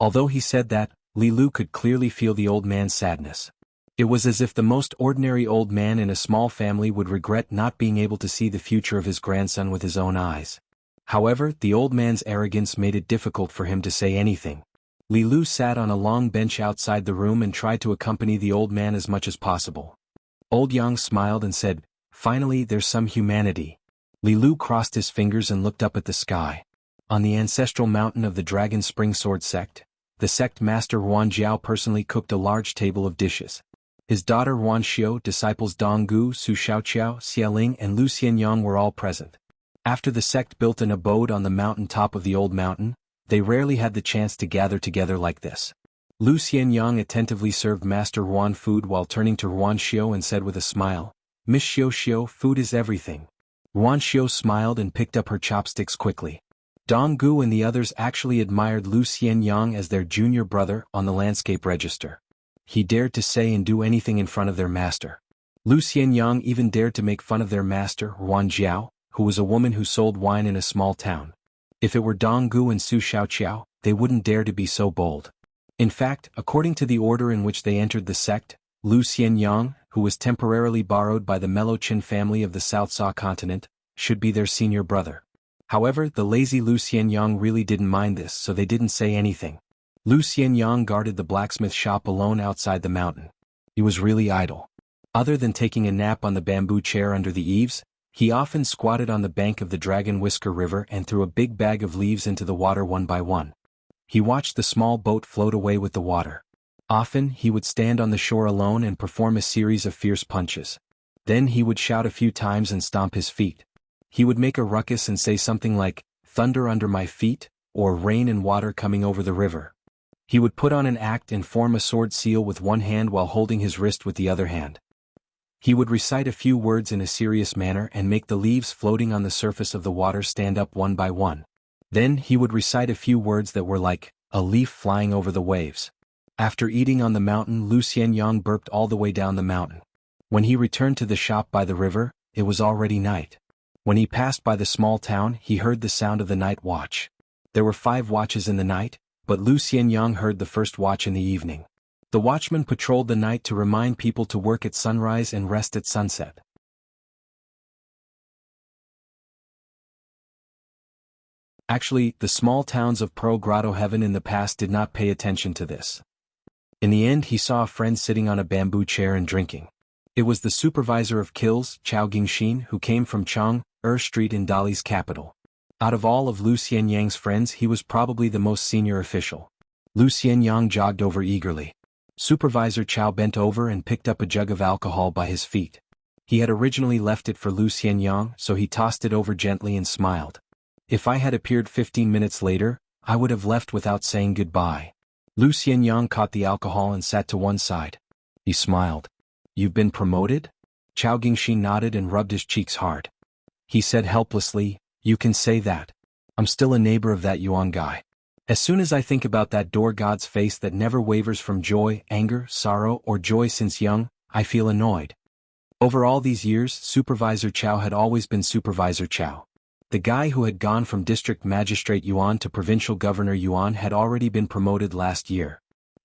Although he said that, Li Lu could clearly feel the old man's sadness. It was as if the most ordinary old man in a small family would regret not being able to see the future of his grandson with his own eyes. However, the old man's arrogance made it difficult for him to say anything. Li Lu sat on a long bench outside the room and tried to accompany the old man as much as possible. Old Yang smiled and said, finally there's some humanity. Li Lu crossed his fingers and looked up at the sky. On the ancestral mountain of the Dragon Spring Sword sect, the sect master Ruan Jiao personally cooked a large table of dishes. His daughter Ruan Xiu, disciples Dong Gu, Su Xiaoqiao, Xialing and Lu Xianyang were all present. After the sect built an abode on the mountain top of the old mountain, they rarely had the chance to gather together like this. Lu Xianyang attentively served Master Ruan food while turning to Ruan Xiu and said with a smile, Miss Xiu, food is everything. Ruan Xiu smiled and picked up her chopsticks quickly. Dong Gu and the others actually admired Lu Xianyang as their junior brother on the landscape register. He dared to say and do anything in front of their master. Lu Xianyang even dared to make fun of their master, Ruan Jiao, who was a woman who sold wine in a small town. If it were Dong Gu and Su Xiaoqiao, they wouldn't dare to be so bold. In fact, according to the order in which they entered the sect, Lu Xianyang, who was temporarily borrowed by the Melochin family of the South Sa continent, should be their senior brother. However, the lazy Lu Xianyang really didn't mind this, so they didn't say anything. Lu Xianyang guarded the blacksmith shop alone outside the mountain. He was really idle. Other than taking a nap on the bamboo chair under the eaves, he often squatted on the bank of the Dragon Whisker River and threw a big bag of leaves into the water one by one. He watched the small boat float away with the water. Often, he would stand on the shore alone and perform a series of fierce punches. Then he would shout a few times and stomp his feet. He would make a ruckus and say something like, thunder under my feet, or rain and water coming over the river. He would put on an act and form a sword seal with one hand while holding his wrist with the other hand. He would recite a few words in a serious manner and make the leaves floating on the surface of the water stand up one by one. Then he would recite a few words that were like, a leaf flying over the waves. After eating on the mountain, Lu Xianyang burped all the way down the mountain. When he returned to the shop by the river, it was already night. When he passed by the small town, he heard the sound of the night watch. There were 5 watches in the night, but Lu Xianyang heard the first watch in the evening. The watchman patrolled the night to remind people to work at sunrise and rest at sunset. Actually, the small towns of Pearl Grotto Heaven in the past did not pay attention to this. In the end, he saw a friend sitting on a bamboo chair and drinking. It was the supervisor of kills, Chao Gingxin, who came from Chang, Street in Dali's capital. Out of all of Lu Xianyang's friends, he was probably the most senior official. Lu Xianyang jogged over eagerly. Supervisor Chow bent over and picked up a jug of alcohol by his feet. He had originally left it for Lu Xianyang, so he tossed it over gently and smiled. If I had appeared 15 minutes later, I would have left without saying goodbye. Lu Xianyang caught the alcohol and sat to one side. He smiled. You've been promoted? Chao Gingxi nodded and rubbed his cheeks hard. He said helplessly, you can say that. I'm still a neighbor of that Yuan guy. As soon as I think about that door god's face that never wavers from joy, anger, sorrow, or joy since young, I feel annoyed. Over all these years, Supervisor Chow had always been Supervisor Chow. The guy who had gone from District Magistrate Yuan to Provincial Governor Yuan had already been promoted last year.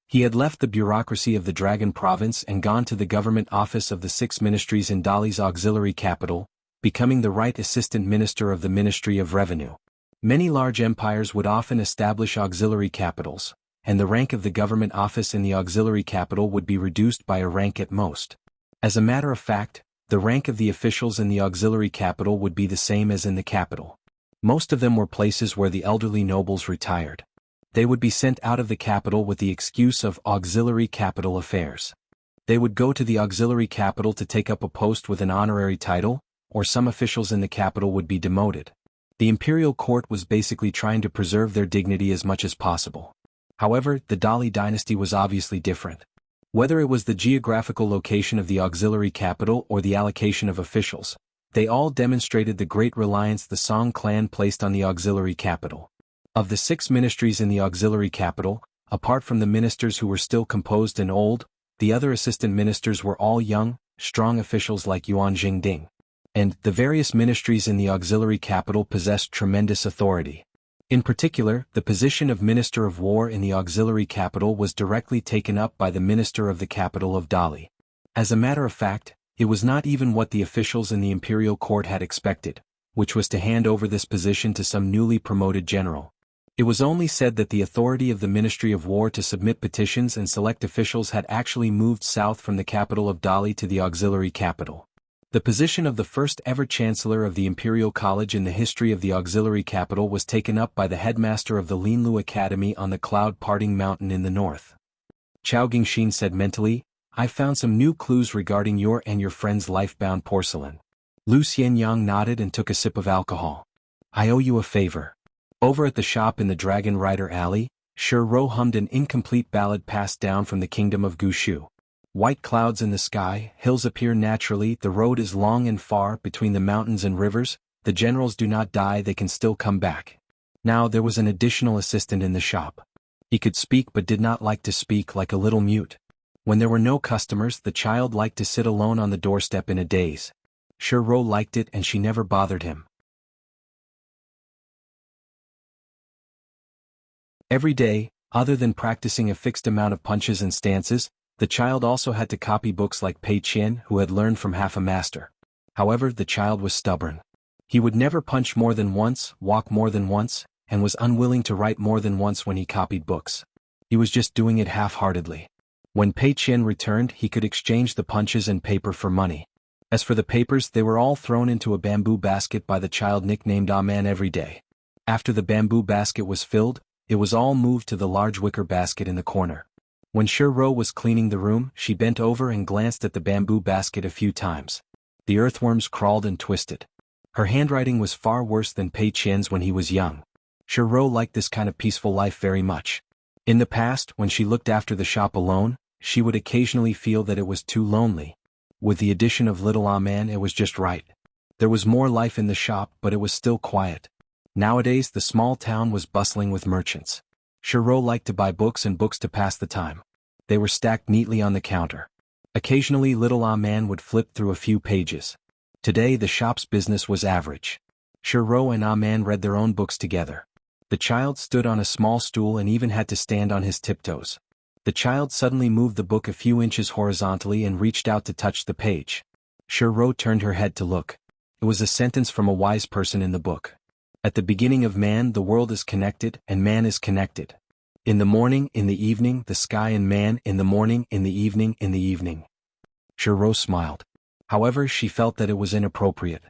He had left the bureaucracy of the Dragon Province and gone to the government office of the 6 ministries in Dali's auxiliary capital, becoming the right assistant minister of the Ministry of Revenue. Many large empires would often establish auxiliary capitals, and the rank of the government office in the auxiliary capital would be reduced by a rank at most. As a matter of fact, the rank of the officials in the auxiliary capital would be the same as in the capital. Most of them were places where the elderly nobles retired. They would be sent out of the capital with the excuse of auxiliary capital affairs. They would go to the auxiliary capital to take up a post with an honorary title, or some officials in the capital would be demoted. The imperial court was basically trying to preserve their dignity as much as possible. However, the Dali dynasty was obviously different. Whether it was the geographical location of the auxiliary capital or the allocation of officials, they all demonstrated the great reliance the Song clan placed on the auxiliary capital. Of the 6 ministries in the auxiliary capital, apart from the ministers who were still composed and old, the other assistant ministers were all young, strong officials like Yuan Jingding. And the various ministries in the auxiliary capital possessed tremendous authority. In particular, the position of Minister of War in the auxiliary capital was directly taken up by the Minister of the capital of Dali. As a matter of fact, it was not even what the officials in the imperial court had expected, which was to hand over this position to some newly promoted general. It was only said that the authority of the Ministry of War to submit petitions and select officials had actually moved south from the capital of Dali to the auxiliary capital. The position of the first ever chancellor of the Imperial College in the history of the auxiliary capital was taken up by the headmaster of the Linlu Academy on the cloud-parting mountain in the north. Chao Gingxin said mentally, I found some new clues regarding your and your friend's life-bound porcelain. Lu Xianyang nodded and took a sip of alcohol. I owe you a favor. Over at the shop in the Dragon Rider Alley, Shi Ro hummed an incomplete ballad passed down from the kingdom of Gushu. White clouds in the sky, hills appear naturally, the road is long and far between the mountains and rivers, the generals do not die, they can still come back. Now there was an additional assistant in the shop. He could speak but did not like to speak, like a little mute. When there were no customers, the child liked to sit alone on the doorstep in a daze. Shi Ro liked it and she never bothered him. Every day, other than practicing a fixed amount of punches and stances, the child also had to copy books like Pei Qian, who had learned from half a master. However, the child was stubborn. He would never punch more than once, walk more than once, and was unwilling to write more than once when he copied books. He was just doing it half-heartedly. When Pei Qian returned, he could exchange the punches and paper for money. As for the papers, they were all thrown into a bamboo basket by the child nicknamed Aman every day. After the bamboo basket was filled, it was all moved to the large wicker basket in the corner. When Shi Ro was cleaning the room, she bent over and glanced at the bamboo basket a few times. The earthworms crawled and twisted. Her handwriting was far worse than Pei Qian's when he was young. Shi Ro liked this kind of peaceful life very much. In the past, when she looked after the shop alone, she would occasionally feel that it was too lonely. With the addition of little Aman, it was just right. There was more life in the shop, but it was still quiet. Nowadays, the small town was bustling with merchants. Shi Ro liked to buy books and books to pass the time. They were stacked neatly on the counter. Occasionally little Aman would flip through a few pages. Today the shop's business was average. Shi Ro and Aman read their own books together. The child stood on a small stool and even had to stand on his tiptoes. The child suddenly moved the book a few inches horizontally and reached out to touch the page. Shi Ro turned her head to look. It was a sentence from a wise person in the book. At the beginning of man, the world is connected, and man is connected. In the morning, in the evening, the sky and man, in the morning, in the evening, in the evening. Shi Ro smiled. However, she felt that it was inappropriate.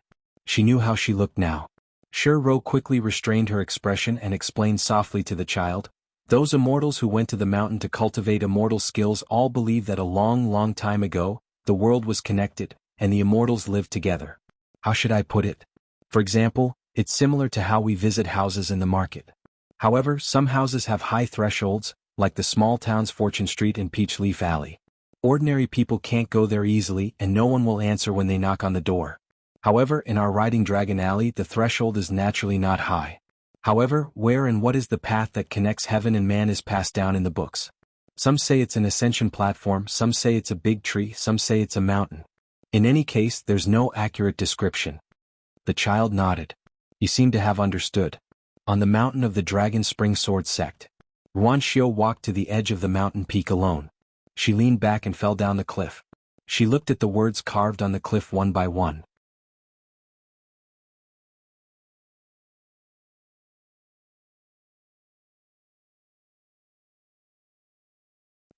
She knew how she looked now. Shi Ro quickly restrained her expression and explained softly to the child, Those immortals who went to the mountain to cultivate immortal skills all believe that a long, long time ago, the world was connected, and the immortals lived together. How should I put it? For example, it's similar to how we visit houses in the market. However, some houses have high thresholds, like the small town's Fortune Street and Peach Leaf Alley. Ordinary people can't go there easily and no one will answer when they knock on the door. However, in our Riding Dragon Alley the threshold is naturally not high. However, where and what is the path that connects heaven and man is passed down in the books. Some say it's an ascension platform, some say it's a big tree, some say it's a mountain. In any case, there's no accurate description. The child nodded. You seem to have understood. On the mountain of the Dragon Spring Sword sect. Ruan Xiu walked to the edge of the mountain peak alone. She leaned back and fell down the cliff. She looked at the words carved on the cliff one by one.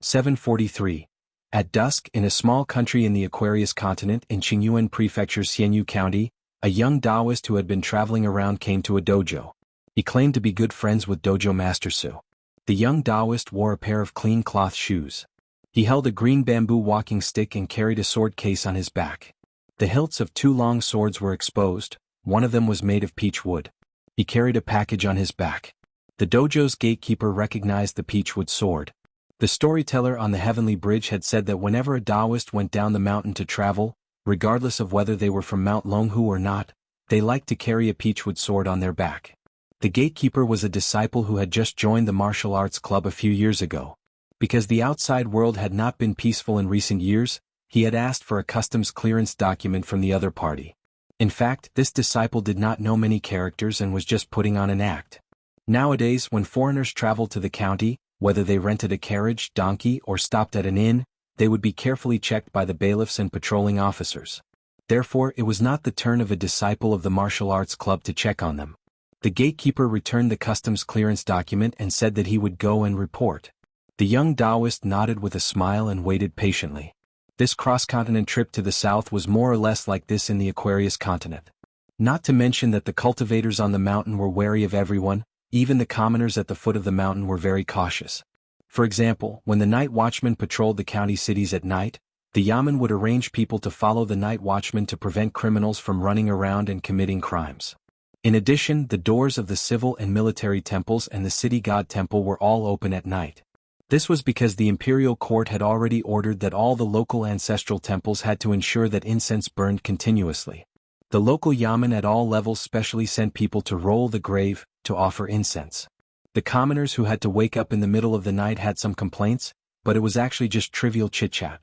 "743. At dusk, in a small country in the Aquarius continent in Qingyuan Prefecture Xianyu County, a young Taoist who had been traveling around came to a dojo. He claimed to be good friends with dojo master Su. The young Taoist wore a pair of clean cloth shoes. He held a green bamboo walking stick and carried a sword case on his back. The hilts of 2 long swords were exposed, one of them was made of peach wood. He carried a package on his back. The dojo's gatekeeper recognized the peach wood sword. The storyteller on the Heavenly Bridge had said that whenever a Taoist went down the mountain to travel, regardless of whether they were from Mount Longhu or not, they liked to carry a peachwood sword on their back. The gatekeeper was a disciple who had just joined the martial arts club a few years ago. Because the outside world had not been peaceful in recent years, he had asked for a customs clearance document from the other party. In fact, this disciple did not know many characters and was just putting on an act. Nowadays, when foreigners traveled to the county, whether they rented a carriage, donkey, or stopped at an inn, they would be carefully checked by the bailiffs and patrolling officers. Therefore, it was not the turn of a disciple of the martial arts club to check on them. The gatekeeper returned the customs clearance document and said that he would go and report. The young Taoist nodded with a smile and waited patiently. This cross-continent trip to the south was more or less like this in the Aquarius continent. Not to mention that the cultivators on the mountain were wary of everyone. Even the commoners at the foot of the mountain were very cautious. For example, when the night watchman patrolled the county cities at night, the yamen would arrange people to follow the night watchman to prevent criminals from running around and committing crimes. In addition, the doors of the civil and military temples and the city god temple were all open at night. This was because the imperial court had already ordered that all the local ancestral temples had to ensure that incense burned continuously. The local yamen at all levels specially sent people to roll the grave, to offer incense. The commoners who had to wake up in the middle of the night had some complaints, but it was actually just trivial chit-chat.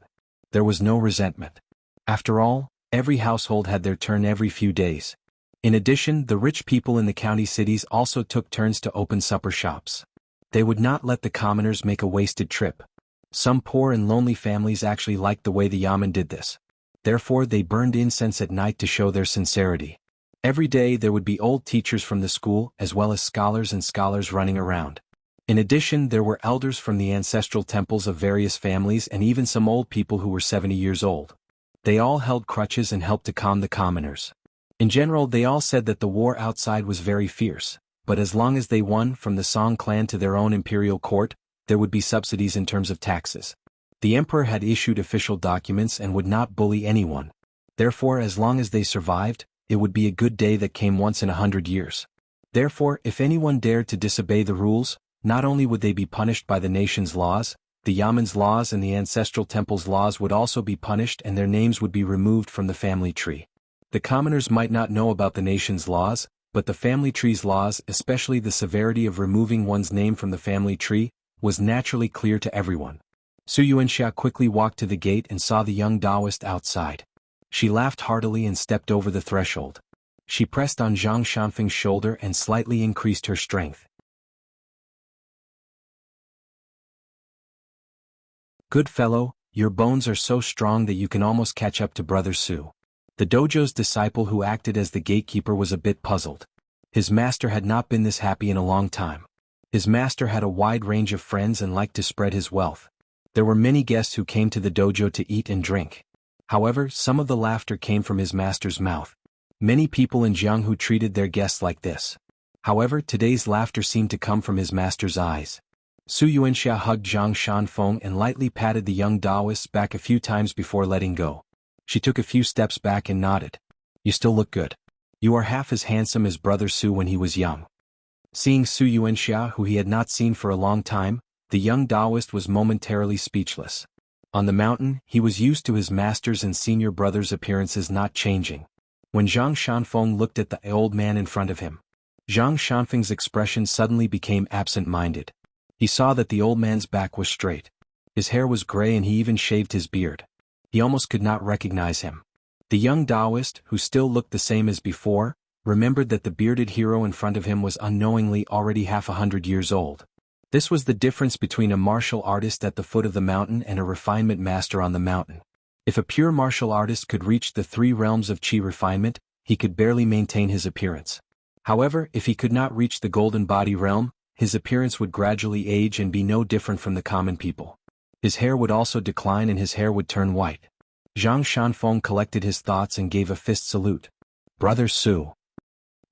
There was no resentment. After all, every household had their turn every few days. In addition, the rich people in the county cities also took turns to open supper shops. They would not let the commoners make a wasted trip. Some poor and lonely families actually liked the way the yamen did this. Therefore, they burned incense at night to show their sincerity. Every day there would be old teachers from the school as well as scholars running around. In addition, there were elders from the ancestral temples of various families and even some old people who were 70 years old. They all held crutches and helped to calm the commoners. In general, they all said that the war outside was very fierce, but as long as they won from the Song clan to their own imperial court, there would be subsidies in terms of taxes. The emperor had issued official documents and would not bully anyone. Therefore, as long as they survived, it would be a good day that came once in 100 years. Therefore, if anyone dared to disobey the rules, not only would they be punished by the nation's laws, the yamen's laws and the ancestral temple's laws would also be punished and their names would be removed from the family tree. The commoners might not know about the nation's laws, but the family tree's laws, especially the severity of removing one's name from the family tree, was naturally clear to everyone. Su Yuanxia quickly walked to the gate and saw the young Taoist outside. She laughed heartily and stepped over the threshold. She pressed on Zhang Shanfeng's shoulder and slightly increased her strength. Good fellow, your bones are so strong that you can almost catch up to Brother Su. The dojo's disciple who acted as the gatekeeper was a bit puzzled. His master had not been this happy in a long time. His master had a wide range of friends and liked to spread his wealth. There were many guests who came to the dojo to eat and drink. However, some of the laughter came from his master's mouth. Many people in Jianghu treated their guests like this. However, today's laughter seemed to come from his master's eyes. Su Yuanxia hugged Zhang Shanfeng and lightly patted the young Taoist back a few times before letting go. She took a few steps back and nodded. You still look good. You are half as handsome as brother Su when he was young. Seeing Su Yuanxia, who he had not seen for a long time, the young Taoist was momentarily speechless. On the mountain, he was used to his master's and senior brother's appearances not changing. When Zhang Shanfeng looked at the old man in front of him, Zhang Shanfeng's expression suddenly became absent-minded. He saw that the old man's back was straight. His hair was gray and he even shaved his beard. He almost could not recognize him. The young Taoist, who still looked the same as before, remembered that the bearded hero in front of him was unknowingly already half 100 years old. This was the difference between a martial artist at the foot of the mountain and a refinement master on the mountain. If a pure martial artist could reach the 3 realms of qi refinement, he could barely maintain his appearance. However, if he could not reach the golden body realm, his appearance would gradually age and be no different from the common people. His hair would also decline and his hair would turn white. Zhang Shanfeng collected his thoughts and gave a fist salute. Brother Su.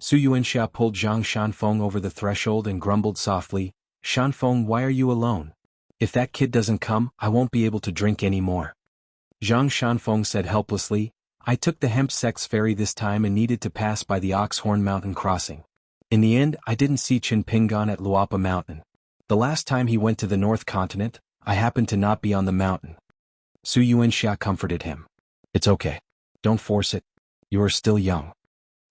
Su Yuanxia pulled Zhang Shanfeng over the threshold and grumbled softly, Shanfeng, why are you alone? If that kid doesn't come, I won't be able to drink anymore. Zhang Shanfeng said helplessly, I took the hemp sex ferry this time and needed to pass by the Oxhorn Mountain crossing. In the end, I didn't see Qin Pingan at Luapa Mountain. The last time he went to the North Continent, I happened to not be on the mountain. Su Yuanxia comforted him. It's okay. Don't force it. You are still young.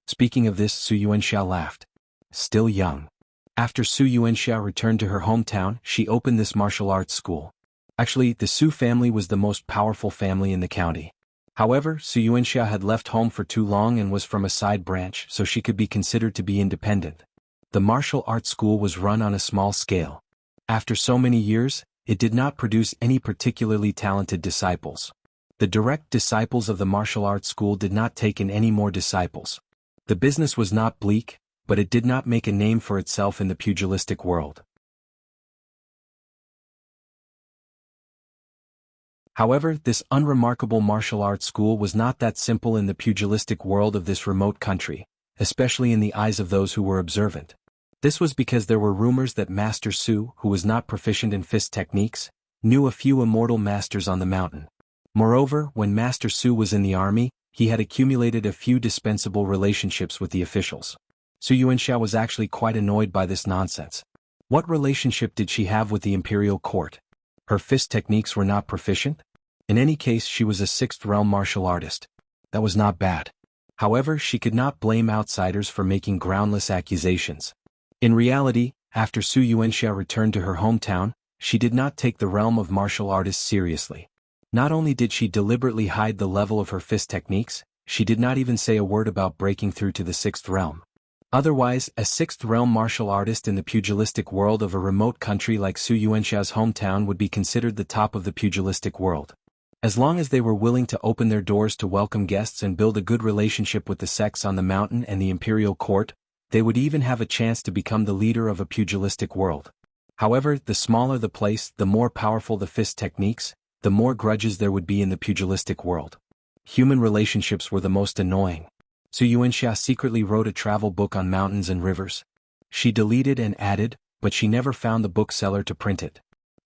Speaking of this, Su Yuanxia laughed. Still young. After Su Yuanxia returned to her hometown, she opened this martial arts school. Actually, the Su family was the most powerful family in the county. However, Su Yuanxia had left home for too long and was from a side branch, so she could be considered to be independent. The martial arts school was run on a small scale. After so many years, it did not produce any particularly talented disciples. The direct disciples of the martial arts school did not take in any more disciples. The business was not bleak, but it did not make a name for itself in the pugilistic world. However, this unremarkable martial arts school was not that simple in the pugilistic world of this remote country, especially in the eyes of those who were observant. This was because there were rumors that Master Su, who was not proficient in fist techniques, knew a few immortal masters on the mountain. Moreover, when Master Su was in the army, he had accumulated a few dispensable relationships with the officials. Su Yuanxia was actually quite annoyed by this nonsense. What relationship did she have with the imperial court? Her fist techniques were not proficient? In any case, she was a 6th realm martial artist. That was not bad. However, she could not blame outsiders for making groundless accusations. In reality, after Su Yuanxia returned to her hometown, she did not take the realm of martial artists seriously. Not only did she deliberately hide the level of her fist techniques, she did not even say a word about breaking through to the 6th realm. Otherwise, a 6th realm martial artist in the pugilistic world of a remote country like Su Yuanxia's hometown would be considered the top of the pugilistic world. As long as they were willing to open their doors to welcome guests and build a good relationship with the sects on the mountain and the imperial court, they would even have a chance to become the leader of a pugilistic world. However, the smaller the place, the more powerful the fist techniques, the more grudges there would be in the pugilistic world. Human relationships were the most annoying. Su Yuanxia secretly wrote a travel book on mountains and rivers. She deleted and added, but she never found the bookseller to print it.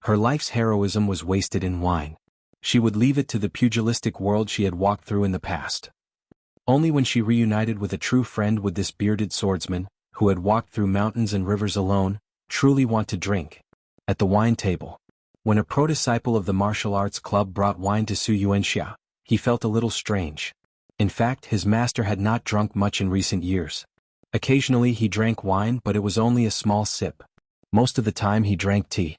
Her life's heroism was wasted in wine. She would leave it to the pugilistic world she had walked through in the past. Only when she reunited with a true friend would this bearded swordsman, who had walked through mountains and rivers alone, truly want to drink. At the wine table. When a pro-disciple of the martial arts club brought wine to Su Yuanxia, he felt a little strange. In fact, his master had not drunk much in recent years. Occasionally he drank wine, but it was only a small sip. Most of the time he drank tea.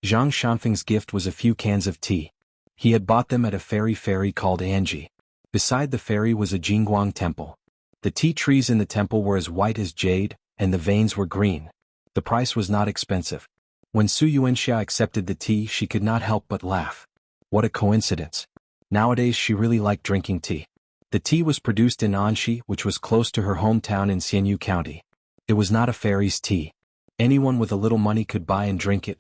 Zhang Shanfeng's gift was a few cans of tea. He had bought them at a ferry called Anji. Beside the ferry was a Jingguang temple. The tea trees in the temple were as white as jade, and the veins were green. The price was not expensive. When Su Yuanxia accepted the tea, she could not help but laugh. What a coincidence. Nowadays she really liked drinking tea. The tea was produced in Anshi, which was close to her hometown in Xianyu County. It was not a fairy's tea. Anyone with a little money could buy and drink it.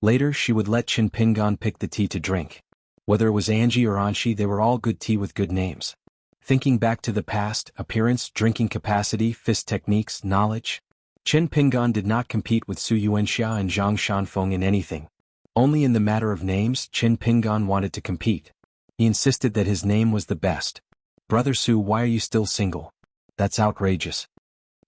Later she would let Qin Pingan pick the tea to drink. Whether it was Anji or Anshi, they were all good tea with good names. Thinking back to the past, appearance, drinking capacity, fist techniques, knowledge. Chen Pinggan did not compete with Su Yuanxia and Zhang Shanfeng in anything. Only in the matter of names Chen Pinggan wanted to compete. He insisted that his name was the best. "Brother Su, why are you still single? That's outrageous."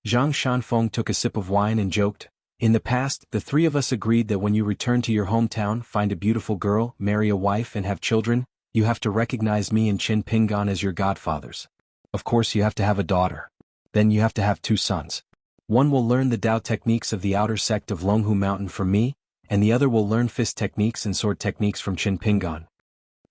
Zhang Shanfeng took a sip of wine and joked, "In the past, the three of us agreed that when you return to your hometown, find a beautiful girl, marry a wife and have children, you have to recognize me and Chen Pinggan as your godfathers. Of course you have to have a daughter. Then you have to have 2 sons. One will learn the Dao techniques of the outer sect of Longhu Mountain from me, and the other will learn fist techniques and sword techniques from Chen Pinggan."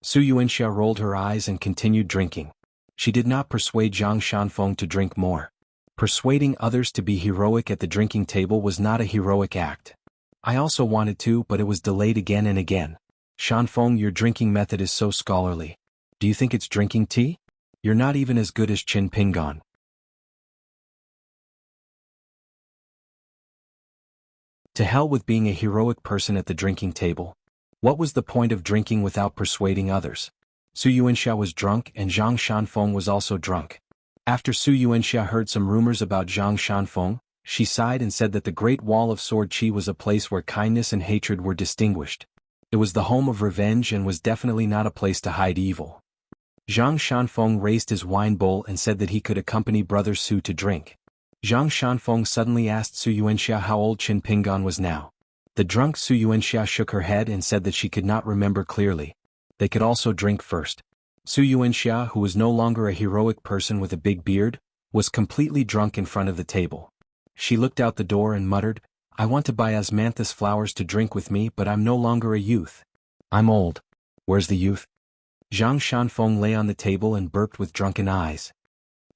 Su Yuanxia rolled her eyes and continued drinking. She did not persuade Zhang Shanfeng to drink more. Persuading others to be heroic at the drinking table was not a heroic act. "I also wanted to, but it was delayed again and again. Shanfeng, your drinking method is so scholarly. Do you think it's drinking tea? You're not even as good as Chen Pinggan." To hell with being a heroic person at the drinking table. What was the point of drinking without persuading others? Su Yuanxia was drunk and Zhang Shanfeng was also drunk. After Su Yuanxia heard some rumors about Zhang Shanfeng, she sighed and said that the Great Wall of Sword Qi was a place where kindness and hatred were distinguished. It was the home of revenge and was definitely not a place to hide evil. Zhang Shanfeng raised his wine bowl and said that he could accompany Brother Su to drink. Zhang Shanfeng suddenly asked Su Yuanxia how old Chen Pinggan was now. The drunk Su Yuanxia shook her head and said that she could not remember clearly. They could also drink first. Su Yuanxia, who was no longer a heroic person with a big beard, was completely drunk in front of the table. She looked out the door and muttered, "I want to buy osmanthus flowers to drink with me, but I'm no longer a youth. I'm old. Where's the youth?" Zhang Shanfeng lay on the table and burped with drunken eyes.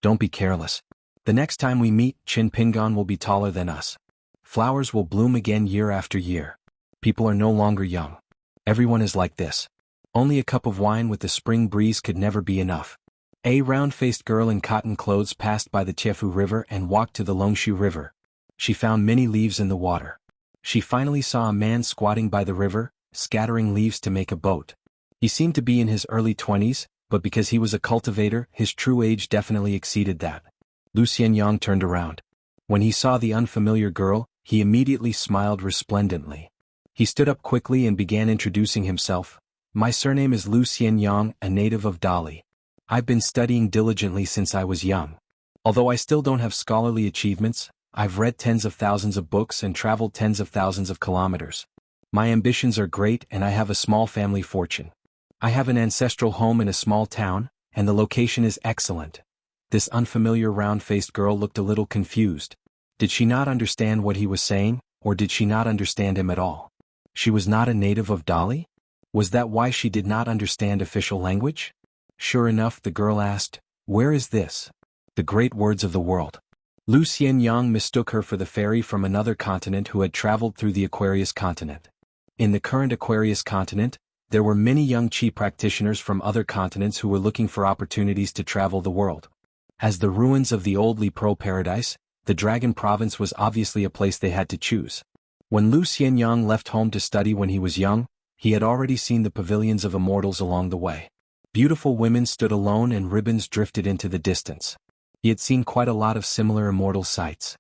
"Don't be careless. The next time we meet, Chen Pinggan will be taller than us. Flowers will bloom again year after year. People are no longer young. Everyone is like this. Only a cup of wine with the spring breeze could never be enough." A round-faced girl in cotton clothes passed by the Tiefu River and walked to the Longshu River. She found many leaves in the water. She finally saw a man squatting by the river, scattering leaves to make a boat. He seemed to be in his early 20s, but because he was a cultivator, his true age definitely exceeded that. Lu Xianyang turned around. When he saw the unfamiliar girl, he immediately smiled resplendently. He stood up quickly and began introducing himself. "My surname is Lu Xianyang, a native of Dali. I've been studying diligently since I was young. Although I still don't have scholarly achievements, I've read tens of thousands of books and traveled tens of thousands of kilometers. My ambitions are great and I have a small family fortune. I have an ancestral home in a small town, and the location is excellent." This unfamiliar round-faced girl looked a little confused. Did she not understand what he was saying, or did she not understand him at all? She was not a native of Dali? Was that why she did not understand official language? Sure enough, the girl asked, "Where is this?" "The great words of the world." Lu Xianyang mistook her for the fairy from another continent who had traveled through the Aquarius continent. In the current Aquarius continent, there were many young Qi practitioners from other continents who were looking for opportunities to travel the world. As the ruins of the old Li Pro paradise, the Dragon Province was obviously a place they had to choose. When Lu Xianyang left home to study when he was young, he had already seen the pavilions of immortals along the way. Beautiful women stood alone and ribbons drifted into the distance. He had seen quite a lot of similar immortal sights.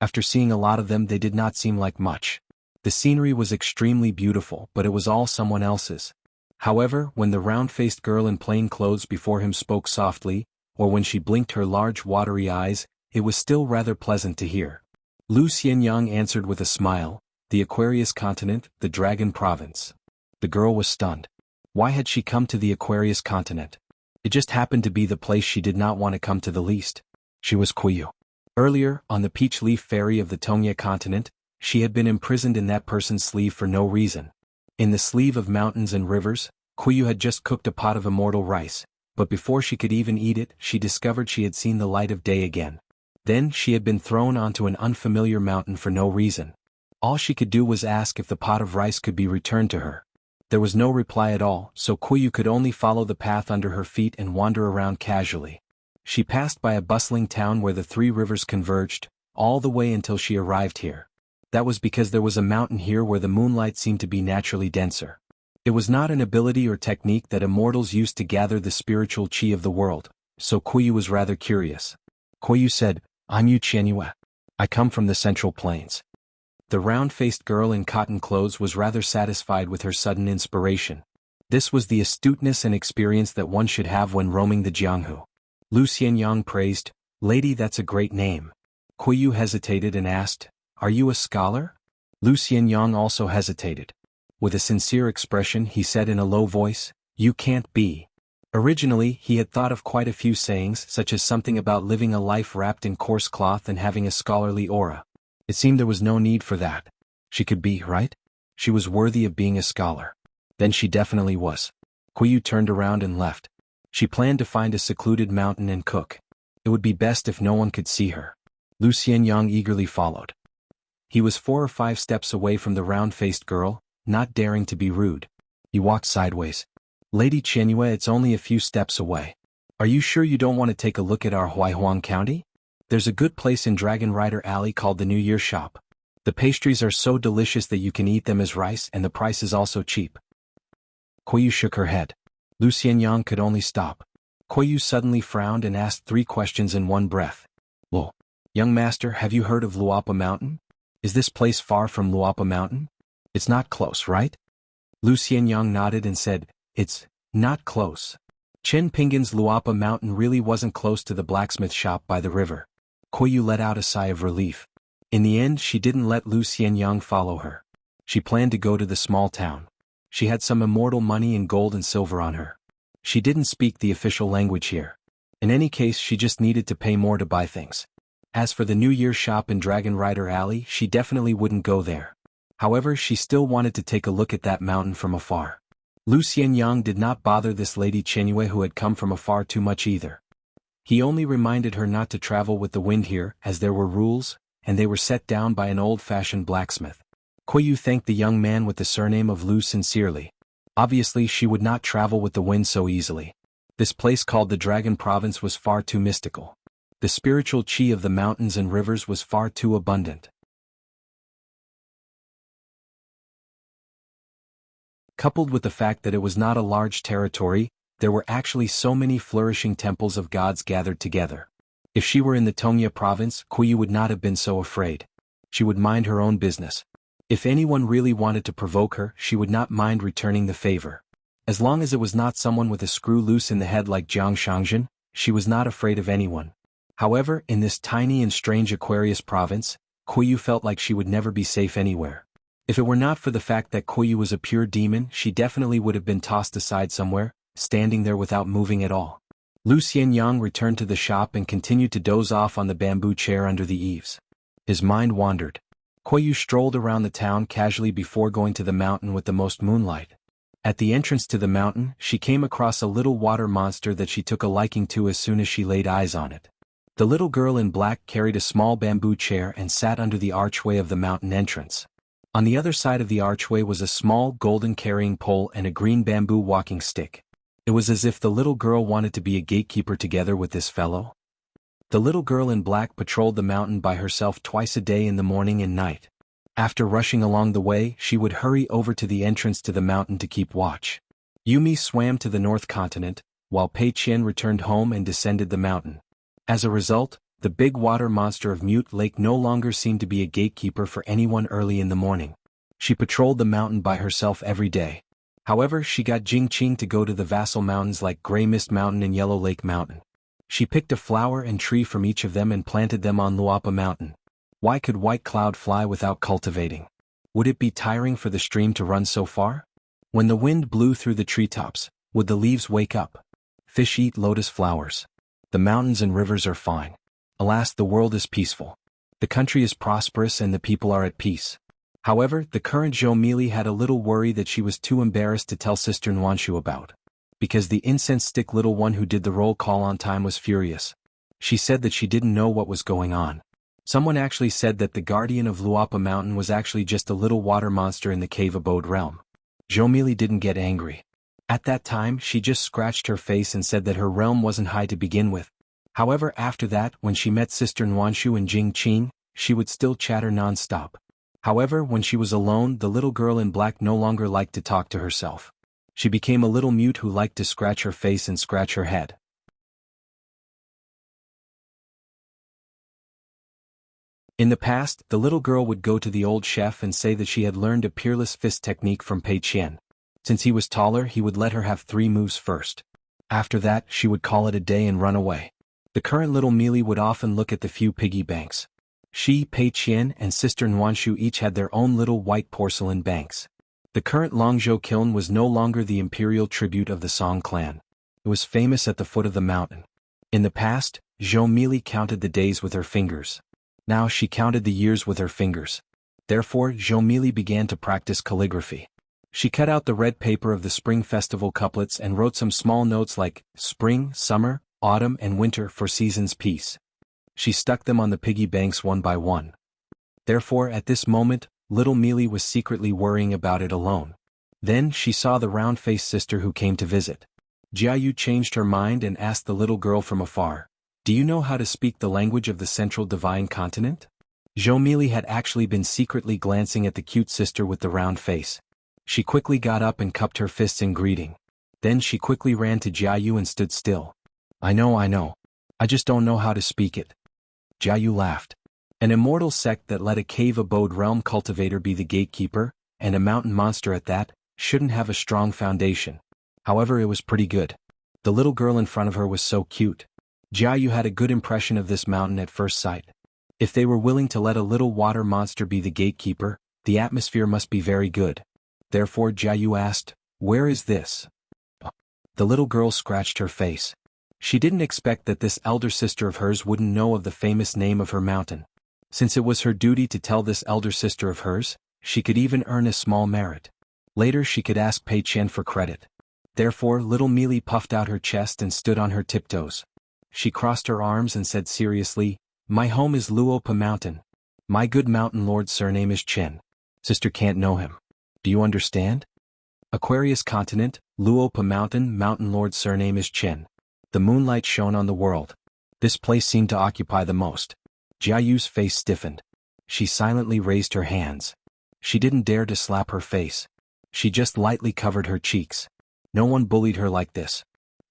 After seeing a lot of them, they did not seem like much. The scenery was extremely beautiful, but it was all someone else's. However, when the round-faced girl in plain clothes before him spoke softly, or when she blinked her large watery eyes, it was still rather pleasant to hear. Lu Xianyang answered with a smile, "The Aquarius continent, the Dragon Province." The girl was stunned. Why had she come to the Aquarius continent? It just happened to be the place she did not want to come to the least. She was Kuyu. Earlier, on the Peach Leaf Ferry of the Tongye continent, she had been imprisoned in that person's sleeve for no reason. In the sleeve of mountains and rivers, Kuyu had just cooked a pot of immortal rice, but before she could even eat it, she discovered she had seen the light of day again. Then she had been thrown onto an unfamiliar mountain for no reason. All she could do was ask if the pot of rice could be returned to her. There was no reply at all, so Kuyu could only follow the path under her feet and wander around casually. She passed by a bustling town where the 3 rivers converged, all the way until she arrived here. That was because there was a mountain here where the moonlight seemed to be naturally denser. It was not an ability or technique that immortals used to gather the spiritual qi of the world, so Kuyu was rather curious. Kuyu said, "I'm Yu Qianyue. I come from the Central Plains." The round-faced girl in cotton clothes was rather satisfied with her sudden inspiration. This was the astuteness and experience that one should have when roaming the Jianghu. Lu Xianyang praised, "Lady, that's a great name." Kuyu hesitated and asked, "Are you a scholar?" Lu Xianyang also hesitated. With a sincere expression he said in a low voice, "You can't be." Originally he had thought of quite a few sayings such as something about living a life wrapped in coarse cloth and having a scholarly aura. It seemed there was no need for that. She could be, right? She was worthy of being a scholar. Then she definitely was. Kuyu turned around and left. She planned to find a secluded mountain and cook. It would be best if no one could see her. Lu Xianyang eagerly followed. He was 4 or 5 steps away from the round-faced girl, not daring to be rude. He walked sideways. "Lady Qianyue, it's only a few steps away. Are you sure you don't want to take a look at our Huaihuang County? There's a good place in Dragon Rider Alley called the New Year Shop. The pastries are so delicious that you can eat them as rice and the price is also cheap." Kuyu shook her head. Lu Xianyang could only stop. Kuyu suddenly frowned and asked 3 questions in one breath. "Lo, young master, have you heard of Luapa Mountain? Is this place far from Luapa Mountain? It's not close, right?" Lu Xianyang nodded and said, "It's not close." Chen Pingan's Luapa Mountain really wasn't close to the blacksmith shop by the river. Kuyu let out a sigh of relief. In the end she didn't let Lu Xianyang follow her. She planned to go to the small town. She had some immortal money in gold and silver on her. She didn't speak the official language here. In any case she just needed to pay more to buy things. As for the New Year shop in Dragon Rider Alley, she definitely wouldn't go there. However, she still wanted to take a look at that mountain from afar. Lu Xianyang did not bother this Lady Qianyue who had come from afar too much either. He only reminded her not to travel with the wind here, as there were rules, and they were set down by an old-fashioned blacksmith. Kuyu thanked the young man with the surname of Lu sincerely. Obviously she would not travel with the wind so easily. This place called the Dragon Province was far too mystical. The spiritual chi of the mountains and rivers was far too abundant. Coupled with the fact that it was not a large territory, there were actually so many flourishing temples of gods gathered together. If she were in the Tongya province, Kuyu would not have been so afraid. She would mind her own business. If anyone really wanted to provoke her, she would not mind returning the favor. As long as it was not someone with a screw loose in the head like Jiang Shangzhen, she was not afraid of anyone. However, in this tiny and strange Aquarius province, Kuyu felt like she would never be safe anywhere. If it were not for the fact that Kuyu was a pure demon, she definitely would have been tossed aside somewhere, standing there without moving at all. Lu Xianyang returned to the shop and continued to doze off on the bamboo chair under the eaves. His mind wandered. Kuyu strolled around the town casually before going to the mountain with the most moonlight. At the entrance to the mountain, she came across a little water monster that she took a liking to as soon as she laid eyes on it. The little girl in black carried a small bamboo chair and sat under the archway of the mountain entrance. On the other side of the archway was a small golden carrying pole and a green bamboo walking stick. It was as if the little girl wanted to be a gatekeeper together with this fellow. The little girl in black patrolled the mountain by herself twice a day in the morning and night. After rushing along the way, she would hurry over to the entrance to the mountain to keep watch. Yumi swam to the north continent, while Pei Qian returned home and descended the mountain. As a result, the big water monster of Mute Lake no longer seemed to be a gatekeeper for anyone early in the morning. She patrolled the mountain by herself every day. However, she got Jingqing to go to the vassal mountains like Gray Mist Mountain and Yellow Lake Mountain. She picked a flower and tree from each of them and planted them on Luapa Mountain. Why could White Cloud fly without cultivating? Would it be tiring for the stream to run so far? When the wind blew through the treetops, would the leaves wake up? Fish eat lotus flowers. The mountains and rivers are fine. Alas, the world is peaceful. The country is prosperous and the people are at peace. However, the current Zhou Mili had a little worry that she was too embarrassed to tell Sister Nuanshu about. Because the incense stick little one who did the roll call on time was furious. She said that she didn't know what was going on. Someone actually said that the guardian of Luapa Mountain was actually just a little water monster in the cave abode realm. Zhou Mili didn't get angry. At that time, she just scratched her face and said that her realm wasn't high to begin with. However, after that, when she met Sister Nuanshu and Jing Qing, she would still chatter non-stop. However, when she was alone, the little girl in black no longer liked to talk to herself. She became a little mute who liked to scratch her face and scratch her head. In the past, the little girl would go to the old chef and say that she had learned a peerless fist technique from Pei Qian. Since he was taller, he would let her have 3 moves first. After that, she would call it a day and run away. The current little Mealy would often look at the few piggy banks. She, Pei Qian, and sister Nuanshu each had their own little white porcelain banks. The current Longzhou kiln was no longer the imperial tribute of the Song clan. It was famous at the foot of the mountain. In the past, Zhou Mealy counted the days with her fingers. Now she counted the years with her fingers. Therefore, Zhou Mealy began to practice calligraphy. She cut out the red paper of the Spring Festival couplets and wrote some small notes like spring, summer, autumn and winter for season's peace. She stuck them on the piggy banks one by one. Therefore, at this moment, little Mealy was secretly worrying about it alone. Then she saw the round-faced sister who came to visit. Jiayu changed her mind and asked the little girl from afar, "Do you know how to speak the language of the Central Divine Continent?" Zhou Mealy had actually been secretly glancing at the cute sister with the round face. She quickly got up and cupped her fists in greeting. Then she quickly ran to Jiayu and stood still. I know. I just don't know how to speak it." Jiayu laughed. An immortal sect that let a cave-abode realm cultivator be the gatekeeper, and a mountain monster at that, shouldn't have a strong foundation. However, it was pretty good. The little girl in front of her was so cute. Jiayu had a good impression of this mountain at first sight. If they were willing to let a little water monster be the gatekeeper, the atmosphere must be very good. Therefore Jiayu asked, "Where is this?" The little girl scratched her face. She didn't expect that this elder sister of hers wouldn't know of the famous name of her mountain. Since it was her duty to tell this elder sister of hers, she could even earn a small merit. Later she could ask Pei Qian for credit. Therefore little Mealy puffed out her chest and stood on her tiptoes. She crossed her arms and said seriously, "My home is Luopa Mountain. My good mountain lord's surname is Chen. Sister can't know him. Do you understand? Aquarius Continent, Luopa Mountain, mountain lord's surname is Chen. The moonlight shone on the world. This place seemed to occupy the most." Jiayu's face stiffened. She silently raised her hands. She didn't dare to slap her face. She just lightly covered her cheeks. No one bullied her like this.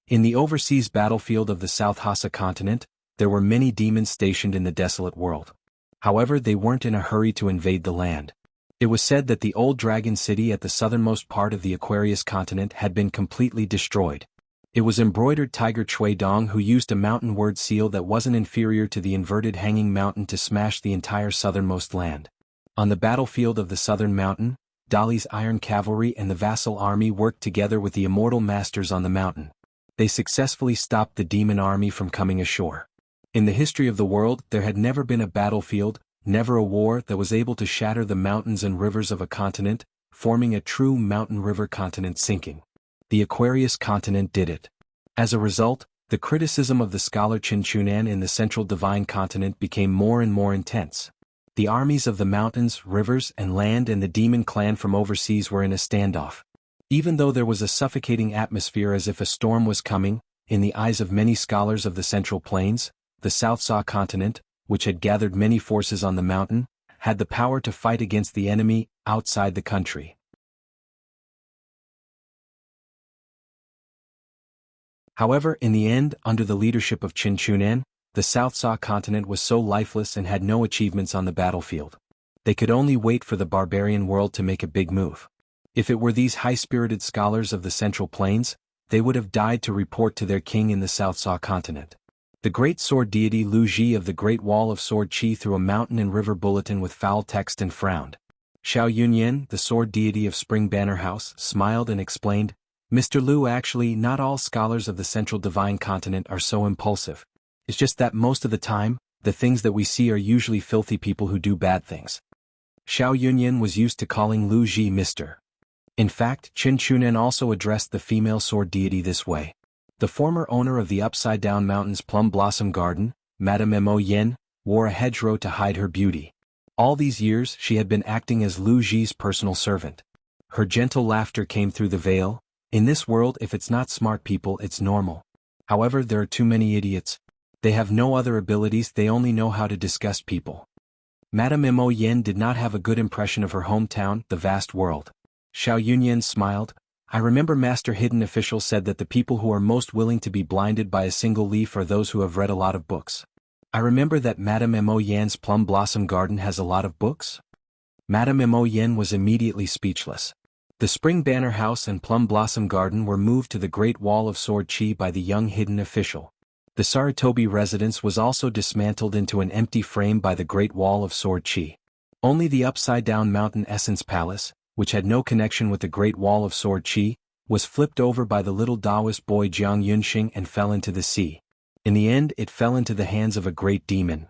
In the overseas battlefield of the South Hassa continent, there were many demons stationed in the desolate world. However, they weren't in a hurry to invade the land. It was said that the old dragon city at the southernmost part of the Aquarius continent had been completely destroyed. It was embroidered Tiger Chui Dong who used a mountain word seal that wasn't inferior to the inverted hanging mountain to smash the entire southernmost land. On the battlefield of the southern mountain, Dali's iron cavalry and the vassal army worked together with the immortal masters on the mountain. They successfully stopped the demon army from coming ashore. In the history of the world, there had never been a battlefield, never a war that was able to shatter the mountains and rivers of a continent, forming a true mountain river continent sinking. The Aquarius continent did it. As a result, the criticism of the scholar Qin Chunan in the Central Divine Continent became more and more intense. The armies of the mountains, rivers, and land and the demon clan from overseas were in a standoff. Even though there was a suffocating atmosphere as if a storm was coming, in the eyes of many scholars of the Central Plains, the South Sa continent, which had gathered many forces on the mountain, had the power to fight against the enemy outside the country. However, in the end, under the leadership of Qin Chunan, the South Sa continent was so lifeless and had no achievements on the battlefield. They could only wait for the barbarian world to make a big move. If it were these high-spirited scholars of the Central Plains, they would have died to report to their king in the South Sa continent. The great sword deity Lu Ji of the Great Wall of Sword Qi threw a mountain and river bulletin with foul text and frowned. Xiao Yunyan, the sword deity of Spring Banner House, smiled and explained, "Mr. Lu, actually, not all scholars of the Central Divine Continent are so impulsive. It's just that most of the time, the things that we see are usually filthy people who do bad things." Xiao Yunyan was used to calling Lu Ji Mr. In fact, Qin Chunan also addressed the female sword deity this way. The former owner of the Upside Down Mountains Plum Blossom Garden, Madame Mo Yen, wore a hedgerow to hide her beauty. All these years she had been acting as Lu Ji's personal servant. Her gentle laughter came through the veil. In this world, if it's not smart people, it's normal. However, there are too many idiots. They have no other abilities, they only know how to disgust people. Madame Mo Yen did not have a good impression of her hometown, the vast world. Xiao Yunyan smiled. "I remember Master Hidden Official said that the people who are most willing to be blinded by a single leaf are those who have read a lot of books. I remember that Madame Mo Yan's Plum Blossom Garden has a lot of books? Madame Mo Yan was immediately speechless. The Spring Banner House and Plum Blossom Garden were moved to the Great Wall of Sword Chi by the young hidden official. The Saratobi residence was also dismantled into an empty frame by the Great Wall of Sword Chi. Only the upside-down Mountain Essence Palace, which had no connection with the Great Wall of Sword Chi, was flipped over by the little Taoist boy Jiang Yunxing and fell into the sea. In the end, it fell into the hands of a great demon.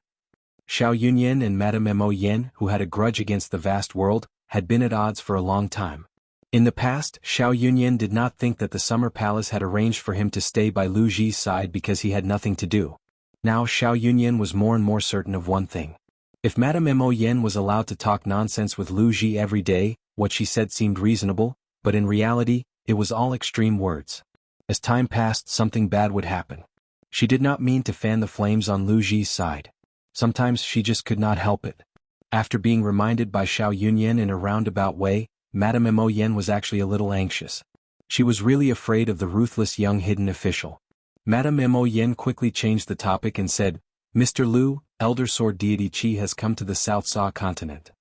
Xiao Yunyan and Madame Mo Yan, who had a grudge against the vast world, had been at odds for a long time. In the past, Xiao Yunyan did not think that the Summer Palace had arranged for him to stay by Lu Ji's side because he had nothing to do. Now Xiao Yunyan was more and more certain of one thing. If Madame Mo Yan was allowed to talk nonsense with Lu Ji every day, what she said seemed reasonable, but in reality, it was all extreme words. As time passed, something bad would happen. She did not mean to fan the flames on Lu Ji's side. Sometimes she just could not help it. After being reminded by Xiao Yunyan in a roundabout way, Madame Mo Yan was actually a little anxious. She was really afraid of the ruthless young hidden official. Madame Mo Yan quickly changed the topic and said, "Mr. Lu, Elder Sword Deity Qi has come to the South Sa continent."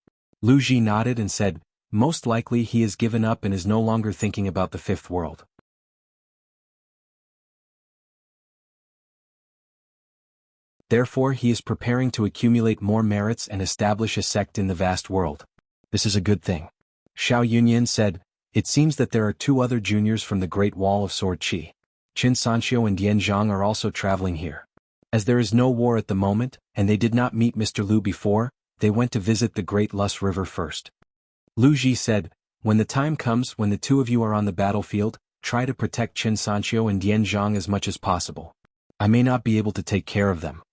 Lu Ji nodded and said, "Most likely he has given up and is no longer thinking about the fifth world. Therefore he is preparing to accumulate more merits and establish a sect in the vast world. This is a good thing." Xiao Yunyan said, "It seems that there are two other juniors from the Great Wall of Sword Chi. Qin Sanxiu and Dian Zhang are also traveling here. As there is no war at the moment, and they did not meet Mr. Lu before, they went to visit the Great Lus River first." Lu Ji said, "When the time comes when the two of you are on the battlefield, try to protect Qin Sanxiu and Dian Zhang as much as possible. I may not be able to take care of them."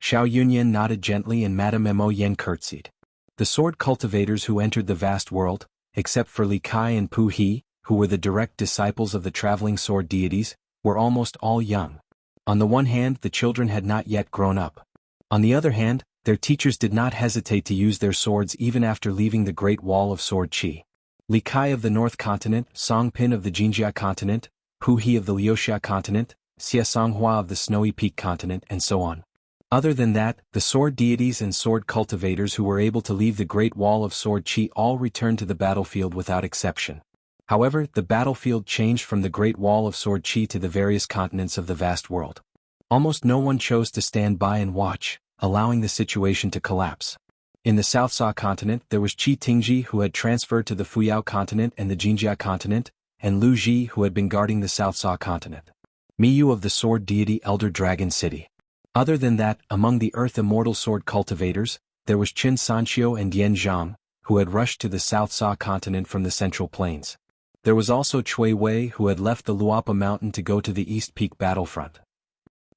Xiao Yunyan nodded gently and Madame Mo Yan curtsied. The sword cultivators who entered the vast world, except for Li Kai and Pu He, who were the direct disciples of the traveling sword deities, were almost all young. On the one hand, the children had not yet grown up. On the other hand, their teachers did not hesitate to use their swords even after leaving the Great Wall of Sword Chi. Li Kai of the North Continent, Song Pin of the Jinjia Continent, Pu He of the Liuxia Continent, Xie Songhua of the Snowy Peak Continent, and so on. Other than that, the sword deities and sword cultivators who were able to leave the Great Wall of Sword Chi all returned to the battlefield without exception. However, the battlefield changed from the Great Wall of Sword Chi to the various continents of the vast world. Almost no one chose to stand by and watch, allowing the situation to collapse. In the South Sa continent there was Qi Tingji who had transferred to the Fuyao continent and the Jinjia continent, and Lu Ji who had been guarding the South Sa continent. Miyu of the sword deity Elder Dragon City. Other than that, among the Earth Immortal sword cultivators, there was Qin Sanxiu and Dian Zhang, who had rushed to the South Sa continent from the Central Plains. There was also Cui Wei who had left the Luapa mountain to go to the East Peak battlefront.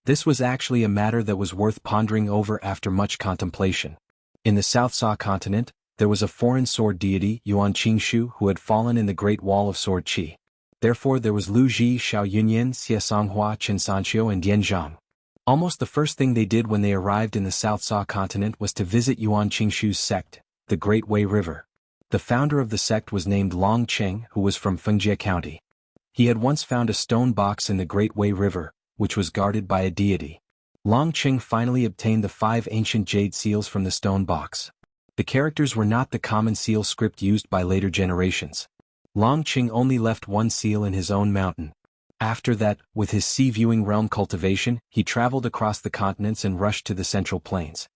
This was actually a matter that was worth pondering over after much contemplation. In the South Sa continent, there was a foreign sword deity Yuan Qingshu who had fallen in the Great Wall of Sword Chi. Therefore there was Lu Ji, Xiao Yunyan, Xie Songhua, Qin Sanxiu and Dian Zhang. Almost the first thing they did when they arrived in the South Sa continent was to visit Yuan Qingshu's sect, the Great Wei River. The founder of the sect was named Long Cheng, who was from Fengjie County. He had once found a stone box in the Great Wei River, which was guarded by a deity. Long Cheng finally obtained the 5 ancient jade seals from the stone box. The characters were not the common seal script used by later generations. Long Cheng only left one seal in his own mountain. After that, with his sea-viewing realm cultivation, he traveled across the continents and rushed to the Central Plains.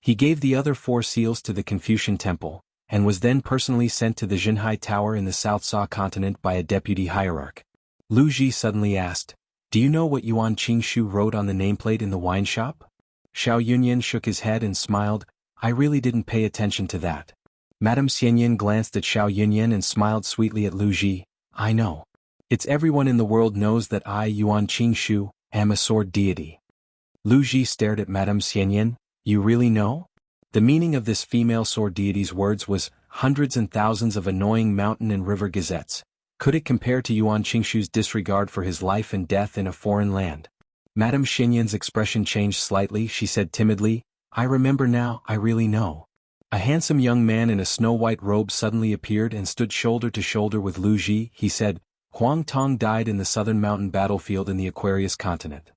He gave the other 4 seals to the Confucian Temple, and was then personally sent to the Jinhai Tower in the South Sa continent by a deputy hierarch. Lu Ji suddenly asked, "Do you know what Yuan Qingshu wrote on the nameplate in the wine shop?" Xiao Yunyan shook his head and smiled, "I really didn't pay attention to that." Madame Xianyan glanced at Xiao Yunyan and smiled sweetly at Lu Ji, "I know. It's everyone in the world knows that I, Yuan Qingshu, am a sword deity." Lu Ji stared at Madame Xianyan, "You really know?" The meaning of this female sword deity's words was, hundreds and thousands of annoying mountain and river gazettes. Could it compare to Yuan Qingshu's disregard for his life and death in a foreign land? Madame Xianyan's expression changed slightly. She said timidly, "I remember now, I really know." A handsome young man in a snow-white robe suddenly appeared and stood shoulder to shoulder with Lu Ji. He said, "Huang Tong died in the southern mountain battlefield in the Aquarius continent.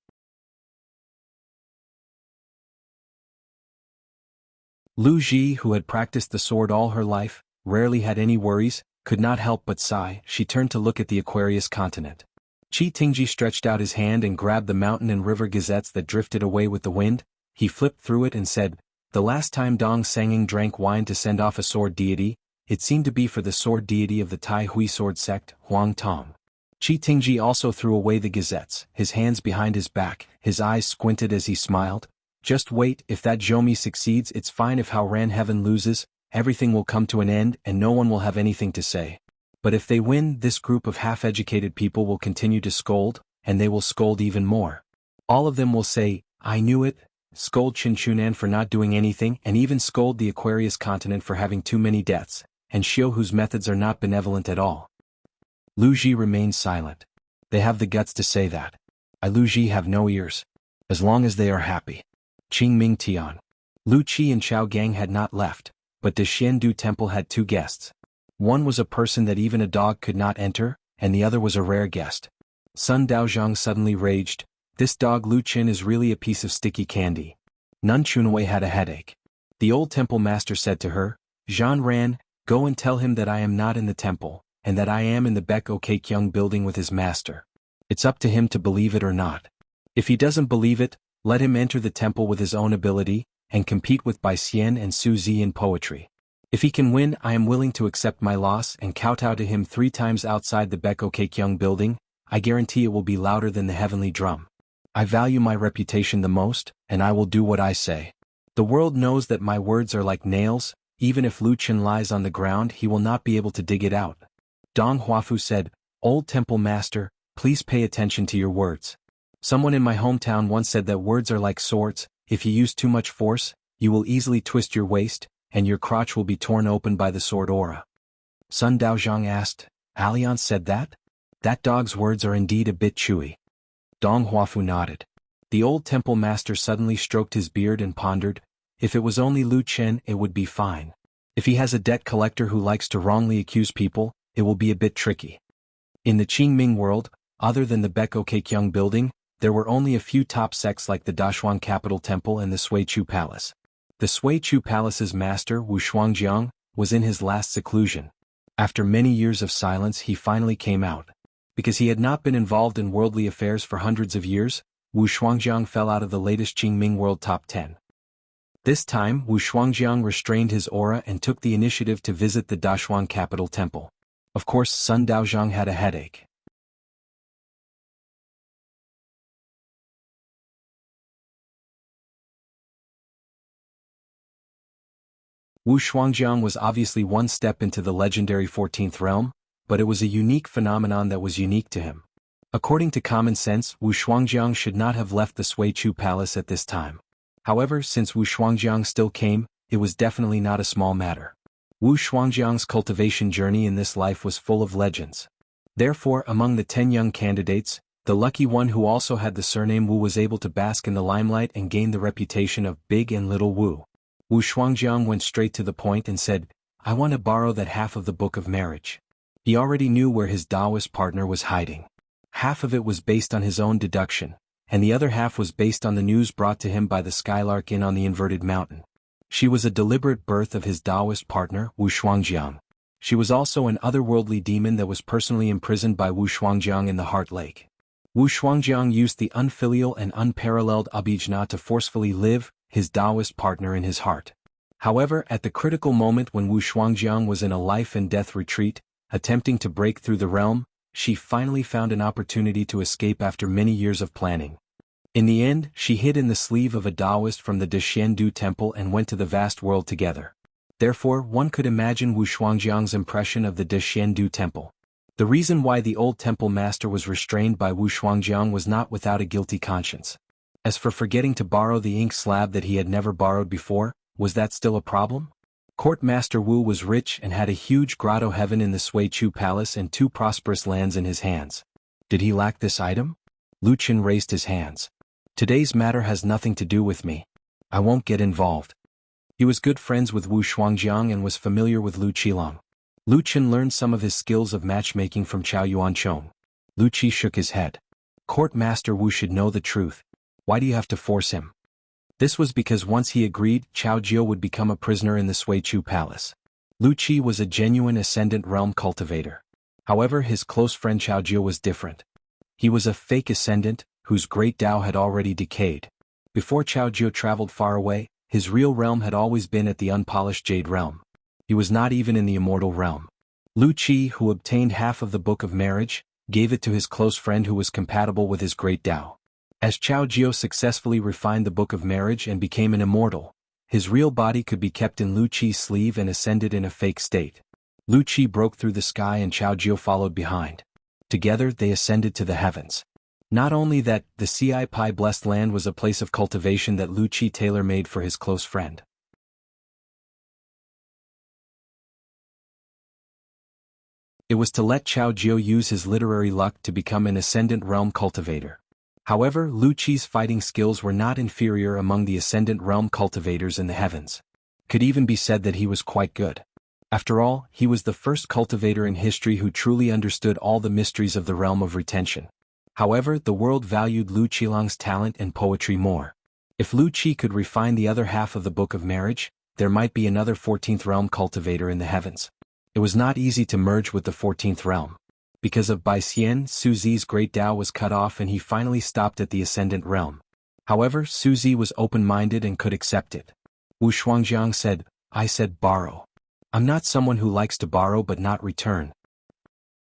Lu Ji, who had practiced the sword all her life, rarely had any worries, could not help but sigh. She turned to look at the Aquarius continent. Qi Tingji stretched out his hand and grabbed the mountain and river gazettes that drifted away with the wind. He flipped through it and said, "The last time Dong Sanging drank wine to send off a sword deity, it seemed to be for the sword deity of the Tai Hui sword sect, Huang Tong." Qi Tingji also threw away the gazettes, his hands behind his back, his eyes squinted as he smiled. "Just wait, if that Zhou succeeds it's fine, if Hao Ran Heaven loses, everything will come to an end and no one will have anything to say. But if they win, this group of half-educated people will continue to scold, and they will scold even more. All of them will say, 'I knew it,' scold Chinchunan for not doing anything, and even scold the Aquarius continent for having too many deaths, and Xiu whose methods are not benevolent at all." Lu Ji remained silent. "They have the guts to say that. I Lu Ji have no ears. As long as they are happy." Qing Ming Tian. Lu Qi and Chao Gang had not left, but the Xiandu temple had two guests. One was a person that even a dog could not enter, and the other was a rare guest. Sun Daozhang suddenly raged, "This dog Lu Qin is really a piece of sticky candy." Nun Chunwei had a headache. The old temple master said to her, "Zhan Ran, go and tell him that I am not in the temple, and that I am in the Baek O Kyung building with his master. It's up to him to believe it or not. If he doesn't believe it, let him enter the temple with his own ability, and compete with Bai Xian and Su Zi in poetry. If he can win, I am willing to accept my loss and kowtow to him 3 times outside the Baek O Kyung building. I guarantee it will be louder than the heavenly drum. I value my reputation the most, and I will do what I say. The world knows that my words are like nails, even if Lu Qin lies on the ground he will not be able to dig it out." Dong Huafu said, "Old temple master, please pay attention to your words. Someone in my hometown once said that words are like swords, if you use too much force, you will easily twist your waist, and your crotch will be torn open by the sword aura." Sun Daozhang asked, "Alliance said that? That dog's words are indeed a bit chewy." Dong Huafu nodded. The old temple master suddenly stroked his beard and pondered, "If it was only Lu Chen it would be fine. If he has a debt collector who likes to wrongly accuse people, it will be a bit tricky." In the Qingming world, other than the Baek O Kyung building, there were only a few top sects like the Dashuan Capital Temple and the Suichu Palace. The Suichu Palace's master, Wu Shuangjiang, was in his last seclusion. After many years of silence he finally came out. Because he had not been involved in worldly affairs for hundreds of years, Wu Shuangjiang fell out of the latest Qingming World Top 10. This time Wu Shuangjiang restrained his aura and took the initiative to visit the Dashuan Capital Temple. Of course Sun Daozhang had a headache. Wu Shuangjiang was obviously one step into the legendary 14th realm, but it was a unique phenomenon that was unique to him. According to common sense, Wu Shuangjiang should not have left the Suichu Palace at this time. However, since Wu Shuangjiang still came, it was definitely not a small matter. Wu Shuangjiang's cultivation journey in this life was full of legends. Therefore, among the 10 young candidates, the lucky one who also had the surname Wu was able to bask in the limelight and gain the reputation of Big and Little Wu. Wu Shuangjiang went straight to the point and said, "I want to borrow that half of the Book of Marriage." He already knew where his Taoist partner was hiding. Half of it was based on his own deduction, and the other half was based on the news brought to him by the Skylark Inn on the inverted mountain. She was a deliberate birth of his Taoist partner, Wu Shuangjiang. She was also an otherworldly demon that was personally imprisoned by Wu Shuangjiang in the Heart Lake. Wu Shuangjiang used the unfilial and unparalleled abhijna to forcefully live his Taoist partner in his heart. However, at the critical moment when Wu Shuangjiang was in a life and death retreat, attempting to break through the realm, she finally found an opportunity to escape after many years of planning. In the end, she hid in the sleeve of a Taoist from the Deshiendu temple and went to the vast world together. Therefore, one could imagine Wu Shuangjiang's impression of the Deshiendu temple. The reason why the old temple master was restrained by Wu Shuangjiang was not without a guilty conscience. As for forgetting to borrow the ink slab that he had never borrowed before, was that still a problem? Court Master Wu was rich and had a huge grotto heaven in the Suichu Palace and 2 prosperous lands in his hands. Did he lack this item? Lu Qin raised his hands. "Today's matter has nothing to do with me. I won't get involved." He was good friends with Wu Shuangjiang and was familiar with Lu Qilong. Lu Qin learned some of his skills of matchmaking from Chao Yuanchong. Lu Qi shook his head. "Court Master Wu should know the truth. Why do you have to force him?" This was because once he agreed, Chao Jiao would become a prisoner in the Suichu Palace. Lu Qi was a genuine Ascendant Realm cultivator. However, his close friend Chao Jiao was different. He was a fake Ascendant, whose great Tao had already decayed. Before Chao Jiao traveled far away, his real realm had always been at the unpolished Jade Realm. He was not even in the Immortal Realm. Lu Qi, who obtained half of the Book of Marriage, gave it to his close friend who was compatible with his great Tao. As Chao Jiao successfully refined the Book of Marriage and became an immortal, his real body could be kept in Lu Qi's sleeve and ascended in a fake state. Lu Qi broke through the sky and Chao Jiao followed behind. Together they ascended to the heavens. Not only that, the Ci Pai Blessed Land was a place of cultivation that Lu Qi tailor-made for his close friend. It was to let Chao Jiao use his literary luck to become an Ascendant Realm cultivator. However, Lu Qi's fighting skills were not inferior among the Ascendant Realm cultivators in the heavens. Could even be said that he was quite good. After all, he was the first cultivator in history who truly understood all the mysteries of the realm of retention. However, the world valued Lu Qilang's talent and poetry more. If Lu Qi could refine the other half of the Book of Marriage, there might be another 14th realm cultivator in the heavens. It was not easy to merge with the 14th realm. Because of Bai Xian, Su Zi's great Tao was cut off and he finally stopped at the Ascendant Realm. However, Su Zi was open-minded and could accept it. Wu Shuangjiang said, "I said borrow. I'm not someone who likes to borrow but not return."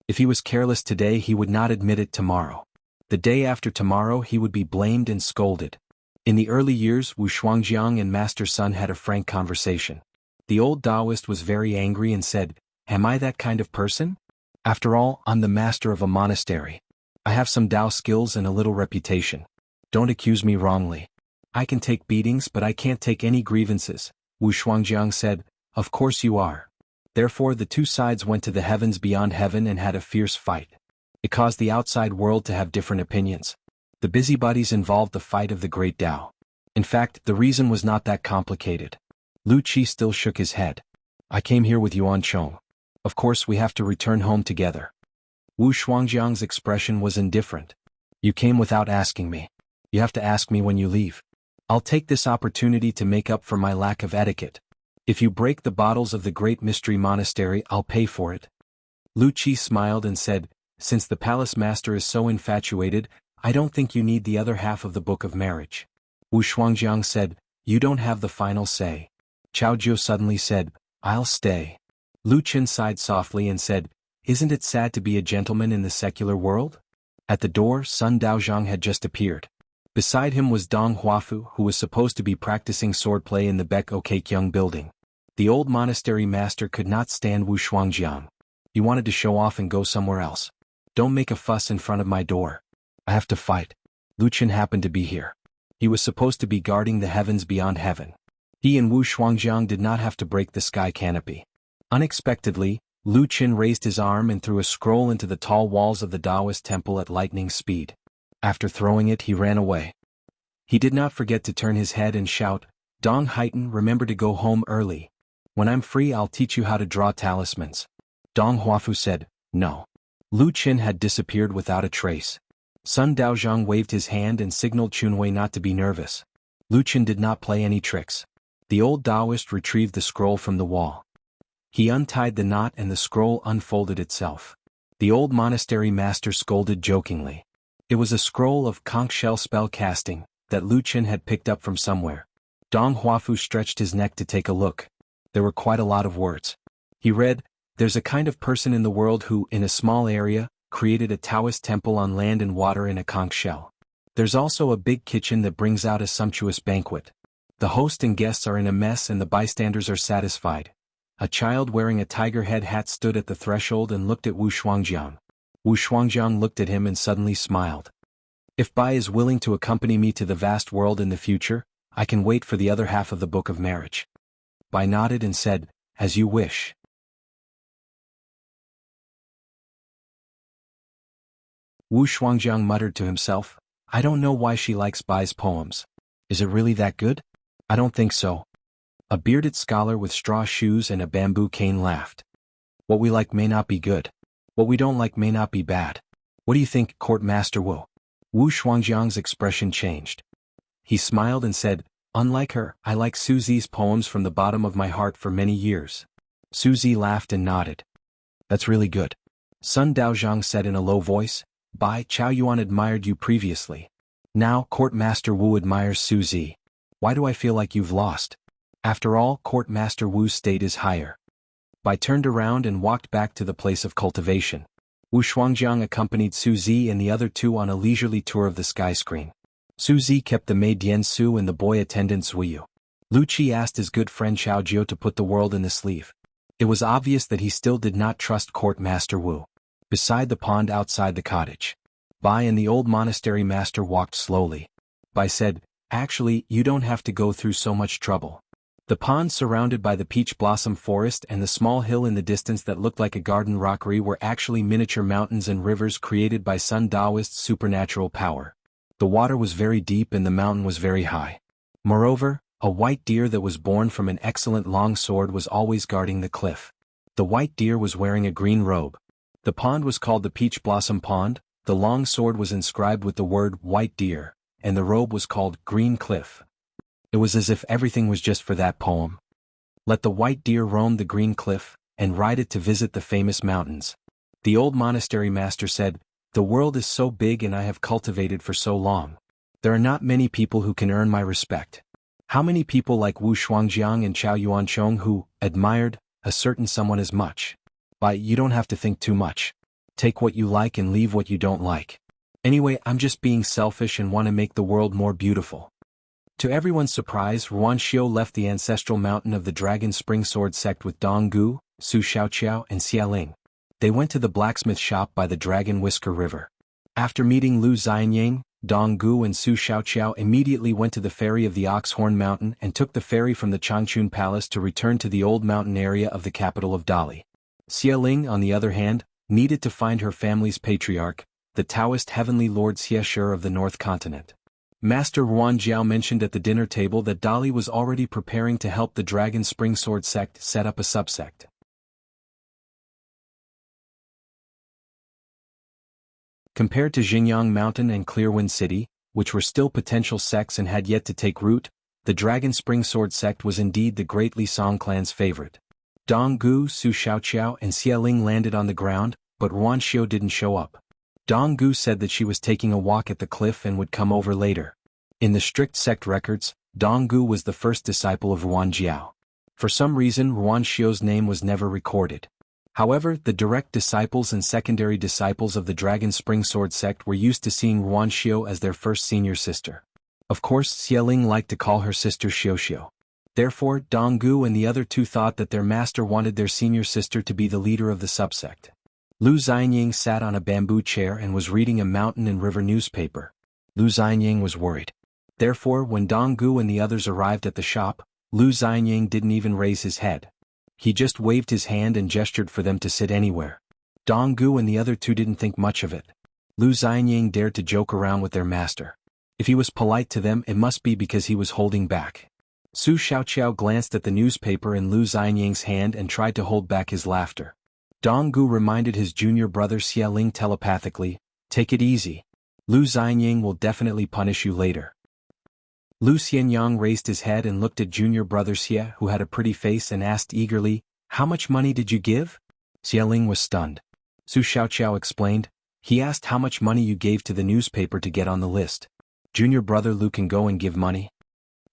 If he was careless today, he would not admit it tomorrow. The day after tomorrow, he would be blamed and scolded. In the early years, Wu Shuangjiang and Master Sun had a frank conversation. The old Taoist was very angry and said, "Am I that kind of person? After all, I'm the master of a monastery. I have some Tao skills and a little reputation. Don't accuse me wrongly. I can take beatings but I can't take any grievances." Wu Shuangjiang said, "Of course you are." Therefore the two sides went to the heavens beyond heaven and had a fierce fight. It caused the outside world to have different opinions. The busybodies involved the fight of the great Tao. In fact, the reason was not that complicated. Lu Qi still shook his head. "I came here with Yuan Chong. Of course we have to return home together." Wu Shuangjiang's expression was indifferent. "You came without asking me. You have to ask me when you leave. I'll take this opportunity to make up for my lack of etiquette. If you break the bottles of the Great Mystery Monastery, I'll pay for it." Lu Qi smiled and said, "Since the palace master is so infatuated, I don't think you need the other half of the Book of Marriage." Wu Shuangjiang said, "You don't have the final say." Chao Jiao suddenly said, "I'll stay." Lu Qin sighed softly and said, "Isn't it sad to be a gentleman in the secular world?" At the door, Sun Daozhang had just appeared. Beside him was Dong Huafu, who was supposed to be practicing swordplay in the Bek Okekyung building. The old monastery master could not stand Wu Shuangjiang. He wanted to show off and go somewhere else. "Don't make a fuss in front of my door. I have to fight." Lu Qin happened to be here. He was supposed to be guarding the heavens beyond heaven. He and Wu Shuangjiang did not have to break the sky canopy. Unexpectedly, Lu Qin raised his arm and threw a scroll into the tall walls of the Taoist temple at lightning speed. After throwing it, he ran away. He did not forget to turn his head and shout, "Dong Haitan, remember to go home early. When I'm free, I'll teach you how to draw talismans." Dong Huafu said, "No." Lu Qin had disappeared without a trace. Sun Daozhang waved his hand and signaled Chunwei not to be nervous. Lu Qin did not play any tricks. The old Taoist retrieved the scroll from the wall. He untied the knot and the scroll unfolded itself. The old monastery master scolded jokingly. It was a scroll of conch shell spell casting that Lu Qin had picked up from somewhere. Dong Huafu stretched his neck to take a look. There were quite a lot of words. He read, "There's a kind of person in the world who, in a small area, created a Taoist temple on land and water in a conch shell. There's also a big kitchen that brings out a sumptuous banquet. The host and guests are in a mess and the bystanders are satisfied." A child wearing a tiger head hat stood at the threshold and looked at Wu Shuangjiang. Wu Shuangjiang looked at him and suddenly smiled. "If Bai is willing to accompany me to the vast world in the future, I can wait for the other half of the Book of Marriage." Bai nodded and said, "As you wish." Wu Shuangjiang muttered to himself, "I don't know why she likes Bai's poems. Is it really that good? I don't think so." A bearded scholar with straw shoes and a bamboo cane laughed. "What we like may not be good. What we don't like may not be bad. What do you think, Court Master Wu?" Wu Shuangjiang's expression changed. He smiled and said, Unlike her, I like Susie's poems from the bottom of my heart for many years. Susie laughed and nodded. That's really good. Sun Daozhang said in a low voice. Bai Chao Yuan admired you previously. Now Court Master Wu admires Susie. Why do I feel like you've lost? After all, Court Master Wu's state is higher. Bai turned around and walked back to the place of cultivation. Wu Shuangjiang accompanied Suzy and the other two on a leisurely tour of the sky screen. Suzy kept the maid Diansu and the boy attendant Zuyu. Lu Qi asked his good friend Xiao Jiu to put the world in the sleeve. It was obvious that he still did not trust Court Master Wu. Beside the pond outside the cottage, Bai and the old monastery master walked slowly. Bai said, "Actually, you don't have to go through so much trouble." The pond surrounded by the peach blossom forest and the small hill in the distance that looked like a garden rockery were actually miniature mountains and rivers created by Sun Daoist's supernatural power. The water was very deep and the mountain was very high. Moreover, a white deer that was born from an excellent long sword was always guarding the cliff. The white deer was wearing a green robe. The pond was called the Peach Blossom Pond, the long sword was inscribed with the word white deer, and the robe was called Green Cliff. It was as if everything was just for that poem. Let the white deer roam the green cliff, and ride it to visit the famous mountains. The old monastery master said, "The world is so big and I have cultivated for so long. There are not many people who can earn my respect. How many people like Wu Shuangjiang and Chao Yuanchong who admired a certain someone as much? But you don't have to think too much. Take what you like and leave what you don't like. Anyway, I'm just being selfish and want to make the world more beautiful." To everyone's surprise, Ruan Xiu left the ancestral mountain of the Dragon Spring Sword sect with Dong Gu, Su Xiaoqiao and Xia Ling. They went to the blacksmith shop by the Dragon Whisker River. After meeting Lu Xianying, Dong Gu and Su Xiaoqiao immediately went to the ferry of the Oxhorn Mountain and took the ferry from the Changchun Palace to return to the old mountain area of the capital of Dali. Xia Ling, on the other hand, needed to find her family's patriarch, the Taoist heavenly lord Xie Shi of the North Continent. Master Ruan Jiao mentioned at the dinner table that Dali was already preparing to help the Dragon Spring Sword sect set up a subsect. Compared to Xinjiang Mountain and Clearwind City, which were still potential sects and had yet to take root, the Dragon Spring Sword sect was indeed the great Li Song clan's favorite. Dong Gu, Su Xiaoqiao and Xia Ling landed on the ground, but Ruan Xiu didn't show up. Dong Gu said that she was taking a walk at the cliff and would come over later. In the strict sect records, Dong Gu was the first disciple of Ruan Jiao. For some reason Ruan Xiu's name was never recorded. However, the direct disciples and secondary disciples of the Dragon Spring Sword sect were used to seeing Ruan Xiu as their first senior sister. Of course, Xia Ling liked to call her sister Xiu. Therefore, Dong Gu and the other two thought that their master wanted their senior sister to be the leader of the subsect. Lu Xianying sat on a bamboo chair and was reading a mountain and river newspaper. Lu Xianying was worried. Therefore, when Dong Gu and the others arrived at the shop, Lu Xianying didn't even raise his head. He just waved his hand and gestured for them to sit anywhere. Dong Gu and the other two didn't think much of it. Lu Xianying dared to joke around with their master. If he was polite to them, it must be because he was holding back. Su Xiaoqiao glanced at the newspaper in Lu Xianying's hand and tried to hold back his laughter. Dong Gu reminded his junior brother Xia Ling telepathically, "Take it easy. Lu Xianying will definitely punish you later." Lu Xianyang raised his head and looked at junior brother Xia, who had a pretty face, and asked eagerly, "How much money did you give?" Xia Ling was stunned. Su Xiaoqiao explained, "He asked how much money you gave to the newspaper to get on the list. Junior brother Lu can go and give money."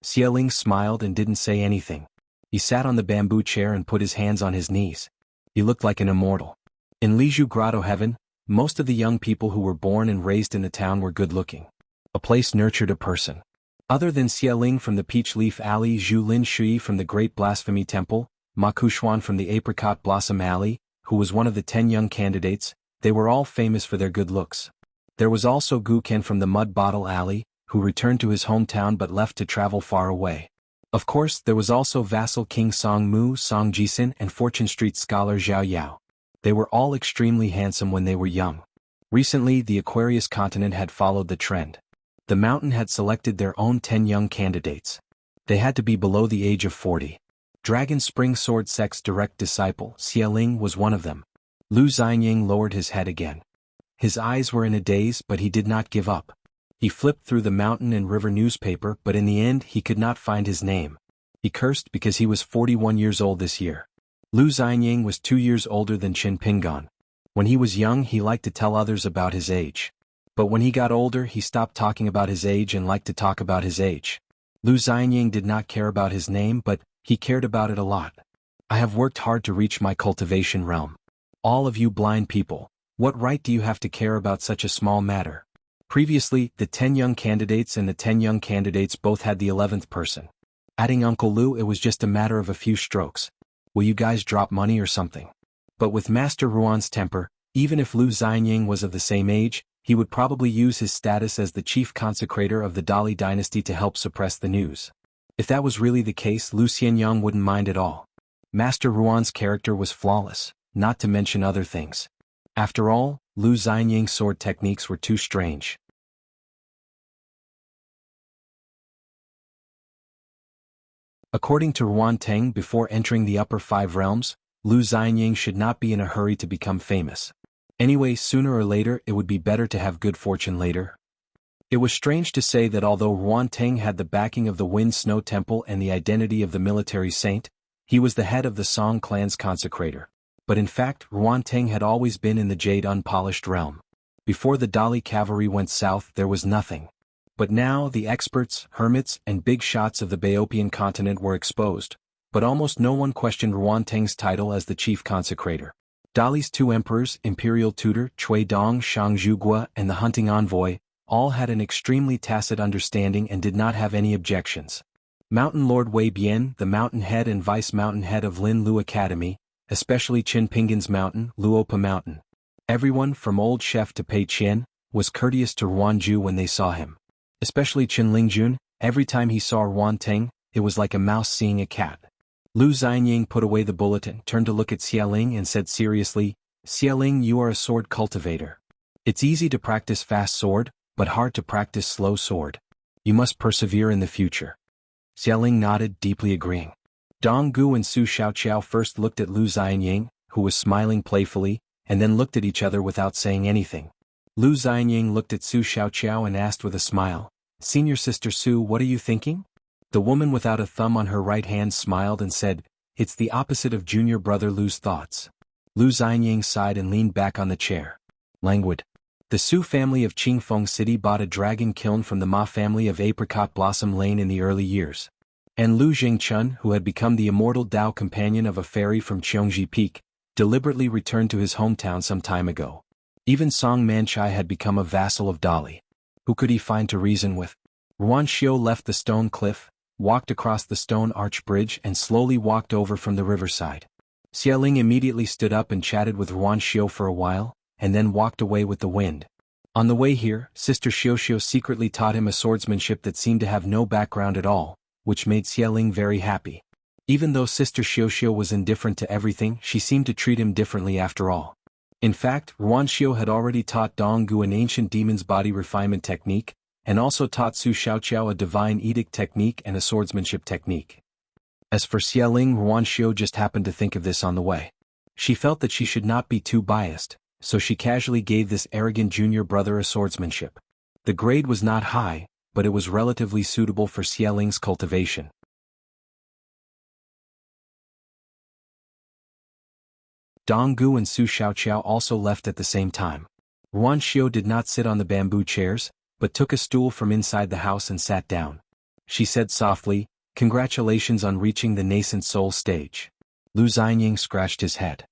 Xia Ling smiled and didn't say anything. He sat on the bamboo chair and put his hands on his knees. He looked like an immortal. In Liju Grotto Heaven, most of the young people who were born and raised in the town were good-looking. A place nurtured a person. Other than Xia Ling from the Peach Leaf Alley, Zhu Lin Shui from the Great Blasphemy Temple, Ma Kushuan from the Apricot Blossom Alley, who was one of the 10 young candidates, they were all famous for their good looks. There was also Gu Ken from the Mud Bottle Alley, who returned to his hometown but left to travel far away. Of course, there was also vassal King Song Mu, Song Jisin and Fortune Street scholar Zhao Yao. They were all extremely handsome when they were young. Recently, the Aquarius continent had followed the trend. The mountain had selected their own 10 young candidates. They had to be below the age of 40. Dragon Spring Sword sect's direct disciple, Xia Ling, was one of them. Lu Xianying lowered his head again. His eyes were in a daze, but he did not give up. He flipped through the mountain and river newspaper, but in the end he could not find his name. He cursed because he was 41 years old this year. Lu Xianying was 2 years older than Qin Pingan. When he was young he liked to tell others about his age. But when he got older he stopped talking about his age and liked to talk about his age. Lu Xianying did not care about his name, but he cared about it a lot. I have worked hard to reach my cultivation realm. All of you blind people, what right do you have to care about such a small matter? Previously, the 10 young candidates and the 10 young candidates both had the 11th person. Adding Uncle Lu, it was just a matter of a few strokes. Will you guys drop money or something? But with Master Ruan's temper, even if Lu Xianying was of the same age, he would probably use his status as the chief consecrator of the Dali dynasty to help suppress the news. If that was really the case, Lu Xianyang wouldn't mind at all. Master Ruan's character was flawless, not to mention other things. After all, Lu Xianying's sword techniques were too strange. According to Ruan Teng, before entering the upper 5 realms, Lu Xianying should not be in a hurry to become famous. Anyway, sooner or later it would be better to have good fortune later. It was strange to say that although Ruan Teng had the backing of the Wind Snow Temple and the identity of the military saint, he was the head of the Song clan's consecrator. But in fact, Ruan Teng had always been in the Jade Unpolished realm. Before the Dali cavalry went south there was nothing. But now the experts, hermits, and big shots of the Baopian continent were exposed, but almost no one questioned Ruan Teng's title as the chief consecrator. Dali's 2 emperors, imperial tutor Cui Dong Shang Zhugua and the hunting envoy, all had an extremely tacit understanding and did not have any objections. Mountain Lord Wei Bian, the mountain head and vice mountain head of Lin Lu Academy, especially Qin Pingan's mountain, Luopa Mountain. Everyone, from old chef to Pei Qian, was courteous to Ruan Ju when they saw him. Especially Qin Lingjun, every time he saw Ruan Teng, it was like a mouse seeing a cat. Lu Xianying put away the bulletin, turned to look at Xialing and said seriously, Xialing, you are a sword cultivator. It's easy to practice fast sword, but hard to practice slow sword. You must persevere in the future. Xialing nodded, deeply agreeing. Dong Gu and Su Xiaoqiao first looked at Lu Xianying, who was smiling playfully, and then looked at each other without saying anything. Lu Xianying looked at Su Xiaoqiao and asked with a smile, Senior Sister Su, what are you thinking? The woman without a thumb on her right hand smiled and said, It's the opposite of junior brother Lu's thoughts. Lu Xianying sighed and leaned back on the chair. Languid. The Su family of Qingfeng City bought a dragon kiln from the Ma family of Apricot Blossom Lane in the early years. And Lu Jingchun, who had become the immortal Dao companion of a fairy from Cheongji Peak, deliberately returned to his hometown some time ago. Even Song Manchai had become a vassal of Dali. Who could he find to reason with? Ruan Xiu left the stone cliff, walked across the stone arch bridge and slowly walked over from the riverside. Xialing immediately stood up and chatted with Ruan Xiu for a while, and then walked away with the wind. On the way here, Sister Xiuxiu secretly taught him a swordsmanship that seemed to have no background at all, which made Xialing very happy. Even though Sister Xiuxiu was indifferent to everything, she seemed to treat him differently after all. In fact, Ruan Xiu had already taught Dong Gu an ancient demon's body refinement technique, and also taught Su Xiaoqiao a divine edict technique and a swordsmanship technique. As for Xialing, Ruan Xiu just happened to think of this on the way. She felt that she should not be too biased, so she casually gave this arrogant junior brother a swordsmanship. The grade was not high, but it was relatively suitable for Xialing's cultivation. Dong Gu and Su Xiaoqiao also left at the same time. Ruan Xiu did not sit on the bamboo chairs, but took a stool from inside the house and sat down. She said softly, Congratulations on reaching the nascent soul stage. Lu Xianying scratched his head.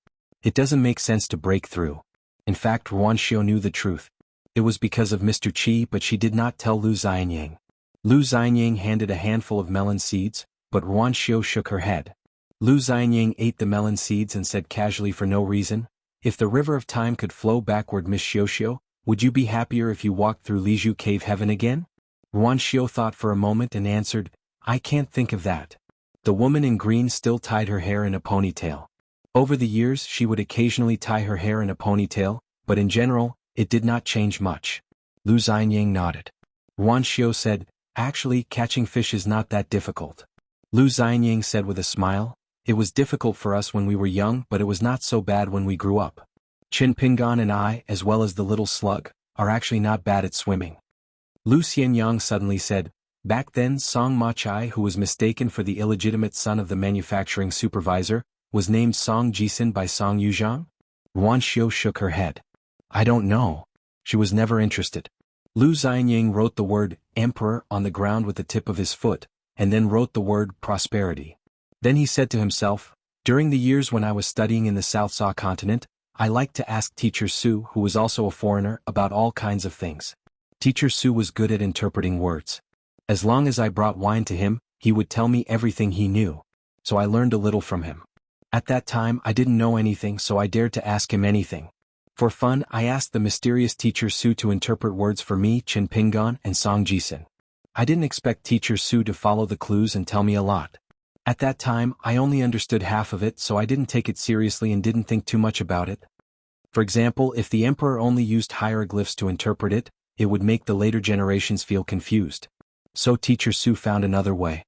It doesn't make sense to break through. In fact, Ruan Xiu knew the truth. It was because of Mr. Qi, but she did not tell Lu Xianying. Lu Xianying handed a handful of melon seeds, but Ruan Xiu shook her head. Lu Xianying ate the melon seeds and said casually for no reason, If the river of time could flow backward, Miss Xiuxiu, would you be happier if you walked through Liju Cave Heaven again? Ruan Xiu thought for a moment and answered, I can't think of that. The woman in green still tied her hair in a ponytail. Over the years she would occasionally tie her hair in a ponytail, but in general, it did not change much. Lu Xianying nodded. Ruan Xiu said, Actually, catching fish is not that difficult. Lu Xianying said with a smile, It was difficult for us when we were young, but it was not so bad when we grew up. Qin Pingan and I, as well as the little slug, are actually not bad at swimming. Lu Xianyang suddenly said, "Back then Song Machai, who was mistaken for the illegitimate son of the manufacturing supervisor, was named Song Jisun by Song Yuzhang?" Yuan Xiu shook her head. "I don't know. She was never interested." Lu Xianying wrote the word emperor on the ground with the tip of his foot, and then wrote the word prosperity. Then he said to himself, "During the years when I was studying in the South Sa continent, I liked to ask Teacher Su, who was also a foreigner, about all kinds of things. Teacher Su was good at interpreting words. As long as I brought wine to him, he would tell me everything he knew. So I learned a little from him. At that time I didn't know anything, so I dared to ask him anything. For fun, I asked the mysterious Teacher Su to interpret words for me, Chen Pingon and Song Jisun. I didn't expect Teacher Su to follow the clues and tell me a lot. At that time, I only understood half of it, so I didn't take it seriously and didn't think too much about it. For example, if the emperor only used hieroglyphs to interpret it, it would make the later generations feel confused. So Teacher Su found another way.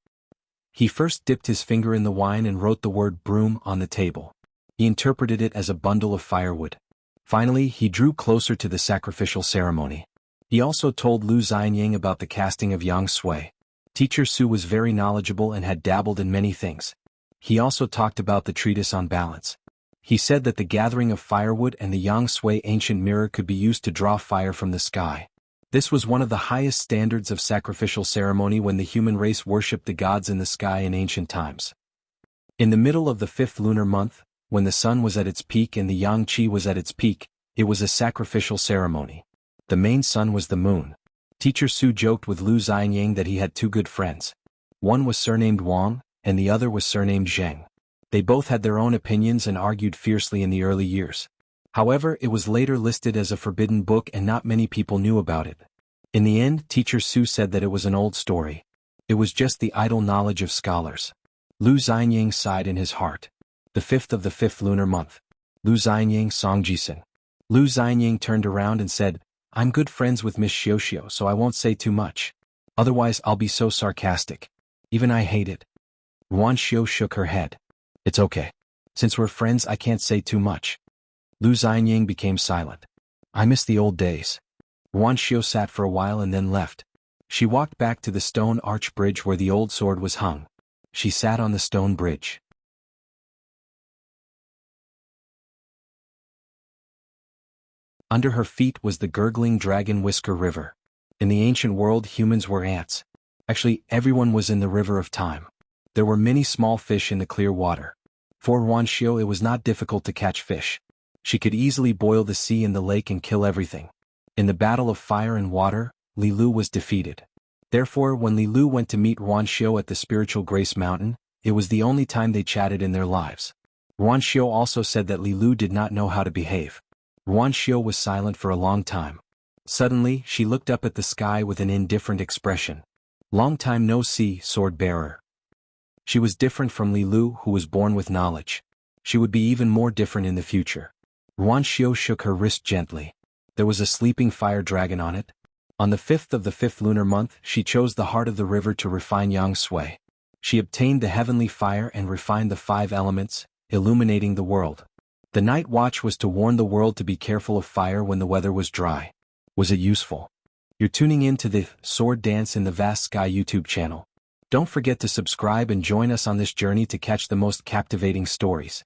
He first dipped his finger in the wine and wrote the word broom on the table. He interpreted it as a bundle of firewood. Finally, he drew closer to the sacrificial ceremony. He also told Lu Xianying about the casting of yang sui. Teacher Su was very knowledgeable and had dabbled in many things. He also talked about the treatise on balance. He said that the gathering of firewood and the yang sui ancient mirror could be used to draw fire from the sky. This was one of the highest standards of sacrificial ceremony when the human race worshipped the gods in the sky in ancient times. In the middle of the 5th lunar month, when the sun was at its peak and the yang qi was at its peak, it was a sacrificial ceremony. The main sun was the moon. Teacher Su joked with Lu Xianying that he had two good friends. One was surnamed Wang, and the other was surnamed Zheng. They both had their own opinions and argued fiercely in the early years. However, it was later listed as a forbidden book and not many people knew about it. In the end, Teacher Su said that it was an old story. It was just the idle knowledge of scholars. Lu Xianying sighed in his heart. The 5th of the 5th lunar month. Lu Xianying Song Jisun. Lu Xianying turned around and said, "I'm good friends with Miss Xiuxiu, so I won't say too much. Otherwise I'll be so sarcastic. Even I hate it." Yuan Xiu shook her head. "It's okay. Since we're friends I can't say too much." Lu Xianying became silent. "I miss the old days." Yuan Xiu sat for a while and then left. She walked back to the stone arch bridge where the old sword was hung. She sat on the stone bridge. Under her feet was the gurgling Dragon Whisker River. In the ancient world humans were ants. Actually, everyone was in the river of time. There were many small fish in the clear water. For Yuan Xiu it was not difficult to catch fish. She could easily boil the sea and the lake and kill everything. In the battle of fire and water, Li Lu was defeated. Therefore, when Li Lu went to meet Yuan Xiu at the spiritual grace mountain, it was the only time they chatted in their lives. Yuan Xiu also said that Li Lu did not know how to behave. Yuan Xiu was silent for a long time. Suddenly, she looked up at the sky with an indifferent expression. "Long time no see, sword bearer." She was different from Li Lu, who was born with knowledge. She would be even more different in the future. Yuan Xiu shook her wrist gently. There was a sleeping fire dragon on it. On the 5th of the 5th lunar month, she chose the heart of the river to refine yang sui. She obtained the heavenly fire and refined the 5 elements, illuminating the world. The night watch was to warn the world to be careful of fire when the weather was dry. Was it useful? You're tuning in to the Sword Dance in the Vast Sky YouTube channel. Don't forget to subscribe and join us on this journey to catch the most captivating stories.